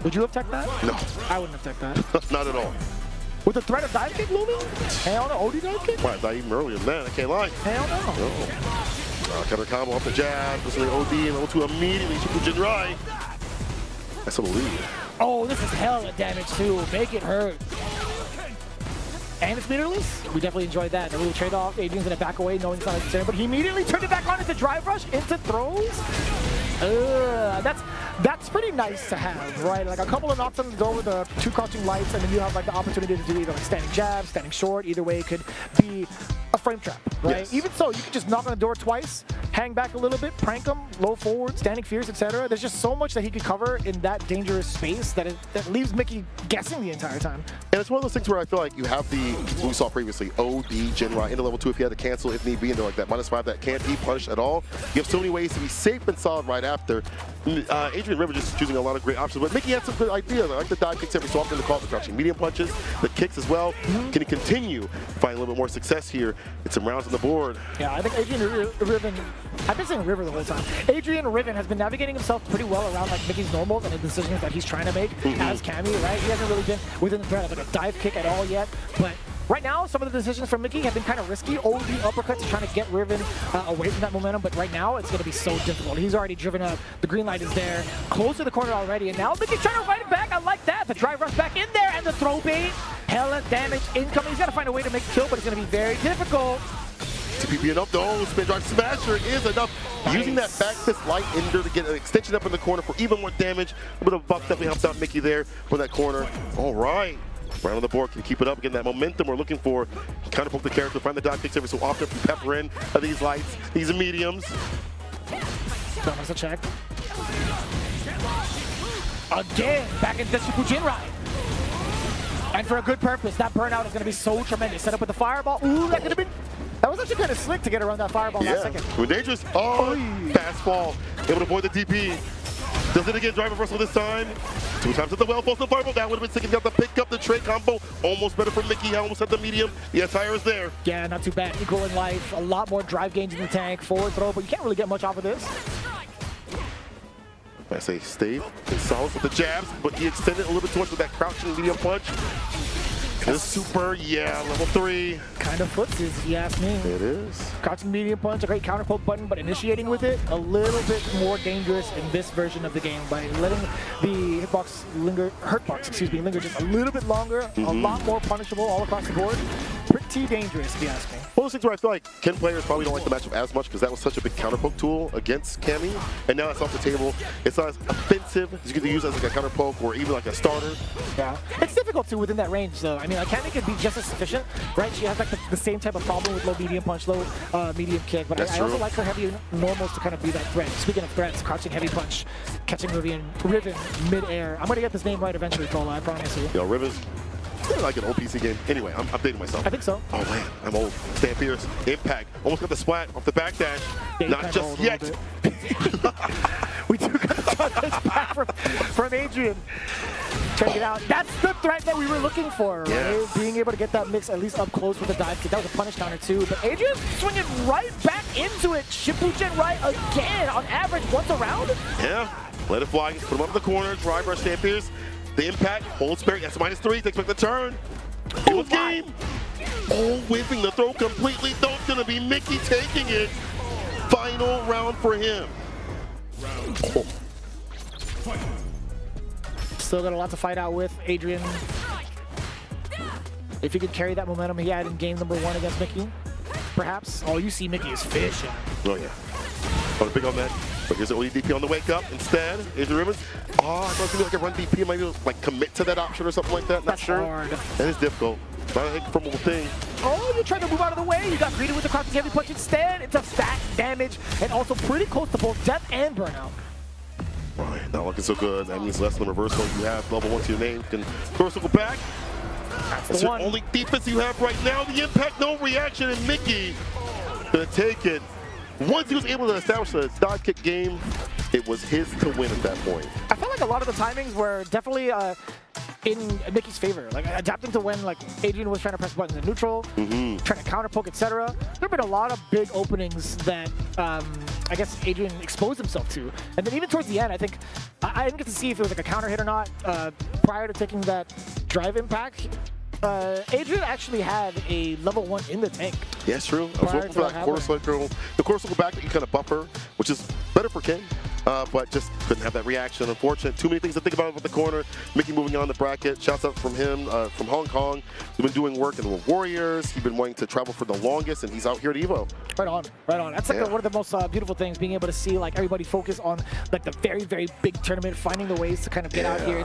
I: Would you have teched that?
B: No.
I: I wouldn't have teched that.
B: Not at all.
I: With the threat of dive kick looming? Hell no, OD dive kick?
B: Well, I thought even earlier than that, I can't lie.
I: Hell no.
B: Counter combo off the jab, listen to OD and level 2 immediately, Super Jinrai. That's a lead.
I: Oh, this is hella damage too. Make it hurt. And it's meterless. We definitely enjoyed that. A little trade-off. Adrian's gonna back away, knowing it's not necessary, but he immediately turned it back on into drive rush, into throws. That's pretty nice to have, right? Like a couple of knocks on the door with the 2 crouching lights, and then you have like the opportunity to do either like standing jab, standing short. Either way, it could be a frame trap, right?
B: Yes.
I: Even so, you can just knock on the door twice, hang back a little bit, prank him, low forward, standing fierce, etc. There's just so much that he could cover in that dangerous space that that leaves Mickey guessing the entire time.
B: And it's one of those things where I feel like you have what we saw previously, OD, Jinrai into level 2 if you had to cancel if need be, and they're like that -5 that can't be punished at all. You have so many ways to be safe and solid right after. Adrian River just choosing a lot of great options, but Mickey had some good ideas. I like the dive kicks every so often to call the crouching medium punches, the kicks as well. Can he continue to find a little bit more success here? Get some rounds on the board.
I: Yeah, I think Adrian Riven, I've been saying River the whole time. Adrian Riven has been navigating himself pretty well around like Mickey's normals and the decisions that he's trying to make as Cammy, right? He hasn't really been within the threat of like a dive kick at all yet, but right now, some of the decisions from Mickey have been kind of risky. OD uppercuts is trying to get Riven away from that momentum, but right now it's going to be so difficult. He's already driven up. The green light is there. Close to the corner already, and now Mickey's trying to fight it back. I like that. The drive rush back in there, and the throw bait. Hella damage incoming. He's got to find a way to make a kill, but it's going to be very difficult.
B: TPP enough though. Spin drive smasher is enough. Nice. Using that back fist light ender to get an extension up in the corner for even more damage. A bit of buff definitely helps out Mickey there for that corner. All right. Right on the board, can keep it up, again, that momentum we're looking for. Kind of poke the character, find the dive kicks every so often, pepper in these lights, these mediums.
I: Thomas a check. Again, back into Super Jinrai. And for a good purpose, that burnout is going to be so tremendous. Set up with the fireball. Ooh, that could have been... That was actually kind of slick to get around that fireball last second.
B: We're dangerous. Oh, fast fall. Able to avoid the DP. Does it again, drive reversal this time. 2 times at the well, falls the fireball. That would have been sick if you got to pick up the trade combo. Almost better for Mickey, almost at the medium. The attire is there.
I: Yeah, not too bad. Equal in life. A lot more drive gains in the tank. Forward throw, but you can't really get much off of this.
B: I say stay in solid with the jabs, but he extended a little bit too much with that crouching medium punch. This super, yeah, level 3.
I: Kind of footsies, if you ask me.
B: It is.
I: Crouching medium punch, a great counter poke button, but initiating with it, a little bit more dangerous in this version of the game by letting the hurtbox linger just a little bit longer, a lot more punishable all across the board. Pretty dangerous, if you ask me.
B: One of those things where I feel like Ken players probably don't like the matchup as much because that was such a big counter poke tool against Cammy, and now it's off the table. It's not as offensive as you can use as like a counter poke or even like a starter.
I: Yeah, it's difficult to within that range though. I mean, like Cammy could be just as sufficient, right? She has like the same type of problem with low medium punch, low medium kick, but I also like her heavy normals to kind of be that threat. Speaking of threats, crouching heavy punch, catching Riven mid-air. I'm gonna get this name right eventually, Cola, I promise you.
B: Yo, Riven's like an old PC game. Anyway, I'm updating myself.
I: I think so.
B: Oh man, I'm old. Stan Pierce, impact. Almost got the splat off the backdash.
I: Yeah,
B: not just yet.
I: We do got this back from Adrian. Check it out. That's the threat that we were looking for, right?
B: Yes.
I: Being able to get that mix at least up close with a dive kick. That was a punish counter too. But Adrian swinging right back into it. Shippuden right again on average once around.
B: Yeah, let it fly. Put him up in the corner. Dry brush Stan Pierce. The impact, hold spirit, that's -3, expect the turn. It was game. Oh, whipping the throw completely, though it's gonna be Mickey taking it. Final round for him. Oh.
I: Still got a lot to fight out with, Adrian. If he could carry that momentum he had in game number 1 against Mickey, perhaps. Oh, you see Mickey is fishing.
B: Oh yeah. Oh, big on that. But here's the ODDP on the wake up instead. Adrian Rivers. Oh, I thought it was gonna be like a run DP, maybe like commit to that option or something like that. Not
I: That's
B: sure.
I: hard.
B: That is difficult. Not a formidable thing.
I: Oh, you're trying to move out of the way. You got greeted with the crouching heavy punch instead. It's a back damage and also pretty close to both death and burnout.
B: Right, not looking so good. That means less than reversal. You have level 1 to your name. You can throw a circle back. That's
I: the
B: your only defense you have right now. The impact, no reaction, and Mickey gonna take it. Once he was able to establish a dive kick game, it was his to win at that point.
I: I felt like a lot of the timings were definitely in Mickey's favor, like adapting to when like Adrian was trying to press buttons in neutral, trying to counter poke, etc. There have been a lot of big openings that I guess Adrian exposed himself to, and then even towards the end, I think I didn't get to see if it was like a counter hit or not prior to taking that drive impact. Adrian actually had a level 1 in the tank.
B: Yeah, it's true. I was looking for that quarter circle, the quarter circle back that you kind of buffer, which is better for Ken. But just couldn't have that reaction. Unfortunate. Too many things to think about with the corner. Mickey moving on the bracket. Shouts out from him from Hong Kong. He's been doing work in the Warriors. He's been wanting to travel for the longest, and he's out here at EVO.
I: Right on, right on. That's like one of the most beautiful things, being able to see like everybody focus on like the very, very big tournament, finding the ways to kind of get out here.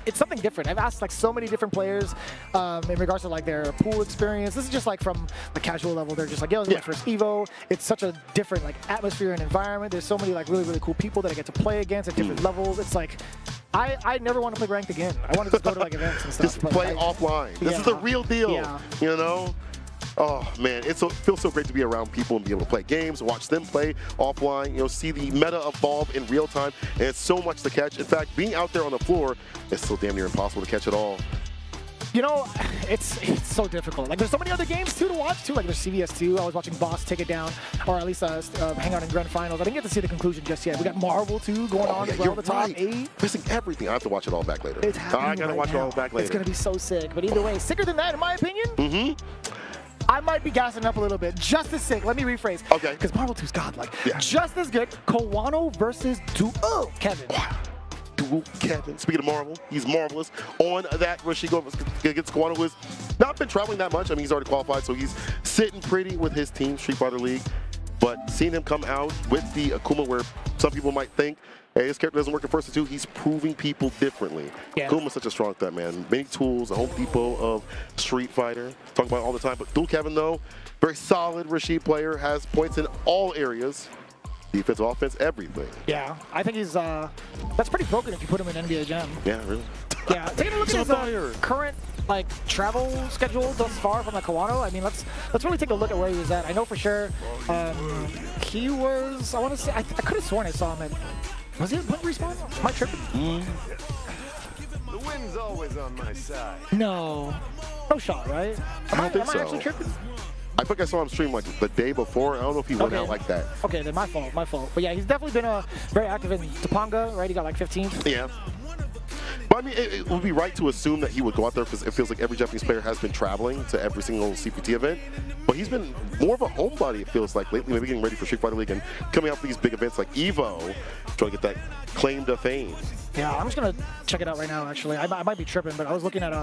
I: It's something different. I've asked like so many different players in regards to like their pool experience. This is just like from the casual level. They're just like, yo, this is my first EVO. It's such a different like atmosphere and environment. There's so many like really, really cool people that I get to play against at different levels. It's like, I never want to play ranked again. I want to just go to like events and stuff.
B: Just play offline. This is the real deal. Yeah. You know? Oh man, it feels so great to be around people and be able to play games, watch them play offline, you know, see the meta evolve in real time, and it's so much to catch. In fact, being out there on the floor is still damn near impossible to catch it all.
I: You know, it's so difficult. Like, there's so many other games, too, to watch, too. Like, there's CVS 2. I was watching Boss take it down, or at least hang out in Grand Finals. I didn't get to see the conclusion just yet. We got Marvel, too, going on as well, the top 8.
B: Missing everything. I have to watch it all back later.
I: It's happening
B: I gotta watch it all back later.
I: It's going to be so sick. But either way, sicker than that, in my opinion. I might be gassing up a little bit. Just as sick. Let me rephrase.
B: Okay.
I: Because Marvel 2's godlike. Yeah. Just as good. Kawano versus Duo Kevin.
B: Duo Kevin. Speaking of Marvel, he's marvelous. On that rush, he goes against Kawano, who has not been traveling that much. I mean, he's already qualified, so he's sitting pretty with his team, Street Fighter League. But seeing him come out with the Akuma, where some people might think, hey, his character doesn't work in first and 2, he's proving people differently. Yeah. Akuma's such a strong threat, man. Many tools, a Home Depot of Street Fighter. Talk about it all the time. But Duo Kevin, though, very solid Rashid player, has points in all areas. Defense, offense, everything.
I: Yeah, I think he's, that's pretty broken if you put him in NBA Jam.
B: Yeah, really.
I: Yeah, taking a look at his current like travel schedule thus far from Kawano. I mean, let's really take a look at where he was at. I know for sure he was, I want to say, I could have sworn I saw him at, was he at Blink Respawn? Am I tripping?
M: The wind's always on my side.
I: No shot, right?
B: Am I
I: actually tripping?
B: I think I saw him stream like the day before. I don't know if he went out like that.
I: Okay, then my fault. But yeah, he's definitely been very active in Topanga, right? He got like 15th.
B: Yeah. But But I mean, it would be right to assume that he would go out there because it feels like every Japanese player has been traveling to every single CPT event. But he's been more of a homebody, it feels like, lately, maybe getting ready for Street Fighter League and coming out for these big events like EVO, trying to get that claim to fame.
I: Yeah, I'm just going to check it out right now, actually. I might be tripping, but I was looking at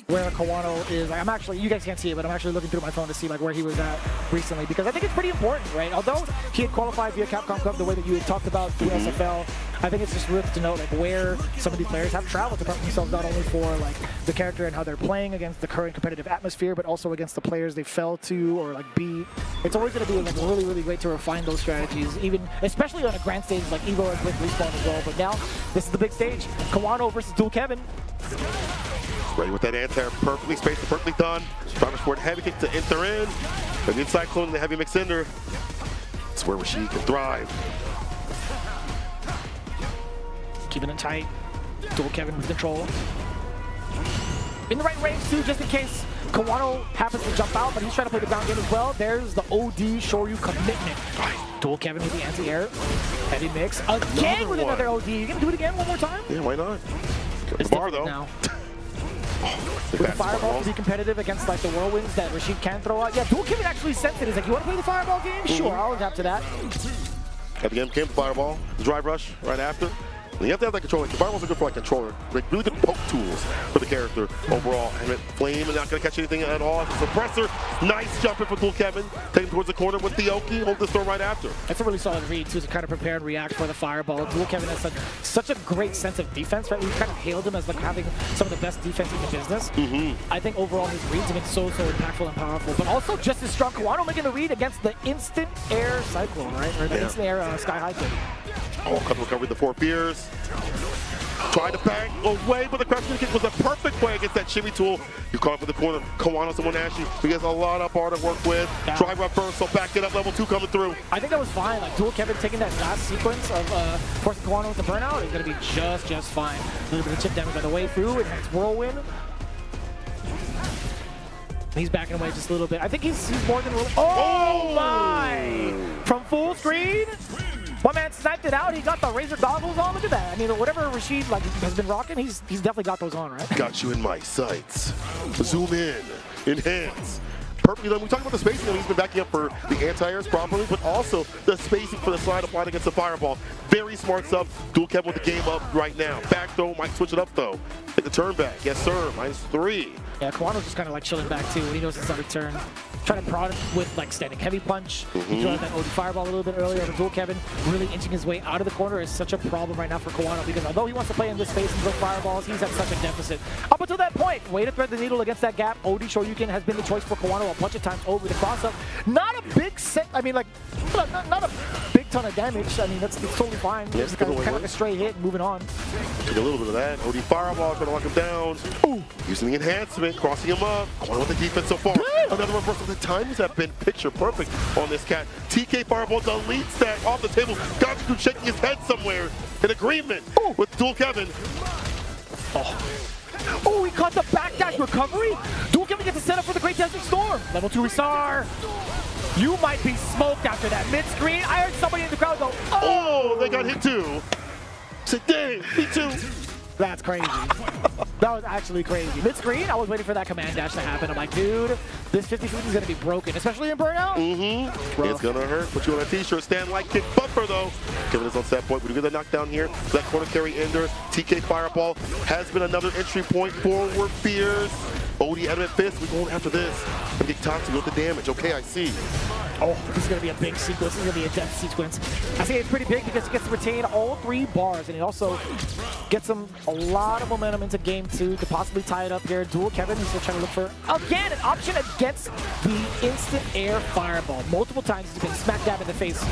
I: where Kawano is. I'm actually, you guys can't see it, but I'm actually looking through my phone to see like where he was at recently, because I think it's pretty important, right? Although he had qualified via Capcom Cup the way that you had talked about through SFL, I think it's just worth to note like where some of these players have traveled to prep themselves not only for like the character and how they're playing against the current competitive atmosphere, but also against the players they fell to or like beat. It's always going to be like really, really great to refine those strategies, even especially on a grand stage like EVO and Quick Respawn as well. But now this is the big stage: Kawano versus Dual Kevin.
B: Ready with that anti-air, perfectly spaced and perfectly done. Drivers forward heavy kick to enter in. The mid cyclone and the heavy mix ender. It's where Rashid can thrive.
I: Keeping it tight. Dual Kevin with control. In the right range too, just in case Kawano happens to jump out, but he's trying to play the ground game as well. There's the OD Shoryu commitment. Dual Kevin with the anti-air. Heavy mix. Again with another OD. You gonna do it again one more time?
B: Yeah, why not? Got the bar though.
I: Now. With the fireball to be competitive against like the whirlwinds that Rashid can throw out. Yeah, Dual Kevin actually sent it. He's like, you want to play the fireball game? Sure, I'll adapt to that.
B: At the end came the fireball, the drive rush right after. And you have to have that control. Like, the fireballs are good for like controller, like really good poke tools for the character overall. And Flame is not going to catch anything at all. Suppressor, nice jumping for Dual Kevin. Taking towards the corner with the Oki. Hold the storm right after.
I: That's a really solid read too, to kind of prepare and react for the fireball. Dual Kevin has such a great sense of defense, right? We've kind of hailed him as like having some of the best defense in the business. I think overall his reads have been so impactful and powerful, but also just as strong. Kawano making the read against the instant air cyclone, right? Or the instant air sky high kick.
B: Oh, cut recovery, the four fears. Tried to bang away, but the crouching kick was a perfect play against that shimmy tool. You caught up in the corner. Kawano, someone Ashy. He has a lot of bar to work with.
I: Yeah.
B: Drive up first, so back it up, level 2 coming through.
I: I think that was fine. Like Dual Kevin taking that last sequence of forcing Kawano with the burnout is going to be just fine. A little bit of chip damage on the way through, and it's whirlwind. He's backing away just a little bit. I think he's more than oh my! From full screen. One man sniped it out. He got the Razor goggles on. Look at that. I mean, whatever Rashid like has been rocking, he's definitely got those on, right?
B: Got you in my sights. Zoom in, enhance. Perfectly done. We talked about the spacing. He's been backing up for the anti-airs properly, but also the spacing for the slide applied against the fireball. Very smart stuff. Dual Kevin with the game up right now. Back throw, might switch it up though. Hit the turn back. Yes, sir. -3.
I: Yeah, Kawano's just kind of like chilling back too. He knows it's not a turn. Trying to prod with like standing heavy punch. He tried that OD fireball a little bit earlier. But Dual Kevin really inching his way out of the corner is such a problem right now for Kawano, because although he wants to play in this space and throw fireballs, he's at such a deficit. Up until that point, way to thread the needle against that gap. OD Shoryuken has been the choice for Kawano a bunch of times over the cross-up. Not a big set, I mean like, not a big ton of damage. I mean, it's totally fine.
B: Yeah,
I: it's kind of like a straight hit and moving on.
B: Take a little bit of that. OD fireball, trying to lock him down. Ooh, using the enhancement, crossing him up. Kawano with the defense so far. Another reversal. The timings have been picture perfect on this cat. TK fireball deletes that off the table. Gaku shaking his head somewhere in agreement with Dual Kevin.
I: Oh, he caught the backdash recovery. Dual Kevin gets a setup for the Great Desert Storm. Level 2 Resar. You might be smoked after that mid-screen. I heard somebody in the crowd go,
B: oh, they got hit too. Say, dang, me too.
I: That's crazy. That was actually crazy. Mid-screen, I was waiting for that command dash to happen. I'm like, dude, this 50-50 is going to be broken, especially in Burnout.
B: It's going to hurt. Put you on a t-shirt. Stand like kick bumper, though. Kevin is on set point. We do get the knockdown here. That corner carry ender. TK fireball has been another entry point. Forward fears. OD Adamant Fist. We're going after this. And get Tatsu with the damage. Okay, I see.
I: Oh, this is going to be a big sequence. This is going to be a death sequence. I think it's pretty big because he gets to retain all 3 bars, and he also gets him a lot of momentum into game 2 to possibly tie it up here. Dual Kevin, he's still trying to look for, again, an option against the instant air fireball. Multiple times he's been smack dab in the face.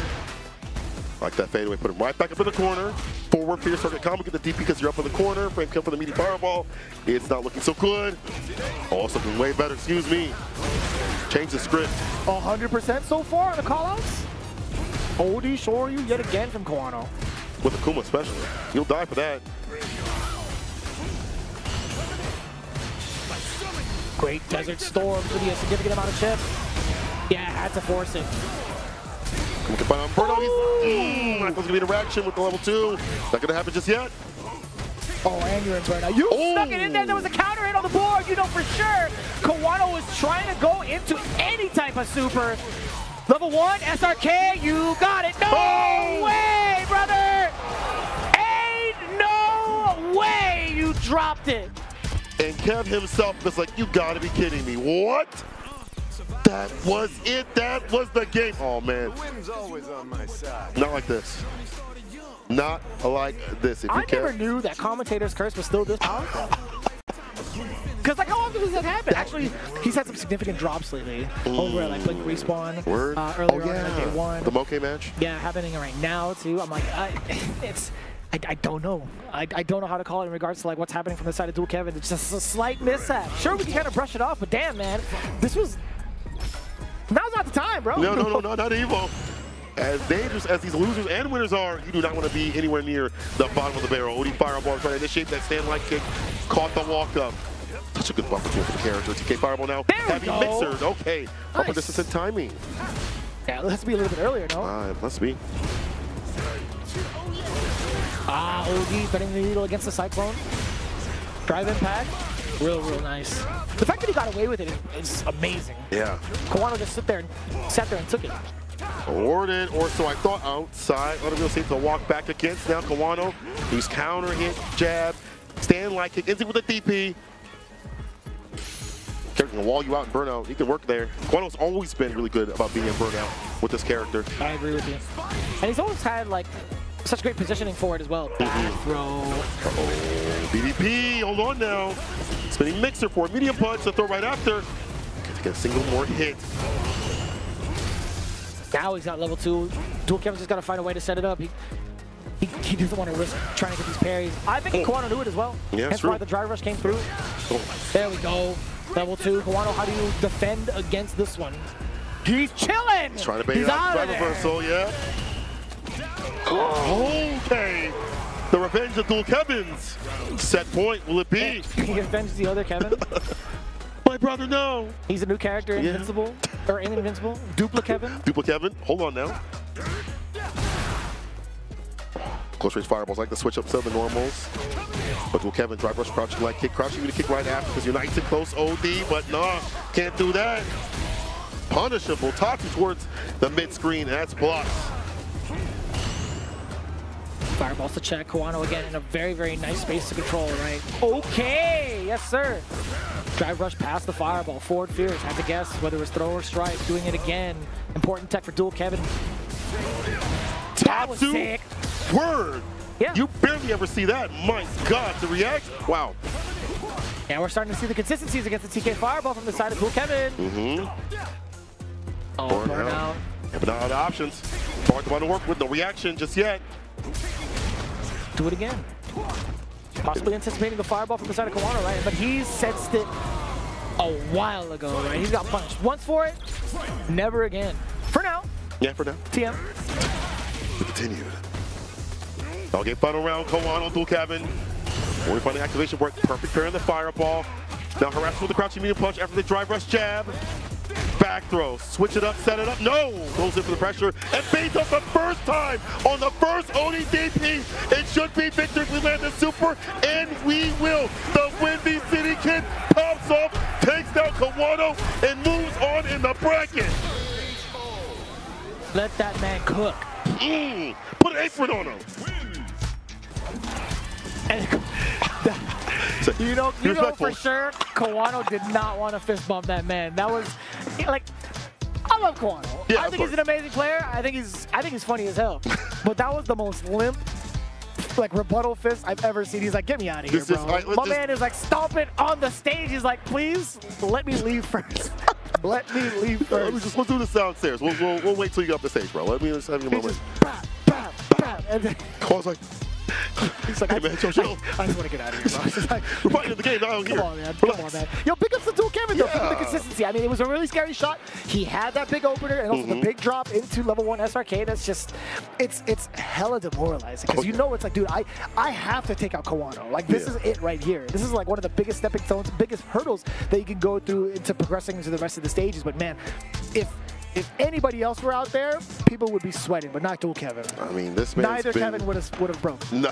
B: Like that fadeaway, put him right back up in the corner. Forward fear, circuit combo, get the DP because you're up in the corner. Frame come for the meaty fireball. It's not looking so good. Oh, something way better, excuse me. Change the script.
I: 100% so far on the callouts. OD Shoryu yet again from Kawano.
B: With Akuma especially. You'll die for that.
I: Great Desert Storm for the significant amount of chip. Yeah, had to force it.
B: Not going to be the reaction with the level 2. Not going to happen just yet.
I: Oh, and you're in burnout. You stuck it in there. There was a counter hit on the board. You know for sure Kawano was trying to go into any type of super. Level 1, SRK, you got it. No way, brother. Ain't no way you dropped it.
B: And Kev himself was like, you gotta be kidding me. What? That was it. That was the game. Oh, man.
M: The wind's always on my side.
B: Not like this. Not like this. If you
I: I never knew that commentator's curse was still this powerful. Because like how often does that happen? Actually, he's had some significant drops lately. Over at like Blink Respawn.
B: Word.
I: Earlier on in like day 1.
B: The Moke match?
I: Yeah, happening right now too. I'm like, I don't know. I don't know how to call it in regards to like what's happening from the side of Dual Kevin. It's just a slight mishap. Sure, we can kind of brush it off, but damn, man, this was. Now's not the time, bro.
B: No, not Evo. As dangerous as these losers and winners are, you do not want to be anywhere near the bottom of the barrel. OD Fireball trying to initiate that stand-like kick, caught the walk-up. Such a good bumper tool for the character. TK Fireball now having mixers. Okay, upper distance and timing.
I: Yeah, it has to be a little bit earlier, no?
B: It must be.
I: OD betting the needle against the Cyclone. Drive impact. Real nice. The fact that he got away with it is amazing.
B: Yeah.
I: Kawano just sat there and took it.
B: Ordered, or so I thought, outside. Unreal seems to walk back against now Kawano. He's counter hit, jab, stand like kick, into with a DP. Character can wall you out in burnout. He can work there. Kawano's always been really good about being in burnout with this character.
I: I agree with you. And he's always had like such great positioning for it as well. Back throw.
B: BDP, hold on now. Spinning mixer for a medium punch to throw right after. Get to get a single more hit.
I: Now he's at level 2. Dual Kevin's just got to find a way to set it up. He doesn't want to risk trying to get these parries. I think Kawano knew it as well.
B: Yeah,
I: that's why the drive rush came through. There we go. Level 2. Kawano, how do you defend against this one? He's chilling.
B: He's trying to bait out drive reversal, yeah. Okay. The revenge of Dual Kevin's. Set point, will it be?
I: He avenged the other Kevin.
B: My brother, no.
I: He's a new character, Invincible. Or Invincible. Dupla Kevin.
B: Dupla Kevin. Hold on now. Close range fireballs like to switch up some of the normals. But Dual Kevin, drive rush, crouching like kick, crouching you to kick right after because you're nice and close OD, but nah, can't do that. Punishable. Toxic towards the mid screen, and that's blocked.
I: Fireballs to check. Kawano again in a very nice space to control, right? Okay, yes sir. Drive rush past the fireball. Forward fierce. Had to guess whether it was throw or strike. Doing it again. Important tech for Dual Kevin. That was sick.
B: Word.
I: Yeah.
B: You barely ever see that. My God, to react. Wow.
I: Yeah, we're starting to see the consistencies against the TK Fireball from the side of Dual Kevin. Oh, burnout.
B: Yeah, but not other options. Hard to want to work with. No reaction just yet.
I: Do it again. Possibly anticipating the fireball from the side of Kawano, right? But he sensed it a while ago, right? He's got punished once for it, never again. For now.
B: Yeah, for now.
I: TM.
B: Continued. I'll get final round. Kawano, Dual Kevin. When we find the activation work, perfect pair in the fireball. Now harassed with the crouching medium punch after the drive rush jab. Back throw, switch it up, set it up. No! Goes in for the pressure and baits up the first time on the first ODDP. It should be victory if we land the super, and we will. The Windy City Kid pops off, takes down Kawano, and moves on in the bracket.
I: Let that man cook.
B: Put an apron on him.
I: You know for sure, Kawano did not want to fist bump that man. That was like, I love Kawano.
B: Yeah,
I: I think he's an amazing player. I think he's funny as hell. But that was the most limp, like rebuttal fist I've ever seen. He's like, get me out of here, bro. My man is like stomping on the stage. He's like, please let me leave first. Let me leave first.
B: Let's do the downstairs. We'll wait till you get up the stage, bro. Let me just have your moment.
I: And then
B: Kawa's like,
I: he's like,
B: hey, man, chill.
I: I just want to get out of here, bro. It's like,
B: we're fighting in the game, not out here.
I: Come on, man. Come on, man. Yo, big ups to Dual Kevin, though, for the consistency. I mean, it was a really scary shot. He had that big opener and also the big drop into level 1 SRK. That's just, it's hella demoralizing. Because you know it's like, dude, I have to take out Kawano. Like, this is it right here. This is like one of the biggest stepping stones, biggest hurdles that you can go through into progressing into the rest of the stages. But man, if if anybody else were out there, people would be sweating, but not Dual Kevin.
B: I mean, this man's
I: Neither Kevin would have broke.
B: No.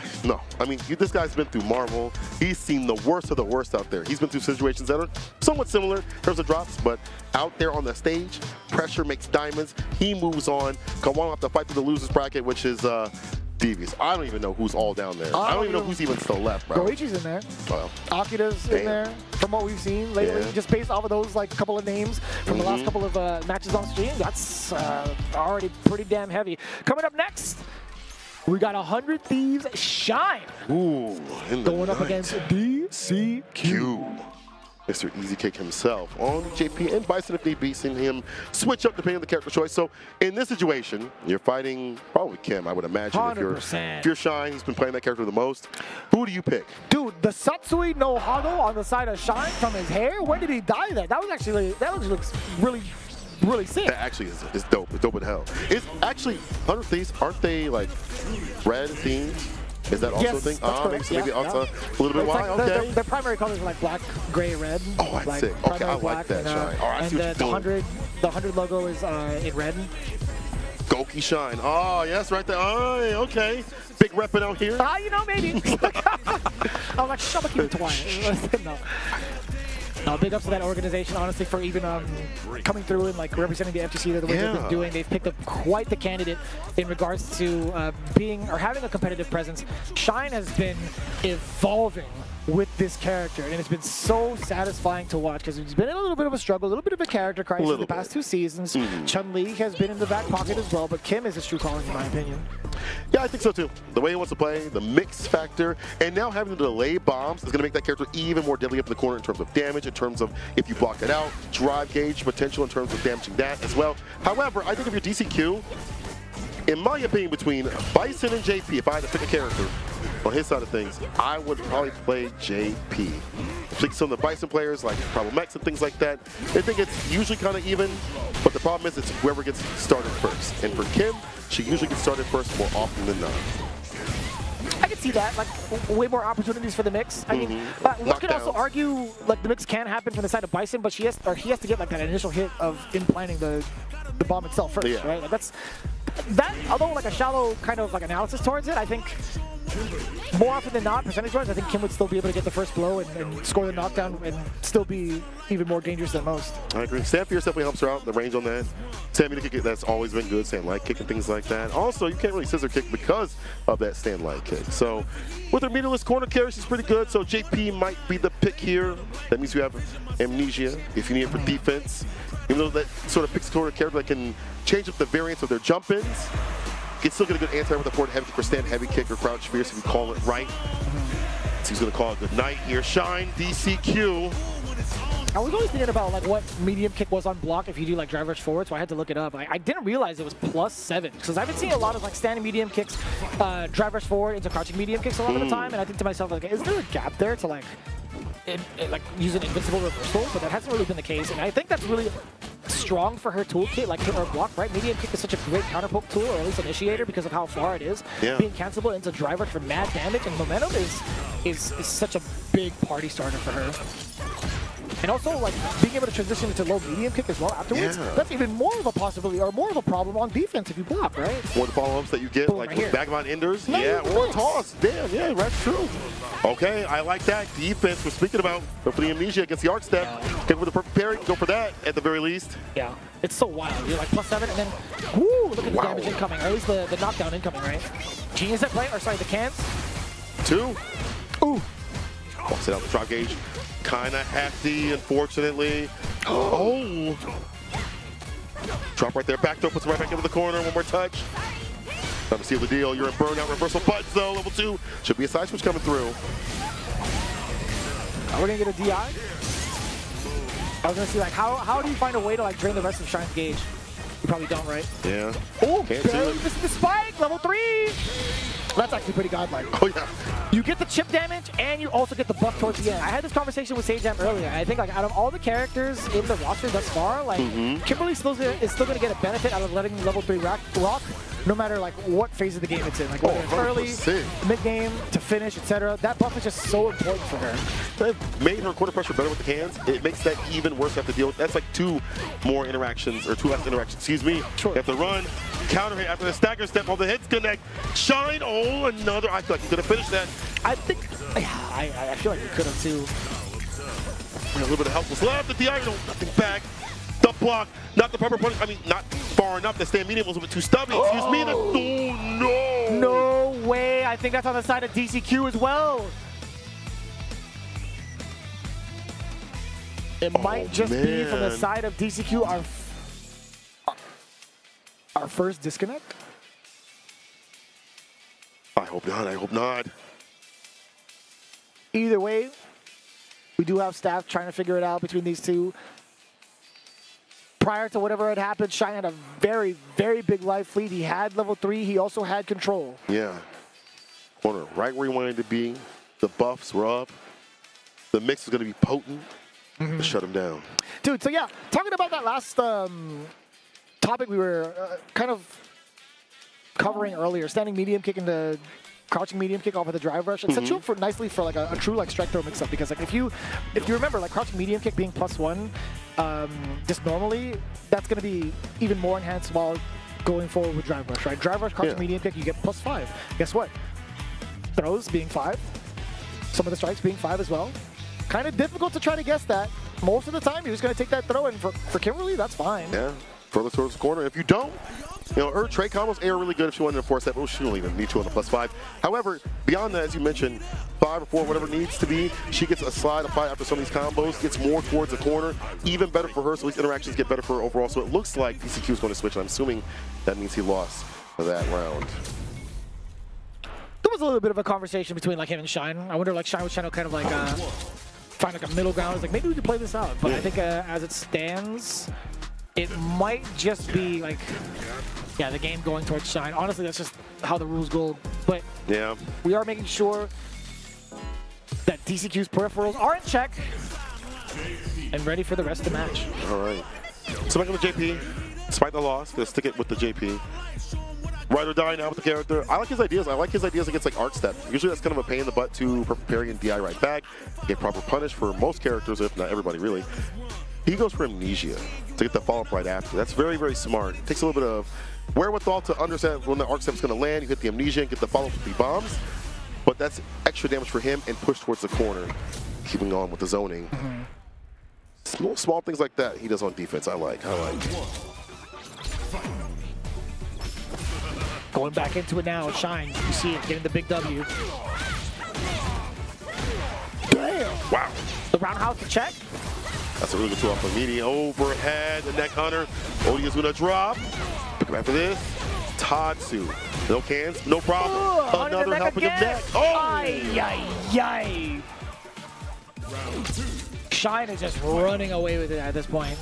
B: I mean, this guy's been through Marvel. He's seen the worst of the worst out there. He's been through situations that are somewhat similar in terms of drops, but out there on the stage, pressure makes diamonds. He moves on. Kawan have to fight through the losers bracket, which is devious. I don't even know who's all down there. I don't even know who's even still left, bro.
I: Goichi's in there.
B: Well,
I: Akira's in there. From what we've seen lately, just based off of those like couple of names from the last couple of matches on stream, that's already pretty damn heavy. Coming up next, we got 100 Thieves Shine.
B: Ooh,
I: going up against DCQ.
B: Mr. Easy Cake himself on JP and Bison if need be, seeing him switch up depending on the character choice. So in this situation, you're fighting probably Kim, I would imagine.
I: 100%.
B: If you're Shine, who's been playing that character the most, who do you pick?
I: Dude, the Satsui no Hago on the side of Shine from his hair, when did he dye that? That was actually, that looks really sick.
B: That actually is dope. It's dope as hell. It's actually, 100 Thieves, aren't they like red themed? Is that also a thing? Maybe also a little bit why?
I: Like
B: okay.
I: Their primary colors are like black, gray, red.
B: Oh, that's
I: like
B: sick. Okay, I like that, Shine. Oh, I see what you're doing.
I: The 100 logo is in red.
B: Goki Shine. Oh, yes, right there. Oh, okay. Big repping out here.
I: You know, maybe. I'm like, shut up, keep it quiet. No, big ups to that organization, honestly, for even coming through and like representing the FGC the way they've been doing. They've picked up quite the candidate in regards to being or having a competitive presence. Shine has been evolving with this character, and it's been so satisfying to watch because it's been in a little bit of a struggle, a little bit of a character crisis in the past 2 seasons. Chun-Li has been in the back pocket as well, but Kim is his true calling, in my opinion.
B: Yeah, I think so too. The way he wants to play, the mix factor, and now having to delay bombs is going to make that character even more deadly up in the corner in terms of damage, in terms of if you block it out, drive gauge potential in terms of damaging that as well. However, I think if you're DCQ, in my opinion, between Bison and JP, if I had to pick a character on his side of things, I would probably play JP. I think some of the Bison players, like Problem X and things like that, they think it's usually kind of even, but the problem is it's whoever gets started first. And for Kim, she usually gets started first more often than not.
I: I can see that, like way more opportunities for the mix. I mean, one could also argue like the mix can happen from the side of Bison, but he has to get like that initial hit of implanting the bomb itself first, right? Like that, although like a shallow kind of like analysis towards it, I think more often than not, percentage-wise, I think Kim would still be able to get the first blow and score the knockdown and still be even more dangerous than most.
B: I agree. Stand Fierce definitely helps her out, the range on that. Stand Light kick, that's always been good, stand light kick and things like that. Also, you can't really scissor kick because of that stand light kick. So with her meterless corner carry, she's pretty good. So JP might be the pick here. That means you have Amnesia if you need it for defense. Even though that sort of picks corner character that can change up the variance of their jump-ins, you can still get a good answer with a forward heavy kick or stand heavy kick or crouch fierce if you call it right. So he's going to call it good night here. Shine, DCQ.
I: I was always thinking about like what medium kick was on block if you do like drive rush forward, so I had to look it up. I didn't realize it was +7 because I've been seeing a lot of like standing medium kicks, drive rush forward into crouching medium kicks a lot of the time, and I think to myself like, is there a gap there to like like use an invincible reversal? But that hasn't really been the case, and I think that's really strong for her toolkit, like her block, right? Medium kick is such a great counterpoke tool, or at least initiator, because of how far it is. Being cancelable into drive rush for mad damage and momentum is such a big party starter for her. And also, like, being able to transition into low medium kick as well afterwards, that's even more of a possibility or more of a problem on defense if you block, right?
B: Or the follow-ups that you get, like with Vagabond Enders. Or toss. Damn, that's true. Okay, I like that. Defense we're speaking about. Go for the Amnesia against the arc step. Get with the perfect parry. Go for that at the very least.
I: Yeah, it's so wild. You're like +7 and then, whoo, look at the damage incoming, or at least the knockdown incoming, right? Genius at play, or sorry, the cans.
B: 2. Ooh. Walks it out the drop gauge. Kind of hefty, unfortunately. Oh! Drop right there, back throw, puts it right back into the corner. One more touch. Time to seal the deal. You're in burnout, reversal buttons though, level 2. Should be a side switch coming through.
I: We're gonna get a DI. I was gonna see like, how do you find a way to like drain the rest of Shine's gauge? You probably don't, right?
B: Yeah.
I: Oh, barely missed the spike, level 3! That's actually pretty godlike.
B: Oh, yeah.
I: You get the chip damage, and you also get the buff towards the end. I had this conversation with Sajam earlier. I think, like, out of all the characters in the roster thus far, like, Kimberly is still going to get a benefit out of letting level 3 rock, no matter like what phase of the game it's in, like whether it's early,
B: 100%.
I: mid-game, to finish, etc. That buff is just so important for her.
B: It made her quarter pressure better with the cans. It makes that even worse to have to deal with. That's like 2 more interactions, or 2 less interactions, excuse me. Sure. You have to run, counter hit after the stagger step on the hits connect. Shine, oh, another. I feel like you could have finished that.
I: I think, I feel like you could have too.
B: A little bit of help was left. The DI, nothing back. The block, not the proper punish. I mean, not far enough. The stand medium was a bit too stubby. Excuse me. Oh, no.
I: No way. I think that's on the side of DCQ as well. It might just be from the side of DCQ our first disconnect.
B: I hope not. I hope not.
I: Either way, we do have staff trying to figure it out between these two. Prior to whatever had happened, Shine had a very, very big life lead. He had level 3. He also had control.
B: Yeah. Corner right where he wanted to be. The buffs were up. The mix was going to be potent to shut him down.
I: Dude, so yeah, talking about that last topic we were kind of covering earlier, standing medium kick into crouching medium kick off of the drive rush. It sets you up for nicely for like a true like strike throw mix up, because like if you remember like crouching medium kick being +1 just normally, that's going to be even more enhanced while going forward with drive rush, right? Drive rush, crouching medium kick, you get +5. Guess what? Throws being 5. Some of the strikes being 5 as well. Kind of difficult to try to guess that. Most of the time, you're just going to take that throw, and for Kimberly, that's fine.
B: Yeah, further towards the corner. If you don't, you know, her trade combos are really good if she wanted to force that, but she don't even need to on the +5. However, beyond that, as you mentioned, 5 or 4, whatever it needs to be, she gets a slide apply after some of these combos, gets more towards the corner, even better for her, so these interactions get better for her overall. So it looks like DCQ is going to switch, and I'm assuming that means he lost that round.
I: There was a little bit of a conversation between like him and Shine. I wonder like Shine was trying to kind of like find like a middle ground. It's like maybe we could play this out, but I think as it stands, it might just be like, yeah, the game going towards Shine. Honestly, that's just how the rules go. But
B: yeah,
I: we are making sure that DCQ's peripherals are in check and ready for the rest of the match.
B: All right. So back on the JP, despite the loss, let's stick it with the JP. Ride or die now with the character. I like his ideas. I like his ideas against like arc step. Usually that's kind of a pain in the butt to preparing and DI right back. Get proper punish for most characters, if not everybody really. He goes for Amnesia to get the follow-up right after. That's very, very smart. It takes a little bit of wherewithal to understand when the arc step is going to land. You hit the Amnesia and get the follow-up with the bombs. But that's extra damage for him and push towards the corner. Keeping on with the zoning. Small things like that he does on defense. I like.
I: Going back into it now, Shine, you see it, getting the big W. Damn!
B: Wow.
I: The roundhouse to check.
B: That's a really good tool off of medium. Overhead, the neck hunter. Odie is gonna drop. Pick him after this. Tatsu. No cans, no problem. Another helping of neck. Oh!
I: Ay. Shine is just running away with it at this point.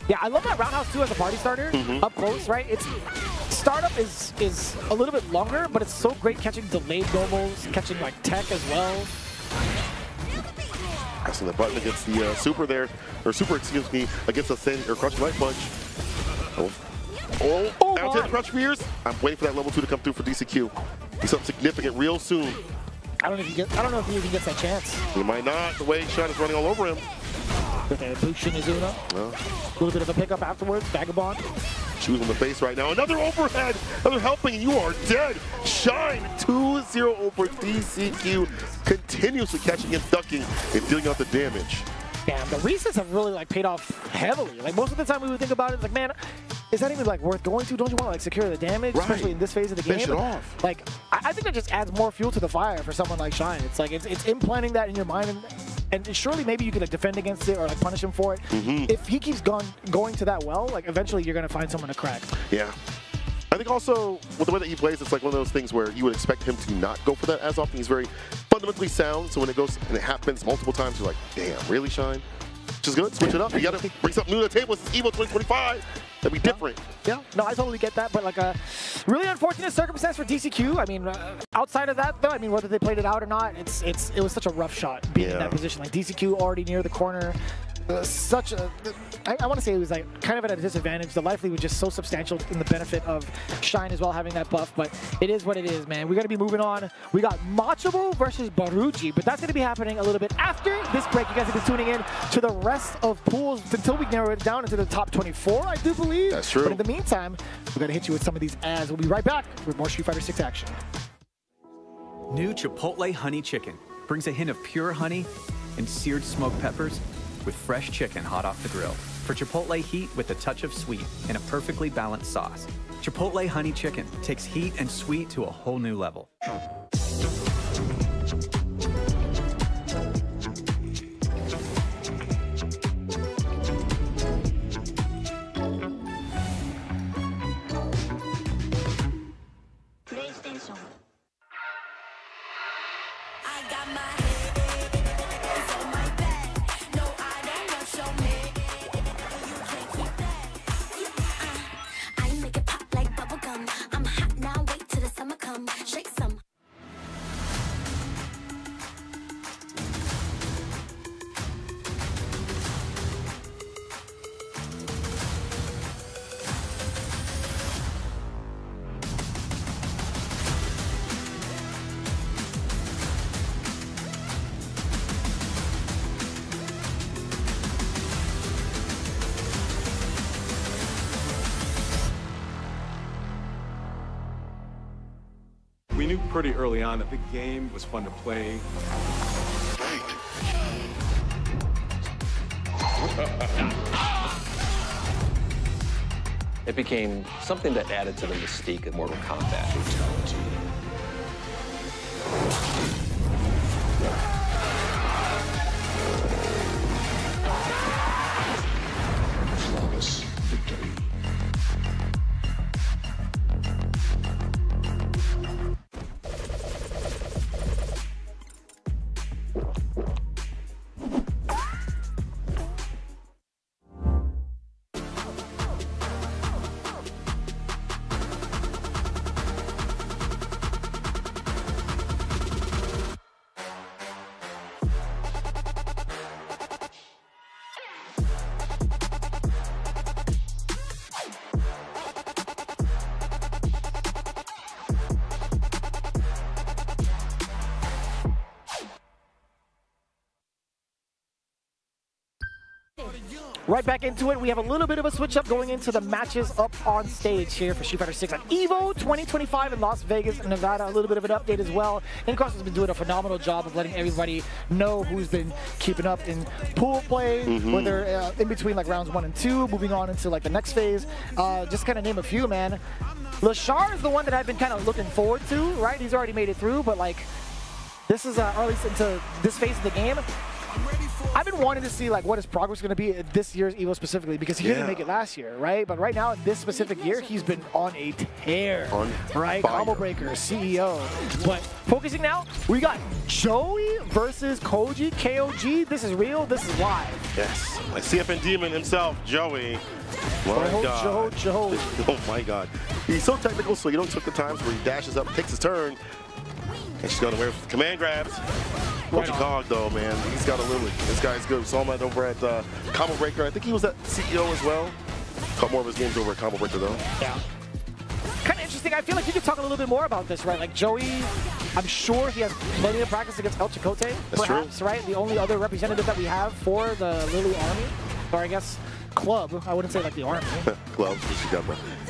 I: Yeah, I love that roundhouse too as a party starter. Up close, right? It's startup is a little bit longer, but it's so great catching delayed normals, catching like tech as well.
B: Pressing the button against the super there, or super, excuse me, against the thin or crush light punch. Out to the crush fears. I'm waiting for that level 2 to come through for DCQ. Be something significant real soon.
I: I don't know if he even gets that chance.
B: He might not. The way Shine is running all over him.
I: With a Bushin Izuna. A little bit of a pickup afterwards. Vagabond.
B: Shoes on the face right now. Another overhead. Another helping, and you are dead. Shine 2-0 over DCQ. Continuously catching and ducking and dealing out the damage.
I: Damn, the resets have really like paid off heavily. Like most of the time we would think about it, it's like, man, is that even like worth going to? Don't you want to like secure the damage, especially in this phase of the game?
B: Finish it off.
I: Like, I think that just adds more fuel to the fire for someone like Shine. It's like it's implanting that in your mind, and surely maybe you could like defend against it or like punish him for it. If he keeps going to that well, like eventually you're gonna find someone to crack.
B: Yeah. I think also, with the way that he plays, it's like one of those things where you would expect him to not go for that as often. He's very fundamentally sound, so when it goes and it happens multiple times, you're like, damn, really, Shine? Which is good, switch it up. You gotta bring something new to the table. This is EVO 2025. That'd be different.
I: Yeah, no, I totally get that, but like a really unfortunate circumstance for DCQ. I mean, outside of that, though, I mean, whether they played it out or not, it was such a rough shot being in that position. Like DCQ already near the corner. such a... I want to say it was like kind of at a disadvantage. The life lead was just so substantial in the benefit of Shine as well having that buff, but it is what it is, man. We're going to be moving on. We got Machabo versus Baruchi, but that's going to be happening a little bit after this break. You guys have been tuning in to the rest of pools until we narrow it down into the top 24, I do believe.
B: That's true.
I: But in the meantime, we're going to hit you with some of these ads. We'll be right back with more Street Fighter 6 action.
H: New Chipotle Honey Chicken brings a hint of pure honey and seared smoked peppers with fresh chicken hot off the grill. For Chipotle heat with a touch of sweet and a perfectly balanced sauce. Chipotle Honey Chicken takes heat and sweet to a whole new level.
N: PlayStation.
D: We knew pretty early on that the game was fun to play.
P: It became something that added to the mystique of Mortal Kombat.
M: Flawless victory.
I: Right back into it. We have a little bit of a switch up going into the matches up on stage here for Street Fighter 6 at EVO 2025 in Las Vegas, Nevada. A little bit of an update as well. And Cross has been doing a phenomenal job of letting everybody know who's been keeping up in pool play, whether in between like rounds 1 and 2, moving on into like the next phase. Just kind of name a few, man. Lashar is the one that I've been kind of looking forward to, right? He's already made it through, but like this is, or at least into this phase of the game. I've been wanting to see like what his progress is going to be at this year's EVO specifically because he didn't make it last year, right? But right now, in this specific year, he's been on a tear, right? Combo Breaker, CEO. But focusing now, we got Joey versus Koji, KOG. This is real. This is live.
B: Yes, like CFN Demon himself, Joey. My God. Oh my God. He's so technical, so you don't took the times where he dashes up, takes his turn, and she's going to wear command grabs. Koji Cog, though, man, he's got a little. This guy's good. We saw him over at Combo Breaker. I think he was at CEO as well. Caught more of his games over at Combo Breaker, though.
I: Yeah. Kind of interesting. I feel like you could talk a little bit more about this, right? Like Joey, I'm sure he has plenty of practice against El Chicote, perhaps, right? The only other representative that we have for the Lily Army, or I guess club. I wouldn't say like the army.
B: Club,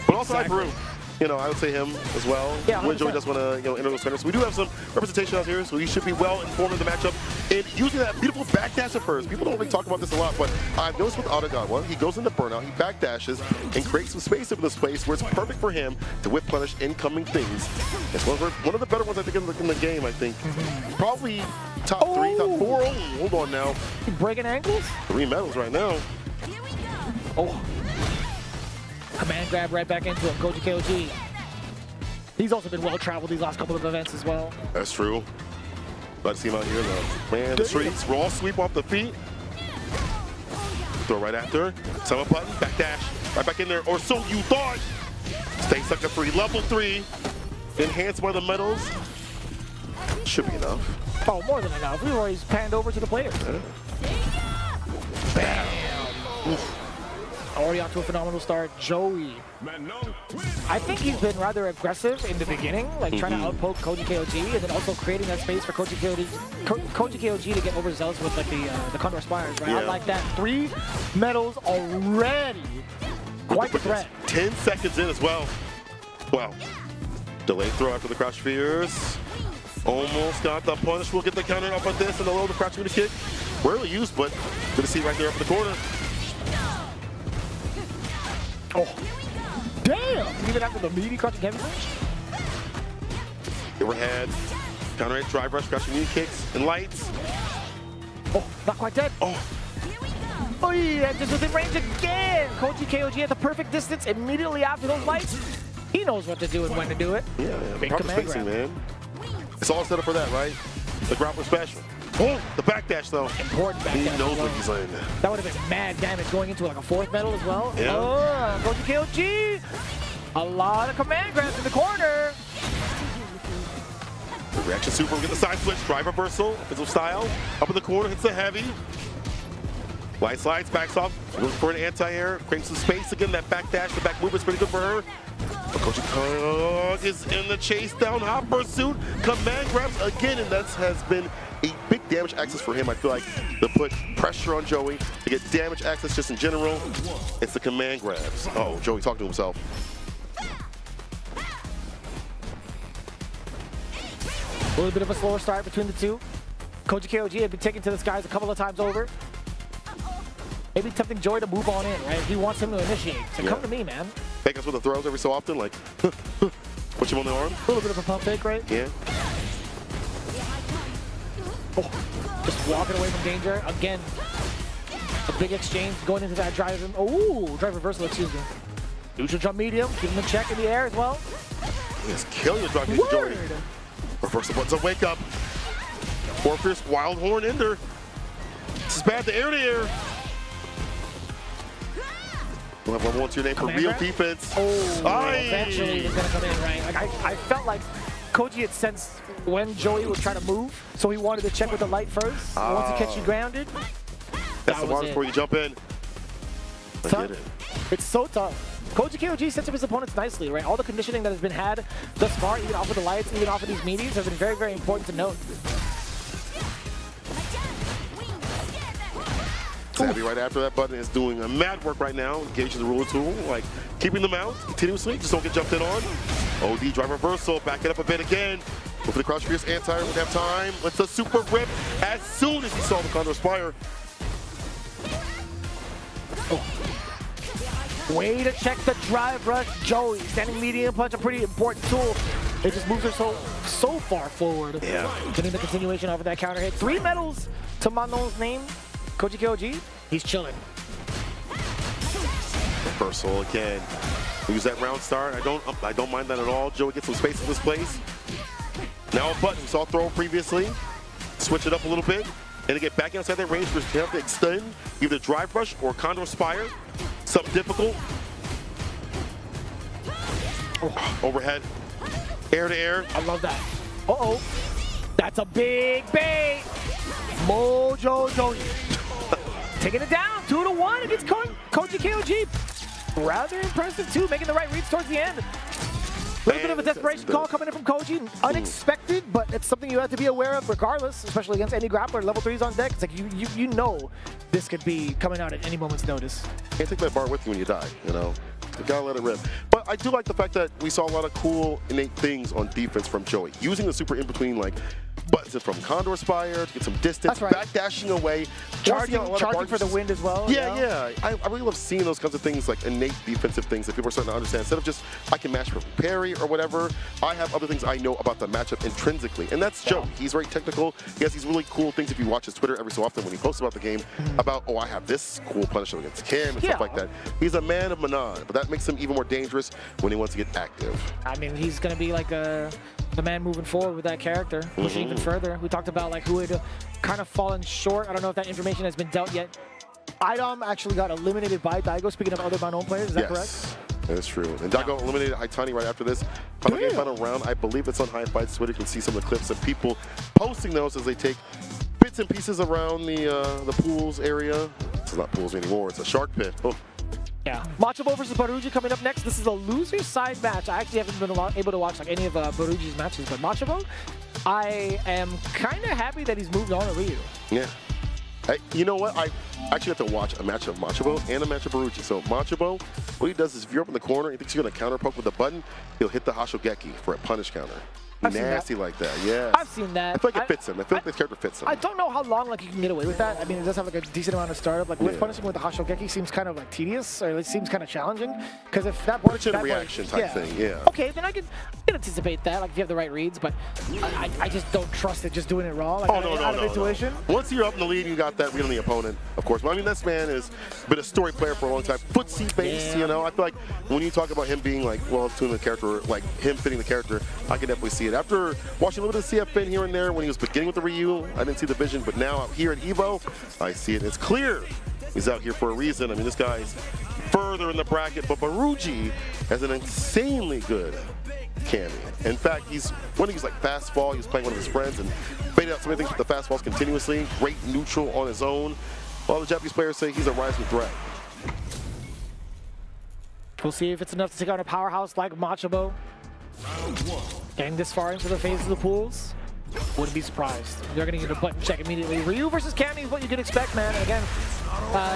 B: but also Ivaru. You know, I would say him as well.
I: Yeah,
B: when Joey does want to, enter those fights. We do have some representation out here, so you should be well informed of the matchup. And using that beautiful backdash of hers. People don't really talk about this a lot, but I've noticed with Otagawa, he goes into burnout, he backdashes, and creates some space over this place where it's perfect for him to whip punish incoming things. It's one of the better ones, I think, in the game, I think. Probably top 3, top 4. Oh, hold on now.
I: Breaking ankles?
B: 3 medals right now.
I: Oh. Command grab right back into him, Koji KOG. He's also been well-traveled these last couple of events as well.
B: That's true. Glad to see him out here, though. Man, the streets, raw sweep off the feet. Throw right after. Summer button, back dash. Right back in there, or so you thought. Stay stuck at 3, level 3. Enhanced by the medals. Should be enough.
I: Oh, more than enough. We've already panned over to the players.
B: Bam.
I: Already off to a phenomenal start. Joey. I think he's been rather aggressive in the beginning, like trying to outpoke Koji KOG, and then also creating that space for Koji KOG to get overzealous with like the Condor Spires, right?
B: Yeah.
I: I like that. 3 medals already. Quite the threat.
B: 10 seconds in as well. Wow. Delayed throw after the crouch fears. Almost got the punish. We'll get the counter up on this and the low the crouch fear kick. Rarely used, but good to see right there up in the corner.
I: Oh, damn! Even after the meaty crouching heavy punch?
B: Overhead. Counter hit, drive rush, crouching knee kicks, and lights.
I: Oh, not quite dead.
B: Oh.
I: Oh, yeah, just within range again. Koji KOG at the perfect distance immediately after those lights. He knows what to do and when to do it.
B: Yeah,
I: big
B: proper
I: command
B: spacing,
I: grab.
B: man. It's all set up for that, right? The grappler special. Oh, the backdash though.
I: Important backdash.
B: He knows what he's in.
I: That would have been mad damage going into like a 4th medal as well.
B: Yeah.
I: Oh, Koji KOG. A lot of command grabs in the corner.
B: The reaction super, we get the side switch, drive reversal, offensive style. Up in the corner, hits the heavy. Light slides, backs off, looking for an anti-air, creates some space again. That backdash, the back movement's pretty good for her. But Koji KOG is in the chase down, hot pursuit, command grabs again, and that has been a big damage access for him. I feel like to put pressure on Joey to get damage access just in general. It's the command grabs. Oh, Joey talking to himself.
I: A little bit of a slower start between the two. Koji KOG had been taken to the skies a couple of times over. Maybe tempting Joey to move on in, right? He wants him to initiate. So come to me, man.
B: Fake us with the throws every so often, like put him on the arm.
I: A little bit of a pump fake, right?
B: Yeah.
I: Oh, just walking away from danger. Again, a big exchange going into that drive. Oh, drive reversal, excuse me. Neutral jump medium, give him a check in the air as well.
B: Yes, kill your drive into Joey. Reversal buttons, a wake up. Morpheus, wild horn ender. This is bad, the air to air. We'll have 1-1-2 name for real
I: grab?
B: defense.
I: Oh, eventually he's gonna come in, right? Like I felt like Koji had sensed when Joey would try to move, so he wanted to check with the light first. Once he catch you grounded,
B: that's the one before you jump in. I get it.
I: It's so tough. Koji KOG sets up his opponents nicely, right? All the conditioning that has been had thus far, even off of the lights, even off of these meaties, have been very, very important to note.
B: Savvy right after that button is doing a mad work right now. Engages the ruler tool, like keeping them out continuously. Just don't get jumped in on. OD drive reversal, back it up a bit again. Go for the crouch fierce anti, would have time. Let's a super rip as soon as he saw the Condor Spire.
I: Way to check the drive rush, Joey. Standing medium punch, a pretty important tool. It just moves her so far forward.
B: Yeah.
I: Getting the continuation off of that counter hit. 3 medals to Manon's name. Koji KOG, he's chilling.
B: Reversal again. Use that round start. I don't mind that at all. Joey gets some space in this place. Now a button. We saw throw previously. Switch it up a little bit. And to get back outside that range, we have to extend either drive rush or Condor Spire. Something difficult. Oh, overhead. Air to air.
I: I love that. Uh-oh. That's a big bait. Mojo Joey. Taking it down, 2-1 against Koji KOG. Rather impressive too, making the right reads towards the end. A little bit of a desperation call coming in from Koji. Unexpected, but it's something you have to be aware of regardless, especially against any grappler. Level 3's on deck. It's like you know this could be coming out at any moment's notice.
B: Can't take that bar with you when you die, you know? You gotta let it rip. But I do like the fact that we saw a lot of cool, innate things on defense from Joey. Using the super in between, like, buttons from Condor Spire to get some distance, backdashing away,
I: Charging for the wind as well.
B: Yeah. I really love seeing those kinds of things, like innate defensive things that people are starting to understand. Instead of just, I can match for parry or whatever, I have other things I know about the matchup intrinsically. And that's Joey. He's very technical. He has these really cool things if you watch his Twitter every so often when he posts about the game, about, I have this cool punish against Kim and stuff like that. He's a man of Manon, but that makes him even more dangerous when he wants to get active.
I: I mean, he's going to be like the man moving forward with that character, pushing even further. We talked about like who had kind of fallen short. I don't know if that information has been dealt yet. Idom actually got eliminated by Daigo, speaking of other Manon players, is that correct?
B: That's true. And Daigo eliminated Haitani right after this. Final game, final round. I believe it's on HiFights Twitter. You can see some of the clips of people posting those as they take bits and pieces around the pools area. It's not pools anymore. It's a shark pit. Oh.
I: Yeah. Machabo versus Baruji coming up next. This is a loser side match. I actually haven't been able to watch like any of Baruji's matches, but Machabo, I am kind of happy that he's moved on to Ryu.
B: Yeah. You know what? I actually have to watch a match of Machabo and a match of Baruji. So Machabo, what he does is if you're up in the corner, he thinks you're going to counter poke with a button, he'll hit the Hashogeki for a punish counter. Nasty like that, yeah.
I: I've seen that.
B: I feel like it fits him. I feel like this character fits him.
I: I don't know how long like you can get away with that. I mean, it does have like a decent amount of startup. Like with punishing with the Hashogeki seems kind of like tedious, or it seems kind of challenging. Because if that works,
B: that reaction type thing, yeah.
I: Okay, then I can anticipate that, like if you have the right reads. But I just don't trust it just doing it wrong. Like, out of intuition.
B: Once you're up in the lead, you got that read on the opponent, of course. But I mean, this man has been a story player for a long time. Footsie based, you know. I feel like when you talk about him being like well tuned the character, like him fitting the character, I can definitely see it. After watching a little bit of CFN here and there when he was beginning with the Ryu, I didn't see the vision, but now out here at EVO, I see it. It's clear he's out here for a reason. I mean, this guy's further in the bracket, but Baruji has an insanely good Cammy. In fact, when he's like fast fall, he was playing one of his friends and faded out so many things with the fast falls continuously. Great neutral on his own. All the Japanese players say he's a rising threat.
I: We'll see if it's enough to take out a powerhouse like Machabo. Getting this far into the phase of the pools, wouldn't be surprised. They're going to get a button check immediately. Ryu versus Cammy is what you can expect, man. And again,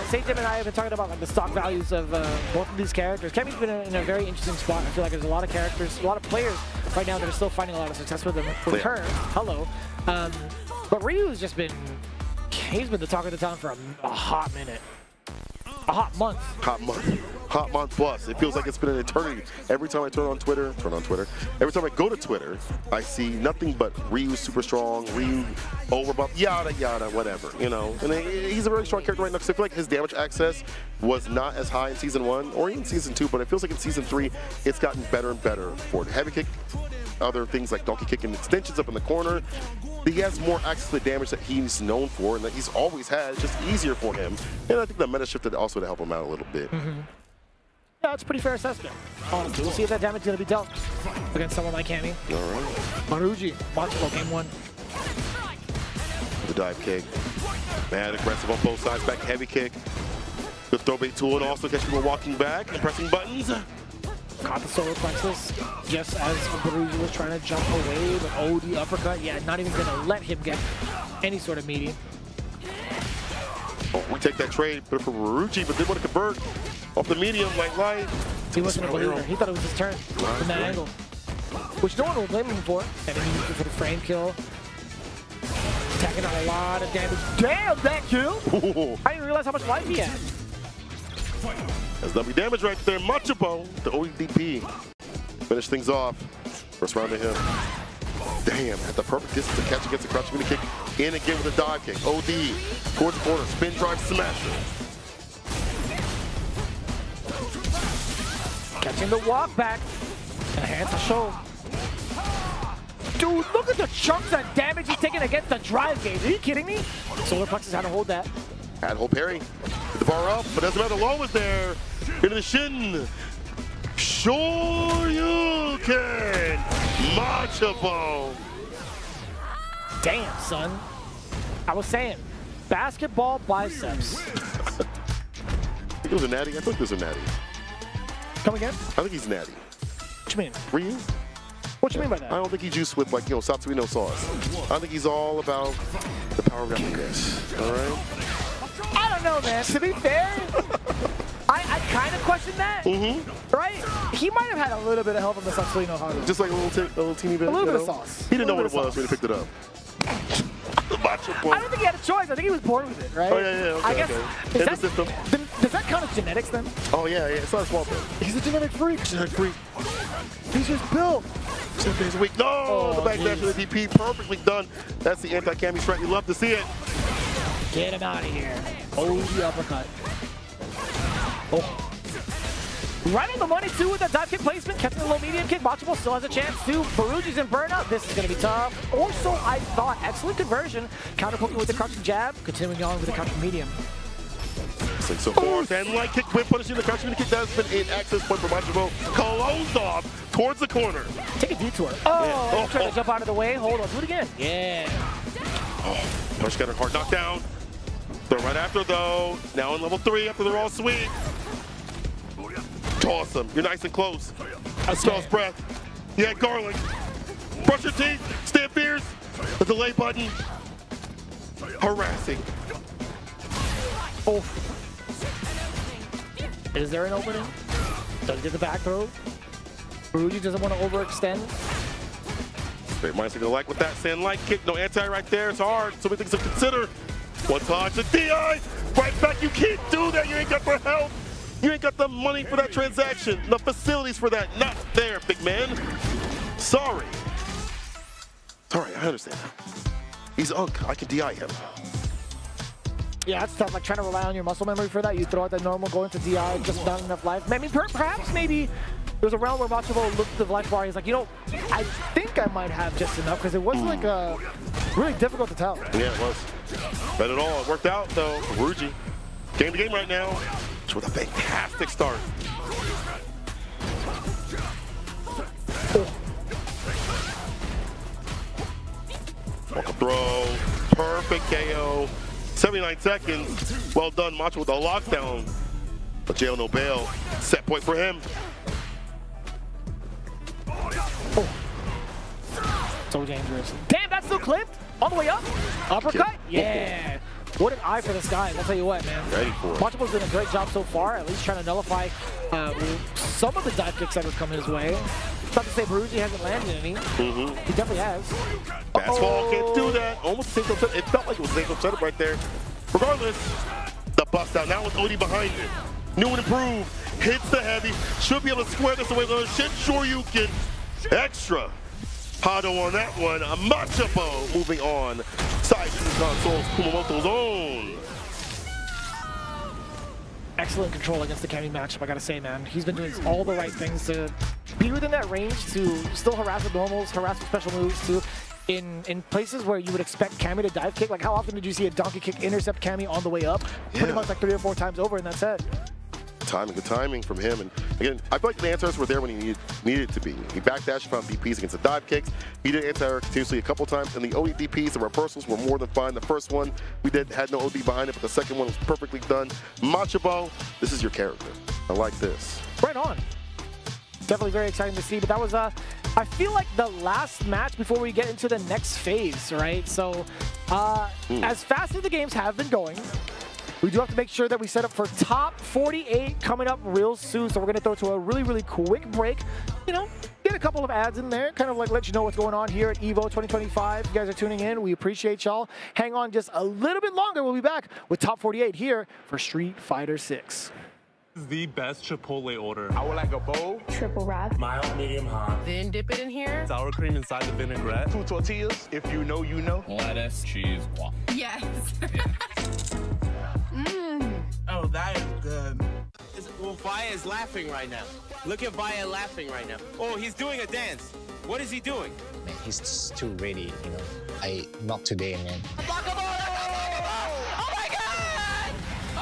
I: Sejim and I have been talking about like the stock values of both of these characters. Cammy's been in a very interesting spot. I feel like there's a lot of characters, a lot of players right now that are still finding a lot of success with her. Hello. But Ryu's just been, he's been the talk of the town for a hot minute. A hot month.
B: Hot month. Hot month plus. It feels like it's been an eternity. Every time I turn on Twitter, every time I go to Twitter, I see nothing but Ryu super strong, Ryu overbuff, yada, yada, whatever, you know. And he's a very strong character right now because I feel like his damage access was not as high in Season 1 or even Season 2, but it feels like in Season 3, it's gotten better and better for it. Heavy kick, other things like donkey kick and extensions up in the corner. He has more access to the damage that he's known for and that he's always had. It's just easier for him. And I think the meta shifted also to help him out a little bit.
I: Yeah, it's a pretty fair assessment. Honestly, we'll see if that damage is going to be dealt against someone like Cammy.
B: All right.
I: Baruji, Machabo, game 1.
B: The dive kick. Man, aggressive on both sides. Back heavy kick. The throw bait tool and also catch people walking back and pressing buttons.
I: Caught the solar plexus just as Baruji was trying to jump away, but OD uppercut, yeah, not even going to let him get any sort of meaty.
B: Oh, we take that trade, put it for Baruji, but didn't want to convert off the medium like light.
I: He wasn't a believer. He thought it was his turn from that angle, which no one will blame him for. And then he used it for the frame kill. Attacking out a lot of damage. Damn, that kill! I didn't realize how much life he had.
B: That's double damage right there. Machabo, the ODP. Finish things off. First round to him. Damn, at the perfect distance to catch against the crouch mini kick. In again with a dive kick. OD. Towards the corner. Spin drive smasher.
I: Catching the walk back. And a hand to show. Dude, look at the chunks of damage he's taking against the drive gauge. Are you kidding me? Solar plexus had to hold that.
B: Had to hold parry. Get the bar up, but doesn't matter. Low is there. Into the shin. Sure you can. Machabo.
I: Damn, son. I was saying, basketball biceps.
B: I think it was a natty. I think there's a natty.
I: Come again?
B: I think he's natty.
I: What you mean?
B: Ryu?
I: What you mean by that?
B: I don't think he juiced with like, Satsuino sauce. I think he's all about the power of replicas. All right?
I: I don't know, man. To be fair, I kind of question that. Right? He might have had a little bit of help from the Satsuino Haru.
B: Just like a little teeny bit.
I: A little bit of sauce.
B: He didn't know what it was when he picked it up.
I: I don't think he had a choice. I think he was born with it, right?
B: Oh, yeah, okay,
I: I guess,
B: okay. In the system.
I: Does that count as genetics then?
B: Oh, yeah, it's not a small thing.
I: He's a genetic freak.
B: Genetic freak.
I: He's just built.
B: 7 days a week. No! The backdash of the DP. Perfectly done. That's the anti-Cammy strat. You love to see it.
I: Get him out of here. Oh, the uppercut. Oh. Right on the money, too, with that dive kick placement. Catching the low medium kick. Machabo still has a chance, too. Baruji's in burnout. This is going to be tough. Or so I thought. Excellent conversion. Counter poking with the crouching jab. Continuing on with the crouching medium.
B: So far, and light kick, whip punishing the crouching kick. That's been an access point for Machabo. Closed off towards the corner.
I: Take a detour. Oh, yeah. Trying to jump out of the way. Hold on. Do it again. Yeah.
B: Oh, punch got a hard knockdown. Throw right after, though. Now in level 3 after they're all sweet. Toss him. You're nice and close. Spell's breath. Yeah, garlic. Brush your teeth. Stand fierce. The delay button. Harassing.
I: Oh. Is there an opening? Doesn't get the back throw. Ruji doesn't want to overextend.
B: Great minds are gonna like with that sand light kick. No anti right there. It's hard. So many things to consider. One touch, the DI. Right back. You can't do that. You ain't got the help. You ain't got the money for that transaction. The facilities for that. Not there, big man. Sorry. Sorry, I understand. He's Unk. I can DI him.
I: Yeah, it's tough. Like trying to rely on your muscle memory for that. You throw out the normal, go into DI, just not enough life. I mean, perhaps maybe there was a round where Machibo looked at the life bar. He's like, you know, I think I might have just enough because it was like really difficult to tell.
B: Yeah, it was. Not at all. It worked out though. Ruji, game to game right now. With a fantastic start. Walk up throw. Perfect KO. 79 seconds. Well done, Macho with the lockdown. But jail no bail. Set point for him.
I: Oh. So dangerous. Damn, that's still clipped. All the way up. Uppercut. Yeah. What an eye for this guy. I'll tell you what, man.
B: Ready for it.
I: Machibo's done a great job so far, at least trying to nullify some of the dive kicks that have come his way. It's not to say Baruji hasn't landed any. He definitely has.
B: Fastball, can't do that. Almost a single. It felt like it was a single setup right there. Regardless, the bust out now with Odie behind it. New and improved. Hits the heavy. Should be able to square this away with another shit. Sure you can. Extra. Hado on that one. Machibo moving on. Side to the consoles. Kumamoto's own.
I: Excellent control against the Cammy matchup, I gotta say, man. He's been doing all the right things to be within that range, to still harass with normals, harass with special moves, to in places where you would expect Cammy to dive kick. Like, how often did you see a donkey kick intercept Cammy on the way up? Yeah. Pretty much like 3 or 4 times over in that set.
B: Good timing from him. And again, I feel like the answers were there when he needed to be. He backdashed, found DPs against the dive kicks. He did anti-air continuously a couple times, and the OD DPs, the reversals were more than fine. The first one, had no OD behind it, but the second one was perfectly done. Machibo, this is your character. I like this.
I: Right on. Definitely very exciting to see, but that was, I feel like the last match before we get into the next phase, right? So, as fast as the games have been going, we do have to make sure that we set up for top 48 coming up real soon. So we're going to throw to a really, really quick break. You know, get a couple of ads in there, kind of like let you know what's going on here at EVO 2025. You guys are tuning in. We appreciate y'all. Hang on just a little bit longer. We'll be back with top 48 here for Street Fighter 6.
S: The best Chipotle order.
D: I would like a bowl.
N: Triple wrap.
S: Mild, medium, hot.
N: Then dip it in here.
S: Sour cream inside the vinaigrette.
D: 2 tortillas. If you know, you know.
S: Lettuce, cheese, waffle.
N: Yes.
J: Oh, that is good. Well, Vaya is laughing right now. Look at Vaya laughing right now. Oh, he's doing a dance. What is he doing?
C: Man, he's too ready, you know. Not today, man.
J: Oh my God!
K: Oh!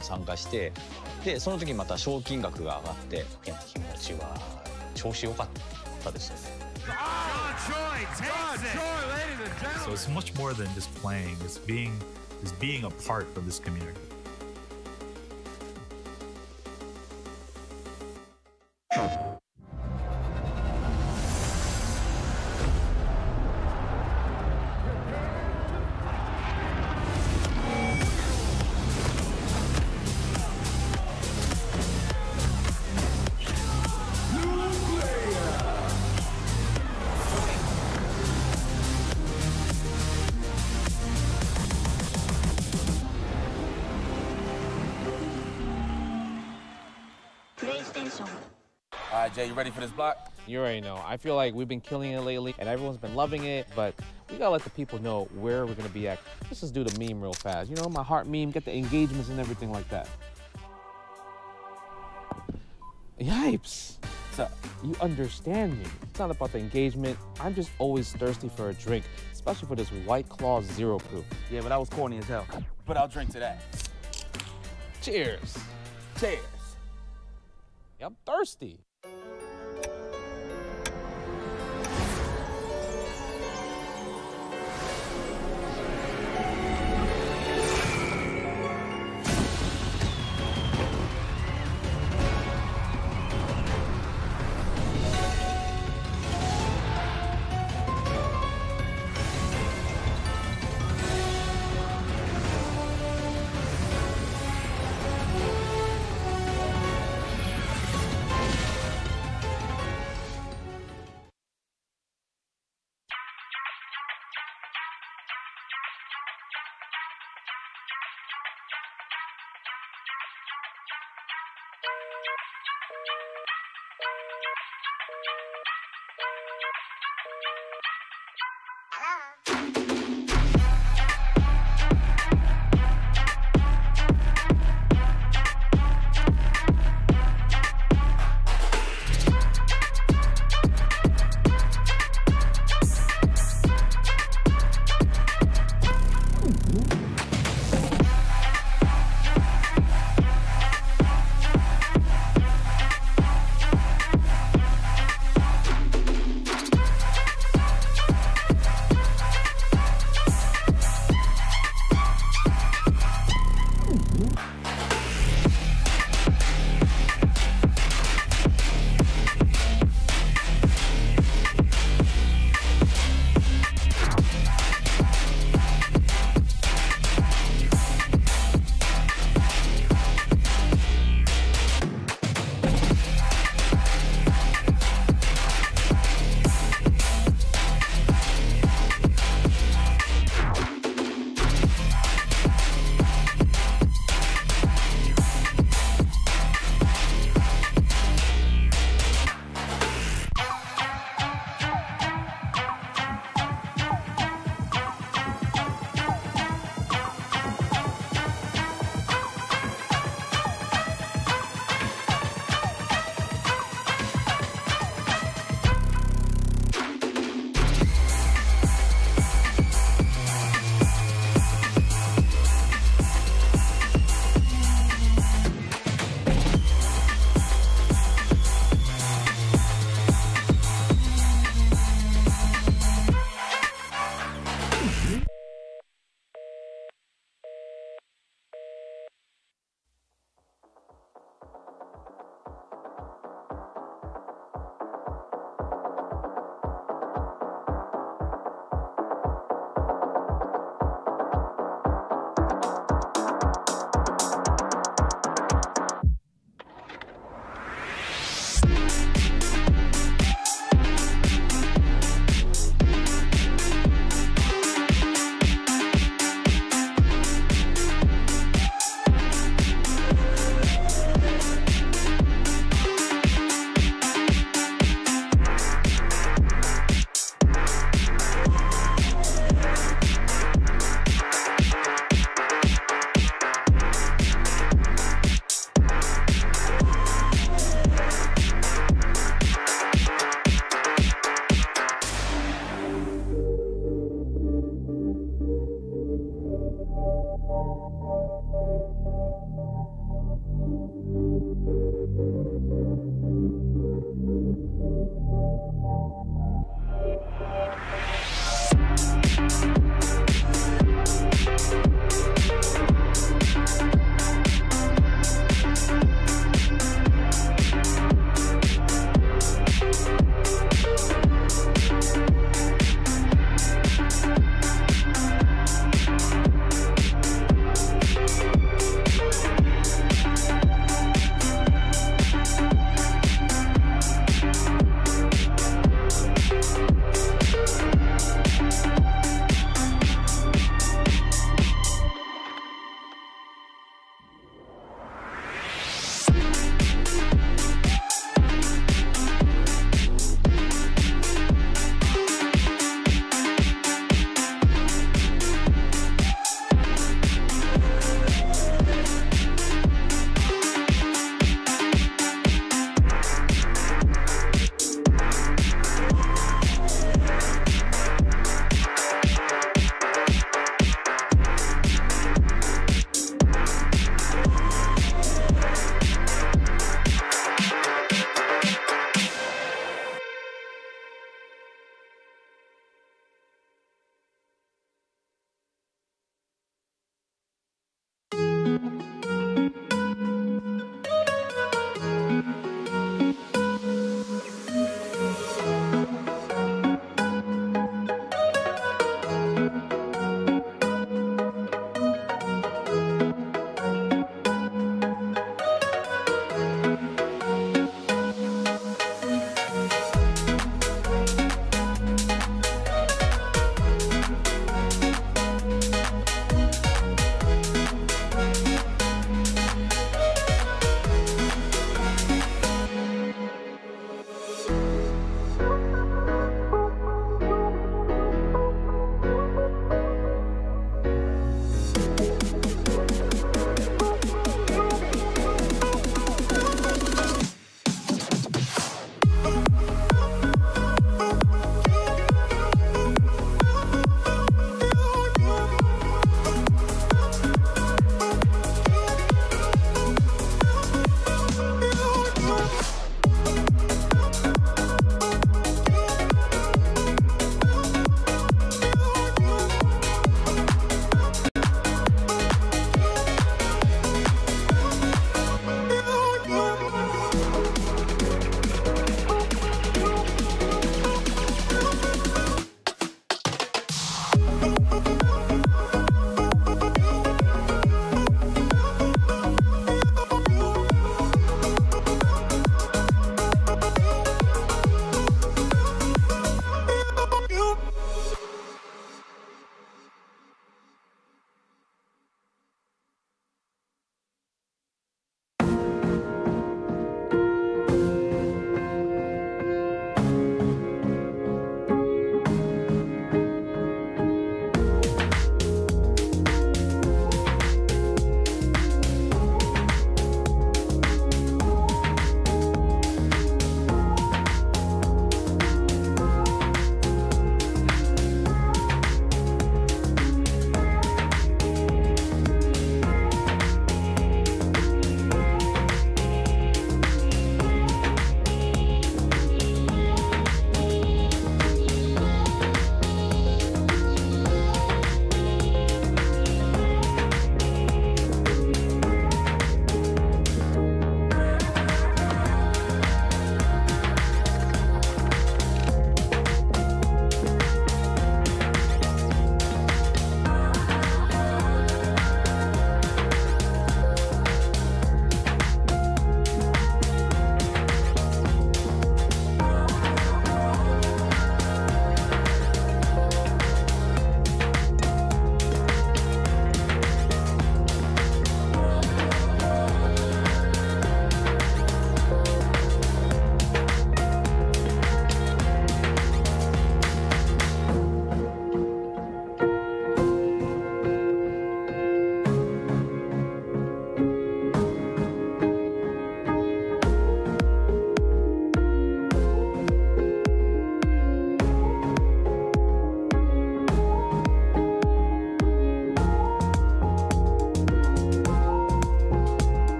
K: 参加して、でその時また賞金額が上がって、いや気持ちは調子良かったですよね。
L: So it's much more than just playing. It's being a part of this community.
A: All right, Jay, you ready for this block?
T: You already know. I feel like we've been killing it lately, and everyone's been loving it, but we gotta let the people know where we're gonna be at. Let's just do the meme real fast. You know, my heart meme, get the engagements and everything like that. Yipes. So, you understand me. It's not about the engagement. I'm just always thirsty for a drink, especially for this White Claw Zero Proof.
A: Yeah, but that was corny as hell. But I'll drink to that.
T: Cheers.
A: Cheers.
T: Yeah, I'm thirsty.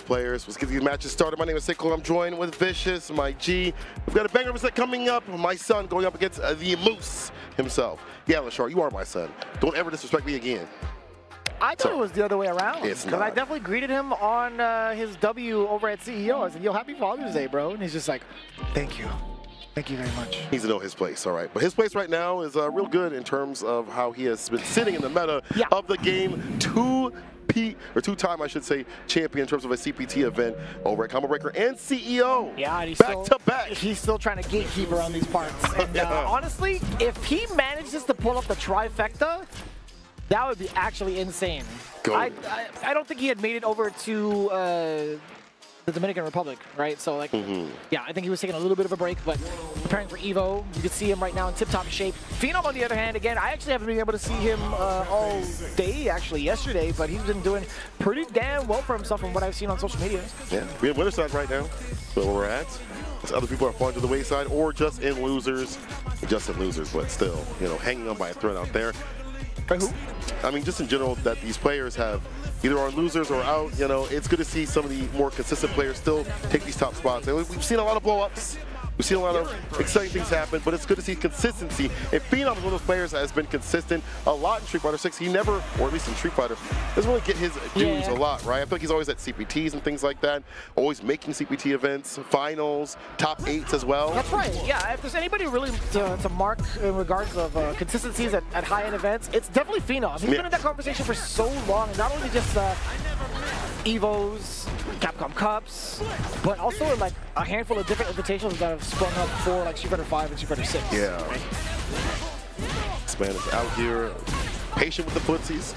B: both players. Let's get these matches started. My name is Sickle. I'm joined with Vicious, my G. We've got a banger set coming up. My son going up against the Moose himself. Yeah, Lashar, you are my son. Don't ever disrespect me again.
I: I thought it was the other way around.
B: It's
I: Because I
B: not.
I: definitely greeted him on his W over at CEO. I said, yo, happy Father's Day, bro. And he's just like, thank you. Thank you very much.
B: He needs to know his place, all right. But his place right now is real good in terms of how he has been sitting in the meta of the game. Two-time, I should say, champion in terms of a CPT event over at Combo Breaker and CEO.
I: Yeah, and he's
B: back to back.
I: He's still trying to gatekeep around these parts. And honestly, if he manages to pull up the trifecta, that would be actually insane. I don't think he had made it over to the Dominican Republic, right? So, like, yeah, I think he was taking a little bit of a break, but preparing for EVO. You can see him right now in tip-top shape. Phenom, on the other hand, again, I actually haven't been able to see him all day, actually, yesterday, but he's been doing pretty damn well for himself from what I've seen on social media.
B: Yeah, we're in winner side right now. Where we're at. Other people are falling to the wayside or just in losers. Just in losers, but still, you know, hanging on by a thread out there.
I: By who?
B: I mean, just in general, that these players have either are losers or out. You know, it's good to see some of the more consistent players still take these top spots. And we've seen a lot of blow-ups. We've seen a lot of exciting things happen, but it's good to see consistency. And Phenom is one of those players that has been consistent a lot in Street Fighter 6. He never, or at least in Street Fighter, doesn't really get his dues a lot, right? I feel like he's always at CPTs and things like that, always making CPT events, finals, top 8s as well.
I: That's right. Yeah, if there's anybody really to mark in regards of consistencies at high-end events, it's definitely Phenom. He's been in that conversation for so long, and not only just EVOs, Capcom Cups, but also like a handful of different invitations that have sprung up for like Street Fighter 5 and Street Fighter 6.
B: Yeah.
I: Right?
B: This man is out here, patient with the footsies.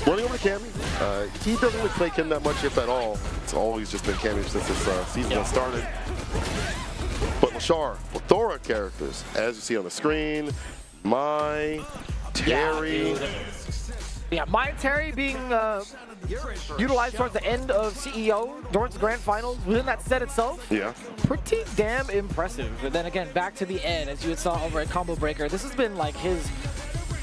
B: Running over to Cammy. He doesn't really play Kim that much, if at all. It's always just been Cammy since this season has started. But Lashar, plethora of characters, as you see on the screen. Mai, Terry.
I: Yeah, Mai and Terry being utilized towards the end of CEO, towards the grand finals, within that set itself.
B: Yeah.
I: Pretty damn impressive. But then again, back to the end, as you saw over at Combo Breaker, this has been like his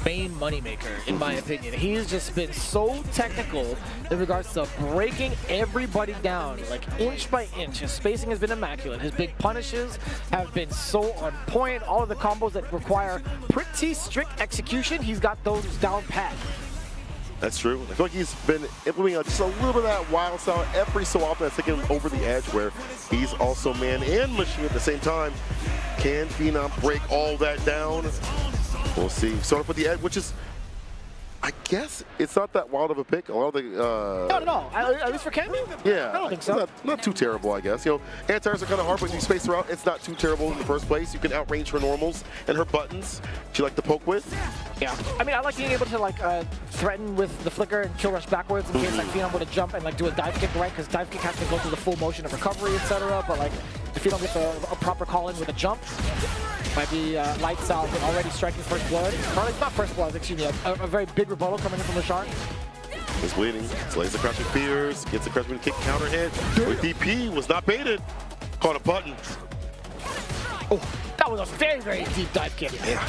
I: main moneymaker, in my opinion. He's just been so technical in regards to breaking everybody down, like inch by inch. His spacing has been immaculate. His big punishes have been so on point. All of the combos that require pretty strict execution, he's got those down pat.
B: That's true. I feel like he's been implementing just a little bit of that wild style every so often. That's taking him over the edge, where he's also man and machine at the same time. Can Phenom break all that down? We'll see. Start off with the edge, which is, I guess, it's not that wild of a pick. A lot of the
I: not at all. At least for Cammy?
B: Yeah,
I: I don't think so.
B: Not too terrible, I guess. You know, anti-airs are kind of hard, but you space her out. It's not too terrible in the first place. You can outrange her normals and her buttons. She like to poke with.
I: Yeah, I mean, I like being able to like threaten with the flicker and kill rush backwards in case like Phenom would jump and like do a dive kick, right? Because dive kick has to go through the full motion of recovery, etc. But like, if Phenom gets a proper call in with a jump, might be lights out and already striking first blood. Or like, not first blood, excuse me, a very big rebuttal coming in from Lashar.
B: He's bleeding. Slays the crouching fears. Gets the crouching kick counter hit. With DP was not baited. Caught a button.
I: Oh, that was a very, very deep dive kick.
B: Yeah.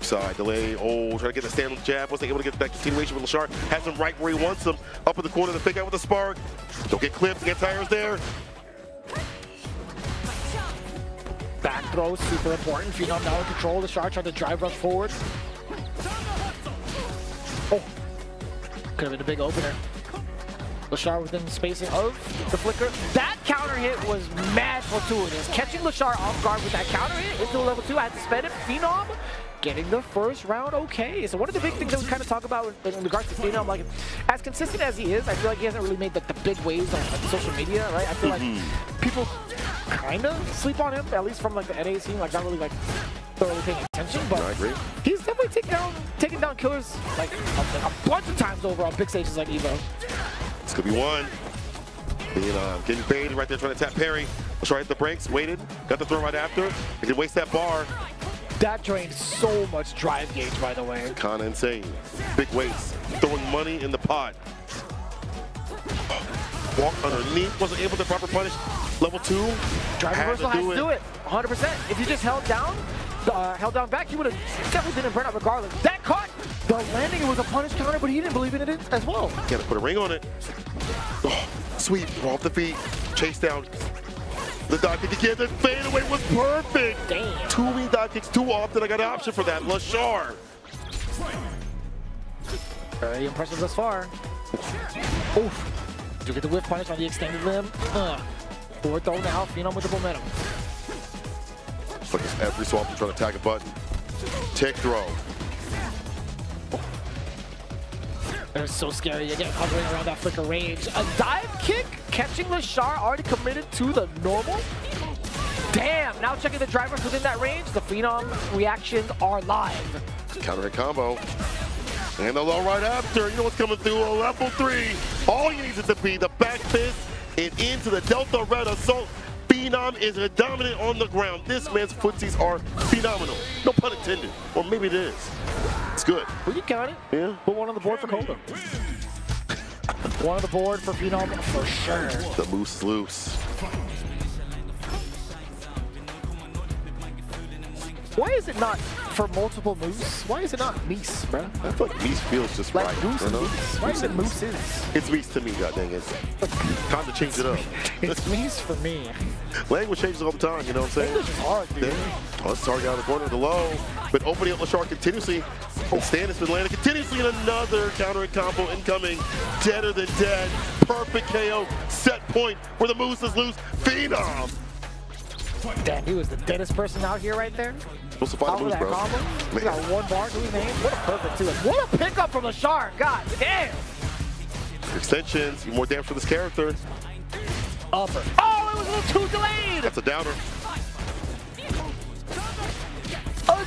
B: Side delay. Oh, trying to get the stand jab. Wasn't able to get that continuation with Lashar. Has him right where he wants him. Up in the corner to pick out with the spark. Don't get clipped. Get tires there.
I: Back throw, super important. Phenom now in control. Lashar trying to drive rush forward. Oh, could have been a big opener. Lashar within the spacing of the flicker. That counter hit was mad fortuitous. Catching Lashar off guard with that counter hit into level 2. I had to spend it. Phenom getting the first round okay. So one of the big things that we kind of talk about in regards to Phenom, like as consistent as he is, I feel like he hasn't really made the big waves on social media, right? I feel like people kind of sleep on him, at least from like the NA scene, like not really like thoroughly paying attention, but he's definitely taking down killers like a bunch of times over on big stages like EVO.
B: This could be one. Getting baited right there, trying to tap parry. Lashar hit the brakes, waited, got the throw right after. He did waste that bar.
I: That drained so much drive gauge, by the way.
B: Kinda insane. Big weights, throwing money in the pot. Walk underneath, wasn't able to proper punish. Level 2.
I: Drive reversal has to do it, 100%. If you just held down back, he would have definitely been in burnout regardless. That caught the landing, it was a punish counter, but he didn't believe in it as well.
B: Gotta put a ring on it. Oh, sweep off the feet, chase down. The dive kick again, the fadeaway was perfect.
I: Damn.
B: Too many dive kicks too often. I got an option for that. Lashar.
I: Very impressive thus far. Oof. Do get the whip punish on the extended limb. Forward throw now, Phenom with the momentum.
B: It's like it's every so often trying to tag a button. Tick throw.
I: They're so scary. Again, hovering around that flicker range. A dive kick, catching Lashar, already committed to the normal. Damn, now checking the drivers within that range. The Phenom reactions are live.
B: Counter hit combo. And the low right after. You know what's coming through? A level 3. All you need is to be the back fist and into the Delta Red Assault. Phenom is dominant on the ground. This man's footsies are phenomenal. No pun intended. Or maybe it is. It's good.
I: We can count it.
B: Yeah.
I: Put one on the board for Koba. One on the board for Phenom for sure.
B: The moose is loose.
I: Why is it not for multiple moose? Why is it not Meese, bro?
B: I feel like Meese feels just
I: like
B: right.
I: Moose and
B: you know?
I: Meese. Why is it Mooses?
B: It's Meese to me, god dang it. Time to change it up.
I: It's Meese for me.
B: Language changes all the time, you know what I'm saying?
I: English is hard, dude.
B: Oh, it's target out of the corner of the low. But opening up Lashar continuously. And Stan has been landing continuously in another counter hit combo incoming. Deader than dead. Perfect KO. Set point where the moose is loose. Phenom.
I: Damn, he was the deadest person out here right there.
B: Supposed to fight the moose, bro.
I: Combo. He got one bar to his name. What a perfect two. What a pickup from Lashar. God damn.
B: Extensions. Even more damage for this character.
I: Upper. Oh, it was a little too delayed.
B: That's a downer.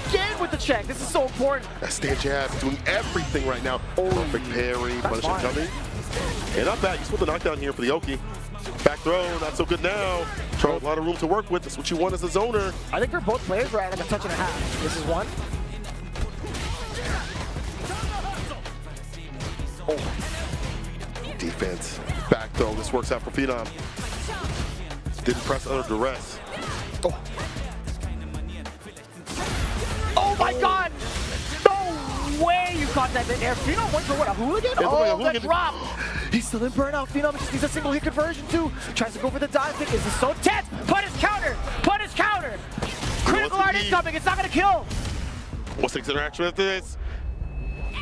I: Again with the check. This is so important.
B: That Stan jab doing everything right now. Perfect parry. Punishing coming. And not bad. You split the knockdown here for the Oki. Back throw, not so good now. Charles, a lot of room to work with. That's what you want as a zoner.
I: I think for both players, we're at like a touch and a half. This is one.
B: Oh. Defense. Back throw. This works out for Phenom. Didn't press under duress.
I: Oh. Oh my God! No way you caught that in air. Phenom went for what, a hooligan?
B: Yeah,
I: the drop! He's still in burnout. Phenom just needs a single hit conversion too. Tries to go for the dive kick. This is so tense. Punish counter. Punish counter. Critical art incoming. It's not gonna kill.
B: What's the interaction after this?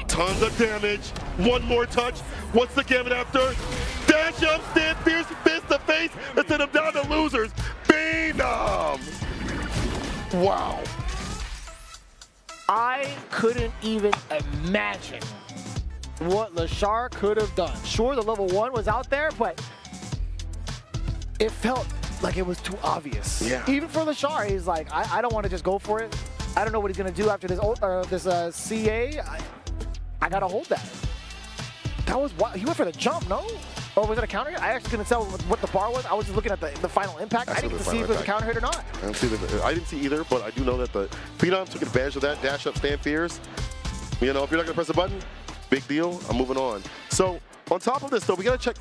B: Tons of damage. One more touch. What's the gamut after? Dash up, stand fierce, fist to face, and send him down to losers. Phenom. Wow.
I: I couldn't even imagine what Lashar could have done. Sure, the level 1 was out there, but it felt like it was too obvious.
B: Yeah.
I: Even for Lashar, he's like, I don't want to just go for it. I don't know what he's going to do after this CA. I got to hold that. That was what he went for the jump, no? Or was it a counter hit? I actually couldn't tell what the bar was. I was just looking at the final impact. I didn't see if it was a counter hit or not.
B: I didn't see either, but I do know that the Phenom took advantage of that. Dash up, stand fierce. You know, if you're not going to press the button, big deal. I'm moving on. So on top of this, though, we got to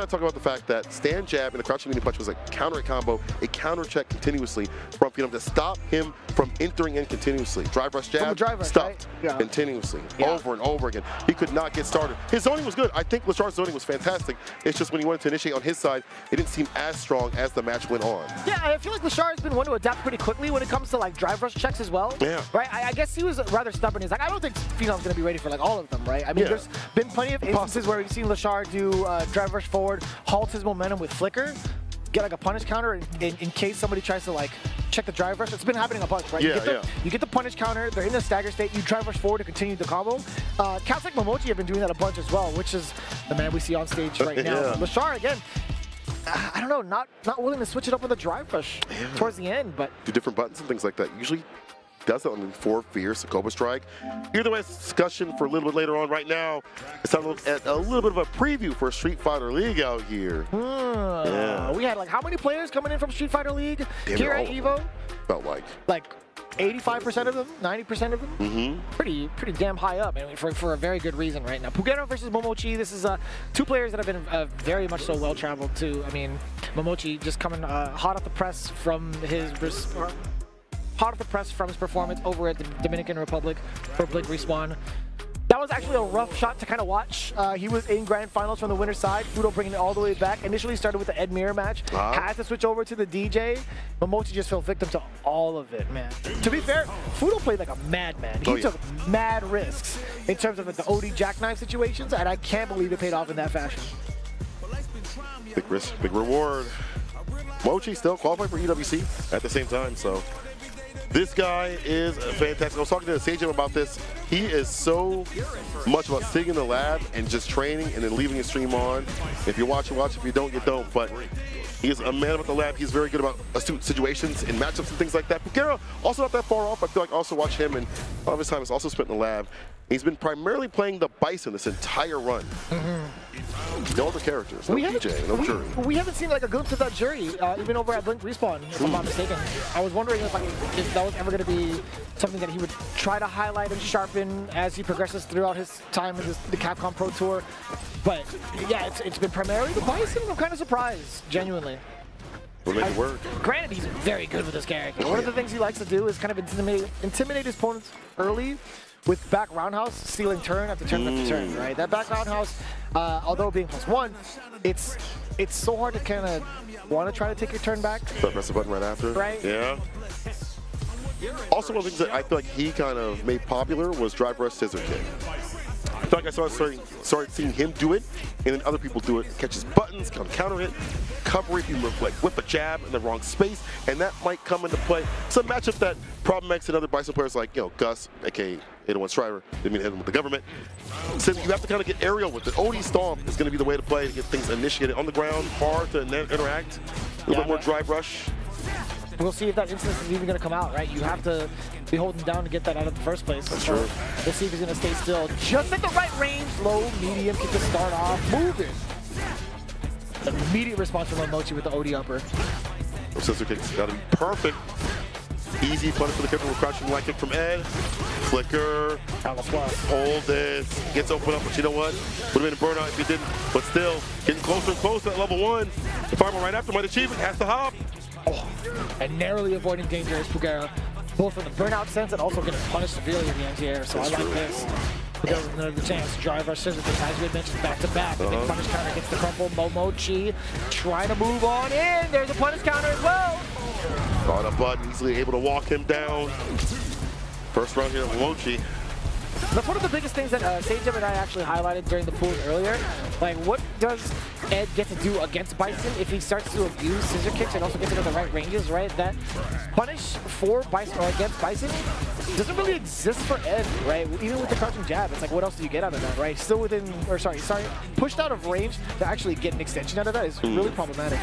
B: talk about the fact that stand jab and the crouching medium punch was a counter hit combo, a counter check continuously from Phenom to stop him from entering in continuously. Drive rush jab, stop
I: right? Yeah.
B: continuously, over and over again. He could not get started. His zoning was good. I think Lashar's zoning was fantastic. It's just when he wanted to initiate on his side, it didn't seem as strong as the match went on.
I: Yeah, I feel like Lashar has been one to adapt pretty quickly when it comes to like drive rush checks as well.
B: Yeah.
I: Right? I guess he was rather stubborn. He's like, I don't think Phenom's going to be ready for like all of them, right? I mean, there's been plenty of instances where we've seen Lashar do drive rush forward, halt his momentum with flicker, get like a punish counter in case somebody tries to like check the drive rush. It's been happening a bunch, right?
B: Yeah,
I: you get the punish counter, they're in the stagger state, you drive rush forward to continue the combo. Cats like Momochi have been doing that a bunch as well, which is the man we see on stage right now.
B: Yeah.
I: Lashar, again, I don't know, not willing to switch it up with a drive rush towards the end, but
B: do different buttons and things like that. Usually does it on the 4 Fierce Cobra Strike. Either way, it's a discussion for a little bit later on. Right now, it's time to look at a little bit of a preview for Street Fighter League out here.
I: We had like how many players coming in from Street Fighter League here at EVO?
B: Felt like
I: 85% of them, 90% of them.
B: Mm-hmm.
I: Pretty damn high up, I mean, for a very good reason right now. Pugero versus Momochi. This is two players that have been very much so well traveled too. I mean, Momochi just coming hot off the press from his performance over at the Dominican Republic for Blink Respawn. That was actually a rough shot to kind of watch. He was in grand finals from the winner's side. Fudo bringing it all the way back. Initially started with the Ed Mirror match. Had to switch over to the DJ. Momochi just fell victim to all of it, man. To be fair, Fudo played like a madman. He took mad risks in terms of the OD jackknife situations, and I can't believe it paid off in that fashion.
B: Big risk, big reward. Mochi still qualified for EWC at the same time, so this guy is fantastic. I was talking to Sejim about this. He is so much about sitting in the lab and just training and then leaving his stream on. If you watch, you watch. If you don't, you don't. But he is a man about the lab. He's very good about astute situations and matchups and things like that. Pugera, also not that far off. I feel like I also watch him, and a lot of his time is also spent in the lab. He's been primarily playing the Bison this entire run. No other characters, no DJ, no Jury.
I: We haven't seen like a glimpse of that Jury, even over at Blink Respawn, if I'm not mistaken. I was wondering if that was ever going to be something that he would try to highlight and sharpen as he progresses throughout his time in the Capcom Pro Tour. But yeah, it's been primarily the Bison. I'm kind of surprised, genuinely.
B: We'll make it work.
I: Granted, he's very good with this character. One of the things he likes to do is kind of intimidate his opponents early with back roundhouse, stealing turn after turn after turn, right? That back roundhouse, although being +1, it's so hard to kind of want to try to take your turn back.
B: But press the button right after.
I: Right.
B: Yeah. Also, one of the things that I feel like he kind of made popular was drive rush scissor kick. I feel like I started seeing him do it, and then other people do it. Catches buttons, counter hit, cover if you like whip a jab in the wrong space, and that might come into play. It's a matchup that Problem X and other Bison players like, Gus, aka 801 Striver, didn't mean to hit him with the government. So you have to kind of get aerial with it. OD Stomp is going to be the way to play to get things initiated on the ground, hard to interact, a little bit more drive rush.
I: We'll see if that instance is even going to come out, right? You have to be holding down to get that out of the first place.
B: That's
I: so
B: true.
I: Let's see if he's going to stay still. Just at the right range, low, medium, kick to start off, moving. Immediate response from Momochi with the OD upper.
B: Scissor kick's got to be perfect. Easy punish for the kick with crouching light kick from Ed. Flicker. Hold this. Gets open up, but you know what? Would have been a burnout if he didn't. But still, getting closer and closer at level 1. The fireball right after might achieve it. Has to hop.
I: Oh, and narrowly avoiding danger is Pugera, both from the burnout sense and also getting punished severely in the anti-air. So I like this. Pugera with another chance. Drive rush scissor kick, as we had mentioned, back to back. The big punish counter gets the crumple. Momochi trying to move on in. There's a punish counter as well.
B: On a button, easily able to walk him down. First round here, Momochi.
I: That's one of the biggest things that Sejim and I actually highlighted during the pools earlier. Like, what does Ed get to do against Bison if he starts to abuse scissor kicks and also gets into the right ranges, right? That punish for Bison or against Bison doesn't really exist for Ed, right? Even with the crouching jab, it's like, what else do you get out of that, right? Still within, or sorry, pushed out of range to actually get an extension out of that is really problematic.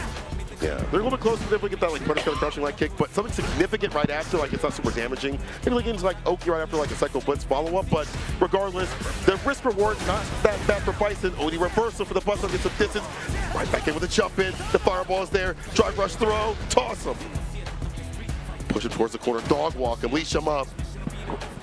B: Yeah, they're a little bit closer to definitely get that like punish counter crouching light kick, but something significant right after, like it's not super damaging. Maybe like games like Oki right after like a Psycho Blitz follow-up, but regardless, the risk reward not that bad for Bison. OD reversal for the Bison, gets some distance. Right back in with a jump in. The fireball is there. Drive rush throw. Toss him. Push him towards the corner. Dog walk him. Leash him up.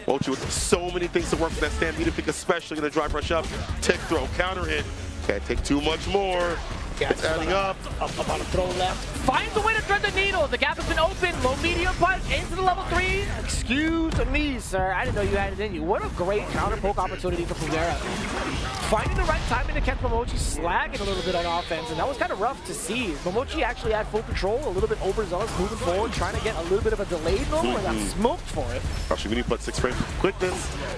B: Mochi with so many things to work with that Stampede pick, especially going to drive rush up. Tick throw. Counter hit. Can't take too much more.
I: Yeah,
B: it's adding up.
I: About to throw left. Finds a way to thread the needle. The gap has been open. Low medium punch into the level 3. Excuse me, sir. I didn't know you had it in you. What a great counter poke opportunity for Pugera. Finding the right timing to catch Momochi slagging a little bit on offense, and that was kind of rough to see. Momochi actually had full control, a little bit overzealous, moving forward, trying to get a little bit of a delayed moment, and got smoked for it.
B: Actually, we need to put 6 frames of quickness.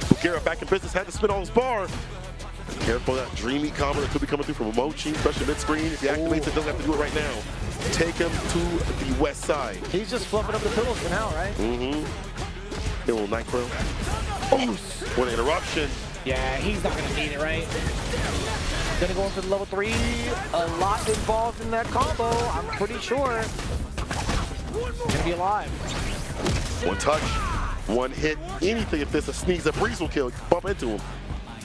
B: Pugera back in business, had to spin on his bar. Careful of that dreamy combo that could be coming through from Momochi, especially mid-screen. If he activates it, doesn't have to do it right now. Take him to the west side.
I: He's just fluffing up the pillows for now, right?
B: A little nitro. Oh, what an interruption.
I: Yeah, he's not going to need it, right? Gonna go in for the level 3. A lot involved in that combo, I'm pretty sure. Gonna be alive.
B: One touch, one hit, anything. If there's a sneeze, a breeze will kill. Bump into him.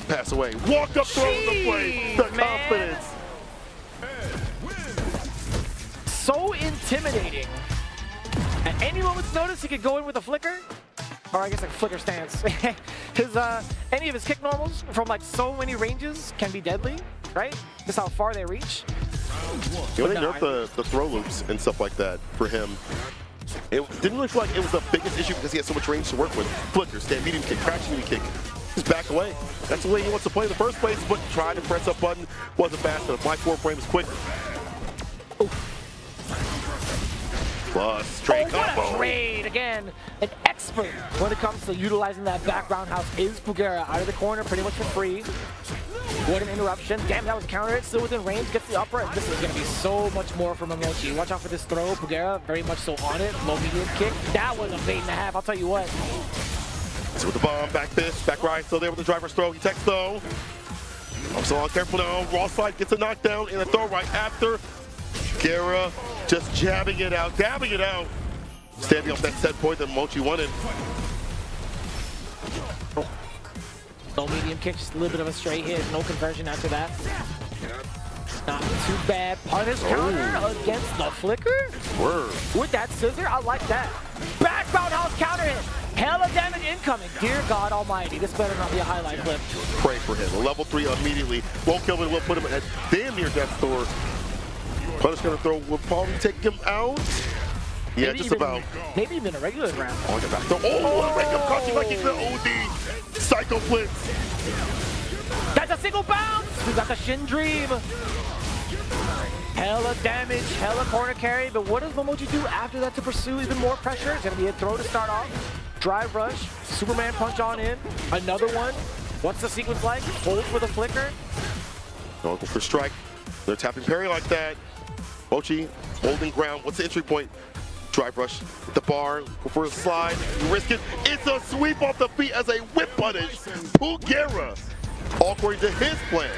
B: Pass away. Walk up, throw the play. The confidence.
I: So intimidating. At any moment's notice, he could go in with a flicker. Or I guess like flicker stance. Any of his kick normals from like so many ranges can be deadly, right? Just how far they reach.
B: You know, they nerfed the throw loops and stuff like that for him. It didn't really feel like it was the biggest issue because he had so much range to work with. Flicker, stand medium kick, crouch medium kick. Just back away. That's the way he wants to play in the first place, but trying to press up button wasn't fast enough. My 4 frames quick. Plus, straight combo.
I: What a trade! Again, an expert when it comes to utilizing that back roundhouse is Pugera. Out of the corner pretty much for free. What an interruption. Damn, that was a counter. It's still within range, gets the upper, and this is going to be so much more from Momochi. Watch out for this throw. Pugera very much so on it. Low medium kick. That was a bait and a half, I'll tell you what.
B: So with the bomb, back fist, back right, still there with the driver's throw. He techs though. I'm so careful now. Raw side gets a knockdown and a throw right after. Pugera just jabbing it out, dabbing it out. Standing off that set point that Momochi wanted.
I: Low medium kick, just a little bit of a straight hit. No conversion after that. Not too bad. Punish counter against the flicker.
B: Word.
I: With that scissor, I like that. Back roundhouse counter hit. Hella damage incoming. Dear God Almighty, this better not be a highlight clip.
B: Pray for him. A level 3 immediately. Won't kill him, will put him at damn near death's door. Punish gonna throw will probably take him out. Yeah,
I: Maybe
B: just
I: even,
B: about.
I: Maybe even a regular round.
B: On the back. Oh, break up crouching like he's the OD. Psycho blitz.
I: That's a single bounce. We got the Shin Dream. Hella damage, hella corner carry, but what does Momochi do after that to pursue even more pressure? It's gonna be a throw to start off. Drive rush, Superman punch on in, another one. What's the sequence like? Hold for the flicker.
B: Going for strike. They're tapping parry like that. Mochi holding ground. What's the entry point? Drive rush with the bar. Go for a slide. You risk it. It's a sweep off the feet as a whip punish. Pugera. All according to his plan.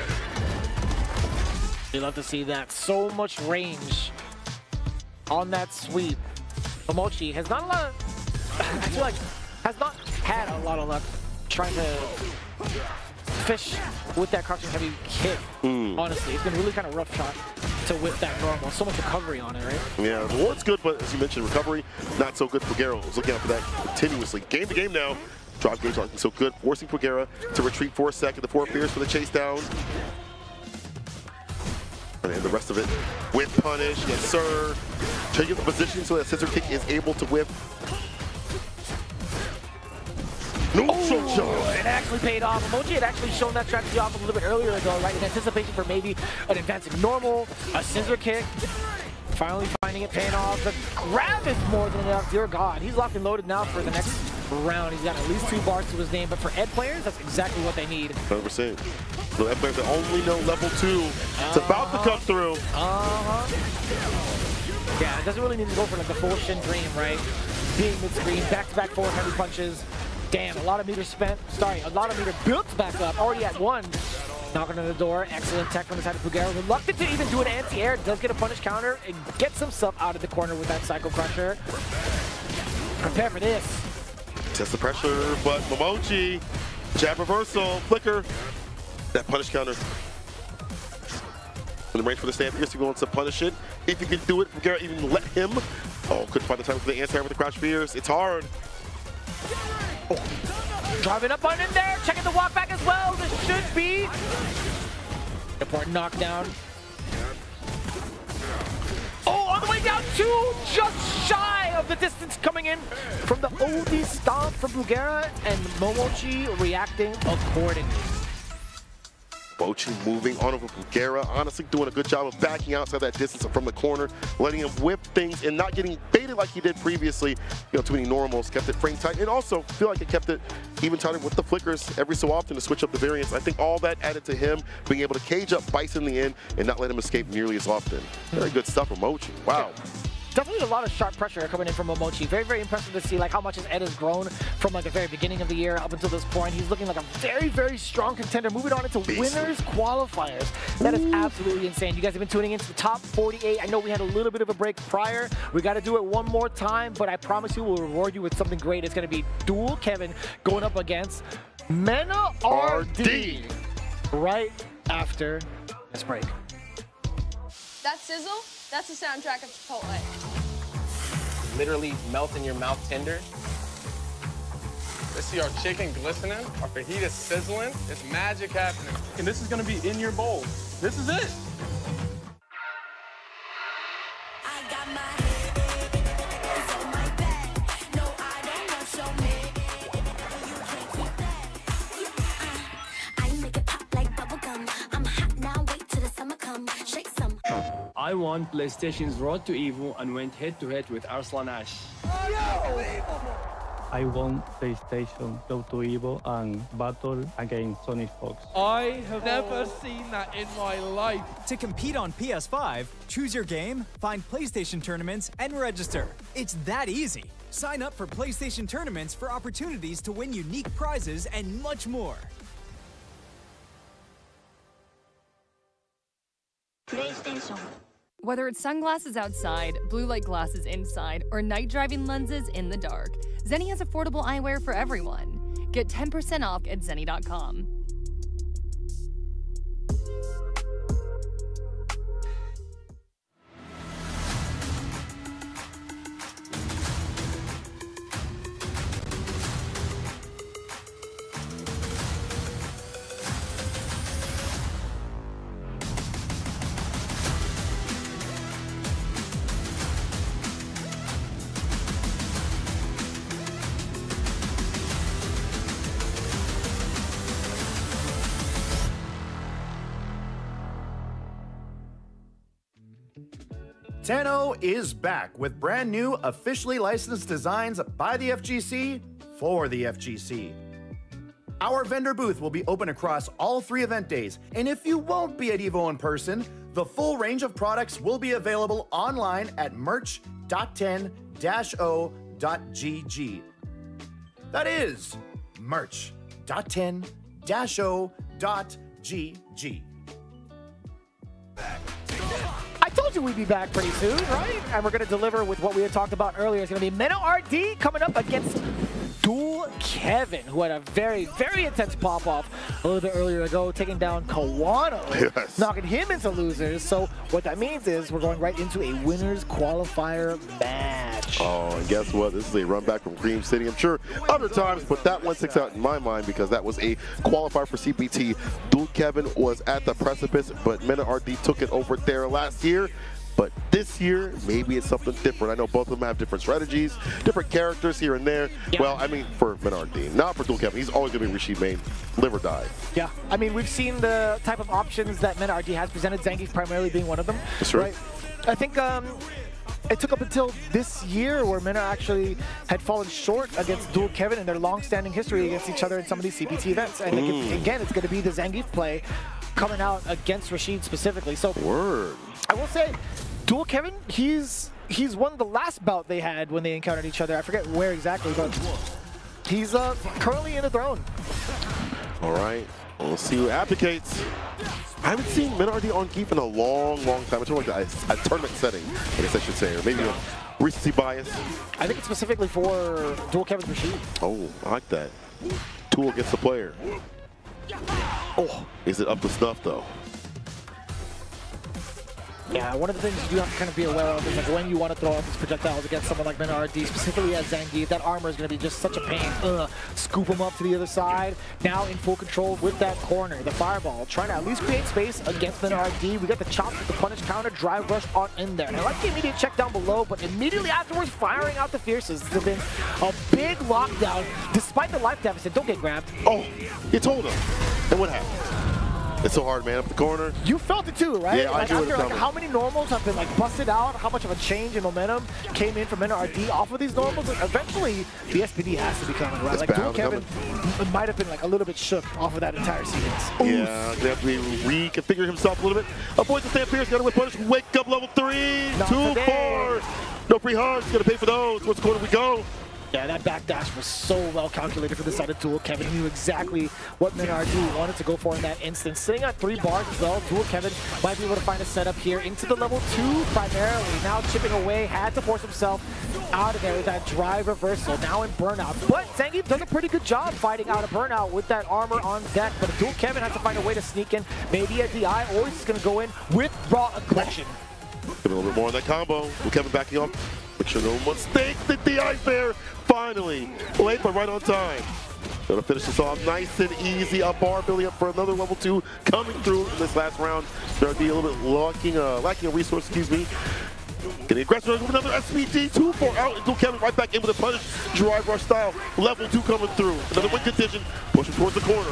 I: You love to see that. So much range on that sweep. Momochi has not a lot of, I feel like, has not had a lot of luck trying to fish with that crouching heavy kick. Honestly, it's been a really kind of rough shot to whip that normal. So much recovery on it, right?
B: Yeah, the ward's good, but as you mentioned, recovery not so good. Pugera was looking out for that continuously. Game to game now. Drop gauge looking so good, forcing Pugera to retreat for a second. The 4 fears for the chase down. And then the rest of it, whip punish, yes sir. Changing the position so that scissor kick is able to whip. Neutral jump.
I: It actually paid off. Momochi had actually shown that strategy off a little bit earlier ago, right? In anticipation for maybe an advancing normal, a scissor kick. Finally finding it, paying off. The grab is more than enough. Dear God, he's locked and loaded now for the next round. He's got at least 2 bars to his name, but for Ed players, that's exactly what they need.
B: 100%. The Ed players that only know level 2. It's about to come through.
I: Yeah, it doesn't really need to go for like the full Shin Dream, right? Being mid-screen, back-to-back forward heavy punches. Damn, a lot of meter spent. Sorry, a lot of meter built back up. Already at 1. Knocking on the door. Excellent tech from the side of Pugera. Reluctant to even do an anti-air. Does get a punish counter and gets himself out of the corner with that Psycho Crusher. Prepare for this.
B: Test the pressure, but Momochi, jab reversal, flicker. That punish counter. In the range for the stand fierce, he wants to punish it. If he can do it, Pugera even let him. Oh, couldn't find the time for the anti-air with the crouch fierce. It's hard.
I: Driving up on in there, checking the walk back as well. This should be important knockdown. Oh, on the way down 2, just shy of the distance coming in from the OD stomp from Pugera, and Momochi reacting accordingly.
B: Momochi moving on over Pugera, honestly doing a good job of backing outside that distance from the corner, letting him whip things and not getting baited like he did previously. You know, too many normals, kept it frame tight, and also feel like it kept it even tighter with the flickers every so often to switch up the variants. I think all that added to him being able to cage up Bison in the end and not let him escape nearly as often. Very good stuff from Momochi. Wow.
I: Definitely a lot of sharp pressure coming in from Momochi. Very, very impressive to see like how much his Ed has grown from like the very beginning of the year up until this point. He's looking like a very, very strong contender. Moving on into winners qualifiers. That is absolutely insane. You guys have been tuning into the top 48. I know we had a little bit of a break prior. We got to do it one more time, but I promise you we'll reward you with something great. It's going to be Dual Kevin going up against Mena RD right after this break.
O: That sizzle, that's the soundtrack of Chipotle.
D: Literally melt in your mouth tender. Let's see our chicken glistening, our fajita sizzling. It's magic happening. And this is gonna be in your bowl. This is it.
F: I won PlayStation's Road to Evo and went head-to-head with Arslan Ash.
E: I won PlayStation Road to Evo and battled against Sonic Fox.
G: I have never seen that in my life.
H: To compete on PS5, choose your game, find PlayStation tournaments, and register. It's that easy. Sign up for PlayStation tournaments for opportunities to win unique prizes and much more.
N: PlayStation.
U: Whether it's sunglasses outside, blue light glasses inside, or night driving lenses in the dark, Zenni has affordable eyewear for everyone. Get 10% off at Zenni.com.
V: Tenno is back with brand new, officially licensed designs by the FGC for the FGC. Our vendor booth will be open across all 3 event days, and if you won't be at EVO in person, the full range of products will be available online at merch.10-o.gg. That is merch.10-o.gg.
I: I told you we'd be back pretty soon, right? And we're going to deliver with what we had talked about earlier. It's going to be MennoRD coming up against Dual Kevin, who had a very, very intense pop-off a little bit earlier ago, taking down Kawano,
B: yes,
I: knocking him into losers. So what that means is we're going right into a winners qualifier match.
B: Oh, and guess what? This is a run back from Cream City. I'm sure other times, but that one sticks out in my mind because that was a qualifier for CPT. Dual Kevin was at the precipice, but MennoRD took it over there last year. But this year, maybe it's something different. I know both of them have different strategies, different characters here and there. Yeah. Well, I mean, for MennoRD, not for Dual Kevin. He's always going to be Rashid main, live or die.
I: Yeah, I mean, we've seen the type of options that MennoRD has presented, Zangief primarily being one of them.
B: That's right.
I: I think it took up until this year where Menno actually had fallen short against Dual Kevin in their long-standing history against each other in some of these CPT events. And again, it's going to be the Zangief play coming out against Rashid specifically. So
B: Word.
I: I will say, Dual Kevin, he's won the last bout they had when they encountered each other. I forget where exactly, but he's currently in the throne.
B: All right, well, let's see who abdicates. I haven't seen MennoRD on Geef in a long, long time. It's like a tournament setting, I guess I should say, or maybe a recency bias.
I: I think it's specifically for Dual Kevin Rashid.
B: Oh, I like that. Tool gets the player. Oh, is it up to snuff though?
I: Yeah, one of the things you do have to kind of be aware of is like when you want to throw out these projectiles against someone like MennoRD, specifically as Zangief, that armor is going to be just such a pain. Scoop him up to the other side. Now in full control with that corner. The fireball, trying to at least create space against MennoRD. We got the chop with the punish counter, drive rush on in there. And I like the immediate check down below, but immediately afterwards, firing out the fierces. This has been a big lockdown, despite the life deficit. Don't get grabbed.
B: Oh, you told him. And what happened? It's so hard, man, up the corner.
I: You felt it too, right?
B: Yeah,
I: like
B: I
I: after, like, how many normals have been like busted out, how much of a change in momentum came in from MennoRD off of these normals. Eventually, the SPD has to be coming, right? Like Dual Kevin might have been like a little bit shook off of that entire sequence.
B: Yeah, they have to reconfigure himself a little bit. Avoids the Stan Pierce, got to win punish. Wake up level 3, 2-4. No free hugs, gonna pay for those. What's corner we go?
I: Yeah, that backdash was so well calculated for the side of Dual Kevin. He knew exactly what MennoRD wanted to go for in that instance. Sitting at 3 bars as well, Dual Kevin might be able to find a setup here into the level 2 primarily. Now chipping away, had to force himself out of there with that drive reversal. Now in burnout. But Zangief does a pretty good job fighting out a burnout with that armor on deck. But Dual Kevin has to find a way to sneak in, maybe a DI, or he's going to go in with raw aggression.
B: Get a little bit more on that combo. Dual Kevin backing up. Make sure no mistakes. The DI there. Finally, late but right on time. Gonna finish this off nice and easy. A bar building up for another level 2 coming through in this last round. Gonna be a little bit lacking a resource, excuse me. Getting aggressive with another SPD, 2-4 out, and Dual Kevin right back in with a punish, drive rush style. Level 2 coming through. Another win condition, pushing towards the corner.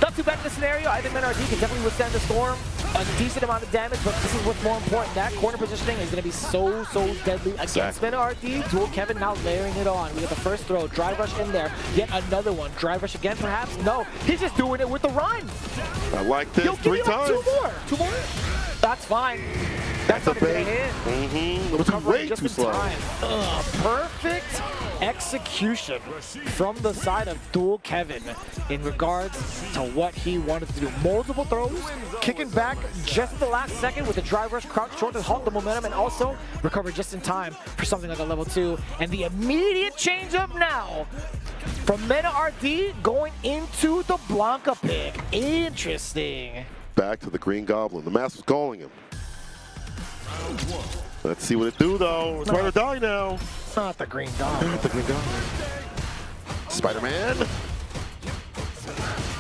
I: Not too bad in this scenario. I think MennoRD can definitely withstand the storm. a decent amount of damage, but this is what's more important. That corner positioning is going to be so deadly against Mena RD. Dual Kevin now layering it on. We get the first throw, drive rush in there, yet another one. Drive rush again, perhaps? No, he's just doing it with the run.
B: I like this.
I: Yo,
B: 3 times.
I: Two more. That's fine. That's not a good hit.
B: It was way too slow.
I: Perfect execution from the side of Dual Kevin in regards to what he wanted to do. Multiple throws, kicking back just at the last second with the drive rush, crouch short to halt the momentum, and also recover just in time for something like a level 2. And the immediate change up now from Mena RD going into the Blanka pick. Interesting.
B: Back to the Green Goblin. The Mask was calling him. Let's see what it do, though. It's ride or die now.
I: Not the Green Goblin.
B: Not the Green Goblin. Spider-Man.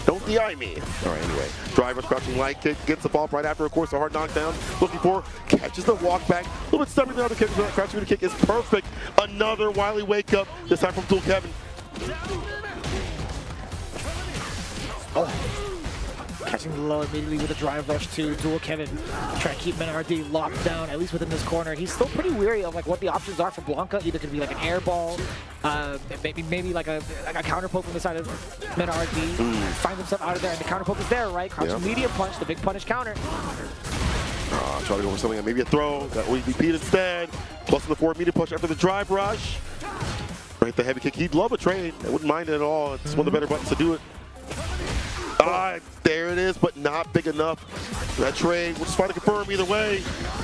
B: Don't DI me. All right, anyway. Driver crouching light kick. Gets the ball right after, of course, a hard knockdown. Looking for, catches the walk back. A little bit stubborn there. The kick, crouching the kick is perfect. Another Wily wake up, this time from Dual Kevin.
I: Oh. Catching the low immediately with a drive rush to Dual Kevin. Trying to keep Mena RD locked down, at least within this corner. He's still pretty weary of like what the options are for Blanka. Either could be like an air ball, maybe like a counter poke from the side of Mena RD. Find himself out of there, and the counter poke is there, right? Crouching medium punch, the big punish counter.
B: Try to go for something, maybe a throw. That would be beat instead. Plus the 4 medium push after the drive rush. Right, the heavy kick. He'd love a trade. I wouldn't mind it at all. It's one of the better buttons to do it. There it is, but not big enough. That trade, we'll just try to confirm either way.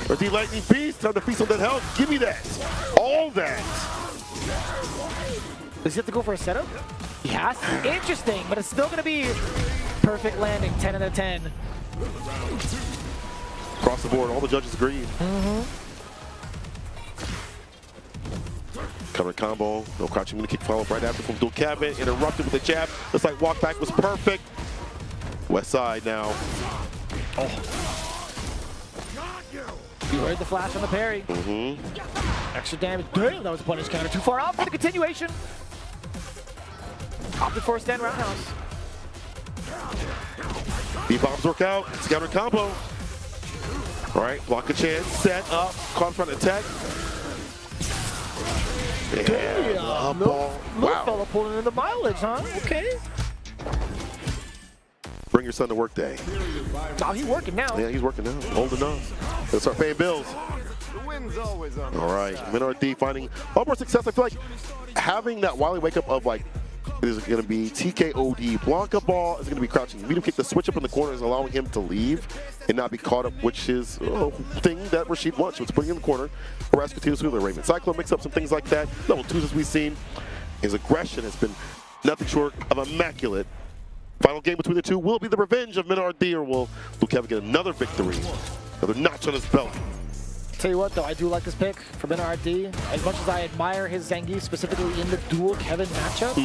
B: Or D Lightning Beast, time to feast on that health. Give me that. All that.
I: Does he have to go for a setup? He has to. Interesting, but it's still going to be perfect landing, 10 out of 10.
B: Across the board, all the judges agreed. Cover combo, no crouching mini kick follow up right after from Dual Kevin. Interrupted with a jab. Looks like walk back was perfect. West side now.
I: You heard the flash on the parry. Extra damage. Damn, that was a punish counter. Too far out for the continuation. Opted for a stand roundhouse.
B: B-bombs work out. It's counter combo. All right, block a chance. Set up. Caught front attack.
I: Damn. Wow. Little fella pulling in the mileage, huh? Okay.
B: Bring your son to work day.
I: Oh, he's working now.
B: Yeah, he's working now. Old enough. Let's start paying bills.
M: The wind's always on.
B: All right, Mena RD finding a lot more success. I feel like having that Wily wake up of like, is it going to be TKOD Blanka ball? Is it going to be crouching medium kick? The switch up in the corner is allowing him to leave and not be caught up, which is thing that Rashid wants. So it's putting him in the corner. Harass continuously with the Raven Cyclone mix up some things like that. Level 2s as we've seen. His aggression has been nothing short of immaculate. Final game between the two will be the revenge of Mena RD, or will Dual Kevin get another victory? Another notch on his belt.
I: Tell you what, though, I do like this pick for Mena RD. As much as I admire his Zangief, specifically in the Dual Kevin matchup,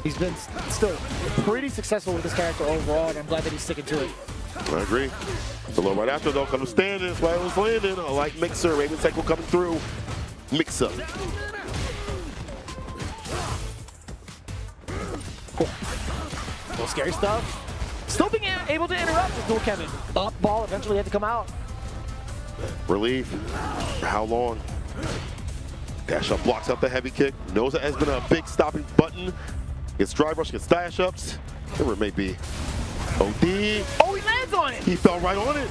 I: he's been still pretty successful with this character overall, and I'm glad that he's sticking to it.
B: I agree. The low right after, though, comes standing. That's why it was landing. I like Mixer. Raven Cycle coming through. Mix up.
I: Cool. Little scary stuff. Still being able to interrupt with Dual Kevin. Up ball eventually had to come out.
B: Relief. For how long? Dash up blocks out the heavy kick. Knows that has been a big stopping button. Gets drive rush, gets dash ups. Whatever it may be. OD.
I: Oh, he lands on it.
B: He fell right on it.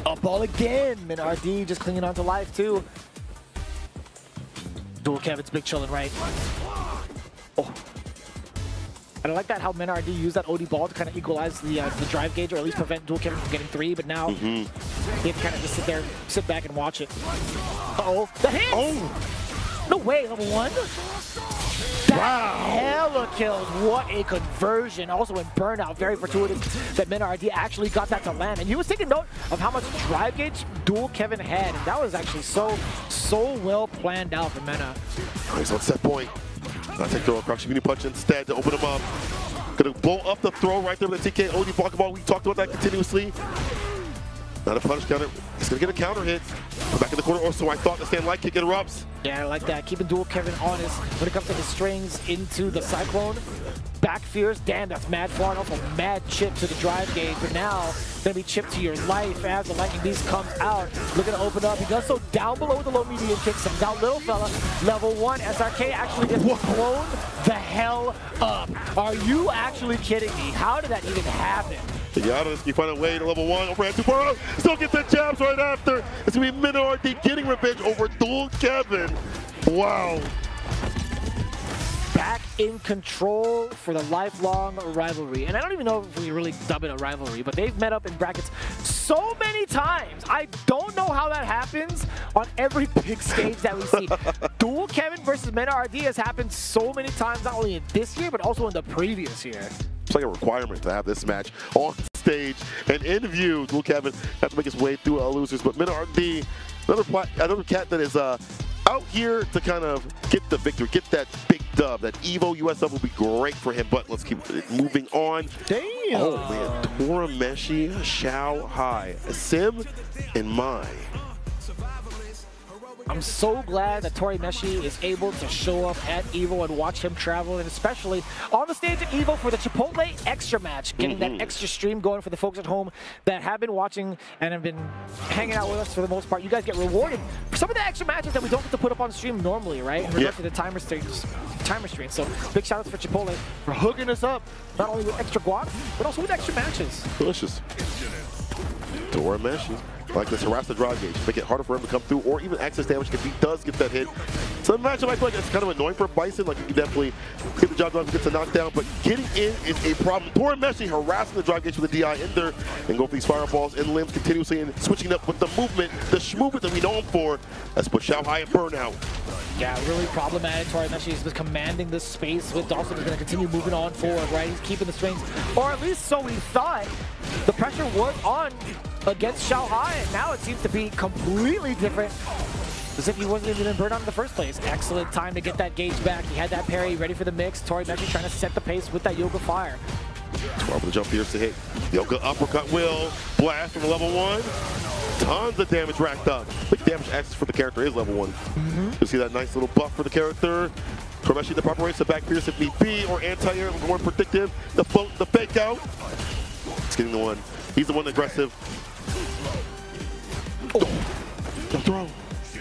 I: Up ball again. Mena RD just clinging on to life, too. Dual Kevin's big chillin' right. Oh. And I like that how Mena RD used that OD ball to kind of equalize the drive gauge, or at least prevent Dual Kevin from getting 3, but now he had to kind of just sit back and watch it. Uh-oh, the hit! Oh! No way, level 1? Wow! Hella kills, what a conversion. Also in Burnout, very fortuitous that Mena RD actually got that to land. And he was taking note of how much drive gauge Dual Kevin had, and that was actually so well planned out for Mena.
B: He's on set point. I'll take the crouching medium punch instead to open him up. Gonna blow up the throw right there with the TK OD block ball. We talked about that continuously. Not a punish counter. He's gonna get a counter hit. Back in the corner, or so I thought. The stand light kick interrupts.
I: Yeah, I like that. Keeping Dual Kevin honest when it comes to his strings into the Cyclone. back fierce. Damn, that's mad far, and also mad chip to the drive gauge. But now, gonna be chipped to your life as the Lightning Beast comes out. Looking to open up. He does so down below with the low medium kick. Sends out little fella. Level 1. SRK actually gets blown the hell up. Are you actually kidding me? How did that even happen?
B: Giannis, you find a way to level 1. Overhand 2-4. Still gets the jabs right after. It's going to be MinorRD getting revenge over Dual Kevin. Wow.
I: Back in control for the lifelong rivalry. And I don't even know if we really dub it a rivalry, but they've met up in brackets so many times. I don't know how that happens on every big stage that we see. Dual Kevin versus MinorRD has happened so many times, not only in this year, but also in the previous year.
B: It's like a requirement to have this match on stage and in view. Dual Kevin has to make his way through losers, but MinorRD, another cat that is out here to kind of get the victory, get that big dub. That EVO US dub will be great for him, but let's keep moving on.
I: Damn.
B: Oh man, Torameshi, Xiaohai, Sim, and Mai.
I: I'm so glad that Torameshi is able to show up at EVO and watch him travel, and especially on the stage at EVO for the Chipotle Extra match, getting that extra stream going for the folks at home that have been watching and have been hanging out with us for the most part. You guys get rewarded for some of the extra matches that we don't get to put up on stream normally, right? In regards to the timer stream. So big shout outs for Chipotle for hooking us up, not only with extra guac, but also with extra matches.
B: Delicious. Torameshi. Like this, harass the drive gauge, make it harder for him to come through, or even access damage if he does get that hit. So the matchup, I feel like it's kind of annoying for Bison. Like, you can definitely get the job done, get the knockdown, but getting in is a problem. Torameshi harassing the drive gauge with the DI in there, and go for these fireballs and limbs continuously, and switching up with the movement, the schmovement that we know him for. Let's put Xiaohai in burnout. Yeah,
I: really problematic. Torameshi is just commanding this space. With Dawson is going to continue moving on forward, right? He's keeping the strings, or at least so we thought. The pressure was on against Xiaohai, and now it seems to be completely different. As if he wasn't even burned on in the first place. Excellent time to get that gauge back. He had that parry ready for the mix. Torameshi trying to set the pace with that Yoga Fire.
B: 12 with the jump fierce to hit. Yoga uppercut will blast from the level 1. Tons of damage racked up. The damage access for the character is level 1. You see that nice little buff for the character. Torameshi the proper race to back fierce if need be, or anti-air, more predictive. The float, the fake out. It's getting the one. He's the one aggressive. Oh, the throw.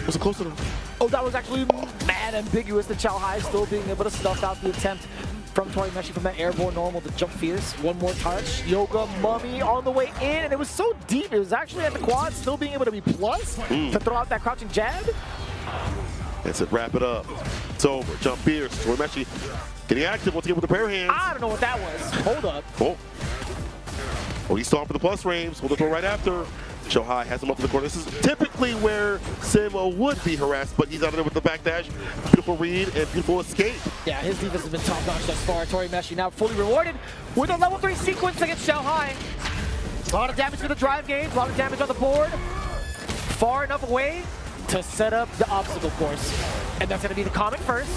B: Was it close enough?
I: Oh, that was actually mad ambiguous. The Xiaohai still being able to snuff out the attempt from Torameshi from that airborne normal to jump fierce. One more touch. Yoga Mummy on the way in, and it was so deep. It was actually at the quad, still being able to be plus to throw out that crouching jab.
B: That's it. Wrap it up. It's over. Jump fierce. Torameshi getting active once again with the pair hands.
I: I don't know what that was. Hold up.
B: Oh, he's stalling for the plus frames. Hold the throw right after. Xiaohai has him up in the corner. This is typically where Simo would be harassed, but he's out of there with the backdash. Beautiful read and beautiful escape.
I: Yeah, his defense has been top-notch thus far. Torameshi now fully rewarded with a level 3 sequence against Xiaohai. A lot of damage to the drive gauge, a lot of damage on the board. Far enough away to set up the obstacle course. And that's going to be the comment first.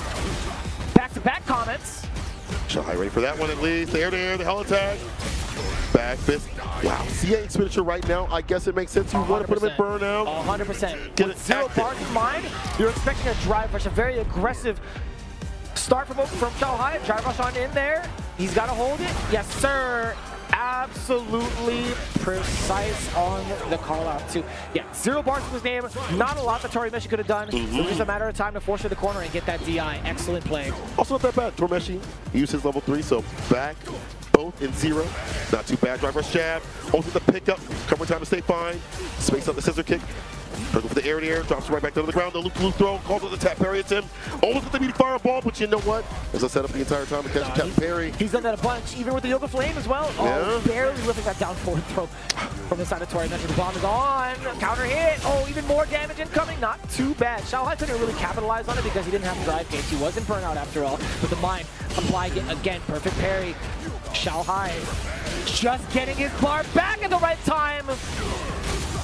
I: Back-to-back comments.
B: Xiaohai ready for that one at least. The air-to-air, the hell attack. Back fist. Wow, CA expenditure right now. I guess it makes sense. You want to put him in burnout.
I: 100%.
B: Get
I: With 0 bars in mind, you're expecting a drive rush, a very aggressive start from Xiaohai. Drive rush on in there. He's got to hold it. Yes, sir. Absolutely precise on the call out too. Yeah, 0 bars to his name. Not a lot that Torameshi could have done. It was just a matter of time to force to the corner and get that DI. Excellent play.
B: Also not that bad. Torameshi used his level 3, so back both in 0. Not too bad. Drive rush jab. Also the pickup. Cover time to stay fine. Space up the scissor kick. Go for the air, drops right back down to the ground. The loop throw, calls it the tap parry. It's him. Almost with the meaty fireball, but you know what? As I set up the entire time to catch the tap parry.
I: He's done that a bunch, even with the Yoga Flame as well. Oh, barely lifting that down forward throw from the side of Torameshi. The bomb is on. Counter hit. Oh, even more damage incoming. Not too bad. Xiaohai couldn't really capitalize on it because he didn't have the drive gauge. He wasn't burnout after all. But the mind applying it again. Perfect parry. Xiaohai just getting his bar back at the right time.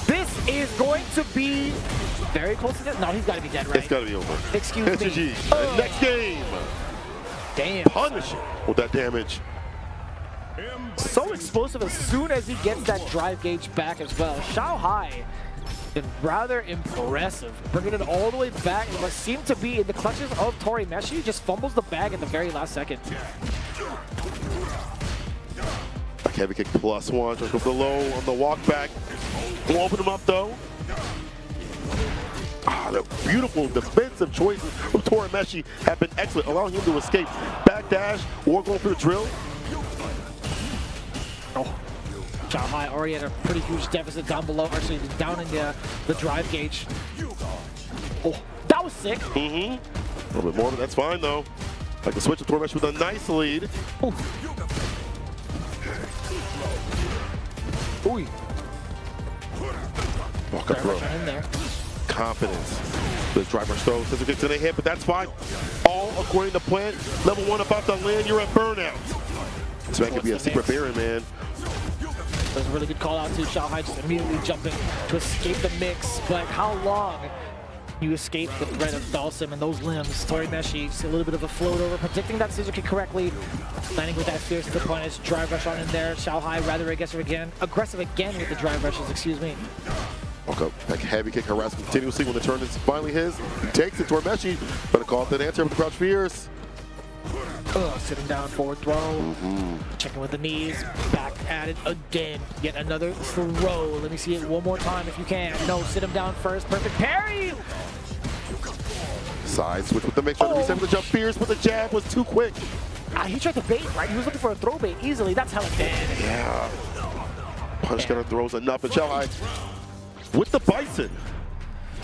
I: This is going to be very close to this. No, he's got to be dead, right?
B: It's got to be over.
I: Excuse me.
B: Oh. Next game.
I: Damn.
B: Punish it with that damage.
I: So explosive as soon as he gets that drive gauge back as well. Xiaohai been rather impressive, bringing it all the way back. What seemed to be in the clutches of Torameshi, just fumbles the bag at the very last second.
B: Back heavy kick +1. Just go for the low on the walk back. We'll open him up though. The beautiful defensive choices from Torimeshi have been excellent, allowing him to escape. Backdash or going for the drill.
I: Oh, Xiaohai already at a pretty huge deficit down below, actually down in the drive gauge. Oh, that was sick.
B: A little bit more, but that's fine though. Like the switch of Torimeshi with a nice lead.
I: Ooh.
B: Walk up throw.
I: In there.
B: Confidence. The driver throw, scissor kicks in a hit, but that's fine. All according to plan. Level 1 about to land, you're at burnout. This man could be a secret Baron, man.
I: That was a really good call out to Xiaohai, just immediately jumping to escape the mix. But how long you escape the threat of Dhalsim and those limbs? Torimeshi, just a little bit of a float over, predicting that scissor kick correctly, landing with that fierce to punish, drive rush on in there. Xiaohai rather aggressive again with the drive rushes, excuse me.
B: Walk up, back heavy kick, harass continuously when the turn is finally his. He takes it, Torimeshi, gonna call it that answer with the crouch fierce.
I: Sitting down, forward throw, checking with the knees, back at it again, yet another throw. Let me see it one more time if you can. No, sit him down first, perfect parry!
B: Side switch with the mix, trying to reset with the jump fierce, but the jab was too quick.
I: He tried to bait, right? He was looking for a throw bait easily, that's hella dead.
B: Yeah. Punch counter throws enough, and Xiaohai with the Bison.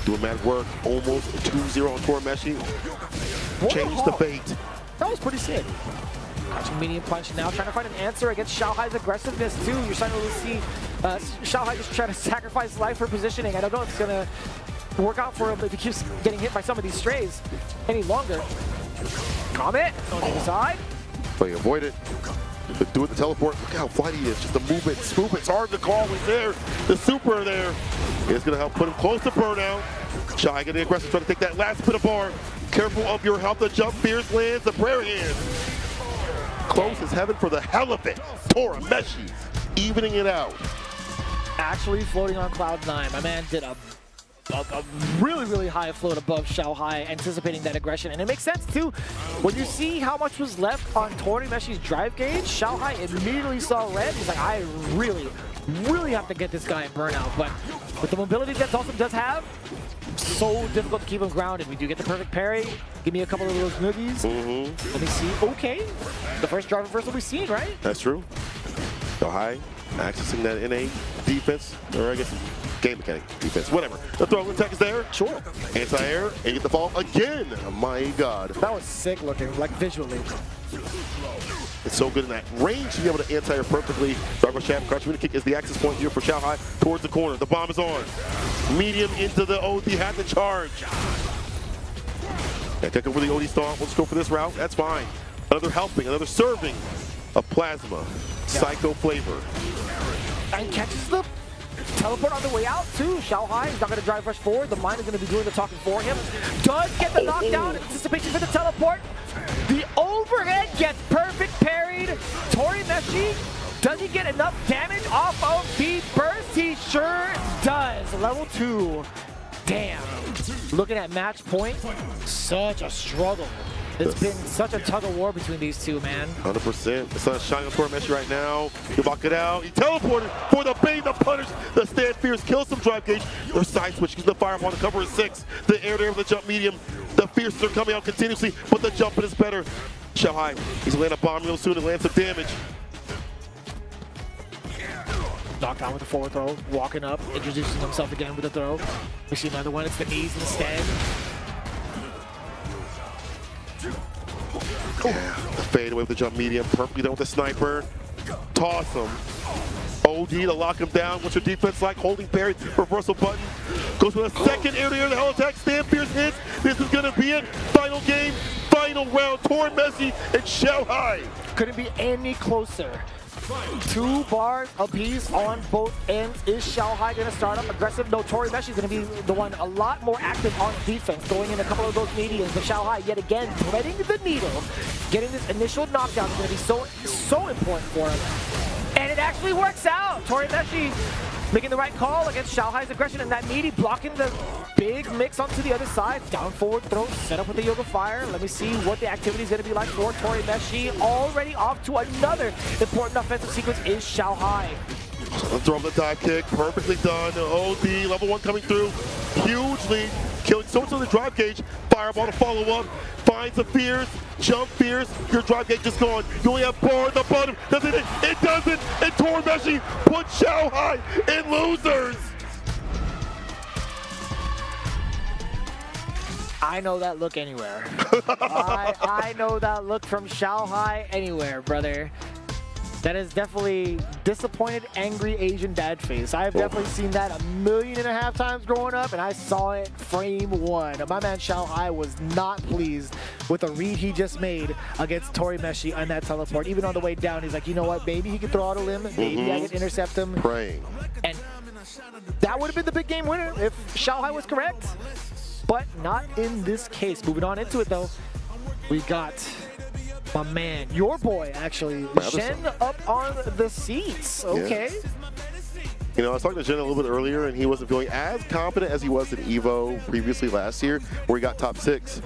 B: Doing mad work, almost 2-0 on Torimeshi. Change the bait.
I: That was pretty sick. Catching medium punch now, trying to find an answer against Xiaohai's aggressiveness too. You're starting to see Xiaohai just trying to sacrifice life for positioning. I don't know if it's gonna work out for him if he keeps getting hit by some of these strays any longer. Comment on the other side.
B: But he avoided. But do it the teleport. Look how flighty he is. Just the movement, swoop. It's hard to call. He's there. The super there. It's gonna help put him close to burnout. Xiaohai getting aggressive, trying to take that last bit of bar. Careful of your health. The jump fierce lands the prayer hand. Close as heaven for the hell of it. Torimeshi evening it out.
I: Actually floating on cloud 9. My man did a really, really high float above Xiaohai, anticipating that aggression. And it makes sense too. When you see how much was left on Torimeshi's drive gauge, Xiaohai immediately saw red. He's like, I really have to get this guy in burnout. But with the mobility that Dhalsim does have, so difficult to keep him grounded. We do get the perfect parry. Give me a couple of those noogies. Let me see. Okay. The first drive reversal we've seen, right?
B: That's true. Xiaohai accessing that NA defense, or I guess game mechanic defense, whatever. The throw attack is there.
I: Sure.
B: Anti-air, and you get the fall again. Oh my God.
I: That was sick looking, like visually.
B: It's so good in that range to be able to anti-air perfectly. Darko Shab, crouch winning kick is the access point here for Xiaohai towards the corner. The bomb is on. Medium into the OD, had the charge. Yeah, take over the OD stomp. Let's go for this route. That's fine. Another helping, another serving of plasma. Psycho flavor.
I: And catches the teleport on the way out too. Xiaohai is not going to drive rush forward. The mind is going to be doing the talking for him. Does get the knockdown. Anticipation for the teleport. The overhead gets perfect parried. Torimeshi, does he get enough damage off of the burst? He sure does. Level 2. Damn. Looking at match point, such a struggle. It's been such a tug of war between these two, man.
B: 100%. The sun's shining on Torimeshi right now. He lock it out. He teleported for the bait, the punish. The stand fierce kills some drive gauge. Their side switch gives the fire upon the cover of 6. The air there with the jump medium. The fierces are coming out continuously, but the jumping is better. Xiaohai, he's gonna land a bomb real soon and land some damage.
I: Knockdown with the forward throw, walking up, introducing himself again with the throw. We see another one, it's the knees instead.
B: Yeah, the fade away with the jump medium, perfectly done with the sniper. Toss him. OD to lock him down. What's your defense like? Holding parry, reversal button. Goes with a second air to air, the hell attack. Stand fierce hits. This is gonna be it. Final game, final round. Torimeshi and Xiaohai.
I: Couldn't be any closer. 2 bars apiece on both ends. Is Xiaohai going to start up aggressive? No, Torimeshi is going to be the one a lot more active on defense, throwing in a couple of those mediums. But Xiaohai, yet again, threading the needle. Getting this initial knockdown is going to be so important for him. And it actually works out. Torimeshi making the right call against Xiaohai's aggression, and that meaty blocking the big mix onto the other side. Down forward throw, set up with the Yoga Fire. Let me see what the activity is going to be like for Torimeshi. Already off to another important offensive sequence is Xiaohai.
B: Throw him the dive kick, perfectly done. OD, level 1 coming through. Huge lead, killing so much of the drive gauge. Fireball to follow up. Finds the Fierce, jump Fierce. Your drive gauge is gone. You only have bar at the bottom. Doesn't it? It doesn't. And Torimeshi puts Xiaohai in losers.
I: I know that look anywhere. I know that look from Xiaohai anywhere, brother. That is definitely disappointed, angry Asian dad face. I've definitely seen that 1.5 million times growing up, and I saw it frame 1. My man Xiaohai was not pleased with the read he just made against Torimeshi on that teleport. Even on the way down, he's like, you know what, maybe he could throw out a limb, maybe I could intercept him.
B: Praying.
I: And that would have been the big game winner if Xiaohai was correct, but not in this case. Moving on into it though, we got my man, your boy, actually, Shen up on the seats. Okay.
B: Yeah. You know, I was talking to Jen a little bit earlier, and he wasn't feeling as confident as he was in EVO previously last year, where he got top 6.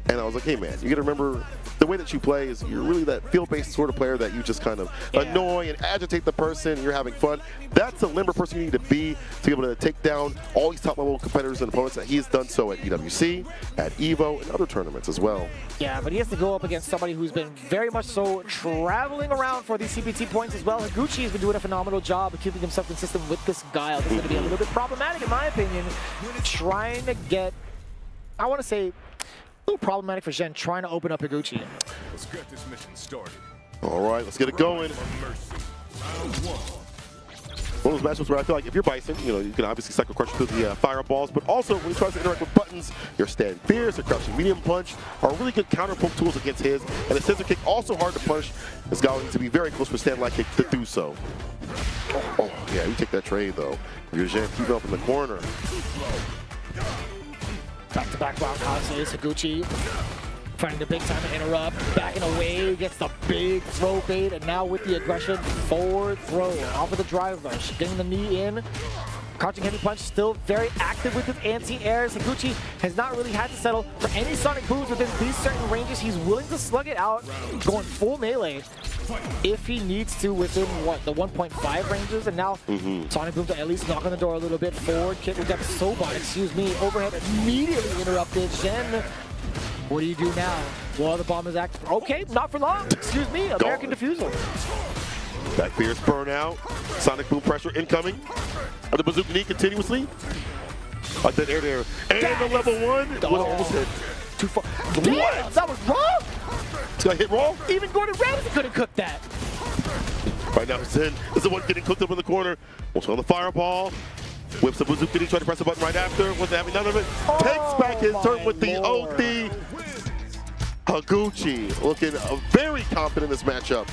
B: And I was like, hey, man, you got to remember the way that you play is you're really that field-based sort of player that you just kind of annoy and agitate the person. You're having fun. That's the limber person you need to be to be able to take down all these top-level competitors and opponents. That he's done so at EWC, at EVO, and other tournaments as well.
I: Yeah, but he has to go up against somebody who's been very much so traveling around for these CPT points as well. Higuchi has been doing a phenomenal job of keeping himself consistent with this guile. This is going to be a little bit problematic, in my opinion, trying to get, I want to say, a little problematic for Shen trying to open up Higuchi.
M: Let's get this mission started.
B: All right, let's get it going. One of those matchups where I feel like if you're Bison, you know, you can obviously cycle crush through the fireballs, but also when he tries to interact with buttons, your stand fierce or crouching medium punch are really good counter poke tools against his, and the scissor kick also hard to punish. This guy needs to be very close for stand light kick to do so. Oh, yeah, you take that trade though. Ryujin keep it up in the corner.
I: Back-to-back roundhouses. Higuchi finding the big time to interrupt. Backing away, gets the big throw bait, and now with the aggression, forward throw off of the drive rush. Getting the knee in. Crouching heavy punch, still very active with his anti-airs. Higuchi has not really had to settle for any sonic booms within these certain ranges. He's willing to slug it out, going full melee if he needs to within, what, the 1.5 ranges. And now sonic booms are at least knock on the door a little bit. Forward kick with that Sobot, excuse me. Overhead immediately interrupted. Shen, what do you do now? Well, the bomb is active. Okay, not for long. Excuse me, American Diffusal.
B: That fierce burnout. Sonic boom pressure incoming. The bazooka knee continuously. Like that air there. And the level 1. Almost hit.
I: Too far. Damn, that was wrong.
B: This guy hit wrong?
I: Even Gordon Ramsay couldn't cook that.
B: Right now, Zen is the one getting cooked up in the corner. Also on the fireball. Whips the bazooka knee, trying to press the button right after. Wasn't having none of it. Takes back his turn with the OD. Higuchi looking very confident in this matchup.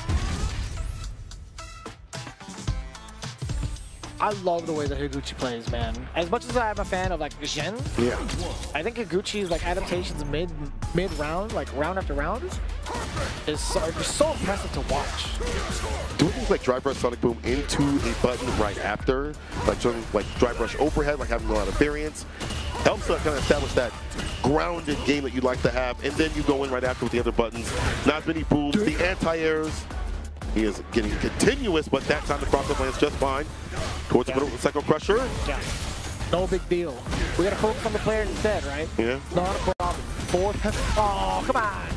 I: I love the way that Higuchi plays, man. As much as I'm a fan of like Shen, I think Higuchi's like adaptations mid-round, like round after round, is so impressive to watch.
B: Doing things like drive rush sonic boom into a button right after, like doing like drive rush overhead, like having a lot of variance, helps to kind of establish that grounded game that you'd like to have, and then you go in right after with the other buttons. Not as many booms, the anti-airs. He is getting continuous, but that time the crossover lands just fine. Towards the middle of the Psycho Crusher.
I: Yeah. No big deal. We gotta focus on the player instead, right?
B: Yeah.
I: Not a problem. Fourth. Oh, come on.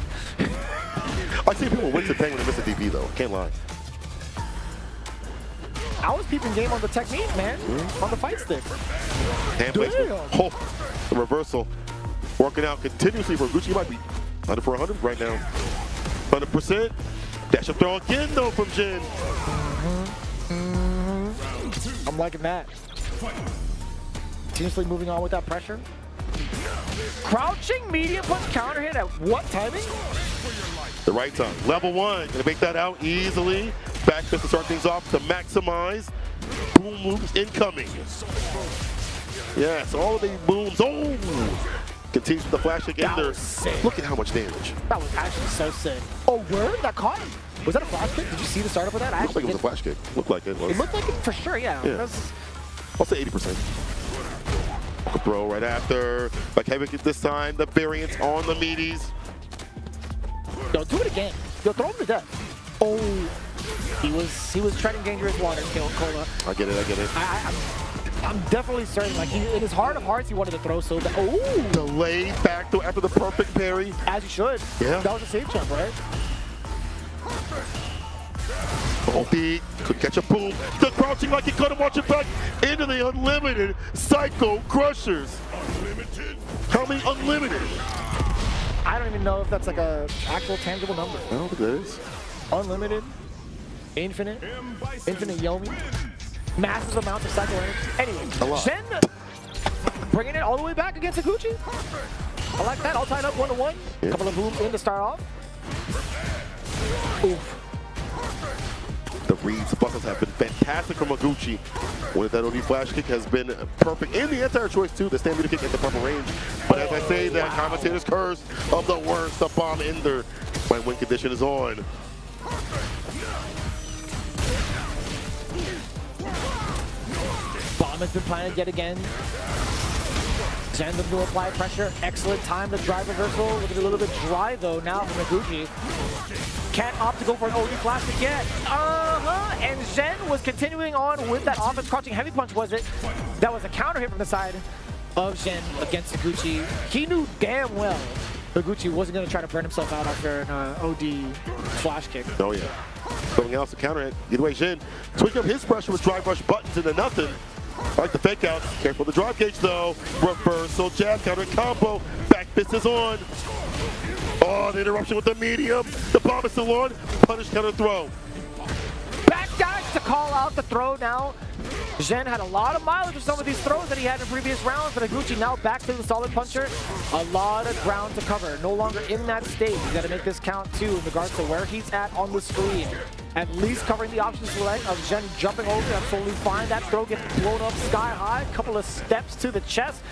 B: I see people win to Peng when they miss a DP though. Can't lie.
I: I was peeping game on the technique, man. On the fight stick.
B: Hand placement. Oh, the reversal. Working out continuously for Gucci. He might be 100 for 100 right now. 100%. Dash up throw again though from Jin.
I: I'm liking that. Continuously moving on with that pressure. Crouching medium punch counter hit at what timing?
B: The right time. Level 1. Gonna make that out easily. Back fist to start things off to maximize. Boom moves incoming. Yes, all of the booms. Oh! Continues with the flash kick in there. Look at how much damage.
I: That was actually so sick. Oh, word? That caught him. Was that a flash kick? Did you see the startup of that?
B: Looked like it was a flash kick. Looked like it was.
I: It looked like it for sure, yeah.
B: I'll say 80%. Throw right after. Like Havoc this time, the variance on the meaties.
I: Yo, do it again. Yo, throw him to death. Oh, he was treading dangerous waters, Cola.
B: I get it.
I: I'm definitely certain, like, in his heart of hearts, he wanted to throw so bad. Oh!
B: Delayed back throw after the perfect parry.
I: As he should.
B: Yeah.
I: That was a safe jump, right?
B: OD could catch a boom. The crouching like he couldn't watch it back into the unlimited Psycho Crushers. Unlimited. Coming unlimited.
I: I don't even know if that's like a actual tangible number.
B: I don't think it is.
I: Unlimited, infinite Yomi, massive amounts of Psycho energy. Anyway, Zen bringing it all the way back against Higuchi. I like that. All tied up 1-1.
B: Yeah.
I: Couple of booms in to start off. Oof.
B: The reads, the buckles have been fantastic from Higuchi. With that OD flash kick has been perfect. And the anti-air choice too, the Stampede kick at the proper range. But as I say, that commentator's curse of the worst, the bomb ender, when win condition is on.
I: Bomb has been planted yet again. Zen looking to apply pressure. Excellent time to drive reversal. Looking a little bit dry though now from Higuchi. Can't opt to go for an OD flash again. And Zen was continuing on with that offense. Crouching heavy punch, was it? That was a counter hit from the side of Zen against Higuchi. He knew damn well Higuchi wasn't going to try to burn himself out after an OD flash kick.
B: Oh yeah. Something else to counter it. Either way, Jin switching up his pressure with drive rush buttons into nothing. I like the fake out. Careful the drive gauge though. Reversal jab counter combo. Back fist is on. Oh, the interruption with the medium. The bomb is still on. Punish counter throw.
I: Back dash to call out the throw now. Zen had a lot of mileage with some of these throws that he had in previous rounds, but Higuchi now back to the solid puncher. A lot of ground to cover. No longer in that state. He's got to make this count too in regards to where he's at on the screen. At least covering the option select of Zen jumping over. Absolutely fine. That throw gets blown up sky high. Couple of steps to the chest.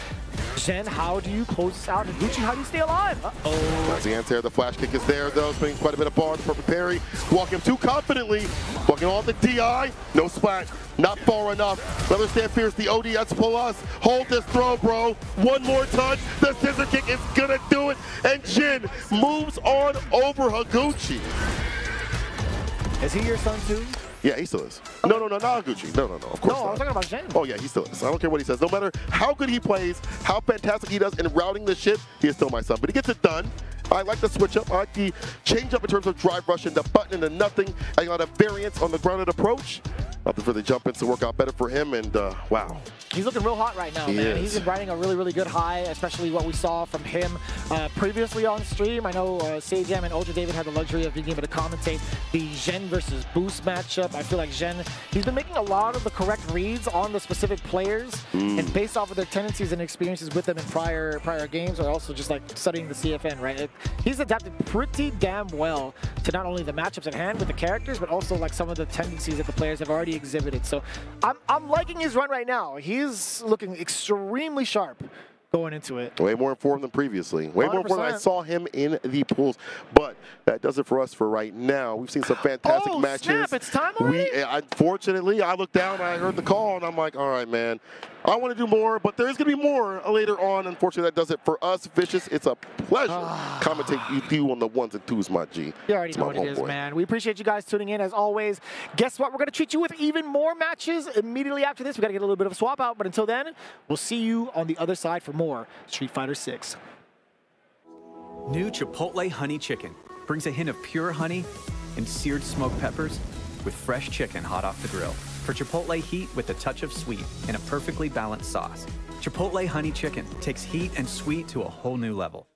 I: Zen, how do you close this out? Higuchi, how do you stay alive? Uh-oh.
B: As the anti-air, the flash kick is there though, spending quite a bit of bar, the perfect parry. Walking too confidently, walking on the DI, no splat, not far enough. Another stand fierce, the ODS pull us. Hold this throw, bro. One more touch, the scissor kick is gonna do it, and Jin moves on over Higuchi.
I: Is he your son too?
B: Yeah, he still is. No, not Higuchi. No, of course not.
I: No, I was talking about Zen.
B: Oh yeah, he still is. I don't care what he says. No matter how good he plays, how fantastic he does in routing the shit, he is still my son. But he gets it done. I like the switch up. I like the change up in terms of drive rush and the button into nothing. I got a variance on the grounded approach. Nothing for the jump ins to work out better for him, and wow.
I: He's looking real hot right now, man. He's been riding a really, really good high, especially what we saw from him previously on stream. I know Sajam and Ultra David had the luxury of being able to commentate the Zen versus Boost matchup. I feel like Zen, he's been making a lot of the correct reads on the specific players, and based off of their tendencies and experiences with them in prior games, or also just like studying the CFN, right? He's adapted pretty damn well to not only the matchups at hand with the characters, but also like some of the tendencies that the players have already exhibited. So I'm liking his run right now. He's looking extremely sharp going into it.
B: Way more informed than previously. Way 100%. More informed than I saw him in the pools. But that does it for us for right now. We've seen some fantastic matches.
I: Snap, it's time already?
B: Unfortunately, I looked down and I heard the call, and I'm like, all right, man. I want to do more, but there is going to be more later on. Unfortunately, that does it for us. Vicious, it's a pleasure commentating you on the ones and twos, my G.
I: You already know what it is, man. We appreciate you guys tuning in as always. Guess what? We're going to treat you with even more matches immediately after this. We got to get a little bit of a swap out, but until then, we'll see you on the other side for more Street Fighter 6.
Q: New Chipotle Honey Chicken brings a hint of pure honey and seared smoked peppers with fresh chicken hot off the grill. For Chipotle heat with a touch of sweet in a perfectly balanced sauce. Chipotle Honey Chicken takes heat and sweet to a whole new level.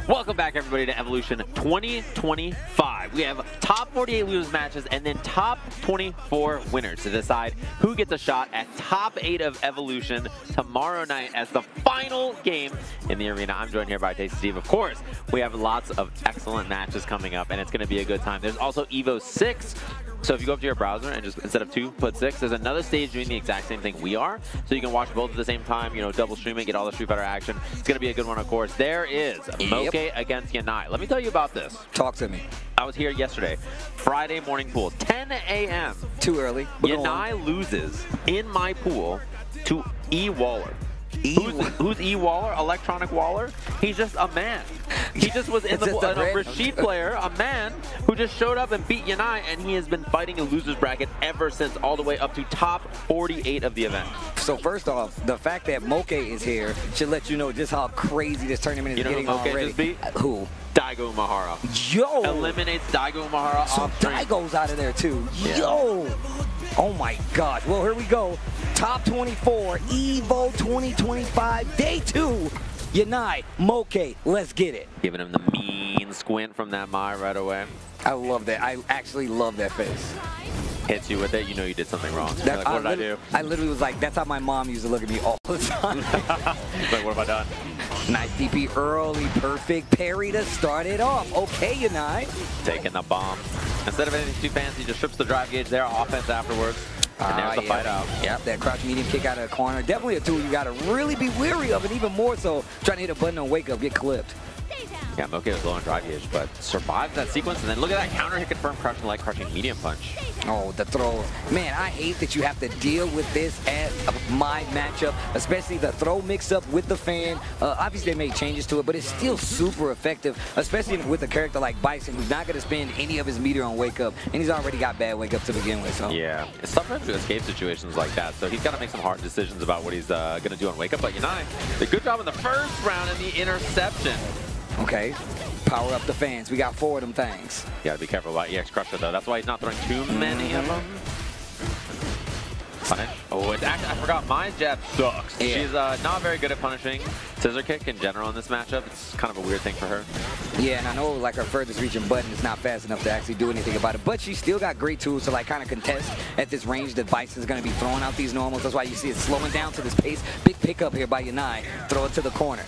P: Welcome back, everybody, to Evolution 2025. We have top 48 losers matches and then top 24 winners to decide who gets a shot at top 8 of Evolution tomorrow night as the final game in the arena. I'm joined here by Tasty Steve. Of course, we have lots of excellent matches coming up, and it's going to be a good time. There's also Evo 6. So if you go up to your browser and just instead of 2, put 6, there's another stage doing the exact same thing we are. So you can watch both at the same time, you know, double stream it, get all the Street Fighter action. It's going to be a good one, of course. There is Moke against Yanai. Let me tell you about this.
R: Talk to me.
P: I was here yesterday, Friday morning pool, 10 a.m.
R: Too early.
P: Yanai loses in my pool to E. Waller. Who's E. Waller? Electronic Waller? He's just a man. He just was in a Rashid player, a man who just showed up and beat Yanai, and he has been fighting a loser's bracket ever since, all the way up to top 48 of the event.
R: So first off, the fact that Moke is here should let you know just how crazy this tournament is getting already.
P: You know who Moke just beat?
R: Who?
P: Daigo Umehara.
R: Yo!
P: Eliminates Daigo Umehara
R: so
P: off stream.
R: Daigo's out of there too.
P: Yeah.
R: Yo! Oh my gosh. Well, here we go. Top 24, EVO 2025, day 2. Yanai, Moke, let's get it.
P: Giving him the mean squint from that Mai right away.
R: I love that. I actually love that face.
P: Hits you with it, you know you did something wrong. You're like, what did I do?
R: I literally was like, that's how my mom used to look at me all the time.
P: Like, what have I done?
R: Nice DP early, perfect parry to start it off. Okay, Yanai.
P: Taking the bomb. Instead of anything too fancy, just strips the drive gauge there, offense afterwards. And there's the fight out.
R: Yep, that crouch medium kick out of the corner. Definitely a tool you got to really be wary of, and even more so trying to hit a button on wake up, get clipped.
P: Yeah, Moke was low on drive gauge, but survived that sequence, and then look at that counter hit confirm crushing leg crushing medium punch.
R: Oh, the throw. Man, I hate that you have to deal with this at my matchup, especially the throw mix-up with the fan. Obviously, they made changes to it, but it's still super effective, especially with a character like Bison, who's not going to spend any of his meter on wake-up, and he's already got bad wake-up to begin with. So.
P: Yeah, it's tough for him to escape situations like that, so he's got to make some hard decisions about what he's going to do on wake-up. But Yanai, did a good job in the first round in the interception.
R: Okay, power up the fans. We got 4 of them things.
P: You gotta be careful about EX Crusher though. That's why he's not throwing too many of them. Punish. Oh, it's actually, I forgot, my jab sucks.
R: Yeah.
P: She's not very good at punishing scissor kick in general in this matchup. It's kind of a weird thing for her.
R: Yeah, and I know like her furthest reaching button is not fast enough to actually do anything about it, but she's still got great tools to like kind of contest at this range that Bison's going to be throwing out these normals. That's why you see it slowing down to this pace. Big pickup here by Yanai. Throw it to the corner.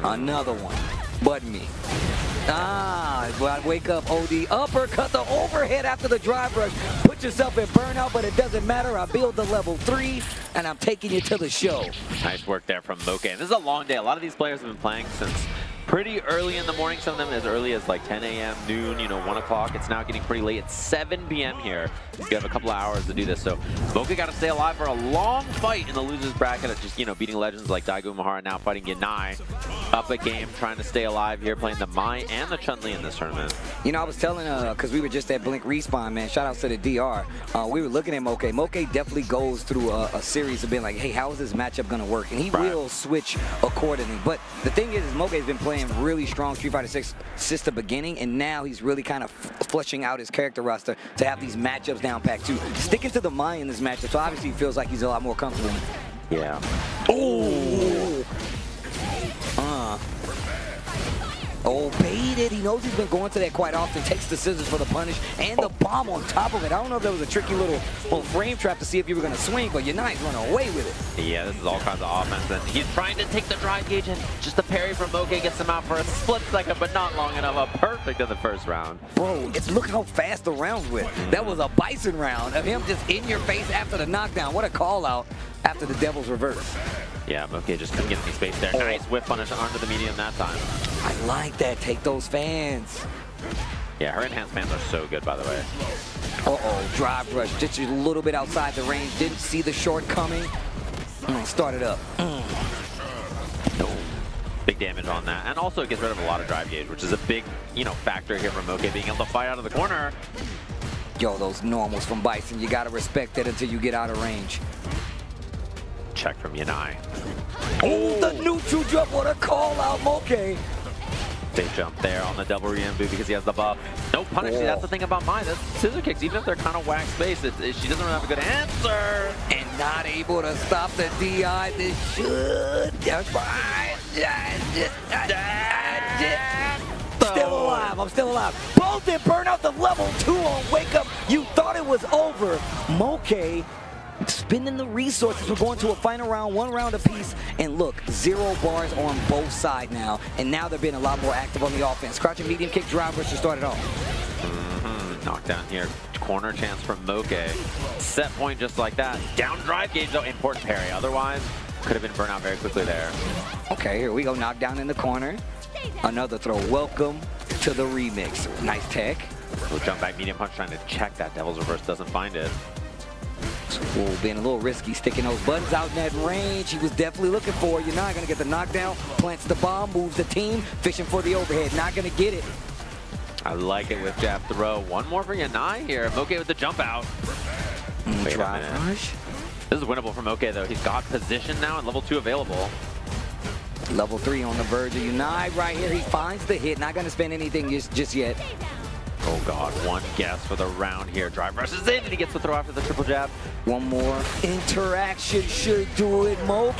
R: Another one. Button me. Well, wake up, OD. Uppercut the overhead after the drive rush. Put yourself in burnout, but it doesn't matter. I build the level 3, and I'm taking you to the show.
P: Nice work there from Moke. And this is a long day. A lot of these players have been playing since pretty early in the morning. Some of them as early as like 10 a.m., noon, you know, 1 o'clock. It's now getting pretty late. It's 7 p.m. here. You have a couple of hours to do this. So Moke got to stay alive for a long fight in the losers bracket of just, you know, beating legends like Daigo Umehara, now fighting Yanai. Up a game, trying to stay alive here, playing the Mai and the Chun-Li in this tournament.
R: You know, I was telling, because we were just at Blink Respawn, man, shout out to the DR. We were looking at Moke. Moke definitely goes through a series of being like, hey, how is this matchup going to work? And he will switch accordingly. But the thing is Moke has been playing really strong Street Fighter 6 since the beginning, and now he's really kind of fleshing out his character roster to have these matchups down packed too. Sticking to the Mai in this matchup, so obviously he feels like he's a lot more comfortable.
P: Yeah.
R: Oh! Oh, baited. He knows he's been going to that quite often. Takes the scissors for the punish and the bomb on top of it. I don't know if that was a tricky little frame trap to see if you were going to swing, but Yanai's running away with it.
P: Yeah, this is all kinds of offense. And he's trying to take the drive gauge, and just a parry from Moke gets him out for a split second, but not long enough. A perfect in the first round.
R: Bro, look how fast the rounds went. That was a Bison round of him just in your face after the knockdown. What a call out after the Devil's Reverse.
P: Yeah, Moke just couldn't get any space there. Nice whip punish under the medium that time.
R: I like that. Take those fans.
P: Yeah, her enhanced fans are so good, by the way.
R: Uh-oh, drive rush. Just a little bit outside the range. Didn't see the short coming. Start it up.
P: Big damage on that. And also it gets rid of a lot of drive gauge, which is a big, you know, factor here for Moke being able to fight out of the corner.
R: Yo, those normals from Bison, you got to respect that until you get out of range.
P: Check from Yanai.
R: Oh, the neutral jump. What a call out, Moke.
P: Big jump there on the double re-embu because he has the buff. No punish. See, that's the thing about Mai. That's scissor kicks, even if they're kind of whack space, she doesn't really have a good answer.
R: And not able to stop the DI. This should. That's right. Still alive. I'm still alive. Both did burn out the level 2 on Wake Up. You thought it was over. Moke spending the resources. We're going to a final round, 1 round apiece. And look, 0 bars on both sides now. And now they're being a lot more active on the offense. Crouching medium kick drive versus start it off.
P: Knockdown here. Corner chance from Moke. Set point just like that. Down drive gauge though. Important parry. Otherwise, could have been burnt out very quickly there.
R: Okay, here we go. Knockdown in the corner. Another throw. Welcome to the remix. Nice tech.
P: We'll jump back medium punch trying to check that. Devil's Reverse doesn't find it.
R: Ooh, being a little risky, sticking those buttons out in that range. He was definitely looking for. You're not going to get the knockdown. Plants the bomb, moves the team, fishing for the overhead. Not going to get it.
P: I like it with jab throw. One more for Yanai here. Moke with the jump out.
R: Drive rush.
P: This is winnable for Moke though. He's got position now and level 2 available.
R: Level 3 on the verge of Yanai right here. He finds the hit. Not going to spend anything just yet.
P: Oh God, one guess for the round here. Drive rushes in and he gets the throw after the triple jab.
R: One more interaction should do it. Moke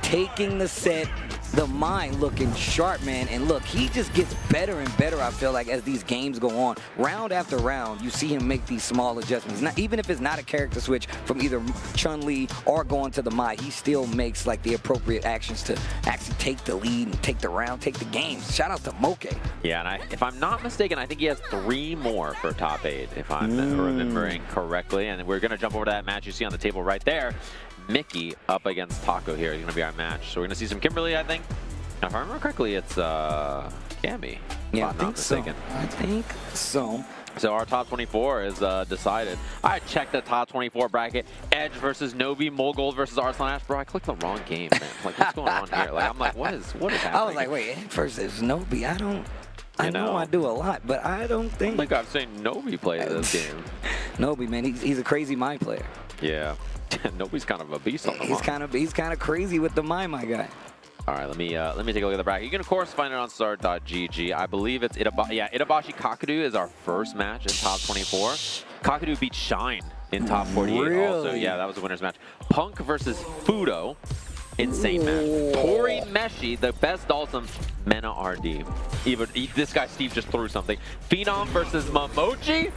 R: taking the set. The mind looking sharp, man. And look, he just gets better and better, I feel like, as these games go on. Round after round, you see him make these small adjustments. Not, even if it's not a character switch from either Chun-Li or going to the Mai, he still makes like the appropriate actions to actually take the lead and take the round, take the game. Shout out to Moke.
P: Yeah, and if I'm not mistaken, I think he has 3 more for top 8, if I'm remembering correctly. And we're going to jump over to that match you see on the table right there. Mickey up against Taco here is going to be our match. So we're going to see some Kimberly, I think. Now, if I remember correctly, it's Cammy.
R: Yeah, I think so. I think so.
P: So our top 24 is decided. I checked the top 24 bracket. Edge versus Nobi, Molgold versus Arslan Ash. Bro, I clicked the wrong game, man. Like, what's going on here? Like, I'm like, what is happening?
R: I was like, wait, Edge versus Nobi. I know I do a lot, but I don't think.
P: Like I've seen Nobi play this game.
R: Nobi, man, he's a crazy mind player.
P: Yeah. Nobody's kind of a beast on the
R: He's kind of crazy with the my guy.
P: All right, let me take a look at the bracket. You can of course find it on start.gg. I believe it's Itabashi Kakadu is our first match in top 24. Kakadu beat Shine in top 48 also. Yeah, that was the winner's match. Punk versus Fudo. Insane match. Tori Meshi, the best Dalsum, Mena RD. This guy Steve just threw something. Phenom versus Momochi.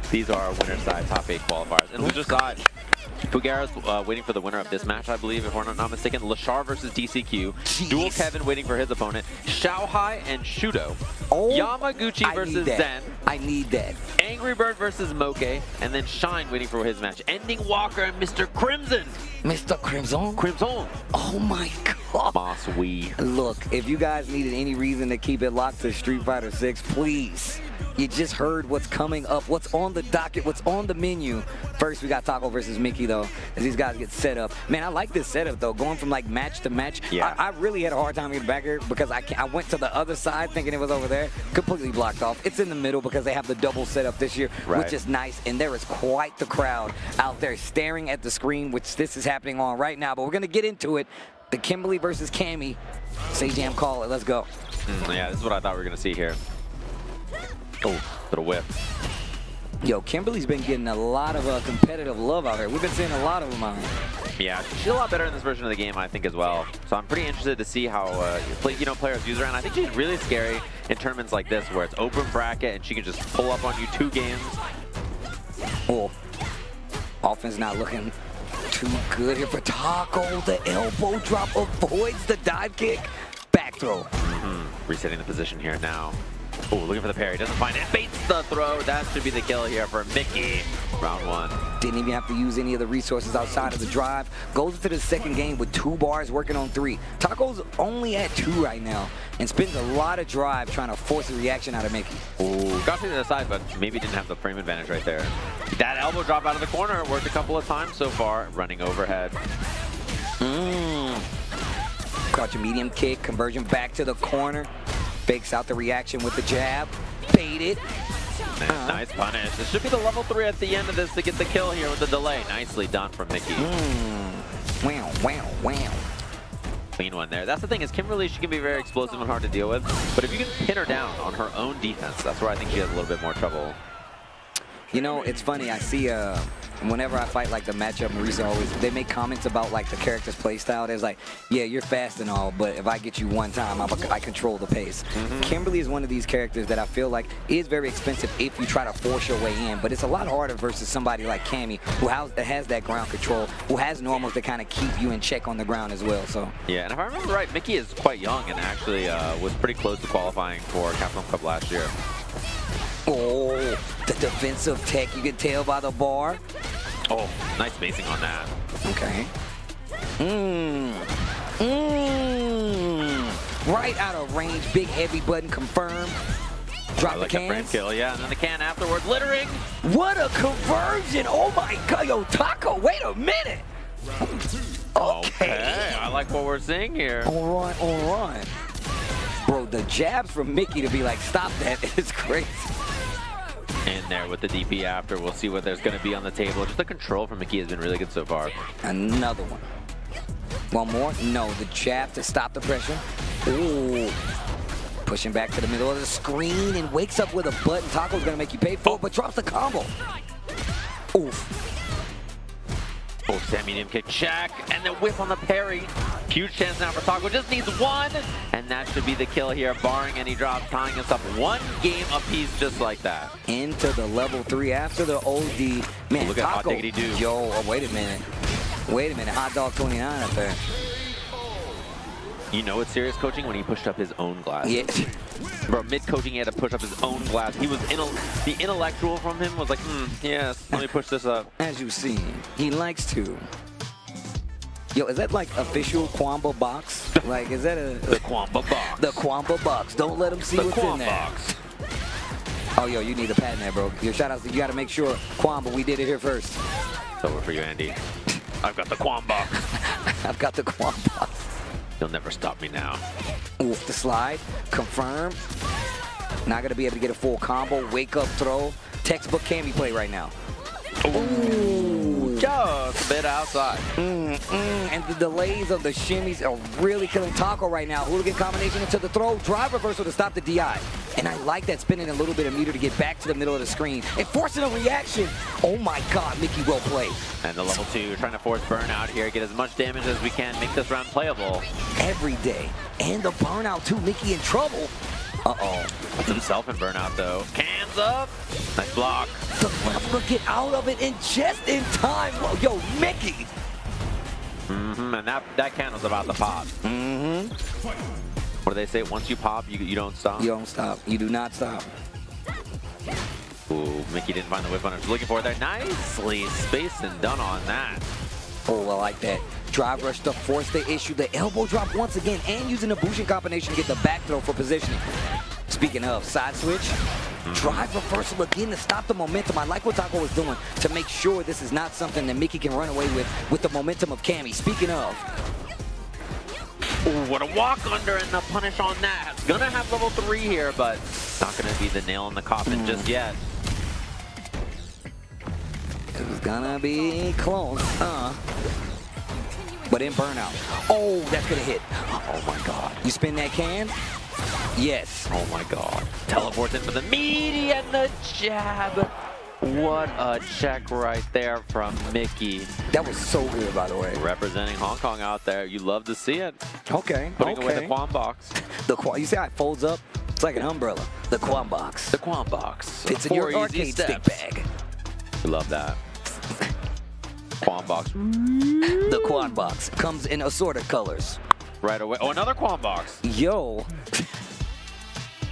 P: These are our winner's side top 8 qualifiers. And loser side, Fugara's waiting for the winner of this match, I believe, if we're not mistaken. Lashar versus DCQ. Jeez. Dual Kevin waiting for his opponent. Xiaohai and Shudo. Yamaguchi versus Zen.
R: I need that.
P: Angry Bird versus Moke. And then Shine waiting for his match. Ending Walker and Mr. Crimson.
R: Mr. Crimson?
P: Crimson.
R: Oh my God.
P: Moss Wee.
R: Look, if you guys needed any reason to keep it locked to Street Fighter 6, please. You just heard what's coming up, what's on the docket, what's on the menu. First, we got Taco versus Mickey, though, as these guys get set up. Man, I like this setup, though, going from, like, match to match.
P: Yeah.
R: I really had a hard time getting back here because I went to the other side thinking it was over there. Completely blocked off. It's in the middle because they have the double setup this year, which is nice. And there is quite the crowd out there staring at the screen, which this is happening on right now. But we're going to get into it. The Kimberly versus Cammy. Say Jam, call it. Let's go.
P: Yeah, this is what I thought we were going to see here. Oh, little whip.
R: Yo, Kimberly's been getting a lot of competitive love out here. We've been seeing a lot of them out here.
P: Yeah, she's a lot better in this version of the game, I think, as well. So I'm pretty interested to see how players use her. And I think she's really scary in tournaments like this, where it's open bracket and she can just pull up on you 2 games.
R: Oh, offense not looking too good here for Taco. The elbow drop avoids the dive kick. Back throw.
P: Resetting the position here now. Oh, looking for the parry. Doesn't find it. Baits the throw. That should be the kill here for Mickey. Round 1.
R: Didn't even have to use any of the resources outside of the drive. Goes into the second game with 2 bars, working on 3. Taco's only at 2 right now and spends a lot of drive trying to force a reaction out of Mickey.
P: Oh, got to the side, but maybe didn't have the frame advantage right there. That elbow drop out of the corner worked a couple of times so far. Running overhead.
R: Crouch a medium kick, conversion back to the corner. Fakes out the reaction with the jab. Bait it.
P: Nice punish. This should be the level 3 at the end of this to get the kill here with the delay. Nicely done from Mickey.
R: Wow, wow, wow.
P: Clean one there. That's the thing is Kimberly, she can be very explosive and hard to deal with. But if you can pin her down on her own defense, that's where I think she has a little bit more trouble.
R: You know, it's funny. I see whenever I fight like the matchup, Marisa always, they make comments about like the character's play style. There's like, yeah, you're fast and all, but if I get you one time, I control the pace. Kimberly is one of these characters that I feel like is very expensive if you try to force your way in, but it's a lot harder versus somebody like Cammy who has that ground control, who has normals that kind of keep you in check on the ground as well. So
P: yeah, and if I remember right, Mickey is quite young and actually was pretty close to qualifying for Capcom Cup last year.
R: Oh, the defensive tech, you can tell by the bar.
P: Oh, nice spacing on that.
R: Okay. Right out of range, big heavy button confirm. Drop
P: like
R: the
P: a frame
R: cans.
P: kill, yeah, and then the can afterwards, littering.
R: What a conversion! Oh my God, yo, Taco, wait a minute.
P: Okay, I like what we're seeing here.
R: All right. Bro, the jabs from Mickey to be like, stop that, is crazy.
P: In there with the DP after, we'll see what there's going to be on the table. Just the control from Mickey has been really good so far.
R: Another one. One more? No, the jab to stop the pressure. Ooh. Pushing back to the middle of the screen and wakes up with a button. Taco's going to make you pay for it, but drops the combo. Oof.
P: Oh, semi-medium kick check, and then whip on the parry. Huge chance now for Taco, just needs one, and that should be the kill here, barring any drops, tying us up one game apiece just like that.
R: Into the level 3 after the OD. Man,
P: look at Hot Diggity Do.
R: Yo, oh, wait a minute. Wait a minute, Hot Dog 29 up there.
P: You know it's serious coaching when he pushed up his own glass.
R: Yeah.
P: Bro, mid-coaching, he had to push up his own glass. He was, the intellectual from him was like, yes, let me push this up.
R: As you see, he likes to. Yo, is that like official Kwamba box? Like, is that a...
P: The Kwamba box.
R: The Kwamba box. Don't let him see what's in there.
P: Box.
R: Oh, yo, you need a patent there, bro. Your shout-outs, you got to make sure, Kwamba, we did it here first.
P: It's over for you, Andy. I've got the Kwamba box.
R: I've got the Kwamba box.
P: You'll never stop me now.
R: Oof, the slide, confirm. Not gonna be able to get a full combo, wake up throw. Textbook Cammy play right now.
P: Ooh, just a bit outside.
R: And the delays of the shimmies are really killing Taco right now. Hooligan combination into the throw, drive reversal to stop the DI. And I like that spinning a little bit of meter to get back to the middle of the screen and forcing a reaction. Oh my God, Mickey, well played.
P: And the level 2 trying to force burnout here, get as much damage as we can, make this round playable.
R: Every day. And the burnout too, Mickey in trouble. Uh-oh.
P: Puts himself in burnout though. Cans up. Nice block.
R: The left get out of it and just in time. Whoa, yo, Mickey.
P: And that can was about to pop. What do they say? Once you pop, you don't stop?
R: You don't stop. You do not stop.
P: Ooh, Mickey didn't find the whip on it. Looking for it there. Nicely spaced and done on that.
R: Oh, I like that. Drive rush to force the issue. The elbow drop once again and using the Bushin combination to get the back throw for positioning. Speaking of, side switch. Drive reversal again to stop the momentum. I like what Taco was doing to make sure this is not something that Mickey can run away with the momentum of Cammy. Speaking of.
P: Ooh, what a walk under and the punish on that. Gonna have level 3 here, but not gonna be the nail in the coffin just yet.
R: It was gonna be close, but in burnout. Oh, that's gonna hit.
P: Oh my God.
R: You spin that can? Yes.
P: Oh my God. Teleports in for the meaty and the jab. What a check right there from Mickey.
R: That was so good, by the way.
P: Representing Hong Kong out there. You love to see it.
R: Okay.
P: Putting away the Kwon box.
R: You see how it folds up? It's like an umbrella. The Kwon box.
P: The Kwon box.
R: Fits in your arcade stick bag.
P: We love that. Kwon box.
R: The Kwon box comes in assorted colors.
P: Right away. Oh, another Kwon box.
R: Yo.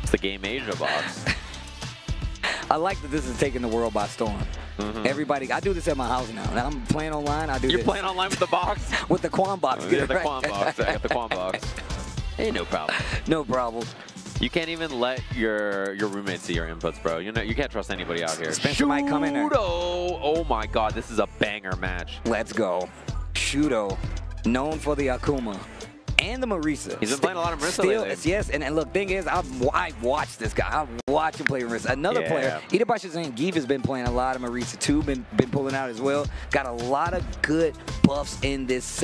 P: It's the Game Asia box.
R: I like that this is taking the world by storm. Everybody, I do this at my house now. Now I'm playing online.
P: You're playing online with the box?
R: With the Kwon box.
P: Yeah, the Kwon box. I got the Kwon box. Hey, no problem.
R: No problem.
P: You can't even let your roommates see your inputs, bro. You know you can't trust anybody out here.
R: Spencer might come in there.
P: Oh my God, this is a banger match.
R: Let's go. Shudo, known for the Akuma and the Marisa.
P: He's been playing a lot of Marisa lately.
R: Yes, and look, thing is, I watched this guy. I watch him play Marisa. Another player, Itabashi Zangief has been playing a lot of Marisa too, been pulling out as well. Got a lot of good buffs in this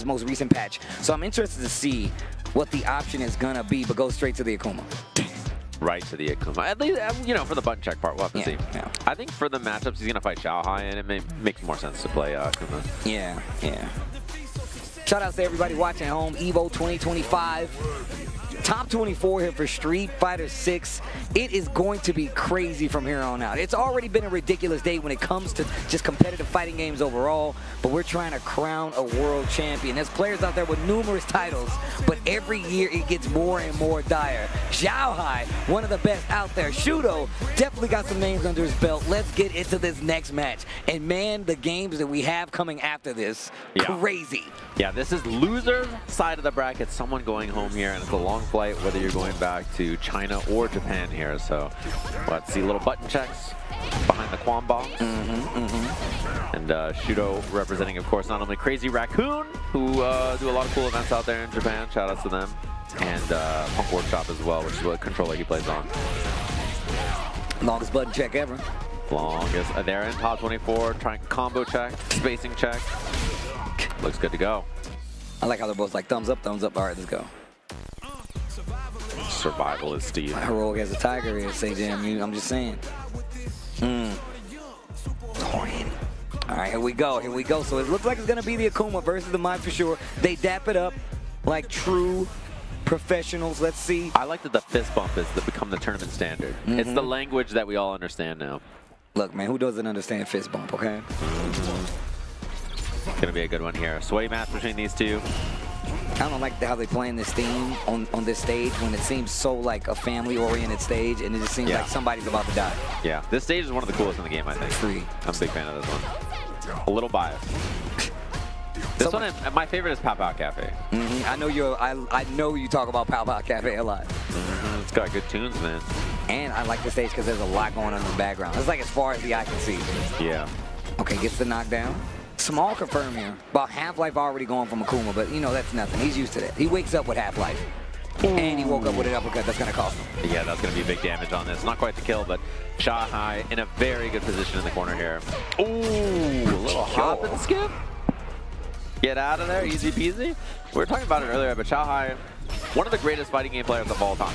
R: most recent patch. So I'm interested to see what the option is gonna be, but go straight to the Akuma.
P: right to the Akuma. At least, you know, for the button check part, we'll have to see.
R: Yeah.
P: I think for the matchups, he's going to fight Xiaohai, and it makes more sense to play Akuma.
R: Yeah, yeah. Shout out to everybody watching at home. EVO 2025. Top 24 here for Street Fighter 6. It is going to be crazy from here on out. It's already been a ridiculous day when it comes to just competitive fighting games overall, but we're trying to crown a world champion. There's players out there with numerous titles, but every year it gets more and more dire. Xiaohai, one of the best out there. Shudo definitely got some names under his belt. Let's get into this next match. And man, the games that we have coming after this, crazy.
P: Yeah, this is loser's side of the bracket. Someone going home here, and it's a long flight, whether you're going back to China or Japan here. So let's see little button checks behind the Quan box. And Shudo representing, of course, not only Crazy Raccoon, who do a lot of cool events out there in Japan. Shout outs to them. And Punk Workshop as well, which is what controller he plays on.
R: Longest button check ever.
P: Longest. They're in top 24, trying combo check, spacing check. Looks good to go.
R: I like how they're both like thumbs up, thumbs up. All right, let's go.
P: Survival is Steve.
R: Heroic as a tiger is, say Jam. I'm just saying. All right, here we go. Here we go. So it looks like it's going to be the Akuma versus the Mind for sure. They dap it up like true professionals. Let's see.
P: I like that the fist bump is to become the tournament standard. It's the language that we all understand now.
R: Look, man, who doesn't understand fist bump, okay?
P: It's going to be a good one here. Sway match between these two.
R: I don't like how they playing this theme on this stage when it seems so like a family-oriented stage, and it just seems like somebody's about to die.
P: Yeah, this stage is one of the coolest in the game, I think. I'm a big fan of this one. A little biased. This one, my favorite is Pow Pow Cafe.
R: I know you talk about Pow Pow Cafe a lot.
P: It's got good tunes, man.
R: And I like the stage because there's a lot going on in the background. It's like as far as the eye can see.
P: Yeah.
R: Okay, gets the knockdown. Small confirm here. About Half-Life already going from Akuma, but you know, that's nothing. He's used to that. He wakes up with Half-Life. And he woke up with an uppercut. That's going to cost him.
P: Yeah, that's going to be big damage on this. Not quite the kill, but Xiaohai in a very good position in the corner here. Ooh, a little hop and skip. Get out of there, easy peasy. We were talking about it earlier, but Xiaohai, one of the greatest fighting game players of all time.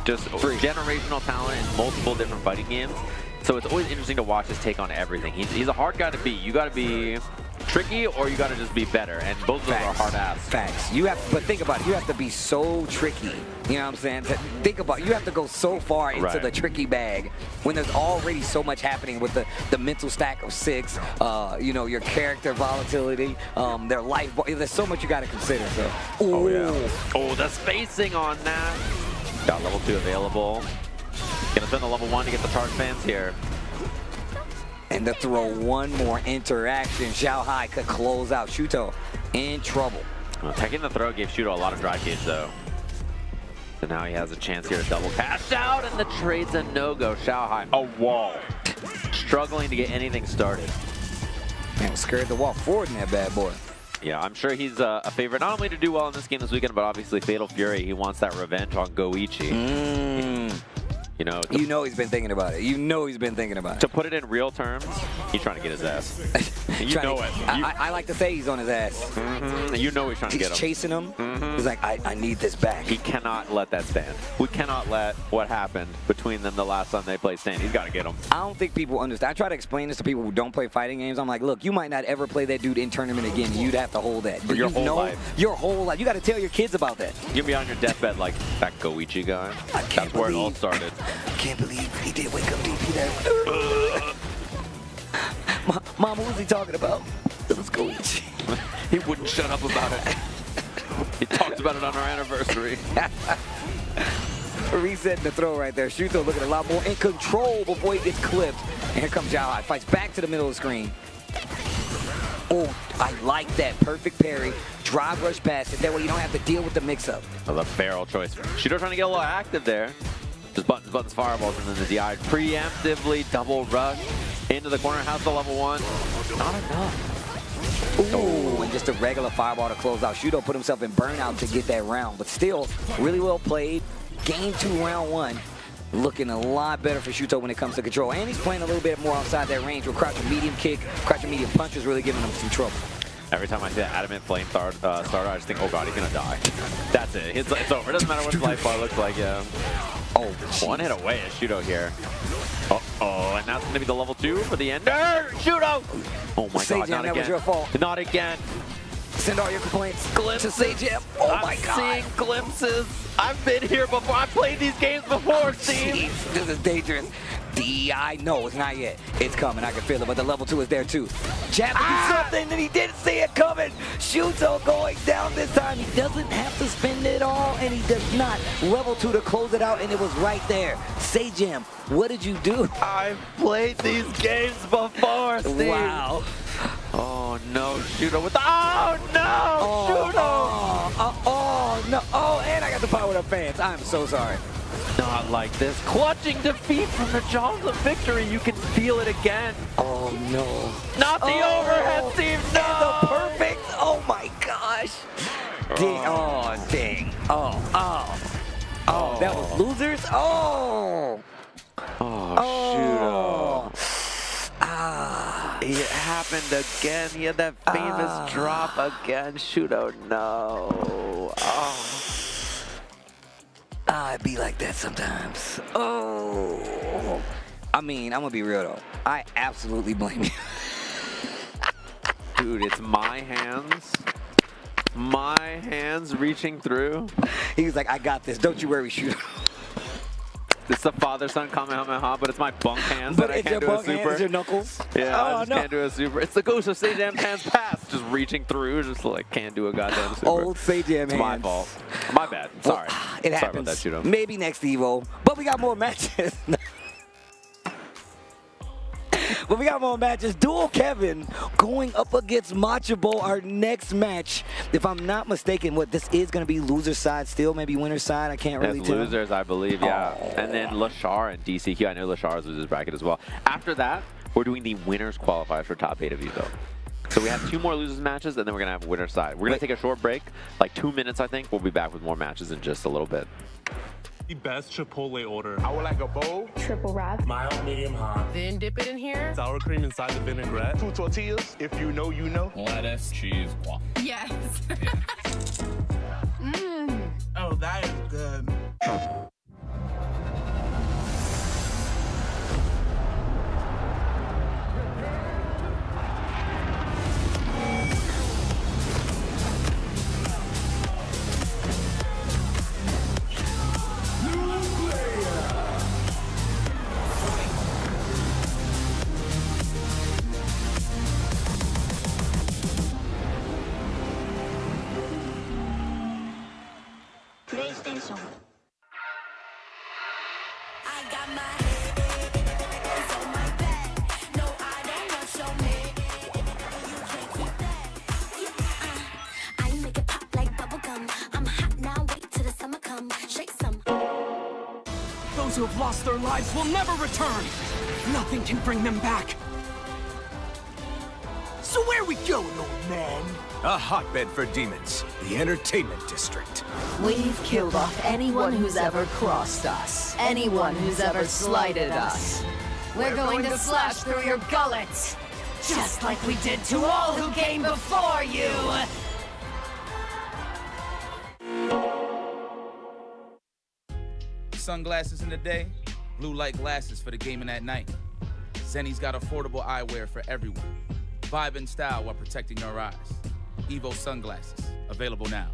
P: Just generational talent in multiple different fighting games. So it's always interesting to watch his take on everything. He's a hard guy to beat. You got to be tricky, or you got to just be better, and both of those are hard ass.
R: Facts. You have, but think about it. You have to be so tricky. You know what I'm saying? Think about it. You have to go so far into the tricky bag when there's already so much happening with the mental stack of 6. You know, your character volatility, their life. There's so much you got to consider. So.
P: Oh yeah. Oh, the spacing on that. Got level 2 available. Gonna spend the level 1 to get the charge fans here.
R: And to throw one more interaction, Xiaohai could close out Shuto in trouble.
P: Well, taking the throw gave Shuto a lot of drive gauge though. So now he has a chance here to double cash out, and the trade's a no-go. Xiaohai, a wall. Struggling to get anything started.
R: Man, scared to walk forward in that bad boy.
P: Yeah, I'm sure he's a favorite not only to do well in this game this weekend, but obviously Fatal Fury. He wants that revenge on Goichi. You know
R: he's been thinking about it. You know he's been thinking about it.
P: To put it in real terms, he's trying to get his ass. You know it.
R: I like to say he's on his ass.
P: You know he's trying to get him.
R: He's chasing him. He's like, I need this back.
P: He cannot let that stand. We cannot let what happened between them the last time they played stand. He's got to get him.
R: I don't think people understand. I try to explain this to people who don't play fighting games. I'm like, look, you might not ever play that dude in tournament again. You'd have to hold that.
P: Your whole life.
R: Your whole life. You got to tell your kids about that.
P: You'll be on your deathbed like that Goichi guy. That's where it all started.
R: I can't believe he did wake up DP there. Mom, what was he talking about? It was Goichi.
P: He wouldn't shut up about it. He talked about it on our anniversary.
R: Resetting the throw right there. Shuto looking a lot more in control before he gets clipped. And here comes Xiaohai. Fights back to the middle of the screen. Oh, I like that. Perfect parry. Drive rush past it. That way you don't have to deal with the mix-up.
P: The barrel choice. Shuto trying to get a little active there. Just buttons, fireballs, and then the DI. Preemptively double rush into the corner. Has the level 1. Not enough.
R: Ooh, and just a regular fireball to close out. Shuto put himself in burnout to get that round, but still really well played. Game 2, round 1. Looking a lot better for Shuto when it comes to control. And he's playing a little bit more outside that range with crouching medium kick, crouching medium punch is really giving him some trouble.
P: Every time I see that Adamant Flame starter, I just think, oh god, he's gonna die. That's it. It's over. It doesn't matter what his life bar looks like, yeah. Oh, one hit away is Shudo here. Uh-oh, and that's gonna be the level 2 for the ender. Shudo! Oh my god, not again.
R: That was your fault.
P: Not again.
R: Send all your complaints to Sajam. Oh my god.
P: I'm seeing glimpses. I've been here before. I've played these games before, Steve.
R: Jeez, this is dangerous. DI, no, it's not yet. It's coming, I can feel it, but the level 2 is there too. Jab to do something, and he didn't see it coming. Shudo going down this time. He doesn't have to spend it all, and he does not. Level 2 to close it out, and it was right there. Sajam, what did you do?
P: I've played these games before, Steve.
R: Wow.
P: Oh no, Shudo with the, oh no, Shudo!
R: Oh no, oh, and I got the power of fans. I'm so sorry.
P: Not like this. Clutching defeat from the jaws of victory. You can feel it again.
R: Oh no.
P: Not the overhead, Steve, no!
R: And the perfect, oh my gosh. Oh, dang. Oh, that was losers? Oh.
P: Oh, Shudo. It happened again. He had that famous drop again. Shudo, no.
R: It'd be like that sometimes. Oh. I mean, I'm gonna be real though. I absolutely blame you.
P: Dude, it's my hands. My hands reaching through.
R: He was like, I got this. Don't you worry, Shudo.
P: It's the father-son Kamehameha, but it's my bunk hands that I can't do a super.
R: It's your knuckles?
P: Yeah, I just can't do a super. It's the ghost of Sajam's hands past, just reaching through, just like can't do a goddamn super.
R: Old Sajam hands.
P: It's my fault. My bad. Sorry.
R: It happens.
P: Sorry about that, Shudo.
R: Maybe next Evo, but we got more matches. But we got more matches. Dual Kevin going up against Machabo, our next match. If I'm not mistaken, what this is going to be loser side still, maybe winner side. I can't really tell.
P: Losers, I believe, yeah. And then Lashar and DCQ. I know Lashar's losers bracket as well. After that, we're doing the winners qualifiers for top 8 of Evo. So we have 2 more losers matches, and then we're going to have a winner side. We're going to take a short break, like 2 minutes, I think. We'll be back with more matches in just a little bit.
C: The best Chipotle order.
D: I would like a bowl.
N: Triple wrap.
C: Mild, medium, hot.
N: Then dip it in here.
C: Sour cream inside the vinaigrette.
D: 2 tortillas. If you know, you know.
C: Lettuce, cheese, guac.
N: Yes.
G: Oh, that is good.
N: PlayStation.
S: I got my hands on my back. No, I don't want your man. You can't keep that. I make it pop like bubblegum. I'm hot now, wait till the summer come. Shake some.
W: Those who have lost their lives will never return. Nothing can bring them back. So where we going, old man?
X: A hotbed for demons, the entertainment district.
Y: We've killed off anyone who's ever crossed us, anyone who's ever slighted us. We're going to slash through your gullets, just like we did to all who came before you.
A: Sunglasses in the day, blue light glasses for the gaming at night. Zenny's got affordable eyewear for everyone. Vibe and style while protecting your eyes. Evo sunglasses, available now.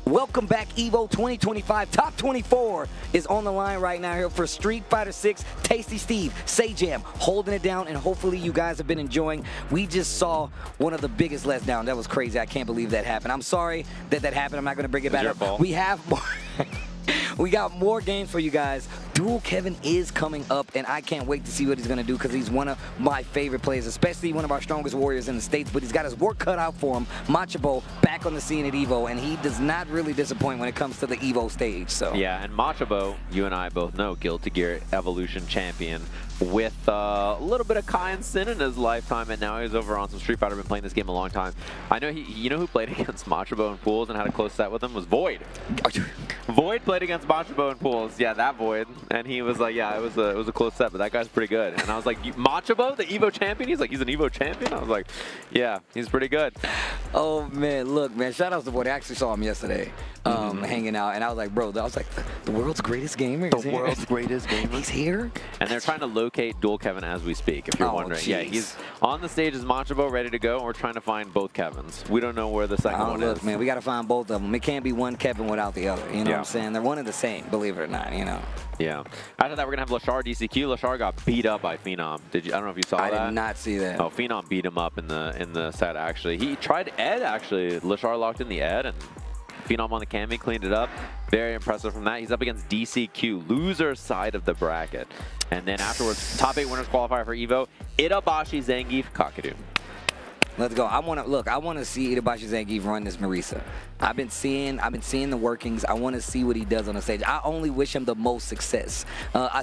R: Welcome back, Evo 2025. Top 24 is on the line right now here for Street Fighter 6. Tasty Steve, Sajam, holding it down, and hopefully you guys have been enjoying. We just saw one of the biggest letdowns. That was crazy. I can't believe that happened. I'm sorry that happened. I'm not going to bring it back up. We have more. We got more games for you guys. Dual Kevin is coming up, and I can't wait to see what he's going to do because he's one of my favorite players, especially one of our strongest warriors in the States, but he's got his work cut out for him. Machabo back on the scene at EVO, and he does not really disappoint when it comes to the EVO stage. So
P: yeah, and Machabo, you and I both know, Guilty Gear Evolution champion with a little bit of Kai and Sin in his lifetime, and now he's over on some Street Fighter. Been playing this game a long time. I know you know who played against Machabo in pools and had a close set with him was Void. Void played against Machabo in pools. Yeah, that Void, and he was like, yeah, it was a close set, but that guy's pretty good. And I was like, Machabo, the EVO champion? He's like, he's an EVO champion? I was like, yeah, he's pretty good.
R: Oh man, look, man, shout out to Void. I actually saw him yesterday, hanging out, and I was like, bro, the world's greatest gamer. The
B: world's greatest gamer.
R: He's here.
P: And they're trying to locate Dual Kevin as we speak, if you're wondering. Geez. Yeah, he's on the stage as Machabo, ready to go, and we're trying to find both Kevins. We don't know where the second one
R: look,
P: is.
R: Man, we got to find both of them. It can't be one Kevin without the other. You know what I'm saying? They're one and the same, believe it or not. You know.
P: Yeah. After that, we're gonna have Lashar DCQ. Lashar got beat up by Phenom. I don't know if you saw that.
R: I did not see that.
P: Oh, Phenom beat him up in the set. Actually, he tried Ed. Actually, Lashar locked in the Ed and Phenom on the Cammy cleaned it up. Very impressive from that. He's up against DCQ, loser side of the bracket. And then afterwards, top 8 winners qualify for EVO. Itabashi, Zangief, Kakadu.
R: Let's go. I want to see Itabashi Zangief run this Marisa. I've been seeing the workings. I want to see what he does on the stage. I only wish him the most success. I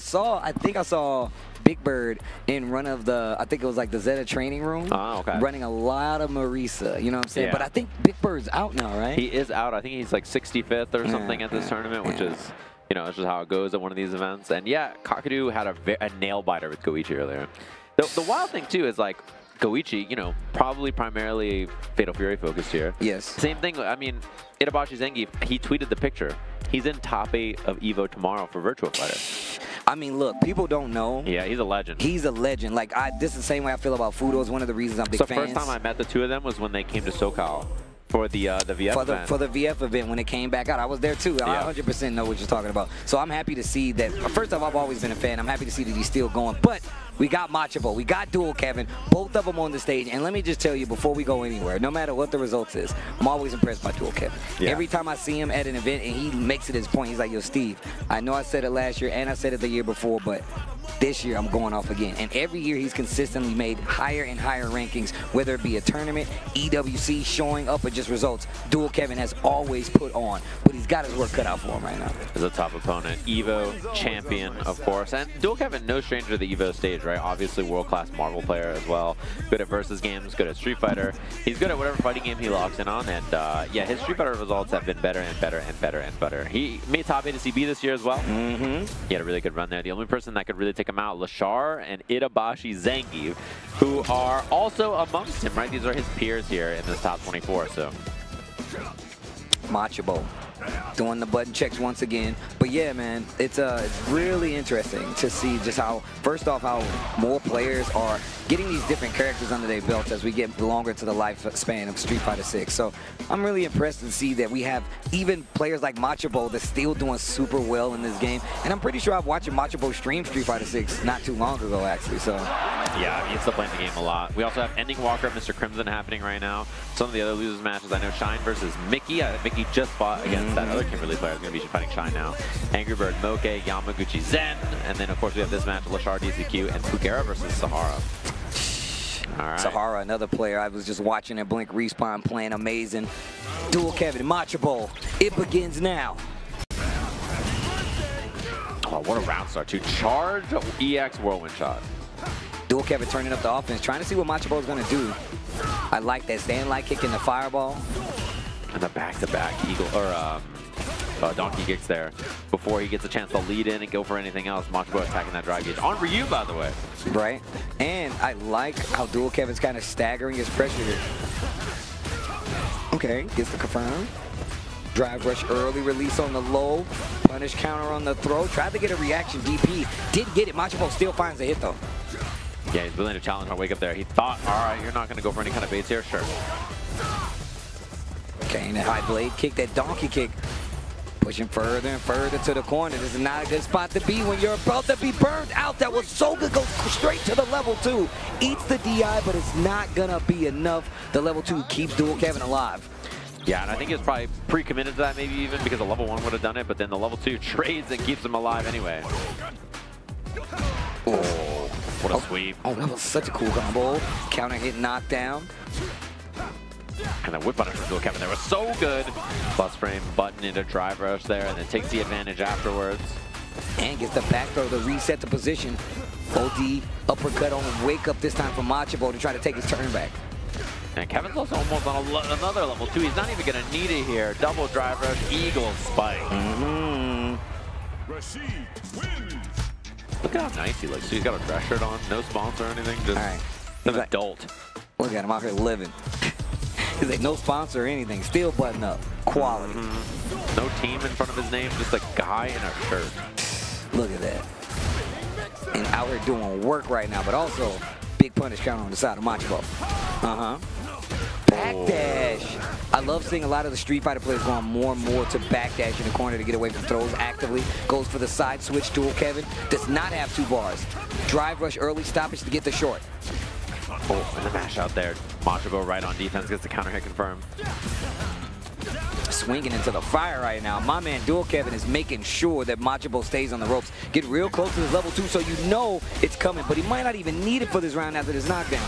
R: think I saw Big Bird in front of I think it was like the Zeta training room, running a lot of Marisa. You know what I'm saying?
P: Yeah.
R: But I think Big Bird's out now, right?
P: He is out. I think he's like 65th or something at this tournament, which is, you know, it's just how it goes at one of these events. And yeah, Kakadu had a nail biter with Goichi earlier. The wild thing too is like, Goichi, you know, probably primarily Fatal Fury focused here.
R: Yes.
P: Same thing, I mean, Itabashi Zangief, he tweeted the picture. He's in top 8 of EVO tomorrow for Virtua Fighter.
R: I mean, look, people don't know.
P: Yeah, he's a legend.
R: He's a legend. Like, this is the same way I feel about Fudo. It's one of the reasons I'm big fans.
P: So first time I met the two of them was when they came to SoCal for the VF event.
R: For the VF event when it came back out. I was there too. I 100% know what you're talking about. So I'm happy to see that. First off, I've always been a fan. I'm happy to see that he's still going. But we got Machabo. We got Dual Kevin. Both of them on the stage. And let me just tell you before we go anywhere, no matter what the results is, I'm always impressed by Dual Kevin. Yeah. Every time I see him at an event and he makes it his point, he's like, yo, Steve, I know I said it last year and I said it the year before, but this year I'm going off again. And every year he's consistently made higher and higher rankings, whether it be a tournament, EWC, showing up, or just results. Dual Kevin has always put on, but he's got his work cut out for him right now.
P: He's a top opponent. EVO champion, of course. And Dual Kevin, no stranger to the EVO stage, right? Obviously world-class Marvel player as well. Good at versus games, good at Street Fighter. He's good at whatever fighting game he locks in on. And yeah, his Street Fighter results have been better and better and better and better. He made top 8 at CB this year as well. He had a really good run there. The only person that could really take him out, Lashar and Itabashi Zangief, who are also amongst him, right? These are his peers here in this top 24, so.
R: Machabo doing the button checks once again. But yeah, man, it's really interesting to see just how, first off, how more players are getting these different characters under their belts as we get longer to the lifespan of Street Fighter 6. So I'm really impressed to see that we have even players like Machabo that's still doing super well in this game. And I'm pretty sure I've watched Machabo stream Street Fighter 6 not too long ago, actually. So
P: yeah, he's still playing the game a lot. We also have Ending Walker, Mr. Crimson happening right now. Some of the other losers matches, I know Shine versus Mickey. Mickey just fought against that other Kimberly player who's going to be fighting Shine now. Angry Bird Moke, Yamaguchi Zen, and then of course we have this match, Lashar DCQ and Pugera versus Sahara. All right.
R: Sahara, another player. I was just watching at Blink Respawn playing amazing. Dual Kevin, Machabo. It begins now.
P: Oh, what a round start to charge EX Whirlwind Shot.
R: Dual Kevin turning up the offense, trying to see what Machabo is going to do. I like that stand light kick in the fireball.
P: And the back-to-back eagle or donkey kicks there before he gets a chance to lead in and go for anything else. Machabo attacking that drive gauge on Ryu, by the way.
R: Right, and I like how Dual Kevin's kind of staggering his pressure here. Okay, gets the confirm. Drive rush early, release on the low, punish counter on the throw. Tried to get a reaction DP, didn't get it. Machabo still finds a hit though.
P: Yeah, he's willing to challenge my wake up there. He thought, all right, you're not going to go for any kind of baits here, sure.
R: Okay, and that high blade kick, that donkey kick. Pushing further and further to the corner. This is not a good spot to be when you're about to be burned out. That was so good. Goes straight to the level 2. Eats the DI, but it's not going to be enough. The level 2 keeps Dual Kevin alive.
P: Yeah, and I think he was probably pre-committed to that maybe even because the level 1 would have done it, but then the level 2 trades and keeps him alive anyway. Oh, what a sweep.
R: Oh, that was such a cool combo. Counter hit knockdown.
P: And the whip punish from Dual Kevin there was so good. Plus frame button into drive rush there and then takes the advantage afterwards.
R: And gets the back throw to reset the position. OD uppercut on the wake up this time from Machabo to try to take his turn back.
P: And Kevin's also almost on another level 2. He's not even going to need it here. Double drive rush, eagle spike. Look at how nice he looks. So he's got a dress shirt on, no sponsor or anything, just an adult.
R: Look at him out here living. He's like, no sponsor or anything, still button up. Quality.
P: No team in front of his name, just a guy in a shirt.
R: Look at that. And out here doing work right now, but also big punish counter on the side of Machabo. Backdash. I love seeing a lot of the Street Fighter players going more and more to backdash in the corner to get away from throws actively. Goes for the side switch. Dual Kevin does not have 2 bars. Drive rush early stoppage to get the short.
P: Oh, and the mash out there. Machabo right on defense gets the counter hit confirmed.
R: Swinging into the fire right now. My man Dual Kevin is making sure that Machabo stays on the ropes. Get real close to his level 2 so you know it's coming, but he might not even need it for this round after this knockdown.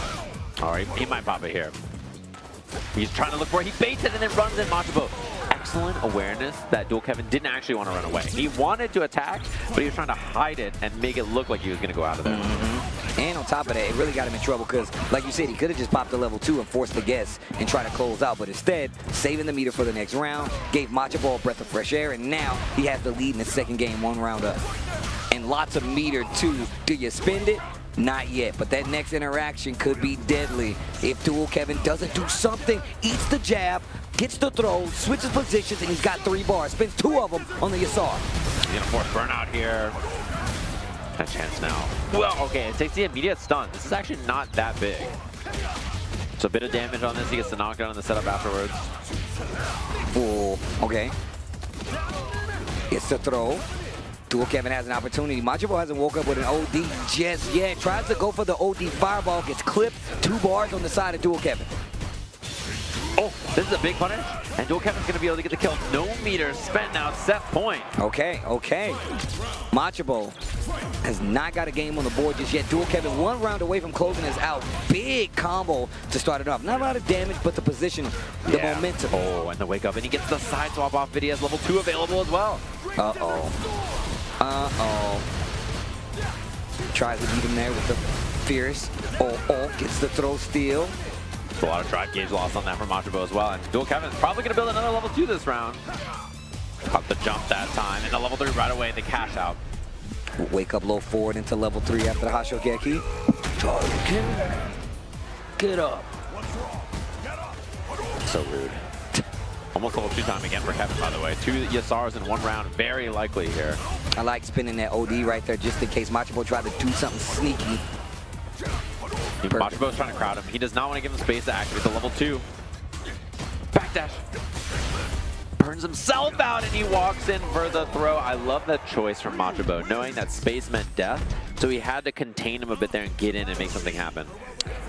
P: All right, he might pop it here. He's trying to look for it. He baits it and then runs in Machabo. Excellent awareness that Dual Kevin didn't actually want to run away. He wanted to attack, but he was trying to hide it and make it look like he was going to go out of there.
R: And on top of that, it really got him in trouble because, like you said, he could have just popped the level 2 and forced the guess and try to close out. But instead, saving the meter for the next round, gave Machabo a breath of fresh air, and now he has the lead in the second game, 1 round up. And lots of meter, too. Do you spend it? Not yet, but that next interaction could be deadly. If Dual Kevin doesn't do something, eats the jab, gets the throw, switches positions, and he's got 3 bars. Spends 2 of them on the Yasar.
P: He's going to force burnout here. A chance now. Well, okay, it takes the immediate stun. This is actually not that big. So a bit of damage on this. He gets the knockdown on the setup afterwards.
R: Oh, okay. It's the throw. Dual Kevin has an opportunity. Machabo hasn't woke up with an OD just yet. Tries to go for the OD fireball. Gets clipped. 2 bars on the side of Dual Kevin.
P: Oh, this is a big punish. And Dual Kevin's going to be able to get the kill. No meter spent now. Set point.
R: Okay. Machabo has not got a game on the board just yet. Dual Kevin 1 round away from closing this out. Big combo to start it off. Not a lot of damage, but the position, the momentum.
P: Oh, and the wake up. And he gets the side swap off. He has level 2 available as well.
R: Tries to beat him there with the fierce. Gets the throw steal.
P: A lot of drive gauge loss on that from Machabo as well. And Dual Kevin's probably going to build another level 2 this round. Caught the jump that time. And the level 3 right away, the cash out.
R: Wake up low forward into level 3 after the Hashogeki. Get up.
P: So rude. Almost level 2 time again for Kevin, by the way. 2 Yasars in 1 round. Very likely here.
R: I like spinning that OD right there just in case Machabo tried to do something sneaky.
P: Machabo's trying to crowd him. He does not want to give him space to activate the level 2. Backdash. Burns himself out and he walks in for the throw. I love that choice from Machabo, knowing that space meant death. So he had to contain him a bit there and get in and make something happen.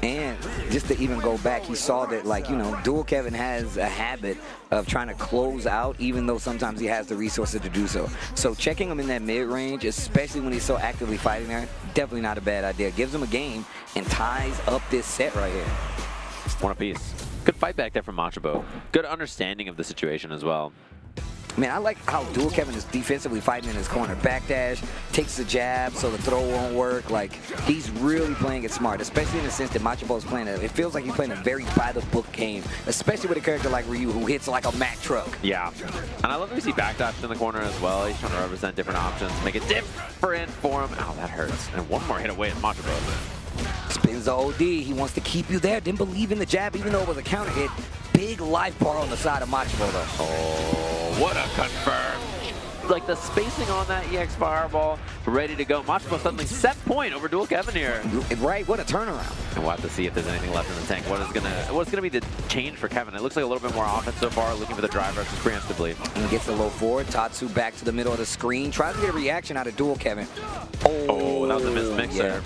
R: And just to even go back, he saw that, like, you know, Dual Kevin has a habit of trying to close out, even though sometimes he has the resources to do so. So checking him in that mid-range, especially when he's so actively fighting there, definitely not a bad idea. Gives him a game and ties up this set right here.
P: 1 apiece. Good fight back there from Machabo. Good understanding of the situation as well.
R: Man, I like how Dual Kevin is defensively fighting in his corner. Backdash, takes the jab so the throw won't work. Like, he's really playing it smart, especially in the sense that Machabo's playing it. It feels like he's playing a very by-the-book game, especially with a character like Ryu who hits like a Mack truck.
P: Yeah. And I love that we see Backdash in the corner as well. He's trying to represent different options, make it different for him. Ow, that hurts. And 1 more hit away at Machabo.
R: Spins the OD. He wants to keep you there. Didn't believe in the jab, even though it was a counter hit. Big life bar on the side of Machabo, though.
P: Oh, what a confirm. Like the spacing on that EX Fireball, ready to go. Machabo suddenly set point over Dual Kevin here.
R: Right, what a turnaround.
P: And we'll have to see if there's anything left in the tank. What's gonna be the change for Kevin? It looks like a little bit more offense so far, looking for the drive rushes preemptively.
R: And gets the low forward. Tatsu back to the middle of the screen. Tries to get a reaction out of Dual Kevin.
P: Oh, that was a missed mix there.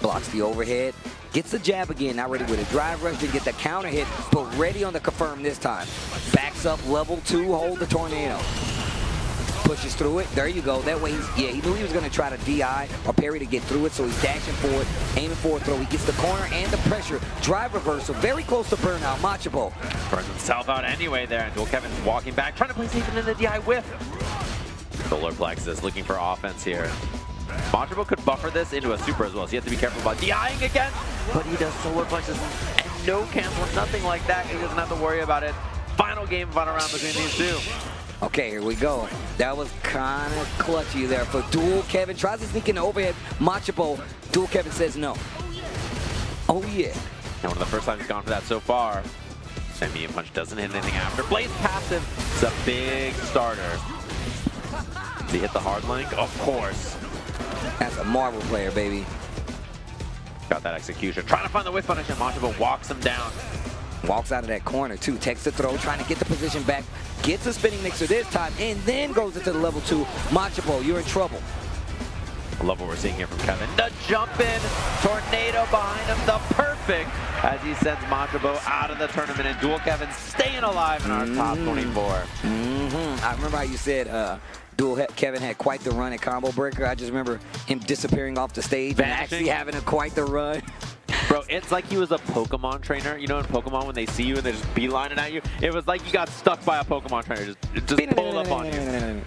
R: Blocks the overhead. Gets the jab again, now ready with a drive rush to get the counter hit, but ready on the confirm this time. Backs up level 2, hold the tornado. Pushes through it. There you go. That way, he knew he was going to try to DI or parry to get through it, so he's dashing forward, aiming for a throw. He gets the corner and the pressure. Drive reversal, very close to burnout. Machable
P: burns himself out anyway there, and Dual Kevin's walking back, trying to place even in the DI whiff. Solar Plexus looking for offense here. Machable could buffer this into a super as well, so you have to be careful about DIing again, but he does Solar Plexus and no cancel, nothing like that. He doesn't have to worry about it. Final game final round between these two.
R: Okay, here we go. That was kind of clutchy there for Dual Kevin. Tries to sneak in the overhead. Machable. Dual Kevin says no. Oh, yeah.
P: And one of the first times he's gone for that so far. That medium punch doesn't hit anything after. Blaze passive. It's a big starter. Does he hit the hard link? Of course.
R: That's a Marvel player, baby.
P: Got that execution. Trying to find the whiff punish, and Machable walks him down.
R: Walks out of that corner, too. Takes the throw, trying to get the position back. Gets a spinning mixer this time, and then goes into the level 2. Machable, you're in trouble.
P: I love what we're seeing here from Kevin. The jump in, tornado behind him, the perfect, as he sends Machable out of the tournament, and Dual Kevin staying alive in our top 24.
R: I remember how you said Dual Kevin had quite the run at Combo Breaker. I just remember him disappearing off the stage and actually having quite the run.
P: Bro, it's like he was a Pokemon trainer. You know in Pokemon when they see you and they just beelining at you? It was like you got stuck by a Pokemon trainer. Just pulled up on you.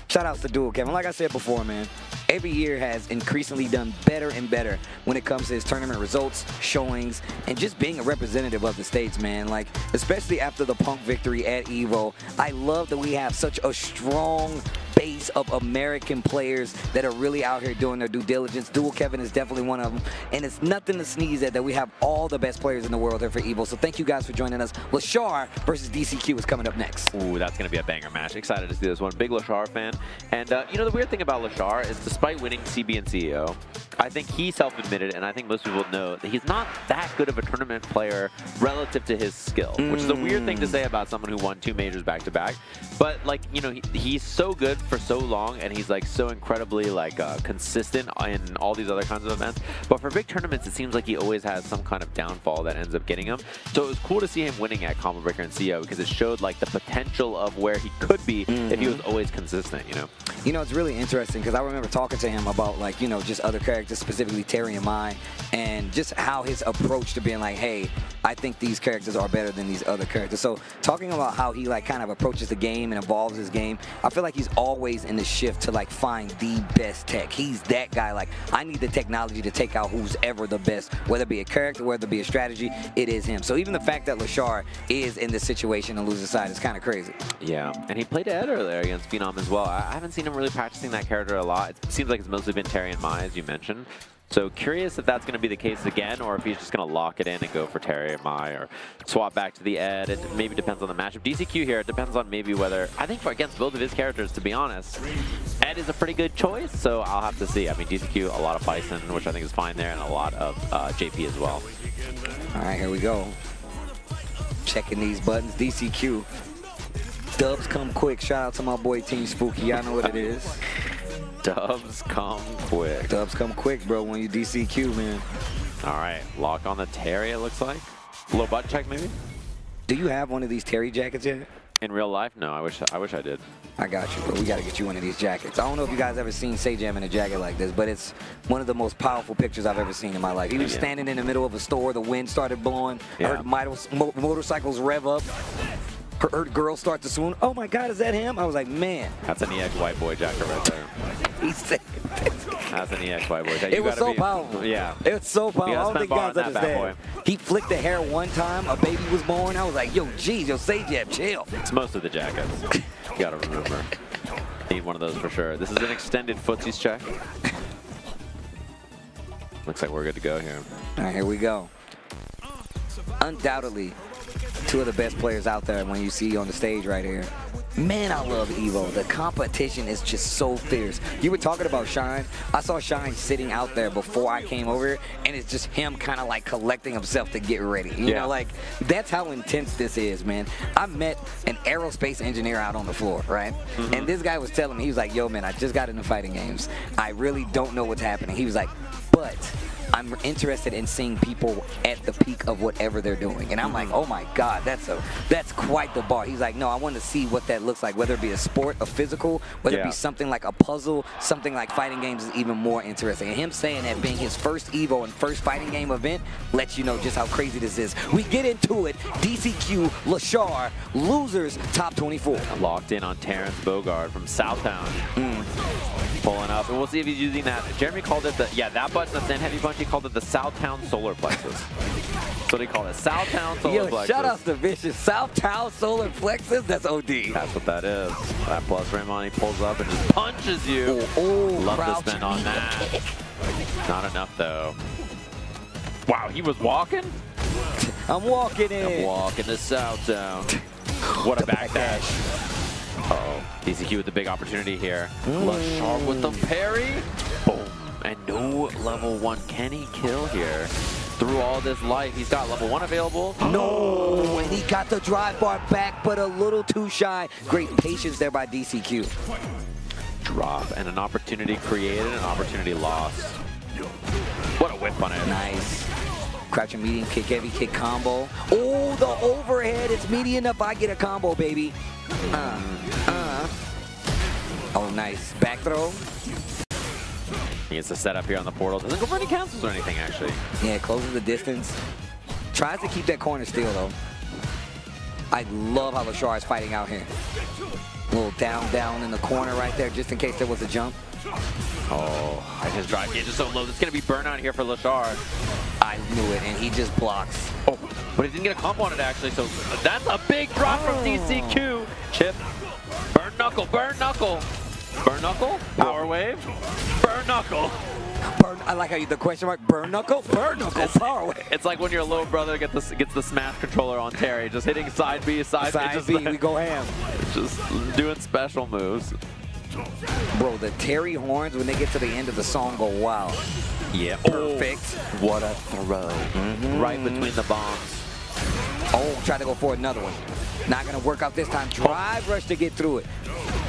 R: Shout out to Dual Kevin. Like I said before, man, every year has increasingly done better and better when it comes to his tournament results, showings, and just being a representative of the States, man. Like, especially after the Punk victory at EVO, I love that we have such a strong base of American players that are really out here doing their due diligence. Dual Kevin is definitely one of them, and it's nothing to sneeze at that we have all the best players in the world here for EVO. So thank you guys for joining us. Lashar versus DCQ is coming up next.
P: Ooh, that's going to be a banger match. Excited to see this one. Big Lashar fan. And, you know, the weird thing about Lashar is despite winning CB and CEO, I think he self-admitted, and I think most people know, that he's not that good of a tournament player relative to his skill, which is a weird thing to say about someone who won 2 majors back-to-back. But, like, you know, he's so good for so long, and he's, like, so incredibly, like, consistent in all these other kinds of events. But for big tournaments, it seems like he always has some kind of downfall that ends up getting him. So it was cool to see him winning at Combo Breaker and CEO because it showed, like, the potential of where he could be if he was always consistent, you know?
R: You know, it's really interesting because I remember talking to him about, like, you know, just other characters, specifically Terry and Mai, and just how his approach to being like, hey, I think these characters are better than these other characters. So talking about how he, like, kind of approaches the game and evolves his game, I feel like he's always in the shift to, like, find the best tech. He's that guy. Like, I need the technology to take out who's ever the best, whether it be a character, whether it be a strategy, it is him. So even the fact that Lashar is in this situation on loser side is kind of crazy.
P: Yeah, and he played Ed earlier against Phenom as well. I haven't seen him really practicing that character a lot. It seems like it's mostly been Terry and Mai, as you mentioned. So curious if that's going to be the case again, or if he's just going to lock it in and go for Terry or Mai, or swap back to the Ed. It maybe depends on the matchup. DCQ here, it depends on maybe whether, I think for against both of his characters, to be honest, Ed is a pretty good choice, so I'll have to see. I mean, DCQ, a lot of Bison, which I think is fine there, and a lot of JP as well.
R: All right, here we go. Checking these buttons. DCQ. Dubs come quick. Shout out to my boy Team Spooky. Y'all know what it is.
P: Dubs come quick.
R: Dubs come quick, bro, when you DCQ, man.
P: All right, lock on the Terry, it looks like. A little button check, maybe?
R: Do you have one of these Terry jackets yet?
P: In real life? No, I wish I did.
R: I got you, bro. We got to get you one of these jackets. I don't know if you guys ever seen Sajam in a jacket like this, but it's one of the most powerful pictures I've ever seen in my life. He was standing in the middle of a store. The wind started blowing. I heard motorcycles rev up. Heard girls start to swoon. Oh my God, is that him? I was like, man.
P: That's an EX white boy jacket right there.
R: He said
P: that's an EX white boy jacket.
R: It was so powerful.
P: Yeah.
R: It was so powerful. I don't think you guys understand. He flicked the hair one time, a baby was born. I was like, yo, geez, yo, Sajam, chill.
P: It's most of the jackets. You gotta remember. Need one of those for sure. This is an extended footsies check. Looks like we're good to go here.
R: All right, here we go. Undoubtedly, two of the best players out there when you see on the stage right here. Man, I love EVO. The competition is just so fierce. You were talking about Shine. I saw Shine sitting out there before I came over here, and it's just him kind of like collecting himself to get ready. You know, like, that's how intense this is, man. I met an aerospace engineer out on the floor, right? And this guy was telling me, he was like, yo, man, I just got into fighting games. I really don't know what's happening. He was like, but I'm interested in seeing people at the peak of whatever they're doing. And I'm like, oh my God, that's quite the bar. He's like, no, I want to see what that looks like, whether it be a sport, a physical, whether it be something like a puzzle, something like fighting games is even more interesting. And him saying that being his first Evo and first fighting game event lets you know just how crazy this is. We get into it. DCQ, Lashar, losers, top 24.
P: Locked in on Terrence Bogard from Southtown. Pulling up, and we'll see if he's using that. Jeremy called it that button that's in Heavy Punch, he called it the Southtown Solar Plexus. That's what he called it, Southtown Solar Plexus.
R: Shout out to Vicious. Southtown Solar Plexus, that's OD.
P: That's what that is. That plus Raymond, he pulls up and just punches you. Love to spin on that. Not enough though. Wow, he was walking?
R: I'm walking in.
P: I'm walking to Southtown. What a backdash. Uh-oh, DCQ with the big opportunity here. Lashar with the parry. Boom. And no level 1. Can he kill here? Through all this life, he's got level 1 available.
R: No, and he got the drive bar back, but a little too shy. Great patience there by DCQ.
P: Drop, and an opportunity created, an opportunity lost. What a whip on it.
R: Nice. Crouching medium kick, heavy kick combo. Oh, the overhead. It's medium up. I get a combo, baby. Oh, nice. Back throw.
P: He gets the setup here on the portal. Doesn't go for any cancels or anything, actually.
R: Yeah, closes the distance. Tries to keep that corner still, though. I love how Lashar is fighting out here. A little down in the corner right there, just in case there was a jump.
P: Oh, and his drive gauge is so low. This is going to be burnout here for Lashar.
R: I knew it, and he just blocks.
P: Oh, but he didn't get a combo on it, actually, so that's a big drop from DCQ. Chip, burn knuckle, burn knuckle. Burn knuckle, power wave, burn knuckle.
R: Burn, I like how you, the question mark, burn knuckle, power wave.
P: It's like when your little brother gets the Smash controller on Terry, just hitting side B,
R: side B, we go ham.
P: Just doing special moves.
R: Bro, the Terry horns, when they get to the end of the song, go wow.
P: Yeah,
R: perfect.
P: What a throw. Right between the bombs.
R: Oh, try to go for another one. Not going to work out this time. Drive rush to get through it.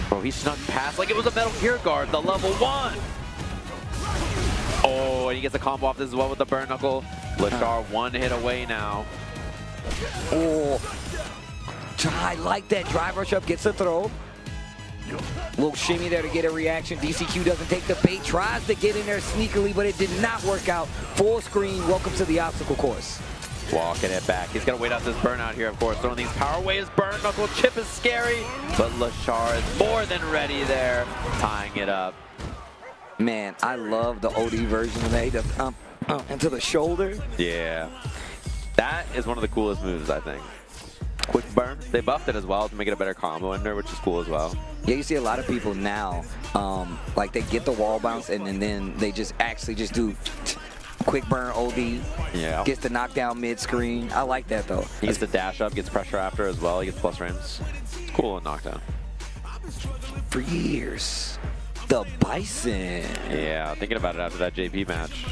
P: Bro, he snuck past like it was a Metal Gear guard, the level 1. Oh, and he gets a combo off this as well with the burn knuckle. Lashar 1 hit away now.
R: Oh, I like that. Drive rush up, gets the throw. Little shimmy there to get a reaction. DCQ doesn't take the bait, tries to get in there sneakily, but it did not work out. Full screen, welcome to the obstacle course.
P: Walking it back. He's going to wait out this burnout here, of course. Throwing these power waves, burn knuckle, chip is scary, but Lashar is more than ready there, tying it up.
R: Man, I love the OD version of that. Into the shoulder.
P: Yeah. That is one of the coolest moves, I think. Quick burn. They buffed it as well to make it a better combo in there, which is cool as well.
R: Yeah, you see a lot of people now, like they get the wall bounce and then they just actually just do quick burn OD.
P: Yeah.
R: Gets the knockdown mid-screen. I like that, though.
P: He gets the dash up, gets pressure after as well. He gets plus frames. It's cool and knockdown.
R: For years. The Bison.
P: Yeah, thinking about it after that JP match.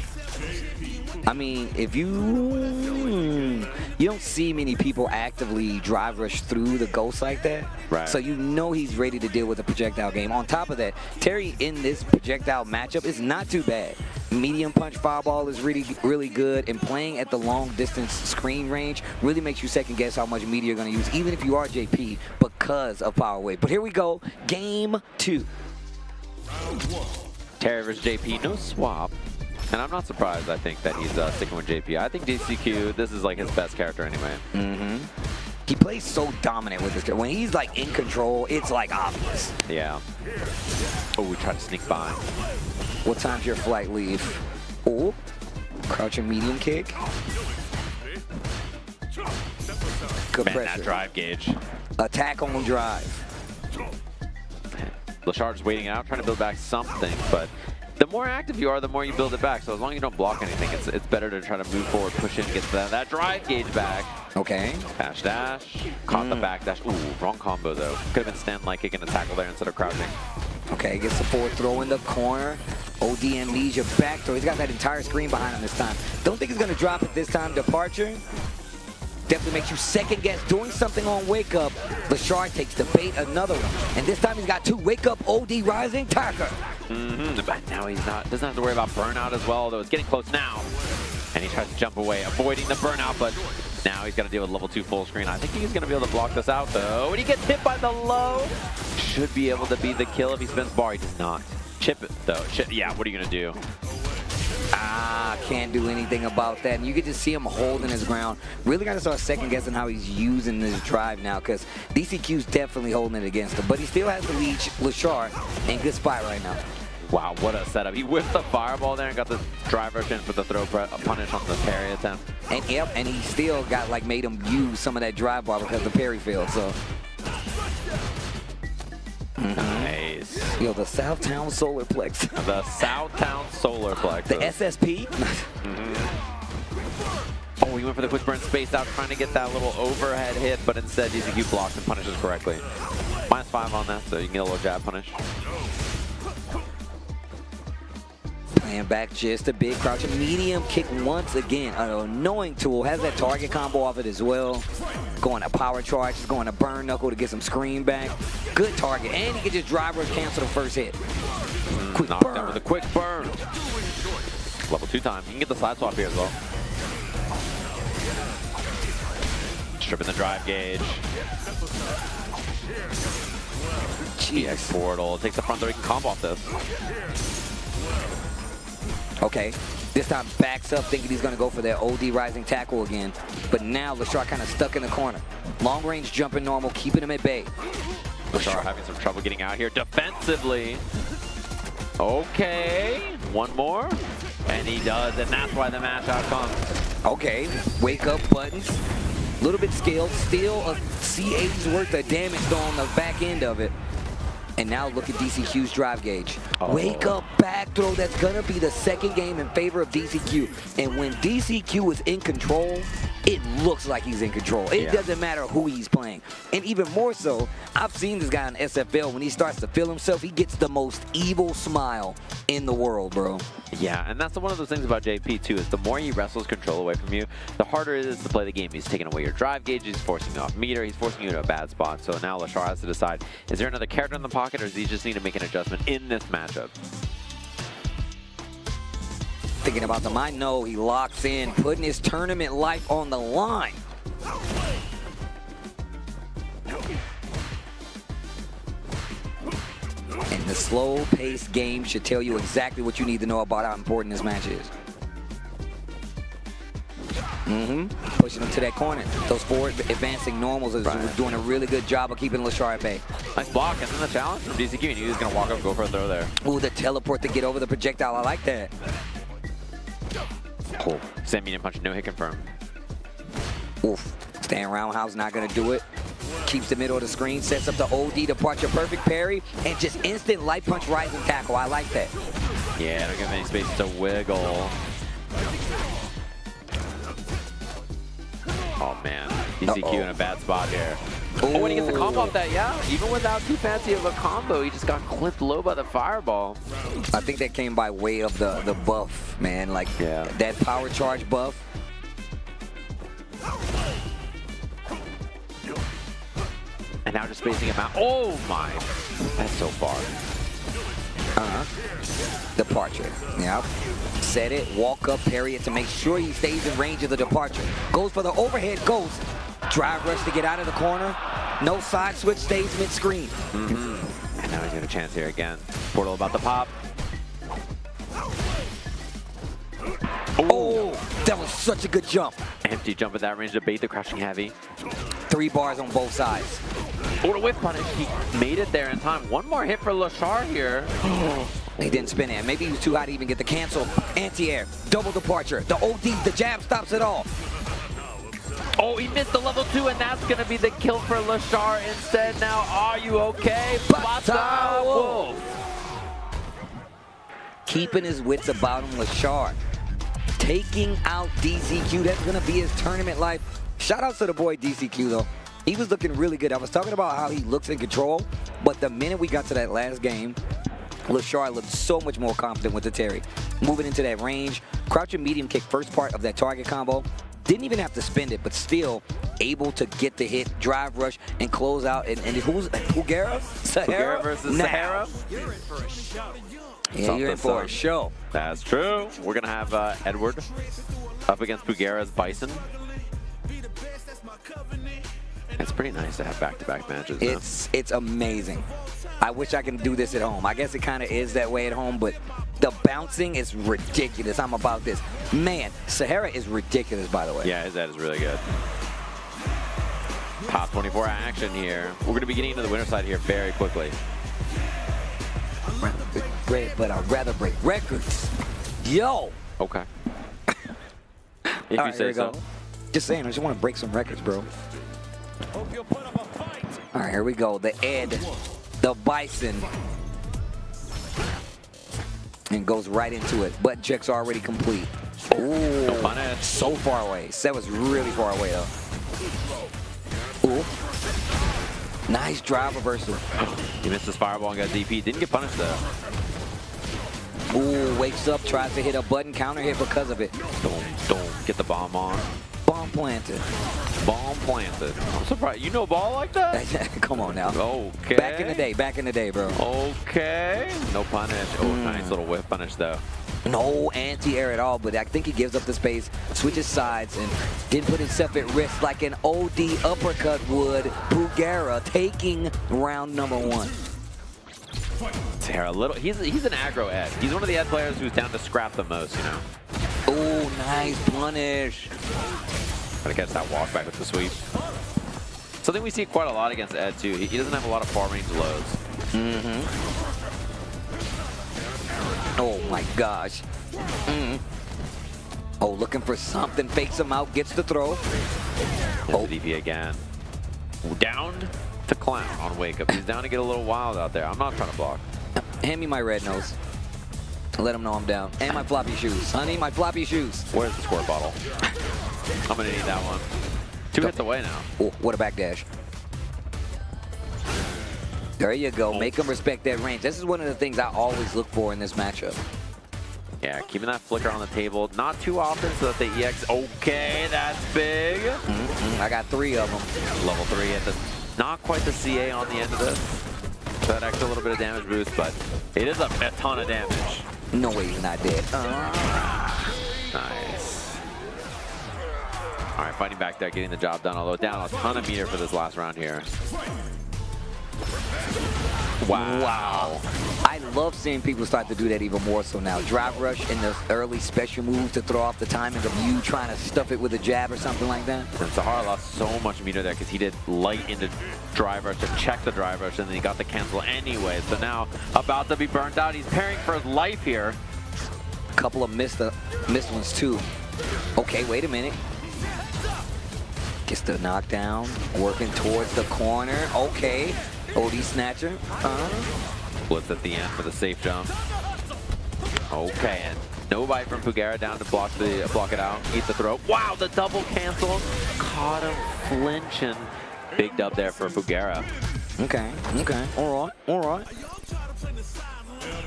R: I mean, if you don't see many people actively drive rush through the ghost like that.
P: Right.
R: So you know he's ready to deal with a projectile game. On top of that, Terry in this projectile matchup is not too bad. Medium punch fireball is really good, and playing at the long distance screen range really makes you second guess how much media you're going to use, even if you are JP, because of power wave. But here we go, game 2.
P: Terry versus JP, no swap. And I'm not surprised, I think, that he's sticking with JP. I think DCQ, this is like his best character anyway.
R: He plays so dominant with this character. When he's like in control, it's like obvious.
P: Yeah. Oh, we tried to sneak by.
R: What time's your flight leave? Oh, crouching medium kick. Good pressure.
P: That drive gauge.
R: Attack on drive.
P: Lashar's waiting out, trying to build back something, but the more active you are, the more you build it back. So as long as you don't block anything, it's better to try to move forward, push in, get that drive gauge back.
R: Okay.
P: Dash. Caught the back dash. Ooh, wrong combo though. Could have been stand like kicking a tackle there instead of crouching.
R: Okay, gets the forward throw in the corner. OD Amnesia back throw. He's got that entire screen behind him this time. Don't think he's going to drop it this time. Departure. Definitely makes you second guess doing something on wake up. Lashar takes the bait, another one. And this time he's got 2. Wake up, OD rising, Tarker.
P: But now he's not, doesn't have to worry about burnout as well, though it's getting close now. And he tries to jump away, avoiding the burnout, but now he's got to deal with level 2 full screen. I think he's going to be able to block this out, though. When he gets hit by the low, should be able to be the kill if he spins bar. He does not. Chip it, though. Yeah, what are you going to do?
R: Can't do anything about that. And you get to see him holding his ground. Really got to start second guessing how he's using this drive now, because DCQ's definitely holding it against him. But he still has to lead Lashar in good spot right now.
P: Wow, what a setup. He whipped the fireball there and got the drive rush in for the throw punish on the parry attempt.
R: And yep, and he still got like made him use some of that drive bar because the parry failed, so.
P: Nice.
R: Yo, the Southtown Solarplex.
P: The Southtown Solarplex.
R: The SSP.
P: Oh, he went for the quick burn spaced out, trying to get that little overhead hit, but instead DCQ blocks and punishes correctly. -5 on that, so you can get a little jab punish.
R: Playing back just a big crouch. A medium kick once again. An annoying tool. Has that target combo off it as well. Going to power charge. Just going to burn knuckle to get some screen back. Good target. And he can just drive rush cancel the first hit. Quick
P: Knocked
R: burn.
P: down with a quick burn. Level 2 time. You can get the side swap here as well. Stripping the drive gauge. GX portal. Takes the front throw. He can combo off this.
R: Okay, this time backs up thinking he's going to go for that OD rising tackle again. But now Lashar kind of stuck in the corner. Long range jumping normal, keeping him at bay.
P: Lashar having some trouble getting out here defensively. Okay, one more. And he does, and that's why the match out comes.
R: Okay, wake up buttons. A little bit scaled, still a C8's worth of damage though on the back end of it. And now look at DCQ's drive gauge. Wake up back throw. That's going to be the second game in favor of DCQ. And when DCQ is in control, it looks like he's in control. It doesn't matter who he's playing. And even more so, I've seen this guy in SFL. When he starts to feel himself, he gets the most evil smile in the world, bro.
P: Yeah, and that's one of those things about JP too, is the more he wrestles control away from you, the harder it is to play the game. He's taking away your drive gauge, he's forcing you off meter, he's forcing you to a bad spot. So now Lashar has to decide, is there another character in the pocket, or does he just need to make an adjustment in this matchup?
R: Thinking about the mind, no, he locks in, putting his tournament life on the line. And the slow-paced game should tell you exactly what you need to know about how important this match is. Pushing him to that corner. Those forward advancing normals are doing a really good job of keeping Lashar at bay.
P: Nice block, and then the challenge from DCQ, and he was going to walk up and go for a throw there.
R: Ooh, the teleport to get over the projectile. I like that.
P: Oh, same medium punch, no hit confirm.
R: Oof. Staying roundhouse, not going to do it. Keeps the middle of the screen, sets up the OD departure, perfect parry, and just instant light punch rising tackle. I like that.
P: Yeah, don't give him any space to wiggle. Oh man, DCQ in a bad spot here. Oh, when he gets the combo off that, yeah, even without too fancy of a combo, he just got clipped low by the fireball.
R: I think that came by way of the buff, man. Like that power charge buff.
P: And now just spacing him out. Oh my, that's so far.
R: Departure. Yep. Set it, walk up, parry it to make sure he stays in range of the departure. Goes for the overhead ghost. Drive rush to get out of the corner. No side switch, stays mid-screen.
P: And now he's got a chance here again. Portal about to pop.
R: Oh, that was such a good jump.
P: Empty jump at that range to bait the crouching heavy.
R: 3 bars on both sides.
P: Oh, the whip punish. He made it there in time. One more hit for Lashar here.
R: He didn't spin it. Maybe he was too high to even get the cancel. Anti-air, double departure. The OD, the jab stops it all.
P: Oh, he missed the level 2, and that's going to be the kill for Lashar instead. Now, are you okay? Bata Wolf.
R: Keeping his wits about him, Lashar. Taking out DCQ. That's going to be his tournament life. Shout out to the boy DCQ, though. He was looking really good. I was talking about how he looks in control, but the minute we got to that last game, Lashar looked so much more confident with the Terry. Moving into that range, crouching medium kick, first part of that target combo. Didn't even have to spend it, but still able to get the hit, drive rush, and close out. And who's Pugera? Sahara?
P: Pugera versus Sahara.
R: Yeah, you're in for a show.
P: That's true. We're going to have Edward up against Pugera's Bison. It's pretty nice to have back-to-back matches.
R: It's amazing. I wish I can do this at home. I guess it kind of is that way at home, but the bouncing is ridiculous. I'm about this. Man, Sahara is ridiculous, by the way.
P: Yeah, his head is really good. Top 24 action here. We're going to be getting into the winner's side here very quickly.
R: But I'd rather break records. Yo!
P: Okay. If you say so.
R: Just saying, I just want to break some records, bro. All right, here we go. The Ed, the Bison. And goes right into it. Butt check's already complete. Ooh, so far away. That was really far away, though. Ooh. Nice drive reversal.
P: He missed his fireball and got DP. Didn't get punished, though.
R: Ooh, wakes up, tries to hit a button, counter hit because of it.
P: Don't get the bomb on.
R: Bomb planted.
P: Bomb planted. I'm surprised. You know ball like that?
R: Come on now.
P: Okay.
R: Back in the day, bro.
P: Okay. No punish. Oh, nice little whiff punish, though.
R: No anti-air at all, but I think he gives up the space, switches sides, and didn't put himself at risk like an OD uppercut would. Pugera taking round number 1.
P: Sahara, he's an aggro Ed. He's one of the Ed players who's down to scrap the most, you know.
R: Oh, nice punish.
P: Gotta catch that walk back with the sweep. Something we see quite a lot against Ed, too. He doesn't have a lot of far range lows.
R: Oh my gosh. Oh, looking for something. Fakes him out, gets the throw.
P: Oh, DP again. Down to Clown on Wake Up. He's down to get a little wild out there. I'm not trying to block.
R: Hand me my red nose. Let him know I'm down. And my floppy shoes. Honey, my floppy shoes.
P: Where's the squirt bottle? I'm going to need that one. 2 hits away now.
R: Oh, what a backdash. There you go. Make him respect that range. This is one of the things I always look for in this matchup.
P: Yeah, keeping that flicker on the table. Not too often so that the EX... Okay, that's big.
R: I got 3 of them.
P: Level 3 at the... Not quite the CA on the end of this. That extra little bit of damage boost, but it is a ton of damage.
R: No way he's not dead.
P: Nice. All right, fighting back there, getting the job done, although down a ton of meter for this last round here. Wow.
R: I love seeing people start to do that even more so now. Drive rush and the early special moves to throw off the timing of you trying to stuff it with a jab or something like that.
P: And Sahara lost so much meter there because he did light into drive rush to check the drive rush, and then he got the cancel anyway. So now about to be burnt out. He's parrying for his life here.
R: Couple of missed ones too. Okay, wait a minute. Gets the knockdown, working towards the corner. Okay, OD snatcher.
P: Blitz at the end for the safe jump. Okay, and no bite from Pugera down to block it out. Eat the throw. Wow, the double cancel. Caught him flinching. Big dub there for Pugera.
R: Okay, all right.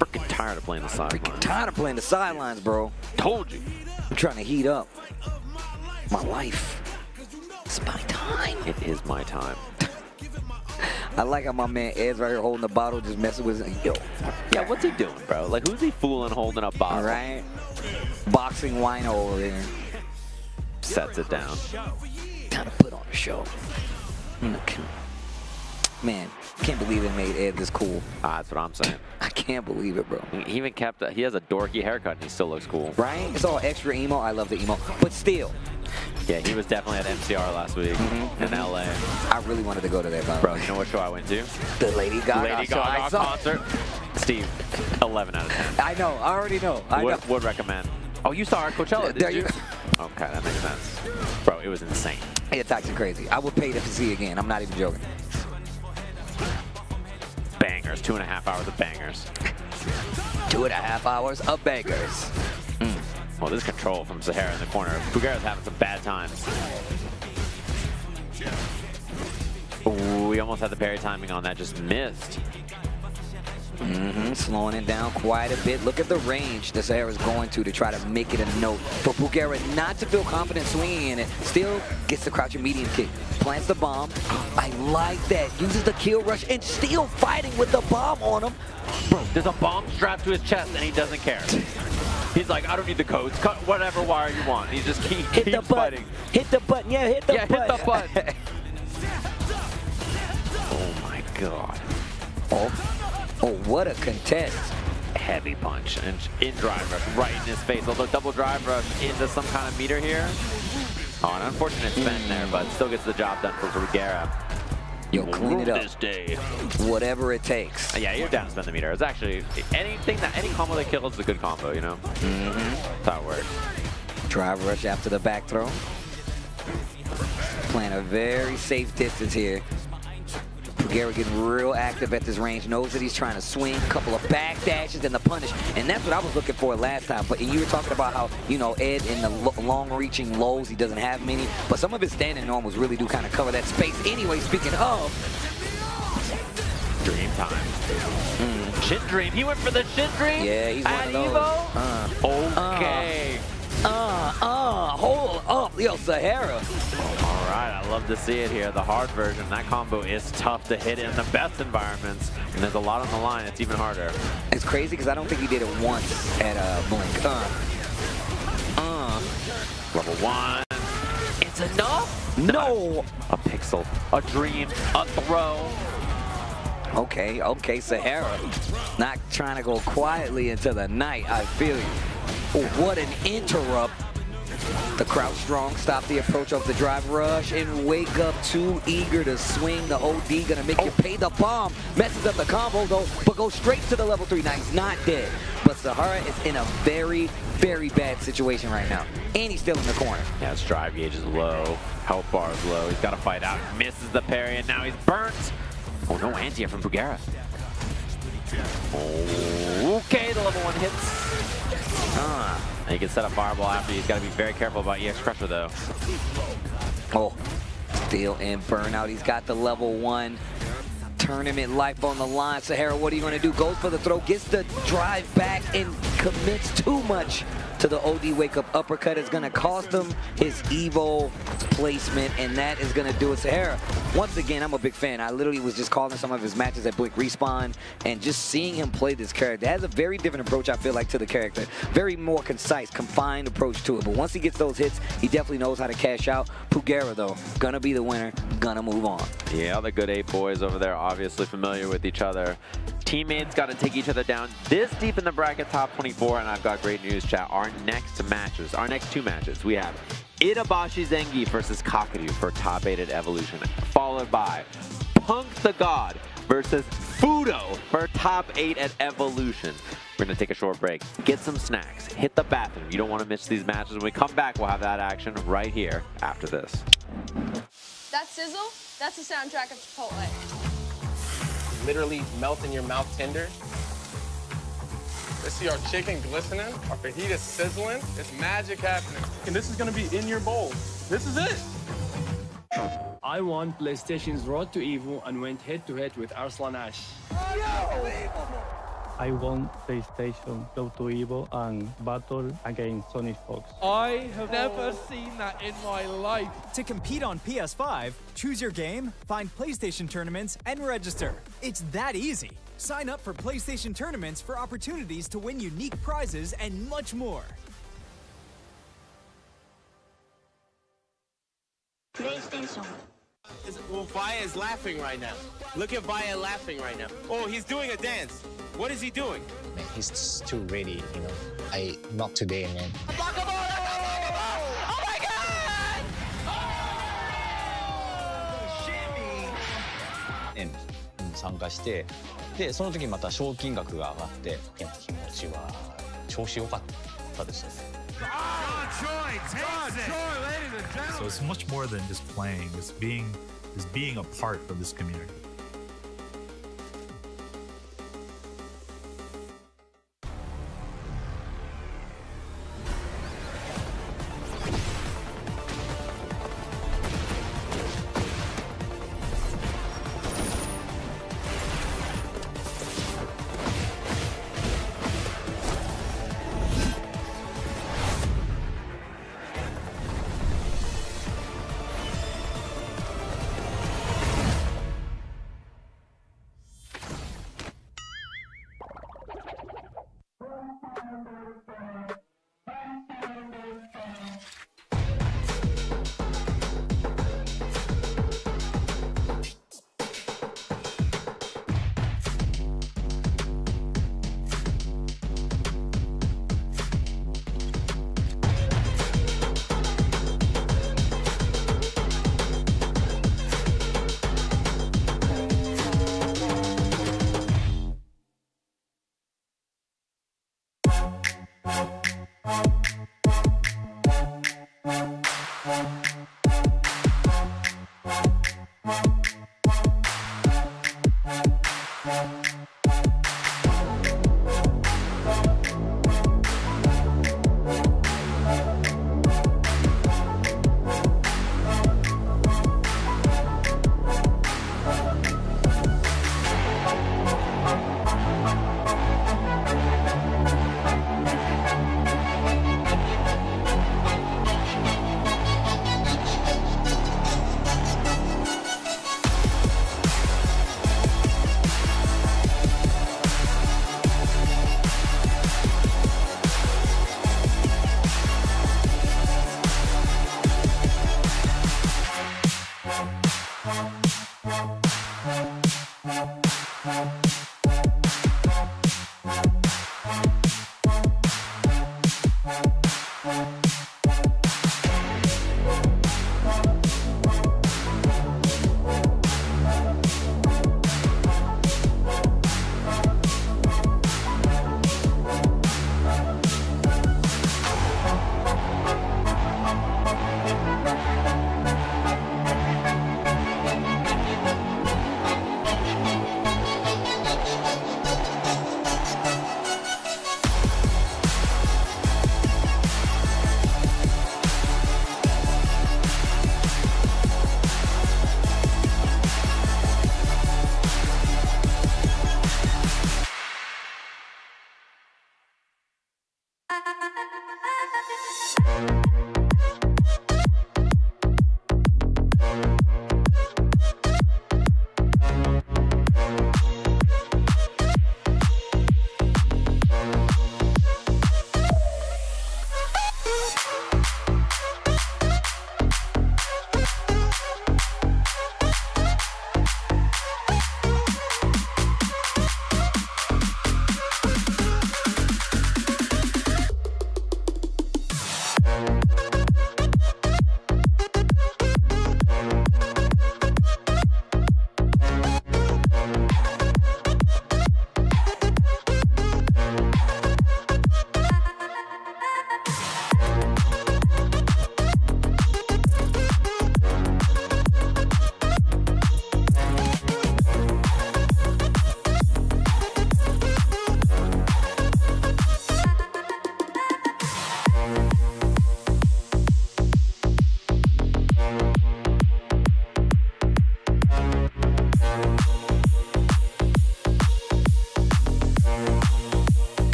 P: Freaking tired of playing the sidelines.
R: Bro.
P: Told you.
R: I'm trying to heat up. My life. It's my time.
P: It is my time.
R: I like how my man Ed's right here holding the bottle, just messing with it. Yo.
P: Yeah, what's he doing, bro? Like, who's he fooling holding a bottle?
R: All right. Boxing wino over there.
P: Sets it down.
R: Time to put on a show. Man, can't believe they made Ed this cool.
P: That's what I'm saying.
R: I can't believe it, bro.
P: He even kept he has a dorky haircut and he still looks cool.
R: Right? It's all extra emo. I love the emo. But still.
P: Yeah, he was definitely at MCR last week in LA.
R: I really wanted to go to that,
P: bro. You know what show I went to?
R: The Lady Gaga
P: concert. Steve, 11 out of 10.
R: I know. I already know.
P: Would recommend. Oh, you saw our Coachella, did you? Okay, that makes sense. Bro, it was insane.
R: It's actually crazy. I would pay to see it again. I'm not even joking.
P: Bangers. 2.5 hours of bangers.
R: 2.5 hours of bangers.
P: Well, this control from Sahara in the corner. Pugera's having some bad times. Ooh, we almost had the parry timing on that, just missed.
R: Slowing it down quite a bit. Look at the range that Sahara's going to try to make it a note for Pugera not to feel confident swinging in it. Still gets the crouching medium kick. Plants the bomb. I like that. Uses the kill rush and still fighting with the bomb on him.
P: Bro, there's a bomb strapped to his chest and he doesn't care. He's like, I don't need the codes. Cut whatever wire you want. He just keeps fighting.
R: Hit the button. Yeah, hit the button.
P: Hit the button. Oh my god.
R: Oh, what a contest.
P: Heavy punch and in drive rush right in his face. Although double drive rush into some kind of meter here. Oh, an unfortunate spin there, but still gets the job done for Pugera.
R: Yo, clean it up.
P: This day.
R: Whatever it takes.
P: Yeah, you're down to spin the meter. It's actually any combo that kills is a good combo, you know? That's how it works.
R: Drive rush after the back throw. Playing a very safe distance here. Pugera getting real active at this range, knows that he's trying to swing, a couple of back dashes and the punish, and that's what I was looking for last time. But you were talking about how, you know, Ed in the long-reaching lows, he doesn't have many, but some of his standing normals really do kind of cover that space. Anyway, speaking of...
P: Dream time. Shin Dream, he went for the Shin Dream?
R: Yeah, he's one of those.
P: Okay.
R: Hold up, yo, Sahara.
P: All right, I love to see it here. The hard version, that combo is tough to hit in the best environments, and there's a lot on the line. It's even harder.
R: It's crazy because I don't think he did it once at Blink.
P: Level 1. It's enough?
R: No.
P: A pixel, a dream, a throw.
R: Okay, Sahara. Not trying to go quietly into the night, I feel you. Oh, what an interrupt. The crouch strong, stop the approach of the drive rush, and wake up too eager to swing. The OD gonna make you pay the bomb. Messes up the combo though, but goes straight to the level 3. Now he's not dead. But Sahara is in a very, very bad situation right now. And he's still in the corner.
P: Yeah, his drive gauge is low. Health bar is low. He's got to fight out. Misses the parry, and now he's burnt. Oh, no anti-air from Pugera. Okay, the level 1 hits. And he can set up Fireball after. He's got to be very careful about EX Crusher, though.
R: Oh, still in burnout. He's got the level 1 tournament life on the line. Sahara, what are you going to do? Goes for the throw, gets the drive back, and commits too much to the OD wake-up uppercut. Is going to cost him his Evo placement, and that is going to do it. Sahara, once again, I'm a big fan. I literally was just calling some of his matches at Blink Respawn, and just seeing him play this character has a very different approach, I feel like, to the character. Very more concise, confined approach to it. But once he gets those hits, he definitely knows how to cash out. Pugera, though, gonna be the winner, gonna move on.
P: Yeah, the good 8 boys over there, obviously familiar with each other. Teammates got to take each other down this deep in the bracket, top 24, and I've got great news, chat. Our next 2 matches, we have Itabashi Zengi versus Kakadu for top 8 at Evolution, followed by Punk the God versus Fudo for top 8 at Evolution. We're going to take a short break, get some snacks, hit the bathroom. You don't want to miss these matches. When we come back, we'll have that action right here after this.
N: That sizzle, that's the soundtrack of Chipotle.
D: Literally melt in your mouth tender. Let's see our chicken glistening, our fajita sizzling. It's magic happening. And this is gonna be in your bowl. This is it.
F: I won PlayStation's Road to Evo and went head-to-head with Arslan Ash.
E: I won PlayStation Road to Evo and battle against Sonic Fox.
G: I have never seen that in my life.
H: To compete on PS5, choose your game, find PlayStation tournaments, and register. It's that easy. Sign up for PlayStation tournaments for opportunities to win unique prizes and much more.
N: PlayStation.
J: Well, Vaya is laughing right now. Look at Vaya laughing right now. Oh, he's doing a dance. What is he doing?
K: Man, he's just too ready, you know. Not today, man.
J: Oh my God!
K: に参加して、でその時また賞金額が上がって、気持ちは調子良かったですね。
L: So it's much more than just playing. It's being a part of this community.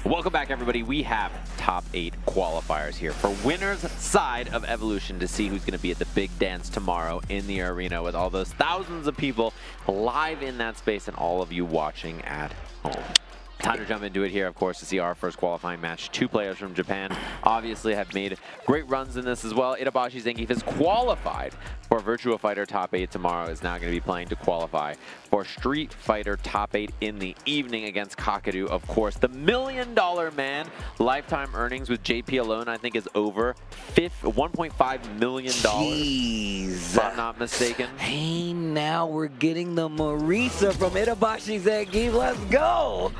P: Welcome back, everybody. We have top 8 qualifiers here for winners side of Evolution to see who's going to be at the big dance tomorrow in the arena with all those thousands of people live in that space and all of you watching at home. Time to jump into it here, of course, to see our first qualifying match. 2 players from Japan obviously have made great runs in this as well. Itabashi Zangief is qualified for Virtua Fighter Top 8 tomorrow, is now going to be playing to qualify for Street Fighter Top 8 in the evening against Kakadu, of course. The $1 million man, lifetime earnings with JP alone, I think, is over $1.5 million.
R: Jeez.
P: If I'm not mistaken.
R: Hey, now we're getting the Marisa from Itabashi Zangief. Let's go.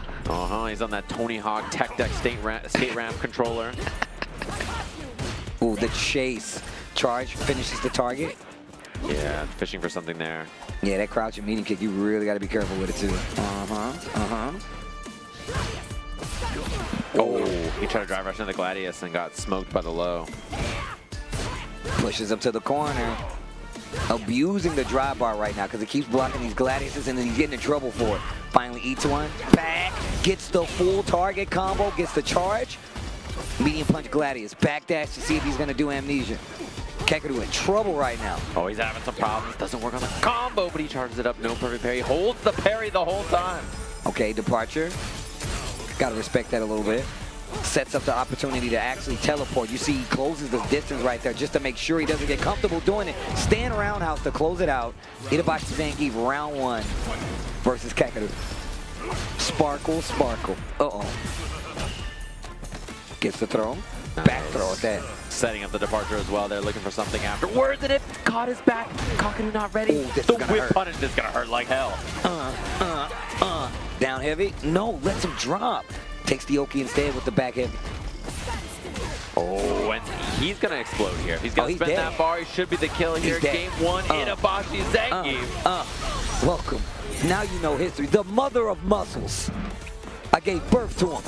P: He's on that Tony Hawk Tech Deck skate ramp controller.
R: Ooh, the chase. Charge finishes the target.
P: Yeah, fishing for something there.
R: Yeah, that crouch and medium kick, you really got to be careful with it too.
P: Oh, he tried to drive rush into the Gladius and got smoked by the low.
R: Pushes up to the corner. Abusing the drive bar right now because it keeps blocking these Gladiuses and then he's getting in trouble for it. Finally eats one. Back. Gets the full target combo. Gets the charge. Medium punch Gladius. Backdash to see if he's going to do amnesia. Kakadu in trouble right now.
P: Oh, he's having some problems. Doesn't work on the combo, but he charges it up. No perfect parry. Holds the parry the whole time.
R: Okay, departure. Got to respect that a little bit. Sets up the opportunity to actually teleport. You see he closes the distance right there just to make sure he doesn't get comfortable doing it. Stand roundhouse to close it out. Itabashi Zangief round 1 versus Kakadu. Sparkle, sparkle. Uh-oh. Gets the throw. Nice. Back throw at that.
P: Setting up the departure as well. They're looking for something afterwards, and it caught his back. Kakadu not ready.
R: Ooh,
P: the whip punish is going to hurt like hell.
R: Down heavy. No, lets him drop. Takes the Oki instead with the back heavy.
P: Oh, and he's going to explode here. He's going to spend that bar. He should be the kill here. Game 1, Itabashi Zangief.
R: Welcome. Now you know history. The mother of muscles. I gave birth to him.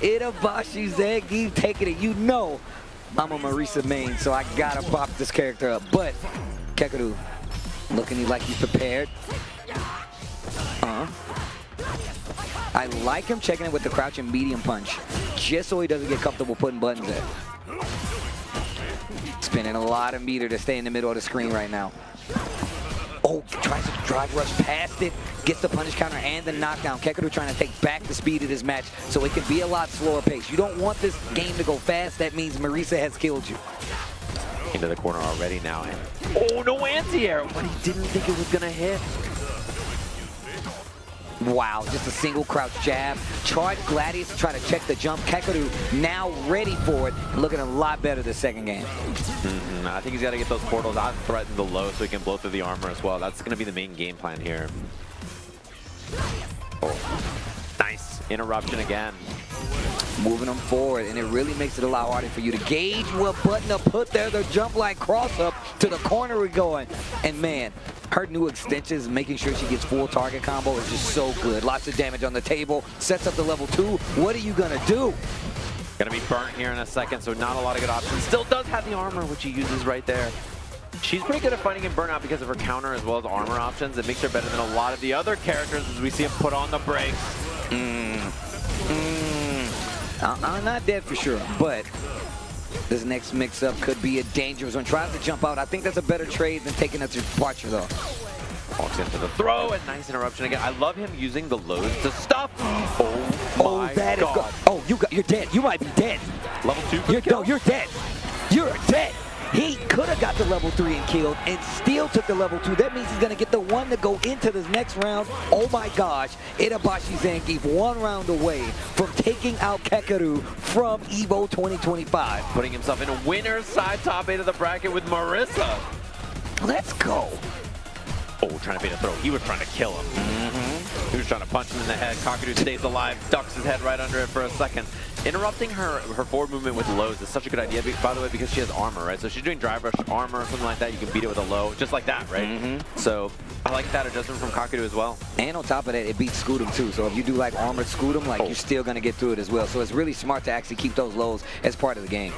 R: Itabashi Zangief taking it. You know I'm a Marisa main, so I got to pop this character up. But Kakadu looking like he's prepared. I like him checking it with the crouch and medium punch, just so he doesn't get comfortable putting buttons in. Spending a lot of meter to stay in the middle of the screen right now. Oh, tries to drive rush past it, gets the punish counter and the knockdown. Kakadu trying to take back the speed of this match so it can be a lot slower pace. You don't want this game to go fast. That means Marisa has killed you.
P: Into the corner already now. Oh, no anti-air, but he didn't think it was going to hit.
R: Wow, just a single crouch jab. Charge Gladius to try to check the jump. Kakadu now ready for it. Looking a lot better the second game.
P: I think he's got to get those portals out and threaten the low so he can blow through the armor as well. That's going to be the main game plan here. Oh, nice. Interruption again.
R: Moving them forward, and it really makes it a lot harder for you to gauge what button to put there. The jump like cross up to the corner we're going. And man, her new extensions, making sure she gets full target combo is just so good. Lots of damage on the table, sets up the level 2. What are you gonna do?
P: Gonna be burnt here in a second, so not a lot of good options. Still does have the armor, which he uses right there. She's pretty good at fighting in burnout because of her counter as well as armor options. It makes her better than a lot of the other characters as we see him put on the brakes.
R: I'm not dead for sure, but this next mix-up could be a dangerous one. Tries to jump out. I think that's a better trade than taking that departure, though.
P: Walks into the throw, and nice interruption again. I love him using the loads to stuff. Oh my God.
R: Oh, you're dead. You might be dead.
P: Level 2 for the kill?
R: No, you're dead. You're dead. He could have got the level 3 and killed and still took the level 2. That means he's going to get the 1 to go into this next round. Oh my gosh. Itabashi Zangief 1 round away from taking out Kakadu from EVO 2025.
P: Putting himself in a winner's side top 8 of the bracket with Marisa.
R: Let's go.
P: Oh, trying to bait a throw. He was trying to kill him. He was trying to punch him in the head. Kakadu stays alive, ducks his head right under it for a second. Interrupting her forward movement with lows is such a good idea, by the way, because she has armor, right? So she's doing drive rush armor or something like that. You can beat it with a low, just like that, right? So I like that adjustment from Kakadu as well.
R: And on top of that, it beats Scudam too. So if you do like armored Scudam, like you're still going to get through it as well. So it's really smart to actually keep those lows as part of the game.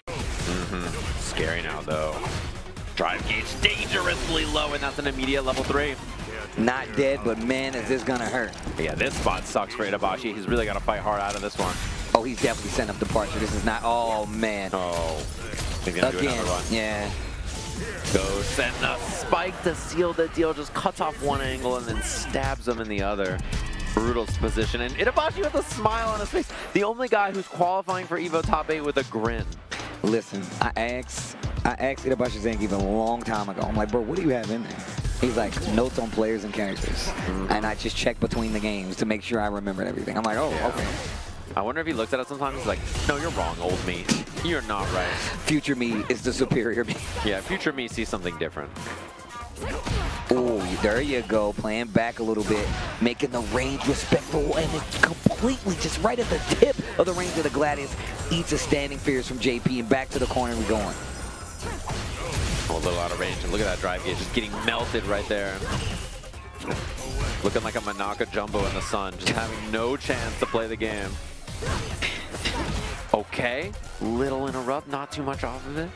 P: Scary now, though. Drive gauge dangerously low, and that's an immediate level 3.
R: Not dead, but man, is this gonna hurt.
P: Yeah, this spot sucks for Itabashi. He's really got to fight hard out of this one.
R: Oh, he's definitely setting up departure. This is not, oh man.
P: Oh, he's gonna do another one.
R: Yeah.
P: Go send the spike to seal the deal. Just cuts off one angle and then stabs him in the other. Brutal position. And Itabashi with a smile on his face. The only guy who's qualifying for EVO Top 8 with a grin.
R: Listen, I asked Itabashi Zangief a long time ago. I'm like, bro, what do you have in there? He's like, notes on players and characters. And I just check between the games to make sure I remembered everything. I'm like, oh, okay.
P: I wonder if he looked at it sometimes. He's like, no, you're wrong, old me. You're not right.
R: Future me is the superior me.
P: Yeah, future me sees something different.
R: Oh, there you go. Playing back a little bit. Making the range respectful. And it's completely just right at the tip of the range of the Gladius. eats a standing fierce from JP, and back to the corner we going.
P: A little out of range, and look at that drive gauge just getting melted right there. Looking like a Manaka Jumbo in the sun, just having no chance to play the game. Okay, little interrupt, not too much off of it.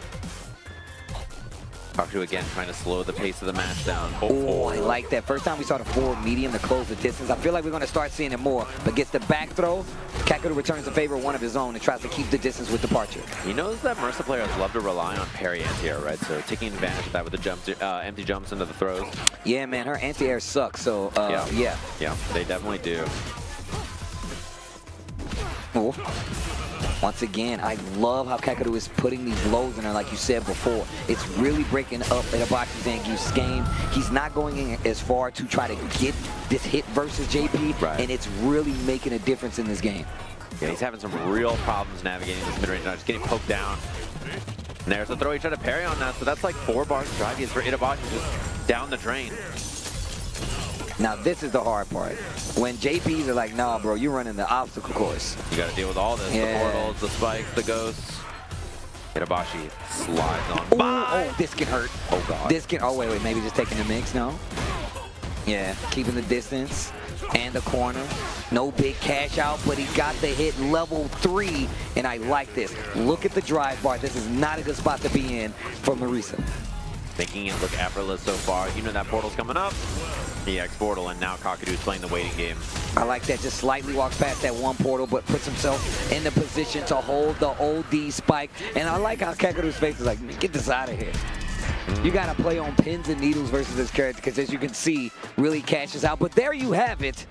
P: Kakudu again trying to slow the pace of the match down.
R: Oh, I like that. First time we saw the forward medium to close the distance. I feel like we're going to start seeing it more. But gets the back throw. Kakudu returns the favor of one of his own and tries to keep the distance with departure.
P: He knows that Marisa players love to rely on parry anti-air, right? So taking advantage of that with the jumps, empty jumps into the throws.
R: Yeah, man, her anti-air sucks. So, yeah.
P: Yeah, they definitely do.
R: Oh. Once again, I love how Kakudu is putting these lows in her, like you said before. It's really breaking up Itabachi's Zangief's game. He's not going in as far to try to get this hit versus JP, and it's really making a difference in this game.
P: Yeah, he's having some real problems navigating this mid-range, just getting poked down. And there's the throw he tried to parry on that, so that's like 4 bars of drive gaze for Itabachi just down the drain.
R: Now this is the hard part. When JPs are like, nah, bro, you're running the obstacle course.
P: You got to deal with all this. The portals, the spikes, the ghosts. Itabachi slides on by.
R: Oh, this can hurt.
P: Oh, God.
R: This can, oh, wait, maybe just taking the mix, no? Yeah, keeping the distance and the corner. No big cash out, but he got the hit level 3, and I like this. Look at the drive bar. This is not a good spot to be in for Marisa.
P: Making it look effortless so far. You know that portal's coming up. EX portal, and now Kakudu's playing the waiting game.
R: I like that. Just slightly walks past that one portal, but puts himself in the position to hold the OD spike. And I like how Kakudu's face is like, get this out of here. You got to play on pins and needles versus this character, because as you can see, really cashes out. But there you have it.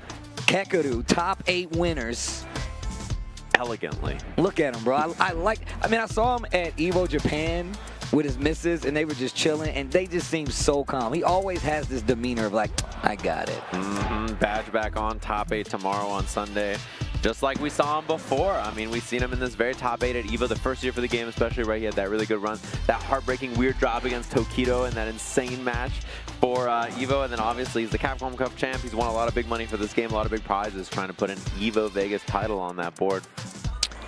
R: Kakudu, top 8 winners.
P: Elegantly.
R: Look at him, bro. I mean, I saw him at EVO Japan with his missus, and they were just chilling, and they just seem so calm. He always has this demeanor of like, I got it.
P: Badge back on top 8 tomorrow on Sunday. Just like we saw him before. I mean, we've seen him in this very top 8 at EVO the first year for the game, especially, right? He had that really good run. That heartbreaking weird drop against Tokido in that insane match for EVO. And then obviously he's the Capcom Cup champ. He's won a lot of big money for this game, a lot of big prizes, trying to put an EVO Vegas title on that board.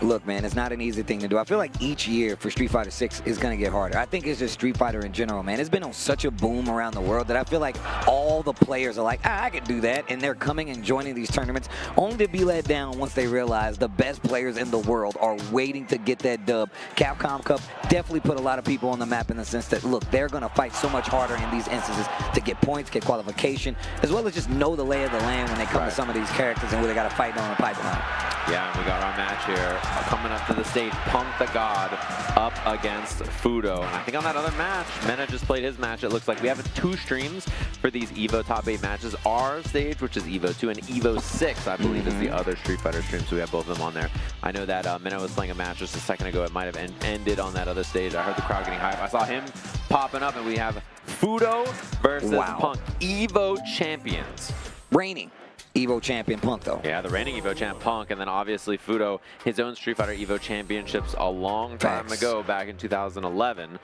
R: Look, man, it's not an easy thing to do. I feel like each year for Street Fighter 6 is going to get harder. I think it's just Street Fighter in general, man. It's been on such a boom around the world that I feel like all the players are like, I can do that, and they're coming and joining these tournaments only to be let down once they realize the best players in the world are waiting to get that dub. Capcom Cup definitely put a lot of people on the map in the sense that, look, they're going to fight so much harder in these instances to get points, get qualification, as well as just know the lay of the land when they come to some of these characters and where they got to fight on the pipeline.
P: Yeah, and we got our match here coming up to the stage. Punk the God up against Fudo. And I think on that other match, Mena just played his match. It looks like we have 2 streams for these EVO top 8 matches. Our stage, which is EVO 2, and EVO 6, I believe, is the other Street Fighter stream. So we have both of them on there. I know that Mena was playing a match just a second ago. It might have ended on that other stage. I heard the crowd getting hype. I saw him popping up, and we have Fudo versus Punk. EVO champions.
R: Reigning EVO champion Punk, though.
P: Yeah, the reigning EVO champ Punk, and then obviously Fudo, his own Street Fighter EVO championships a long time ago, back in 2011,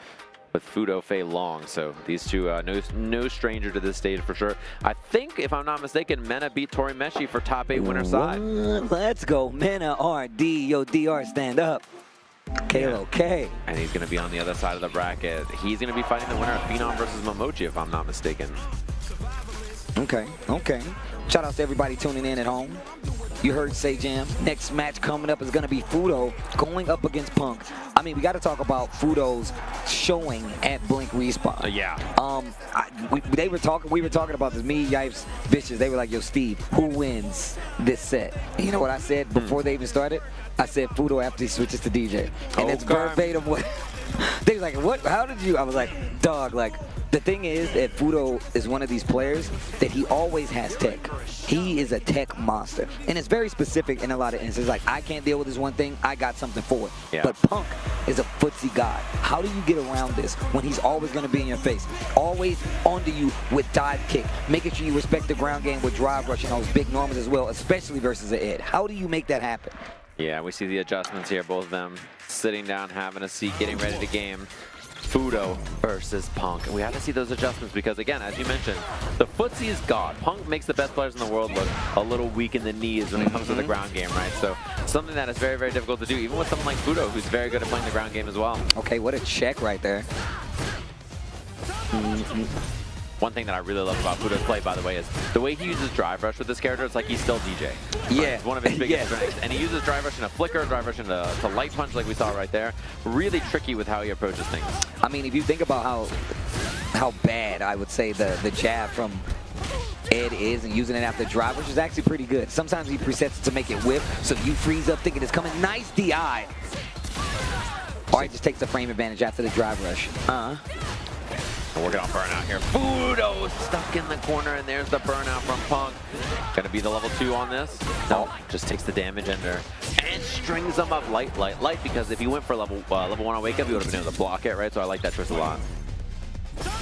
P: with Fudo Fei Long. So these two, no stranger to this stage for sure. I think, if I'm not mistaken, Mena beat Torimeshi for top 8 winner side.
R: Let's go, Mena RD. Yo, DR, stand up. Kalo K.
P: And he's going to be on the other side of the bracket. He's going to be fighting the winner of Phenom versus Momochi, if I'm not mistaken.
R: Okay, okay. Shout out to everybody tuning in at home. You heard Say Jam. Next match coming up is going to be Fudo going up against Punk. I mean, we got to talk about Fudo's showing at Blink Respawn.
P: Yeah.
R: We were talking about this. Me, Yipes, Vicious. They were like, yo, Steve, who wins this set? And you know what I said before they even started? I said Fudo after he switches to DJ. And it's verbatim what they was like, what? How did you? I was like, dog, like, the thing is that Fudo is one of these players that he always has tech. He is a tech monster. And it's very specific in a lot of instances. Like, I can't deal with this one thing. I got something for it.
P: Yeah.
R: But Punk is a footsie god. How do you get around this when he's always going to be in your face? Always onto you with dive kick. Making sure you respect the ground game with drive rush and those big normals as well, especially versus the Ed. How do you make that happen?
P: Yeah, we see the adjustments here. Both of them sitting down, having a seat, getting ready to game. Fudo versus Punk. And we have to see those adjustments because, again, as you mentioned, the footsie is God. Punk makes the best players in the world look a little weak in the knees when it comes to the ground game, right? So something that is very, very difficult to do, even with someone like Fudo, who's very good at playing the ground game as well.
R: Okay, what a check right there.
P: One thing that I really love about Fudo's play, by the way, is the way he uses Drive Rush with this character. It's like he's still DJ.
R: Yeah.
P: It's one of his biggest strengths. And he uses Drive Rush in a flicker, Drive Rush in to light punch like we saw right there. Really tricky with how he approaches things.
R: I mean, if you think about how bad I would say the jab from Ed is and using it after Drive Rush is actually pretty good. Sometimes he presets it to make it whip, so you freeze up thinking it's coming. Nice DI. Or he just takes the frame advantage after the Drive Rush.
P: We're working on burnout here. Fudo stuck in the corner, and there's the burnout from Punk. Gonna be the level 2 on this. No, just takes the damage ender and strings them up light, because if he went for level 1 on Wake Up, he would have been able to block it, right? So I like that choice a lot.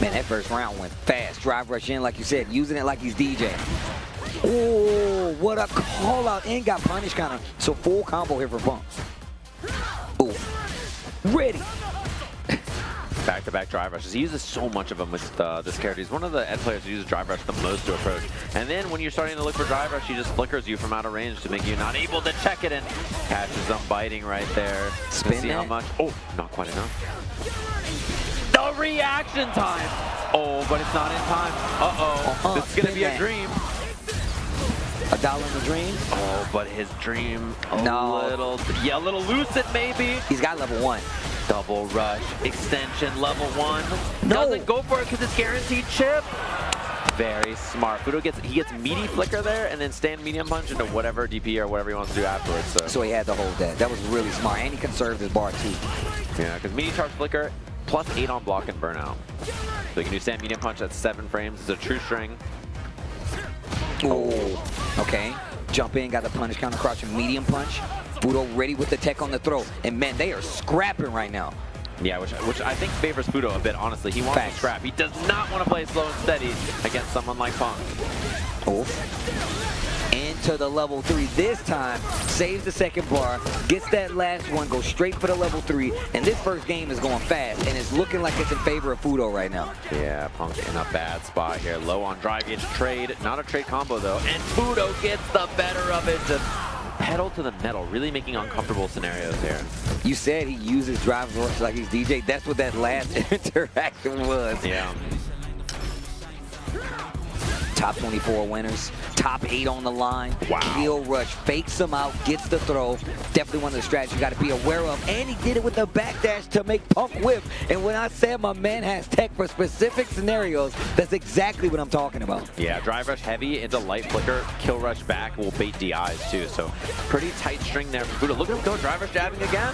R: Man, that first round went fast. Drive Rush in, like you said, using it like he's DJ. Oh, what a call out, and got punish counter. So full combo here for Punk. Oh, ready.
P: Back-to-back Drive Rushes. He uses so much of them with this character. He's one of the Ed players who uses Drive Rush the most to approach. And then when you're starting to look for Drive Rush, he just flickers you from out of range to make you not able to check it, and catches them biting right there.
R: Spin
P: see how much. Oh, not quite enough. The reaction time. Oh, but it's not in time. Uh-oh. This is going to be a dream.
R: $1 in the dream?
P: Oh, but his dream a little lucid maybe.
R: He's got level 1.
P: Double rush, extension, level 1. Doesn't go for it because it's guaranteed chip. Very smart. Fudo gets meaty flicker there and then stand medium punch into whatever DP or whatever he wants to do afterwards.
R: So he had to hold that. That was really smart, and he conserved his bar too.
P: Yeah, because meaty charge flicker plus 8 on block and burnout. So you can do stand medium punch at 7 frames. It's a true string.
R: Oh, okay. Jump in, got the punish counter, crouching medium punch. Fudo ready with the tech on the throw. And man, they are scrapping right now.
P: Yeah, which I think favors Fudo a bit, honestly. He wants to scrap. He does not want to play slow and steady against someone like Punk.
R: Oh. Into the level 3 this time. Saves the second bar. Gets that last one. Goes straight for the level 3. And this first game is going fast. And it's looking like it's in favor of Fudo right now.
P: Yeah, Punk in a bad spot here. Low on drive gauge trade. Not a trade combo, though. And Fudo gets the better of it. Just pedal to the metal. Really making uncomfortable scenarios here.
R: You said he uses Drive Rush like he's DJ. That's what that last interaction was.
P: Yeah.
R: Top 24 winners, top 8 on the line.
P: Wow.
R: Kill Rush fakes him out, gets the throw. Definitely one of the strategies you got to be aware of. And he did it with the backdash to make Punk whip. And when I said my man has tech for specific scenarios, that's exactly what I'm talking about.
P: Yeah, Drive Rush heavy into light flicker. Kill Rush back will bait DIs too. So pretty tight string there for Fudo. Look at him go, Drive Rush jabbing again.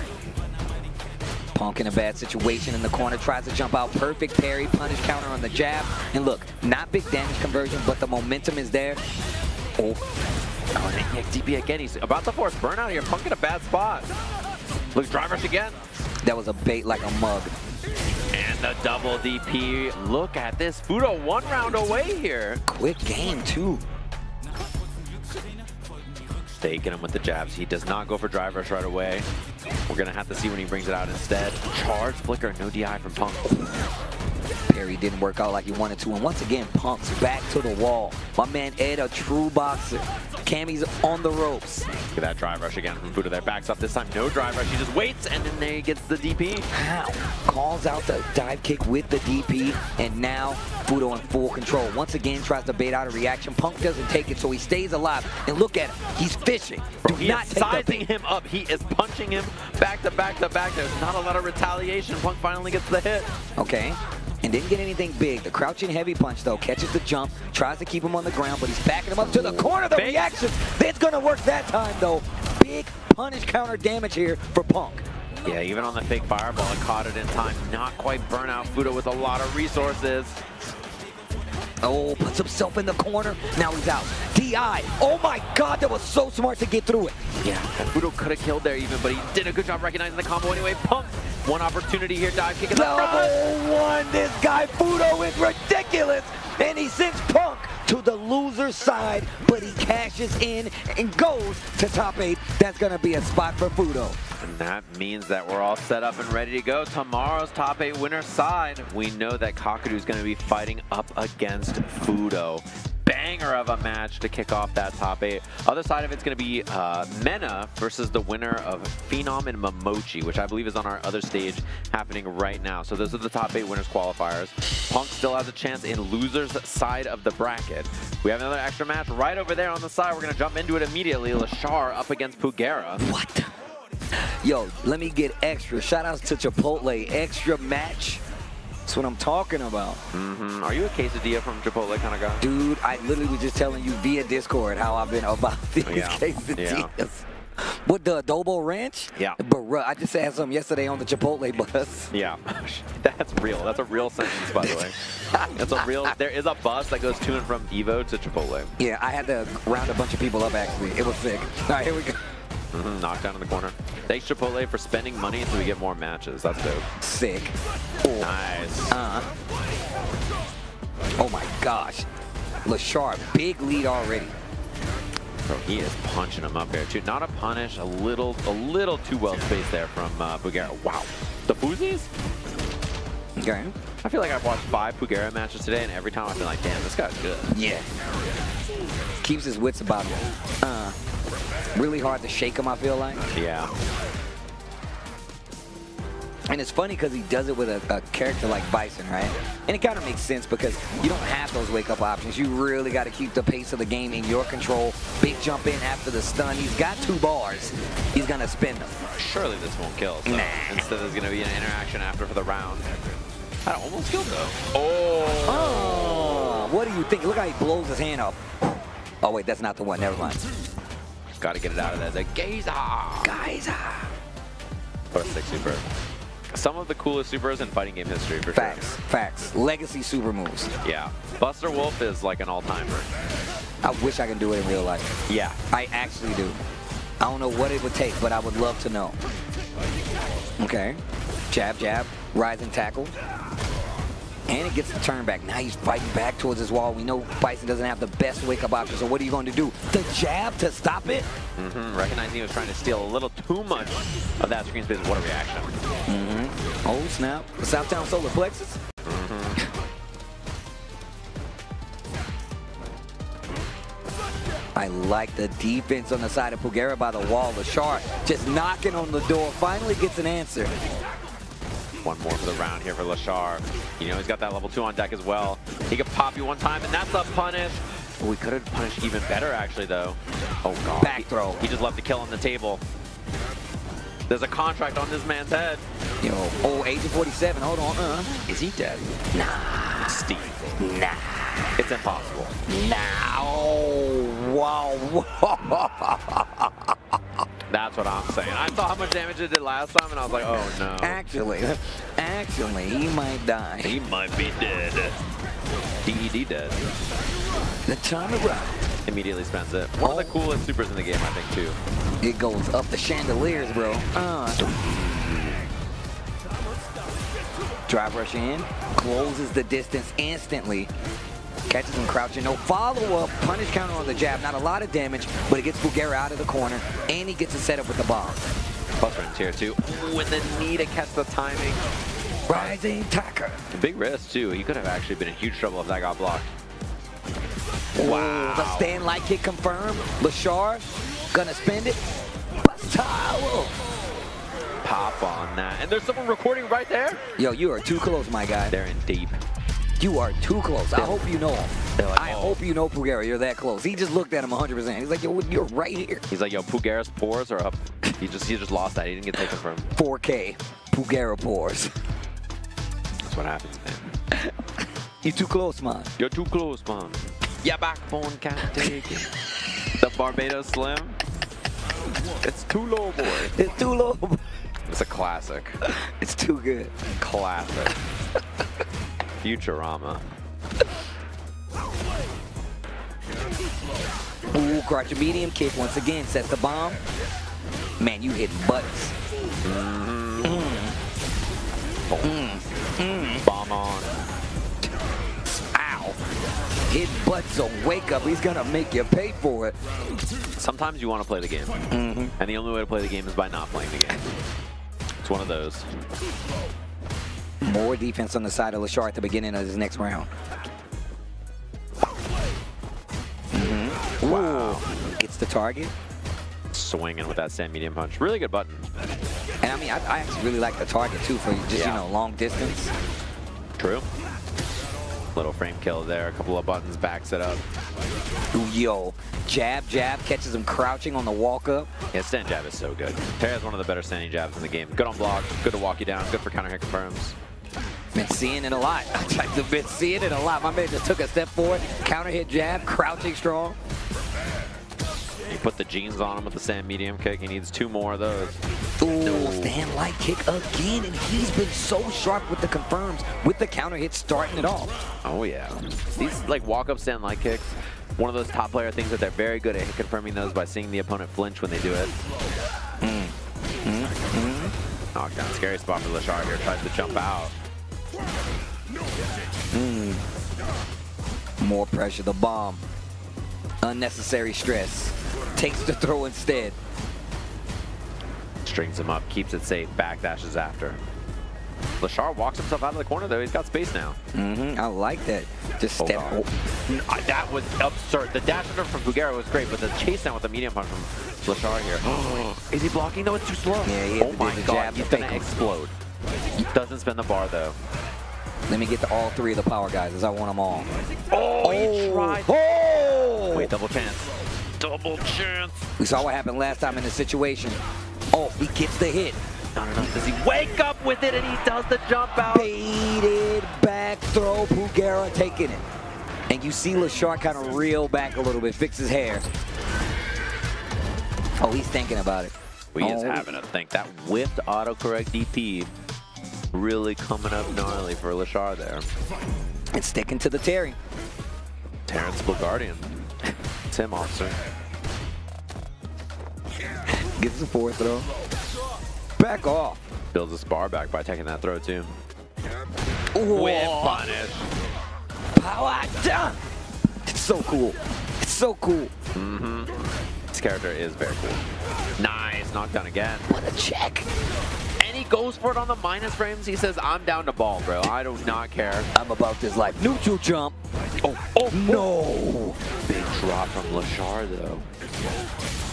R: Punk in a bad situation in the corner, tries to jump out. Perfect parry, punish counter on the jab. And look, not big damage conversion, but the momentum is there.
P: Oh, and DP again. He's about to force burnout here. Punk in a bad spot. Look, Drive Rush again.
R: That was a bait like a mug.
P: And the double DP. Look at this. Fudo 1 round away here.
R: Quick game, too.
P: Taking him with the jabs. He does not go for Drive Rush right away. We're going to have to see when he brings it out instead. Charge flicker, no DI from Punk.
R: Parry didn't work out like he wanted to. And once again, Punk's back to the wall. My man Ed, a true boxer. Cammy's on the ropes.
P: Look at that Drive Rush again from Fudo there. Backs up this time. No Drive Rush. He just waits, and then there he gets the DP.
R: How? Calls out the dive kick with the DP, and now Fudo in full control. Once again, tries to bait out a reaction. Punk doesn't take it, so he stays alive. And look at him. He's fishing.
P: Bro, he is sizing him up. He is punching him back to back to back. There's not a lot of retaliation. Punk finally gets the hit.
R: Okay. And didn't get anything big. The crouching heavy punch, though, catches the jump, tries to keep him on the ground, but he's backing him up to the corner. The reaction, it's going to work that time, though. Big punish counter damage here for Punk.
P: Yeah, even on the fake fireball, it caught it in time. Not quite burnout. Fudo with a lot of resources.
R: Oh, puts himself in the corner. Now he's out. DI. Oh my God, that was so smart to get through it.
P: Yeah, Fudo could have killed there even, but he did a good job recognizing the combo anyway. Punk, one opportunity here, dive kick in the front.
R: One, this guy Fudo is ridiculous. And he sends Punk to the loser's side, but he cashes in and goes to top 8. That's gonna be a spot for Fudo.
P: And that means that we're all set up and ready to go. Tomorrow's top 8 winner side, we know that Kakadu's going to be fighting up against Fudo. Banger of a match to kick off that top 8. Other side of it's going to be Mena versus the winner of Phenom and Momochi, which I believe is on our other stage happening right now. So those are the top 8 winners qualifiers. Punk still has a chance in loser's side of the bracket. We have another extra match right over there on the side. We're going to jump into it immediately. Lashar up against Pugera.
R: What? Yo, let me get extra. Shout outs to Chipotle. Extra match. That's what I'm talking about.
P: Are you a quesadilla from Chipotle kind of guy?
R: Dude, I literally was just telling you via Discord how I've been about these quesadillas.
P: Yeah.
R: With the adobo ranch?
P: Yeah.
R: But I just had some yesterday on the Chipotle bus.
P: Yeah, that's real. That's a real sentence, by the way. That's a real. There is a bus that goes to and from Evo to Chipotle.
R: Yeah, I had to round a bunch of people up, actually. It was sick. All right, here we go.
P: Knockdown in the corner. Thanks, Chipotle, for spending money until we get more matches. That's dope.
R: Sick.
P: Nice.
R: Oh my gosh. Lashar, big lead already.
P: Bro, he is punching him up here too. Not a punish, a little too well spaced there from Pugera. Wow. The Fuzzies?
R: Okay.
P: I feel like I've watched 5 Pugera matches today, and every time I feel like, damn, this guy's good.
R: Yeah. Keeps his wits about him. Really hard to shake him, I feel like.
P: Yeah.
R: And it's funny because he does it with a character like Bison, right? And it kind of makes sense because you don't have those wake-up options. You really got to keep the pace of the game in your control. Big jump in after the stun. He's got 2 bars. He's going to spin them.
P: Surely this won't kill. So instead, there's going to be an interaction after for the round. That almost killed, though.
R: Oh! What do you think? Look how he blows his hand up. Oh, wait, that's not the one. Never mind.
P: Got to get it out of there. The Geyser! What a sick super. Some of the coolest supers in fighting game history, for sure.
R: Facts. Legacy super moves.
P: Yeah. Buster Wolf is like an all-timer.
R: I wish I could do it in real life.
P: Yeah.
R: I actually do. I don't know what it would take, but I would love to know. Okay. Jab, jab. Rising tackle. And it gets the turn back. Now he's fighting back towards his wall. We know Bison doesn't have the best wake-up option, so what are you going to do? The jab to stop it?
P: Recognizing he was trying to steal a little too much of that screen space. What a reaction.
R: Oh, snap. Southtown Solar Plexus? I like the defense on the side of Pugera by the wall. Lashar just knocking on the door. Finally gets an answer.
P: One more for the round here for Lashar. You know, he's got that level 2 on deck as well. He could pop you one time, and that's a punish. Oh, we could have punished even better, actually, though. Oh, God.
R: Back throw.
P: He just left the kill on the table. There's a contract on this man's head.
R: Yo, Agent 47, hold on.
P: Is he dead?
R: Nah.
P: Steve.
R: Nah.
P: It's impossible.
R: Nah. Wow.
P: That's what I'm saying. I saw how much damage it did last time, and I was like, oh, no.
R: Actually, he might die.
P: He might be dead. DED dead.
R: The time around.
P: Immediately spends it. One of the coolest supers in the game, I think, too.
R: It goes up the chandeliers, bro. Drive rush in. Closes the distance instantly. Catches him crouching. No follow-up. Punish counter on the jab. Not a lot of damage, but it gets Pugera out of the corner, and he gets a setup with the bomb.
P: Buster in tier 2. Ooh, and the knee to catch the timing.
R: Rising tacker.
P: Big risk, too. He could have actually been in huge trouble if that got blocked.
R: Wow. The stand light kick confirmed. Lashar gonna spend it. Bust towel.
P: Pop on that. And there's someone recording right there.
R: Yo, you are too close, my guy.
P: They're in deep.
R: You are too close. I hope you know him.
P: Like,
R: I hope you know Pugera. You're that close. He just looked at him 100%. He's like, yo, you're right here.
P: He's like, yo, Pugera's pores are up. He just lost that. He didn't get taken from him.
R: 4K. Pugera pores.
P: That's what happens, man.
R: You're too close, man.
P: You're too close, man. Your backbone can't take it. The Barbados Slim. It's too low, boy.
R: It's too low.
P: It's a classic.
R: It's too good.
P: Classic. Futurama.
R: Ooh, crouching medium kick once again. Sets the bomb. Man, you hitting buttons.
P: Bomb on.
R: Ow. Hit butts on wake up. He's gonna make you pay for it.
P: Sometimes you want to play the game. And the only way to play the game is by not playing the game. It's one of those.
R: More defense on the side of Lashar at the beginning of this next round. Wow. Gets the target.
P: Swinging with that stand medium punch. Really good button.
R: And I mean, I actually really like the target too for just, you know, long distance.
P: True. Little frame kill there. A couple of buttons backs it up.
R: Ooh, yo. Jab, jab, catches him crouching on the walk up.
P: Yeah, stand jab is so good. Terra has one of the better standing jabs in the game. Good on block, good to walk you down, good for counter hit confirms.
R: Been seeing it a lot. I've been seeing it a lot. My man just took a step forward, counter hit jab, crouching strong.
P: You put the jeans on him with the stand medium kick. He needs 2 more of those.
R: Ooh, stand light kick again, and he's been so sharp with the confirms, with the counter hit starting it off.
P: Oh yeah. These like walk-up stand light kicks, one of those top player things that they're very good at hit confirming those by seeing the opponent flinch when they do it. Knockdown, scary spot for Lashar here, tries to jump out.
R: More pressure, the bomb. Unnecessary stress. Takes the throw instead.
P: Strings him up, keeps it safe, backdashes after. Lashar walks himself out of the corner though, he's got space now.
R: I like that. Just step.
P: That was absurd. The dash under from Pugera was great, but the chase down with the medium punch from Lashar here. Is he blocking? No, it's too slow.
R: Yeah,
P: oh my god, he's gonna explode. Doesn't spin the bar though.
R: Let me get to all 3 of the power guys as I want them all.
P: Oh, he tried.
R: Oh!
P: Wait, double chance. Double chance.
R: We saw what happened last time in this situation. Oh, he gets the hit.
P: No. Does he wake up with it and he does the jump out?
R: Baited back throw, Pugera taking it. And you see Lashar kind of reel back a little bit, fix his hair. Oh, he's thinking about it.
P: He is having a think. That whipped autocorrect DP really coming up gnarly for Lashar there.
R: And sticking to the Terry.
P: Terrence Bulgardian. Tim officer.
R: Gets the 4th throw. Back off.
P: Builds a spar back by taking that throw too.
R: Ooh.
P: Whip punish.
R: Power down. It's so cool. It's so cool.
P: This character is very cool. Nice, knockdown again.
R: What a check.
P: And he goes for it on the minus frames. He says, I'm down to ball, bro. I do not care.
R: I'm about this life. Neutral jump. Oh, no.
P: Big drop from Lashar, though.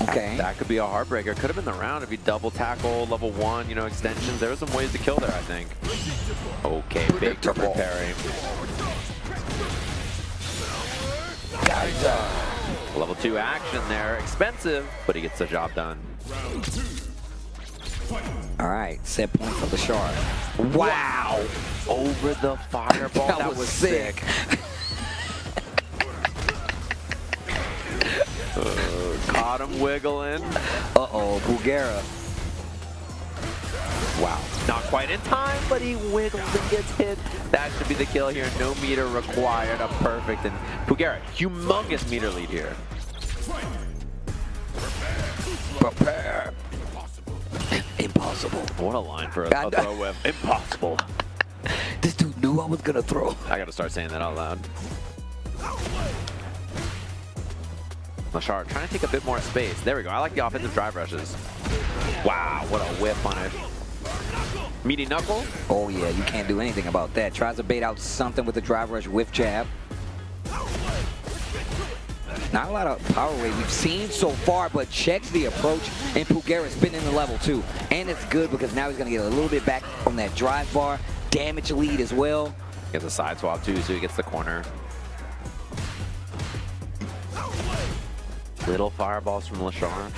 R: Okay.
P: That could be a heartbreaker. Could have been the round if he double tackle, level 1, you know, extensions. There were some ways to kill there, I think. Okay, big triple parry. Level 2 action there. Expensive, but he gets the job done.
R: All right, set point for Lashar.
P: Wow! Over the fireball.
R: That was sick.
P: Caught him wiggling.
R: Uh-oh, Pugera.
P: Wow. Not quite in time, but he wiggles and gets hit. That should be the kill here. No meter required. A perfect. And Pugera, humongous meter lead here.
R: Prepare. Impossible.
P: What a line for a throw whip. Impossible.
R: This dude knew I was going to throw.
P: I got to start saying that out loud. Lashar trying to take a bit more space. There we go. I like the offensive drive rushes. Wow, what a whip punish. Meaty knuckle.
R: Oh yeah, you can't do anything about that. Tries to bait out something with the drive rush whiff jab. Not a lot of power weight we've seen so far, but checks the approach, and Pugera's been in the level 2. And it's good because now he's going to get a little bit back on that drive bar. Damage lead as well.
P: Gets a side swap too, so he gets the corner. Little fireballs from Lashar.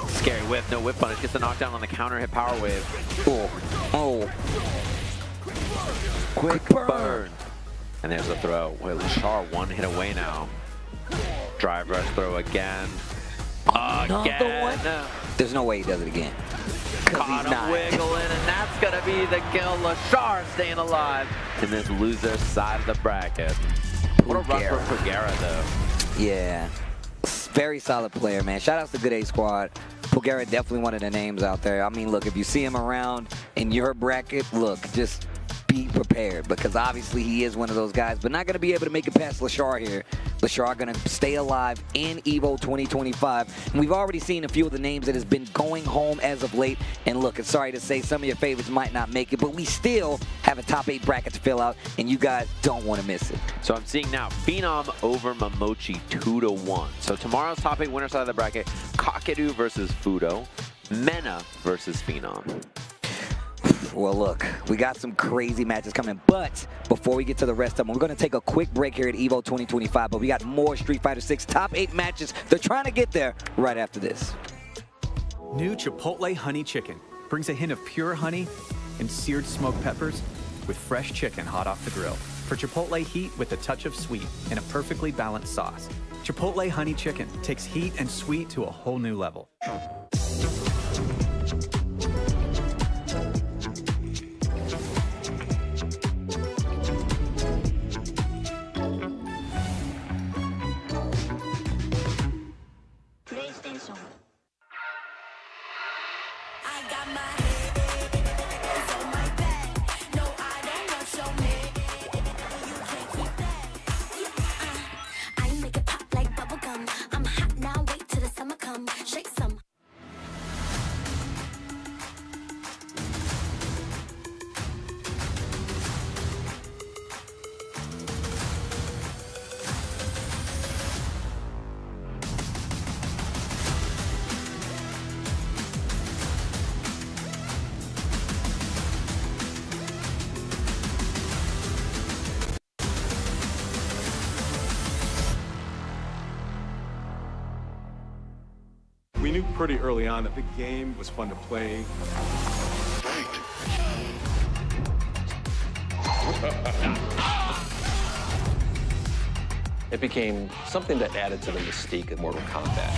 P: Scary whip, no whip punish. Gets the knockdown on the counter hit power wave.
R: Oh.
P: Quick burn. And there's the throw. Wait, Lashar 1 hit away now. Drive rush throw again.
R: Another one? There's no way he does it again.
P: Caught him wiggling, and that's going to be the kill. Lashar staying alive in this loser side of the bracket. What a run for Pugera, though.
R: Yeah. Very solid player, man. Shout outs to Good A Squad. Pugera definitely one of the names out there. I mean, look, if you see him around in your bracket, look, just be prepared because obviously he is one of those guys, but not going to be able to make it past Lashar here. Lashar going to stay alive in EVO 2025. And we've already seen a few of the names that has been going home as of late. And look, it's sorry to say some of your favorites might not make it, but we still have a top 8 bracket to fill out, and you guys don't want to miss it.
P: So I'm seeing now Phenom over Momochi 2-1. So tomorrow's top 8 winner side of the bracket, Kakeru versus Fudo, Mena versus Phenom.
R: Well, look, we got some crazy matches coming, but before we get to the rest of them, we're going to take a quick break here at EVO 2025, but we got more Street Fighter 6 top 8 matches. They're trying to get there right after this.
Q: New Chipotle Honey Chicken brings a hint of pure honey and seared smoked peppers with fresh chicken hot off the grill. For Chipotle heat with a touch of sweet and a perfectly balanced sauce. Chipotle Honey Chicken takes heat and sweet to a whole new level.
C: We knew pretty early on that the game was fun to play.
M: It became something that added to the mystique of Mortal Kombat.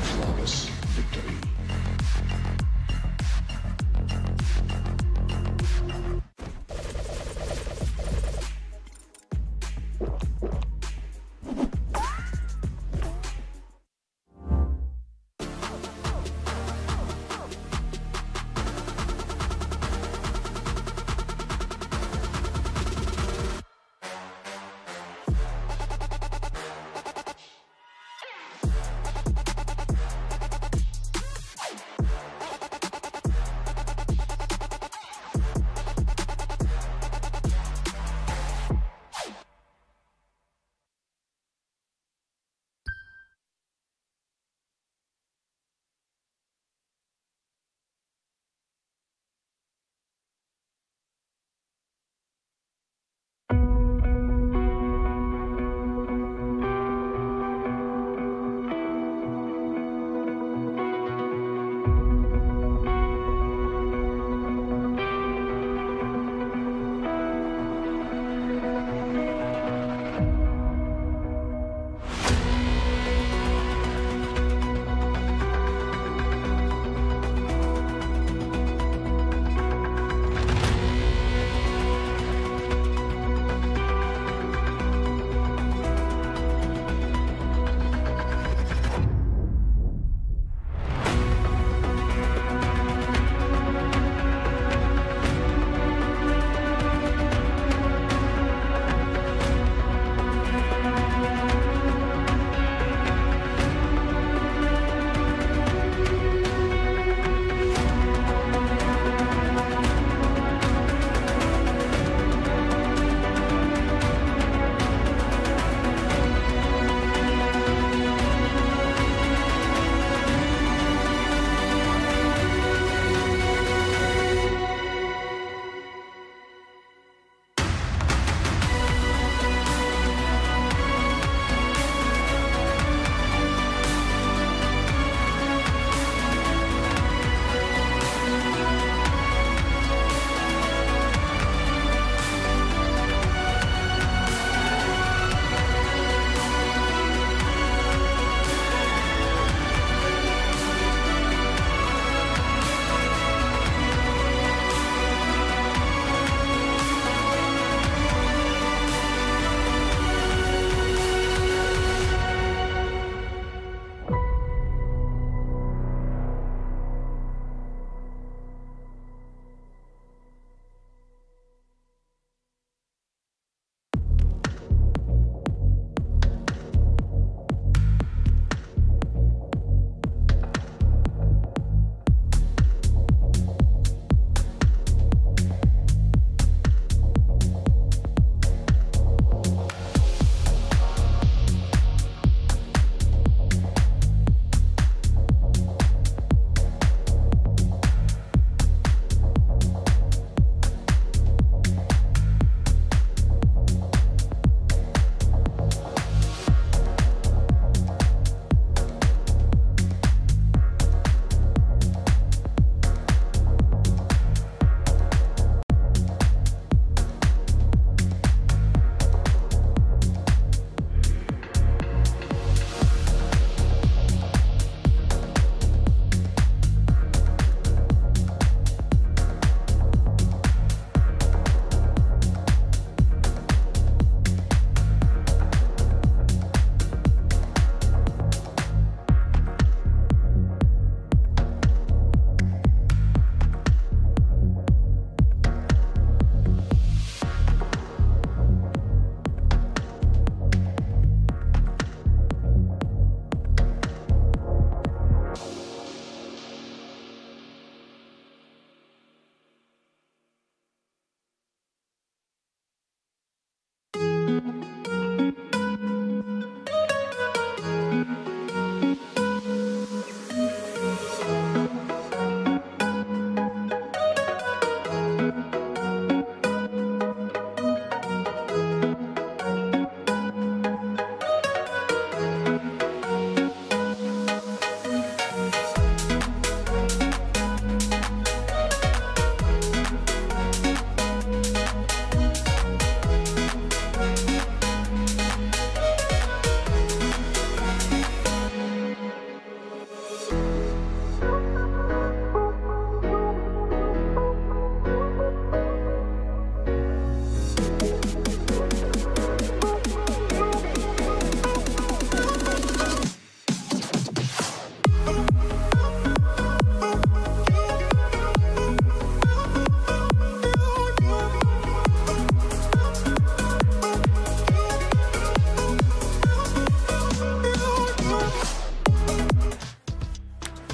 S: Flawless victory.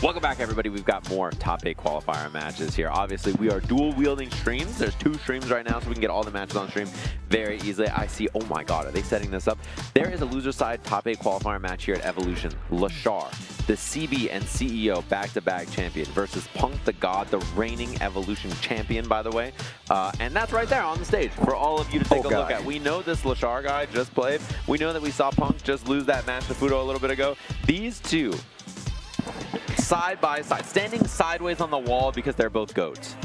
P: Welcome back, everybody. We've got more top 8 qualifier matches here. Obviously, we are dual-wielding streams. There's 2 streams right now, so we can get all the matches on stream very easily. I see, oh my god, are they setting this up? There is a loser side top 8 qualifier match here at Evolution. Lashar, the CB and CEO back-to-back champion, versus Punk the God, the reigning Evolution champion, by the way. And that's right there on the stage for all of you to take a look at. We know this Lashar guy just played. We know that we saw Punk just lose that match to Fudo a little bit ago. These two, side by side, standing sideways on the wall because they're both goats.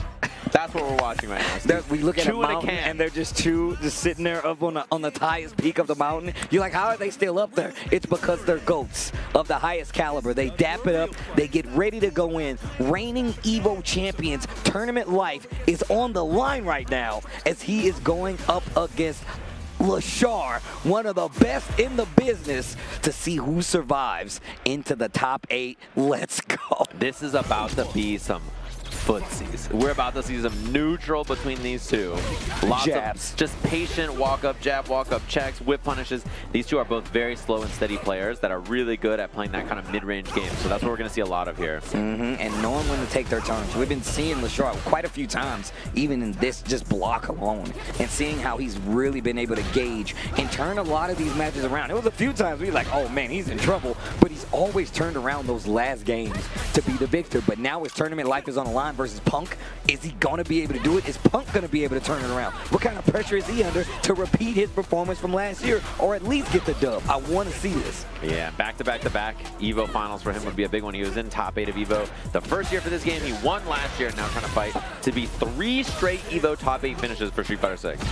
P: That's what we're watching right now.
R: We look at a mountain and they're just sitting there up on the highest peak of the mountain. You're like, how are they still up there? It's because they're goats of the highest caliber. They dap it up. They get ready to go in. Reigning Evo champions, tournament life is on the line right now as he is going up against Lashar, one of the best in the business, to see who survives into the top 8. Let's go.
P: This is about to be some footsies. We're about to see some neutral between these two. Lots of just patient walk-up jab, walk-up checks, whip punishes. These two are both very slow and steady players that are really good at playing that kind of mid-range game. So that's what we're going to see a lot of here.
R: And knowing when to take their turns. We've been seeing Lashar quite a few times, even in this just block alone, and seeing how he's really been able to gauge and turn a lot of these matches around. It was a few times we were like, oh man, he's in trouble, but he's always turned around those last games to be the victor. But now his tournament life is on the line versus Punk. Is he going to be able to do it? Is Punk going to be able to turn it around? What kind of pressure is he under to repeat his performance from last year or at least get the dub? I want to see this.
P: Yeah, back-to-back-to-back Evo finals for him would be a big one. He was in top 8 of Evo the first year for this game. He won last year, now trying to fight to be 3 straight Evo top 8 finishes for Street Fighter 6.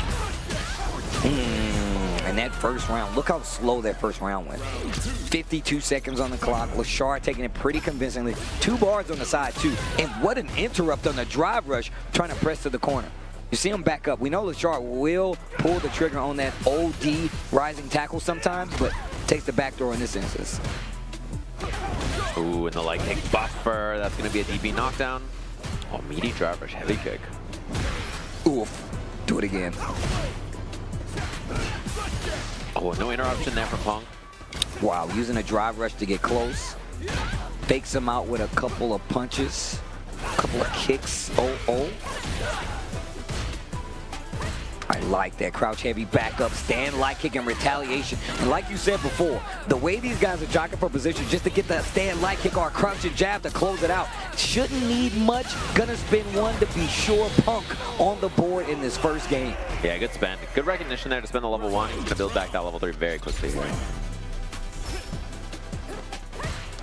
R: And that first round, look how slow that first round went. 52 seconds on the clock. Lashar taking it pretty convincingly. 2 bars on the side, too. And what an interrupt on the drive rush, trying to press to the corner. You see him back up. We know Lashar will pull the trigger on that OD rising tackle sometimes, but takes the back door in this instance.
P: Ooh, and the leg kick buffer. That's going to be a DP knockdown. Oh, meaty drive rush, heavy kick.
R: Oof. Do it again.
P: Oh, no interruption there from Punk.
R: Wow, using a drive rush to get close. Fakes him out with a couple of punches, a couple of kicks. I like that. Crouch heavy backup, stand light kick and retaliation. And like you said before, the way these guys are jockeying for position just to get that stand light kick or a crouch and jab to close it out. Shouldn't need much. Gonna spin one to be sure. Punk on the board in this first game.
P: Yeah, good spend. Good recognition there to spend the level 1. He's gonna build back that level 3 very quickly here.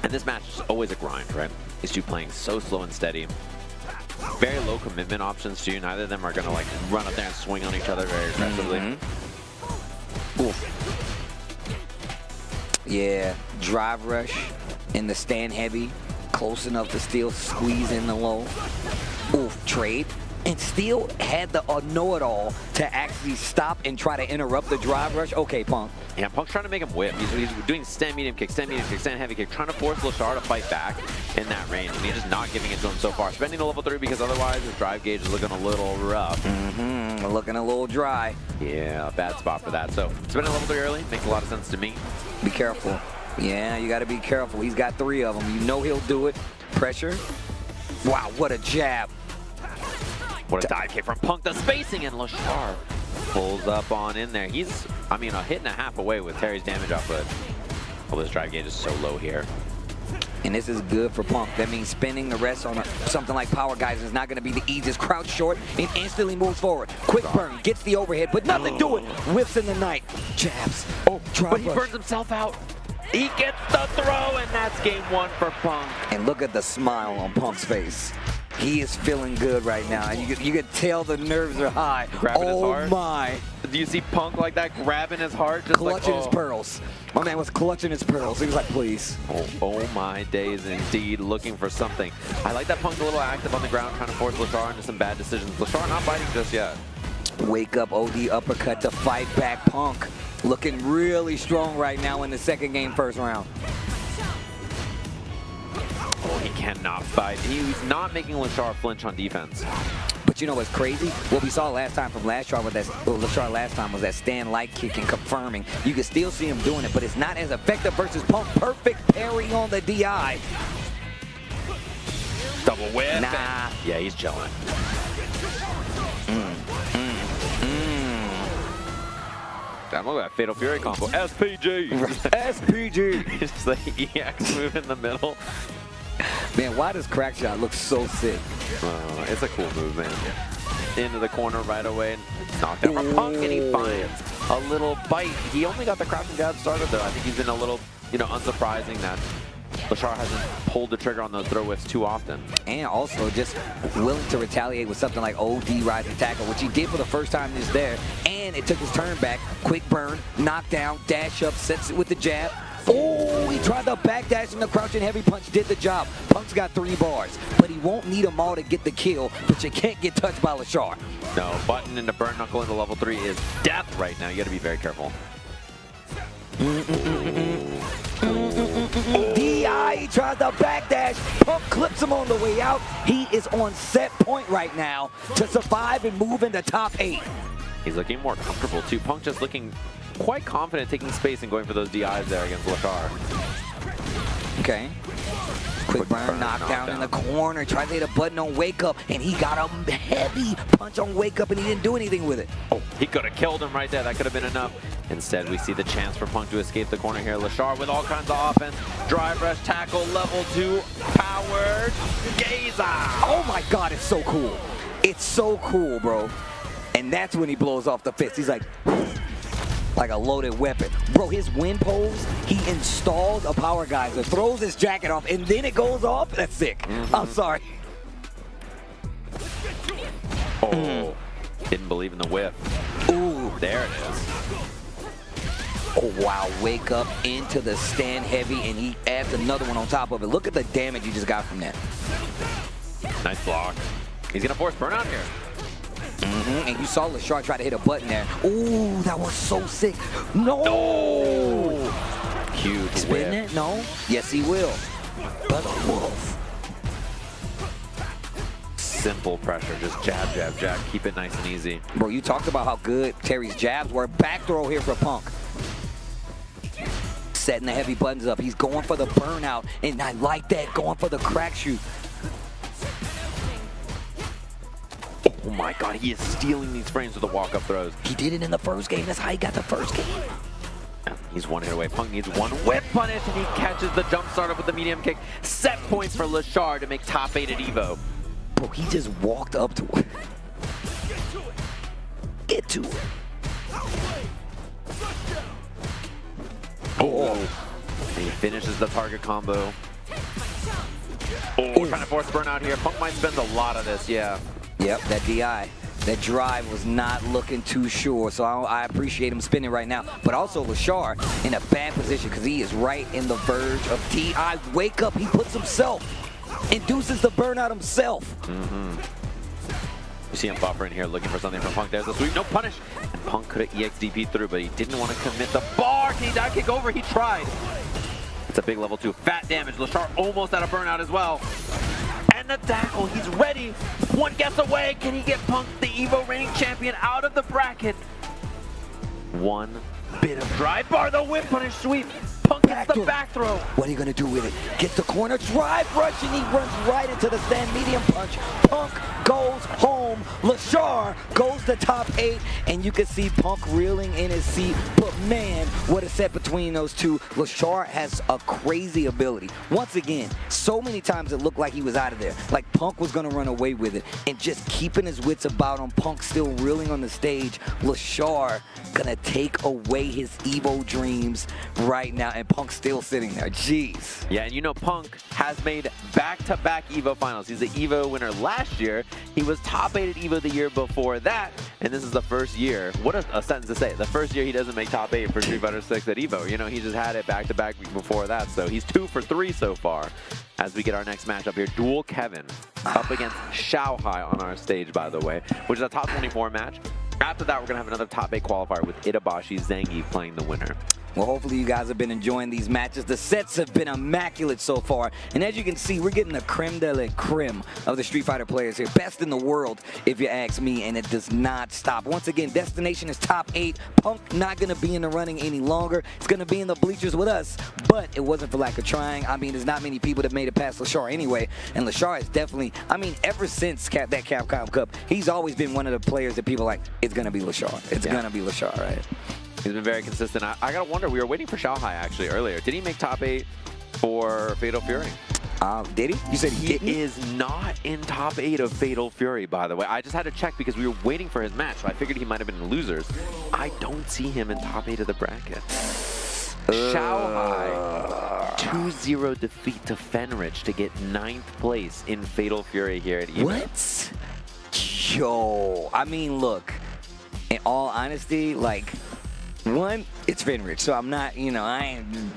P: And this match is always a grind, right? These two playing so slow and steady. Very low commitment options too. Neither of them are gonna like run up there and swing on each other very aggressively.
R: Yeah, drive rush in the stand heavy, close enough to still squeeze in the low. Oof, trade. And still had the know-it-all to actually stop and try to interrupt the drive rush. Okay, Punk.
P: Yeah, Punk's trying to make him whip. He's doing stand medium kick, stand heavy kick, trying to force Lashar to fight back in that range. And he's just not giving it to him so far. Spending the level 3 because otherwise his drive gauge is looking a little rough.
R: Looking a little dry.
P: Yeah, bad spot for that. So spending level 3 early makes a lot of sense to me.
R: Be careful. Yeah, you got to be careful. He's got 3 of them. You know he'll do it. Pressure. Wow, what a jab.
P: What a dive kick from Punk. The spacing, and Lashar pulls up on in there. He's, I mean, a hit and a half away with Terry's damage output. Oh, this drive gauge is so low here.
R: And this is good for Punk. That means spending the rest on something like Power Guys is not going to be the easiest. Crouch short and instantly moves forward. Quick burn, gets the overhead, but nothing to it. Whips in the night. Jabs.
P: Oh, but he burns himself out. He gets the throw, and that's game 1 for Punk.
R: And look at the smile on Punk's face. He is feeling good right now, and you can tell the nerves are high.
P: Grabbing his heart.
R: My.
P: Do you see Punk like that, grabbing his heart? Just
R: clutching
P: like,
R: his pearls. My man was clutching his pearls. He was like, please.
P: Oh my days indeed, looking for something. I like that Punk's a little active on the ground, trying to force Lashar into some bad decisions. Lashar not fighting just yet.
R: Wake up, OD uppercut to fight back. Punk looking really strong right now in the second game, first round.
P: Oh, he cannot fight. He's not making Lashar flinch on defense.
R: But you know what's crazy? What we saw last time from Lashar was that stand light kick and confirming. You can still see him doing it, but it's not as effective versus Punk. Perfect parry on the DI.
P: Double whip. Nah. Yeah, he's chilling. That look like that Fatal Fury combo. SPG.
R: SPG.
P: It's the EX move in the middle.
R: Man, why does Crackshot look so sick?
P: It's a cool move, man. Into the corner right away. Knocked out from Punk, and he finds a little bite. He only got the crouching jab started, though. I think he's been a little, unsurprising that Lashar hasn't pulled the trigger on those throw whiffs too often.
R: And also just willing to retaliate with something like OD rising tackle, which he did for the first time just there. And it took his turn back. Quick burn, knockdown, dash up, sets it with the jab. Oh, he tried the backdash and the crouching heavy punch did the job. Punk's got 3 bars, but he won't need them all to get the kill, but you can't get touched by Lashar.
P: No, button into burn knuckle into level 3 is death right now. You gotta be very careful.
R: DI, he tries the backdash. Punk clips him on the way out. He is on set point right now to survive and move into top 8.
P: He's looking more comfortable too. Punk just looking quite confident taking space and going for those DIs there against Lashar.
R: Okay. Quick burn, knockdown in the corner. Tries to hit a button on Wake Up, and he got a heavy punch on Wake Up, and he didn't do anything with it.
P: Oh, he could have killed him right there. That could have been enough. Instead, we see the chance for Punk to escape the corner here. Lashar with all kinds of offense. Drive rush tackle, level 2, powered. Gazer.
R: Oh my God, it's so cool. It's so cool, bro. And that's when he blows off the fist. He's like a loaded weapon. Bro, his wind pose, he installs a power geyser, throws his jacket off, and then it goes off. That's sick. I'm sorry.
P: Oh, didn't believe in the whip.
R: Ooh.
P: There it is.
R: Oh, wow. Wake Up into the stand heavy, and he adds another one on top of it. Look at the damage you just got from that.
P: Nice block. He's going to force burnout here.
R: And you saw Lashar try to hit a button there. Ooh, that was so sick. No!
P: Huge
R: Spin it? No? Yes, he will. But a wolf.
P: Simple pressure. Just jab, jab, jab. Keep it nice and easy.
R: Bro, you talked about how good Terry's jabs were. Back throw here for Punk. Setting the heavy buttons up. He's going for the burnout. And I like that. Going for the crack shoot.
P: Oh my God, he is stealing these frames with the walk-up throws.
R: He did it in the first game. That's how he got the first game.
P: He's one hit away. Punk needs one whip punish, and he catches the jump start up with the medium kick. Set points for Lashar to make top 8 at EVO.
R: Bro, he just walked up to it. Get to it.
P: Oh. And he finishes the target combo. Oh, trying to force burnout here. Punk might spend a lot of this, yeah.
R: Yep, that DI. That drive was not looking too sure, so I appreciate him spinning right now. But also Lashar in a bad position because he is right in the verge of DI. Wake Up, he puts himself, induces the burnout himself.
P: You see him buffering here, looking for something from Punk. There's a sweep, no punish. And Punk could have EXDP'd through, but he didn't want to commit the bar. Can he die kick over? He tried. It's a big level 2. Fat damage. Lashar almost out of burnout as well. And the tackle, he's ready. One guess away. Can he get Punk, the EVO reigning champion, out of the bracket? One bit of drive bar, the whip punish sweep. Punk gets the back throw.
R: What are you gonna do with it? Get the corner, drive rush, and he runs right into the stand medium punch. Punk goes home. Lashar goes to top 8, and you can see Punk reeling in his seat. But man, what a set between those two. Lashar has a crazy ability. Once again, so many times it looked like he was out of there. Like Punk was gonna run away with it. And just keeping his wits about him, Punk still reeling on the stage. Lashar gonna take away his EVO dreams right now. And Punk's still sitting there. Jeez.
P: Yeah, and you know Punk has made back-to-back EVO finals. He's the EVO winner last year. He was top 8 at EVO the year before that. And this is the first year. What a sentence to say. The first year he doesn't make top 8 for Street Fighter 6 at EVO. You know, he just had it back-to-back before that. So he's 2 for 3 so far. As we get our next matchup here, Duel Kevin up against Xiaohai on our stage, by the way, which is a top 24 match. After that, we're going to have another top 8 qualifier with Itabashi Zangief playing the winner.
R: Well, hopefully you guys have been enjoying these matches. The sets have been immaculate so far. And as you can see, we're getting the creme de la creme of the Street Fighter players here. Best in the world, if you ask me, and it does not stop. Once again, destination is top 8. Punk not going to be in the running any longer. It's going to be in the bleachers with us, but it wasn't for lack of trying. I mean, there's not many people that made it past Lashar anyway, and Lashar is definitely, I mean, ever since that Capcom Cup, he's always been one of the players that people are like, it's going to be Lashar. It's going to be Lashar, right?
P: He's been very consistent. I gotta wonder, we were waiting for Xiaohai actually earlier. Did he make top 8 for Fatal Fury?
R: Did he? You said he didn't?
P: He is not in top 8 of Fatal Fury, by the way. I just had to check because we were waiting for his match, so I figured he might have been in losers. I don't see him in top 8 of the bracket. Xiaohai, 2-0 defeat to Fenrich to get 9th place in Fatal Fury here at EVO.
R: What? Yo, I mean, look, in all honesty, like, one, it's Fenrich, so I'm not, you know,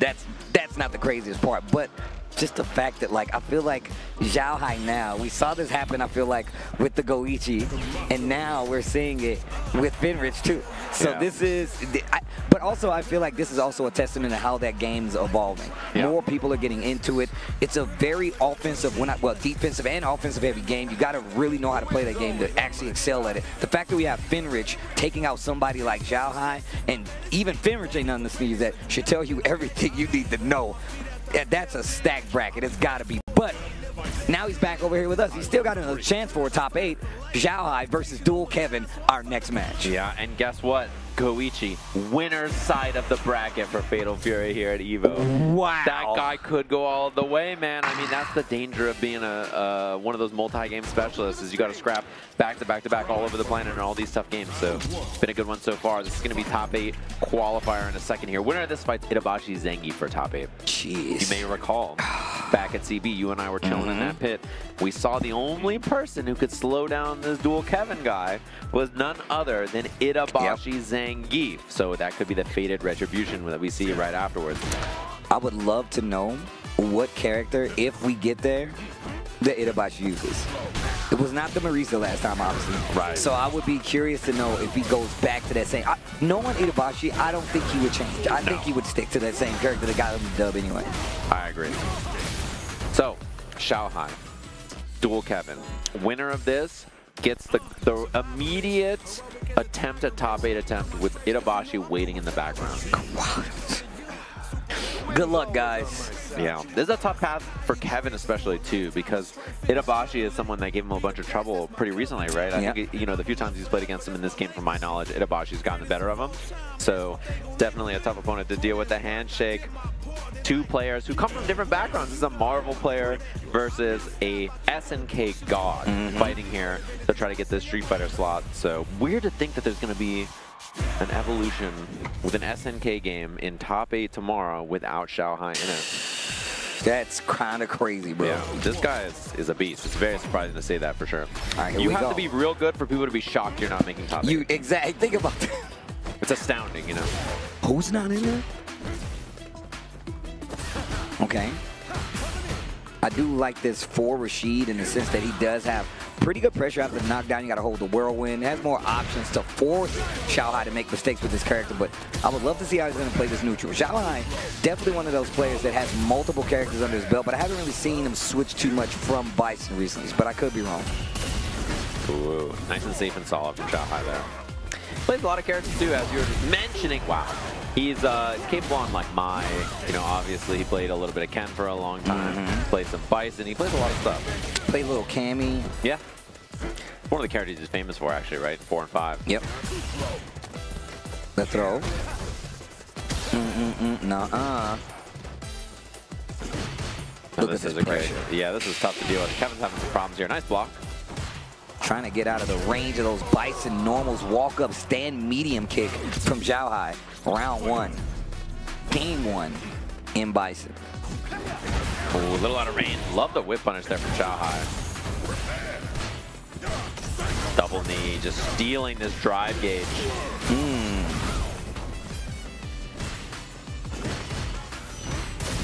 R: that's not the craziest part, but just the fact that, like, I feel like Xiaohai now, we saw this happen, I feel like, with the Goichi, and now we're seeing it with Fenrich, too. So this is, but also I feel like this is also a testament to how that game's evolving. More people are getting into it. It's a very offensive, well, defensive and offensive heavy game. You got to really know how to play that game to actually excel at it. The fact that we have Fenrich taking out somebody like Xiaohai, and even Fenrich ain't nothing to sneeze at, should tell you everything you need to know. That's a stacked bracket. It's got to be. But now he's back over here with us. He's still got another chance for a top 8. Xiaohai versus Dual Kevin, our next match.
P: Yeah, and guess what? Goichi, winner's side of the bracket for Fatal Fury here at EVO.
R: Wow.
P: That guy could go all the way, man. I mean, that's the danger of being one of those multi-game specialists, is you got to scrap back to back to back all over the planet in all these tough games. So it's been a good one so far. This is going to be top 8 qualifier in a second here. Winner of this fight's Itabashi Zengi for top 8.
R: Jeez.
P: You may recall, back at CB, you and I were chilling in that pit. We saw the only person who could slow down this Dual Kevin guy was none other than Itabashi Zangief. So that could be the fated retribution that we see right afterwards.
R: I would love to know what character, if we get there, that Itabashi uses. It was not the Marisa last time, obviously.
P: Right.
R: So I would be curious to know if he goes back to that same. Knowing Itabashi, I don't think he would change. I think he would stick to that same character that got him the dub anyway.
P: I agree. So, Xiaohai, Dual Kevin. Winner of this gets the immediate attempt at top 8 attempt with Itabashi waiting in the background.
R: Good luck, guys.
P: Yeah, this is a tough path for Kevin especially too, because Itabashi is someone that gave him a bunch of trouble pretty recently, right? I think, you know, the few times he's played against him in this game, from my knowledge, Itabashi's gotten the better of him. So definitely a tough opponent to deal with. The handshake. Two players who come from different backgrounds. This is a Marvel player versus a SNK god fighting here to try to get this Street Fighter slot. So weird to think that there's going to be an evolution with an SNK game in top 8 tomorrow without Xiaohai in it.
R: That's kind of crazy, bro.
P: Yeah, this guy is a beast. It's very surprising to say that for sure.
R: All right,
P: you have to be real good for people to be shocked you're not making top 8.
R: Exactly. Think about that.
P: It's astounding, you know.
R: Who's not in there? Okay. I do like this for Rashid in the sense that he does have pretty good pressure after the knockdown. You got to hold the whirlwind. It has more options to force Xiaohai to make mistakes with this character, but I would love to see how he's going to play this neutral. Xiaohai, definitely one of those players that has multiple characters under his belt, but I haven't really seen him switch too much from Bison recently, but I could be wrong.
P: Ooh, nice and safe and solid from Xiaohai there. Plays a lot of characters too, as you were just mentioning. Wow. He's capable on like Mai. You know, obviously he played a little bit of Ken for a long time. Played some Bison. He plays a lot of stuff.
R: Played a little Cammy.
P: Yeah. One of the characters he's famous for, actually, right? 4 and 5.
R: Yep. The throw. Nuh-uh. Look at this pressure.
P: Yeah, this is tough to deal with. Kevin's having some problems here. Nice block.
R: Trying to get out of the range of those Bison normals. Walk up, stand medium kick from Xiaohai. Round 1. Game 1 in Bison.
P: Ooh, a little out of range. Love the whip punish there from Xiaohai. Double knee, just stealing this drive gauge.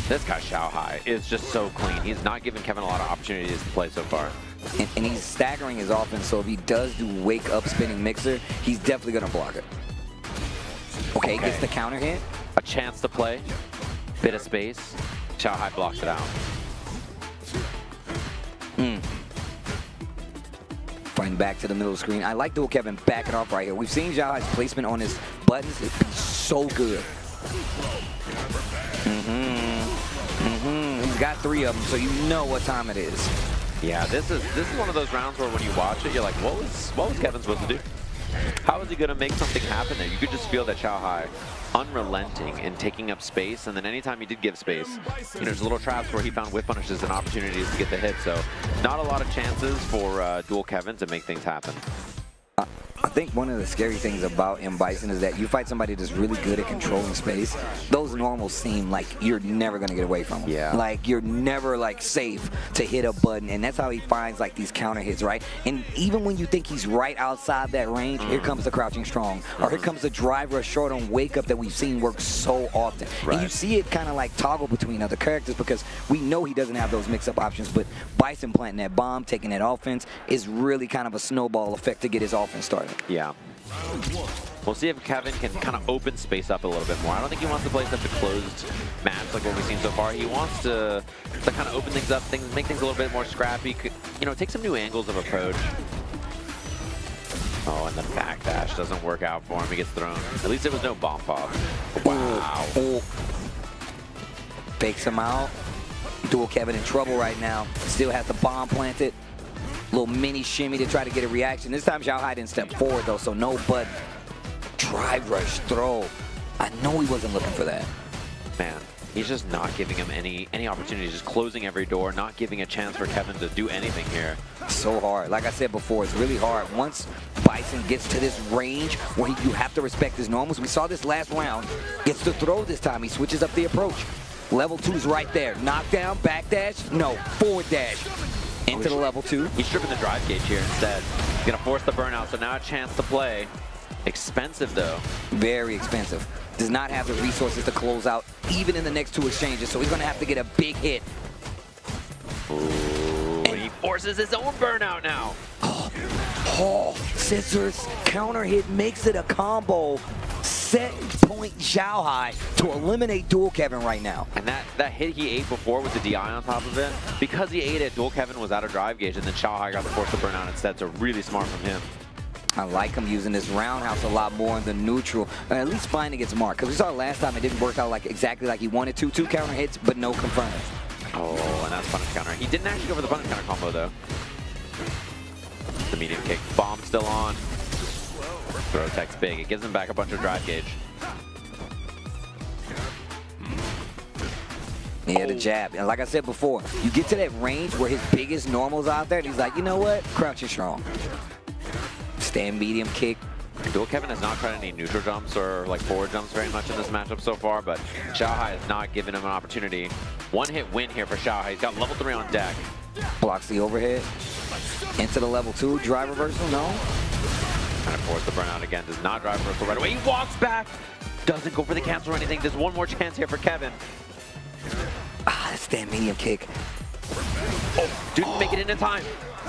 P: This guy Xiaohai is just so clean. He's not giving Kevin a lot of opportunities to play so far.
R: And he's staggering his offense, so if he does do wake up spinning mixer, he's definitely going to block it. Okay, gets the counter hit.
P: chance to play. Bit of space. Xiaohai blocks it out.
R: Fighting back to the middle of the screen. I like Dual Kevin backing off right here. We've seen Xiaohai's placement on his buttons. It's so good. He's got 3 of them, so you know what time it is.
P: Yeah, this is one of those rounds where when you watch it, you're like, what was Kevin supposed to do? How is he going to make something happen there? You could just feel that Xiaohai unrelenting in taking up space, and then anytime he did give space, there's little traps where he found whip punishes and opportunities to get the hit. So not a lot of chances for Dual Kevin to make things happen.
R: I think one of the scary things about M. Bison is that you fight somebody that's really good at controlling space. Those normals seem like you're never going to get away from them.
P: Yeah.
R: Like you're never like safe to hit a button, and that's how he finds like these counter hits, right? And even when you think he's right outside that range, here comes the crouching strong, or here comes the drive rush short on wake up that we've seen work so often.
P: Right.
R: And you see it kind of like toggle between other characters because we know he doesn't have those mix-up options, but Bison planting that bomb, taking that offense is really kind of a snowball effect to get his offense started.
P: Yeah. We'll see if Kevin can kind of open space up a little bit more. I don't think he wants to play such a closed match like what we've seen so far. He wants to kind of open things up, make things a little bit more scrappy, take some new angles of approach. Oh, and the backdash doesn't work out for him. He gets thrown. At least there was no bomb pop. Wow.
R: Fakes him out. Dual Kevin in trouble right now. Still has the bomb planted. Little mini shimmy to try to get a reaction. This time Xiaohai didn't step forward though, so no button. Drive rush throw. I know he wasn't looking for that.
P: Man, he's just not giving him any opportunity, just closing every door, not giving a chance for Kevin to do anything here.
R: So hard. Like I said before, it's really hard. Once Bison gets to this range where you have to respect his normals, we saw this last round, gets to throw this time. He switches up the approach. Level 2 is right there. Knockdown, backdash, no, forward dash. Into the level 2.
P: He's stripping the drive gauge here instead. He's gonna force the burnout, so now a chance to play. Expensive though.
R: Very expensive. Does not have the resources to close out even in the next 2 exchanges, so he's gonna have to get a big hit.
P: Ooh, and he forces his own burnout now.
R: Scissors, counter hit, makes it a combo. Set point Xiaohai to eliminate Dual Kevin right now.
P: And that hit he ate before with the DI on top of it, because he ate it, Dual Kevin was out of drive gauge, and then Xiaohai got to force the burnout instead, so really smart from him.
R: I like him using this roundhouse a lot more in the neutral, at least finding its mark, because we saw last time it didn't work out like exactly like he wanted to. 2 counter hits, but no confirms.
P: Oh, and that's punish counter. He didn't actually go for the punish counter combo though. The medium kick, bomb still on. Throw tech's big. It gives him back a bunch of drive gauge.
R: Yeah, the jab. And like I said before, you get to that range where his biggest normal's out there, and he's like, you know what? Crouching strong. Stand medium kick.
P: Dual Kevin has not tried any neutral jumps or like forward jumps very much in this matchup so far, but Xiaohai has not given him an opportunity. 1-hit win here for Xiaohai. He's got level 3 on deck.
R: Blocks the overhead. Into the level 2. Drive reversal, no.
P: Trying to force the burnout again. Does not drive reversal right away. He walks back. Doesn't go for the cancel or anything. There's one more chance here for Kevin.
R: Stand medium kick.
P: Oh, didn't make it in time.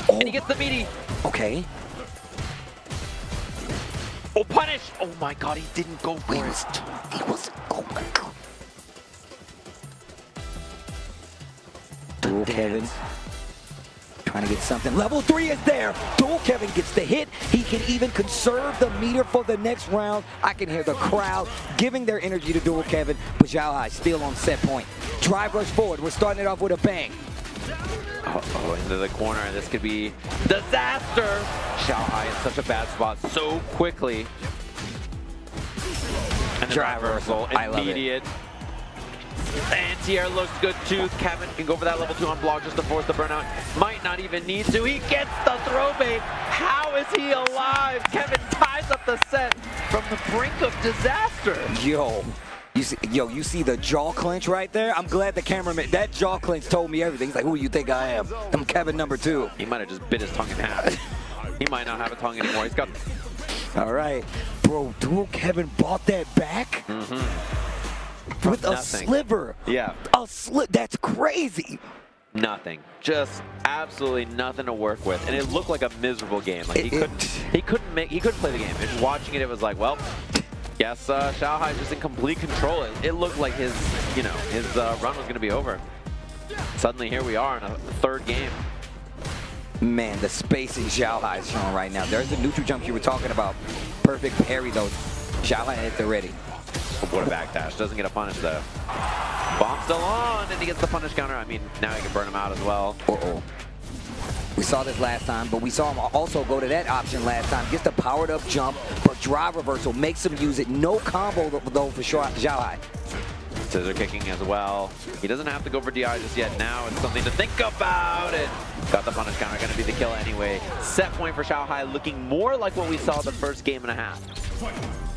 P: And he gets the meaty.
R: Okay.
P: Oh, punish! Oh my god, he didn't go for it.
R: He was, oh my god. Dual Kevin. Trying to get something. Level 3 is there. Dual Kevin gets the hit. He can even conserve the meter for the next round. I can hear the crowd giving their energy to Dual Kevin, but Xiaohai still on set point. Drive rush forward. We're starting it off with a bang.
P: Uh-oh, into the corner. This could be disaster. Xiaohai in such a bad spot so quickly. And the drive reversal, immediate. Anti-air looks good too. Kevin can go for that level 2 on block just to force the burnout. Might not even need to. He gets the throw bait. How is he alive? Kevin ties up the set from the brink of disaster.
R: Yo. You see the jaw clench right there? I'm glad the cameraman, that jaw clench told me everything. He's like, who you think I am? I'm Kevin number 2.
P: He might have just bit his tongue in half. He might not have a tongue anymore. He's got...
R: All right. Bro, Dual Kevin bought that back? With a sliver.
P: Yeah.
R: That's crazy.
P: Nothing. Just absolutely nothing to work with. And it looked like a miserable game. Like he couldn't play the game. And just watching it, it was like, well, Yes, Xiaohai just in complete control. It looked like his, his run was going to be over. Suddenly, here we are in a third game.
R: Man, the spacing Xiaohai is showing right now. There's the neutral jump you were talking about. Perfect parry, though. Xiaohai at the ready.
P: What a backdash. Doesn't get a punish, though. Bomb still on, and he gets the punish counter. I mean, now he can burn him out as well.
R: Uh-oh. We saw this last time, but we saw him also go to that option last time. Gets the powered up jump, but drive reversal makes him use it. No combo, though, for Xiaohai.
P: Scissor kicking as well. He doesn't have to go for DI just yet. Now it's something to think about. And got the punish counter, going to be the kill anyway. Set point for Xiaohai, looking more like what we saw the first game and a half.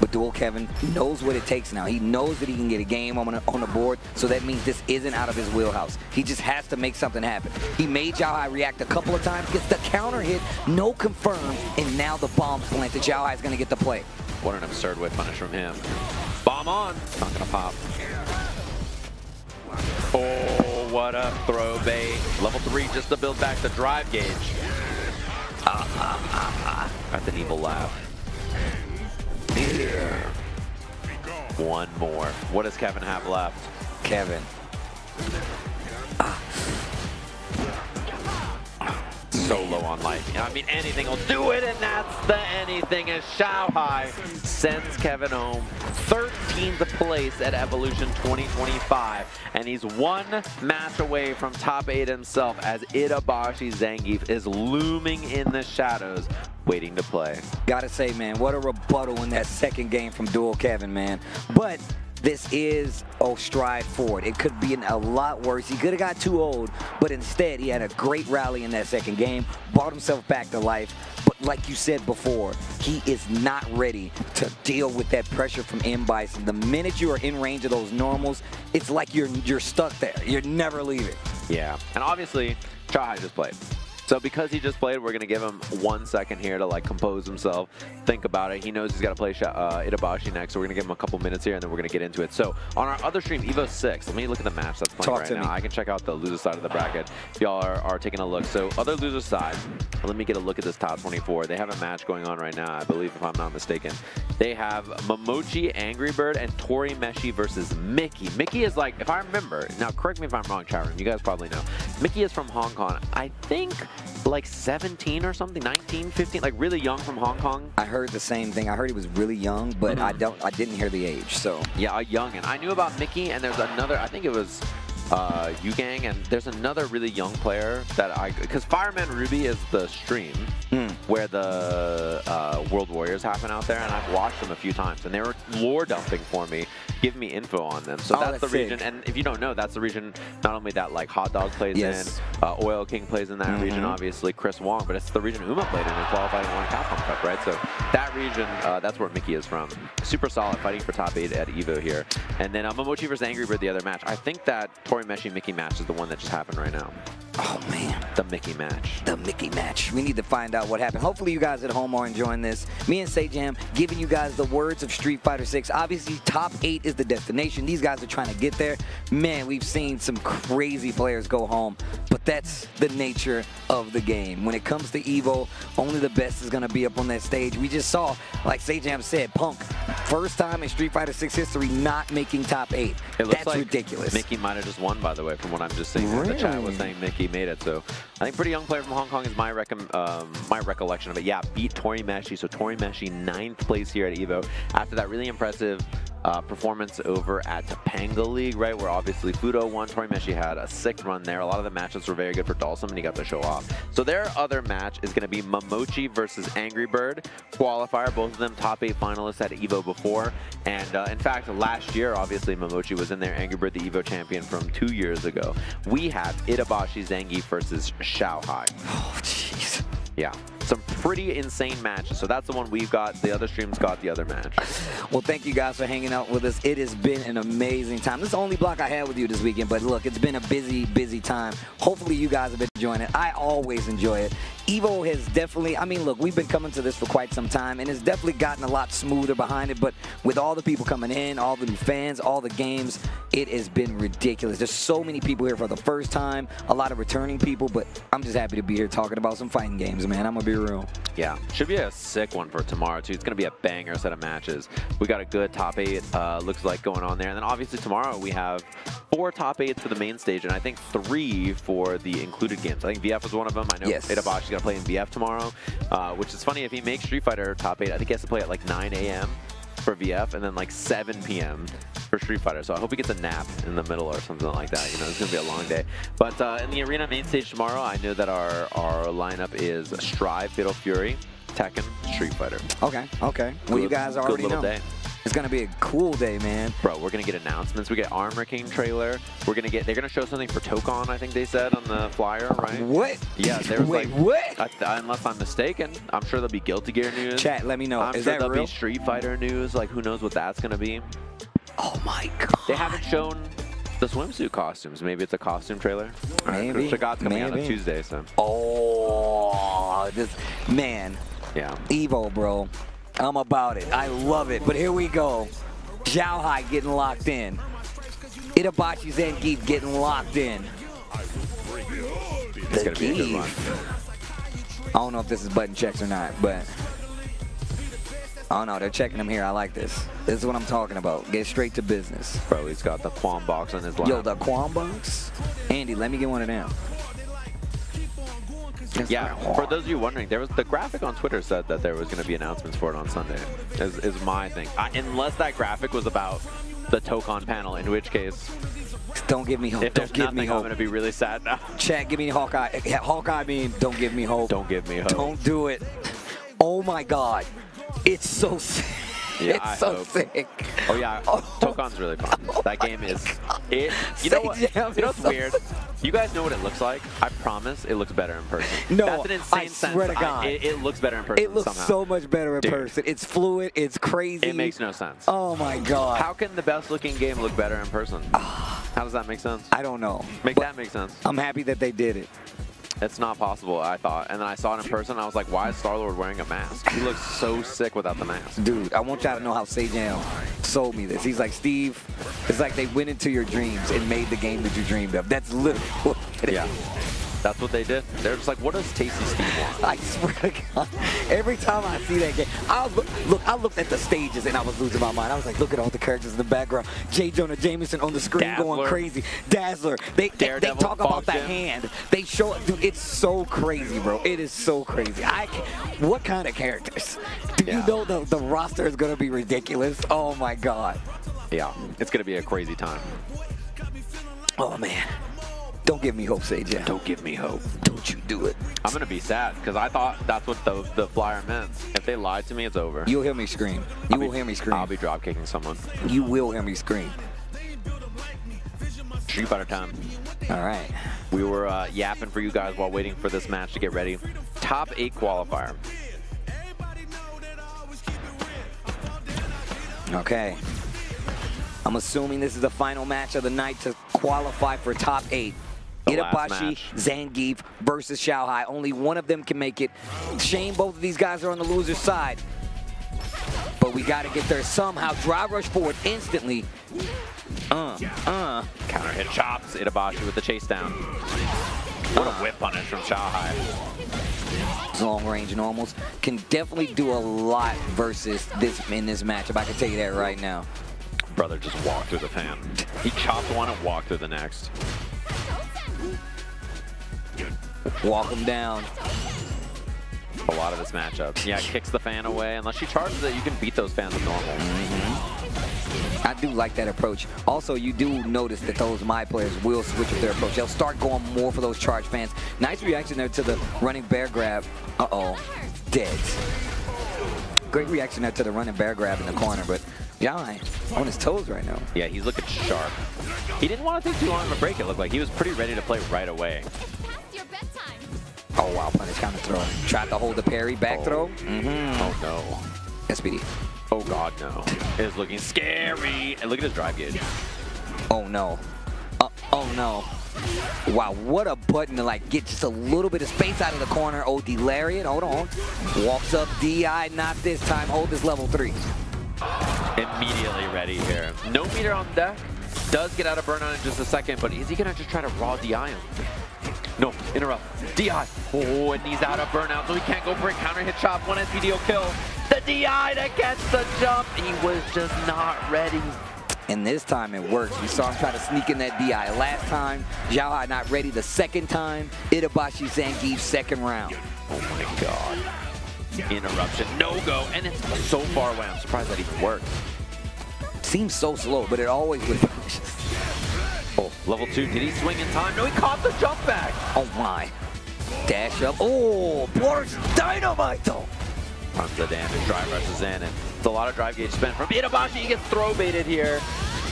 R: But Dual Kevin knows what it takes now. He knows that he can get a game on the board, so that means this isn't out of his wheelhouse. He just has to make something happen. He made Xiaohai react a couple of times, gets the counter hit, no confirmed, and now the bomb's planted. Xiaohai is going to get the play.
P: What an absurd whip punish from him. Bomb on. Not going to pop. Oh, what a throw bait. Level 3 just to build back the drive gauge. That's an evil laugh. One more. What does Kevin have left?
R: Kevin.
P: So low on life. I mean, anything will do it, and that's the anything as Xiaohai sends Kevin home. 13th place at Evolution 2025, and he's one match away from top 8 himself as Itabashi Zangief is looming in the shadows, waiting to play.
R: Gotta say, man, what a rebuttal in that second game from Dual Kevin, man. But this is a stride forward. It could be a lot worse. He could have got too old, but instead he had a great rally in that second game, brought himself back to life. But like you said before, he is not ready to deal with that pressure from M. Bison. The minute you are in range of those normals, it's like you're stuck there. You're never leaving.
P: Yeah, and obviously, Xiaohai just played. So because he just played, we're going to give him 1 second here to compose himself, think about it. He knows he's got to play Itabashi next, so we're going to give him a couple minutes here, and then we're going to get into it. So on our other stream, Evo 6, let me look at the match that's playing right now. I can check out the loser side of the bracket if y'all are taking a look. So other loser side, let me get a look at this top 24. They have a match going on right now, I believe, if I'm not mistaken. They have Momochi, Angry Bird, and Torimeshi versus Mickey. Mickey is if I remember, now correct me if I'm wrong, chat room, you guys probably know. Mickey is from Hong Kong. I think 17 or something, 19, 15, really young from Hong Kong.
R: I heard the same thing. I heard he was really young, but I didn't hear the age, so.
P: Yeah, a youngin'. I knew about Mickey, and there's another, I think it was Yugang, and there's another really young player that because Fireman Ruby is the stream where the World Warriors happen out there, and I've watched them a few times, and they were lore dumping for me, giving me info on them. So that's the region, and if you don't know, that's the region not only that Hot Dog plays in, Oil King plays in that region, obviously Chris Wong, but it's the region Uma played in and qualified and won Capcom Cup, right? So that region, that's where Mickey is from. Super solid, fighting for top 8 at Evo here. And then Momochi versus Angry Bird, the other match. I think that Torimeshi Mickey match is the one that just happened right now.
R: Oh, man.
P: The Mickey match.
R: The Mickey match. We need to find out what happened. Hopefully you guys at home are enjoying this. Me and Sajam giving you guys the words of Street Fighter 6. Obviously, top 8 is the destination. These guys are trying to get there. Man, we've seen some crazy players go home, but that's the nature of the game. When it comes to Evo, only the best is going to be up on that stage. We just saw, like Sajam said, Punk, first time in Street Fighter 6 history not making top 8. That's ridiculous.
P: Mickey might have just won, by the way, from what I'm just seeing.
R: Really?
P: The chat was saying Mickey made it, so I think pretty young player from Hong Kong is my recollection of it. Yeah, beat Torimeshi, so Torimeshi 9th place here at Evo after that really impressive performance over at Topanga League, right, where obviously Fudo won. Torimeshi had a sick run there. A lot of the matchups were very good for Dalsum, and he got the show off. So their other match is going to be Momochi versus Angry Bird qualifier. Both of them top 8 finalists at Evo before, and in fact, last year, obviously Momochi was in there. Angry Bird, the Evo champion from 2 years ago. We have Itabashi Zangief versus Xiaohai.
R: Oh, jeez.
P: Yeah. Some pretty insane matches. So that's the one we've got. The other streams got the other match.
R: Well, thank you guys for hanging out with us. It has been an amazing time. This is the only block I had with you this weekend, but look, it's been a busy, busy time. Hopefully you guys have been enjoying it. I always enjoy it. Evo has definitely, I mean, look, we've been coming to this for quite some time, and it's definitely gotten a lot smoother behind it, but with all the people coming in, all the new fans, all the games, it has been ridiculous. There's so many people here for the first time, a lot of returning people, but I'm just happy to be here talking about some fighting games, man. I'm going to be real.
P: Yeah, should be a sick one for tomorrow, too. It's going to be a banger set of matches. We got a good top 8, looks like, going on there. And then, obviously, tomorrow we have 4 top 8s for the main stage, and I think 3 for the included games. I think VF was one of them. I know Itobashi's going to play in VF tomorrow, which is funny. If he makes Street Fighter top 8, I think he has to play at like 9 a.m. for VF and then like 7 p.m. for Street Fighter. So I hope he gets a nap in the middle or something like that. You know, it's going to be a long day. But in the arena main stage tomorrow, I know that our lineup is Strive, Fatal Fury, Tekken, Street Fighter.
R: Okay, okay. Well, you guys already know.
P: Day.
R: It's going to be a cool day, man.
P: Bro, we're going to get announcements. We get Armor King trailer. We're going to get, they're going to show something for Tokon, I think they said on the flyer, right?
R: What?
P: Yeah, there was
R: Wait,
P: like,
R: what?
P: Unless I'm mistaken, I'm sure there'll be Guilty Gear news.
R: Chat, let me know.
P: I'm
R: Is
P: sure
R: that
P: there'll
R: real?
P: be Street Fighter news. Like, who knows what that's going to be.
R: Oh my God.
P: They haven't shown the swimsuit costumes. Maybe it's a costume trailer.
R: Maybe.
P: Shagat's coming out on Tuesday, so.
R: Oh, this, man.
P: Yeah.
R: Evo, bro. I'm about it. I love it. But here we go. Xiao Hai getting locked in. Itabashi Zangief getting locked in.
P: It's going to be a good run.
R: I don't know if this is button checks or not, but oh no, they're checking him here. I like this. This is what I'm talking about. Get straight to business.
P: Bro, he's got the Quam box on his lap.
R: Yo, the Quam box? Andy, let me get one of them.
P: Yeah, for those of you wondering, there was the graphic on Twitter said that there was going to be announcements for it on Sunday. Is my thing. Unless that graphic was about the Tokon panel, in which case,
R: don't give me hope.
P: If there's nothing, I'm going to be really sad now.
R: Chat, give me Hawkeye. Hawkeye mean, don't give me hope.
P: Don't give me hope.
R: Don't do it. Oh my God, it's so sick.
P: Yeah,
R: it's so sick.
P: Oh yeah, Tokon's really fun. That game is it. You know what? You know what's weird? You guys know what it looks like. I promise it looks better in person.
R: No,
P: that's an insane
R: I swear to God.
P: It looks better in person.
R: It looks
P: somehow.
R: so much better in person. It's fluid. It's crazy.
P: It makes no sense.
R: Oh my God.
P: How can the best looking game look better in person? How does that make sense?
R: I don't know.
P: Make that make sense.
R: I'm happy that they did it.
P: It's not possible, I thought. And then I saw it in person, and I was like, why is Star-Lord wearing a mask? He looks so sick without the mask.
R: Dude, I want y'all to know how Sejam sold me this. He's like, Steve, it's like they went into your dreams and made the game that you dreamed of. That's literally what it is.
P: That's what they did. They're just like, what does Tasty Steve want?
R: I swear to God, every time I see that game, I looked at the stages and I was losing my mind. I was like, look at all the characters in the background. J. Jonah Jameson on the screen
P: Dazzler.
R: going crazy. Dazzler. They talk about the hand. They show it. Dude, it's so crazy, bro. It is so crazy. What kind of characters? Do you know the roster is going to be ridiculous? Oh, my God.
P: Yeah, it's going to be a crazy time.
R: Oh, man. Don't give me hope, Sage.
P: Don't give me hope.
R: Don't you do it.
P: I'm going to be sad because I thought that's what the flyer meant. If they lied to me, it's over.
R: You'll hear me scream. You will hear me scream.
P: I'll be drop kicking someone.
R: You will hear me scream.
P: Street Fighter time.
R: All right.
P: We were yapping for you guys while waiting for this match to get ready. Top 8 qualifier.
R: Okay. I'm assuming this is the final match of the night to qualify for top 8. Itabashi, Zangief versus Xiao Hai. Only one of them can make it. Shame both of these guys are on the loser's side. But we got to get there somehow. Drive rush forward instantly.
P: Counter hit chops. Itabashi with the chase down. What a whip punish from Xiao Hai.
R: Long range normals. Can definitely do a lot versus this in this matchup. I can tell you that right now.
P: Brother just walked through the fan. He chopped one and walked through the next.
R: Walk him down.
P: A lot of this matchup. Yeah, kicks the fan away. Unless she charges it, you can beat those fans with normal.
R: I do like that approach. Also, you do notice that those My players will switch with their approach. They'll start going more for those charge fans. Nice reaction there to the running bear grab. Uh-oh. Dead. Great reaction there to the running bear grab in the corner, but Xiao on his toes right now.
P: Yeah, he's looking sharp. He didn't want to take too long of a break, it looked like. He was pretty ready to play right away.
R: Oh, wow, punish counter throw. Tried to hold the parry, back throw.
P: Oh, no.
R: SPD.
P: Oh, God, no. It is looking scary. And look at his drive gauge.
R: Oh, no. Oh, no. Wow, what a button to like get just a little bit of space out of the corner. OD Lariat, hold on. Walks up DI, not this time. Hold this level 3.
P: Immediately ready here. No meter on deck. Does get out of burnout in just a second, but is he gonna just try to raw DI him? No, interrupt. DI. Oh, and he's out of burnout, so he can't go for a counter hit shot. 1 SPDO kill. The DI that gets the jump. He was just not ready.
R: And this time it works. We saw him try to sneak in that DI last time. Xiaohai not ready the second time. Itabashi Zangief second round.
P: Oh my god. Interruption, no go, and it's so far away. I'm surprised that even worked.
R: Seems so slow, but it always would.
P: Oh, level 2, did he swing in time? No, he caught the jump back.
R: Oh my. Dash up. Oh, Boris Dynamite though.
P: Tons of damage, drive rushes in, and it's a lot of drive gauge spent from Itabashi. He gets throw baited here.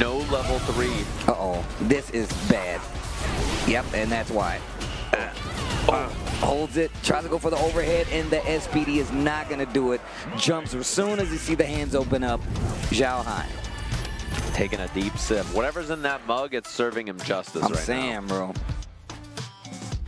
P: No level 3.
R: Uh-oh, this is bad. Yep, and that's why. Holds it, tries to go for the overhead, and the SPD is not gonna do it. Jumps as soon as you see the hands open up. Xiaohai.
P: Taking a deep sip. Whatever's in that mug, it's serving him justice right now.
R: I'm saying, bro.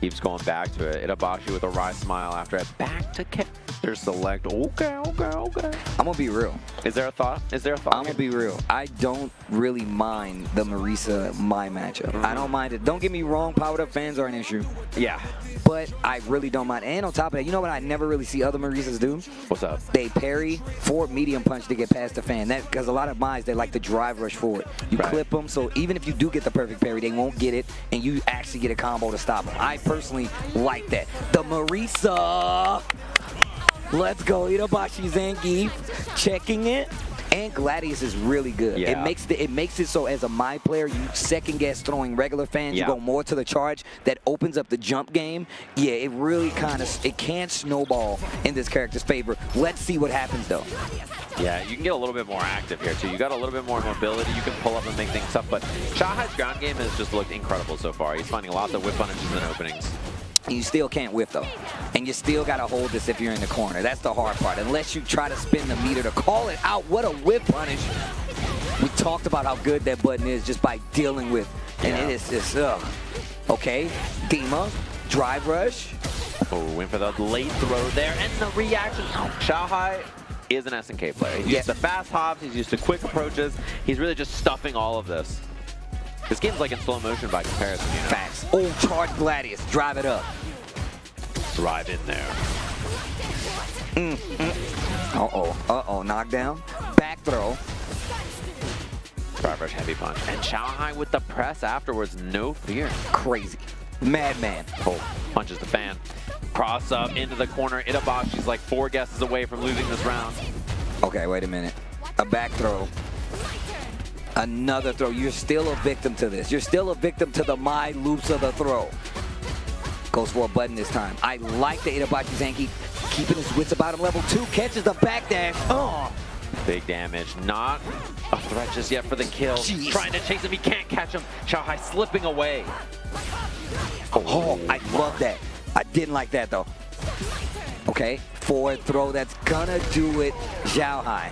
P: Keeps going back to it. Itabashi with a wry smile after it. Back to character select. Okay.
R: I'm gonna be real.
P: Is there a thought?
R: I'm gonna be real. I don't really mind the Marisa Mai matchup. I don't mind it. Don't get me wrong, powered up fans are an issue.
P: Yeah.
R: But I really don't mind. And on top of that, you know what I never really see other Marisas do?
P: What's up?
R: They parry forward medium punch to get past the fan. That because a lot of Mai's, they like to drive rush forward. You clip them, so even if you do get the perfect parry, they won't get it, and you actually get a combo to stop them. I personally like that. The Marisa. Let's go. Itabashi Zangief checking it. And Gladius is really good.
P: Yeah.
R: It makes it so as a Mai player, you second guess throwing regular fans.
P: Yeah.
R: You go more to the charge. That opens up the jump game. Yeah, it really it can snowball in this character's favor. Let's see what happens though.
P: Yeah, you can get a little bit more active here too. You got a little bit more mobility. You can pull up and make things tough. But Xiaohai's ground game has just looked incredible so far. He's finding lots of whip punishes and openings.
R: And you still can't whiff though. And you still gotta hold this if you're in the corner. That's the hard part. Unless you try to spin the meter to call it out. What a whip punish. We talked about how good that button is just by dealing with. And it is just, okay, Dima, drive rush.
P: Oh, went for the late throw there. And the reaction. Xiaohai is an SNK player. He's used to fast hops. He's used to quick approaches. He's really just stuffing all of this. This game's like in slow motion by comparison, you know?
R: Facts. Oh, charge Gladius. Drive it up.
P: Drive in there.
R: Uh-oh. Knockdown. Back throw.
P: Drive rush heavy punch. And Xiaohai with the press afterwards. No fear.
R: Crazy. Madman.
P: Oh, punches the fan. Cross up into the corner. Itabashi's like 4 guesses away from losing this round.
R: Okay, wait a minute. A back throw. Another throw. You're still a victim to this. You're still a victim to the Mai loops of the throw. Goes for a button this time. I like the Itabashi Zangief keeping his wits about him. Level 2 catches the backdash. Oh.
P: Big damage. Not a threat just yet for the kill.
R: Jeez.
P: Trying to chase him. He can't catch him. Xiaohai slipping away.
R: Oh, I love that. I didn't like that though. Okay, forward throw. That's gonna do it. Xiaohai.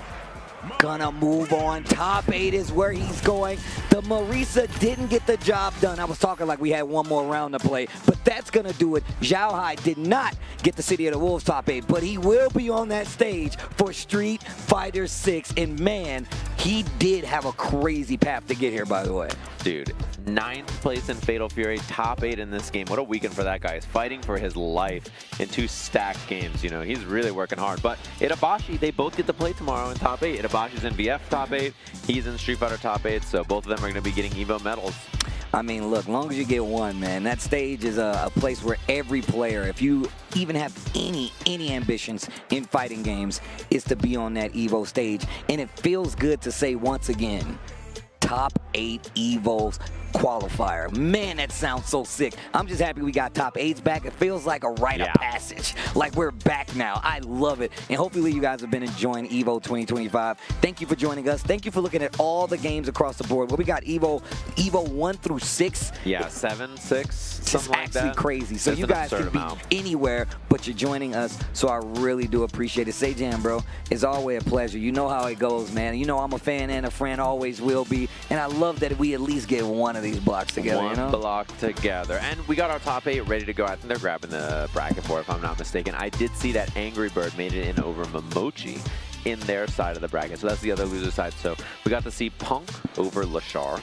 R: Gonna move on. Top 8 is where he's going. The Marisa didn't get the job done. I was talking like we had one more round to play, but that's gonna do it. Xiaohai did not get the City of the Wolves top 8, but he will be on that stage for Street Fighter 6. And man, he did have a crazy path to get here, by the way.
P: Dude, 9th place in Fatal Fury, top 8 in this game. What a weekend for that guy. He's fighting for his life in 2 stacked games. You know, he's really working hard. But Itabashi, they both get to play tomorrow in top 8. Itabashi's in VF top 8. He's in Street Fighter top 8. So both of them are going to be getting Evo medals.
R: I mean, look, long as you get one, man, that stage is a place where every player, if you even have any ambitions in fighting games, is to be on that Evo stage. And it feels good to say once again, top 8 Evos qualifier. Man, that sounds so sick. I'm just happy we got top 8s back. It feels like a rite of passage. Like we're back now. I love it. And hopefully you guys have been enjoying Evo 2025. Thank you for joining us. Thank you for looking at all the games across the board. Well, we got Evo 1 through 6.
P: Yeah, 7, 6,
R: It's
P: something like that.
R: actually crazy. So
P: That's
R: you
P: an
R: guys
P: absurd
R: can
P: amount.
R: be anywhere, but you're joining us. So I really do appreciate it. Say Jam, bro. It's always a pleasure. You know how it goes, man. You know I'm a fan and a friend, always will be. And I love that we at least get one of these blocks together.
P: One block together. And we got our top 8 ready to go. I think they're grabbing the bracket for it, if I'm not mistaken. I did see that Angry Bird made it in over Momochi in their side of the bracket. So that's the other loser side. So we got to see Punk over Lashar,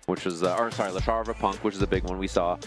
P: which was, Lashar over Punk, which is a big one. We saw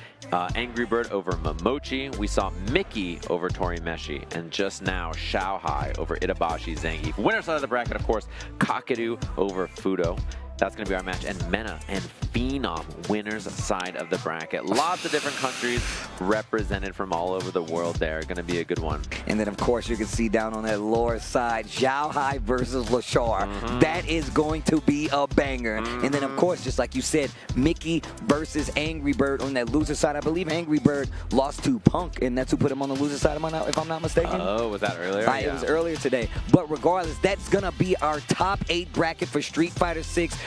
P: Angry Bird over Momochi. We saw Mickey over Torimeshi. And just now, Xiaohai over Itabashi Zangief. Winner side of the bracket, of course, Kakadu over Fudo. That's going to be our match. And Mena and Phenom, winners side of the bracket. Lots of different countries represented from all over the world there. Going to be a good one.
R: And then, of course, you can see down on that lower side, Xiaohai versus Lashar. That is going to be a banger. And then, of course, just like you said, Mickey versus Angry Bird on that loser side. I believe Angry Bird lost to Punk, and that's who put him on the loser side, if I'm not mistaken.
P: Oh, was that earlier?
R: Yeah. It was earlier today. But regardless, that's going to be our top 8 bracket for Street Fighter 6.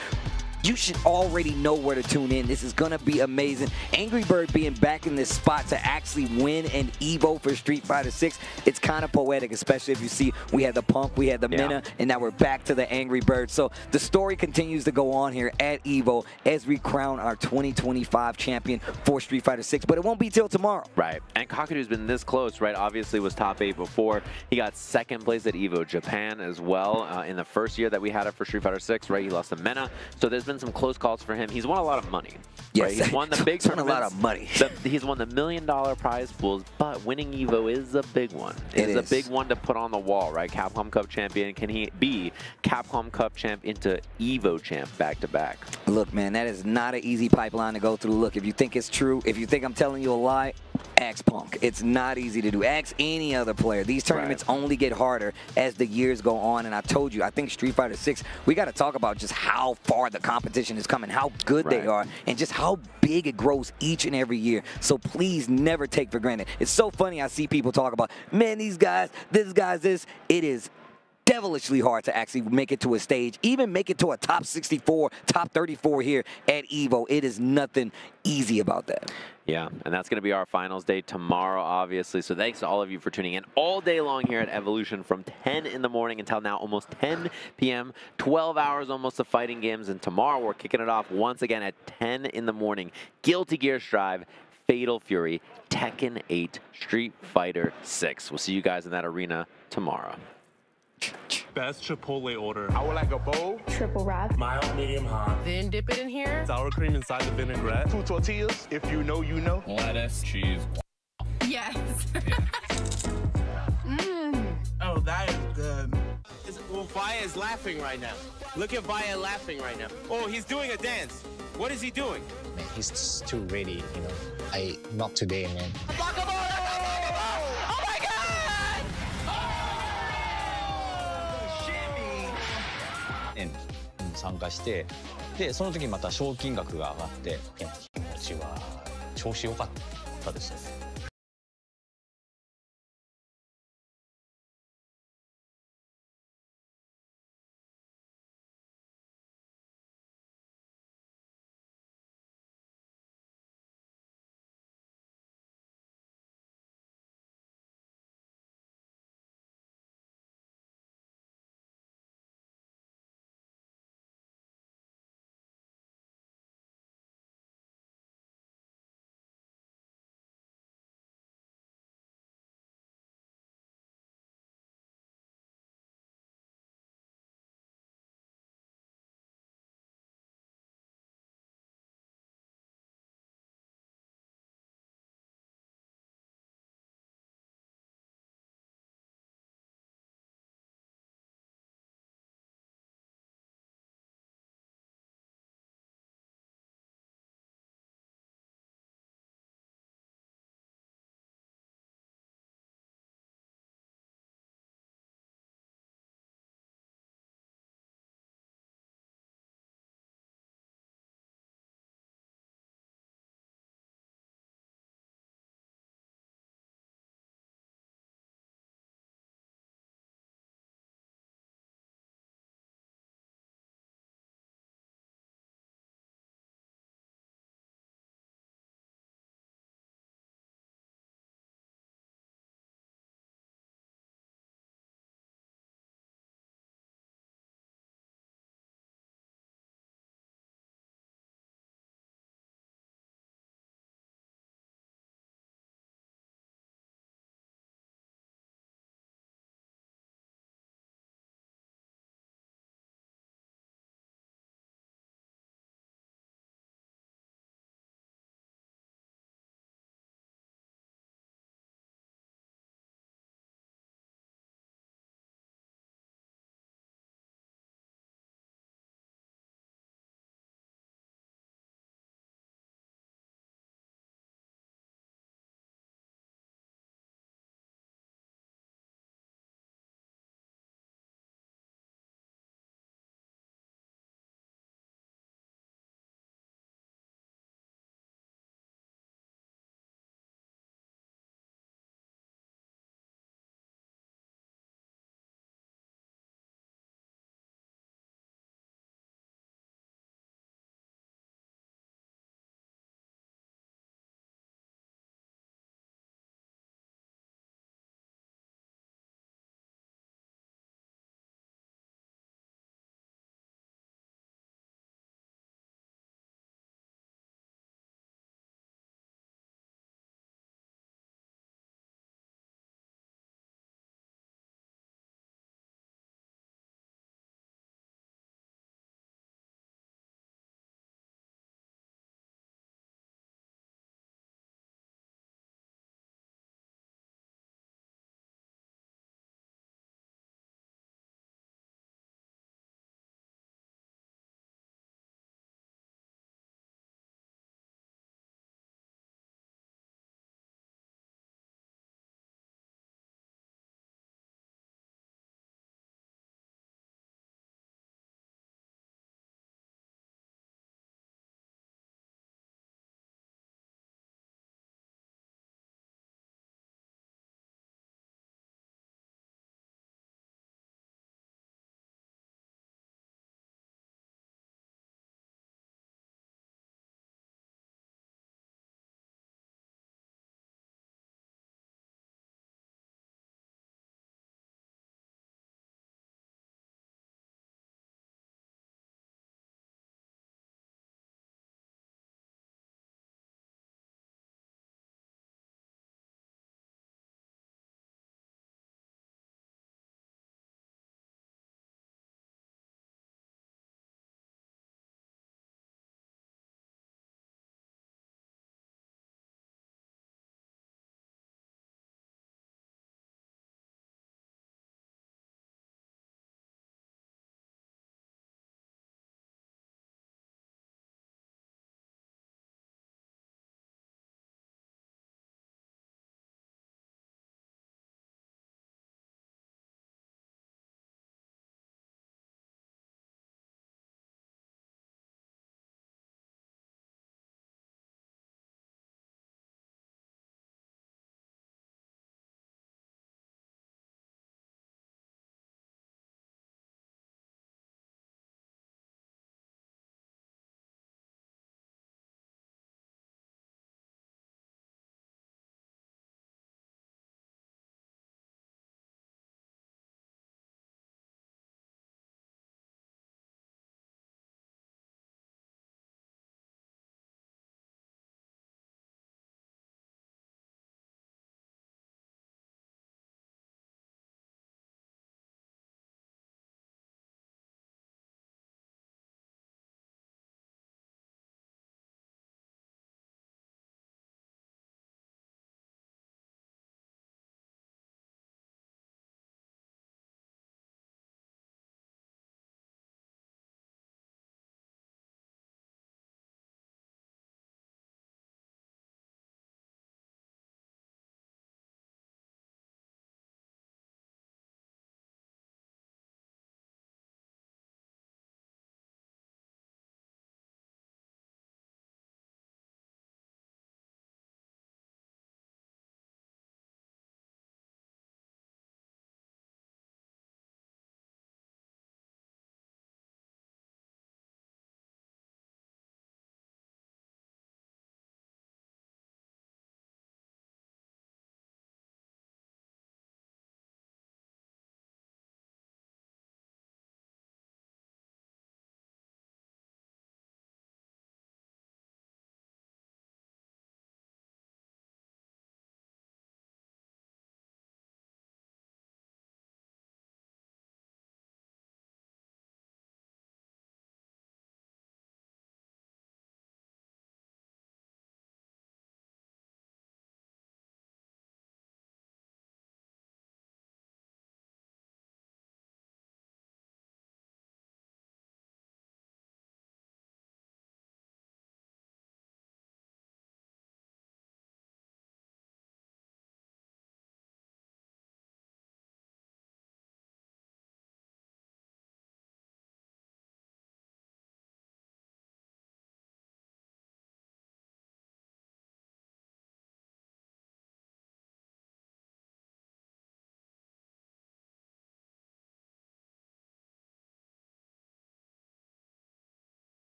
R: You should already know where to tune in. This is going to be amazing. Angry Bird being back in this spot to actually win an EVO for Street Fighter 6, it's kind of poetic, especially if you see we had the Punk, we had the Mena, and now we're back to the Angry Bird. So the story continues to go on here at EVO as we crown our 2025 champion for Street Fighter 6, but it won't be till tomorrow.
P: Right, and Kakadu's been this close, right? Obviously was top 8 before. He got 2nd place at EVO Japan as well in the first year that we had it for Street Fighter 6, right? He lost to Mena. So there's been some close calls for him. He's won a lot of money.
R: Yes,
P: right? He's won the big
R: tournaments. A lot of money.
P: He's won the $1 million prize pools, but winning EVO is a big one. It's a big one to put on the wall, right? Capcom Cup champion. Can he be Capcom Cup champ into EVO champ back to back?
R: Look, man, that is not an easy pipeline to go through. Look, if you think it's true, if you think I'm telling you a lie, ask Punk. It's not easy to do. Ask any other player. These tournaments only get harder as the years go on, and I told you, I think Street Fighter 6, we got to talk about just how far the competition is coming, how good they are, and just how big it grows each and every year. So please never take for granted. It's so funny I see people talk about, man, these guys, this guy's this. It is devilishly hard to actually make it to a stage, even make it to a top 64, top 34 here at EVO. It is nothing easy about that.
P: Yeah, and that's going to be our finals day tomorrow, obviously. So thanks to all of you for tuning in all day long here at Evolution from 10 in the morning until now, almost 10 p.m., 12 hours almost of fighting games. And tomorrow we're kicking it off once again at 10 in the morning. Guilty Gear Strive, Fatal Fury, Tekken 8, Street Fighter 6. We'll see you guys in that arena tomorrow.
I: Best Chipotle order.
D: I would like a bowl.
O: Triple wrap.
I: Mild, medium, hot.
O: Then dip it in here.
I: Sour cream inside the vinaigrette.
D: 2 tortillas. If you know, you know.
I: Lettuce, cheese.
O: Yes.
J: Oh, that is good. Well, Vaya is laughing right now. Look at Vaya laughing right now. Oh, he's doing a dance. What is he doing?
K: Man, he's just too ready, you know. Not today, man.
J: Oh my God!
K: 参加して、でその時にまた賞金額が上がって、気持ちは調子良かったですね。